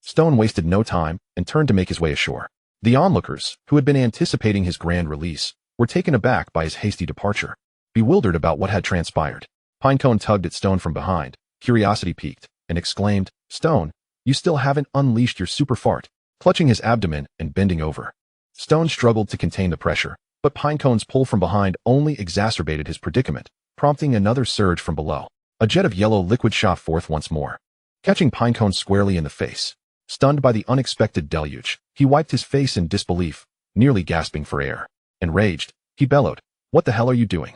Stone wasted no time and turned to make his way ashore. The onlookers, who had been anticipating his grand release, were taken aback by his hasty departure. Bewildered about what had transpired, Pinecone tugged at Stone from behind, curiosity piqued, and exclaimed, "Stone, you still haven't unleashed your super fart," clutching his abdomen and bending over. Stone struggled to contain the pressure, but Pinecone's pull from behind only exacerbated his predicament, prompting another surge from below. A jet of yellow liquid shot forth once more, catching Pinecone squarely in the face. Stunned by the unexpected deluge, he wiped his face in disbelief, nearly gasping for air. Enraged, he bellowed, "What the hell are you doing?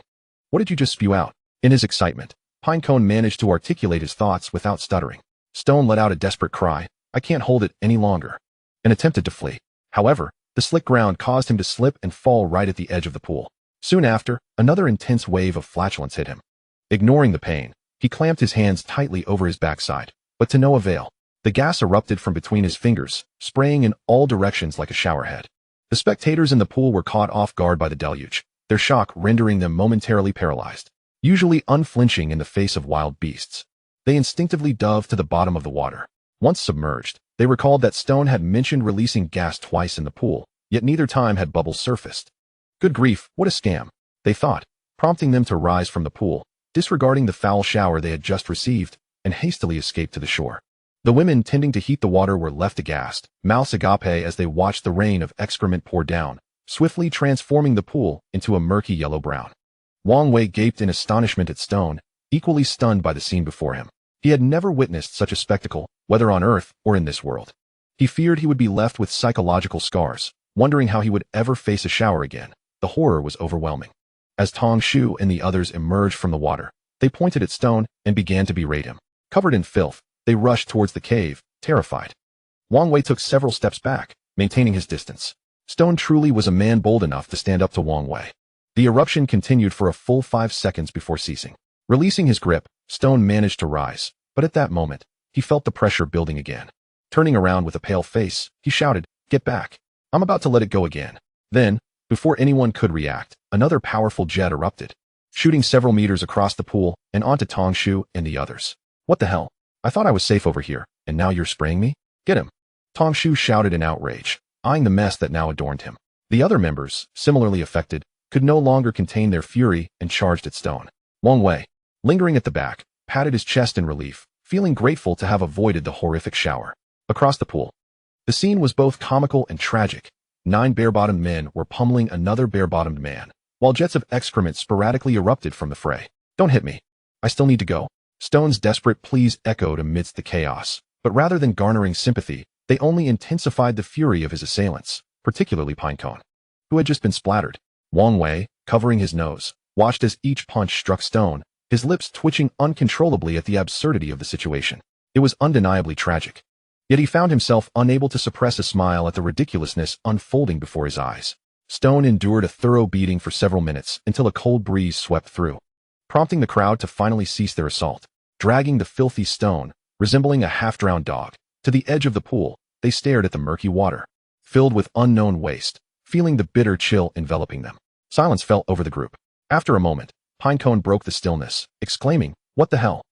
What did you just spew out?" In his excitement, Pinecone managed to articulate his thoughts without stuttering. Stone let out a desperate cry, "I can't hold it any longer," and attempted to flee. However, the slick ground caused him to slip and fall right at the edge of the pool. Soon after, another intense wave of flatulence hit him. Ignoring the pain, he clamped his hands tightly over his backside, but to no avail. The gas erupted from between his fingers, spraying in all directions like a showerhead. The spectators in the pool were caught off guard by the deluge, their shock rendering them momentarily paralyzed. Usually unflinching in the face of wild beasts, they instinctively dove to the bottom of the water. Once submerged, they recalled that Stone had mentioned releasing gas twice in the pool, yet neither time had bubbles surfaced. Good grief, what a scam, they thought, prompting them to rise from the pool, disregarding the foul shower they had just received, and hastily escape to the shore. The women tending to heat the water were left aghast, mouths agape as they watched the rain of excrement pour down, swiftly transforming the pool into a murky yellow-brown. Wang Wei gaped in astonishment at Stone, equally stunned by the scene before him. He had never witnessed such a spectacle, whether on Earth or in this world. He feared he would be left with psychological scars, wondering how he would ever face a shower again. The horror was overwhelming. As Tong Shu and the others emerged from the water, they pointed at Stone and began to berate him. Covered in filth, they rushed towards the cave, terrified. Wang Wei took several steps back, maintaining his distance. Stone truly was a man bold enough to stand up to Wang Wei. The eruption continued for a full 5 seconds before ceasing. Releasing his grip, Stone managed to rise, but at that moment, he felt the pressure building again. Turning around with a pale face, he shouted, "Get back. I'm about to let it go again." Then, before anyone could react, another powerful jet erupted, shooting several meters across the pool and onto Tong Shu and the others. "What the hell? I thought I was safe over here, and now you're spraying me? Get him!" Tong Shu shouted in outrage, eyeing the mess that now adorned him. The other members, similarly affected, could no longer contain their fury and charged at Stone. Wang Wei, lingering at the back, patted his chest in relief, feeling grateful to have avoided the horrific shower. Across the pool, the scene was both comical and tragic. 9 bare-bottomed men were pummeling another bare-bottomed man, while jets of excrement sporadically erupted from the fray. "Don't hit me. I still need to go." Stone's desperate pleas echoed amidst the chaos, but rather than garnering sympathy, they only intensified the fury of his assailants, particularly Pinecone, who had just been splattered. Wang Wei, covering his nose, watched as each punch struck Stone, his lips twitching uncontrollably at the absurdity of the situation. It was undeniably tragic. Yet he found himself unable to suppress a smile at the ridiculousness unfolding before his eyes. Stone endured a thorough beating for several minutes until a cold breeze swept through, prompting the crowd to finally cease their assault. Dragging the filthy Stone, resembling a half-drowned dog, to the edge of the pool, they stared at the murky water, filled with unknown waste, feeling the bitter chill enveloping them. Silence fell over the group. After a moment, Pinecone broke the stillness, exclaiming, "What the hell?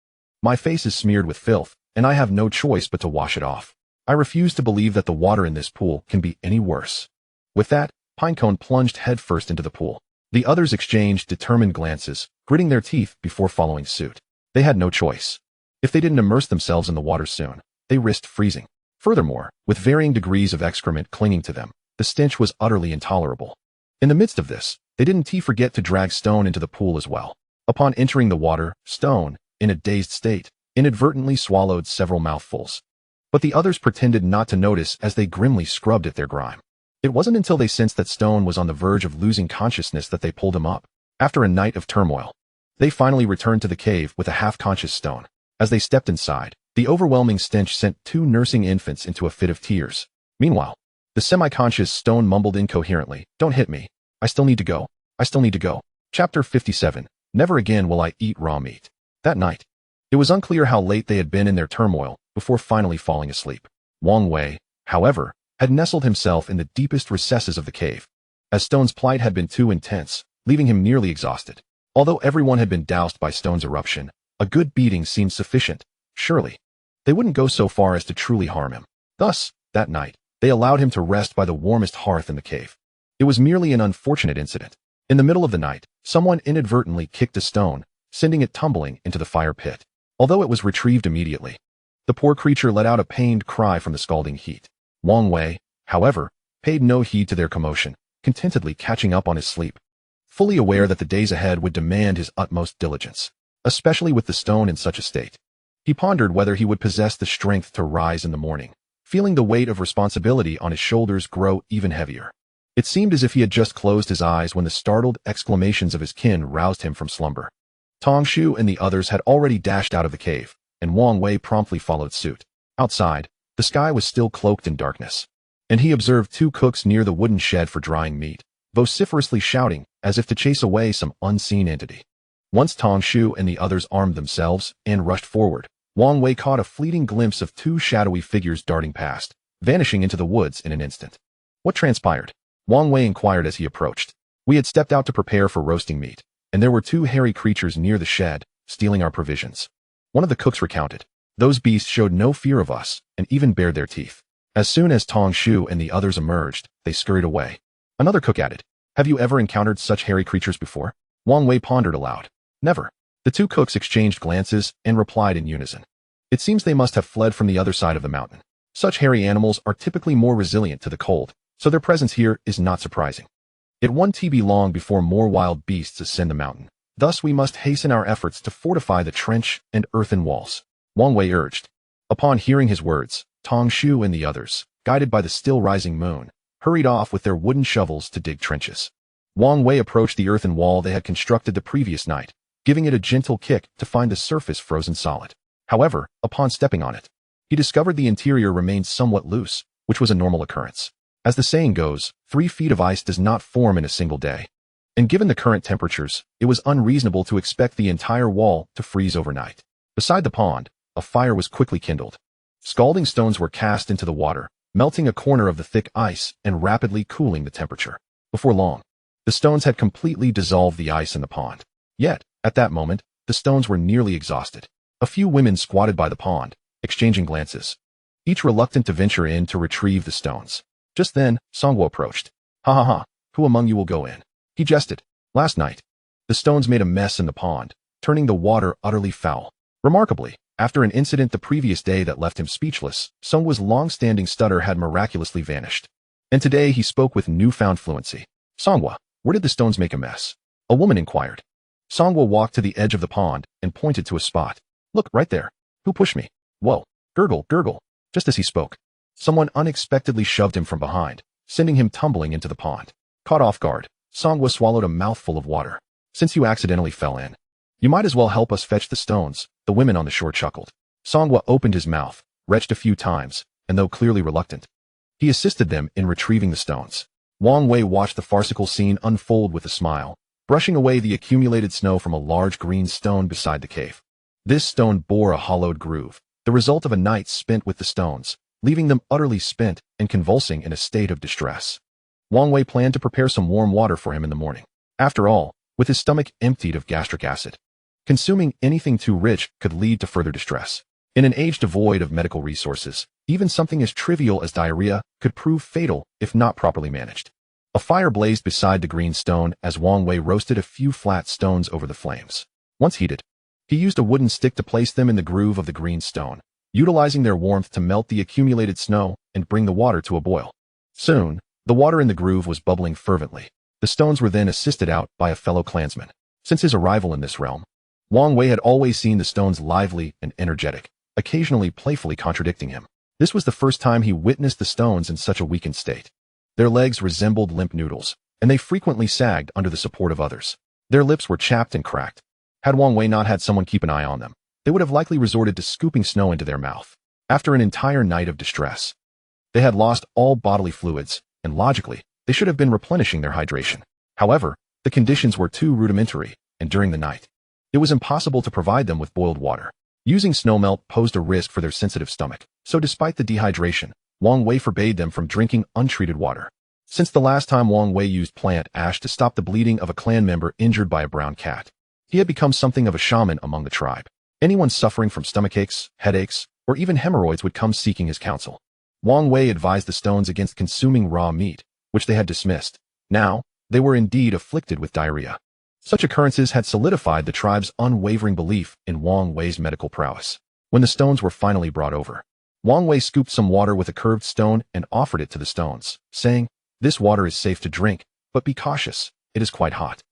My face is smeared with filth, and I have no choice but to wash it off. I refuse to believe that the water in this pool can be any worse." With that, Pinecone plunged headfirst into the pool. The others exchanged determined glances, gritting their teeth before following suit. They had no choice. If they didn't immerse themselves in the water soon, they risked freezing. Furthermore, with varying degrees of excrement clinging to them, the stench was utterly intolerable. In the midst of this, they didn't forget to drag Stone into the pool as well. Upon entering the water, Stone, in a dazed state, inadvertently swallowed several mouthfuls. But the others pretended not to notice as they grimly scrubbed at their grime. It wasn't until they sensed that Stone was on the verge of losing consciousness that they pulled him up. After a night of turmoil, they finally returned to the cave with a half-conscious Stone. As they stepped inside, The overwhelming stench sent 2 nursing infants into a fit of tears. Meanwhile, the semi-conscious stone mumbled incoherently, "Don't hit me. I still need to go. I still need to go." Chapter 57. Never again will I eat raw meat. That night, it was unclear how late they had been in their turmoil before finally falling asleep. Wang Wei, however, had nestled himself in the deepest recesses of the cave, as Stone's plight had been too intense, leaving him nearly exhausted. Although everyone had been doused by Stone's eruption, a good beating seemed sufficient. Surely, they wouldn't go so far as to truly harm him. Thus, that night, they allowed him to rest by the warmest hearth in the cave. It was merely an unfortunate incident. In the middle of the night, someone inadvertently kicked a stone, sending it tumbling into the fire pit. Although it was retrieved immediately, the poor creature let out a pained cry from the scalding heat. Wang Wei, however, paid no heed to their commotion, contentedly catching up on his sleep, fully aware that the days ahead would demand his utmost diligence, especially with the stone in such a state. He pondered whether he would possess the strength to rise in the morning, feeling the weight of responsibility on his shoulders grow even heavier. It seemed as if he had just closed his eyes when the startled exclamations of his kin roused him from slumber. Tong Shu and the others had already dashed out of the cave, and Wang Wei promptly followed suit. Outside, the sky was still cloaked in darkness, and he observed 2 cooks near the wooden shed for drying meat, vociferously shouting as if to chase away some unseen entity. Once Tong Shu and the others armed themselves and rushed forward, Wang Wei caught a fleeting glimpse of 2 shadowy figures darting past, vanishing into the woods in an instant. What transpired? Wang Wei inquired as he approached. We had stepped out to prepare for roasting meat, and there were 2 hairy creatures near the shed, stealing our provisions. One of the cooks recounted. Those beasts showed no fear of us, and even bared their teeth. As soon as Tong Shu and the others emerged, they scurried away. Another cook added, "Have you ever encountered such hairy creatures before?" Wang Wei pondered aloud. "Never." The 2 cooks exchanged glances and replied in unison. It seems they must have fled from the other side of the mountain. Such hairy animals are typically more resilient to the cold, so their presence here is not surprising. It won't be long before more wild beasts ascend the mountain. Thus we must hasten our efforts to fortify the trench and earthen walls, Wang Wei urged. Upon hearing his words, Tong Shu and the others, guided by the still rising moon, hurried off with their wooden shovels to dig trenches. Wang Wei approached the earthen wall they had constructed the previous night, giving it a gentle kick to find the surface frozen solid. However, upon stepping on it, he discovered the interior remained somewhat loose, which was a normal occurrence. As the saying goes, 3 feet of ice does not form in a single day. And given the current temperatures, it was unreasonable to expect the entire wall to freeze overnight. Beside the pond, a fire was quickly kindled. Scalding stones were cast into the water, melting a corner of the thick ice and rapidly cooling the temperature. Before long, the stones had completely dissolved the ice in the pond. Yet, at that moment, the stones were nearly exhausted. A few women squatted by the pond, exchanging glances, each reluctant to venture in to retrieve the stones. Just then, Songwo approached. "Ha ha ha, who among you will go in?" He jested. Last night, the stones made a mess in the pond, turning the water utterly foul. Remarkably, after an incident the previous day that left him speechless, Songwo's long-standing stutter had miraculously vanished. And today he spoke with newfound fluency. "Songwa, where did the stones make a mess?" A woman inquired. Songwa walked to the edge of the pond and pointed to a spot. "Look, right there. Who pushed me?" "Whoa, gurgle, gurgle." Just as he spoke, someone unexpectedly shoved him from behind, sending him tumbling into the pond. Caught off guard, Songwa swallowed a mouthful of water. "Since you accidentally fell in, you might as well help us fetch the stones," the women on the shore chuckled. Songwa opened his mouth, retched a few times, and though clearly reluctant, he assisted them in retrieving the stones. Wang Wei watched the farcical scene unfold with a smile, brushing away the accumulated snow from a large green stone beside the cave. This stone bore a hollowed groove, the result of a night spent with the stones, leaving them utterly spent and convulsing in a state of distress. Wang Wei planned to prepare some warm water for him in the morning. After all, with his stomach emptied of gastric acid, consuming anything too rich could lead to further distress. In an age devoid of medical resources, even something as trivial as diarrhea could prove fatal if not properly managed. A fire blazed beside the green stone as Wang Wei roasted a few flat stones over the flames. Once heated, he used a wooden stick to place them in the groove of the green stone, utilizing their warmth to melt the accumulated snow and bring the water to a boil. Soon, the water in the groove was bubbling fervently. The stones were then assisted out by a fellow clansman. Since his arrival in this realm, Wang Wei had always seen the stones lively and energetic, occasionally playfully contradicting him. This was the first time he witnessed the stones in such a weakened state. Their legs resembled limp noodles, and they frequently sagged under the support of others. Their lips were chapped and cracked. Had Wang Wei not had someone keep an eye on them, they would have likely resorted to scooping snow into their mouth. After an entire night of distress, they had lost all bodily fluids, and logically, they should have been replenishing their hydration. However, the conditions were too rudimentary, and during the night, it was impossible to provide them with boiled water. Using snowmelt posed a risk for their sensitive stomach, so despite the dehydration, Wang Wei forbade them from drinking untreated water. Since the last time Wang Wei used plant ash to stop the bleeding of a clan member injured by a brown cat, he had become something of a shaman among the tribe. Anyone suffering from stomachaches, headaches, or even hemorrhoids would come seeking his counsel. Wang Wei advised the stones against consuming raw meat, which they had dismissed. Now, they were indeed afflicted with diarrhea. Such occurrences had solidified the tribe's unwavering belief in Wang Wei's medical prowess. When the stones were finally brought over, Wang Wei scooped some water with a curved stone and offered it to the stones, saying, "This water is safe to drink, but be cautious, it is quite hot."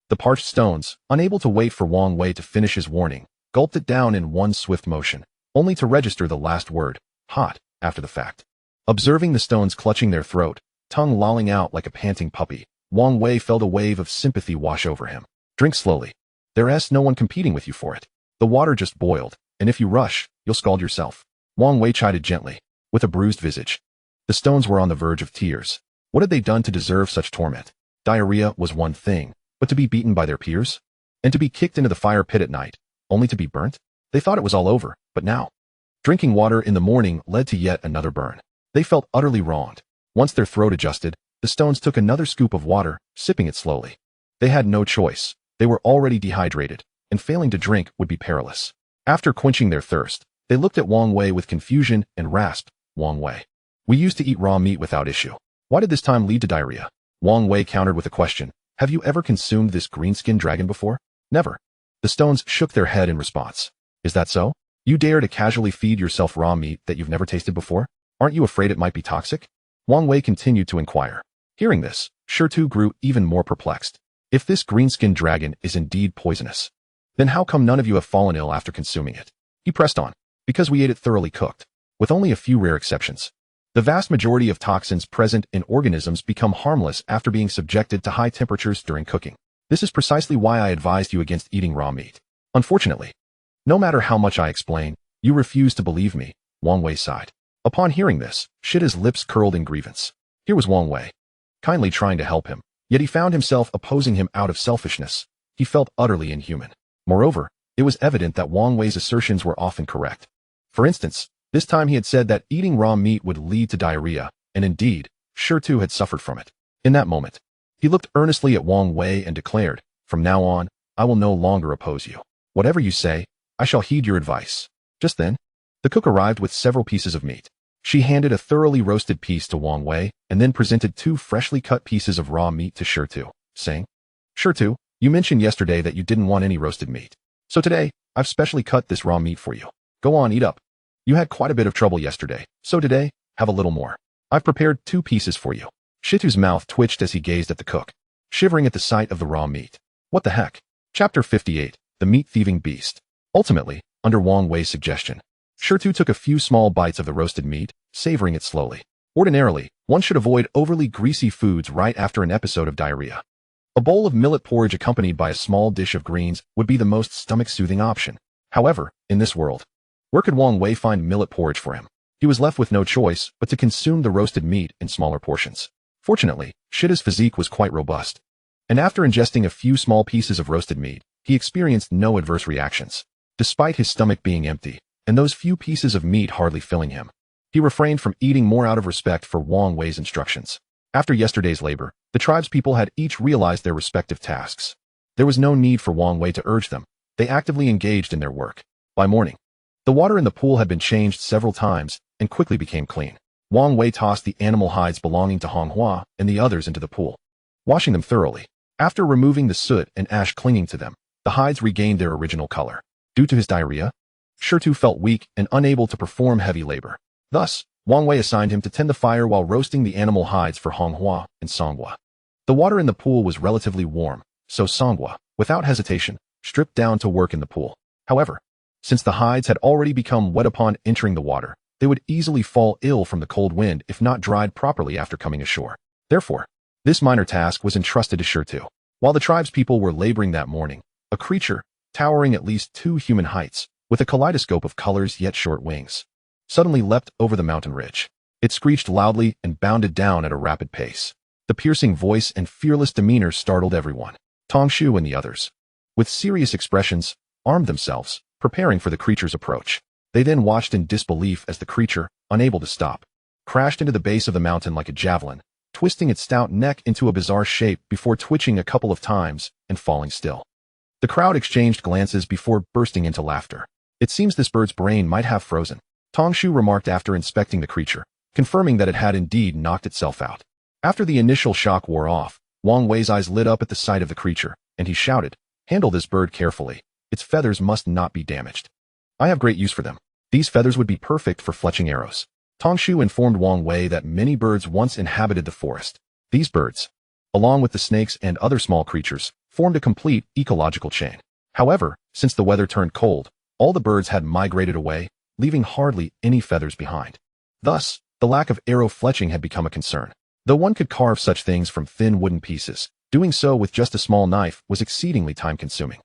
The parched stones, unable to wait for Wang Wei to finish his warning, gulped it down in one swift motion, only to register the last word, hot, after the fact. Observing the stones clutching their throat, tongue lolling out like a panting puppy, Wang Wei felt a wave of sympathy wash over him. "Drink slowly. There's no one competing with you for it. The water just boiled, and if you rush, you'll scald yourself." Wang Wei chided gently, with a bruised visage. The stones were on the verge of tears. What had they done to deserve such torment? Diarrhea was one thing, but to be beaten by their peers? And to be kicked into the fire pit at night, only to be burnt? They thought it was all over, but now, drinking water in the morning led to yet another burn. They felt utterly wronged. Once their throat adjusted, the stones took another scoop of water, sipping it slowly. They had no choice. They were already dehydrated, and failing to drink would be perilous. After quenching their thirst, they looked at Wang Wei with confusion and rasped, "Wang Wei, we used to eat raw meat without issue. Why did this time lead to diarrhea?" Wang Wei countered with a question. "Have you ever consumed this green-skinned dragon before?" "Never." The stones shook their head in response. "Is that so? You dare to casually feed yourself raw meat that you've never tasted before? Aren't you afraid it might be toxic?" Wang Wei continued to inquire. Hearing this, Shirtu grew even more perplexed. If this green-skinned dragon is indeed poisonous, then how come none of you have fallen ill after consuming it? He pressed on. "Because we ate it thoroughly cooked, with only a few rare exceptions. The vast majority of toxins present in organisms become harmless after being subjected to high temperatures during cooking. This is precisely why I advised you against eating raw meat. Unfortunately, no matter how much I explain, you refuse to believe me." Wang Wei sighed. Upon hearing this, Shida's lips curled in grievance. Here was Wang Wei, kindly trying to help him, yet he found himself opposing him out of selfishness. He felt utterly inhuman. Moreover, it was evident that Wang Wei's assertions were often correct. For instance, this time he had said that eating raw meat would lead to diarrhea, and indeed, Shirtu had suffered from it. In that moment, he looked earnestly at Wang Wei and declared, "From now on, I will no longer oppose you. Whatever you say, I shall heed your advice." Just then, the cook arrived with several pieces of meat. She handed a thoroughly roasted piece to Wang Wei and then presented 2 freshly cut pieces of raw meat to Shirtu, saying, "Shirtu, you mentioned yesterday that you didn't want any roasted meat. So today, I've specially cut this raw meat for you. Go on, eat up. You had quite a bit of trouble yesterday, so today, have a little more. I've prepared 2 pieces for you." Shirtu's mouth twitched as he gazed at the cook, shivering at the sight of the raw meat. What the heck? Chapter 58, The Meat-Thieving Beast. Ultimately, under Wang Wei's suggestion, Shirtu took a few small bites of the roasted meat, savoring it slowly. Ordinarily, one should avoid overly greasy foods right after an episode of diarrhea. A bowl of millet porridge accompanied by a small dish of greens would be the most stomach-soothing option. However, in this world, where could Wang Wei find millet porridge for him? He was left with no choice but to consume the roasted meat in smaller portions. Fortunately, Shida's physique was quite robust, and after ingesting a few small pieces of roasted meat, he experienced no adverse reactions. Despite his stomach being empty, and those few pieces of meat hardly filling him, he refrained from eating more out of respect for Wang Wei's instructions. After yesterday's labor, the tribespeople had each realized their respective tasks. There was no need for Wang Wei to urge them. They actively engaged in their work. By morning, the water in the pool had been changed several times and quickly became clean. Wang Wei tossed the animal hides belonging to Manhwa and the others into the pool, washing them thoroughly. After removing the soot and ash clinging to them, the hides regained their original color. Due to his diarrhea, Shirtu felt weak and unable to perform heavy labor. Thus, Wang Wei assigned him to tend the fire while roasting the animal hides for Manhwa and Songwa. The water in the pool was relatively warm, so Songwa, without hesitation, stripped down to work in the pool. However, since the hides had already become wet upon entering the water, they would easily fall ill from the cold wind if not dried properly after coming ashore. Therefore, this minor task was entrusted to Shirtu. While the tribespeople were laboring that morning, a creature, towering at least 2 human heights, with a kaleidoscope of colors yet short wings, suddenly leapt over the mountain ridge. It screeched loudly and bounded down at a rapid pace. The piercing voice and fearless demeanor startled everyone. Tongshu and the others, with serious expressions, armed themselves, preparing for the creature's approach. They then watched in disbelief as the creature, unable to stop, crashed into the base of the mountain like a javelin, twisting its stout neck into a bizarre shape before twitching a couple of times and falling still. The crowd exchanged glances before bursting into laughter. It seems this bird's brain might have frozen, Tongshu remarked after inspecting the creature, confirming that it had indeed knocked itself out. After the initial shock wore off, Wang Wei's eyes lit up at the sight of the creature, and he shouted, "Handle this bird carefully. Its feathers must not be damaged. I have great use for them. These feathers would be perfect for fletching arrows." Tongshu informed Wang Wei that many birds once inhabited the forest. These birds, along with the snakes and other small creatures, formed a complete ecological chain. However, since the weather turned cold, all the birds had migrated away, leaving hardly any feathers behind. Thus, the lack of arrow fletching had become a concern. Though one could carve such things from thin wooden pieces, doing so with just a small knife was exceedingly time-consuming.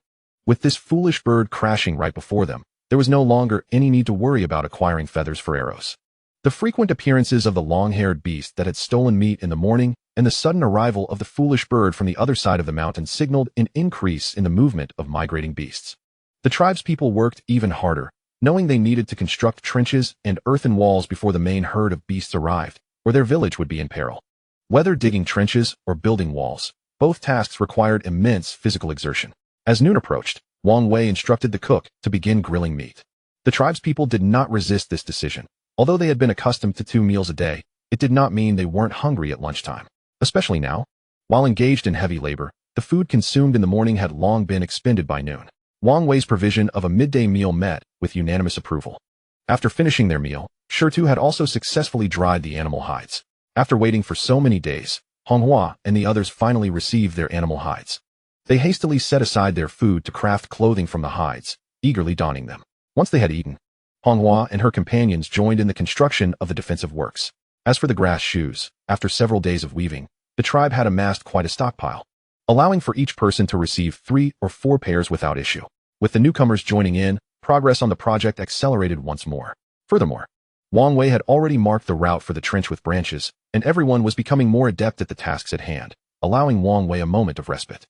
With this foolish bird crashing right before them, there was no longer any need to worry about acquiring feathers for arrows. The frequent appearances of the long-haired beast that had stolen meat in the morning and the sudden arrival of the foolish bird from the other side of the mountain signaled an increase in the movement of migrating beasts. The tribespeople worked even harder, knowing they needed to construct trenches and earthen walls before the main herd of beasts arrived, or their village would be in peril. Whether digging trenches or building walls, both tasks required immense physical exertion. As noon approached, Wang Wei instructed the cook to begin grilling meat. The tribespeople did not resist this decision. Although they had been accustomed to 2 meals a day, it did not mean they weren't hungry at lunchtime. Especially now, while engaged in heavy labor, the food consumed in the morning had long been expended by noon. Wang Wei's provision of a midday meal met with unanimous approval. After finishing their meal, Shirtu had also successfully dried the animal hides. After waiting for so many days, Manhwa and the others finally received their animal hides. They hastily set aside their food to craft clothing from the hides, eagerly donning them. Once they had eaten, Manhwa and her companions joined in the construction of the defensive works. As for the grass shoes, after several days of weaving, the tribe had amassed quite a stockpile, allowing for each person to receive 3 or 4 pairs without issue. With the newcomers joining in, progress on the project accelerated once more. Furthermore, Wang Wei had already marked the route for the trench with branches, and everyone was becoming more adept at the tasks at hand, allowing Wang Wei a moment of respite.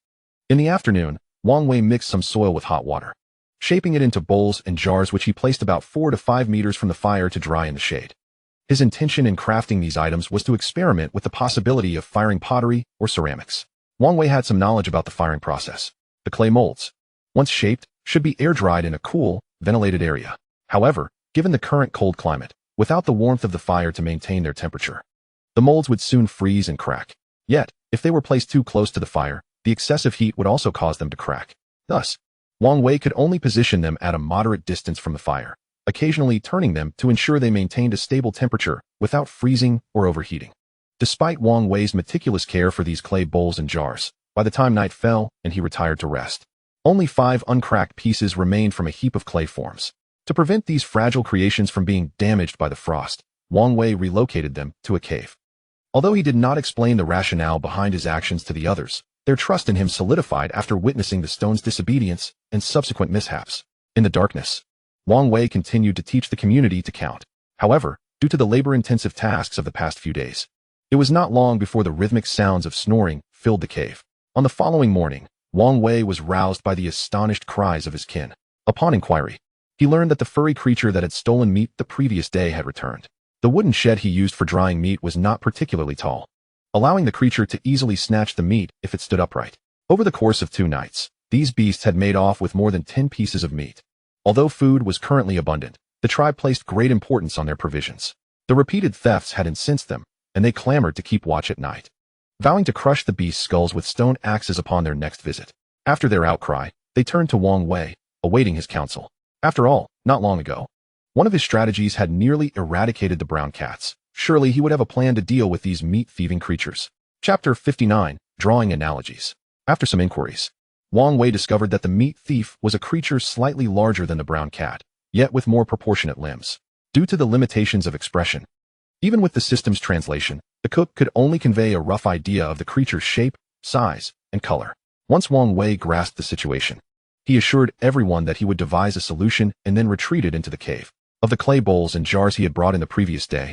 In the afternoon, Wang Wei mixed some soil with hot water, shaping it into bowls and jars which he placed about 4 to 5 meters from the fire to dry in the shade. His intention in crafting these items was to experiment with the possibility of firing pottery or ceramics. Wang Wei had some knowledge about the firing process. The clay molds, once shaped, should be air-dried in a cool, ventilated area. However, given the current cold climate, without the warmth of the fire to maintain their temperature, the molds would soon freeze and crack. Yet, if they were placed too close to the fire, the excessive heat would also cause them to crack. Thus, Wang Wei could only position them at a moderate distance from the fire, occasionally turning them to ensure they maintained a stable temperature without freezing or overheating. Despite Wang Wei's meticulous care for these clay bowls and jars, by the time night fell and he retired to rest, only 5 uncracked pieces remained from a heap of clay forms. To prevent these fragile creations from being damaged by the frost, Wang Wei relocated them to a cave. Although he did not explain the rationale behind his actions to the others, their trust in him solidified after witnessing the stone's disobedience and subsequent mishaps. In the darkness, Wang Wei continued to teach the community to count. However, due to the labor-intensive tasks of the past few days, it was not long before the rhythmic sounds of snoring filled the cave. On the following morning, Wang Wei was roused by the astonished cries of his kin. Upon inquiry, he learned that the furry creature that had stolen meat the previous day had returned. The wooden shed he used for drying meat was not particularly tall, allowing the creature to easily snatch the meat if it stood upright. Over the course of 2 nights, these beasts had made off with more than 10 pieces of meat. Although food was currently abundant, the tribe placed great importance on their provisions. The repeated thefts had incensed them, and they clamored to keep watch at night, vowing to crush the beasts' skulls with stone axes upon their next visit. After their outcry, they turned to Wang Wei, awaiting his counsel. After all, not long ago, one of his strategies had nearly eradicated the brown cats. Surely he would have a plan to deal with these meat-thieving creatures. Chapter 59, Drawing Analogies. After some inquiries, Wang Wei discovered that the meat thief was a creature slightly larger than the brown cat, yet with more proportionate limbs. Due to the limitations of expression, even with the system's translation, the cook could only convey a rough idea of the creature's shape, size, and color. Once Wang Wei grasped the situation, He assured everyone that he would devise a solution and then retreated into the cave. Of the clay bowls and jars he had brought in the previous day,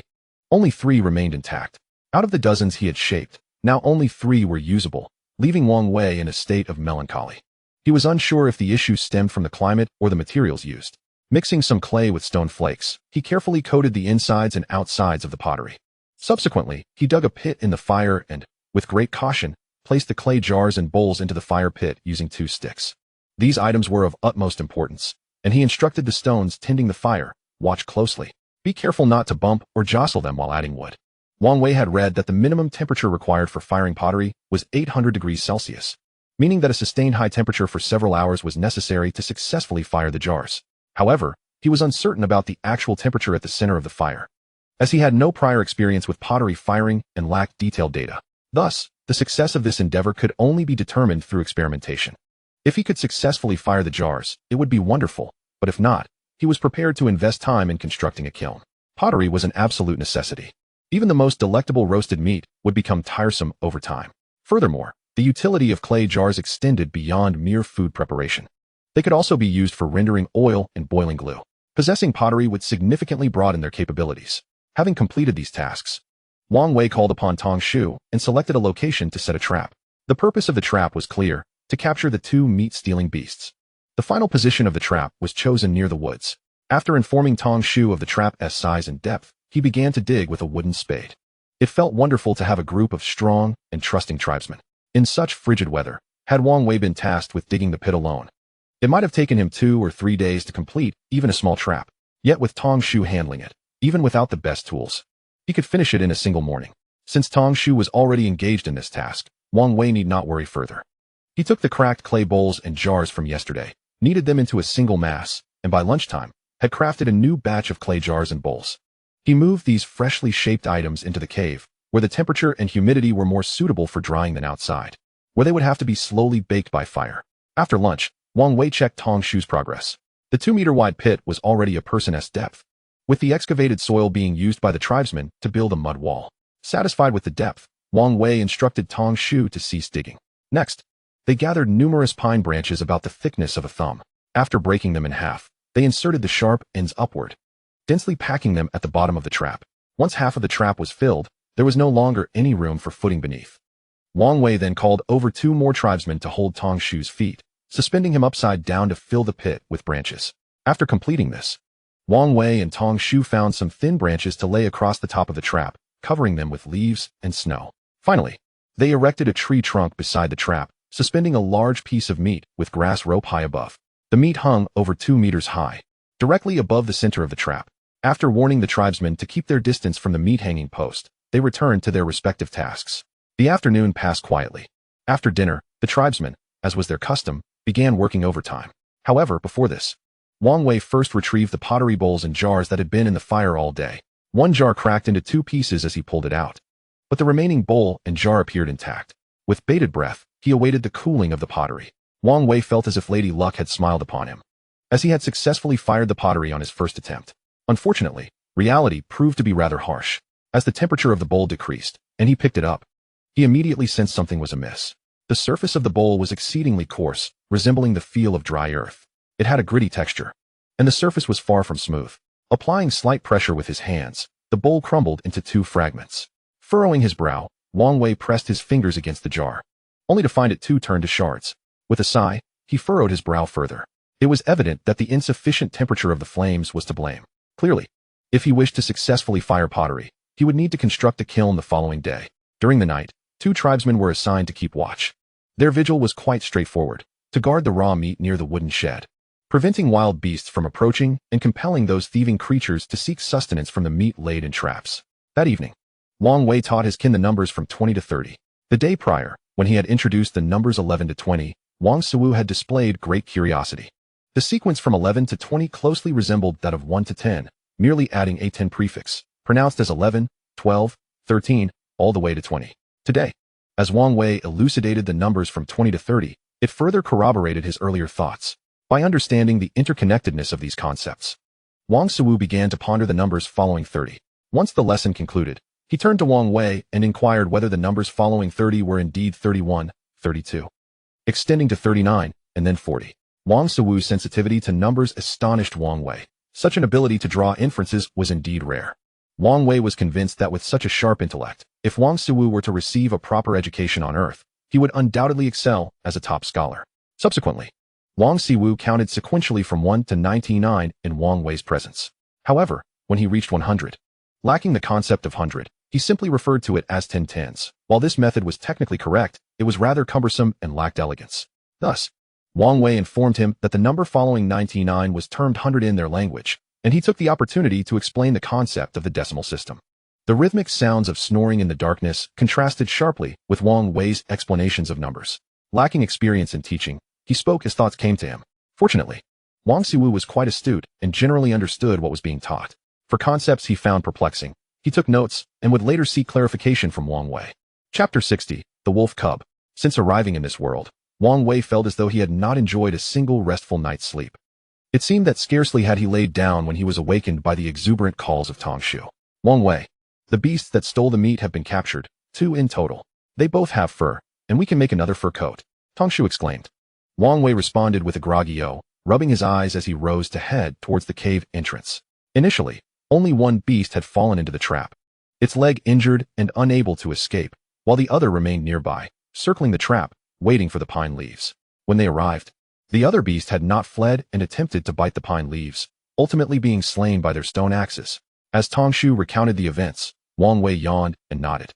only 3 remained intact. Out of the dozens he had shaped, now only 3 were usable, leaving Wang Wei in a state of melancholy. He was unsure if the issue stemmed from the climate or the materials used. Mixing some clay with stone flakes, he carefully coated the insides and outsides of the pottery. Subsequently, he dug a pit in the fire and, with great caution, placed the clay jars and bowls into the fire pit using 2 sticks. These items were of utmost importance, and he instructed the stones tending the fire, watch closely. Be careful not to bump or jostle them while adding wood. Wang Wei had read that the minimum temperature required for firing pottery was 800 degrees Celsius, meaning that a sustained high temperature for several hours was necessary to successfully fire the jars. However, he was uncertain about the actual temperature at the center of the fire, as he had no prior experience with pottery firing and lacked detailed data. Thus, the success of this endeavor could only be determined through experimentation. If he could successfully fire the jars, it would be wonderful, but if not, he was prepared to invest time in constructing a kiln. Pottery was an absolute necessity. Even the most delectable roasted meat would become tiresome over time. Furthermore, the utility of clay jars extended beyond mere food preparation. They could also be used for rendering oil and boiling glue. Possessing pottery would significantly broaden their capabilities. Having completed these tasks, Wang Wei called upon Tong Shu and selected a location to set a trap. The purpose of the trap was clear: to capture the 2 meat-stealing beasts. The final position of the trap was chosen near the woods. After informing Tong Shu of the trap's size and depth, he began to dig with a wooden spade. It felt wonderful to have a group of strong and trusting tribesmen. In such frigid weather, had Wang Wei been tasked with digging the pit alone, it might have taken him 2 or 3 days to complete even a small trap. Yet with Tong Shu handling it, even without the best tools, he could finish it in a single morning. Since Tong Shu was already engaged in this task, Wang Wei need not worry further. He took the cracked clay bowls and jars from yesterday, kneaded them into a single mass, and by lunchtime, had crafted a new batch of clay jars and bowls. He moved these freshly shaped items into the cave, where the temperature and humidity were more suitable for drying than outside, where they would have to be slowly baked by fire. After lunch, Wang Wei checked Tong Shu's progress. The 2-meter-wide pit was already a person's depth, with the excavated soil being used by the tribesmen to build a mud wall. Satisfied with the depth, Wang Wei instructed Tong Shu to cease digging. Next, they gathered numerous pine branches about the thickness of a thumb. After breaking them in half, they inserted the sharp ends upward, densely packing them at the bottom of the trap. Once half of the trap was filled, there was no longer any room for footing beneath. Wang Wei then called over 2 more tribesmen to hold Tong Shu's feet, suspending him upside down to fill the pit with branches. After completing this, Wang Wei and Tong Shu found some thin branches to lay across the top of the trap, covering them with leaves and snow. Finally, they erected a tree trunk beside the trap, suspending a large piece of meat with grass rope high above. The meat hung over 2 meters high, directly above the center of the trap. After warning the tribesmen to keep their distance from the meat-hanging post, they returned to their respective tasks. The afternoon passed quietly. After dinner, the tribesmen, as was their custom, began working overtime. However, before this, Wang Wei first retrieved the pottery bowls and jars that had been in the fire all day. One jar cracked into 2 pieces as he pulled it out, but the remaining bowl and jar appeared intact. With bated breath, he awaited the cooling of the pottery. Wang Wei felt as if Lady Luck had smiled upon him, as he had successfully fired the pottery on his first attempt. Unfortunately, reality proved to be rather harsh. As the temperature of the bowl decreased, and he picked it up, he immediately sensed something was amiss. The surface of the bowl was exceedingly coarse, resembling the feel of dry earth. It had a gritty texture, and the surface was far from smooth. Applying slight pressure with his hands, the bowl crumbled into 2 fragments. Furrowing his brow, Wang Wei pressed his fingers against the jar, only to find it too turn to shards. With a sigh, he furrowed his brow further. It was evident that the insufficient temperature of the flames was to blame. Clearly, if he wished to successfully fire pottery, he would need to construct a kiln the following day. During the night, 2 tribesmen were assigned to keep watch. Their vigil was quite straightforward: to guard the raw meat near the wooden shed, preventing wild beasts from approaching and compelling those thieving creatures to seek sustenance from the meat laid in traps. That evening, Wang Wei taught his kin the numbers from 20 to 30. The day prior, when he had introduced the numbers 11 to 20, Wang Suwu had displayed great curiosity. The sequence from 11 to 20 closely resembled that of 1 to 10, merely adding a 10 prefix, pronounced as 11, 12, 13, all the way to 20. Today, as Wang Wei elucidated the numbers from 20 to 30, it further corroborated his earlier thoughts. By understanding the interconnectedness of these concepts, Wang Suwu began to ponder the numbers following 30. Once the lesson concluded, he turned to Wang Wei and inquired whether the numbers following 30 were indeed 31, 32, extending to 39, and then 40. Wang Siwu's sensitivity to numbers astonished Wang Wei. Such an ability to draw inferences was indeed rare. Wang Wei was convinced that with such a sharp intellect, if Wang Siwu were to receive a proper education on Earth, he would undoubtedly excel as a top scholar. Subsequently, Wang Siwu counted sequentially from 1 to 99 in Wang Wei's presence. However, when he reached 100, lacking the concept of hundred, he simply referred to it as 10 tens. While this method was technically correct, it was rather cumbersome and lacked elegance. Thus, Wang Wei informed him that the number following 99 was termed hundred in their language, and he took the opportunity to explain the concept of the decimal system. The rhythmic sounds of snoring in the darkness contrasted sharply with Wang Wei's explanations of numbers. Lacking experience in teaching, he spoke as thoughts came to him. Fortunately, Wang Siwu was quite astute and generally understood what was being taught. For concepts he found perplexing, he took notes and would later seek clarification from Wang Wei. Chapter 60, The Wolf Cub. Since arriving in this world, Wang Wei felt as though he had not enjoyed a single restful night's sleep. It seemed that scarcely had he laid down when he was awakened by the exuberant calls of Tongshu. Wang Wei, the beasts that stole the meat have been captured, 2 in total. They both have fur, and we can make another fur coat, Tongshu exclaimed. Wang Wei responded with a groggy "oh," rubbing his eyes as he rose to head towards the cave entrance. Initially, only one beast had fallen into the trap, its leg injured and unable to escape, while the other remained nearby, circling the trap, waiting for the pine leaves. When they arrived, the other beast had not fled and attempted to bite the pine leaves, ultimately being slain by their stone axes. As Tongshu recounted the events, Wang Wei yawned and nodded.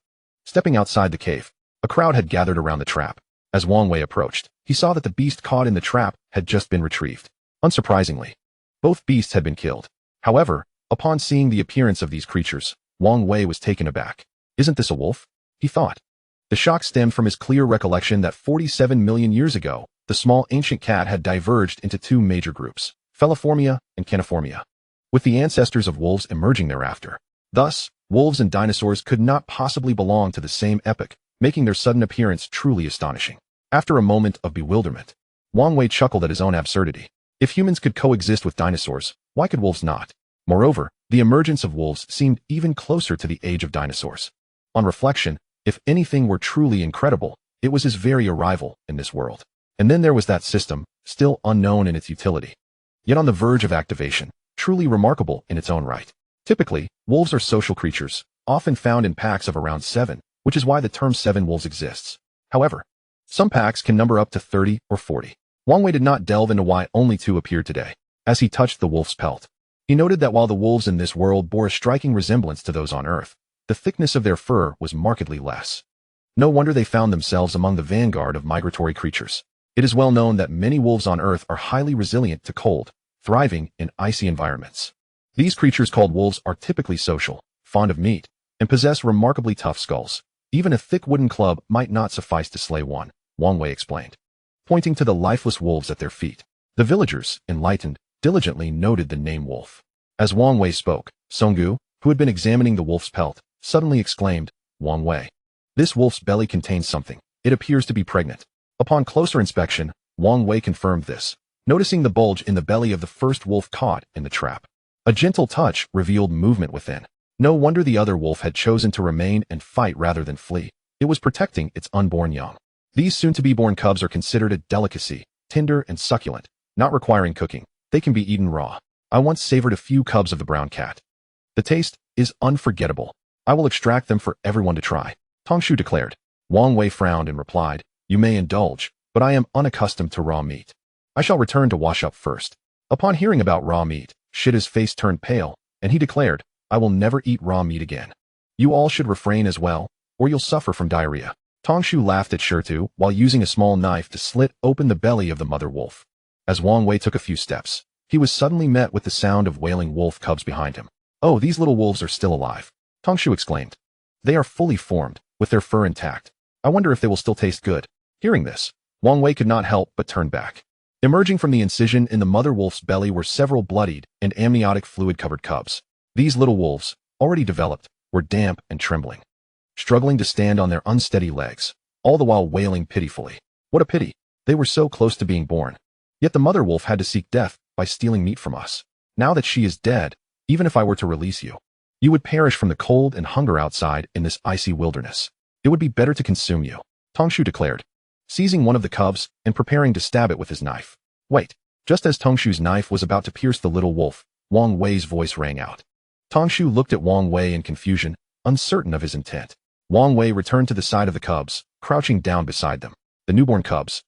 Stepping outside the cave, a crowd had gathered around the trap. As Wang Wei approached, he saw that the beast caught in the trap had just been retrieved. Unsurprisingly, both beasts had been killed. However, upon seeing the appearance of these creatures, Wang Wei was taken aback. Isn't this a wolf? He thought. The shock stemmed from his clear recollection that 47 million years ago, the small ancient cat had diverged into 2 major groups, Feliformia and Caniformia, with the ancestors of wolves emerging thereafter. Thus, wolves and dinosaurs could not possibly belong to the same epoch, making their sudden appearance truly astonishing. After a moment of bewilderment, Wang Wei chuckled at his own absurdity. If humans could coexist with dinosaurs, why could wolves not? Moreover, the emergence of wolves seemed even closer to the age of dinosaurs. On reflection, if anything were truly incredible, it was his very arrival in this world. And then there was that system, still unknown in its utility, yet on the verge of activation, truly remarkable in its own right. Typically, wolves are social creatures, often found in packs of around 7, which is why the term 7 wolves exists. However, some packs can number up to 30 or 40. Wang Wei did not delve into why only 2 appeared today. As he touched the wolf's pelt, he noted that while the wolves in this world bore a striking resemblance to those on Earth, the thickness of their fur was markedly less. No wonder they found themselves among the vanguard of migratory creatures. It is well known that many wolves on Earth are highly resilient to cold, thriving in icy environments. These creatures called wolves are typically social, fond of meat, and possess remarkably tough skulls. Even a thick wooden club might not suffice to slay one, Wang Wei explained, pointing to the lifeless wolves at their feet. The villagers, enlightened, diligently noted the name wolf. As Wang Wei spoke, Songgu, who had been examining the wolf's pelt, suddenly exclaimed, "Wang Wei, this wolf's belly contains something. It appears to be pregnant." Upon closer inspection, Wang Wei confirmed this, noticing the bulge in the belly of the first wolf caught in the trap. A gentle touch revealed movement within. No wonder the other wolf had chosen to remain and fight rather than flee. It was protecting its unborn young. These soon-to-be-born cubs are considered a delicacy, tender and succulent, not requiring cooking. They can be eaten raw. I once savored a few cubs of the brown cat. The taste is unforgettable. I will extract them for everyone to try, Tongshu declared. Wang Wei frowned and replied, "You may indulge, but I am unaccustomed to raw meat. I shall return to wash up first." Upon hearing about raw meat, Shida's face turned pale, and he declared, "I will never eat raw meat again. You all should refrain as well, or you'll suffer from diarrhea." Tongshu laughed at Shirtu while using a small knife to slit open the belly of the mother wolf. As Wang Wei took a few steps, he was suddenly met with the sound of wailing wolf cubs behind him. "Oh, these little wolves are still alive," Tongshu exclaimed. "They are fully formed, with their fur intact. I wonder if they will still taste good." Hearing this, Wang Wei could not help but turn back. Emerging from the incision in the mother wolf's belly were several bloodied and amniotic fluid-covered cubs. These little wolves, already developed, were damp and trembling, struggling to stand on their unsteady legs, all the while wailing pitifully. What a pity! They were so close to being born. Yet the mother wolf had to seek death by stealing meat from us. Now that she is dead, even if I were to release you, you would perish from the cold and hunger outside in this icy wilderness. It would be better to consume you, Tongshu declared, seizing one of the cubs and preparing to stab it with his knife. Wait. Just as Tongshu's knife was about to pierce the little wolf, Wang Wei's voice rang out. Tongshu looked at Wang Wei in confusion, uncertain of his intent. Wang Wei returned to the side of the cubs, crouching down beside them. The newborn cubs,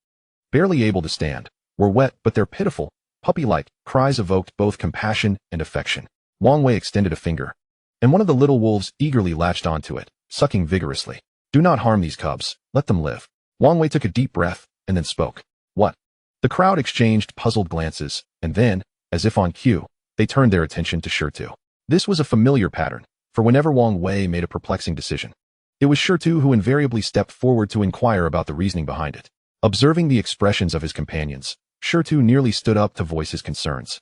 barely able to stand, were wet, but their pitiful, puppy-like cries evoked both compassion and affection. Wang Wei extended a finger, and one of the little wolves eagerly latched onto it, sucking vigorously. Do not harm these cubs, let them live. Wang Wei took a deep breath, and then spoke. What? The crowd exchanged puzzled glances, and then, as if on cue, they turned their attention to Shirtu. This was a familiar pattern, for whenever Wang Wei made a perplexing decision, it was Shirtu who invariably stepped forward to inquire about the reasoning behind it. Observing the expressions of his companions, Shirtu nearly stood up to voice his concerns.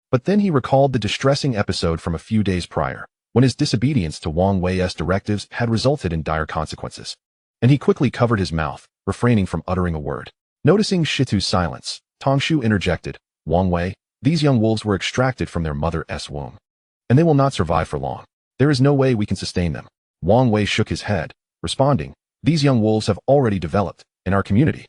But then he recalled the distressing episode from a few days prior, when his disobedience to Wang Wei's directives had resulted in dire consequences. And he quickly covered his mouth, refraining from uttering a word. Noticing Shitu's silence, Tongshu interjected, Wang Wei, these young wolves were extracted from their mother's womb, and they will not survive for long. There is no way we can sustain them. Wang Wei shook his head, responding, these young wolves have already developed in our community.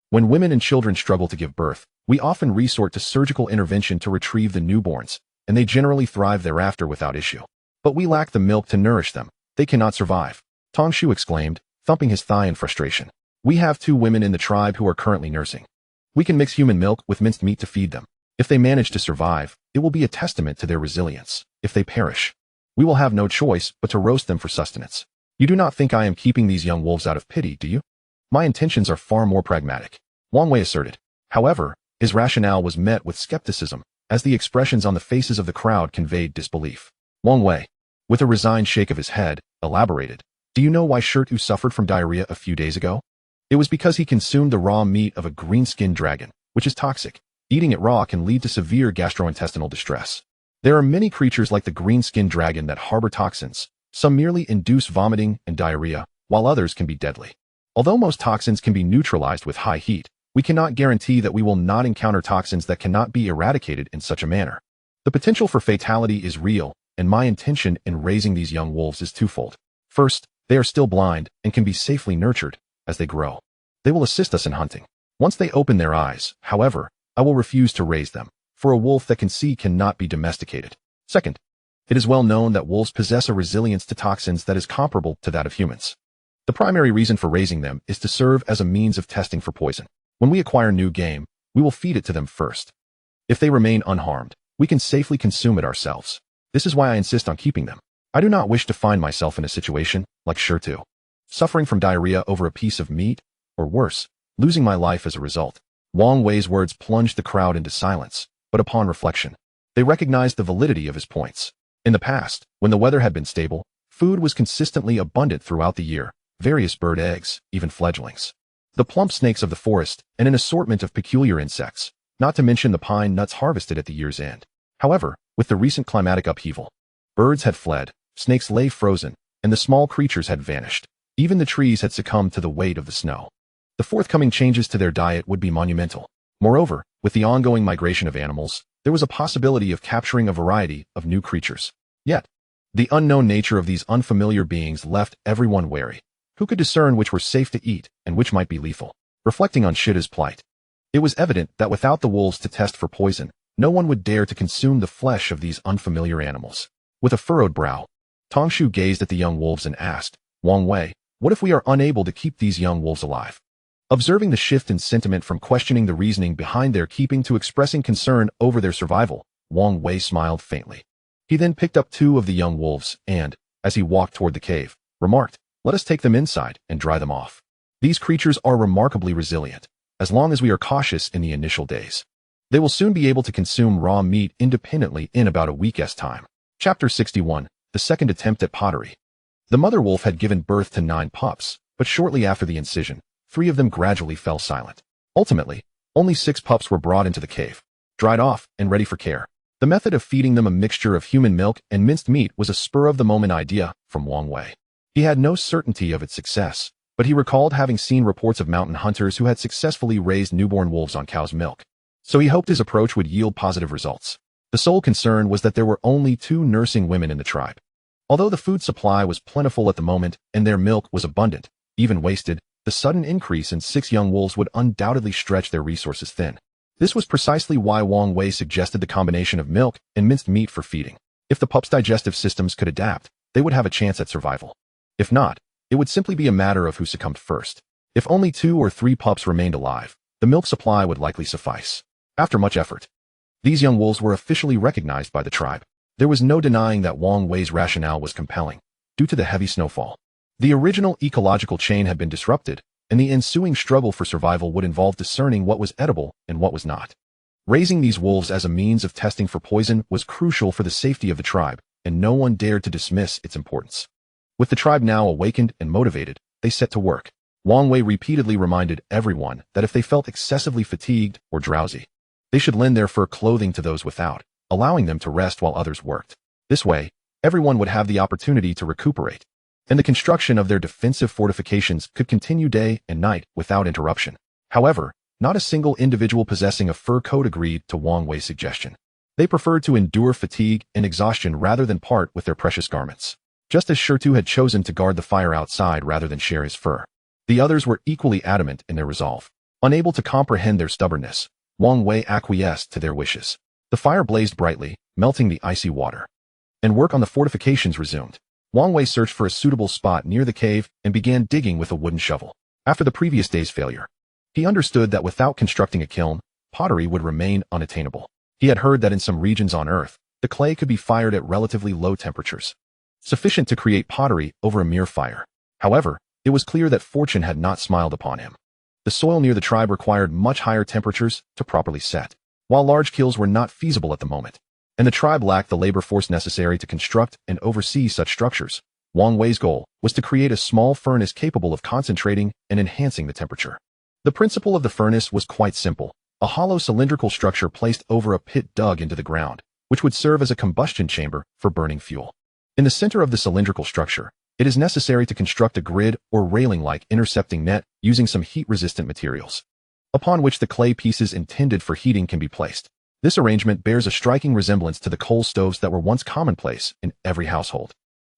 When women and children struggle to give birth, we often resort to surgical intervention to retrieve the newborns, and they generally thrive thereafter without issue. But we lack the milk to nourish them. They cannot survive. Tongshu exclaimed, thumping his thigh in frustration. We have 2 women in the tribe who are currently nursing. We can mix human milk with minced meat to feed them. If they manage to survive, it will be a testament to their resilience. If they perish, we will have no choice but to roast them for sustenance. You do not think I am keeping these young wolves out of pity, do you? My intentions are far more pragmatic, Wang Wei asserted. However, his rationale was met with skepticism, as the expressions on the faces of the crowd conveyed disbelief. Wang Wei, with a resigned shake of his head, elaborated, do you know why Shirtu suffered from diarrhea a few days ago? It was because he consumed the raw meat of a green-skinned dragon, which is toxic. Eating it raw can lead to severe gastrointestinal distress. There are many creatures like the green-skinned dragon that harbor toxins. Some merely induce vomiting and diarrhea, while others can be deadly. Although most toxins can be neutralized with high heat, we cannot guarantee that we will not encounter toxins that cannot be eradicated in such a manner. The potential for fatality is real, and my intention in raising these young wolves is twofold. First, they are still blind and can be safely nurtured. As they grow, they will assist us in hunting. Once they open their eyes, however, I will refuse to raise them, for a wolf that can see cannot be domesticated. Second, it is well known that wolves possess a resilience to toxins that is comparable to that of humans. The primary reason for raising them is to serve as a means of testing for poison. When we acquire new game, we will feed it to them first. If they remain unharmed, we can safely consume it ourselves. This is why I insist on keeping them. I do not wish to find myself in a situation like Shirtu, suffering from diarrhea over a piece of meat, or worse, losing my life as a result. Wang Wei's words plunged the crowd into silence, but upon reflection, they recognized the validity of his points. In the past, when the weather had been stable, food was consistently abundant throughout the year, various bird eggs, even fledglings, the plump snakes of the forest, and an assortment of peculiar insects, not to mention the pine nuts harvested at the year's end. However, with the recent climatic upheaval, birds had fled, snakes lay frozen, and the small creatures had vanished. Even the trees had succumbed to the weight of the snow. The forthcoming changes to their diet would be monumental. Moreover, with the ongoing migration of animals, there was a possibility of capturing a variety of new creatures. Yet, the unknown nature of these unfamiliar beings left everyone wary. Who could discern which were safe to eat and which might be lethal? Reflecting on Shita's plight, it was evident that without the wolves to test for poison, no one would dare to consume the flesh of these unfamiliar animals. With a furrowed brow, Tongshu gazed at the young wolves and asked, Wang Wei, what if we are unable to keep these young wolves alive? Observing the shift in sentiment from questioning the reasoning behind their keeping to expressing concern over their survival, Wang Wei smiled faintly. He then picked up 2 of the young wolves and, as he walked toward the cave, remarked, let us take them inside and dry them off. These creatures are remarkably resilient, as long as we are cautious in the initial days. They will soon be able to consume raw meat independently in about a week's time. Chapter 61, The Second Attempt at Pottery. The mother wolf had given birth to 9 pups, but shortly after the incision, 3 of them gradually fell silent. Ultimately, only 6 pups were brought into the cave, dried off, and ready for care. The method of feeding them a mixture of human milk and minced meat was a spur-of-the-moment idea from Wang Wei. He had no certainty of its success, but he recalled having seen reports of mountain hunters who had successfully raised newborn wolves on cow's milk. So he hoped his approach would yield positive results. The sole concern was that there were only 2 nursing women in the tribe. Although the food supply was plentiful at the moment and their milk was abundant, even wasted, the sudden increase in 6 young wolves would undoubtedly stretch their resources thin. This was precisely why Wang Wei suggested the combination of milk and minced meat for feeding. If the pups' digestive systems could adapt, they would have a chance at survival. If not, it would simply be a matter of who succumbed first. If only 2 or 3 pups remained alive, the milk supply would likely suffice. After much effort, these young wolves were officially recognized by the tribe. There was no denying that Wang Wei's rationale was compelling, due to the heavy snowfall. The original ecological chain had been disrupted, and the ensuing struggle for survival would involve discerning what was edible and what was not. Raising these wolves as a means of testing for poison was crucial for the safety of the tribe, and no one dared to dismiss its importance. With the tribe now awakened and motivated, they set to work. Wang Wei repeatedly reminded everyone that if they felt excessively fatigued or drowsy, they should lend their fur clothing to those without, allowing them to rest while others worked. This way, everyone would have the opportunity to recuperate, and the construction of their defensive fortifications could continue day and night without interruption. However, not a single individual possessing a fur coat agreed to Wang Wei's suggestion. They preferred to endure fatigue and exhaustion rather than part with their precious garments. Just as Shirtu had chosen to guard the fire outside rather than share his fur, the others were equally adamant in their resolve. Unable to comprehend their stubbornness, Wang Wei acquiesced to their wishes. The fire blazed brightly, melting the icy water, and work on the fortifications resumed. Wang Wei searched for a suitable spot near the cave and began digging with a wooden shovel. After the previous day's failure, he understood that without constructing a kiln, pottery would remain unattainable. He had heard that in some regions on Earth, the clay could be fired at relatively low temperatures, sufficient to create pottery over a mere fire. However, it was clear that fortune had not smiled upon him. The soil near the tribe required much higher temperatures to properly set, while large kilns were not feasible at the moment, and the tribe lacked the labor force necessary to construct and oversee such structures. Wang Wei's goal was to create a small furnace capable of concentrating and enhancing the temperature. The principle of the furnace was quite simple: a hollow cylindrical structure placed over a pit dug into the ground, which would serve as a combustion chamber for burning fuel. In the center of the cylindrical structure, it is necessary to construct a grid or railing-like intercepting net using some heat-resistant materials, upon which the clay pieces intended for heating can be placed. This arrangement bears a striking resemblance to the coal stoves that were once commonplace in every household.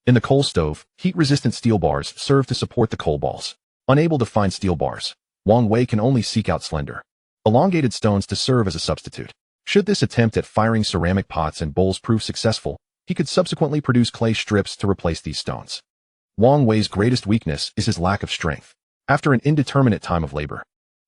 In the coal stove, heat-resistant steel bars serve to support the coal balls. Unable to find steel bars, Wang Wei can only seek out slender, elongated stones to serve as a substitute. Should this attempt at firing ceramic pots and bowls prove successful, he could subsequently produce clay strips to replace these stones. Wang Wei's greatest weakness is his lack of strength. After an indeterminate time of labor,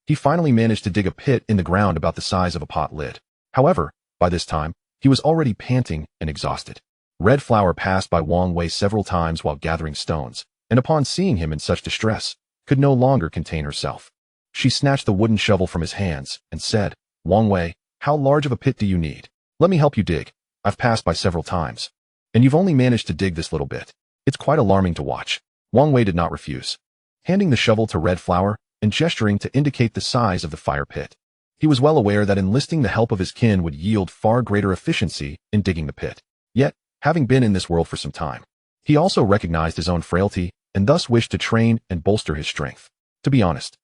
he finally managed to dig a pit in the ground about the size of a pot lid. However, by this time, he was already panting and exhausted. Red Flower passed by Wang Wei several times while gathering stones, and upon seeing him in such distress, could no longer contain herself. She snatched the wooden shovel from his hands and said, "Wang Wei, how large of a pit do you need? Let me help you dig. I've passed by several times, and you've only managed to dig this little bit. It's quite alarming to watch." Wang Wei did not refuse, handing the shovel to Red Flower and gesturing to indicate the size of the fire pit. He was well aware that enlisting the help of his kin would yield far greater efficiency in digging the pit. Yet, having been in this world for some time, he also recognized his own frailty and thus wished to train and bolster his strength. To be honest,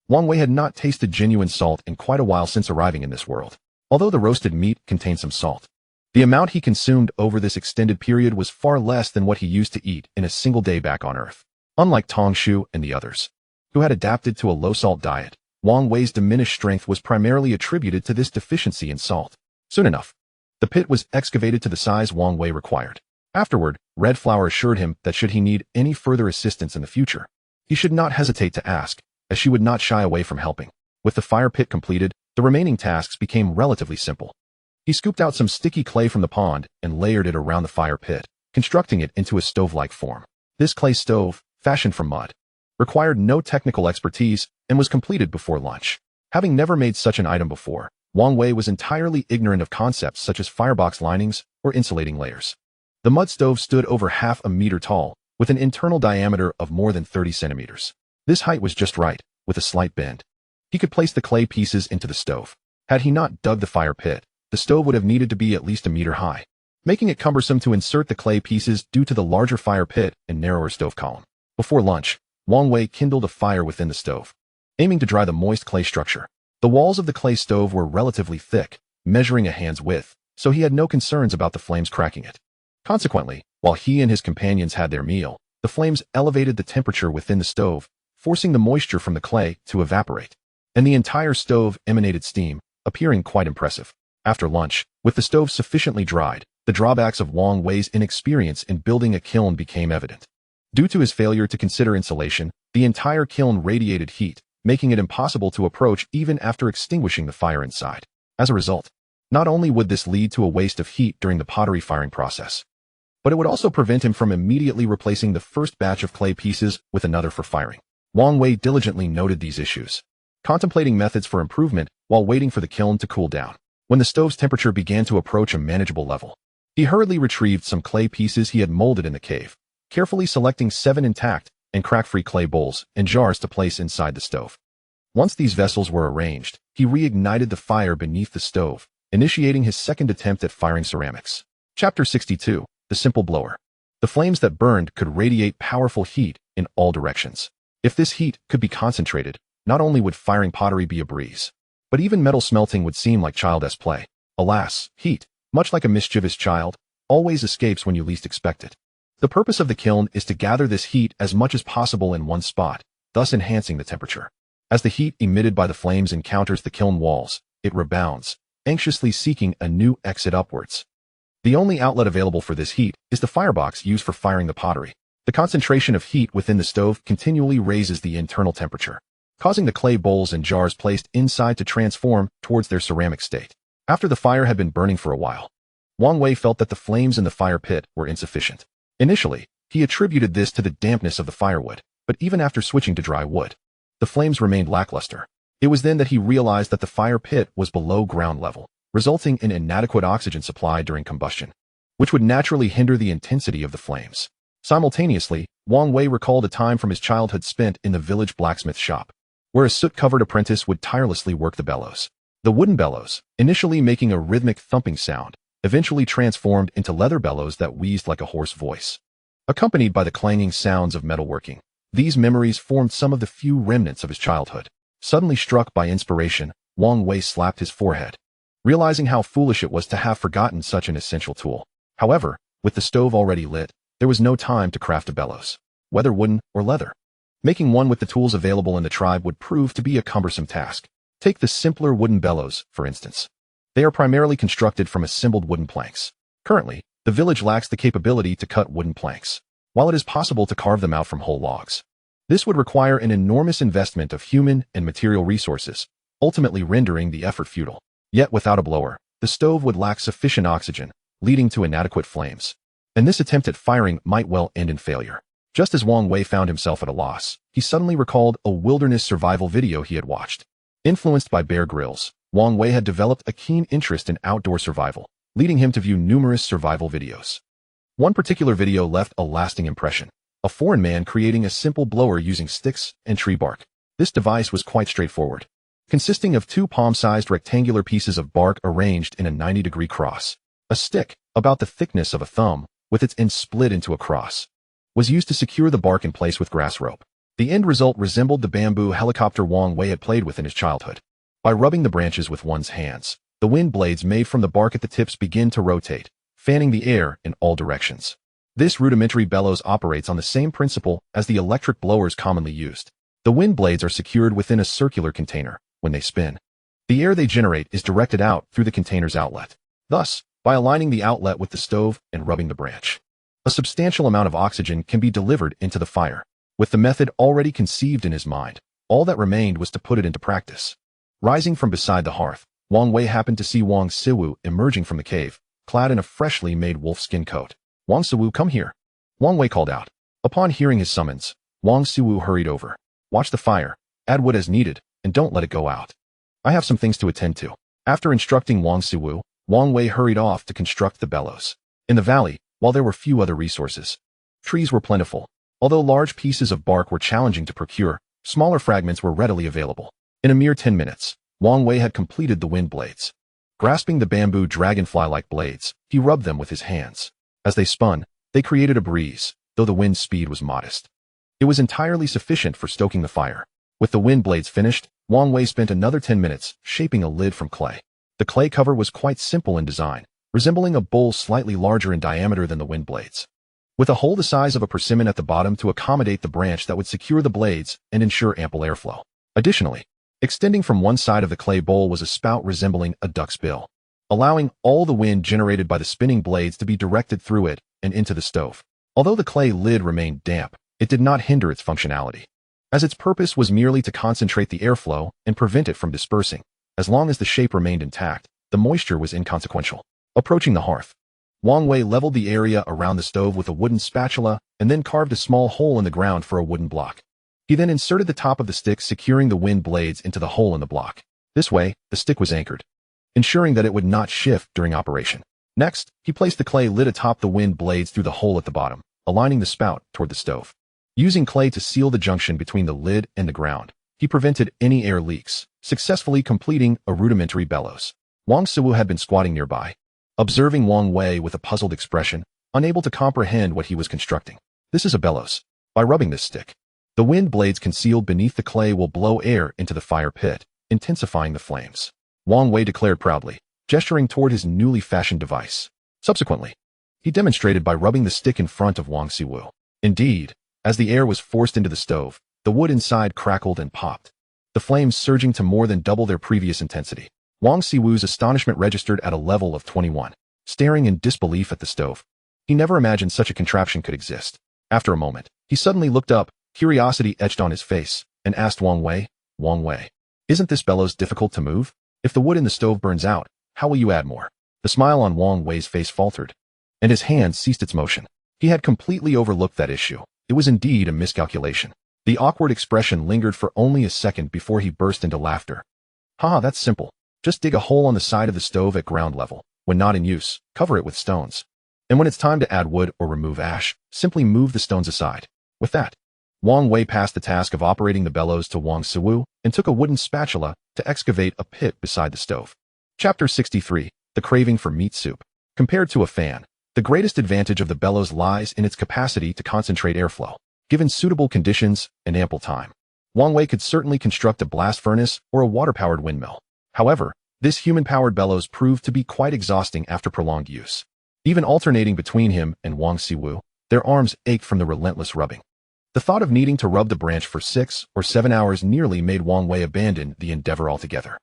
Wang Wei had not tasted genuine salt in quite a while since arriving in this world. Although the roasted meat contained some salt, the amount he consumed over this extended period was far less than what he used to eat in a single day back on Earth. Unlike Tong Shu and the others, who had adapted to a low-salt diet, Wang Wei's diminished strength was primarily attributed to this deficiency in salt. Soon enough, the pit was excavated to the size Wang Wei required. Afterward, Red Flower assured him that should he need any further assistance in the future, he should not hesitate to ask, as she would not shy away from helping. With the fire pit completed, the remaining tasks became relatively simple. He scooped out some sticky clay from the pond and layered it around the fire pit, constructing it into a stove-like form. This clay stove, fashioned from mud, required no technical expertise and was completed before lunch. Having never made such an item before, Wang Wei was entirely ignorant of concepts such as firebox linings or insulating layers. The mud stove stood over half a meter tall, with an internal diameter of more than 30 centimeters. This height was just right, with a slight bend. He could place the clay pieces into the stove. Had he not dug the fire pit, the stove would have needed to be at least a meter high, making it cumbersome to insert the clay pieces due to the larger fire pit and narrower stove column. Before lunch, Wang Wei kindled a fire within the stove, aiming to dry the moist clay structure. The walls of the clay stove were relatively thick, measuring a hand's width, so he had no concerns about the flames cracking it. Consequently, while he and his companions had their meal, the flames elevated the temperature within the stove, forcing the moisture from the clay to evaporate, and the entire stove emanated steam, appearing quite impressive. After lunch, with the stove sufficiently dried, the drawbacks of Wang Wei's inexperience in building a kiln became evident. Due to his failure to consider insulation, the entire kiln radiated heat, making it impossible to approach even after extinguishing the fire inside. As a result, not only would this lead to a waste of heat during the pottery firing process, but it would also prevent him from immediately replacing the first batch of clay pieces with another for firing. Wang Wei diligently noted these issues, contemplating methods for improvement while waiting for the kiln to cool down. When the stove's temperature began to approach a manageable level, he hurriedly retrieved some clay pieces he had molded in the cave, carefully selecting 7 intact and crack-free clay bowls and jars to place inside the stove. Once these vessels were arranged, he reignited the fire beneath the stove, initiating his second attempt at firing ceramics. Chapter 62. The Simple Blower. The flames that burned could radiate powerful heat in all directions. If this heat could be concentrated, not only would firing pottery be a breeze, but even metal smelting would seem like child's play. Alas, heat, much like a mischievous child, always escapes when you least expect it. The purpose of the kiln is to gather this heat as much as possible in one spot, thus enhancing the temperature. As the heat emitted by the flames encounters the kiln walls, it rebounds, anxiously seeking a new exit upwards. The only outlet available for this heat is the firebox used for firing the pottery. The concentration of heat within the stove continually raises the internal temperature, causing the clay bowls and jars placed inside to transform towards their ceramic state. After the fire had been burning for a while, Wang Wei felt that the flames in the fire pit were insufficient. Initially, he attributed this to the dampness of the firewood, but even after switching to dry wood, the flames remained lackluster. It was then that he realized that the fire pit was below ground level, resulting in inadequate oxygen supply during combustion, which would naturally hinder the intensity of the flames. Simultaneously, Wang Wei recalled a time from his childhood spent in the village blacksmith shop, where a soot-covered apprentice would tirelessly work the bellows. The wooden bellows, initially making a rhythmic thumping sound, eventually transformed into leather bellows that wheezed like a hoarse voice, accompanied by the clanging sounds of metalworking. These memories formed some of the few remnants of his childhood. Suddenly struck by inspiration, Wang Wei slapped his forehead, realizing how foolish it was to have forgotten such an essential tool. However, with the stove already lit, there was no time to craft a bellows, whether wooden or leather. Making one with the tools available in the tribe would prove to be a cumbersome task. Take the simpler wooden bellows, for instance. They are primarily constructed from assembled wooden planks. Currently, the village lacks the capability to cut wooden planks, while it is possible to carve them out from whole logs. This would require an enormous investment of human and material resources, ultimately rendering the effort futile. Yet without a blower, the stove would lack sufficient oxygen, leading to inadequate flames. And this attempt at firing might well end in failure. Just as Wang Wei found himself at a loss, he suddenly recalled a wilderness survival video he had watched. Influenced by Bear Grylls, Wang Wei had developed a keen interest in outdoor survival, leading him to view numerous survival videos. One particular video left a lasting impression. A foreign man creating a simple blower using sticks and tree bark. This device was quite straightforward, consisting of 2 palm-sized rectangular pieces of bark arranged in a 90-degree cross. A stick, about the thickness of a thumb, with its end split into a cross, was used to secure the bark in place with grass rope. The end result resembled the bamboo helicopter Wang Wei had played with in his childhood. By rubbing the branches with one's hands, the wind blades made from the bark at the tips begin to rotate, fanning the air in all directions. This rudimentary bellows operates on the same principle as the electric blowers commonly used. The wind blades are secured within a circular container. When they spin, the air they generate is directed out through the container's outlet. Thus, by aligning the outlet with the stove and rubbing the branch, a substantial amount of oxygen can be delivered into the fire. With the method already conceived in his mind, all that remained was to put it into practice. Rising from beside the hearth, Wang Wei happened to see Wang Siwu emerging from the cave, clad in a freshly made wolfskin coat. "Wang Siwu, come here," Wang Wei called out. Upon hearing his summons, Wang Siwu hurried over. "Watch the fire, add wood as needed, and don't let it go out. I have some things to attend to." After instructing Wang Siwu, Wang Wei hurried off to construct the bellows. In the valley, while there were few other resources, trees were plentiful. Although large pieces of bark were challenging to procure, smaller fragments were readily available. In a mere 10 minutes, Wang Wei had completed the wind blades. Grasping the bamboo dragonfly-like blades, he rubbed them with his hands. As they spun, they created a breeze, though the wind's speed was modest. It was entirely sufficient for stoking the fire. With the wind blades finished, Wang Wei spent another 10 minutes shaping a lid from clay. The clay cover was quite simple in design, resembling a bowl slightly larger in diameter than the wind blades, with a hole the size of a persimmon at the bottom to accommodate the branch that would secure the blades and ensure ample airflow. Additionally, Extending from one side of the clay bowl was a spout resembling a duck's bill, allowing all the wind generated by the spinning blades to be directed through it and into the stove. Although the clay lid remained damp, it did not hinder its functionality, as its purpose was merely to concentrate the airflow and prevent it from dispersing. As long as the shape remained intact, the moisture was inconsequential. Approaching the hearth, Wang Wei leveled the area around the stove with a wooden spatula and then carved a small hole in the ground for a wooden block. He then inserted the top of the stick, securing the wind blades into the hole in the block. This way, the stick was anchored, ensuring that it would not shift during operation. Next, he placed the clay lid atop the wind blades through the hole at the bottom, aligning the spout toward the stove. Using clay to seal the junction between the lid and the ground, he prevented any air leaks, successfully completing a rudimentary bellows. Wang Siwu had been squatting nearby, observing Wang Wei with a puzzled expression, unable to comprehend what he was constructing. This is a bellows. By rubbing this stick, the wind blades concealed beneath the clay will blow air into the fire pit, intensifying the flames. Wang Wei declared proudly, gesturing toward his newly fashioned device. Subsequently, he demonstrated by rubbing the stick in front of Wang Siwu. Indeed, as the air was forced into the stove, the wood inside crackled and popped, the flames surging to more than double their previous intensity. Wang Siwu's astonishment registered at a level of 21, staring in disbelief at the stove. He never imagined such a contraption could exist. After a moment, he suddenly looked up, curiosity etched on his face, and asked Wang Wei, isn't this bellows difficult to move? If the wood in the stove burns out, how will you add more? The smile on Wang Wei's face faltered, and his hand ceased its motion. He had completely overlooked that issue. It was indeed a miscalculation. The awkward expression lingered for only a second before he burst into laughter. Haha, that's simple. Just dig a hole on the side of the stove at ground level. When not in use, cover it with stones. And when it's time to add wood or remove ash, simply move the stones aside. With that, Wang Wei passed the task of operating the bellows to Wang Siwu and took a wooden spatula to excavate a pit beside the stove. Chapter 63. The Craving for Meat Soup. Compared to a fan, the greatest advantage of the bellows lies in its capacity to concentrate airflow. Given suitable conditions and ample time, Wang Wei could certainly construct a blast furnace or a water-powered windmill. However, this human-powered bellows proved to be quite exhausting after prolonged use. Even alternating between him and Wang Siwu, their arms ached from the relentless rubbing. The thought of needing to rub the branch for 6 or 7 hours nearly made Wang Wei abandon the endeavor altogether.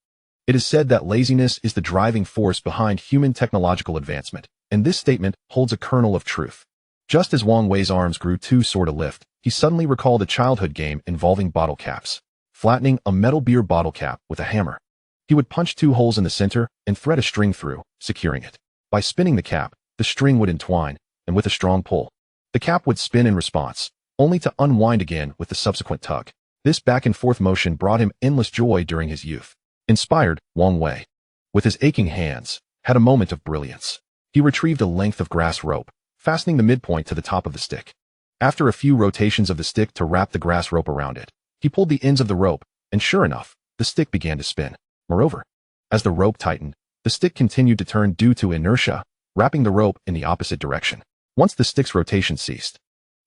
It is said that laziness is the driving force behind human technological advancement, and this statement holds a kernel of truth. Just as Wang Wei's arms grew too sore to lift, he suddenly recalled a childhood game involving bottle caps, flattening a metal beer bottle cap with a hammer. He would punch 2 holes in the center and thread a string through, securing it. By spinning the cap, the string would entwine, and with a strong pull, the cap would spin in response, only to unwind again with the subsequent tug. This back-and-forth motion brought him endless joy during his youth. Inspired, Wang Wei, with his aching hands, had a moment of brilliance. He retrieved a length of grass rope, fastening the midpoint to the top of the stick. After a few rotations of the stick to wrap the grass rope around it, he pulled the ends of the rope, and sure enough, the stick began to spin. Moreover, as the rope tightened, the stick continued to turn due to inertia, wrapping the rope in the opposite direction. Once the stick's rotation ceased,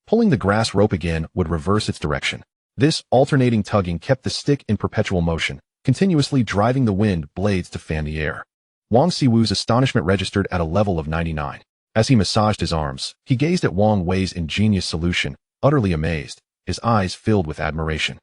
pulling the grass rope again would reverse its direction. This alternating tugging kept the stick in perpetual motion, continuously driving the wind blades to fan the air. Wang Siwu's astonishment registered at a level of 99. As he massaged his arms, he gazed at Wang Wei's ingenious solution, utterly amazed, his eyes filled with admiration.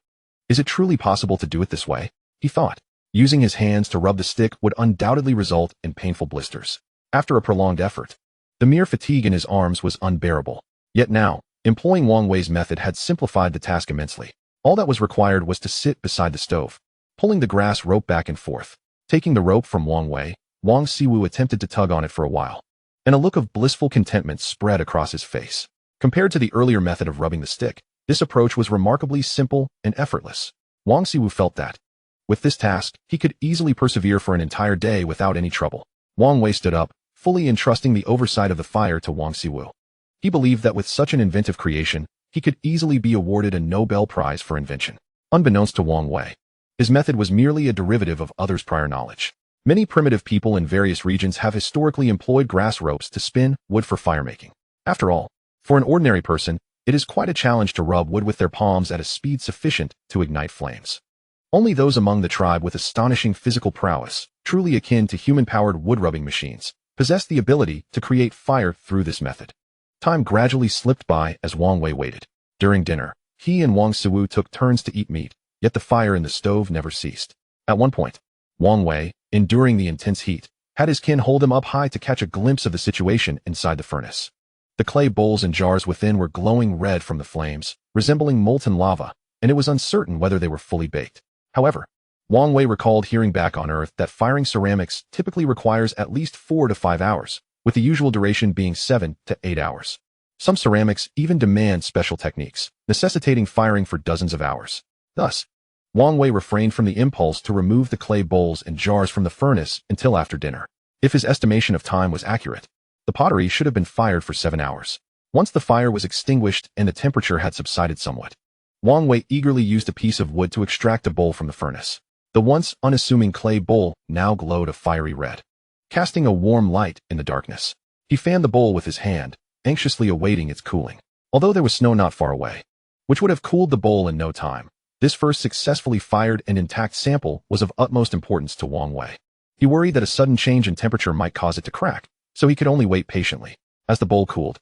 Is it truly possible to do it this way? He thought. Using his hands to rub the stick would undoubtedly result in painful blisters. After a prolonged effort, the mere fatigue in his arms was unbearable. Yet now, employing Wang Wei's method had simplified the task immensely. All that was required was to sit beside the stove, pulling the grass rope back and forth. Taking the rope from Wang Wei, Wang Siwu attempted to tug on it for a while, and a look of blissful contentment spread across his face. Compared to the earlier method of rubbing the stick, this approach was remarkably simple and effortless. Wang Siwu felt that, with this task, he could easily persevere for an entire day without any trouble. Wang Wei stood up, fully entrusting the oversight of the fire to Wang Siwu. He believed that with such an inventive creation, he could easily be awarded a Nobel Prize for invention. Unbeknownst to Wang Wei, his method was merely a derivative of others' prior knowledge. Many primitive people in various regions have historically employed grass ropes to spin wood for firemaking. After all, for an ordinary person, it is quite a challenge to rub wood with their palms at a speed sufficient to ignite flames. Only those among the tribe with astonishing physical prowess, truly akin to human-powered wood-rubbing machines, possess the ability to create fire through this method. Time gradually slipped by as Wang Wei waited. During dinner, he and Wang Siwu took turns to eat meat, yet the fire in the stove never ceased. At one point, Wang Wei, enduring the intense heat, had his kin hold him up high to catch a glimpse of the situation inside the furnace. The clay bowls and jars within were glowing red from the flames, resembling molten lava, and it was uncertain whether they were fully baked. However, Wang Wei recalled hearing back on Earth that firing ceramics typically requires at least 4 to 5 hours, with the usual duration being 7 to 8 hours. Some ceramics even demand special techniques, necessitating firing for dozens of hours. Thus, Wang Wei refrained from the impulse to remove the clay bowls and jars from the furnace until after dinner. If his estimation of time was accurate, the pottery should have been fired for 7 hours. Once the fire was extinguished and the temperature had subsided somewhat, Wang Wei eagerly used a piece of wood to extract a bowl from the furnace. The once unassuming clay bowl now glowed a fiery red, casting a warm light in the darkness. He fanned the bowl with his hand, anxiously awaiting its cooling. Although there was snow not far away, which would have cooled the bowl in no time, this first successfully fired and intact sample was of utmost importance to Wang Wei. He worried that a sudden change in temperature might cause it to crack, so he could only wait patiently. As the bowl cooled,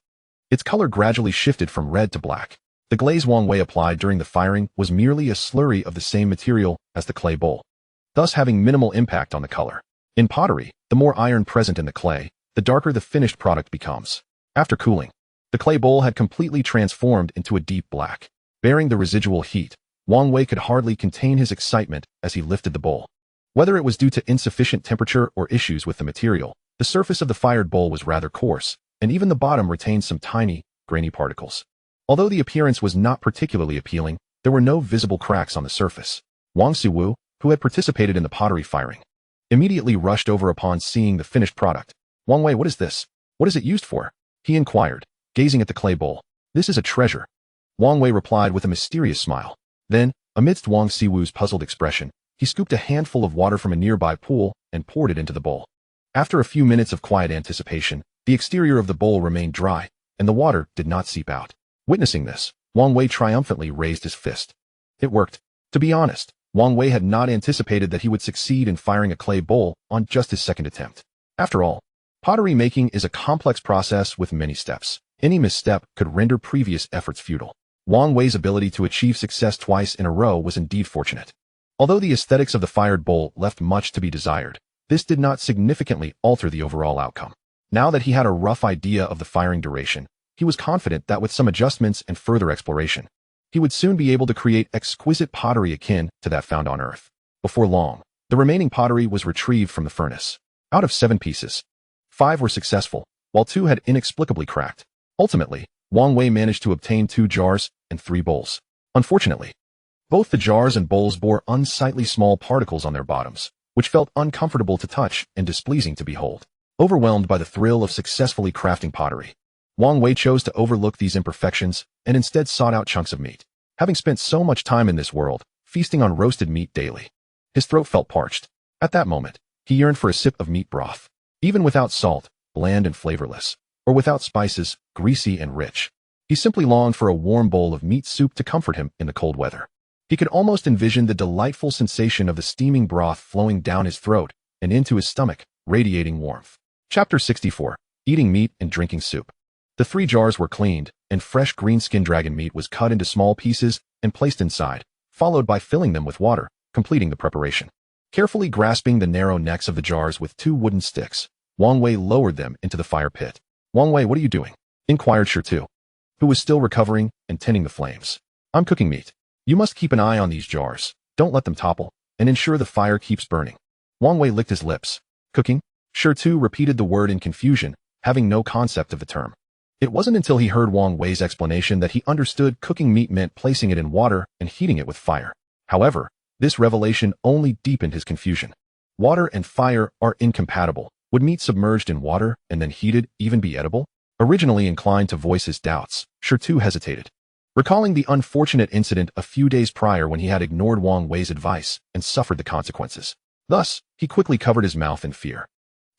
its color gradually shifted from red to black. The glaze Wang Wei applied during the firing was merely a slurry of the same material as the clay bowl, thus having minimal impact on the color. In pottery, the more iron present in the clay, the darker the finished product becomes. After cooling, the clay bowl had completely transformed into a deep black. Bearing the residual heat, Wang Wei could hardly contain his excitement as he lifted the bowl. Whether it was due to insufficient temperature or issues with the material, the surface of the fired bowl was rather coarse, and even the bottom retained some tiny, grainy particles. Although the appearance was not particularly appealing, there were no visible cracks on the surface. Wang Siwu, who had participated in the pottery firing, immediately rushed over upon seeing the finished product. "Wang Wei, what is this? What is it used for?" he inquired, gazing at the clay bowl. "This is a treasure," Wang Wei replied with a mysterious smile. Then, amidst Wang Siwu's puzzled expression, he scooped a handful of water from a nearby pool and poured it into the bowl. After a few minutes of quiet anticipation, the exterior of the bowl remained dry, and the water did not seep out. Witnessing this, Wang Wei triumphantly raised his fist. It worked. To be honest, Wang Wei had not anticipated that he would succeed in firing a clay bowl on just his second attempt. After all, pottery making is a complex process with many steps. Any misstep could render previous efforts futile. Wang Wei's ability to achieve success twice in a row was indeed fortunate. Although the aesthetics of the fired bowl left much to be desired, this did not significantly alter the overall outcome. Now that he had a rough idea of the firing duration, he was confident that with some adjustments and further exploration, he would soon be able to create exquisite pottery akin to that found on Earth. Before long, the remaining pottery was retrieved from the furnace. Out of 7 pieces, 5 were successful, while 2 had inexplicably cracked. Ultimately, Wang Wei managed to obtain 2 jars and 3 bowls. Unfortunately, both the jars and bowls bore unsightly small particles on their bottoms, which felt uncomfortable to touch and displeasing to behold. Overwhelmed by the thrill of successfully crafting pottery, Wang Wei chose to overlook these imperfections and instead sought out chunks of meat. Having spent so much time in this world, feasting on roasted meat daily, his throat felt parched. At that moment, he yearned for a sip of meat broth. Even without salt, bland and flavorless, or without spices, greasy and rich, he simply longed for a warm bowl of meat soup to comfort him in the cold weather. He could almost envision the delightful sensation of the steaming broth flowing down his throat and into his stomach, radiating warmth. Chapter 64. Eating Meat and Drinking Soup. The 3 jars were cleaned, and fresh green-skin dragon meat was cut into small pieces and placed inside, followed by filling them with water, completing the preparation. Carefully grasping the narrow necks of the jars with 2 wooden sticks, Wang Wei lowered them into the fire pit. "Wang Wei, what are you doing?" inquired Shirtu, who was still recovering and tending the flames. "I'm cooking meat. You must keep an eye on these jars, don't let them topple, and ensure the fire keeps burning." Wang Wei licked his lips. "Cooking?" Shirtu repeated the word in confusion, having no concept of the term. It wasn't until he heard Wang Wei's explanation that he understood cooking meat meant placing it in water and heating it with fire. However, this revelation only deepened his confusion. Water and fire are incompatible. Would meat submerged in water and then heated even be edible? Originally inclined to voice his doubts, Shirtu hesitated, recalling the unfortunate incident a few days prior when he had ignored Wang Wei's advice and suffered the consequences. Thus, he quickly covered his mouth in fear.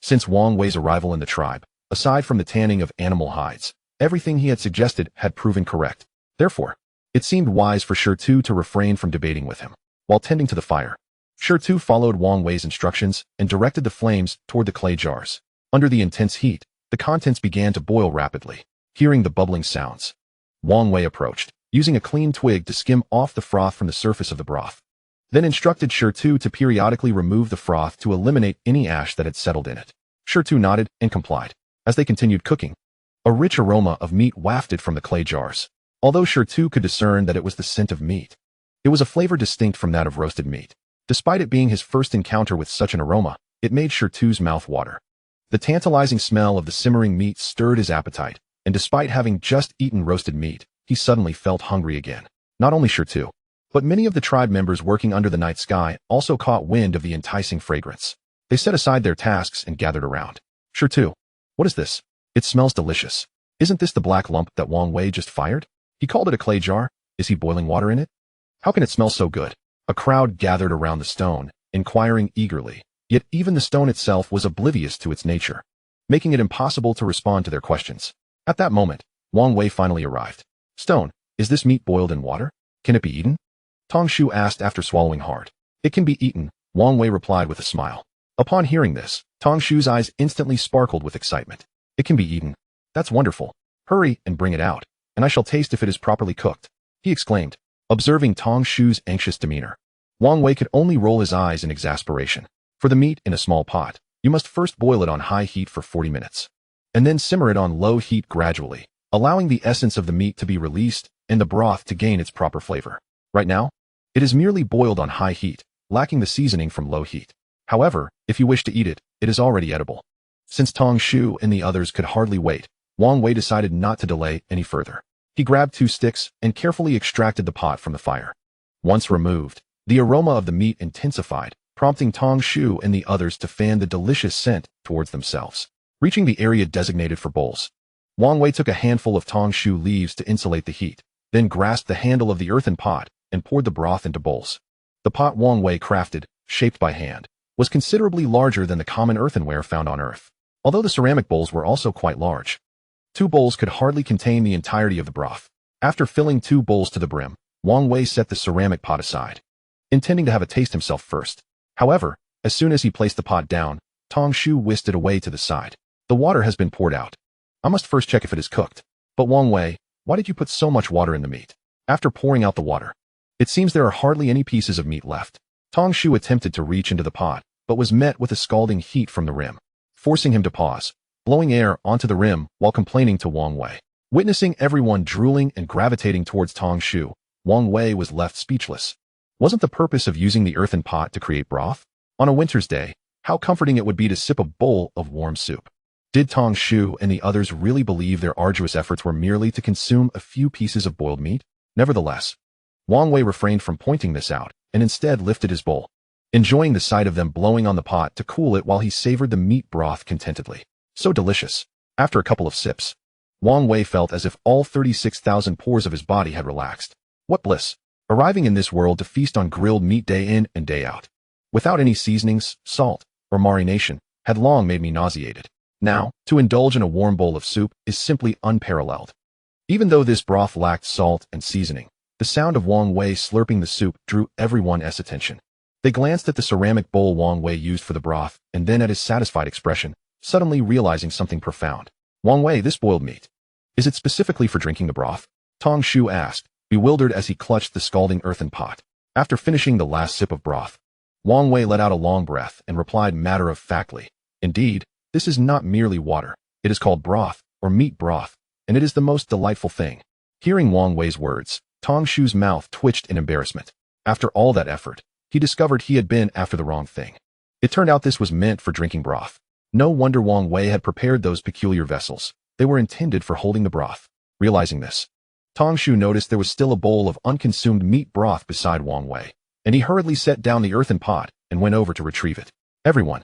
Since Wang Wei's arrival in the tribe, aside from the tanning of animal hides, everything he had suggested had proven correct. Therefore, it seemed wise for Shirtu to refrain from debating with him. While tending to the fire, Shirtu followed Wang Wei's instructions and directed the flames toward the clay jars. Under the intense heat, the contents began to boil rapidly. Hearing the bubbling sounds, Wang Wei approached, using a clean twig to skim off the froth from the surface of the broth. then instructed Shirtu to periodically remove the froth to eliminate any ash that had settled in it. Shirtu nodded and complied. As they continued cooking, a rich aroma of meat wafted from the clay jars. Although Shirtu could discern that it was the scent of meat, it was a flavor distinct from that of roasted meat. Despite it being his first encounter with such an aroma, it made Shirtu's mouth water. The tantalizing smell of the simmering meat stirred his appetite, and despite having just eaten roasted meat, he suddenly felt hungry again. Not only Shirtu, but many of the tribe members working under the night sky also caught wind of the enticing fragrance. They set aside their tasks and gathered around. Shirtu, what is this? It smells delicious. Isn't this the black lump that Wang Wei just fired? He called it a clay jar. Is he boiling water in it? How can it smell so good? A crowd gathered around the stone, inquiring eagerly. Yet even the stone itself was oblivious to its nature, making it impossible to respond to their questions. At that moment, Wang Wei finally arrived. Stone, is this meat boiled in water? Can it be eaten? Tong Shu asked after swallowing hard. It can be eaten, Wang Wei replied with a smile. Upon hearing this, Tong Shu's eyes instantly sparkled with excitement. It can be eaten. That's wonderful. Hurry and bring it out, and I shall taste if it is properly cooked, he exclaimed, observing Tong Shu's anxious demeanor. Wang Wei could only roll his eyes in exasperation. For the meat in a small pot, you must first boil it on high heat for 40 minutes, and then simmer it on low heat gradually, allowing the essence of the meat to be released and the broth to gain its proper flavor. Right now, it is merely boiled on high heat, lacking the seasoning from low heat. However, if you wish to eat it, it is already edible. Since Tong Shu and the others could hardly wait, Wang Wei decided not to delay any further. He grabbed 2 sticks and carefully extracted the pot from the fire. Once removed, the aroma of the meat intensified, prompting Tong Shu and the others to fan the delicious scent towards themselves. Reaching the area designated for bowls, Wang Wei took a handful of Tong Shu leaves to insulate the heat, then grasped the handle of the earthen pot and poured the broth into bowls. The pot Wang Wei crafted, shaped by hand, was considerably larger than the common earthenware found on Earth, although the ceramic bowls were also quite large. 2 bowls could hardly contain the entirety of the broth. After filling 2 bowls to the brim, Wang Wei set the ceramic pot aside, intending to have a taste himself first. However, as soon as he placed the pot down, Tong Shu whisked it away to the side. The water has been poured out. I must first check if it is cooked. But Wang Wei, why did you put so much water in the meat? After pouring out the water, it seems there are hardly any pieces of meat left. Tong Shu attempted to reach into the pot, but was met with a scalding heat from the rim, forcing him to pause, blowing air onto the rim while complaining to Wang Wei. Witnessing everyone drooling and gravitating towards Tong Shu, Wang Wei was left speechless. Wasn't the purpose of using the earthen pot to create broth? On a winter's day, how comforting it would be to sip a bowl of warm soup. Did Tong Shu and the others really believe their arduous efforts were merely to consume a few pieces of boiled meat? Nevertheless, Wang Wei refrained from pointing this out and instead lifted his bowl, enjoying the sight of them blowing on the pot to cool it while he savored the meat broth contentedly. So delicious. After a couple of sips, Wang Wei felt as if all 36,000 pores of his body had relaxed. What bliss! Arriving in this world to feast on grilled meat day in and day out, without any seasonings, salt, or marination, had long made me nauseated. Now, to indulge in a warm bowl of soup is simply unparalleled. Even though this broth lacked salt and seasoning, the sound of Wang Wei slurping the soup drew everyone's attention. They glanced at the ceramic bowl Wang Wei used for the broth and then at his satisfied expression, suddenly realizing something profound. Wang Wei, this boiled meat, is it specifically for drinking the broth? Tong Shu asked, bewildered as he clutched the scalding earthen pot. After finishing the last sip of broth, Wang Wei let out a long breath and replied matter-of-factly, indeed, this is not merely water. It is called broth, or meat broth, and it is the most delightful thing. Hearing Wang Wei's words, Tong Shu's mouth twitched in embarrassment. After all that effort, he discovered he had been after the wrong thing. It turned out this was meant for drinking broth. No wonder Wang Wei had prepared those peculiar vessels. They were intended for holding the broth. Realizing this, Tong Shu noticed there was still a bowl of unconsumed meat broth beside Wang Wei, and he hurriedly set down the earthen pot and went over to retrieve it. Everyone,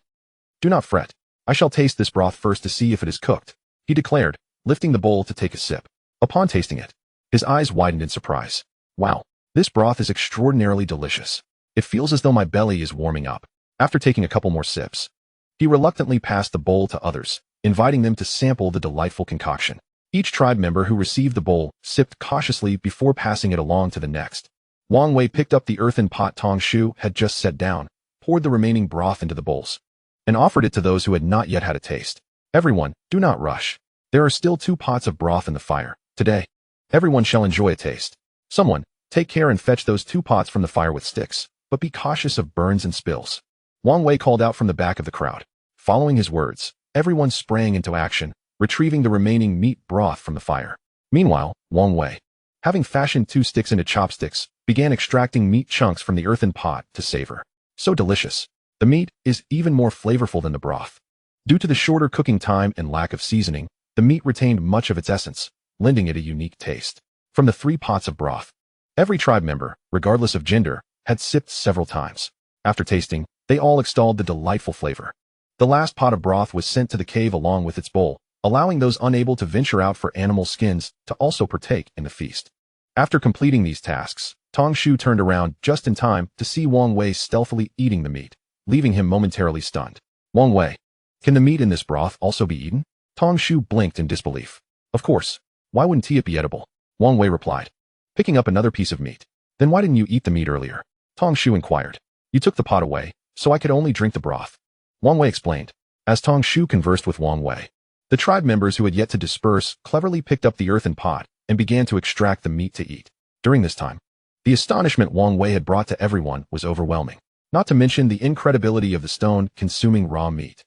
do not fret. I shall taste this broth first to see if it is cooked, he declared, lifting the bowl to take a sip. Upon tasting it, his eyes widened in surprise. Wow, this broth is extraordinarily delicious. It feels as though my belly is warming up. After taking a couple more sips, he reluctantly passed the bowl to others, inviting them to sample the delightful concoction. Each tribe member who received the bowl sipped cautiously before passing it along to the next. Wang Wei picked up the earthen pot Tong Shu had just set down, poured the remaining broth into the bowls, and offered it to those who had not yet had a taste. Everyone, do not rush. There are still 2 pots of broth in the fire. Today, everyone shall enjoy a taste. Someone, take care and fetch those 2 pots from the fire with sticks. but be cautious of burns and spills. Wang Wei called out from the back of the crowd. Following his words, everyone sprang into action, retrieving the remaining meat broth from the fire. Meanwhile, Wang Wei, having fashioned 2 sticks into chopsticks, began extracting meat chunks from the earthen pot to savor. So delicious. The meat is even more flavorful than the broth. Due to the shorter cooking time and lack of seasoning, the meat retained much of its essence, lending it a unique taste. From the 3 pots of broth, every tribe member, regardless of gender, had sipped several times. After tasting, they all extolled the delightful flavor. The last pot of broth was sent to the cave along with its bowl, allowing those unable to venture out for animal skins to also partake in the feast. After completing these tasks, Tong Shu turned around just in time to see Wang Wei stealthily eating the meat, leaving him momentarily stunned. Wang Wei, can the meat in this broth also be eaten? Tong Shu blinked in disbelief. Of course. Why wouldn't it be edible? Wang Wei replied, picking up another piece of meat. Then why didn't you eat the meat earlier? Tong Shu inquired. You took the pot away, so I could only drink the broth. Wang Wei explained. As Tong Shu conversed with Wang Wei, the tribe members who had yet to disperse cleverly picked up the earthen pot and began to extract the meat to eat. During this time, the astonishment Wang Wei had brought to everyone was overwhelming, not to mention the incredibility of the stone-consuming raw meat,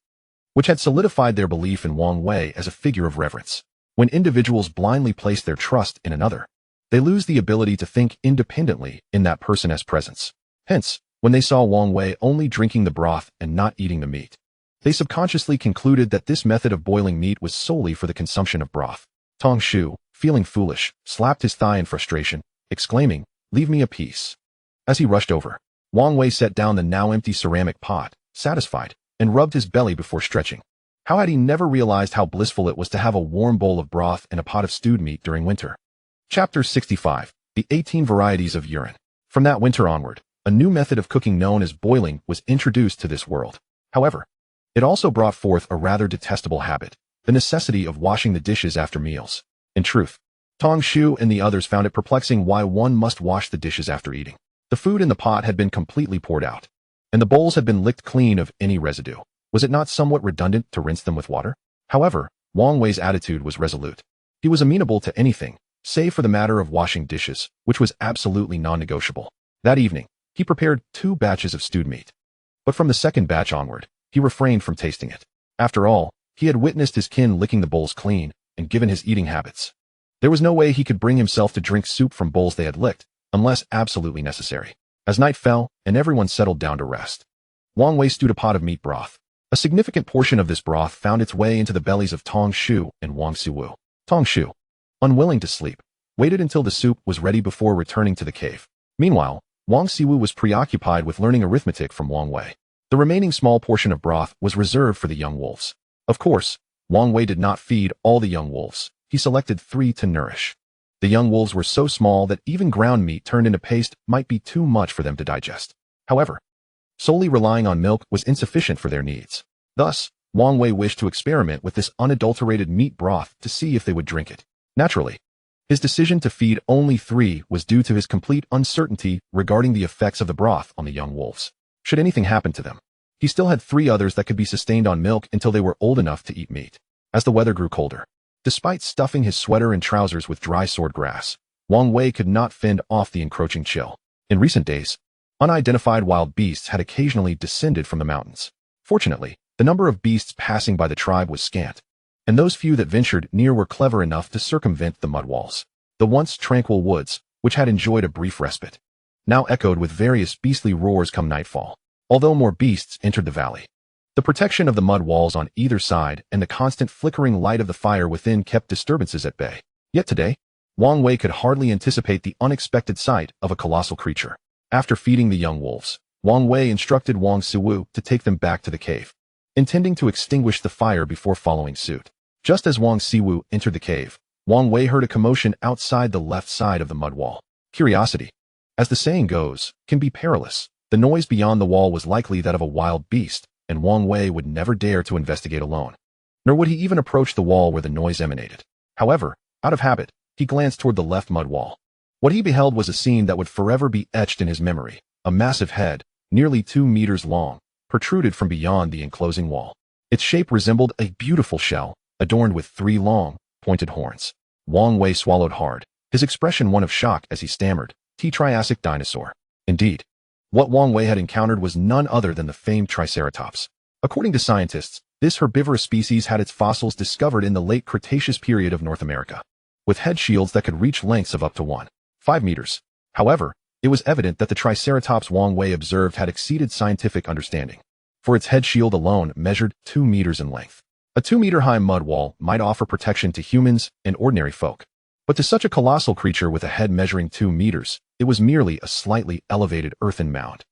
which had solidified their belief in Wang Wei as a figure of reverence. When individuals blindly place their trust in another, they lose the ability to think independently in that person's presence. Hence, when they saw Wang Wei only drinking the broth and not eating the meat, they subconsciously concluded that this method of boiling meat was solely for the consumption of broth. Tong Shu, feeling foolish, slapped his thigh in frustration, exclaiming, "Leave me a piece." As he rushed over, Wang Wei set down the now empty ceramic pot, satisfied, and rubbed his belly before stretching. How had he never realized how blissful it was to have a warm bowl of broth and a pot of stewed meat during winter? Chapter 65. The 18 Varieties of Urine. From that winter onward, a new method of cooking known as boiling was introduced to this world. However, it also brought forth a rather detestable habit, the necessity of washing the dishes after meals. In truth, Tong Shu and the others found it perplexing why one must wash the dishes after eating. The food in the pot had been completely poured out, and the bowls had been licked clean of any residue. Was it not somewhat redundant to rinse them with water? However, Wang Wei's attitude was resolute. He was amenable to anything, save for the matter of washing dishes, which was absolutely non-negotiable. That evening, he prepared 2 batches of stewed meat. But from the second batch onward, he refrained from tasting it. After all, he had witnessed his kin licking the bowls clean, and given his eating habits, there was no way he could bring himself to drink soup from bowls they had licked, unless absolutely necessary. As night fell, and everyone settled down to rest, Wang Wei stewed a pot of meat broth. A significant portion of this broth found its way into the bellies of Tong Shu and Wang Siwu. Tong Shu, unwilling to sleep, waited until the soup was ready before returning to the cave. Meanwhile, Wang Siwu was preoccupied with learning arithmetic from Wang Wei. The remaining small portion of broth was reserved for the young wolves. Of course, Wang Wei did not feed all the young wolves. He selected 3 to nourish. The young wolves were so small that even ground meat turned into paste might be too much for them to digest. However, solely relying on milk was insufficient for their needs. Thus, Wang Wei wished to experiment with this unadulterated meat broth to see if they would drink it. Naturally, his decision to feed only 3 was due to his complete uncertainty regarding the effects of the broth on the young wolves. Should anything happen to them, he still had 3 others that could be sustained on milk until they were old enough to eat meat. As the weather grew colder, despite stuffing his sweater and trousers with dry sword grass, Wang Wei could not fend off the encroaching chill. In recent days, unidentified wild beasts had occasionally descended from the mountains. Fortunately, the number of beasts passing by the tribe was scant, and those few that ventured near were clever enough to circumvent the mud walls. The once tranquil woods, which had enjoyed a brief respite, now echoed with various beastly roars come nightfall, although more beasts entered the valley. The protection of the mud walls on either side and the constant flickering light of the fire within kept disturbances at bay. Yet today, Wang Wei could hardly anticipate the unexpected sight of a colossal creature. After feeding the young wolves, Wang Wei instructed Wang Siwu to take them back to the cave, intending to extinguish the fire before following suit. Just as Wang Siwu entered the cave, Wang Wei heard a commotion outside the left side of the mud wall. Curiosity, as the saying goes, can be perilous. The noise beyond the wall was likely that of a wild beast, and Wang Wei would never dare to investigate alone. Nor would he even approach the wall where the noise emanated. However, out of habit, he glanced toward the left mud wall. What he beheld was a scene that would forever be etched in his memory. A massive head, nearly 2 meters long, protruded from beyond the enclosing wall. Its shape resembled a beautiful shell, adorned with 3 long, pointed horns. Wang Wei swallowed hard, his expression one of shock as he stammered, "Triassic dinosaur." Indeed, What Wang Wei had encountered was none other than the famed Triceratops. According to scientists, this herbivorous species had its fossils discovered in the late Cretaceous period of North America, with head shields that could reach lengths of up to 1.5 meters. However, it was evident that the Triceratops Wang Wei observed had exceeded scientific understanding, for its head shield alone measured 2 meters in length. A 2-meter-high mud wall might offer protection to humans and ordinary folk, but to such a colossal creature with a head measuring 2 meters, it was merely a slightly elevated earthen mound.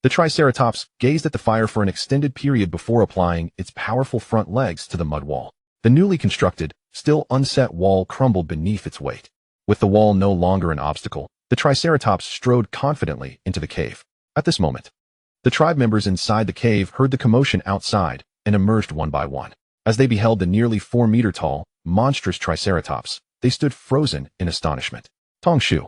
The Triceratops gazed at the fire for an extended period before applying its powerful front legs to the mud wall. The newly constructed, still unset wall crumbled beneath its weight. With the wall no longer an obstacle, the Triceratops strode confidently into the cave. At this moment, the tribe members inside the cave heard the commotion outside and emerged one by one. As they beheld the nearly 4-meter-tall, monstrous Triceratops, they stood frozen in astonishment. Tong Shu,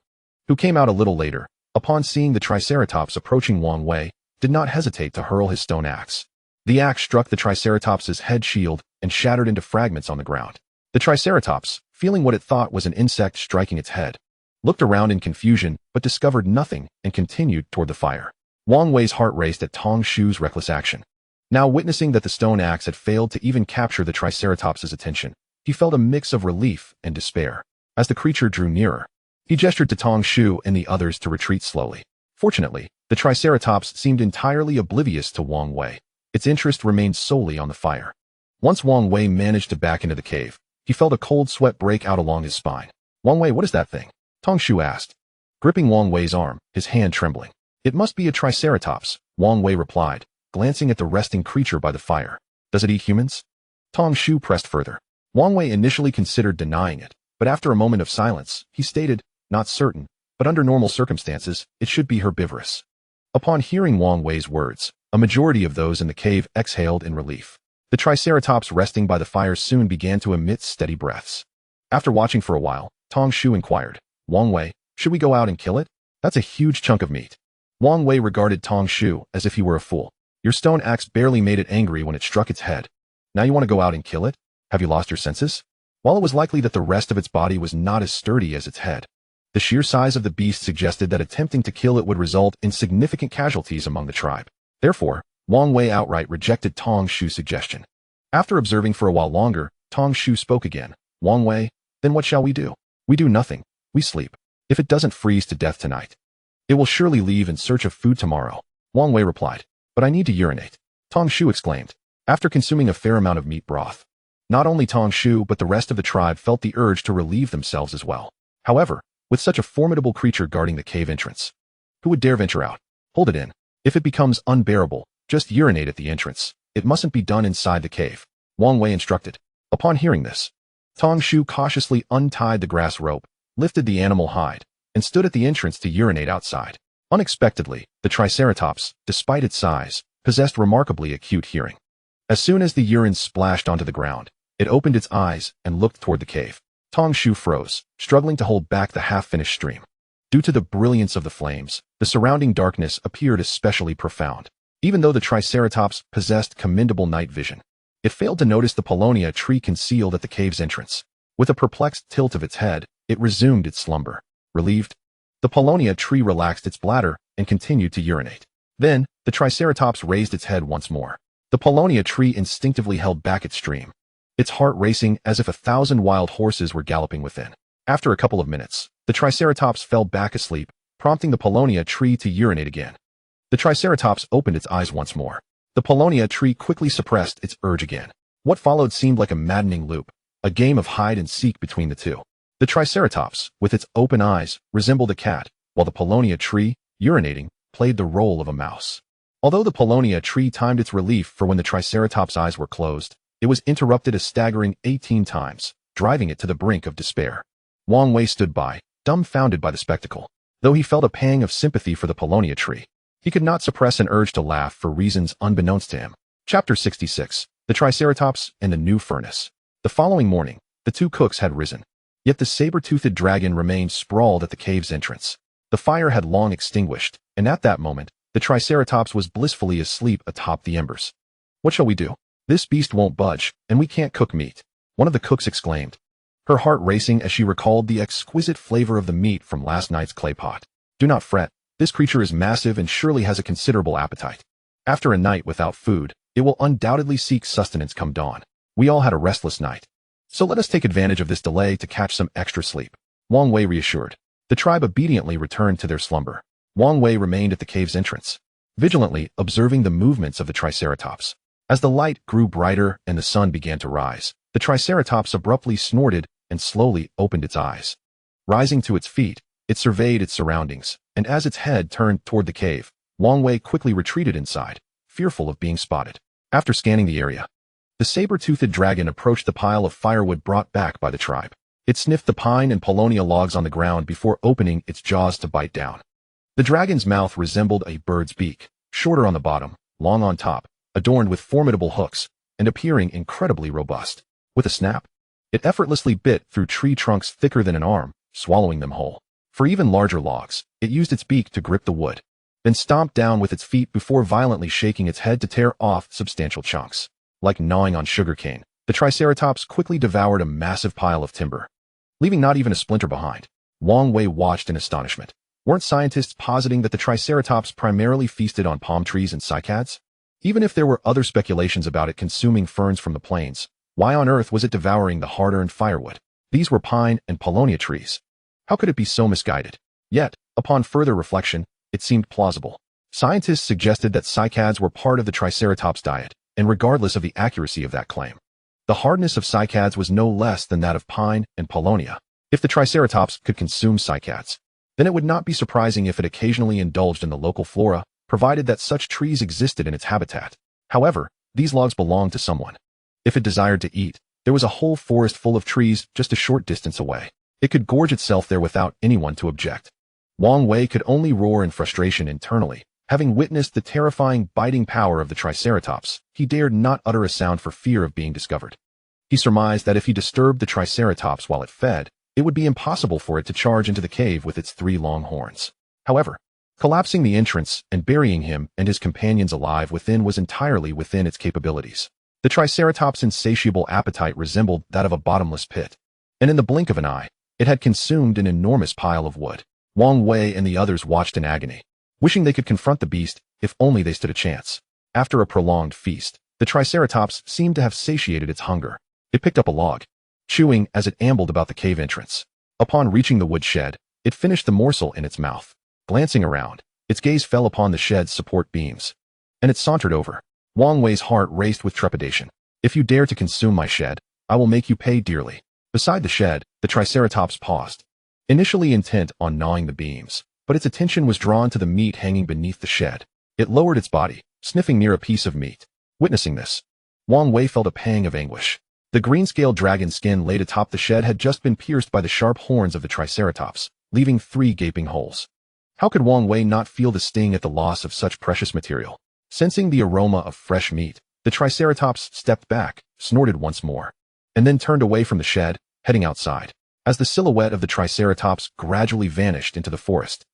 who came out a little later, upon seeing the Triceratops approaching Wang Wei, did not hesitate to hurl his stone axe. The axe struck the Triceratops's head shield and shattered into fragments on the ground. The Triceratops, feeling what it thought was an insect striking its head, looked around in confusion but discovered nothing and continued toward the fire. Wang Wei's heart raced at Tong Shu's reckless action. Now witnessing that the stone axe had failed to even capture the Triceratops's attention, he felt a mix of relief and despair. As the creature drew nearer, he gestured to Tong Shu and the others to retreat slowly. Fortunately, the Triceratops seemed entirely oblivious to Wang Wei. Its interest remained solely on the fire. Once Wang Wei managed to back into the cave, he felt a cold sweat break out along his spine. Wang Wei, what is that thing? Tong Shu asked, gripping Wang Wei's arm, his hand trembling. It must be a Triceratops, Wang Wei replied, glancing at the resting creature by the fire. Does it eat humans? Tong Shu pressed further. Wang Wei initially considered denying it, but after a moment of silence, he stated, not certain, but under normal circumstances, it should be herbivorous. Upon hearing Wang Wei's words, a majority of those in the cave exhaled in relief. The Triceratops resting by the fire soon began to emit steady breaths. After watching for a while, Tong Shu inquired, Wang Wei, should we go out and kill it? That's a huge chunk of meat. Wang Wei regarded Tong Shu as if he were a fool. Your stone axe barely made it angry when it struck its head. Now you want to go out and kill it? Have you lost your senses? While it was likely that the rest of its body was not as sturdy as its head, the sheer size of the beast suggested that attempting to kill it would result in significant casualties among the tribe. Therefore, Wang Wei outright rejected Tong Shu's suggestion. After observing for a while longer, Tong Shu spoke again. Wang Wei, then what shall we do? We do nothing. We sleep. If it doesn't freeze to death tonight, it will surely leave in search of food tomorrow. Wang Wei replied. But I need to urinate. Tong Shu exclaimed. After consuming a fair amount of meat broth, not only Tong Shu but the rest of the tribe felt the urge to relieve themselves as well. However, with such a formidable creature guarding the cave entrance, who would dare venture out? Hold it in. If it becomes unbearable, just urinate at the entrance. It mustn't be done inside the cave, Wang Wei instructed. Upon hearing this, Tong Shu cautiously untied the grass rope, lifted the animal hide, and stood at the entrance to urinate outside. Unexpectedly, the Triceratops, despite its size, possessed remarkably acute hearing. As soon as the urine splashed onto the ground, it opened its eyes and looked toward the cave. Tong Shu froze, struggling to hold back the half-finished stream. Due to the brilliance of the flames, the surrounding darkness appeared especially profound. Even though the Triceratops possessed commendable night vision, it failed to notice the Paulownia tree concealed at the cave's entrance. With a perplexed tilt of its head, it resumed its slumber. Relieved, the Paulownia tree relaxed its bladder and continued to urinate. Then, the Triceratops raised its head once more. The Paulownia tree instinctively held back its stream, its heart racing as if 1,000 wild horses were galloping within. After a couple of minutes, the Triceratops fell back asleep, prompting the Paulownia tree to urinate again. The Triceratops opened its eyes once more. The Paulownia tree quickly suppressed its urge again. What followed seemed like a maddening loop, a game of hide and seek between the two. The Triceratops, with its open eyes, resembled a cat, while the Paulownia tree, urinating, played the role of a mouse. Although the Paulownia tree timed its relief for when the Triceratops' eyes were closed, it was interrupted a staggering 18 times, driving it to the brink of despair. Wang Wei stood by, dumbfounded by the spectacle. Though he felt a pang of sympathy for the Paulownia tree, he could not suppress an urge to laugh for reasons unbeknownst to him. Chapter 66. The Triceratops and the New Furnace. The following morning, the two cooks had risen. Yet the saber-toothed dragon remained sprawled at the cave's entrance. The fire had long extinguished, and at that moment, the Triceratops was blissfully asleep atop the embers. What shall we do? This beast won't budge, and we can't cook meat, one of the cooks exclaimed, her heart racing as she recalled the exquisite flavor of the meat from last night's clay pot. Do not fret, This creature is massive and surely has a considerable appetite. After a night without food, it will undoubtedly seek sustenance come dawn. We all had a restless night. So let us take advantage of this delay to catch some extra sleep. Wang Wei reassured. The tribe obediently returned to their slumber. Wang Wei remained at the cave's entrance, vigilantly observing the movements of the Triceratops. As the light grew brighter and the sun began to rise, the Triceratops abruptly snorted and slowly opened its eyes. Rising to its feet, it surveyed its surroundings, and as its head turned toward the cave, Wang Wei quickly retreated inside, fearful of being spotted. After scanning the area, the saber-toothed dragon approached the pile of firewood brought back by the tribe. It sniffed the pine and paulownia logs on the ground before opening its jaws to bite down. The dragon's mouth resembled a bird's beak, shorter on the bottom, long on top, adorned with formidable hooks, and appearing incredibly robust. With a snap, it effortlessly bit through tree trunks thicker than an arm, swallowing them whole. For even larger logs, it used its beak to grip the wood, then stomped down with its feet before violently shaking its head to tear off substantial chunks. Like gnawing on sugarcane, the Triceratops quickly devoured a massive pile of timber, leaving not even a splinter behind. Wang Wei watched in astonishment. Weren't scientists positing that the Triceratops primarily feasted on palm trees and cycads? Even if there were other speculations about it consuming ferns from the plains, why on earth was it devouring the hard-earned firewood? These were pine and paulownia trees. How could it be so misguided? Yet, upon further reflection, it seemed plausible. Scientists suggested that cycads were part of the Triceratops' diet, and regardless of the accuracy of that claim, the hardness of cycads was no less than that of pine and paulownia. If the Triceratops could consume cycads, then it would not be surprising if it occasionally indulged in the local flora, provided that such trees existed in its habitat. However, these logs belonged to someone. If it desired to eat, there was a whole forest full of trees just a short distance away. It could gorge itself there without anyone to object. Wang Wei could only roar in frustration internally. Having witnessed the terrifying biting power of the Triceratops, he dared not utter a sound for fear of being discovered. He surmised that if he disturbed the Triceratops while it fed, it would be impossible for it to charge into the cave with its 3 long horns. However, collapsing the entrance and burying him and his companions alive within was entirely within its capabilities. The Triceratops' insatiable appetite resembled that of a bottomless pit, and in the blink of an eye, it had consumed an enormous pile of wood. Wang Wei and the others watched in agony, wishing they could confront the beast if only they stood a chance. After a prolonged feast, the Triceratops seemed to have satiated its hunger. It picked up a log, chewing as it ambled about the cave entrance. Upon reaching the wood shed, it finished the morsel in its mouth. Glancing around, its gaze fell upon the shed's support beams, and it sauntered over. Wang Wei's heart raced with trepidation. If you dare to consume my shed, I will make you pay dearly. Beside the shed, the Triceratops paused, initially intent on gnawing the beams, but its attention was drawn to the meat hanging beneath the shed. It lowered its body, sniffing near a piece of meat. Witnessing this, Wang Wei felt a pang of anguish. The green-scaled dragon skin laid atop the shed had just been pierced by the sharp horns of the Triceratops, leaving 3 gaping holes. How could Wang Wei not feel the sting at the loss of such precious material? Sensing the aroma of fresh meat, the Triceratops stepped back, snorted once more, and then turned away from the shed, heading outside. As the silhouette of the Triceratops gradually vanished into the forest,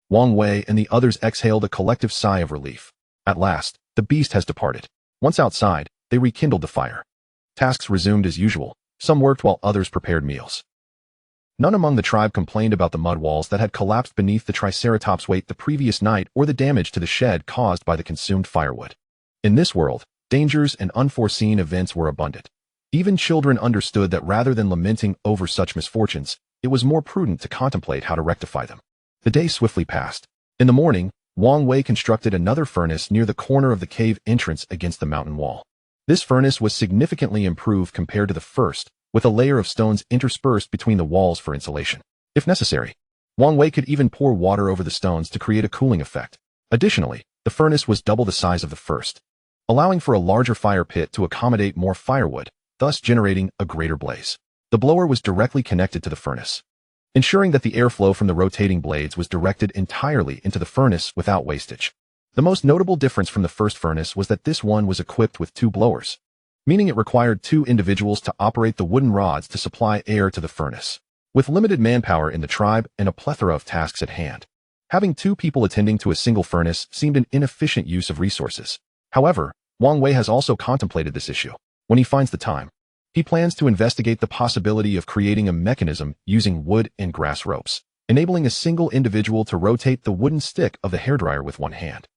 Wang Wei and the others exhaled a collective sigh of relief. At last, the beast has departed. Once outside, they rekindled the fire. Tasks resumed as usual. Some worked while others prepared meals. None among the tribe complained about the mud walls that had collapsed beneath the Triceratops' weight the previous night or the damage to the shed caused by the consumed firewood. In this world, dangers and unforeseen events were abundant. Even children understood that rather than lamenting over such misfortunes, it was more prudent to contemplate how to rectify them. The day swiftly passed. In the morning, Wang Wei constructed another furnace near the corner of the cave entrance against the mountain wall. This furnace was significantly improved compared to the first, with a layer of stones interspersed between the walls for insulation. If necessary, Wang Wei could even pour water over the stones to create a cooling effect. Additionally, the furnace was double the size of the first, allowing for a larger fire pit to accommodate more firewood, thus generating a greater blaze. The blower was directly connected to the furnace, ensuring that the airflow from the rotating blades was directed entirely into the furnace without wastage. The most notable difference from the first furnace was that this one was equipped with 2 blowers, meaning it required 2 individuals to operate the wooden rods to supply air to the furnace. With limited manpower in the tribe and a plethora of tasks at hand, having 2 people attending to a single furnace seemed an inefficient use of resources. However, Wang Wei has also contemplated this issue. When he finds the time, he plans to investigate the possibility of creating a mechanism using wood and grass ropes. enabling a single individual to rotate the wooden stick of the hairdryer with one hand.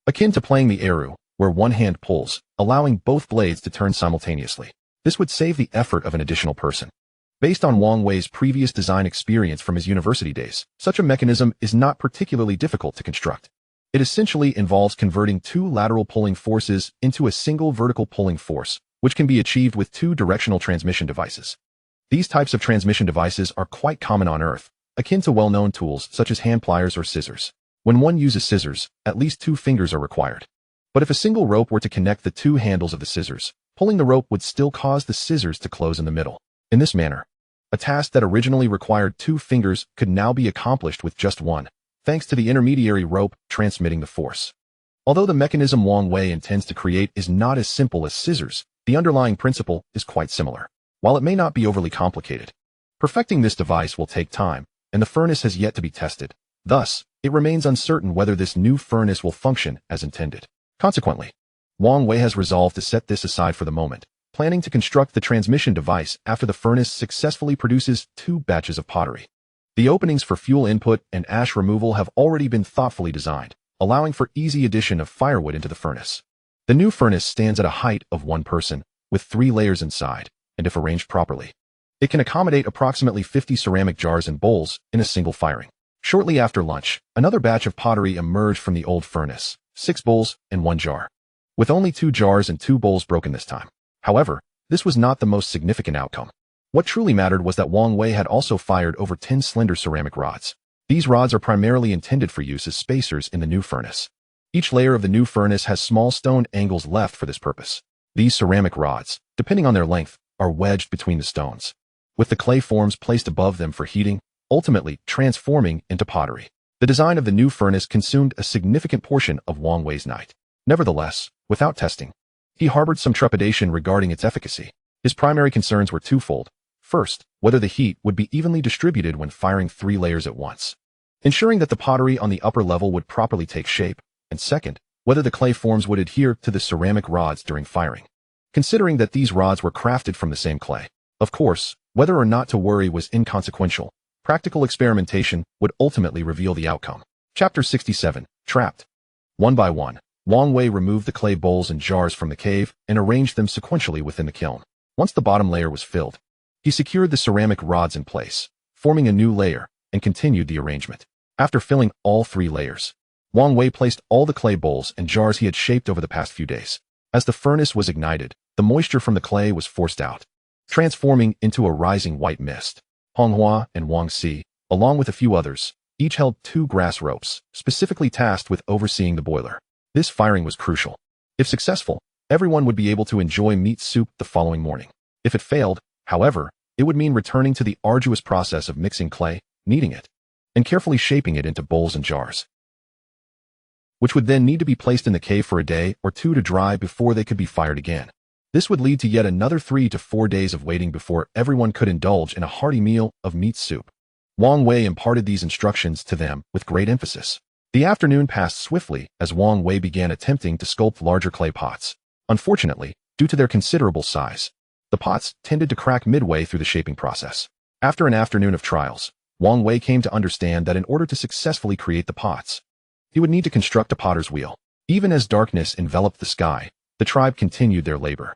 Akin to playing the eru, where one hand pulls, allowing both blades to turn simultaneously. This would save the effort of an additional person. Based on Wang Wei's previous design experience from his university days, such a mechanism is not particularly difficult to construct. It essentially involves converting two lateral pulling forces into a single vertical pulling force, which can be achieved with two directional transmission devices. These types of transmission devices are quite common on Earth, akin to well-known tools such as hand pliers or scissors. When one uses scissors, at least 2 fingers are required. But if a single rope were to connect the 2 handles of the scissors, pulling the rope would still cause the scissors to close in the middle. In this manner, a task that originally required 2 fingers could now be accomplished with just 1, thanks to the intermediary rope transmitting the force. Although the mechanism Wang Wei intends to create is not as simple as scissors, the underlying principle is quite similar. While it may not be overly complicated, perfecting this device will take time, and the furnace has yet to be tested. Thus, it remains uncertain whether this new furnace will function as intended. Consequently, Wang Wei has resolved to set this aside for the moment, planning to construct the transmission device after the furnace successfully produces 2 batches of pottery. The openings for fuel input and ash removal have already been thoughtfully designed, allowing for easy addition of firewood into the furnace. The new furnace stands at a height of 1 person, with 3 layers inside, and if arranged properly, it can accommodate approximately 50 ceramic jars and bowls in a single firing. Shortly after lunch, another batch of pottery emerged from the old furnace, 6 bowls and 1 jar, with only 2 jars and 2 bowls broken this time. However, this was not the most significant outcome. What truly mattered was that Wang Wei had also fired over 10 slender ceramic rods. These rods are primarily intended for use as spacers in the new furnace. Each layer of the new furnace has small stone angles left for this purpose. These ceramic rods, depending on their length, are wedged between the stones, with the clay forms placed above them for heating, ultimately transforming into pottery. The design of the new furnace consumed a significant portion of Wang Wei's night. Nevertheless, without testing, he harbored some trepidation regarding its efficacy. His primary concerns were twofold. First, whether the heat would be evenly distributed when firing 3 layers at once, ensuring that the pottery on the upper level would properly take shape, and second, whether the clay forms would adhere to the ceramic rods during firing. Considering that these rods were crafted from the same clay, of course, whether or not to worry was inconsequential. Practical experimentation would ultimately reveal the outcome. Chapter 67, Trapped. One by one, Wang Wei removed the clay bowls and jars from the cave and arranged them sequentially within the kiln. Once the bottom layer was filled, he secured the ceramic rods in place, forming a new layer, and continued the arrangement. After filling all 3 layers, Wang Wei placed all the clay bowls and jars he had shaped over the past few days. As the furnace was ignited, the moisture from the clay was forced out, transforming into a rising white mist. Manhwa and Wang Si, along with a few others, each held 2 grass ropes, specifically tasked with overseeing the boiler. This firing was crucial. If successful, everyone would be able to enjoy meat soup the following morning. If it failed, however, it would mean returning to the arduous process of mixing clay, kneading it, and carefully shaping it into bowls and jars, which would then need to be placed in the cave for a day or 2 to dry before they could be fired again. This would lead to yet another 3 to 4 days of waiting before everyone could indulge in a hearty meal of meat soup. Wang Wei imparted these instructions to them with great emphasis. The afternoon passed swiftly as Wang Wei began attempting to sculpt larger clay pots. Unfortunately, due to their considerable size, the pots tended to crack midway through the shaping process. After an afternoon of trials, Wang Wei came to understand that in order to successfully create the pots, he would need to construct a potter's wheel. Even as darkness enveloped the sky, the tribe continued their labor.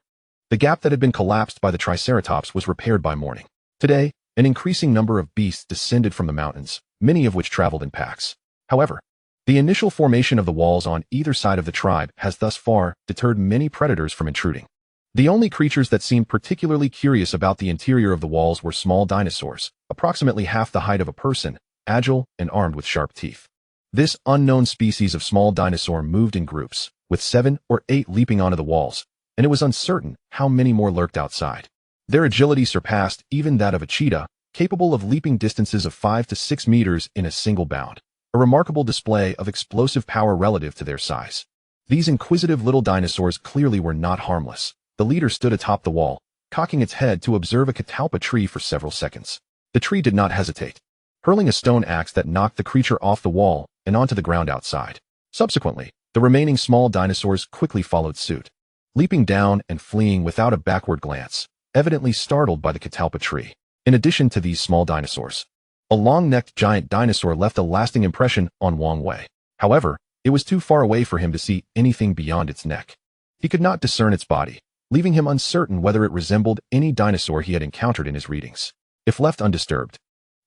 The gap that had been collapsed by the Triceratops was repaired by morning. Today, an increasing number of beasts descended from the mountains, many of which traveled in packs. However, the initial formation of the walls on either side of the tribe has thus far deterred many predators from intruding. The only creatures that seemed particularly curious about the interior of the walls were small dinosaurs, approximately half the height of a person, agile and armed with sharp teeth. This unknown species of small dinosaur moved in groups, with 7 or 8 leaping onto the walls, and it was uncertain how many more lurked outside. Their agility surpassed even that of a cheetah, capable of leaping distances of 5 to 6 meters in a single bound, a remarkable display of explosive power relative to their size. These inquisitive little dinosaurs clearly were not harmless. The leader stood atop the wall, cocking its head to observe a catalpa tree for several seconds. The tree did not hesitate, hurling a stone axe that knocked the creature off the wall and onto the ground outside. Subsequently, the remaining small dinosaurs quickly followed suit, leaping down and fleeing without a backward glance, evidently startled by the catalpa tree. In addition to these small dinosaurs, A long-necked giant dinosaur left a lasting impression on Wang Wei. However, it was too far away for him to see anything beyond its neck. He could not discern its body, leaving him uncertain whether it resembled any dinosaur he had encountered in his readings. If left undisturbed,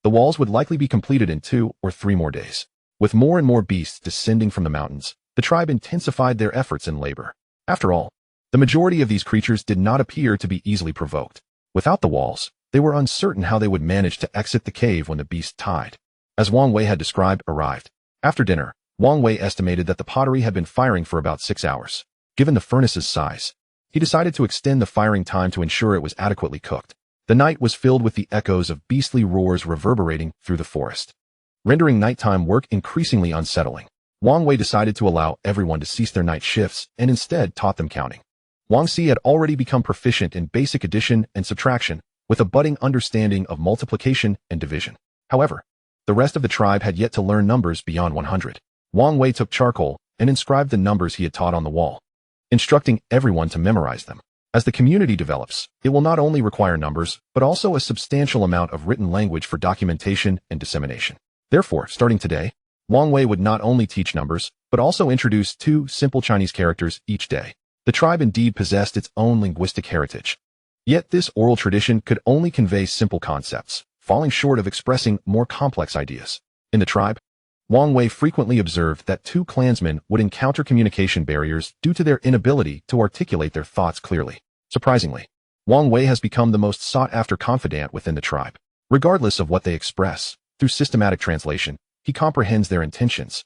the walls would likely be completed in 2 or 3 more days. With more and more beasts descending from the mountains, the tribe intensified their efforts and labor. After all, the majority of these creatures did not appear to be easily provoked. Without the walls, they were uncertain how they would manage to exit the cave when the beast tide, as Wang Wei had described, arrived. After dinner, Wang Wei estimated that the pottery had been firing for about 6 hours. Given the furnace's size, he decided to extend the firing time to ensure it was adequately cooked. The night was filled with the echoes of beastly roars reverberating through the forest, rendering nighttime work increasingly unsettling. Wang Wei decided to allow everyone to cease their night shifts and instead taught them counting. Wang Xi had already become proficient in basic addition and subtraction, with a budding understanding of multiplication and division. However, the rest of the tribe had yet to learn numbers beyond 100. Wang Wei took charcoal and inscribed the numbers he had taught on the wall, instructing everyone to memorize them. As the community develops, it will not only require numbers, but also a substantial amount of written language for documentation and dissemination. Therefore, starting today, Wang Wei would not only teach numbers, but also introduce 2 simple Chinese characters each day. The tribe indeed possessed its own linguistic heritage. Yet this oral tradition could only convey simple concepts, falling short of expressing more complex ideas. In the tribe, Wang Wei frequently observed that 2 clansmen would encounter communication barriers due to their inability to articulate their thoughts clearly. Surprisingly, Wang Wei has become the most sought-after confidant within the tribe. Regardless of what they express, through systematic translation, he comprehends their intentions.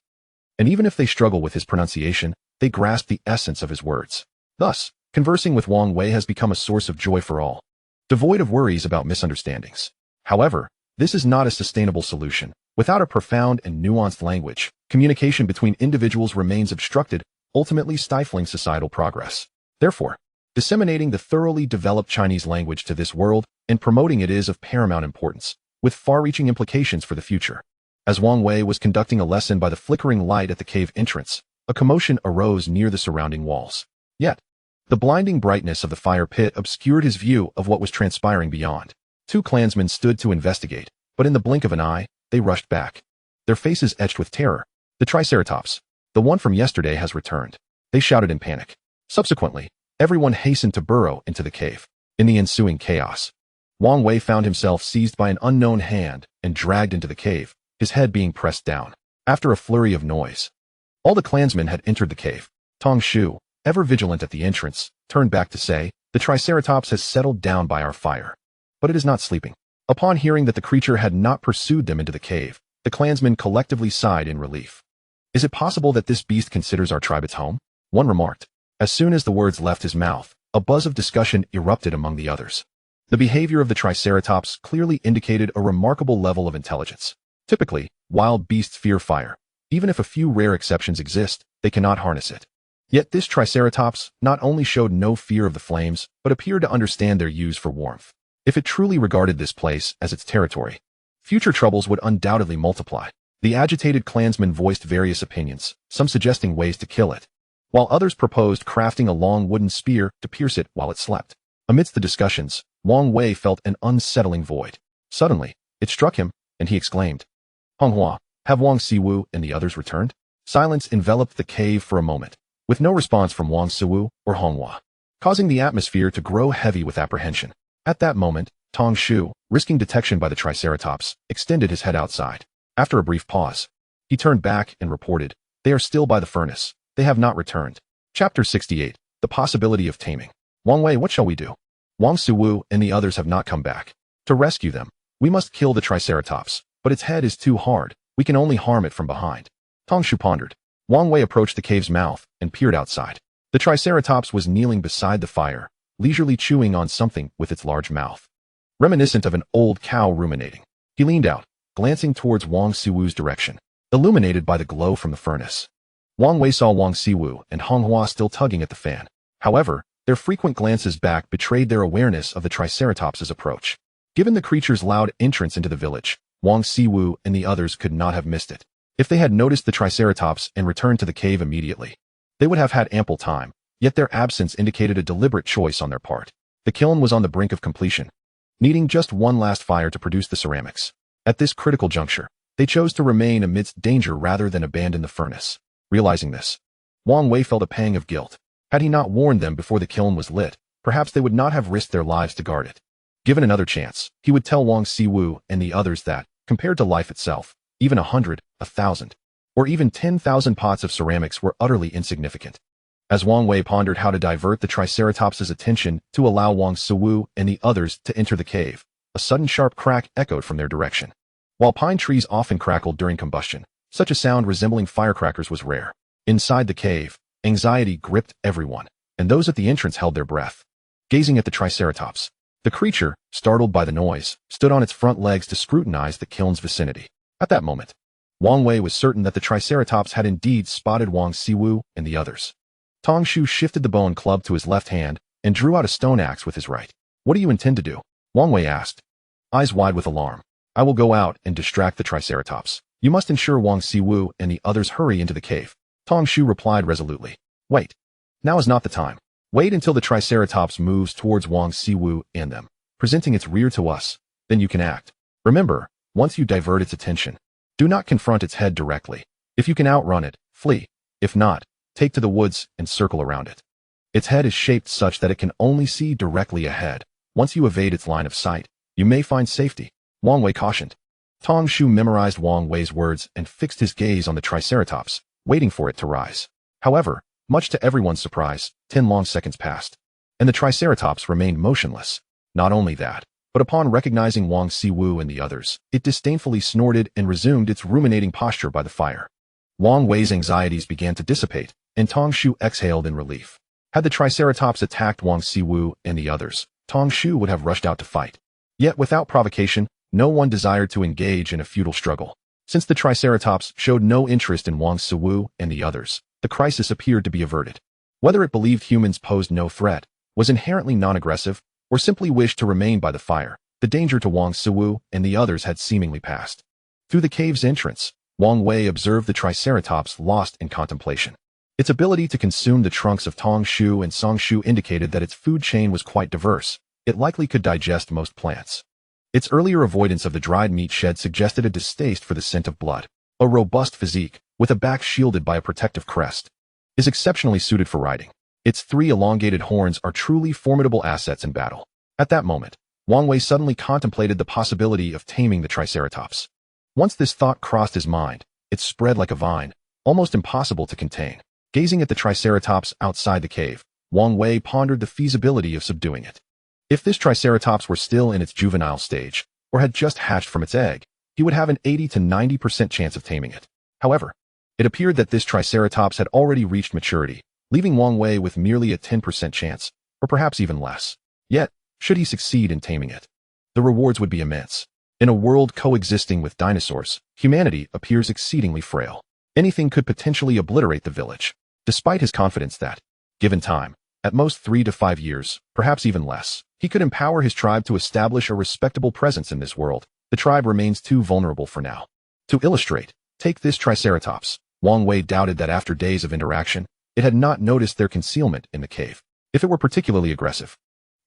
And even if they struggle with his pronunciation, they grasp the essence of his words. Thus, conversing with Wang Wei has become a source of joy for all, devoid of worries about misunderstandings. However, this is not a sustainable solution. Without a profound and nuanced language, communication between individuals remains obstructed, ultimately stifling societal progress. Therefore, disseminating the thoroughly developed Chinese language to this world and promoting it is of paramount importance, with far-reaching implications for the future. As Wang Wei was conducting a lesson by the flickering light at the cave entrance, a commotion arose near the surrounding walls. Yet, the blinding brightness of the fire pit obscured his view of what was transpiring beyond. 2 clansmen stood to investigate, but in the blink of an eye, they rushed back, their faces etched with terror. The Triceratops, the one from yesterday, has returned, they shouted in panic. Subsequently, everyone hastened to burrow into the cave. In the ensuing chaos, Wang Wei found himself seized by an unknown hand and dragged into the cave, his head being pressed down. After a flurry of noise, all the clansmen had entered the cave. Tong Shu, ever vigilant at the entrance, turned back to say, "The Triceratops has settled down by our fire, but it is not sleeping." Upon hearing that the creature had not pursued them into the cave, the clansmen collectively sighed in relief. "Is it possible that this beast considers our tribe its home?" one remarked. As soon as the words left his mouth, a buzz of discussion erupted among the others. The behavior of the Triceratops clearly indicated a remarkable level of intelligence. Typically, wild beasts fear fire. Even if a few rare exceptions exist, they cannot harness it. Yet this Triceratops not only showed no fear of the flames, but appeared to understand their use for warmth. If it truly regarded this place as its territory, future troubles would undoubtedly multiply. The agitated clansmen voiced various opinions, some suggesting ways to kill it, while others proposed crafting a long wooden spear to pierce it while it slept. Amidst the discussions, Wang Wei felt an unsettling void. Suddenly, it struck him, and he exclaimed, "Manhwa, have Wang Siwu and the others returned?" Silence enveloped the cave for a moment, with no response from Wang Siwu or Manhwa, causing the atmosphere to grow heavy with apprehension. At that moment, Tong Shu, risking detection by the Triceratops, extended his head outside. After a brief pause, he turned back and reported, "They are still by the furnace. They have not returned." Chapter 68. The Possibility of Taming. "Wang Wei, what shall we do? Wang Siwu and the others have not come back. To rescue them, we must kill the Triceratops, but its head is too hard. We can only harm it from behind." Tong Shu pondered. Wang Wei approached the cave's mouth and peered outside. The Triceratops was kneeling beside the fire, leisurely chewing on something with its large mouth, reminiscent of an old cow ruminating. He leaned out, glancing towards Wang Siwu's direction, illuminated by the glow from the furnace. Wang Wei saw Wang Siwu and Manhwa still tugging at the fan. However, their frequent glances back betrayed their awareness of the Triceratops's approach. Given the creature's loud entrance into the village, Wang Siwu and the others could not have missed it. If they had noticed the Triceratops and returned to the cave immediately, they would have had ample time. Yet their absence indicated a deliberate choice on their part. The kiln was on the brink of completion, needing just one last fire to produce the ceramics. At this critical juncture, they chose to remain amidst danger rather than abandon the furnace. Realizing this, Wang Wei felt a pang of guilt. Had he not warned them before the kiln was lit, perhaps they would not have risked their lives to guard it. Given another chance, he would tell Wang Siwu and the others that, compared to life itself, even 100, 1,000, or even 10,000 pots of ceramics were utterly insignificant. As Wang Wei pondered how to divert the Triceratops's attention to allow Wang Siwu and the others to enter the cave, a sudden sharp crack echoed from their direction. While pine trees often crackled during combustion, such a sound resembling firecrackers was rare. Inside the cave, anxiety gripped everyone, and those at the entrance held their breath, gazing at the Triceratops. The creature, startled by the noise, stood on its front legs to scrutinize the kiln's vicinity. At that moment, Wang Wei was certain that the Triceratops had indeed spotted Wang Siwu and the others. Tong Shu shifted the bone club to his left hand and drew out a stone axe with his right. "What do you intend to do?" Wang Wei asked, eyes wide with alarm. "I will go out and distract the Triceratops. You must ensure Wang Siwu and the others hurry into the cave." Tong Shu replied resolutely. "Wait. Now is not the time. Wait until the Triceratops moves towards Wang Siwu and them, presenting its rear to us. Then you can act. Remember, once you divert its attention, do not confront its head directly. If you can outrun it, flee. If not, take to the woods and circle around it. Its head is shaped such that it can only see directly ahead. Once you evade its line of sight, you may find safety," Wang Wei cautioned. Tong Shu memorized Wang Wei's words and fixed his gaze on the Triceratops, waiting for it to rise. However, much to everyone's surprise, 10 long seconds passed, and the Triceratops remained motionless. Not only that, but upon recognizing Wang Siwu and the others, it disdainfully snorted and resumed its ruminating posture by the fire. Wang Wei's anxieties began to dissipate, and Tong Shu exhaled in relief. Had the Triceratops attacked Wang Siwu and the others, Tong Shu would have rushed out to fight. Yet without provocation, no one desired to engage in a futile struggle. Since the Triceratops showed no interest in Wang Siwu and the others, the crisis appeared to be averted. Whether it believed humans posed no threat, was inherently non-aggressive, or simply wished to remain by the fire, the danger to Wang Siwu and the others had seemingly passed. Through the cave's entrance, Wang Wei observed the Triceratops lost in contemplation. Its ability to consume the trunks of Tong Shu and Song Shu indicated that its food chain was quite diverse. It likely could digest most plants. Its earlier avoidance of the dried meat shed suggested a distaste for the scent of blood. A robust physique, with a back shielded by a protective crest, is exceptionally suited for riding. Its 3 elongated horns are truly formidable assets in battle. At that moment, Wang Wei suddenly contemplated the possibility of taming the Triceratops. Once this thought crossed his mind, it spread like a vine, almost impossible to contain. Gazing at the Triceratops outside the cave, Wang Wei pondered the feasibility of subduing it. If this Triceratops were still in its juvenile stage, or had just hatched from its egg, he would have an 80 to 90% chance of taming it. However, it appeared that this Triceratops had already reached maturity, leaving Wang Wei with merely a 10% chance, or perhaps even less. Yet, should he succeed in taming it, the rewards would be immense. In a world coexisting with dinosaurs, humanity appears exceedingly frail. Anything could potentially obliterate the village. Despite his confidence that, given time, at most 3 to 5 years, perhaps even less, he could empower his tribe to establish a respectable presence in this world, the tribe remains too vulnerable for now. To illustrate, take this Triceratops. Wang Wei doubted that after days of interaction, it had not noticed their concealment in the cave. If it were particularly aggressive,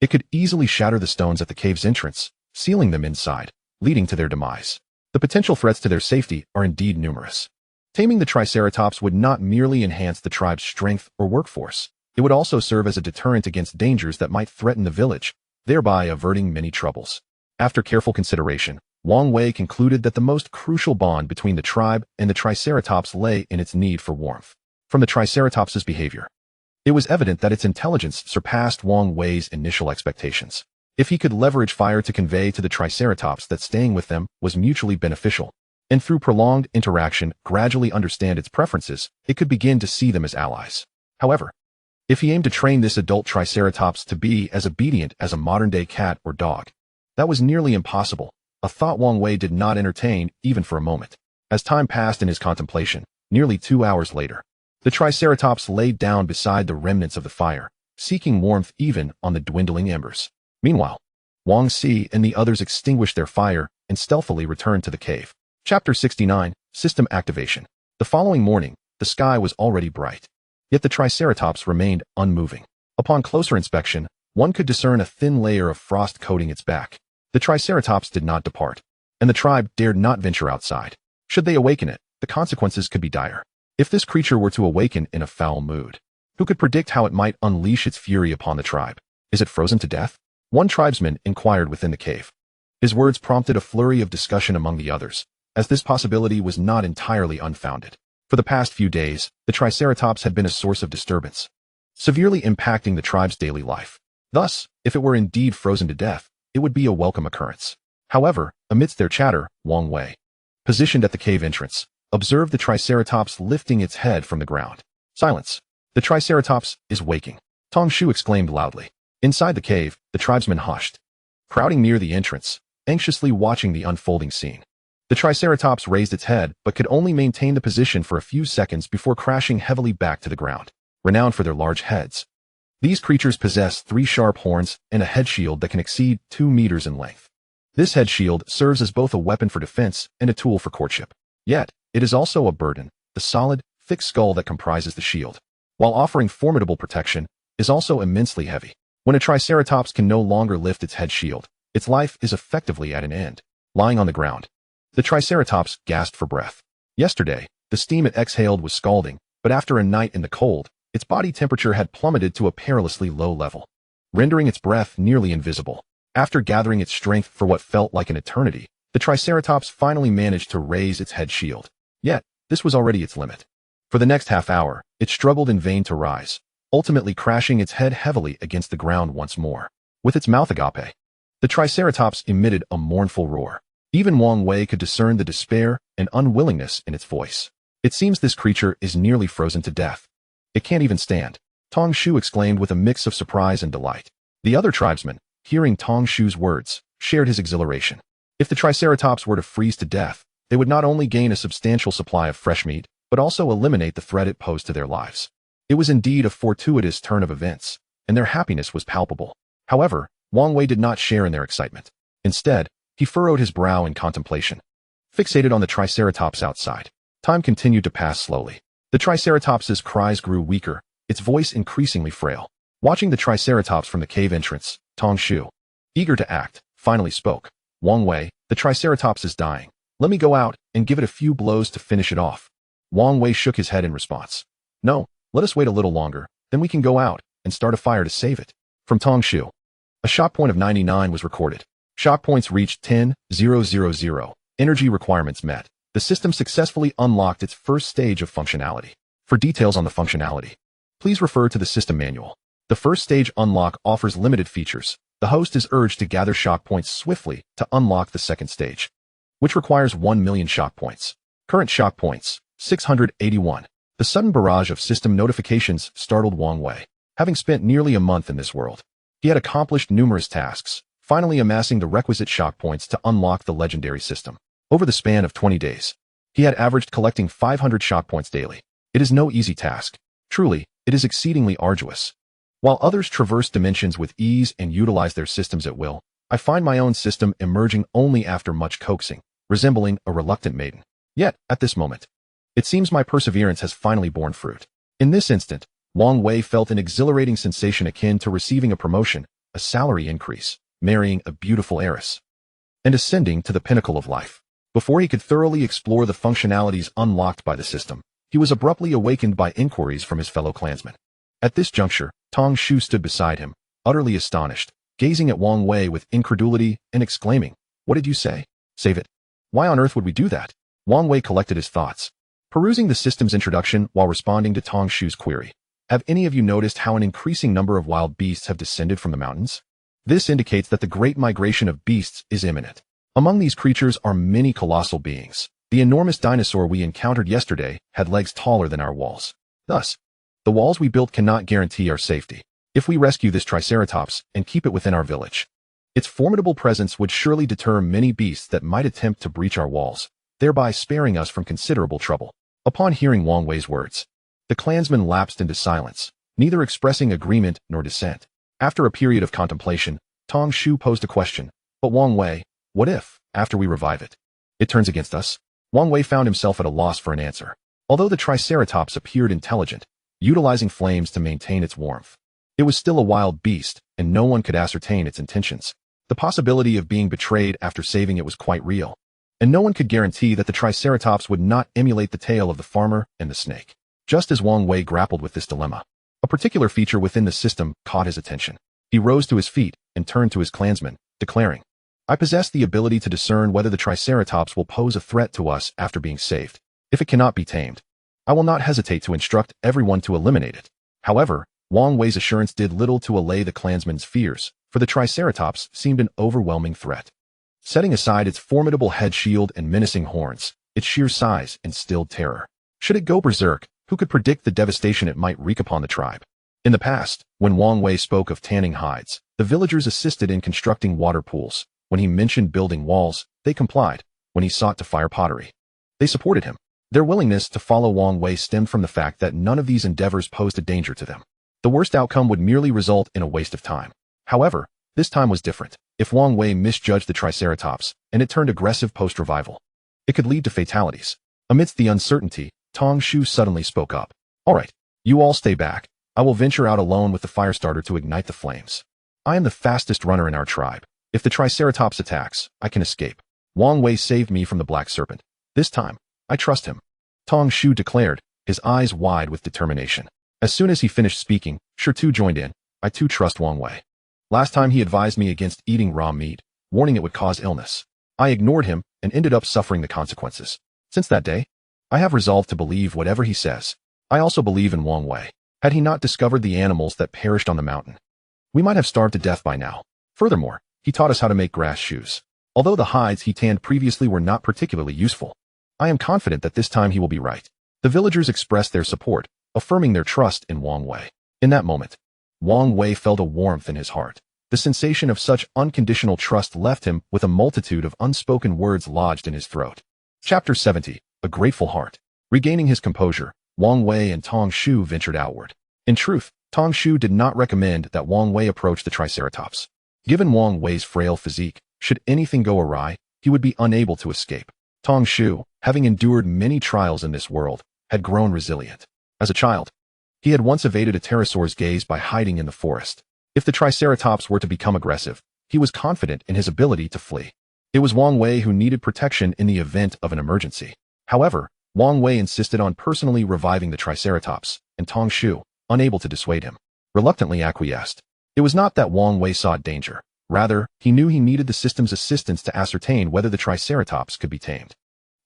it could easily shatter the stones at the cave's entrance, sealing them inside, leading to their demise. The potential threats to their safety are indeed numerous. Taming the Triceratops would not merely enhance the tribe's strength or workforce, it would also serve as a deterrent against dangers that might threaten the village, thereby averting many troubles. After careful consideration, Wang Wei concluded that the most crucial bond between the tribe and the Triceratops lay in its need for warmth. From the Triceratops's behavior, it was evident that its intelligence surpassed Wang Wei's initial expectations. If he could leverage fire to convey to the Triceratops that staying with them was mutually beneficial, and through prolonged interaction gradually understand its preferences, it could begin to see them as allies. However, if he aimed to train this adult Triceratops to be as obedient as a modern-day cat or dog, that was nearly impossible, a thought Wang Wei did not entertain even for a moment. As time passed in his contemplation, nearly 2 hours later, the Triceratops laid down beside the remnants of the fire, seeking warmth even on the dwindling embers. Meanwhile, Wang Si and the others extinguished their fire and stealthily returned to the cave. Chapter 69, System Activation. The following morning, the sky was already bright. Yet the Triceratops remained unmoving. Upon closer inspection, one could discern a thin layer of frost coating its back. The Triceratops did not depart. and the tribe dared not venture outside. Should they awaken it, the consequences could be dire. If this creature were to awaken in a foul mood, who could predict how it might unleash its fury upon the tribe? Is it frozen to death? One tribesman inquired within the cave. His words prompted a flurry of discussion among the others, as this possibility was not entirely unfounded. For the past few days, the Triceratops had been a source of disturbance, severely impacting the tribe's daily life. Thus, if it were indeed frozen to death, it would be a welcome occurrence. However, amidst their chatter, Wang Wei, positioned at the cave entrance, observed the Triceratops lifting its head from the ground. Silence. The Triceratops is waking. Tong Shu exclaimed loudly. Inside the cave, the tribesmen hushed, crowding near the entrance, anxiously watching the unfolding scene. The Triceratops raised its head but could only maintain the position for a few seconds before crashing heavily back to the ground. Renowned for their large heads, these creatures possess 3 sharp horns and a head shield that can exceed 2 meters in length. This head shield serves as both a weapon for defense and a tool for courtship. Yet, it is also a burden. The solid, thick skull that comprises the shield, while offering formidable protection, is also immensely heavy. When a Triceratops can no longer lift its head shield, its life is effectively at an end. Lying on the ground, the Triceratops gasped for breath. Yesterday, the steam it exhaled was scalding, but after a night in the cold, its body temperature had plummeted to a perilously low level, rendering its breath nearly invisible. After gathering its strength for what felt like an eternity, the Triceratops finally managed to raise its head shield. Yet, this was already its limit. For the next half hour, it struggled in vain to rise, ultimately crashing its head heavily against the ground once more. With its mouth agape, the Triceratops emitted a mournful roar. Even Wang Wei could discern the despair and unwillingness in its voice. It seems this creature is nearly frozen to death. It can't even stand, Tong Shu exclaimed with a mix of surprise and delight. The other tribesmen, hearing Tong Shu's words, shared his exhilaration. If the Triceratops were to freeze to death, they would not only gain a substantial supply of fresh meat, but also eliminate the threat it posed to their lives. It was indeed a fortuitous turn of events, and their happiness was palpable. However, Wang Wei did not share in their excitement. Instead, he furrowed his brow in contemplation, fixated on the Triceratops outside. Time continued to pass slowly. The Triceratops's cries grew weaker, its voice increasingly frail. Watching the Triceratops from the cave entrance, Tong Shu, eager to act, finally spoke. Wang Wei, the Triceratops is dying. Let me go out and give it a few blows to finish it off. Wang Wei shook his head in response. No, let us wait a little longer, then we can go out and start a fire to save it. From Tong Shu, a shock point of 99 was recorded. Shock points reached 10,000. Energy requirements met. The system successfully unlocked its first stage of functionality. For details on the functionality, please refer to the system manual. The first stage unlock offers limited features. The host is urged to gather shock points swiftly to unlock the second stage, which requires 1 million shock points. Current shock points, 681. The sudden barrage of system notifications startled Wang Wei. Having spent nearly a month in this world, he had accomplished numerous tasks, finally amassing the requisite shock points to unlock the legendary system. Over the span of 20 days, he had averaged collecting 500 shock points daily. It is no easy task. Truly, it is exceedingly arduous. While others traverse dimensions with ease and utilize their systems at will, I find my own system emerging only after much coaxing, resembling a reluctant maiden. Yet, at this moment, it seems my perseverance has finally borne fruit. In this instant, Wang Wei felt an exhilarating sensation akin to receiving a promotion, a salary increase, marrying a beautiful heiress, and ascending to the pinnacle of life. Before he could thoroughly explore the functionalities unlocked by the system, he was abruptly awakened by inquiries from his fellow clansmen. At this juncture, Tong Shu stood beside him, utterly astonished, gazing at Wang Wei with incredulity and exclaiming, "What did you say? Save it? Why on earth would we do that?" Wang Wei collected his thoughts, perusing the system's introduction while responding to Tong Shu's query. Have any of you noticed how an increasing number of wild beasts have descended from the mountains? This indicates that the great migration of beasts is imminent. Among these creatures are many colossal beings. The enormous dinosaur we encountered yesterday had legs taller than our walls. Thus, the walls we built cannot guarantee our safety. If we rescue this Triceratops and keep it within our village, its formidable presence would surely deter many beasts that might attempt to breach our walls, thereby sparing us from considerable trouble. Upon hearing Wang Wei's words, the clansmen lapsed into silence, neither expressing agreement nor dissent. After a period of contemplation, Tong Shu posed a question. But Wang Wei, what if, after we revive it, it turns against us? Wang Wei found himself at a loss for an answer. Although the Triceratops appeared intelligent, utilizing flames to maintain its warmth, it was still a wild beast, and no one could ascertain its intentions. The possibility of being betrayed after saving it was quite real. and no one could guarantee that the Triceratops would not emulate the tale of the farmer and the snake. Just as Wang Wei grappled with this dilemma, a particular feature within the system caught his attention. He rose to his feet and turned to his clansmen, declaring, "I possess the ability to discern whether the Triceratops will pose a threat to us after being saved. If it cannot be tamed, I will not hesitate to instruct everyone to eliminate it." However, Wang Wei's assurance did little to allay the clansmen's fears, for the Triceratops seemed an overwhelming threat. Setting aside its formidable head shield and menacing horns, its sheer size instilled terror. Should it go berserk, who could predict the devastation it might wreak upon the tribe? In the past, when Wang Wei spoke of tanning hides, the villagers assisted in constructing water pools. When he mentioned building walls, they complied. When he sought to fire pottery, they supported him. Their willingness to follow Wang Wei stemmed from the fact that none of these endeavors posed a danger to them. The worst outcome would merely result in a waste of time. However, this time was different. If Wang Wei misjudged the Triceratops, and it turned aggressive post-revival, it could lead to fatalities. Amidst the uncertainty, Tong Shu suddenly spoke up. "All right, you all stay back. I will venture out alone with the fire starter to ignite the flames. I am the fastest runner in our tribe. If the Triceratops attacks, I can escape. Wang Wei saved me from the Black Serpent. This time, I trust him," Tong Shu declared, his eyes wide with determination. As soon as he finished speaking, Shirtu joined in. "I too trust Wang Wei. Last time he advised me against eating raw meat, warning it would cause illness. I ignored him and ended up suffering the consequences. Since that day, I have resolved to believe whatever he says. I also believe in Wang Wei. Had he not discovered the animals that perished on the mountain, we might have starved to death by now. Furthermore, he taught us how to make grass shoes. Although the hides he tanned previously were not particularly useful, I am confident that this time he will be right." The villagers expressed their support, affirming their trust in Wang Wei. In that moment, Wang Wei felt a warmth in his heart. The sensation of such unconditional trust left him with a multitude of unspoken words lodged in his throat. Chapter 70. A Grateful Heart. Regaining his composure, Wang Wei and Tong Shu ventured outward. In truth, Tong Shu did not recommend that Wang Wei approach the Triceratops. Given Wang Wei's frail physique, should anything go awry, he would be unable to escape. Tong Shu, having endured many trials in this world, had grown resilient. As a child, he had once evaded a pterosaur's gaze by hiding in the forest. If the Triceratops were to become aggressive, he was confident in his ability to flee. It was Wang Wei who needed protection in the event of an emergency. However, Wang Wei insisted on personally reviving the Triceratops, and Tong Shu, unable to dissuade him, reluctantly acquiesced. It was not that Wang Wei sought danger. Rather, he knew he needed the system's assistance to ascertain whether the Triceratops could be tamed.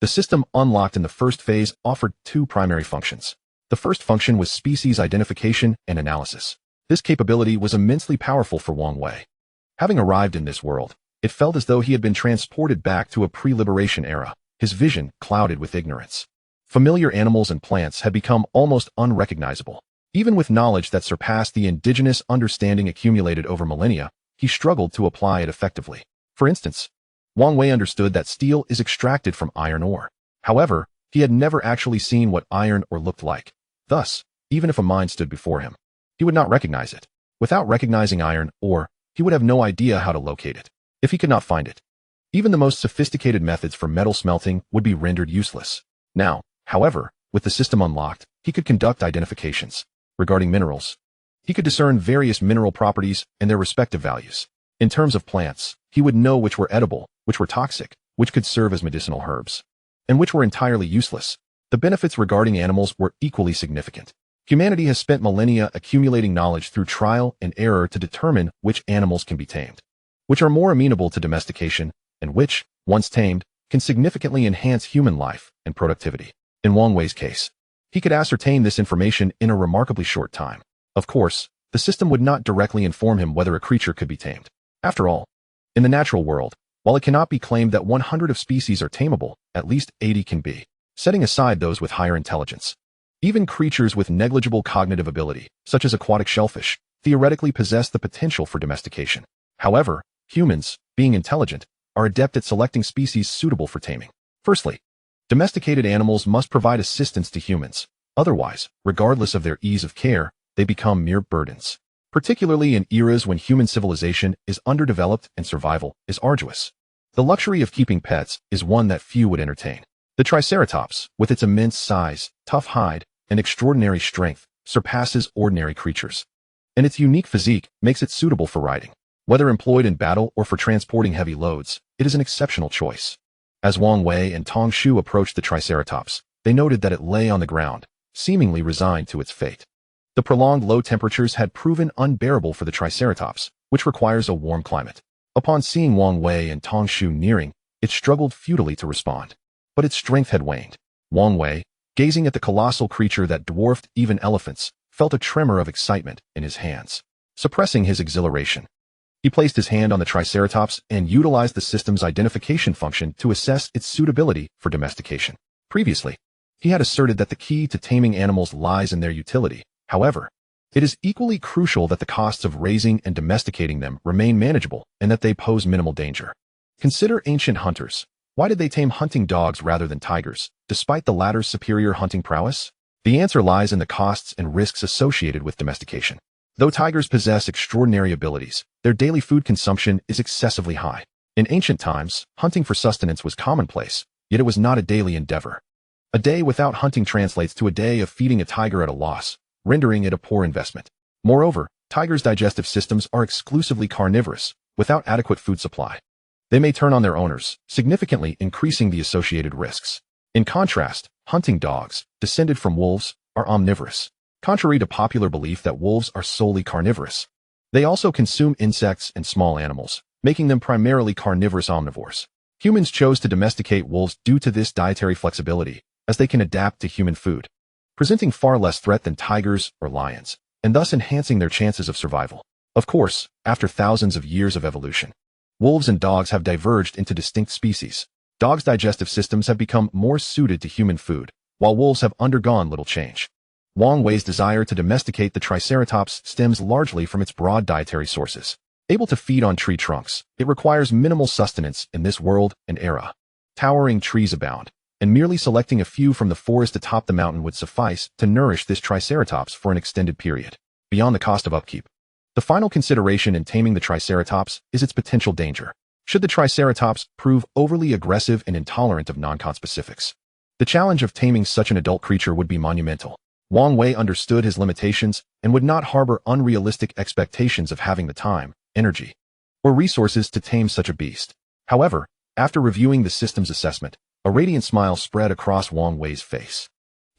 The system unlocked in the first phase offered two primary functions. The first function was species identification and analysis. This capability was immensely powerful for Wang Wei. Having arrived in this world, it felt as though he had been transported back to a pre-liberation era, his vision clouded with ignorance. Familiar animals and plants had become almost unrecognizable. Even with knowledge that surpassed the indigenous understanding accumulated over millennia, he struggled to apply it effectively. For instance, Wang Wei understood that steel is extracted from iron ore. However, he had never actually seen what iron ore looked like. Thus, even if a mine stood before him, he would not recognize it. Without recognizing iron ore, he would have no idea how to locate it. If he could not find it, even the most sophisticated methods for metal smelting would be rendered useless. Now, however, with the system unlocked, he could conduct identifications. Regarding minerals, he could discern various mineral properties and their respective values. In terms of plants, he would know which were edible, which were toxic, which could serve as medicinal herbs, and which were entirely useless. The benefits regarding animals were equally significant. Humanity has spent millennia accumulating knowledge through trial and error to determine which animals can be tamed, which are more amenable to domestication, and which, once tamed, can significantly enhance human life and productivity. In Wang Wei's case, he could ascertain this information in a remarkably short time. Of course, the system would not directly inform him whether a creature could be tamed. After all, in the natural world, while it cannot be claimed that 100 of species are tameable, at least 80 can be, setting aside those with higher intelligence. Even creatures with negligible cognitive ability, such as aquatic shellfish, theoretically possess the potential for domestication. However, humans, being intelligent, are adept at selecting species suitable for taming. Firstly, domesticated animals must provide assistance to humans. Otherwise, regardless of their ease of care, they become mere burdens. Particularly in eras when human civilization is underdeveloped and survival is arduous. The luxury of keeping pets is one that few would entertain. The Triceratops, with its immense size, tough hide, and extraordinary strength, surpasses ordinary creatures. And its unique physique makes it suitable for riding. Whether employed in battle or for transporting heavy loads, it is an exceptional choice. As Wang Wei and Tong Shu approached the Triceratops, they noted that it lay on the ground, seemingly resigned to its fate. The prolonged low temperatures had proven unbearable for the Triceratops, which requires a warm climate. Upon seeing Wang Wei and Tong Shu nearing, it struggled futilely to respond. But its strength had waned. Wang Wei, gazing at the colossal creature that dwarfed even elephants, felt a tremor of excitement in his hands. Suppressing his exhilaration, he placed his hand on the Triceratops and utilized the system's identification function to assess its suitability for domestication. Previously, he had asserted that the key to taming animals lies in their utility. However, it is equally crucial that the costs of raising and domesticating them remain manageable and that they pose minimal danger. Consider ancient hunters. Why did they tame hunting dogs rather than tigers, despite the latter's superior hunting prowess? The answer lies in the costs and risks associated with domestication. Though tigers possess extraordinary abilities, their daily food consumption is excessively high. In ancient times, hunting for sustenance was commonplace, yet it was not a daily endeavor. A day without hunting translates to a day of feeding a tiger at a loss, rendering it a poor investment. Moreover, tigers' digestive systems are exclusively carnivorous, without adequate food supply. They may turn on their owners, significantly increasing the associated risks. In contrast, hunting dogs, descended from wolves, are omnivorous. Contrary to popular belief that wolves are solely carnivorous, they also consume insects and small animals, making them primarily carnivorous omnivores. Humans chose to domesticate wolves due to this dietary flexibility, as they can adapt to human food, presenting far less threat than tigers or lions, and thus enhancing their chances of survival. Of course, after thousands of years of evolution, wolves and dogs have diverged into distinct species. Dogs' digestive systems have become more suited to human food, while wolves have undergone little change. Wang Wei's desire to domesticate the Triceratops stems largely from its broad dietary sources. Able to feed on tree trunks, it requires minimal sustenance in this world and era. Towering trees abound, and merely selecting a few from the forest atop the mountain would suffice to nourish this Triceratops for an extended period, beyond the cost of upkeep. The final consideration in taming the Triceratops is its potential danger. Should the Triceratops prove overly aggressive and intolerant of non-conspecifics, the challenge of taming such an adult creature would be monumental. Wang Wei understood his limitations and would not harbor unrealistic expectations of having the time, energy, or resources to tame such a beast. However, after reviewing the system's assessment, a radiant smile spread across Wang Wei's face.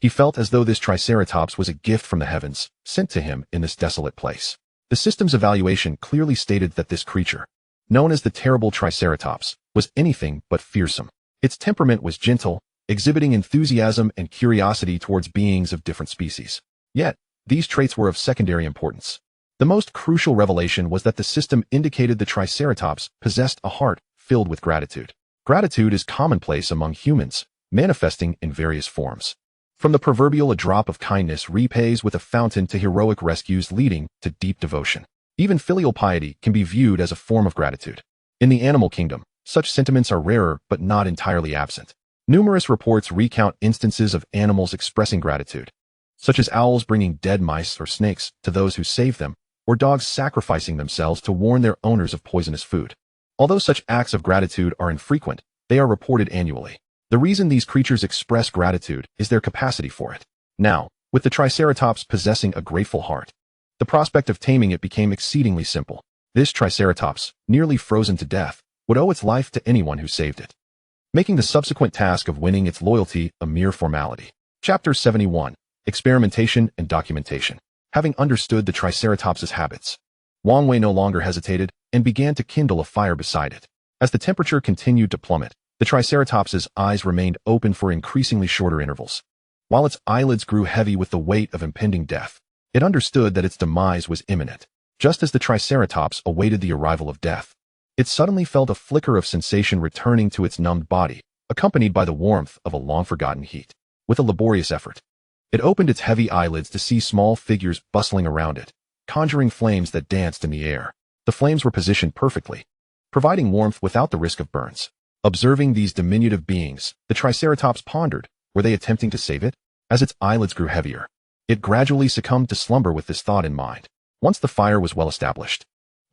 He felt as though this Triceratops was a gift from the heavens, sent to him in this desolate place. The system's evaluation clearly stated that this creature, known as the terrible Triceratops, was anything but fearsome. Its temperament was gentle, exhibiting enthusiasm and curiosity towards beings of different species. Yet, these traits were of secondary importance. The most crucial revelation was that the system indicated the Triceratops possessed a heart filled with gratitude. Gratitude is commonplace among humans, manifesting in various forms. From the proverbial a drop of kindness repays with a fountain to heroic rescues leading to deep devotion. Even filial piety can be viewed as a form of gratitude. In the animal kingdom, such sentiments are rarer but not entirely absent. Numerous reports recount instances of animals expressing gratitude, such as owls bringing dead mice or snakes to those who saved them, or dogs sacrificing themselves to warn their owners of poisonous food. Although such acts of gratitude are infrequent, they are reported annually. The reason these creatures express gratitude is their capacity for it. Now, with the Triceratops possessing a grateful heart, the prospect of taming it became exceedingly simple. This Triceratops, nearly frozen to death, would owe its life to anyone who saved it, making the subsequent task of winning its loyalty a mere formality. Chapter 71. Experimentation and Documentation. Having understood the Triceratops's habits, Wang Wei no longer hesitated and began to kindle a fire beside it. As the temperature continued to plummet, the Triceratops's eyes remained open for increasingly shorter intervals. While its eyelids grew heavy with the weight of impending death, it understood that its demise was imminent. Just as the Triceratops awaited the arrival of death, it suddenly felt a flicker of sensation returning to its numbed body, accompanied by the warmth of a long-forgotten heat. With a laborious effort, it opened its heavy eyelids to see small figures bustling around it, conjuring flames that danced in the air. The flames were positioned perfectly, providing warmth without the risk of burns. Observing these diminutive beings, the Triceratops pondered, were they attempting to save it? As its eyelids grew heavier, it gradually succumbed to slumber with this thought in mind. Once the fire was well established,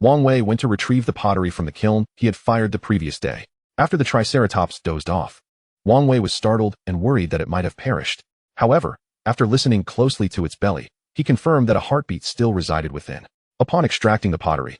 Wang Wei went to retrieve the pottery from the kiln he had fired the previous day. After the Triceratops dozed off, Wang Wei was startled and worried that it might have perished. However, after listening closely to its belly, he confirmed that a heartbeat still resided within. Upon extracting the pottery,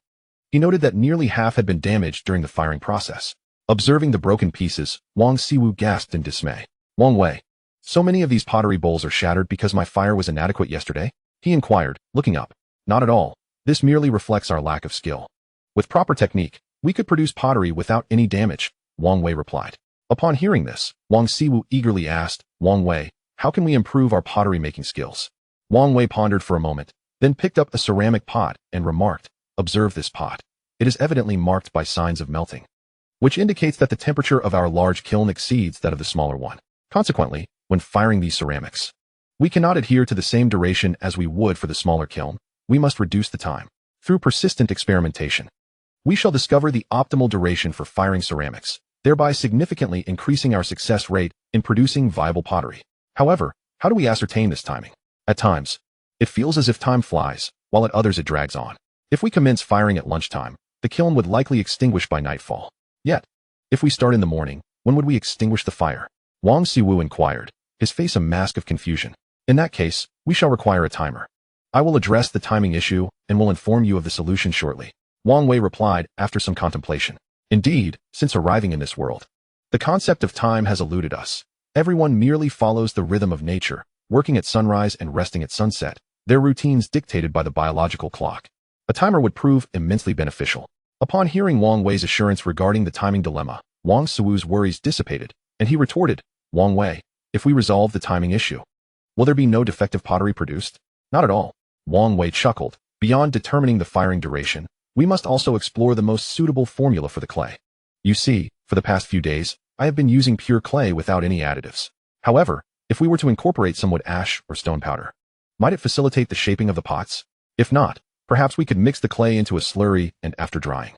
he noted that nearly half had been damaged during the firing process. Observing the broken pieces, Wang Siwu gasped in dismay. Wang Wei, so many of these pottery bowls are shattered because my fire was inadequate yesterday? He inquired, looking up. Not at all. This merely reflects our lack of skill. With proper technique, we could produce pottery without any damage, Wang Wei replied. Upon hearing this, Wang Siwu eagerly asked, Wang Wei, how can we improve our pottery making skills? Wang Wei pondered for a moment, then picked up a ceramic pot and remarked, observe this pot. It is evidently marked by signs of melting, which indicates that the temperature of our large kiln exceeds that of the smaller one. Consequently, when firing these ceramics, we cannot adhere to the same duration as we would for the smaller kiln. We must reduce the time. Through persistent experimentation, we shall discover the optimal duration for firing ceramics, thereby significantly increasing our success rate in producing viable pottery. However, how do we ascertain this timing? At times, it feels as if time flies, while at others it drags on. If we commence firing at lunchtime, the kiln would likely extinguish by nightfall. Yet, if we start in the morning, when would we extinguish the fire? Wang Siwu inquired, his face a mask of confusion. In that case, we shall require a timer. I will address the timing issue and will inform you of the solution shortly, Wang Wei replied after some contemplation. Indeed, since arriving in this world, the concept of time has eluded us. Everyone merely follows the rhythm of nature, working at sunrise and resting at sunset, their routines dictated by the biological clock. A timer would prove immensely beneficial. Upon hearing Wang Wei's assurance regarding the timing dilemma, Wang Siwu's worries dissipated, and he retorted, Wang Wei, if we resolve the timing issue, will there be no defective pottery produced? Not at all. Wang Wei chuckled. Beyond determining the firing duration, we must also explore the most suitable formula for the clay. You see, for the past few days, I have been using pure clay without any additives. However, if we were to incorporate some wood ash or stone powder, might it facilitate the shaping of the pots? If not, perhaps we could mix the clay into a slurry and after drying,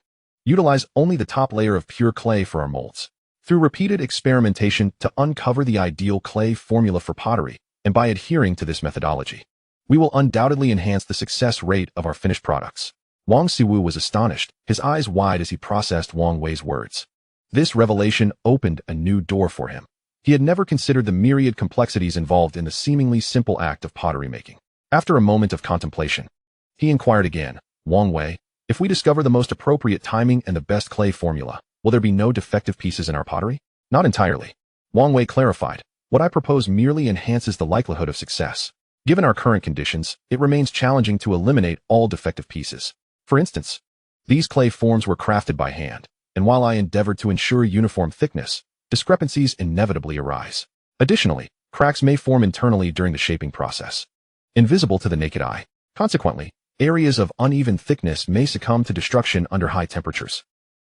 utilize only the top layer of pure clay for our molds. Through repeated experimentation to uncover the ideal clay formula for pottery, and by adhering to this methodology, we will undoubtedly enhance the success rate of our finished products. Wang Siwu was astonished, his eyes wide as he processed Wang Wei's words. This revelation opened a new door for him. He had never considered the myriad complexities involved in the seemingly simple act of pottery making. After a moment of contemplation, he inquired again, Wang Wei, if we discover the most appropriate timing and the best clay formula, will there be no defective pieces in our pottery? Not entirely. Wang Wei clarified, what I propose merely enhances the likelihood of success. Given our current conditions, it remains challenging to eliminate all defective pieces. For instance, these clay forms were crafted by hand, and while I endeavored to ensure uniform thickness, discrepancies inevitably arise. Additionally, cracks may form internally during the shaping process, invisible to the naked eye. Consequently, areas of uneven thickness may succumb to destruction under high temperatures,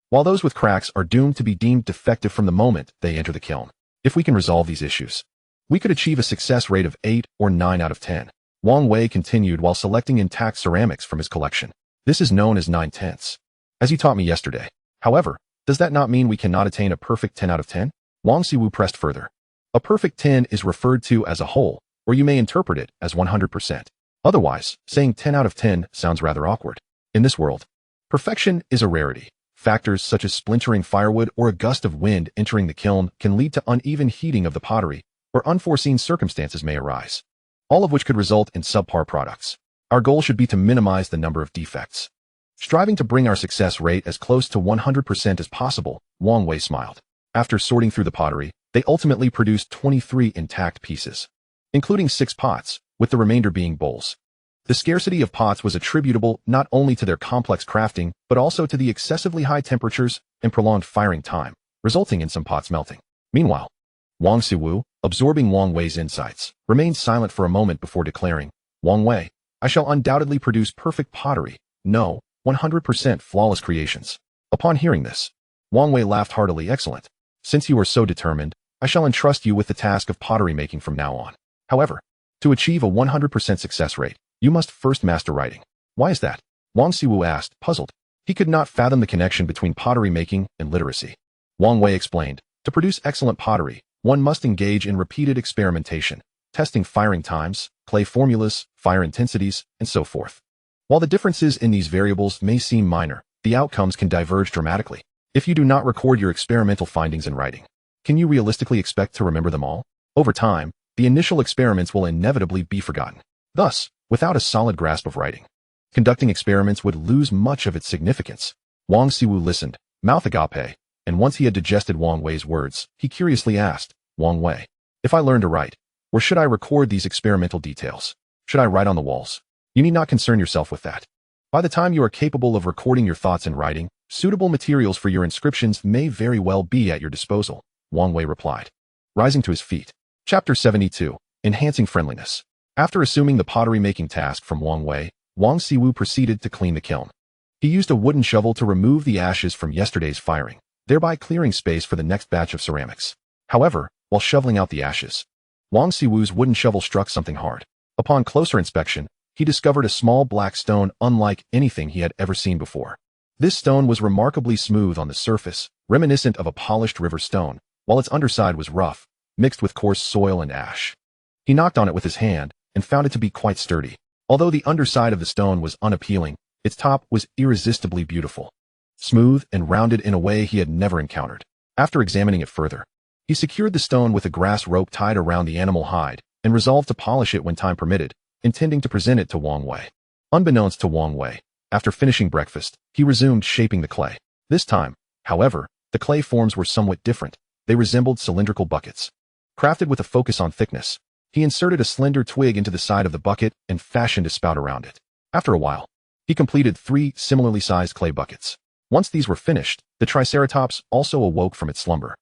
while those with cracks are doomed to be deemed defective from the moment they enter the kiln. If we can resolve these issues, we could achieve a success rate of 8 or 9 out of 10. Wang Wei continued while selecting intact ceramics from his collection. This is known as 9/10, as you taught me yesterday. However, does that not mean we cannot attain a perfect 10 out of 10? Wang Siwu pressed further. A perfect 10 is referred to as a whole, or you may interpret it as 100%. Otherwise, saying 10 out of 10 sounds rather awkward. In this world, perfection is a rarity. Factors such as splintering firewood or a gust of wind entering the kiln can lead to uneven heating of the pottery, or unforeseen circumstances may arise, all of which could result in subpar products. Our goal should be to minimize the number of defects, striving to bring our success rate as close to 100% as possible. Wang Wei smiled. After sorting through the pottery, they ultimately produced 23 intact pieces, including 6 pots, with the remainder being bowls. The scarcity of pots was attributable not only to their complex crafting, but also to the excessively high temperatures and prolonged firing time, resulting in some pots melting. Meanwhile, Wang Siwu, absorbing Wang Wei's insights, remained silent for a moment before declaring, Wang Wei, I shall undoubtedly produce perfect pottery, no, 100% flawless creations. Upon hearing this, Wang Wei laughed heartily. Excellent. Since you are so determined, I shall entrust you with the task of pottery making from now on. However, to achieve a 100% success rate, you must first master writing. Why is that? Wang Siwu asked, puzzled. He could not fathom the connection between pottery making and literacy. Wang Wei explained, to produce excellent pottery, one must engage in repeated experimentation, testing firing times, clay formulas, fire intensities, and so forth. While the differences in these variables may seem minor, the outcomes can diverge dramatically. If you do not record your experimental findings in writing, can you realistically expect to remember them all? Over time, the initial experiments will inevitably be forgotten. Thus, without a solid grasp of writing, conducting experiments would lose much of its significance. Wang Siwu listened, mouth agape, and once he had digested Wang Wei's words, he curiously asked, "Wang Wei, if I learn to write, or should I record these experimental details? Should I write on the walls? You need not concern yourself with that. By the time you are capable of recording your thoughts in writing, suitable materials for your inscriptions may very well be at your disposal," Wang Wei replied. Rising to his feet. Chapter 72. Enhancing Friendliness. After assuming the pottery-making task from Wang Wei, Wang Siwu proceeded to clean the kiln. He used a wooden shovel to remove the ashes from yesterday's firing, thereby clearing space for the next batch of ceramics. However, while shoveling out the ashes, Wang Siwu's wooden shovel struck something hard. Upon closer inspection, he discovered a small black stone unlike anything he had ever seen before. This stone was remarkably smooth on the surface, reminiscent of a polished river stone, while its underside was rough, mixed with coarse soil and ash. He knocked on it with his hand and found it to be quite sturdy. Although the underside of the stone was unappealing, its top was irresistibly beautiful, smooth and rounded in a way he had never encountered. After examining it further, he secured the stone with a grass rope tied around the animal hide and resolved to polish it when time permitted, intending to present it to Wang Wei. Unbeknownst to Wang Wei, after finishing breakfast, he resumed shaping the clay. This time, however, the clay forms were somewhat different. They resembled cylindrical buckets. Crafted with a focus on thickness, he inserted a slender twig into the side of the bucket and fashioned a spout around it. After a while, he completed 3 similarly sized clay buckets. Once these were finished, the Triceratops also awoke from its slumber.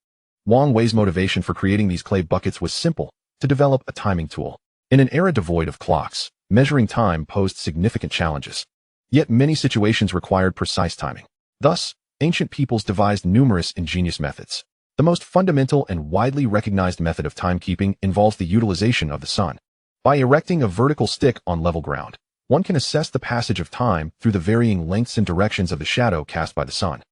Wang Wei's motivation for creating these clay buckets was simple: to develop a timing tool. In an era devoid of clocks, measuring time posed significant challenges. Yet many situations required precise timing. Thus, ancient peoples devised numerous ingenious methods. The most fundamental and widely recognized method of timekeeping involves the utilization of the sun. By erecting a vertical stick on level ground, one can assess the passage of time through the varying lengths and directions of the shadow cast by the sun.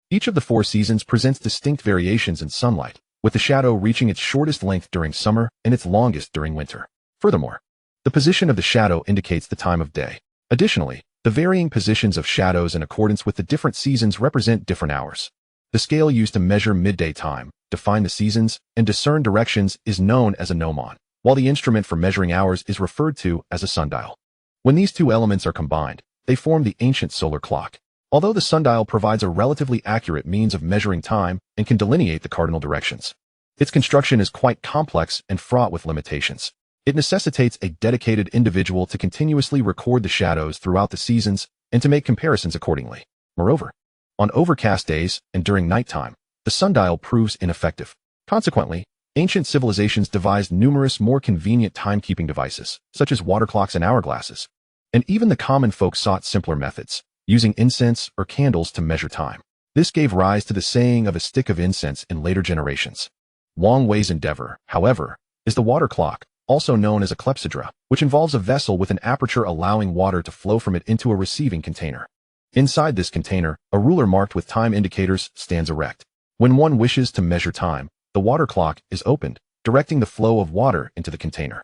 Each of the 4 seasons presents distinct variations in sunlight, with the shadow reaching its shortest length during summer and its longest during winter. Furthermore, the position of the shadow indicates the time of day. Additionally, the varying positions of shadows in accordance with the different seasons represent different hours. The scale used to measure midday time, define the seasons, and discern directions is known as a gnomon, while the instrument for measuring hours is referred to as a sundial. When these 2 elements are combined, they form the ancient solar clock. Although the sundial provides a relatively accurate means of measuring time and can delineate the cardinal directions, its construction is quite complex and fraught with limitations. It necessitates a dedicated individual to continuously record the shadows throughout the seasons and to make comparisons accordingly. Moreover, on overcast days and during nighttime, the sundial proves ineffective. Consequently, ancient civilizations devised numerous more convenient timekeeping devices, such as water clocks and hourglasses. And even the common folk sought simpler methods, using incense or candles to measure time. This gave rise to the saying of a stick of incense in later generations. Wang Wei's endeavor, however, is the water clock, also known as a clepsydra, which involves a vessel with an aperture allowing water to flow from it into a receiving container. Inside this container, a ruler marked with time indicators stands erect. When one wishes to measure time, the water clock is opened, directing the flow of water into the container.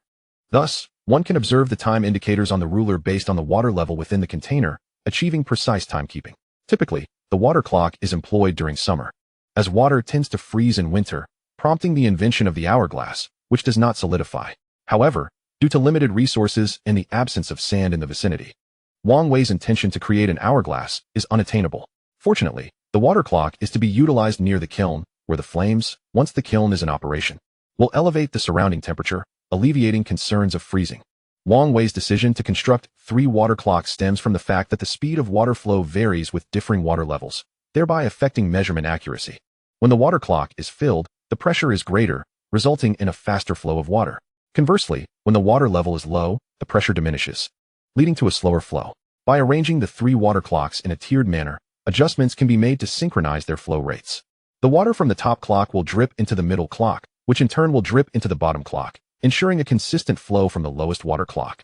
Thus, one can observe the time indicators on the ruler based on the water level within the container, achieving precise timekeeping. Typically, the water clock is employed during summer, as water tends to freeze in winter, prompting the invention of the hourglass, which does not solidify. However, due to limited resources and the absence of sand in the vicinity, Wang Wei's intention to create an hourglass is unattainable. Fortunately, the water clock is to be utilized near the kiln, where the flames, once the kiln is in operation, will elevate the surrounding temperature, alleviating concerns of freezing. Wang Wei's decision to construct 3 water clocks stems from the fact that the speed of water flow varies with differing water levels, thereby affecting measurement accuracy. When the water clock is filled, the pressure is greater, resulting in a faster flow of water. Conversely, when the water level is low, the pressure diminishes, leading to a slower flow. By arranging the 3 water clocks in a tiered manner, adjustments can be made to synchronize their flow rates. The water from the top clock will drip into the middle clock, which in turn will drip into the bottom clock, ensuring a consistent flow from the lowest water clock.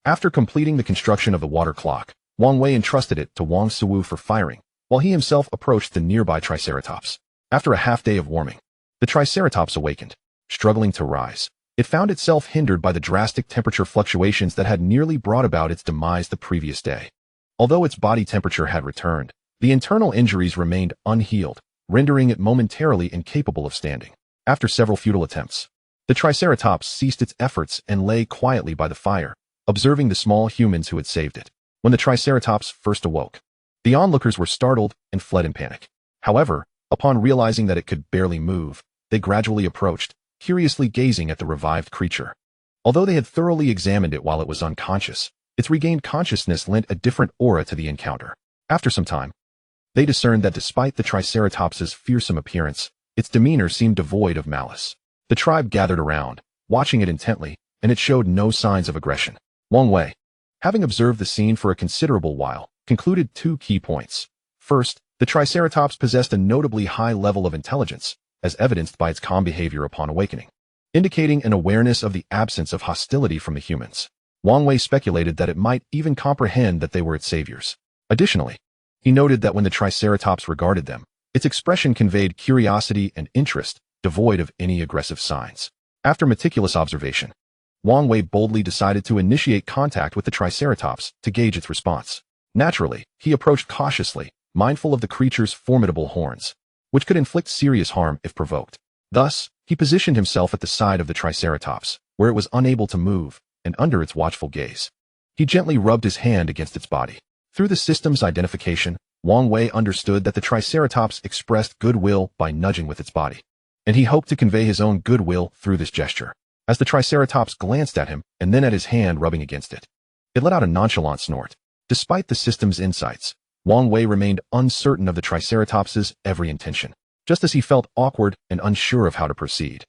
After completing the construction of the water clock, Wang Wei entrusted it to Wang Siwu for firing, while he himself approached the nearby Triceratops. After a half-day of warming, the Triceratops awakened, struggling to rise. It found itself hindered by the drastic temperature fluctuations that had nearly brought about its demise the previous day. Although its body temperature had returned, the internal injuries remained unhealed, rendering it momentarily incapable of standing. After several futile attempts, the Triceratops ceased its efforts and lay quietly by the fire, observing the small humans who had saved it. When the Triceratops first awoke, the onlookers were startled and fled in panic. However, Upon realizing that it could barely move, they gradually approached, curiously gazing at the revived creature. Although they had thoroughly examined it while it was unconscious, its regained consciousness lent a different aura to the encounter. After some time, they discerned that despite the Triceratops's fearsome appearance, its demeanor seemed devoid of malice. The tribe gathered around, watching it intently, and it showed no signs of aggression. Wang Wei, having observed the scene for a considerable while, concluded two key points. First, the Triceratops possessed a notably high level of intelligence, as evidenced by its calm behavior upon awakening, indicating an awareness of the absence of hostility from the humans. Wang Wei speculated that it might even comprehend that they were its saviors. Additionally, he noted that when the Triceratops regarded them, its expression conveyed curiosity and interest, devoid of any aggressive signs. After meticulous observation, Wang Wei boldly decided to initiate contact with the Triceratops to gauge its response. Naturally, he approached cautiously, mindful of the creature's formidable horns, which could inflict serious harm if provoked. Thus, he positioned himself at the side of the Triceratops, where it was unable to move, and under its watchful gaze. He gently rubbed his hand against its body. Through the system's identification, Wang Wei understood that the Triceratops expressed goodwill by nudging with its body, and he hoped to convey his own goodwill through this gesture. As the Triceratops glanced at him and then at his hand rubbing against it, it let out a nonchalant snort. Despite the system's insights, Wang Wei remained uncertain of the Triceratops's every intention, just as he felt awkward and unsure of how to proceed.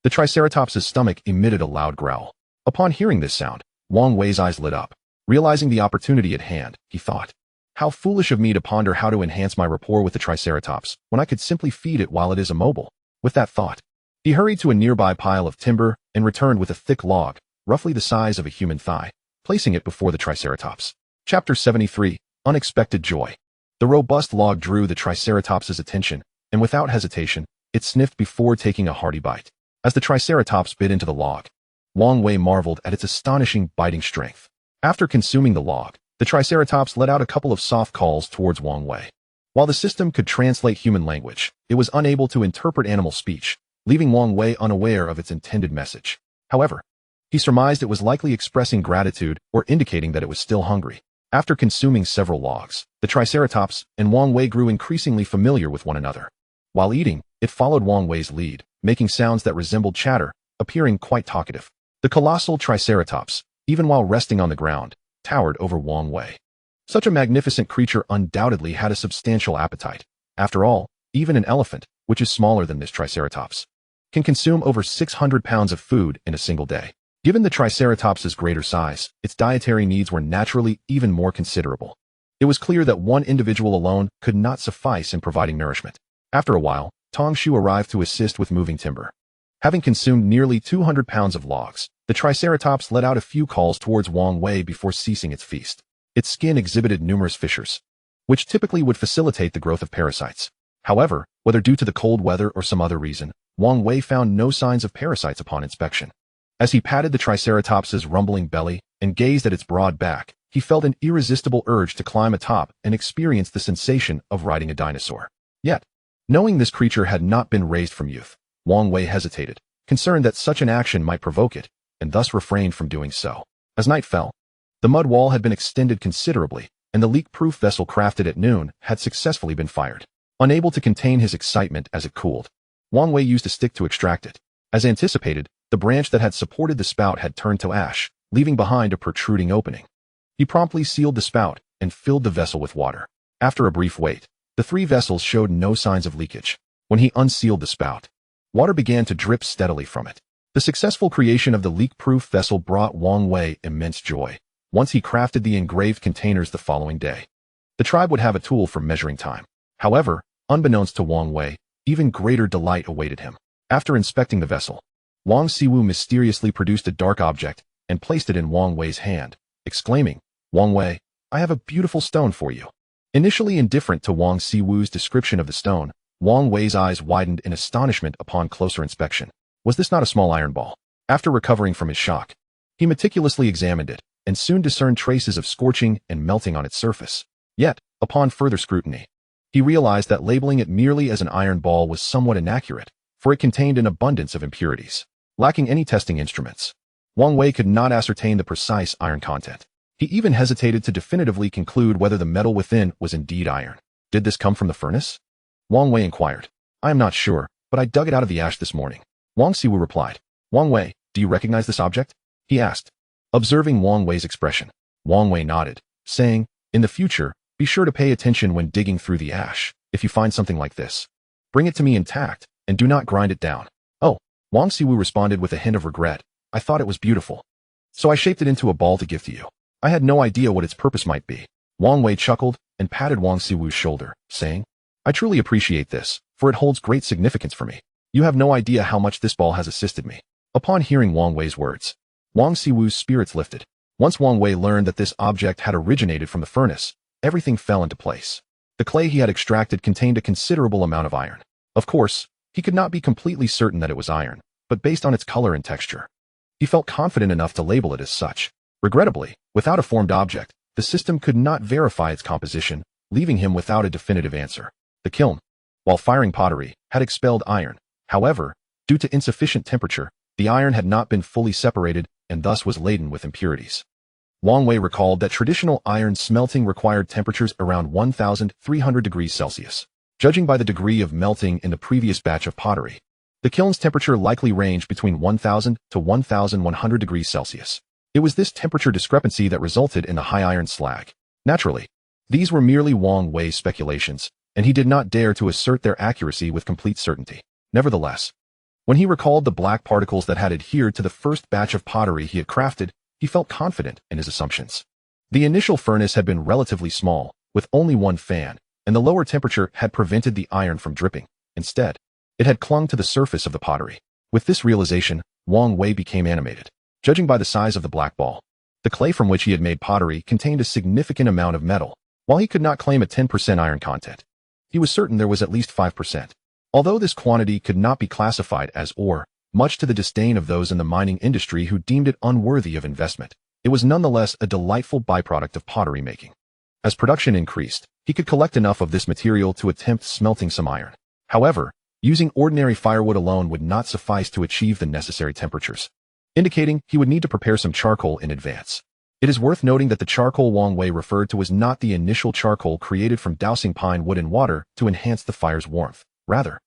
The Triceratops's stomach emitted a loud growl. Upon hearing this sound, Wang Wei's eyes lit up. Realizing the opportunity at hand, he thought, "How foolish of me to ponder how to enhance my rapport with the Triceratops when I could simply feed it while it is immobile." With that thought, he hurried to a nearby pile of timber and returned with a thick log, roughly the size of a human thigh, placing it before the Triceratops. Chapter 73. Unexpected Joy. The robust log drew the Triceratops's attention, and without hesitation, it sniffed before taking a hearty bite. As the Triceratops bit into the log, Wang Wei marveled at its astonishing biting strength. After consuming the log, the Triceratops let out a couple of soft calls towards Wang Wei. While the system could translate human language, it was unable to interpret animal speech, leaving Wang Wei unaware of its intended message. However, he surmised it was likely expressing gratitude or indicating that it was still hungry. After consuming several logs, the Triceratops and Wang Wei grew increasingly familiar with one another. While eating, it followed Wang Wei's lead, making sounds that resembled chatter, appearing quite talkative. The colossal Triceratops, even while resting on the ground, towered over Wang Wei. Such a magnificent creature undoubtedly had a substantial appetite. After all, even an elephant, which is smaller than this Triceratops, can consume over 600 pounds of food in a single day. Given the Triceratops's greater size, its dietary needs were naturally even more considerable. It was clear that one individual alone could not suffice in providing nourishment. After a while, Tong Shu arrived to assist with moving timber. Having consumed nearly 200 pounds of logs, the Triceratops let out a few calls towards Wang Wei before ceasing its feast. Its skin exhibited numerous fissures, which typically would facilitate the growth of parasites. However, whether due to the cold weather or some other reason, Wang Wei found no signs of parasites upon inspection. As he patted the Triceratops's rumbling belly and gazed at its broad back, he felt an irresistible urge to climb atop and experience the sensation of riding a dinosaur. Yet, knowing this creature had not been raised from youth, Wang Wei hesitated, concerned that such an action might provoke it, and thus refrained from doing so. As night fell, the mud wall had been extended considerably, and the leak-proof vessel crafted at noon had successfully been fired. Unable to contain his excitement as it cooled, Wang Wei used a stick to extract it. As anticipated, the branch that had supported the spout had turned to ash, leaving behind a protruding opening. He promptly sealed the spout and filled the vessel with water. After a brief wait, the three vessels showed no signs of leakage. When he unsealed the spout, water began to drip steadily from it. The successful creation of the leak-proof vessel brought Wang Wei immense joy. Once he crafted the engraved containers the following day, the tribe would have a tool for measuring time. However, unbeknownst to Wang Wei, even greater delight awaited him. After inspecting the vessel, Wang Siwu mysteriously produced a dark object and placed it in Wang Wei's hand, exclaiming, "Wang Wei, I have a beautiful stone for you." Initially indifferent to Wang Siwu's description of the stone, Wang Wei's eyes widened in astonishment upon closer inspection. Was this not a small iron ball? After recovering from his shock, he meticulously examined it and soon discerned traces of scorching and melting on its surface. Yet, upon further scrutiny, he realized that labeling it merely as an iron ball was somewhat inaccurate, for it contained an abundance of impurities. Lacking any testing instruments, Wang Wei could not ascertain the precise iron content. He even hesitated to definitively conclude whether the metal within was indeed iron. Did this come from the furnace? Wang Wei inquired. I am not sure, but I dug it out of the ash this morning. Wang Siwu replied. Wang Wei, do you recognize this object? He asked. Observing Wang Wei's expression, Wang Wei nodded, saying, in the future, be sure to pay attention when digging through the ash. If you find something like this, bring it to me intact, and do not grind it down. Oh, Wang Siwu responded with a hint of regret. I thought it was beautiful, so I shaped it into a ball to give to you. I had no idea what its purpose might be. Wang Wei chuckled and patted Wang Siwu's shoulder, saying, I truly appreciate this, for it holds great significance for me. You have no idea how much this ball has assisted me. Upon hearing Wang Wei's words, Wang Siwu's spirits lifted. Once Wang Wei learned that this object had originated from the furnace, everything fell into place. The clay he had extracted contained a considerable amount of iron. Of course, he could not be completely certain that it was iron, but based on its color and texture, he felt confident enough to label it as such. Regrettably, without a formed object, the system could not verify its composition, leaving him without a definitive answer. The kiln, while firing pottery, had expelled iron. However, due to insufficient temperature, the iron had not been fully separated and thus was laden with impurities. Wang Wei recalled that traditional iron smelting required temperatures around 1,300 degrees Celsius. Judging by the degree of melting in the previous batch of pottery, the kiln's temperature likely ranged between 1,000 to 1,100 degrees Celsius. It was this temperature discrepancy that resulted in the high iron slag. Naturally, these were merely Wang Wei's speculations, and he did not dare to assert their accuracy with complete certainty. Nevertheless, when he recalled the black particles that had adhered to the first batch of pottery he had crafted, he felt confident in his assumptions. The initial furnace had been relatively small, with only one fan, and the lower temperature had prevented the iron from dripping. Instead, it had clung to the surface of the pottery. With this realization, Wang Wei became animated. Judging by the size of the black ball, the clay from which he had made pottery contained a significant amount of metal. While he could not claim a 10% iron content, he was certain there was at least 5%. Although this quantity could not be classified as ore, much to the disdain of those in the mining industry who deemed it unworthy of investment, it was nonetheless a delightful byproduct of pottery making. As production increased, he could collect enough of this material to attempt smelting some iron. However, using ordinary firewood alone would not suffice to achieve the necessary temperatures, indicating he would need to prepare some charcoal in advance. It is worth noting that the charcoal Wang Wei referred to was not the initial charcoal created from dousing pine wood in water to enhance the fire's warmth. Rather,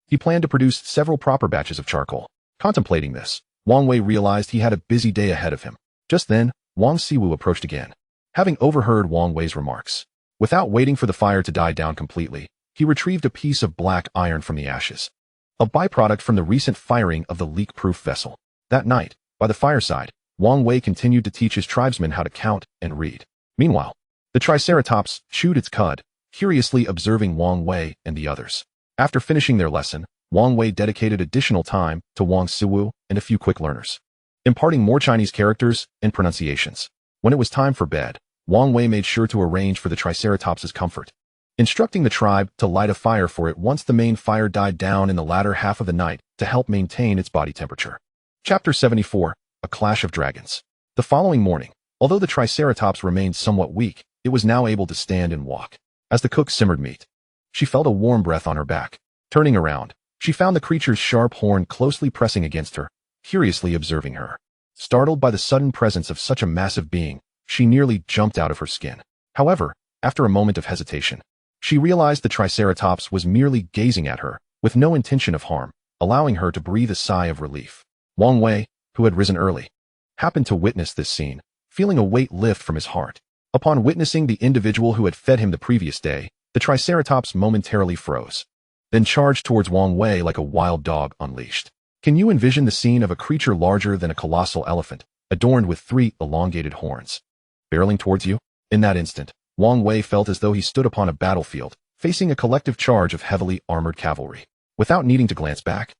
he planned to produce several proper batches of charcoal. Contemplating this, Wang Wei realized he had a busy day ahead of him. Just then, Wang Siwu approached again. Having overheard Wang Wei's remarks, without waiting for the fire to die down completely, he retrieved a piece of black iron from the ashes, a byproduct from the recent firing of the leak-proof vessel. That night, by the fireside, Wang Wei continued to teach his tribesmen how to count and read. Meanwhile, the Triceratops chewed its cud, curiously observing Wang Wei and the others. After finishing their lesson, Wang Wei dedicated additional time to Wang Siwu and a few quick learners, imparting more Chinese characters and pronunciations. When it was time for bed, Wang Wei made sure to arrange for the Triceratops's comfort, instructing the tribe to light a fire for it once the main fire died down in the latter half of the night to help maintain its body temperature. Chapter 74, A Clash of Dragons. The following morning, although the Triceratops remained somewhat weak, it was now able to stand and walk. As the cook simmered meat, she felt a warm breath on her back. Turning around, she found the creature's sharp horn closely pressing against her, curiously observing her. Startled by the sudden presence of such a massive being, she nearly jumped out of her skin. However, after a moment of hesitation, she realized the Triceratops was merely gazing at her, with no intention of harm, allowing her to breathe a sigh of relief. Wang Wei, who had risen early, happened to witness this scene, feeling a weight lift from his heart. Upon witnessing the individual who had fed him the previous day, the Triceratops momentarily froze, then charged towards Wang Wei like a wild dog unleashed. Can you envision the scene of a creature larger than a colossal elephant, adorned with 3 elongated horns, barreling towards you? In that instant, Wang Wei felt as though he stood upon a battlefield, facing a collective charge of heavily armored cavalry. Without needing to glance back,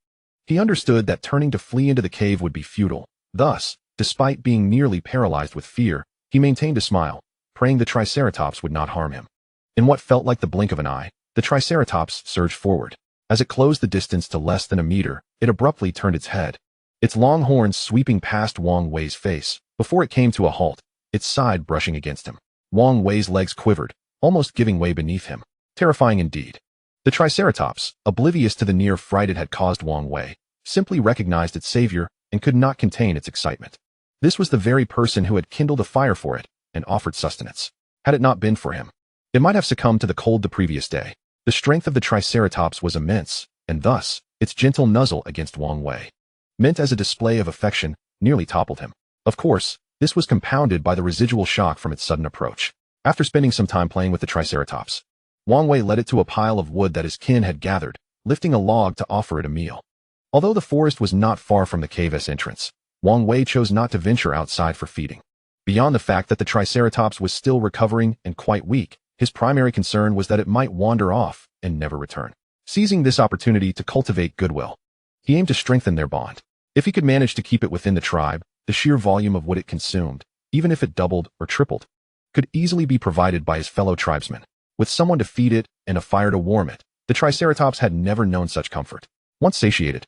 he understood that turning to flee into the cave would be futile. Thus, despite being nearly paralyzed with fear, he maintained a smile, praying the Triceratops would not harm him. In what felt like the blink of an eye, the Triceratops surged forward. As it closed the distance to less than a meter, it abruptly turned its head, its long horns sweeping past Wang Wei's face, before it came to a halt, its side brushing against him. Wang Wei's legs quivered, almost giving way beneath him. Terrifying indeed. The Triceratops, oblivious to the near fright it had caused Wang Wei, simply recognized its savior and could not contain its excitement. This was the very person who had kindled a fire for it and offered sustenance. Had it not been for him, it might have succumbed to the cold the previous day. The strength of the Triceratops was immense, and thus, its gentle nuzzle against Wang Wei, meant as a display of affection, nearly toppled him. Of course, this was compounded by the residual shock from its sudden approach. After spending some time playing with the Triceratops, Wang Wei led it to a pile of wood that his kin had gathered, lifting a log to offer it a meal. Although the forest was not far from the cave's entrance, Wang Wei chose not to venture outside for feeding. Beyond the fact that the Triceratops was still recovering and quite weak, his primary concern was that it might wander off and never return. Seizing this opportunity to cultivate goodwill, he aimed to strengthen their bond. If he could manage to keep it within the tribe, the sheer volume of what it consumed, even if it doubled or tripled, could easily be provided by his fellow tribesmen. With someone to feed it and a fire to warm it, the Triceratops had never known such comfort. Once satiated,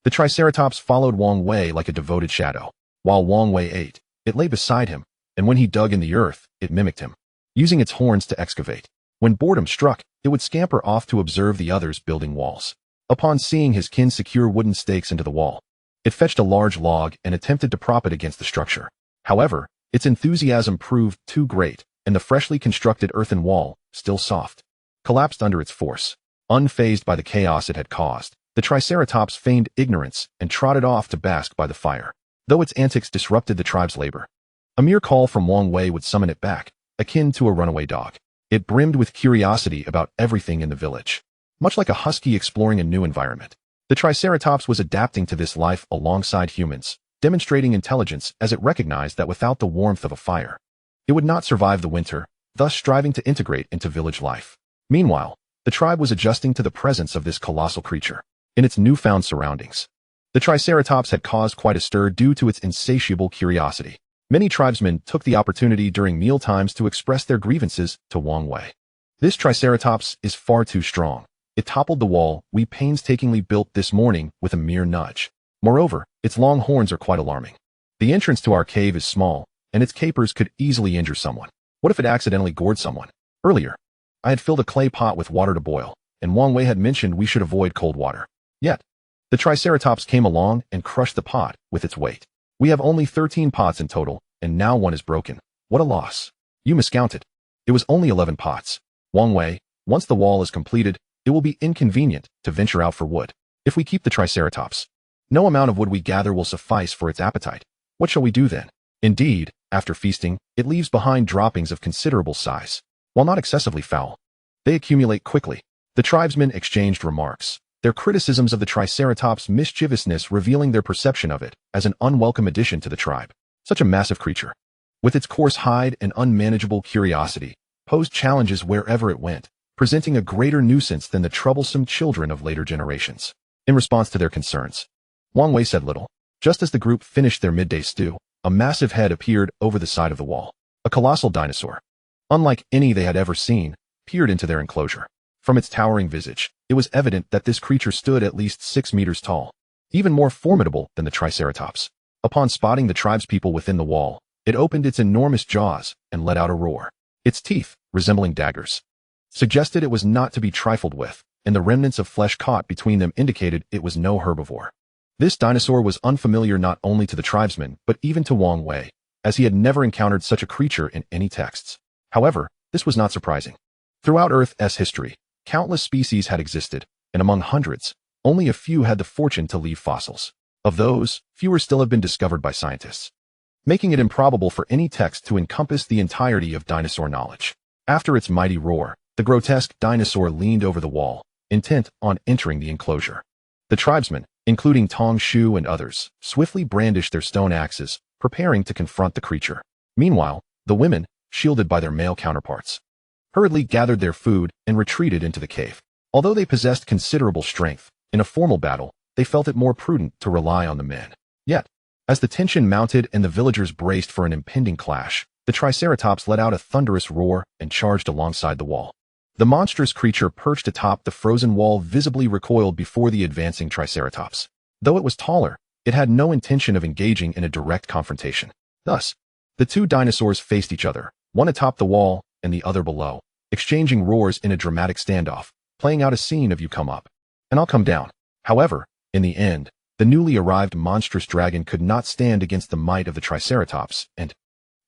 the Triceratops followed Wang Wei like a devoted shadow. While Wang Wei ate, it lay beside him, and when he dug in the earth, it mimicked him, using its horns to excavate. When boredom struck, it would scamper off to observe the others building walls. Upon seeing his kin secure wooden stakes into the wall, it fetched a large log and attempted to prop it against the structure. However, its enthusiasm proved too great, and the freshly constructed earthen wall, still soft, collapsed under its force. Unfazed by the chaos it had caused, the Triceratops feigned ignorance and trotted off to bask by the fire. Though its antics disrupted the tribe's labor, a mere call from Wang Wei would summon it back, akin to a runaway dog. It brimmed with curiosity about everything in the village. Much like a husky exploring a new environment, the Triceratops was adapting to this life alongside humans, demonstrating intelligence as it recognized that without the warmth of a fire, it would not survive the winter, thus striving to integrate into village life. Meanwhile, the tribe was adjusting to the presence of this colossal creature. In its newfound surroundings, the Triceratops had caused quite a stir due to its insatiable curiosity. Many tribesmen took the opportunity during mealtimes to express their grievances to Wang Wei. This Triceratops is far too strong. It toppled the wall we painstakingly built this morning with a mere nudge. Moreover, its long horns are quite alarming. The entrance to our cave is small, and its capers could easily injure someone. What if it accidentally gored someone? Earlier, I had filled a clay pot with water to boil, and Wang Wei had mentioned we should avoid cold water. Yet, the Triceratops came along and crushed the pot with its weight. We have only 13 pots in total, and now one is broken. What a loss. You miscounted. It was only 11 pots. Wang Wei, once the wall is completed, it will be inconvenient to venture out for wood. If we keep the Triceratops, no amount of wood we gather will suffice for its appetite. What shall we do then? Indeed, after feasting, it leaves behind droppings of considerable size. While not excessively foul, they accumulate quickly. The tribesmen exchanged remarks, their criticisms of the Triceratops' mischievousness revealing their perception of it as an unwelcome addition to the tribe. Such a massive creature, with its coarse hide and unmanageable curiosity, posed challenges wherever it went, presenting a greater nuisance than the troublesome children of later generations. In response to their concerns, Wang Wei said little. Just as the group finished their midday stew, a massive head appeared over the side of the wall. A colossal dinosaur, unlike any they had ever seen, peered into their enclosure. From its towering visage, it was evident that this creature stood at least 6 meters tall, even more formidable than the Triceratops. Upon spotting the tribespeople within the wall, it opened its enormous jaws and let out a roar. Its teeth, resembling daggers, suggested it was not to be trifled with, and the remnants of flesh caught between them indicated it was no herbivore. This dinosaur was unfamiliar not only to the tribesmen, but even to Wang Wei, as he had never encountered such a creature in any texts. However, this was not surprising. Throughout Earth's history, countless species had existed, and among hundreds, only a few had the fortune to leave fossils. Of those, fewer still have been discovered by scientists, making it improbable for any text to encompass the entirety of dinosaur knowledge. After its mighty roar, the grotesque dinosaur leaned over the wall, intent on entering the enclosure. The tribesmen, including Tong Shu and others, swiftly brandished their stone axes, preparing to confront the creature. Meanwhile, the women, shielded by their male counterparts, hurriedly gathered their food and retreated into the cave. Although they possessed considerable strength, in a formal battle, they felt it more prudent to rely on the men. Yet, as the tension mounted and the villagers braced for an impending clash, the Triceratops let out a thunderous roar and charged alongside the wall. The monstrous creature perched atop the frozen wall visibly recoiled before the advancing Triceratops. Though it was taller, it had no intention of engaging in a direct confrontation. Thus, the two dinosaurs faced each other, one atop the wall and the other below, exchanging roars in a dramatic standoff, playing out a scene of you come up, and I'll come down. However, in the end, the newly arrived monstrous dragon could not stand against the might of the Triceratops, and,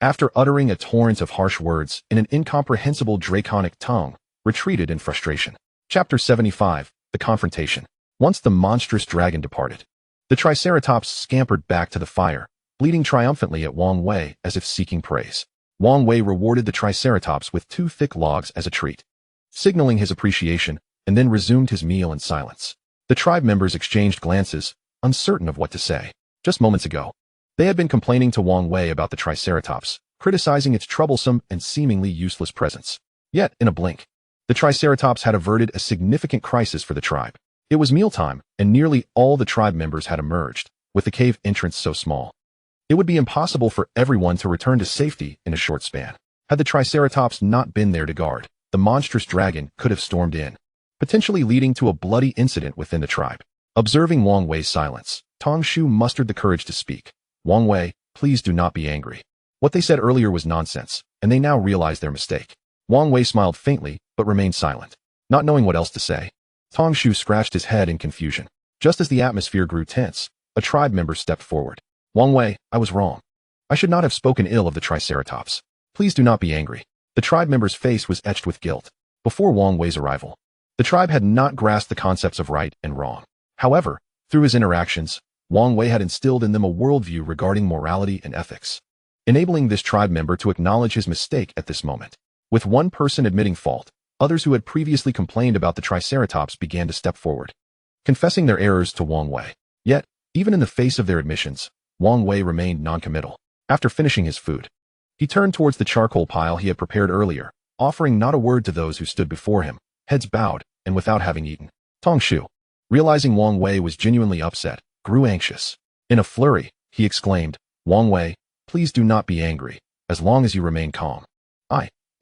after uttering a torrent of harsh words in an incomprehensible draconic tongue, retreated in frustration. Chapter 75, The Confrontation. Once the monstrous dragon departed, the Triceratops scampered back to the fire, bleating triumphantly at Wang Wei as if seeking praise. Wang Wei rewarded the Triceratops with 2 thick logs as a treat, signaling his appreciation, and then resumed his meal in silence. The tribe members exchanged glances, uncertain of what to say. Just moments ago, they had been complaining to Wang Wei about the Triceratops, criticizing its troublesome and seemingly useless presence. Yet, in a blink, the Triceratops had averted a significant crisis for the tribe. It was mealtime, and nearly all the tribe members had emerged, with the cave entrance so small. It would be impossible for everyone to return to safety in a short span. Had the Triceratops not been there to guard, the monstrous dragon could have stormed in, potentially leading to a bloody incident within the tribe. Observing Wang Wei's silence, Tong Shu mustered the courage to speak. Wang Wei, please do not be angry. What they said earlier was nonsense, and they now realize their mistake. Wang Wei smiled faintly, but remained silent. Not knowing what else to say, Tong Shu scratched his head in confusion. Just as the atmosphere grew tense, a tribe member stepped forward. Wang Wei, I was wrong. I should not have spoken ill of the Triceratops. Please do not be angry. The tribe member's face was etched with guilt. Before Wang Wei's arrival, the tribe had not grasped the concepts of right and wrong. However, through his interactions, Wang Wei had instilled in them a worldview regarding morality and ethics, enabling this tribe member to acknowledge his mistake at this moment. With one person admitting fault, others who had previously complained about the Triceratops began to step forward, confessing their errors to Wang Wei. Yet, even in the face of their admissions, Wang Wei remained noncommittal. After finishing his food, he turned towards the charcoal pile he had prepared earlier, offering not a word to those who stood before him, heads bowed, and without having eaten. Tong Shu, realizing Wang Wei was genuinely upset, grew anxious. In a flurry, he exclaimed, Wang Wei, please do not be angry, as long as you remain calm.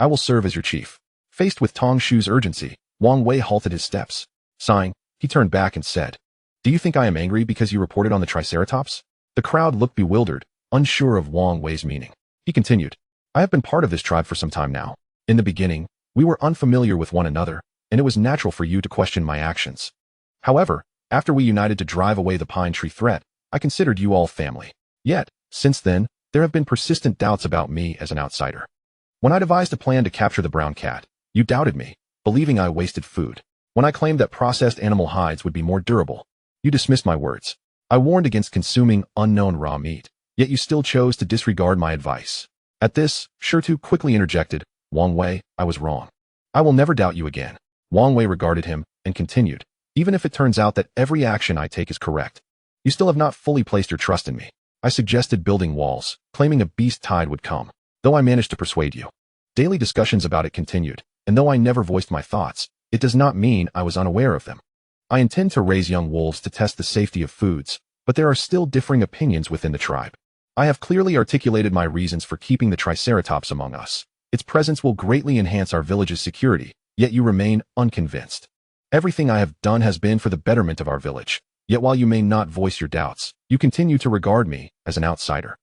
I will serve as your chief. Faced with Tong Shu's urgency, Wang Wei halted his steps. Sighing, he turned back and said, Do you think I am angry because you reported on the Triceratops? The crowd looked bewildered, unsure of Wang Wei's meaning. He continued, I have been part of this tribe for some time now. In the beginning, we were unfamiliar with one another, and it was natural for you to question my actions. However, after we united to drive away the pine tree threat, I considered you all family. Yet, since then, there have been persistent doubts about me as an outsider. When I devised a plan to capture the brown cat, you doubted me, believing I wasted food. When I claimed that processed animal hides would be more durable, you dismissed my words. I warned against consuming unknown raw meat, yet you still chose to disregard my advice. At this, Shirtu quickly interjected, Wang Wei, I was wrong. I will never doubt you again. Wang Wei regarded him, and continued, even if it turns out that every action I take is correct, you still have not fully placed your trust in me. I suggested building walls, claiming a beast tide would come, though I managed to persuade you. Daily discussions about it continued, and though I never voiced my thoughts, it does not mean I was unaware of them. I intend to raise young wolves to test the safety of foods, but there are still differing opinions within the tribe. I have clearly articulated my reasons for keeping the Triceratops among us. Its presence will greatly enhance our village's security, yet you remain unconvinced. Everything I have done has been for the betterment of our village, yet while you may not voice your doubts, you continue to regard me as an outsider,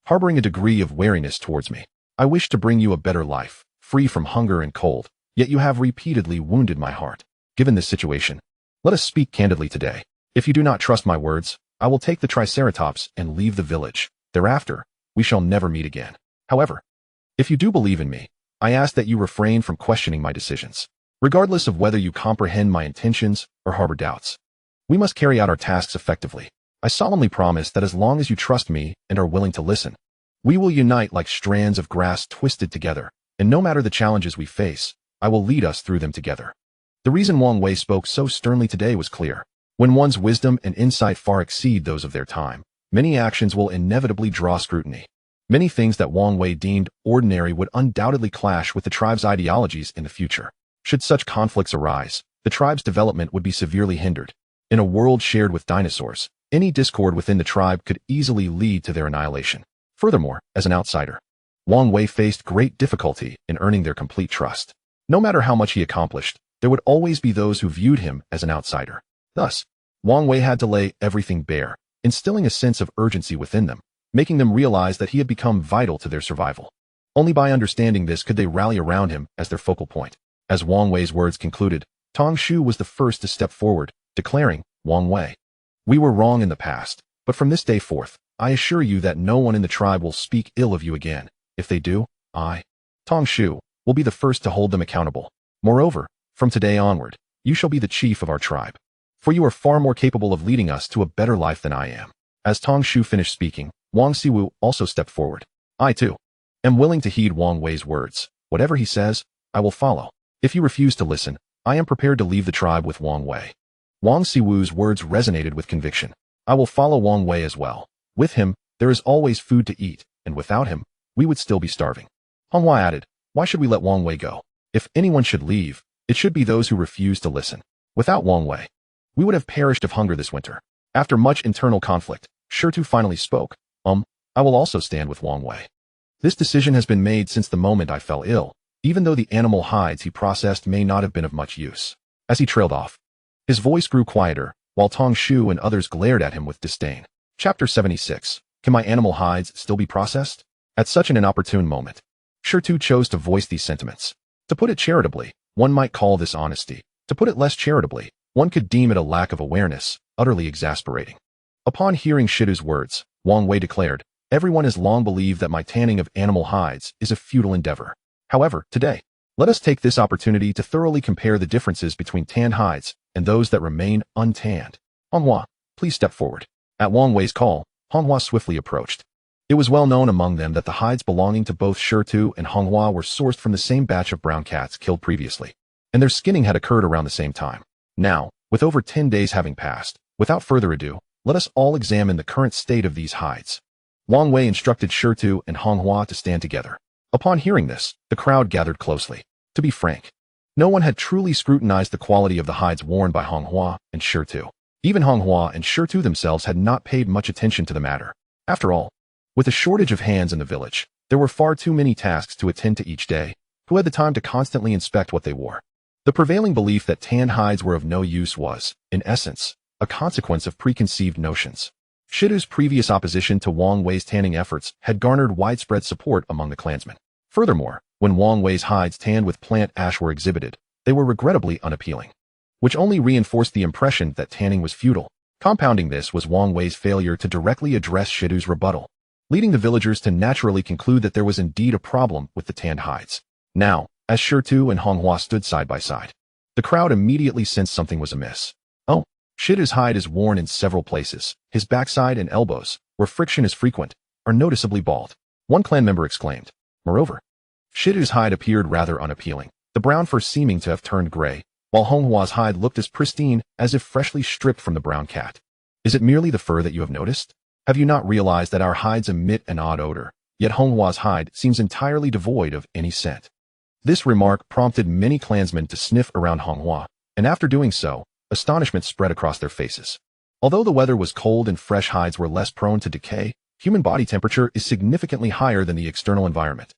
harboring a degree of wariness towards me. I wish to bring you a better life, free from hunger and cold, yet you have repeatedly wounded my heart. Given this situation, let us speak candidly today. If you do not trust my words, I will take the Triceratops and leave the village. Thereafter, we shall never meet again. However, if you do believe in me, I ask that you refrain from questioning my decisions, regardless of whether you comprehend my intentions or harbor doubts. We must carry out our tasks effectively. I solemnly promise that as long as you trust me and are willing to listen, we will unite like strands of grass twisted together, and no matter the challenges we face, I will lead us through them together. The reason Wang Wei spoke so sternly today was clear. When one's wisdom and insight far exceed those of their time, many actions will inevitably draw scrutiny. Many things that Wang Wei deemed ordinary would undoubtedly clash with the tribe's ideologies in the future. Should such conflicts arise, the tribe's development would be severely hindered. In a world shared with dinosaurs, any discord within the tribe could easily lead to their annihilation. Furthermore, as an outsider, Wang Wei faced great difficulty in earning their complete trust. No matter how much he accomplished, there would always be those who viewed him as an outsider. Thus, Wang Wei had to lay everything bare, instilling a sense of urgency within them, making them realize that he had become vital to their survival. Only by understanding this could they rally around him as their focal point. As Wang Wei's words concluded, Tong Shu was the first to step forward, declaring, Wang Wei, we were wrong in the past, but from this day forth, I assure you that no one in the tribe will speak ill of you again. If they do, I, Tong Shu, will be the first to hold them accountable. Moreover, from today onward, you shall be the chief of our tribe. For you are far more capable of leading us to a better life than I am." As Tong Shu finished speaking, Wang Siwu also stepped forward. "I too am willing to heed Wang Wei's words. Whatever he says, I will follow. If you refuse to listen, I am prepared to leave the tribe with Wang Wei." Wang Siwu's words resonated with conviction. "I will follow Wang Wei as well. With him, there is always food to eat, and without him, we would still be starving." Manhwa added, "Why should we let Wang Wei go? If anyone should leave, it should be those who refuse to listen. Without Wang Wei, we would have perished of hunger this winter." After much internal conflict, Shirtu finally spoke. I will also stand with Wang Wei. This decision has been made since the moment I fell ill, even though the animal hides he processed may not have been of much use." As he trailed off, his voice grew quieter, while Tong Shu and others glared at him with disdain. Chapter 76. Can my animal hides still be processed? At such an inopportune moment, Shirtu chose to voice these sentiments. To put it charitably, one might call this honesty. To put it less charitably, one could deem it a lack of awareness, utterly exasperating. Upon hearing Shitu's words, Wang Wei declared, "Everyone has long believed that my tanning of animal hides is a futile endeavor. However, today, let us take this opportunity to thoroughly compare the differences between tanned hides and those that remain untanned. Manhwa, please step forward." At Wang Wei's call, Manhwa swiftly approached. It was well known among them that the hides belonging to both Shirtu and Manhwa were sourced from the same batch of brown cats killed previously, and their skinning had occurred around the same time. Now, with over 10 days having passed, without further ado, let us all examine the current state of these hides. Wang Wei instructed Shirtu and Manhwa to stand together. Upon hearing this, the crowd gathered closely. To be frank, no one had truly scrutinized the quality of the hides worn by Manhwa and Shirtu. Even Manhwa and Shirtu themselves had not paid much attention to the matter. After all, with a shortage of hands in the village, there were far too many tasks to attend to each day. Who had the time to constantly inspect what they wore? The prevailing belief that tanned hides were of no use was, in essence, a consequence of preconceived notions. Shitu's previous opposition to Wang Wei's tanning efforts had garnered widespread support among the clansmen. Furthermore, when Wang Wei's hides tanned with plant ash were exhibited, they were regrettably unappealing, which only reinforced the impression that tanning was futile. Compounding this was Wang Wei's failure to directly address Shitu's rebuttal, leading the villagers to naturally conclude that there was indeed a problem with the tanned hides. Now, as Shirtu and Manhwa stood side by side, the crowd immediately sensed something was amiss. "Oh, Shitu's hide is worn in several places. His backside and elbows, where friction is frequent, are noticeably bald," one clan member exclaimed. Moreover, Shitu's hide appeared rather unappealing, the brown fur seeming to have turned gray, while Manhwa's hide looked as pristine as if freshly stripped from the brown cat. "Is it merely the fur that you have noticed? Have you not realized that our hides emit an odd odor, yet Manhwa's hide seems entirely devoid of any scent?" This remark prompted many clansmen to sniff around Manhwa, and after doing so, astonishment spread across their faces. Although the weather was cold and fresh hides were less prone to decay, human body temperature is significantly higher than the external environment,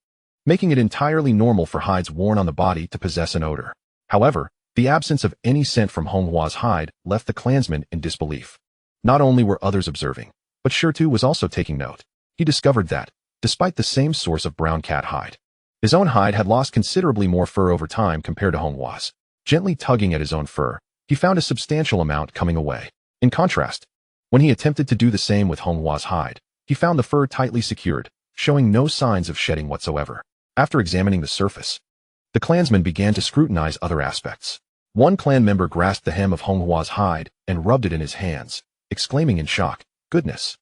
making it entirely normal for hides worn on the body to possess an odor. However, the absence of any scent from Manhwa's hide left the clansmen in disbelief. Not only were others observing, but Shirtu was also taking note. He discovered that, despite the same source of brown cat hide, his own hide had lost considerably more fur over time compared to Manhwa's. Gently tugging at his own fur, he found a substantial amount coming away. In contrast, when he attempted to do the same with Manhwa's hide, he found the fur tightly secured, showing no signs of shedding whatsoever. After examining the surface, the clansmen began to scrutinize other aspects. One clan member grasped the hem of Manhwa's hide and rubbed it in his hands, exclaiming in shock, "Goodness!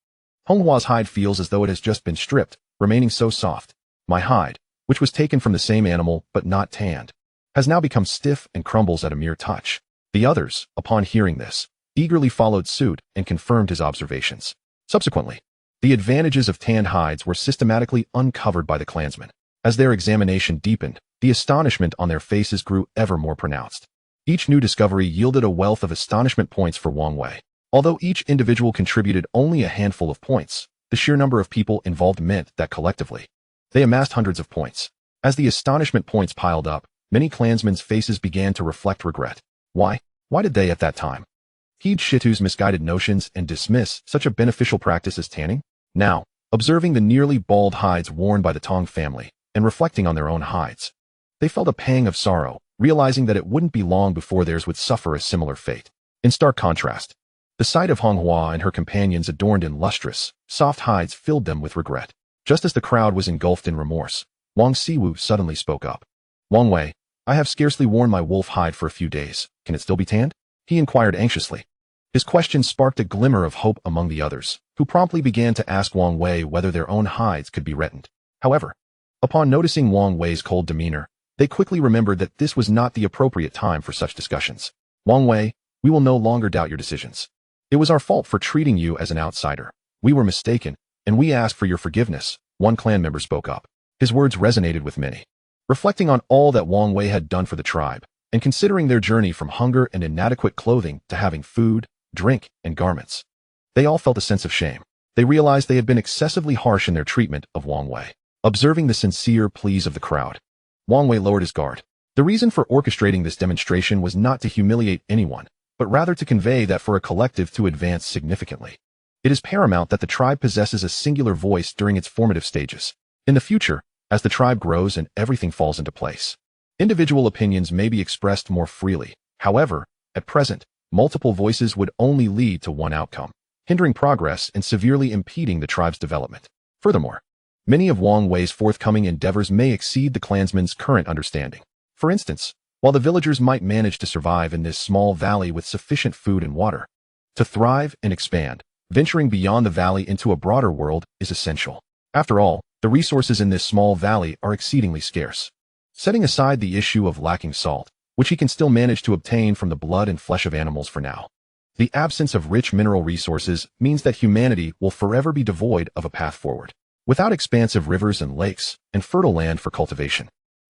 Manhwa's hide feels as though it has just been stripped, remaining so soft. My hide, which was taken from the same animal but not tanned, has now become stiff and crumbles at a mere touch." The others, upon hearing this, eagerly followed suit and confirmed his observations. Subsequently, the advantages of tanned hides were systematically uncovered by the clansmen. As their examination deepened, the astonishment on their faces grew ever more pronounced. Each new discovery yielded a wealth of astonishment points for Wang Wei. Although each individual contributed only a handful of points, the sheer number of people involved meant that collectively, they amassed hundreds of points. As the astonishment points piled up, many clansmen's faces began to reflect regret. Why did they at that time heed Shitu's misguided notions and dismiss such a beneficial practice as tanning? Now, observing the nearly bald hides worn by the Tong family and reflecting on their own hides, they felt a pang of sorrow, realizing that it wouldn't be long before theirs would suffer a similar fate. In stark contrast, the sight of Manhwa and her companions adorned in lustrous, soft hides filled them with regret. Just as the crowd was engulfed in remorse, Wang Siwu suddenly spoke up. "Wang Wei, I have scarcely worn my wolf hide for a few days. Can it still be tanned? He inquired anxiously. His question sparked a glimmer of hope among the others, who promptly began to ask Wang Wei whether their own hides could be reddened. However, upon noticing Wang Wei's cold demeanor, they quickly remembered that this was not the appropriate time for such discussions. Wang Wei, we will no longer doubt your decisions. It was our fault for treating you as an outsider. We were mistaken, and we ask for your forgiveness, one clan member spoke up. His words resonated with many. Reflecting on all that Wang Wei had done for the tribe, and considering their journey from hunger and inadequate clothing to having food, drink, and garments, they all felt a sense of shame. They realized they had been excessively harsh in their treatment of Wang Wei. Observing the sincere pleas of the crowd, Wang Wei lowered his guard. The reason for orchestrating this demonstration was not to humiliate anyone, but rather to convey that for a collective to advance significantly, it is paramount that the tribe possesses a singular voice during its formative stages. In the future, as the tribe grows and everything falls into place, individual opinions may be expressed more freely. However, at present, multiple voices would only lead to one outcome, hindering progress and severely impeding the tribe's development. Furthermore, many of Wang Wei's forthcoming endeavors may exceed the clansmen's current understanding. For instance, while the villagers might manage to survive in this small valley with sufficient food and water, to thrive and expand, venturing beyond the valley into a broader world is essential. After all, the resources in this small valley are exceedingly scarce. Setting aside the issue of lacking salt, which he can still manage to obtain from the blood and flesh of animals for now, the absence of rich mineral resources means that humanity will forever be devoid of a path forward. Without expansive rivers and lakes and fertile land for cultivation,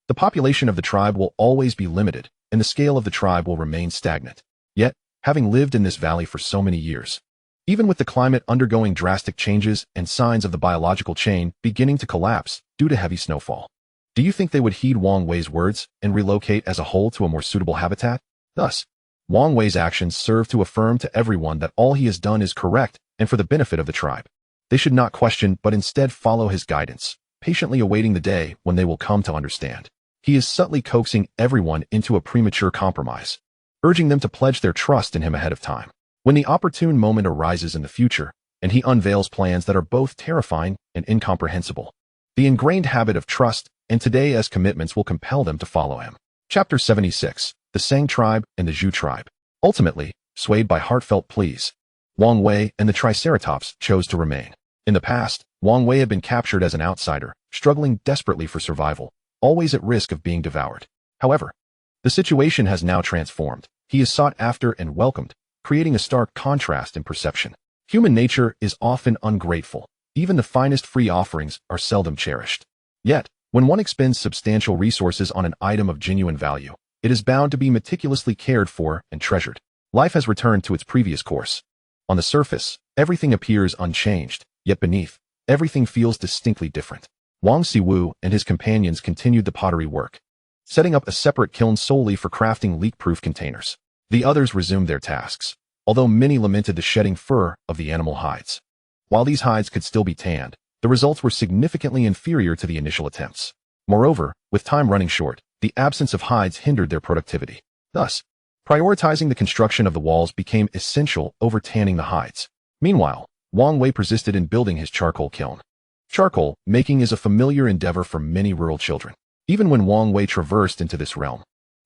the population of the tribe will always be limited, and the scale of the tribe will remain stagnant. Yet, having lived in this valley for so many years, even with the climate undergoing drastic changes and signs of the biological chain beginning to collapse due to heavy snowfall, do you think they would heed Wang Wei's words and relocate as a whole to a more suitable habitat? Thus, Wang Wei's actions serve to affirm to everyone that all he has done is correct and for the benefit of the tribe. They should not question but instead follow his guidance, patiently awaiting the day when they will come to understand. He is subtly coaxing everyone into a premature compromise, urging them to pledge their trust in him ahead of time. When the opportune moment arises in the future, and he unveils plans that are both terrifying and incomprehensible, the ingrained habit of trust and today as commitments will compel them to follow him. Chapter 76. The Sang Tribe and the Zhu Tribe. Ultimately, swayed by heartfelt pleas, Wang Wei and the Triceratops chose to remain. In the past, Wang Wei had been captured as an outsider, struggling desperately for survival, always at risk of being devoured. However, the situation has now transformed. He is sought after and welcomed, creating a stark contrast in perception. Human nature is often ungrateful. Even the finest free offerings are seldom cherished. Yet, when one expends substantial resources on an item of genuine value, it is bound to be meticulously cared for and treasured. Life has returned to its previous course. On the surface, everything appears unchanged, yet beneath, everything feels distinctly different. Wang Siwu and his companions continued the pottery work, setting up a separate kiln solely for crafting leak-proof containers. The others resumed their tasks, although many lamented the shedding fur of the animal hides. While these hides could still be tanned, the results were significantly inferior to the initial attempts. Moreover, with time running short, the absence of hides hindered their productivity. Thus, prioritizing the construction of the walls became essential over tanning the hides. Meanwhile, Wang Wei persisted in building his charcoal kiln. Charcoal making is a familiar endeavor for many rural children. Even when Wang Wei traversed into this realm,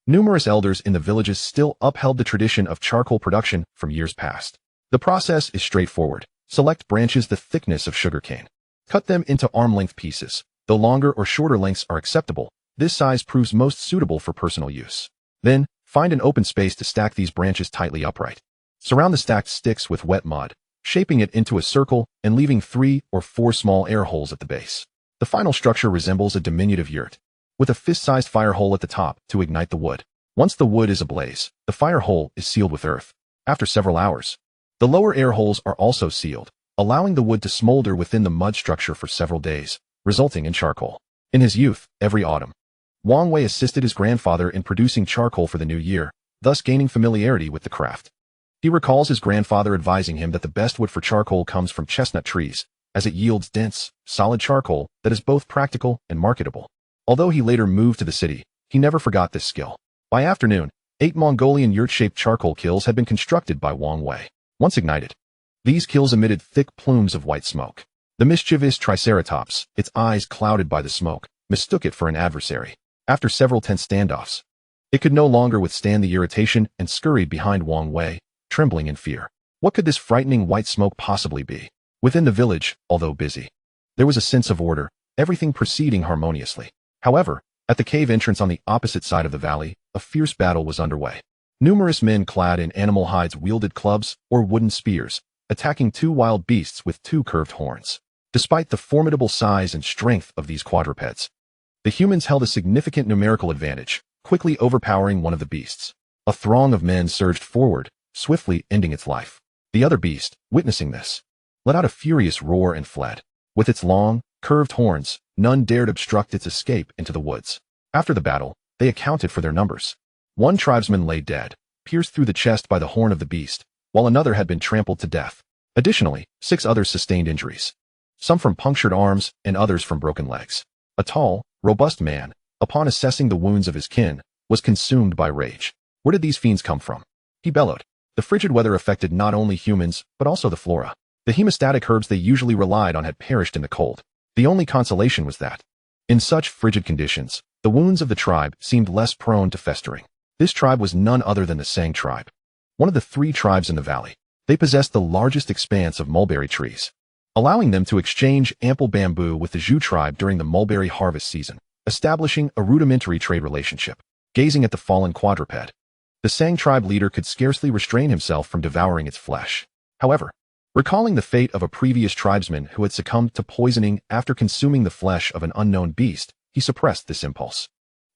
numerous elders in the villages still upheld the tradition of charcoal production from years past. The process is straightforward. Select branches the thickness of sugarcane. Cut them into arm-length pieces. Though longer or shorter lengths are acceptable, this size proves most suitable for personal use. Then, find an open space to stack these branches tightly upright. Surround the stacked sticks with wet mud, shaping it into a circle and leaving 3 or 4 small air holes at the base. The final structure resembles a diminutive yurt, with a fist-sized fire hole at the top to ignite the wood. Once the wood is ablaze, the fire hole is sealed with earth. After several hours, the lower air holes are also sealed, allowing the wood to smolder within the mud structure for several days, resulting in charcoal. In his youth, every autumn, Wang Wei assisted his grandfather in producing charcoal for the new year, thus gaining familiarity with the craft. He recalls his grandfather advising him that the best wood for charcoal comes from chestnut trees, as it yields dense, solid charcoal that is both practical and marketable. Although he later moved to the city, he never forgot this skill. By afternoon, 8 Mongolian yurt-shaped charcoal kilns had been constructed by Wang Wei. Once ignited, these kilns emitted thick plumes of white smoke. The mischievous Triceratops, its eyes clouded by the smoke, mistook it for an adversary. After several tense standoffs, It could no longer withstand the irritation and scurried behind Wang Wei, trembling in fear. What could this frightening white smoke possibly be? Within the village, although busy, there was a sense of order, everything proceeding harmoniously. However, at the cave entrance on the opposite side of the valley, a fierce battle was underway. Numerous men clad in animal hides wielded clubs or wooden spears, attacking two wild beasts with two curved horns. Despite the formidable size and strength of these quadrupeds, the humans held a significant numerical advantage, quickly overpowering one of the beasts. A throng of men surged forward, swiftly ending its life. The other beast, witnessing this, let out a furious roar and fled. With its long, curved horns, none dared obstruct its escape into the woods. After the battle, they accounted for their numbers. One tribesman lay dead, pierced through the chest by the horn of the beast, while another had been trampled to death. Additionally, 6 others sustained injuries, some from punctured arms and others from broken legs. A tall, robust man, upon assessing the wounds of his kin, was consumed by rage. Where did these fiends come from? He bellowed. The frigid weather affected not only humans, but also the flora. The hemostatic herbs they usually relied on had perished in the cold. The only consolation was that, in such frigid conditions, the wounds of the tribe seemed less prone to festering. This tribe was none other than the Sang tribe, one of the 3 tribes in the valley. They possessed the largest expanse of mulberry trees, allowing them to exchange ample bamboo with the Zhu tribe during the mulberry harvest season, establishing a rudimentary trade relationship. Gazing at the fallen quadruped, the Sang tribe leader could scarcely restrain himself from devouring its flesh. However, recalling the fate of a previous tribesman who had succumbed to poisoning after consuming the flesh of an unknown beast, he suppressed this impulse.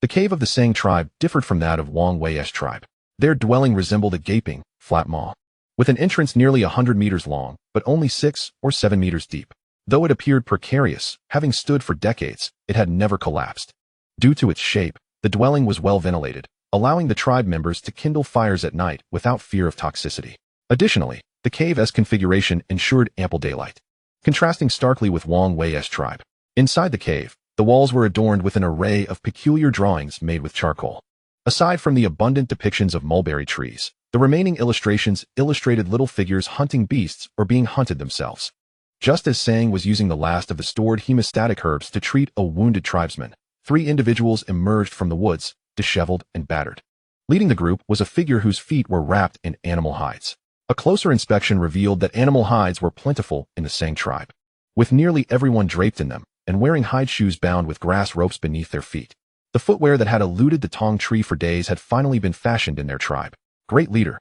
The cave of the Sang tribe differed from that of Wang Wei's tribe. Their dwelling resembled a gaping, flat maw, with an entrance nearly 100 meters long, but only 6 or 7 meters deep. Though it appeared precarious, having stood for decades, it had never collapsed. Due to its shape, the dwelling was well ventilated, allowing the tribe members to kindle fires at night without fear of toxicity. Additionally, the cave's configuration ensured ample daylight, contrasting starkly with Wang Wei's tribe. Inside the cave, the walls were adorned with an array of peculiar drawings made with charcoal. Aside from the abundant depictions of mulberry trees, the remaining illustrations illustrated little figures hunting beasts or being hunted themselves. Just as Sang was using the last of the stored hemostatic herbs to treat a wounded tribesman, 3 individuals emerged from the woods, disheveled and battered. Leading the group was a figure whose feet were wrapped in animal hides. A closer inspection revealed that animal hides were plentiful in the Sang tribe, with nearly everyone draped in them and wearing hide shoes bound with grass ropes beneath their feet. The footwear that had eluded the tong tree for days had finally been fashioned in their tribe. Great leader,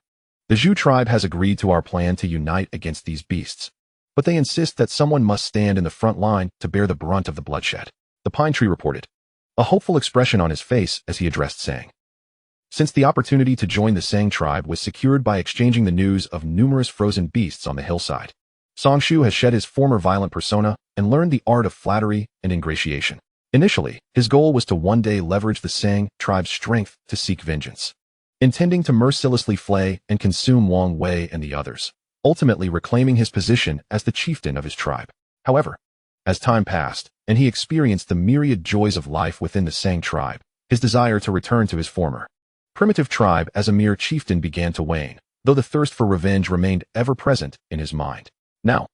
the Zhu tribe has agreed to our plan to unite against these beasts, but they insist that someone must stand in the front line to bear the brunt of the bloodshed. The pine tree reported, a hopeful expression on his face as he addressed Sang. Since the opportunity to join the Sang tribe was secured by exchanging the news of numerous frozen beasts on the hillside, Songshu has shed his former violent persona and learned the art of flattery and ingratiation. Initially, his goal was to one day leverage the Sang tribe's strength to seek vengeance, intending to mercilessly flay and consume Wang Wei and the others, ultimately reclaiming his position as the chieftain of his tribe. However, as time passed, and he experienced the myriad joys of life within the Sang tribe, his desire to return to his former primitive tribe as a mere chieftain began to wane, though the thirst for revenge remained ever present in his mind. Now,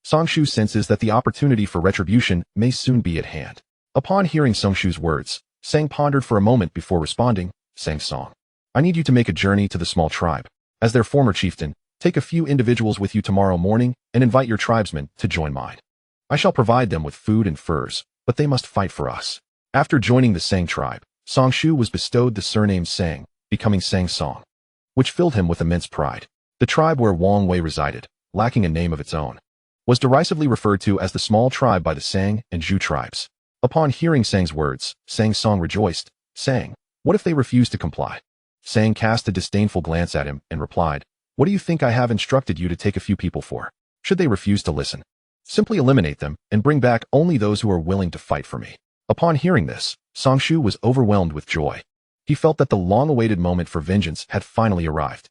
Songshu senses that the opportunity for retribution may soon be at hand. Upon hearing Songshu's words, Sang pondered for a moment before responding. Sang Song, I need you to make a journey to the small tribe. As their former chieftain, take a few individuals with you tomorrow morning and invite your tribesmen to join mine. I shall provide them with food and furs, but they must fight for us. After joining the Sang tribe, Songshu was bestowed the surname Sang, becoming Sang Song, which filled him with immense pride. The tribe where Wang Wei resided, lacking a name of its own, was derisively referred to as the small tribe by the Sang and Zhu tribes. Upon hearing Sang's words, Sang Song rejoiced. Sang, what if they refuse to comply? Sang cast a disdainful glance at him and replied, what do you think I have instructed you to take a few people for? Should they refuse to listen, simply eliminate them and bring back only those who are willing to fight for me. Upon hearing this, Songshu was overwhelmed with joy. He felt that the long-awaited moment for vengeance had finally arrived.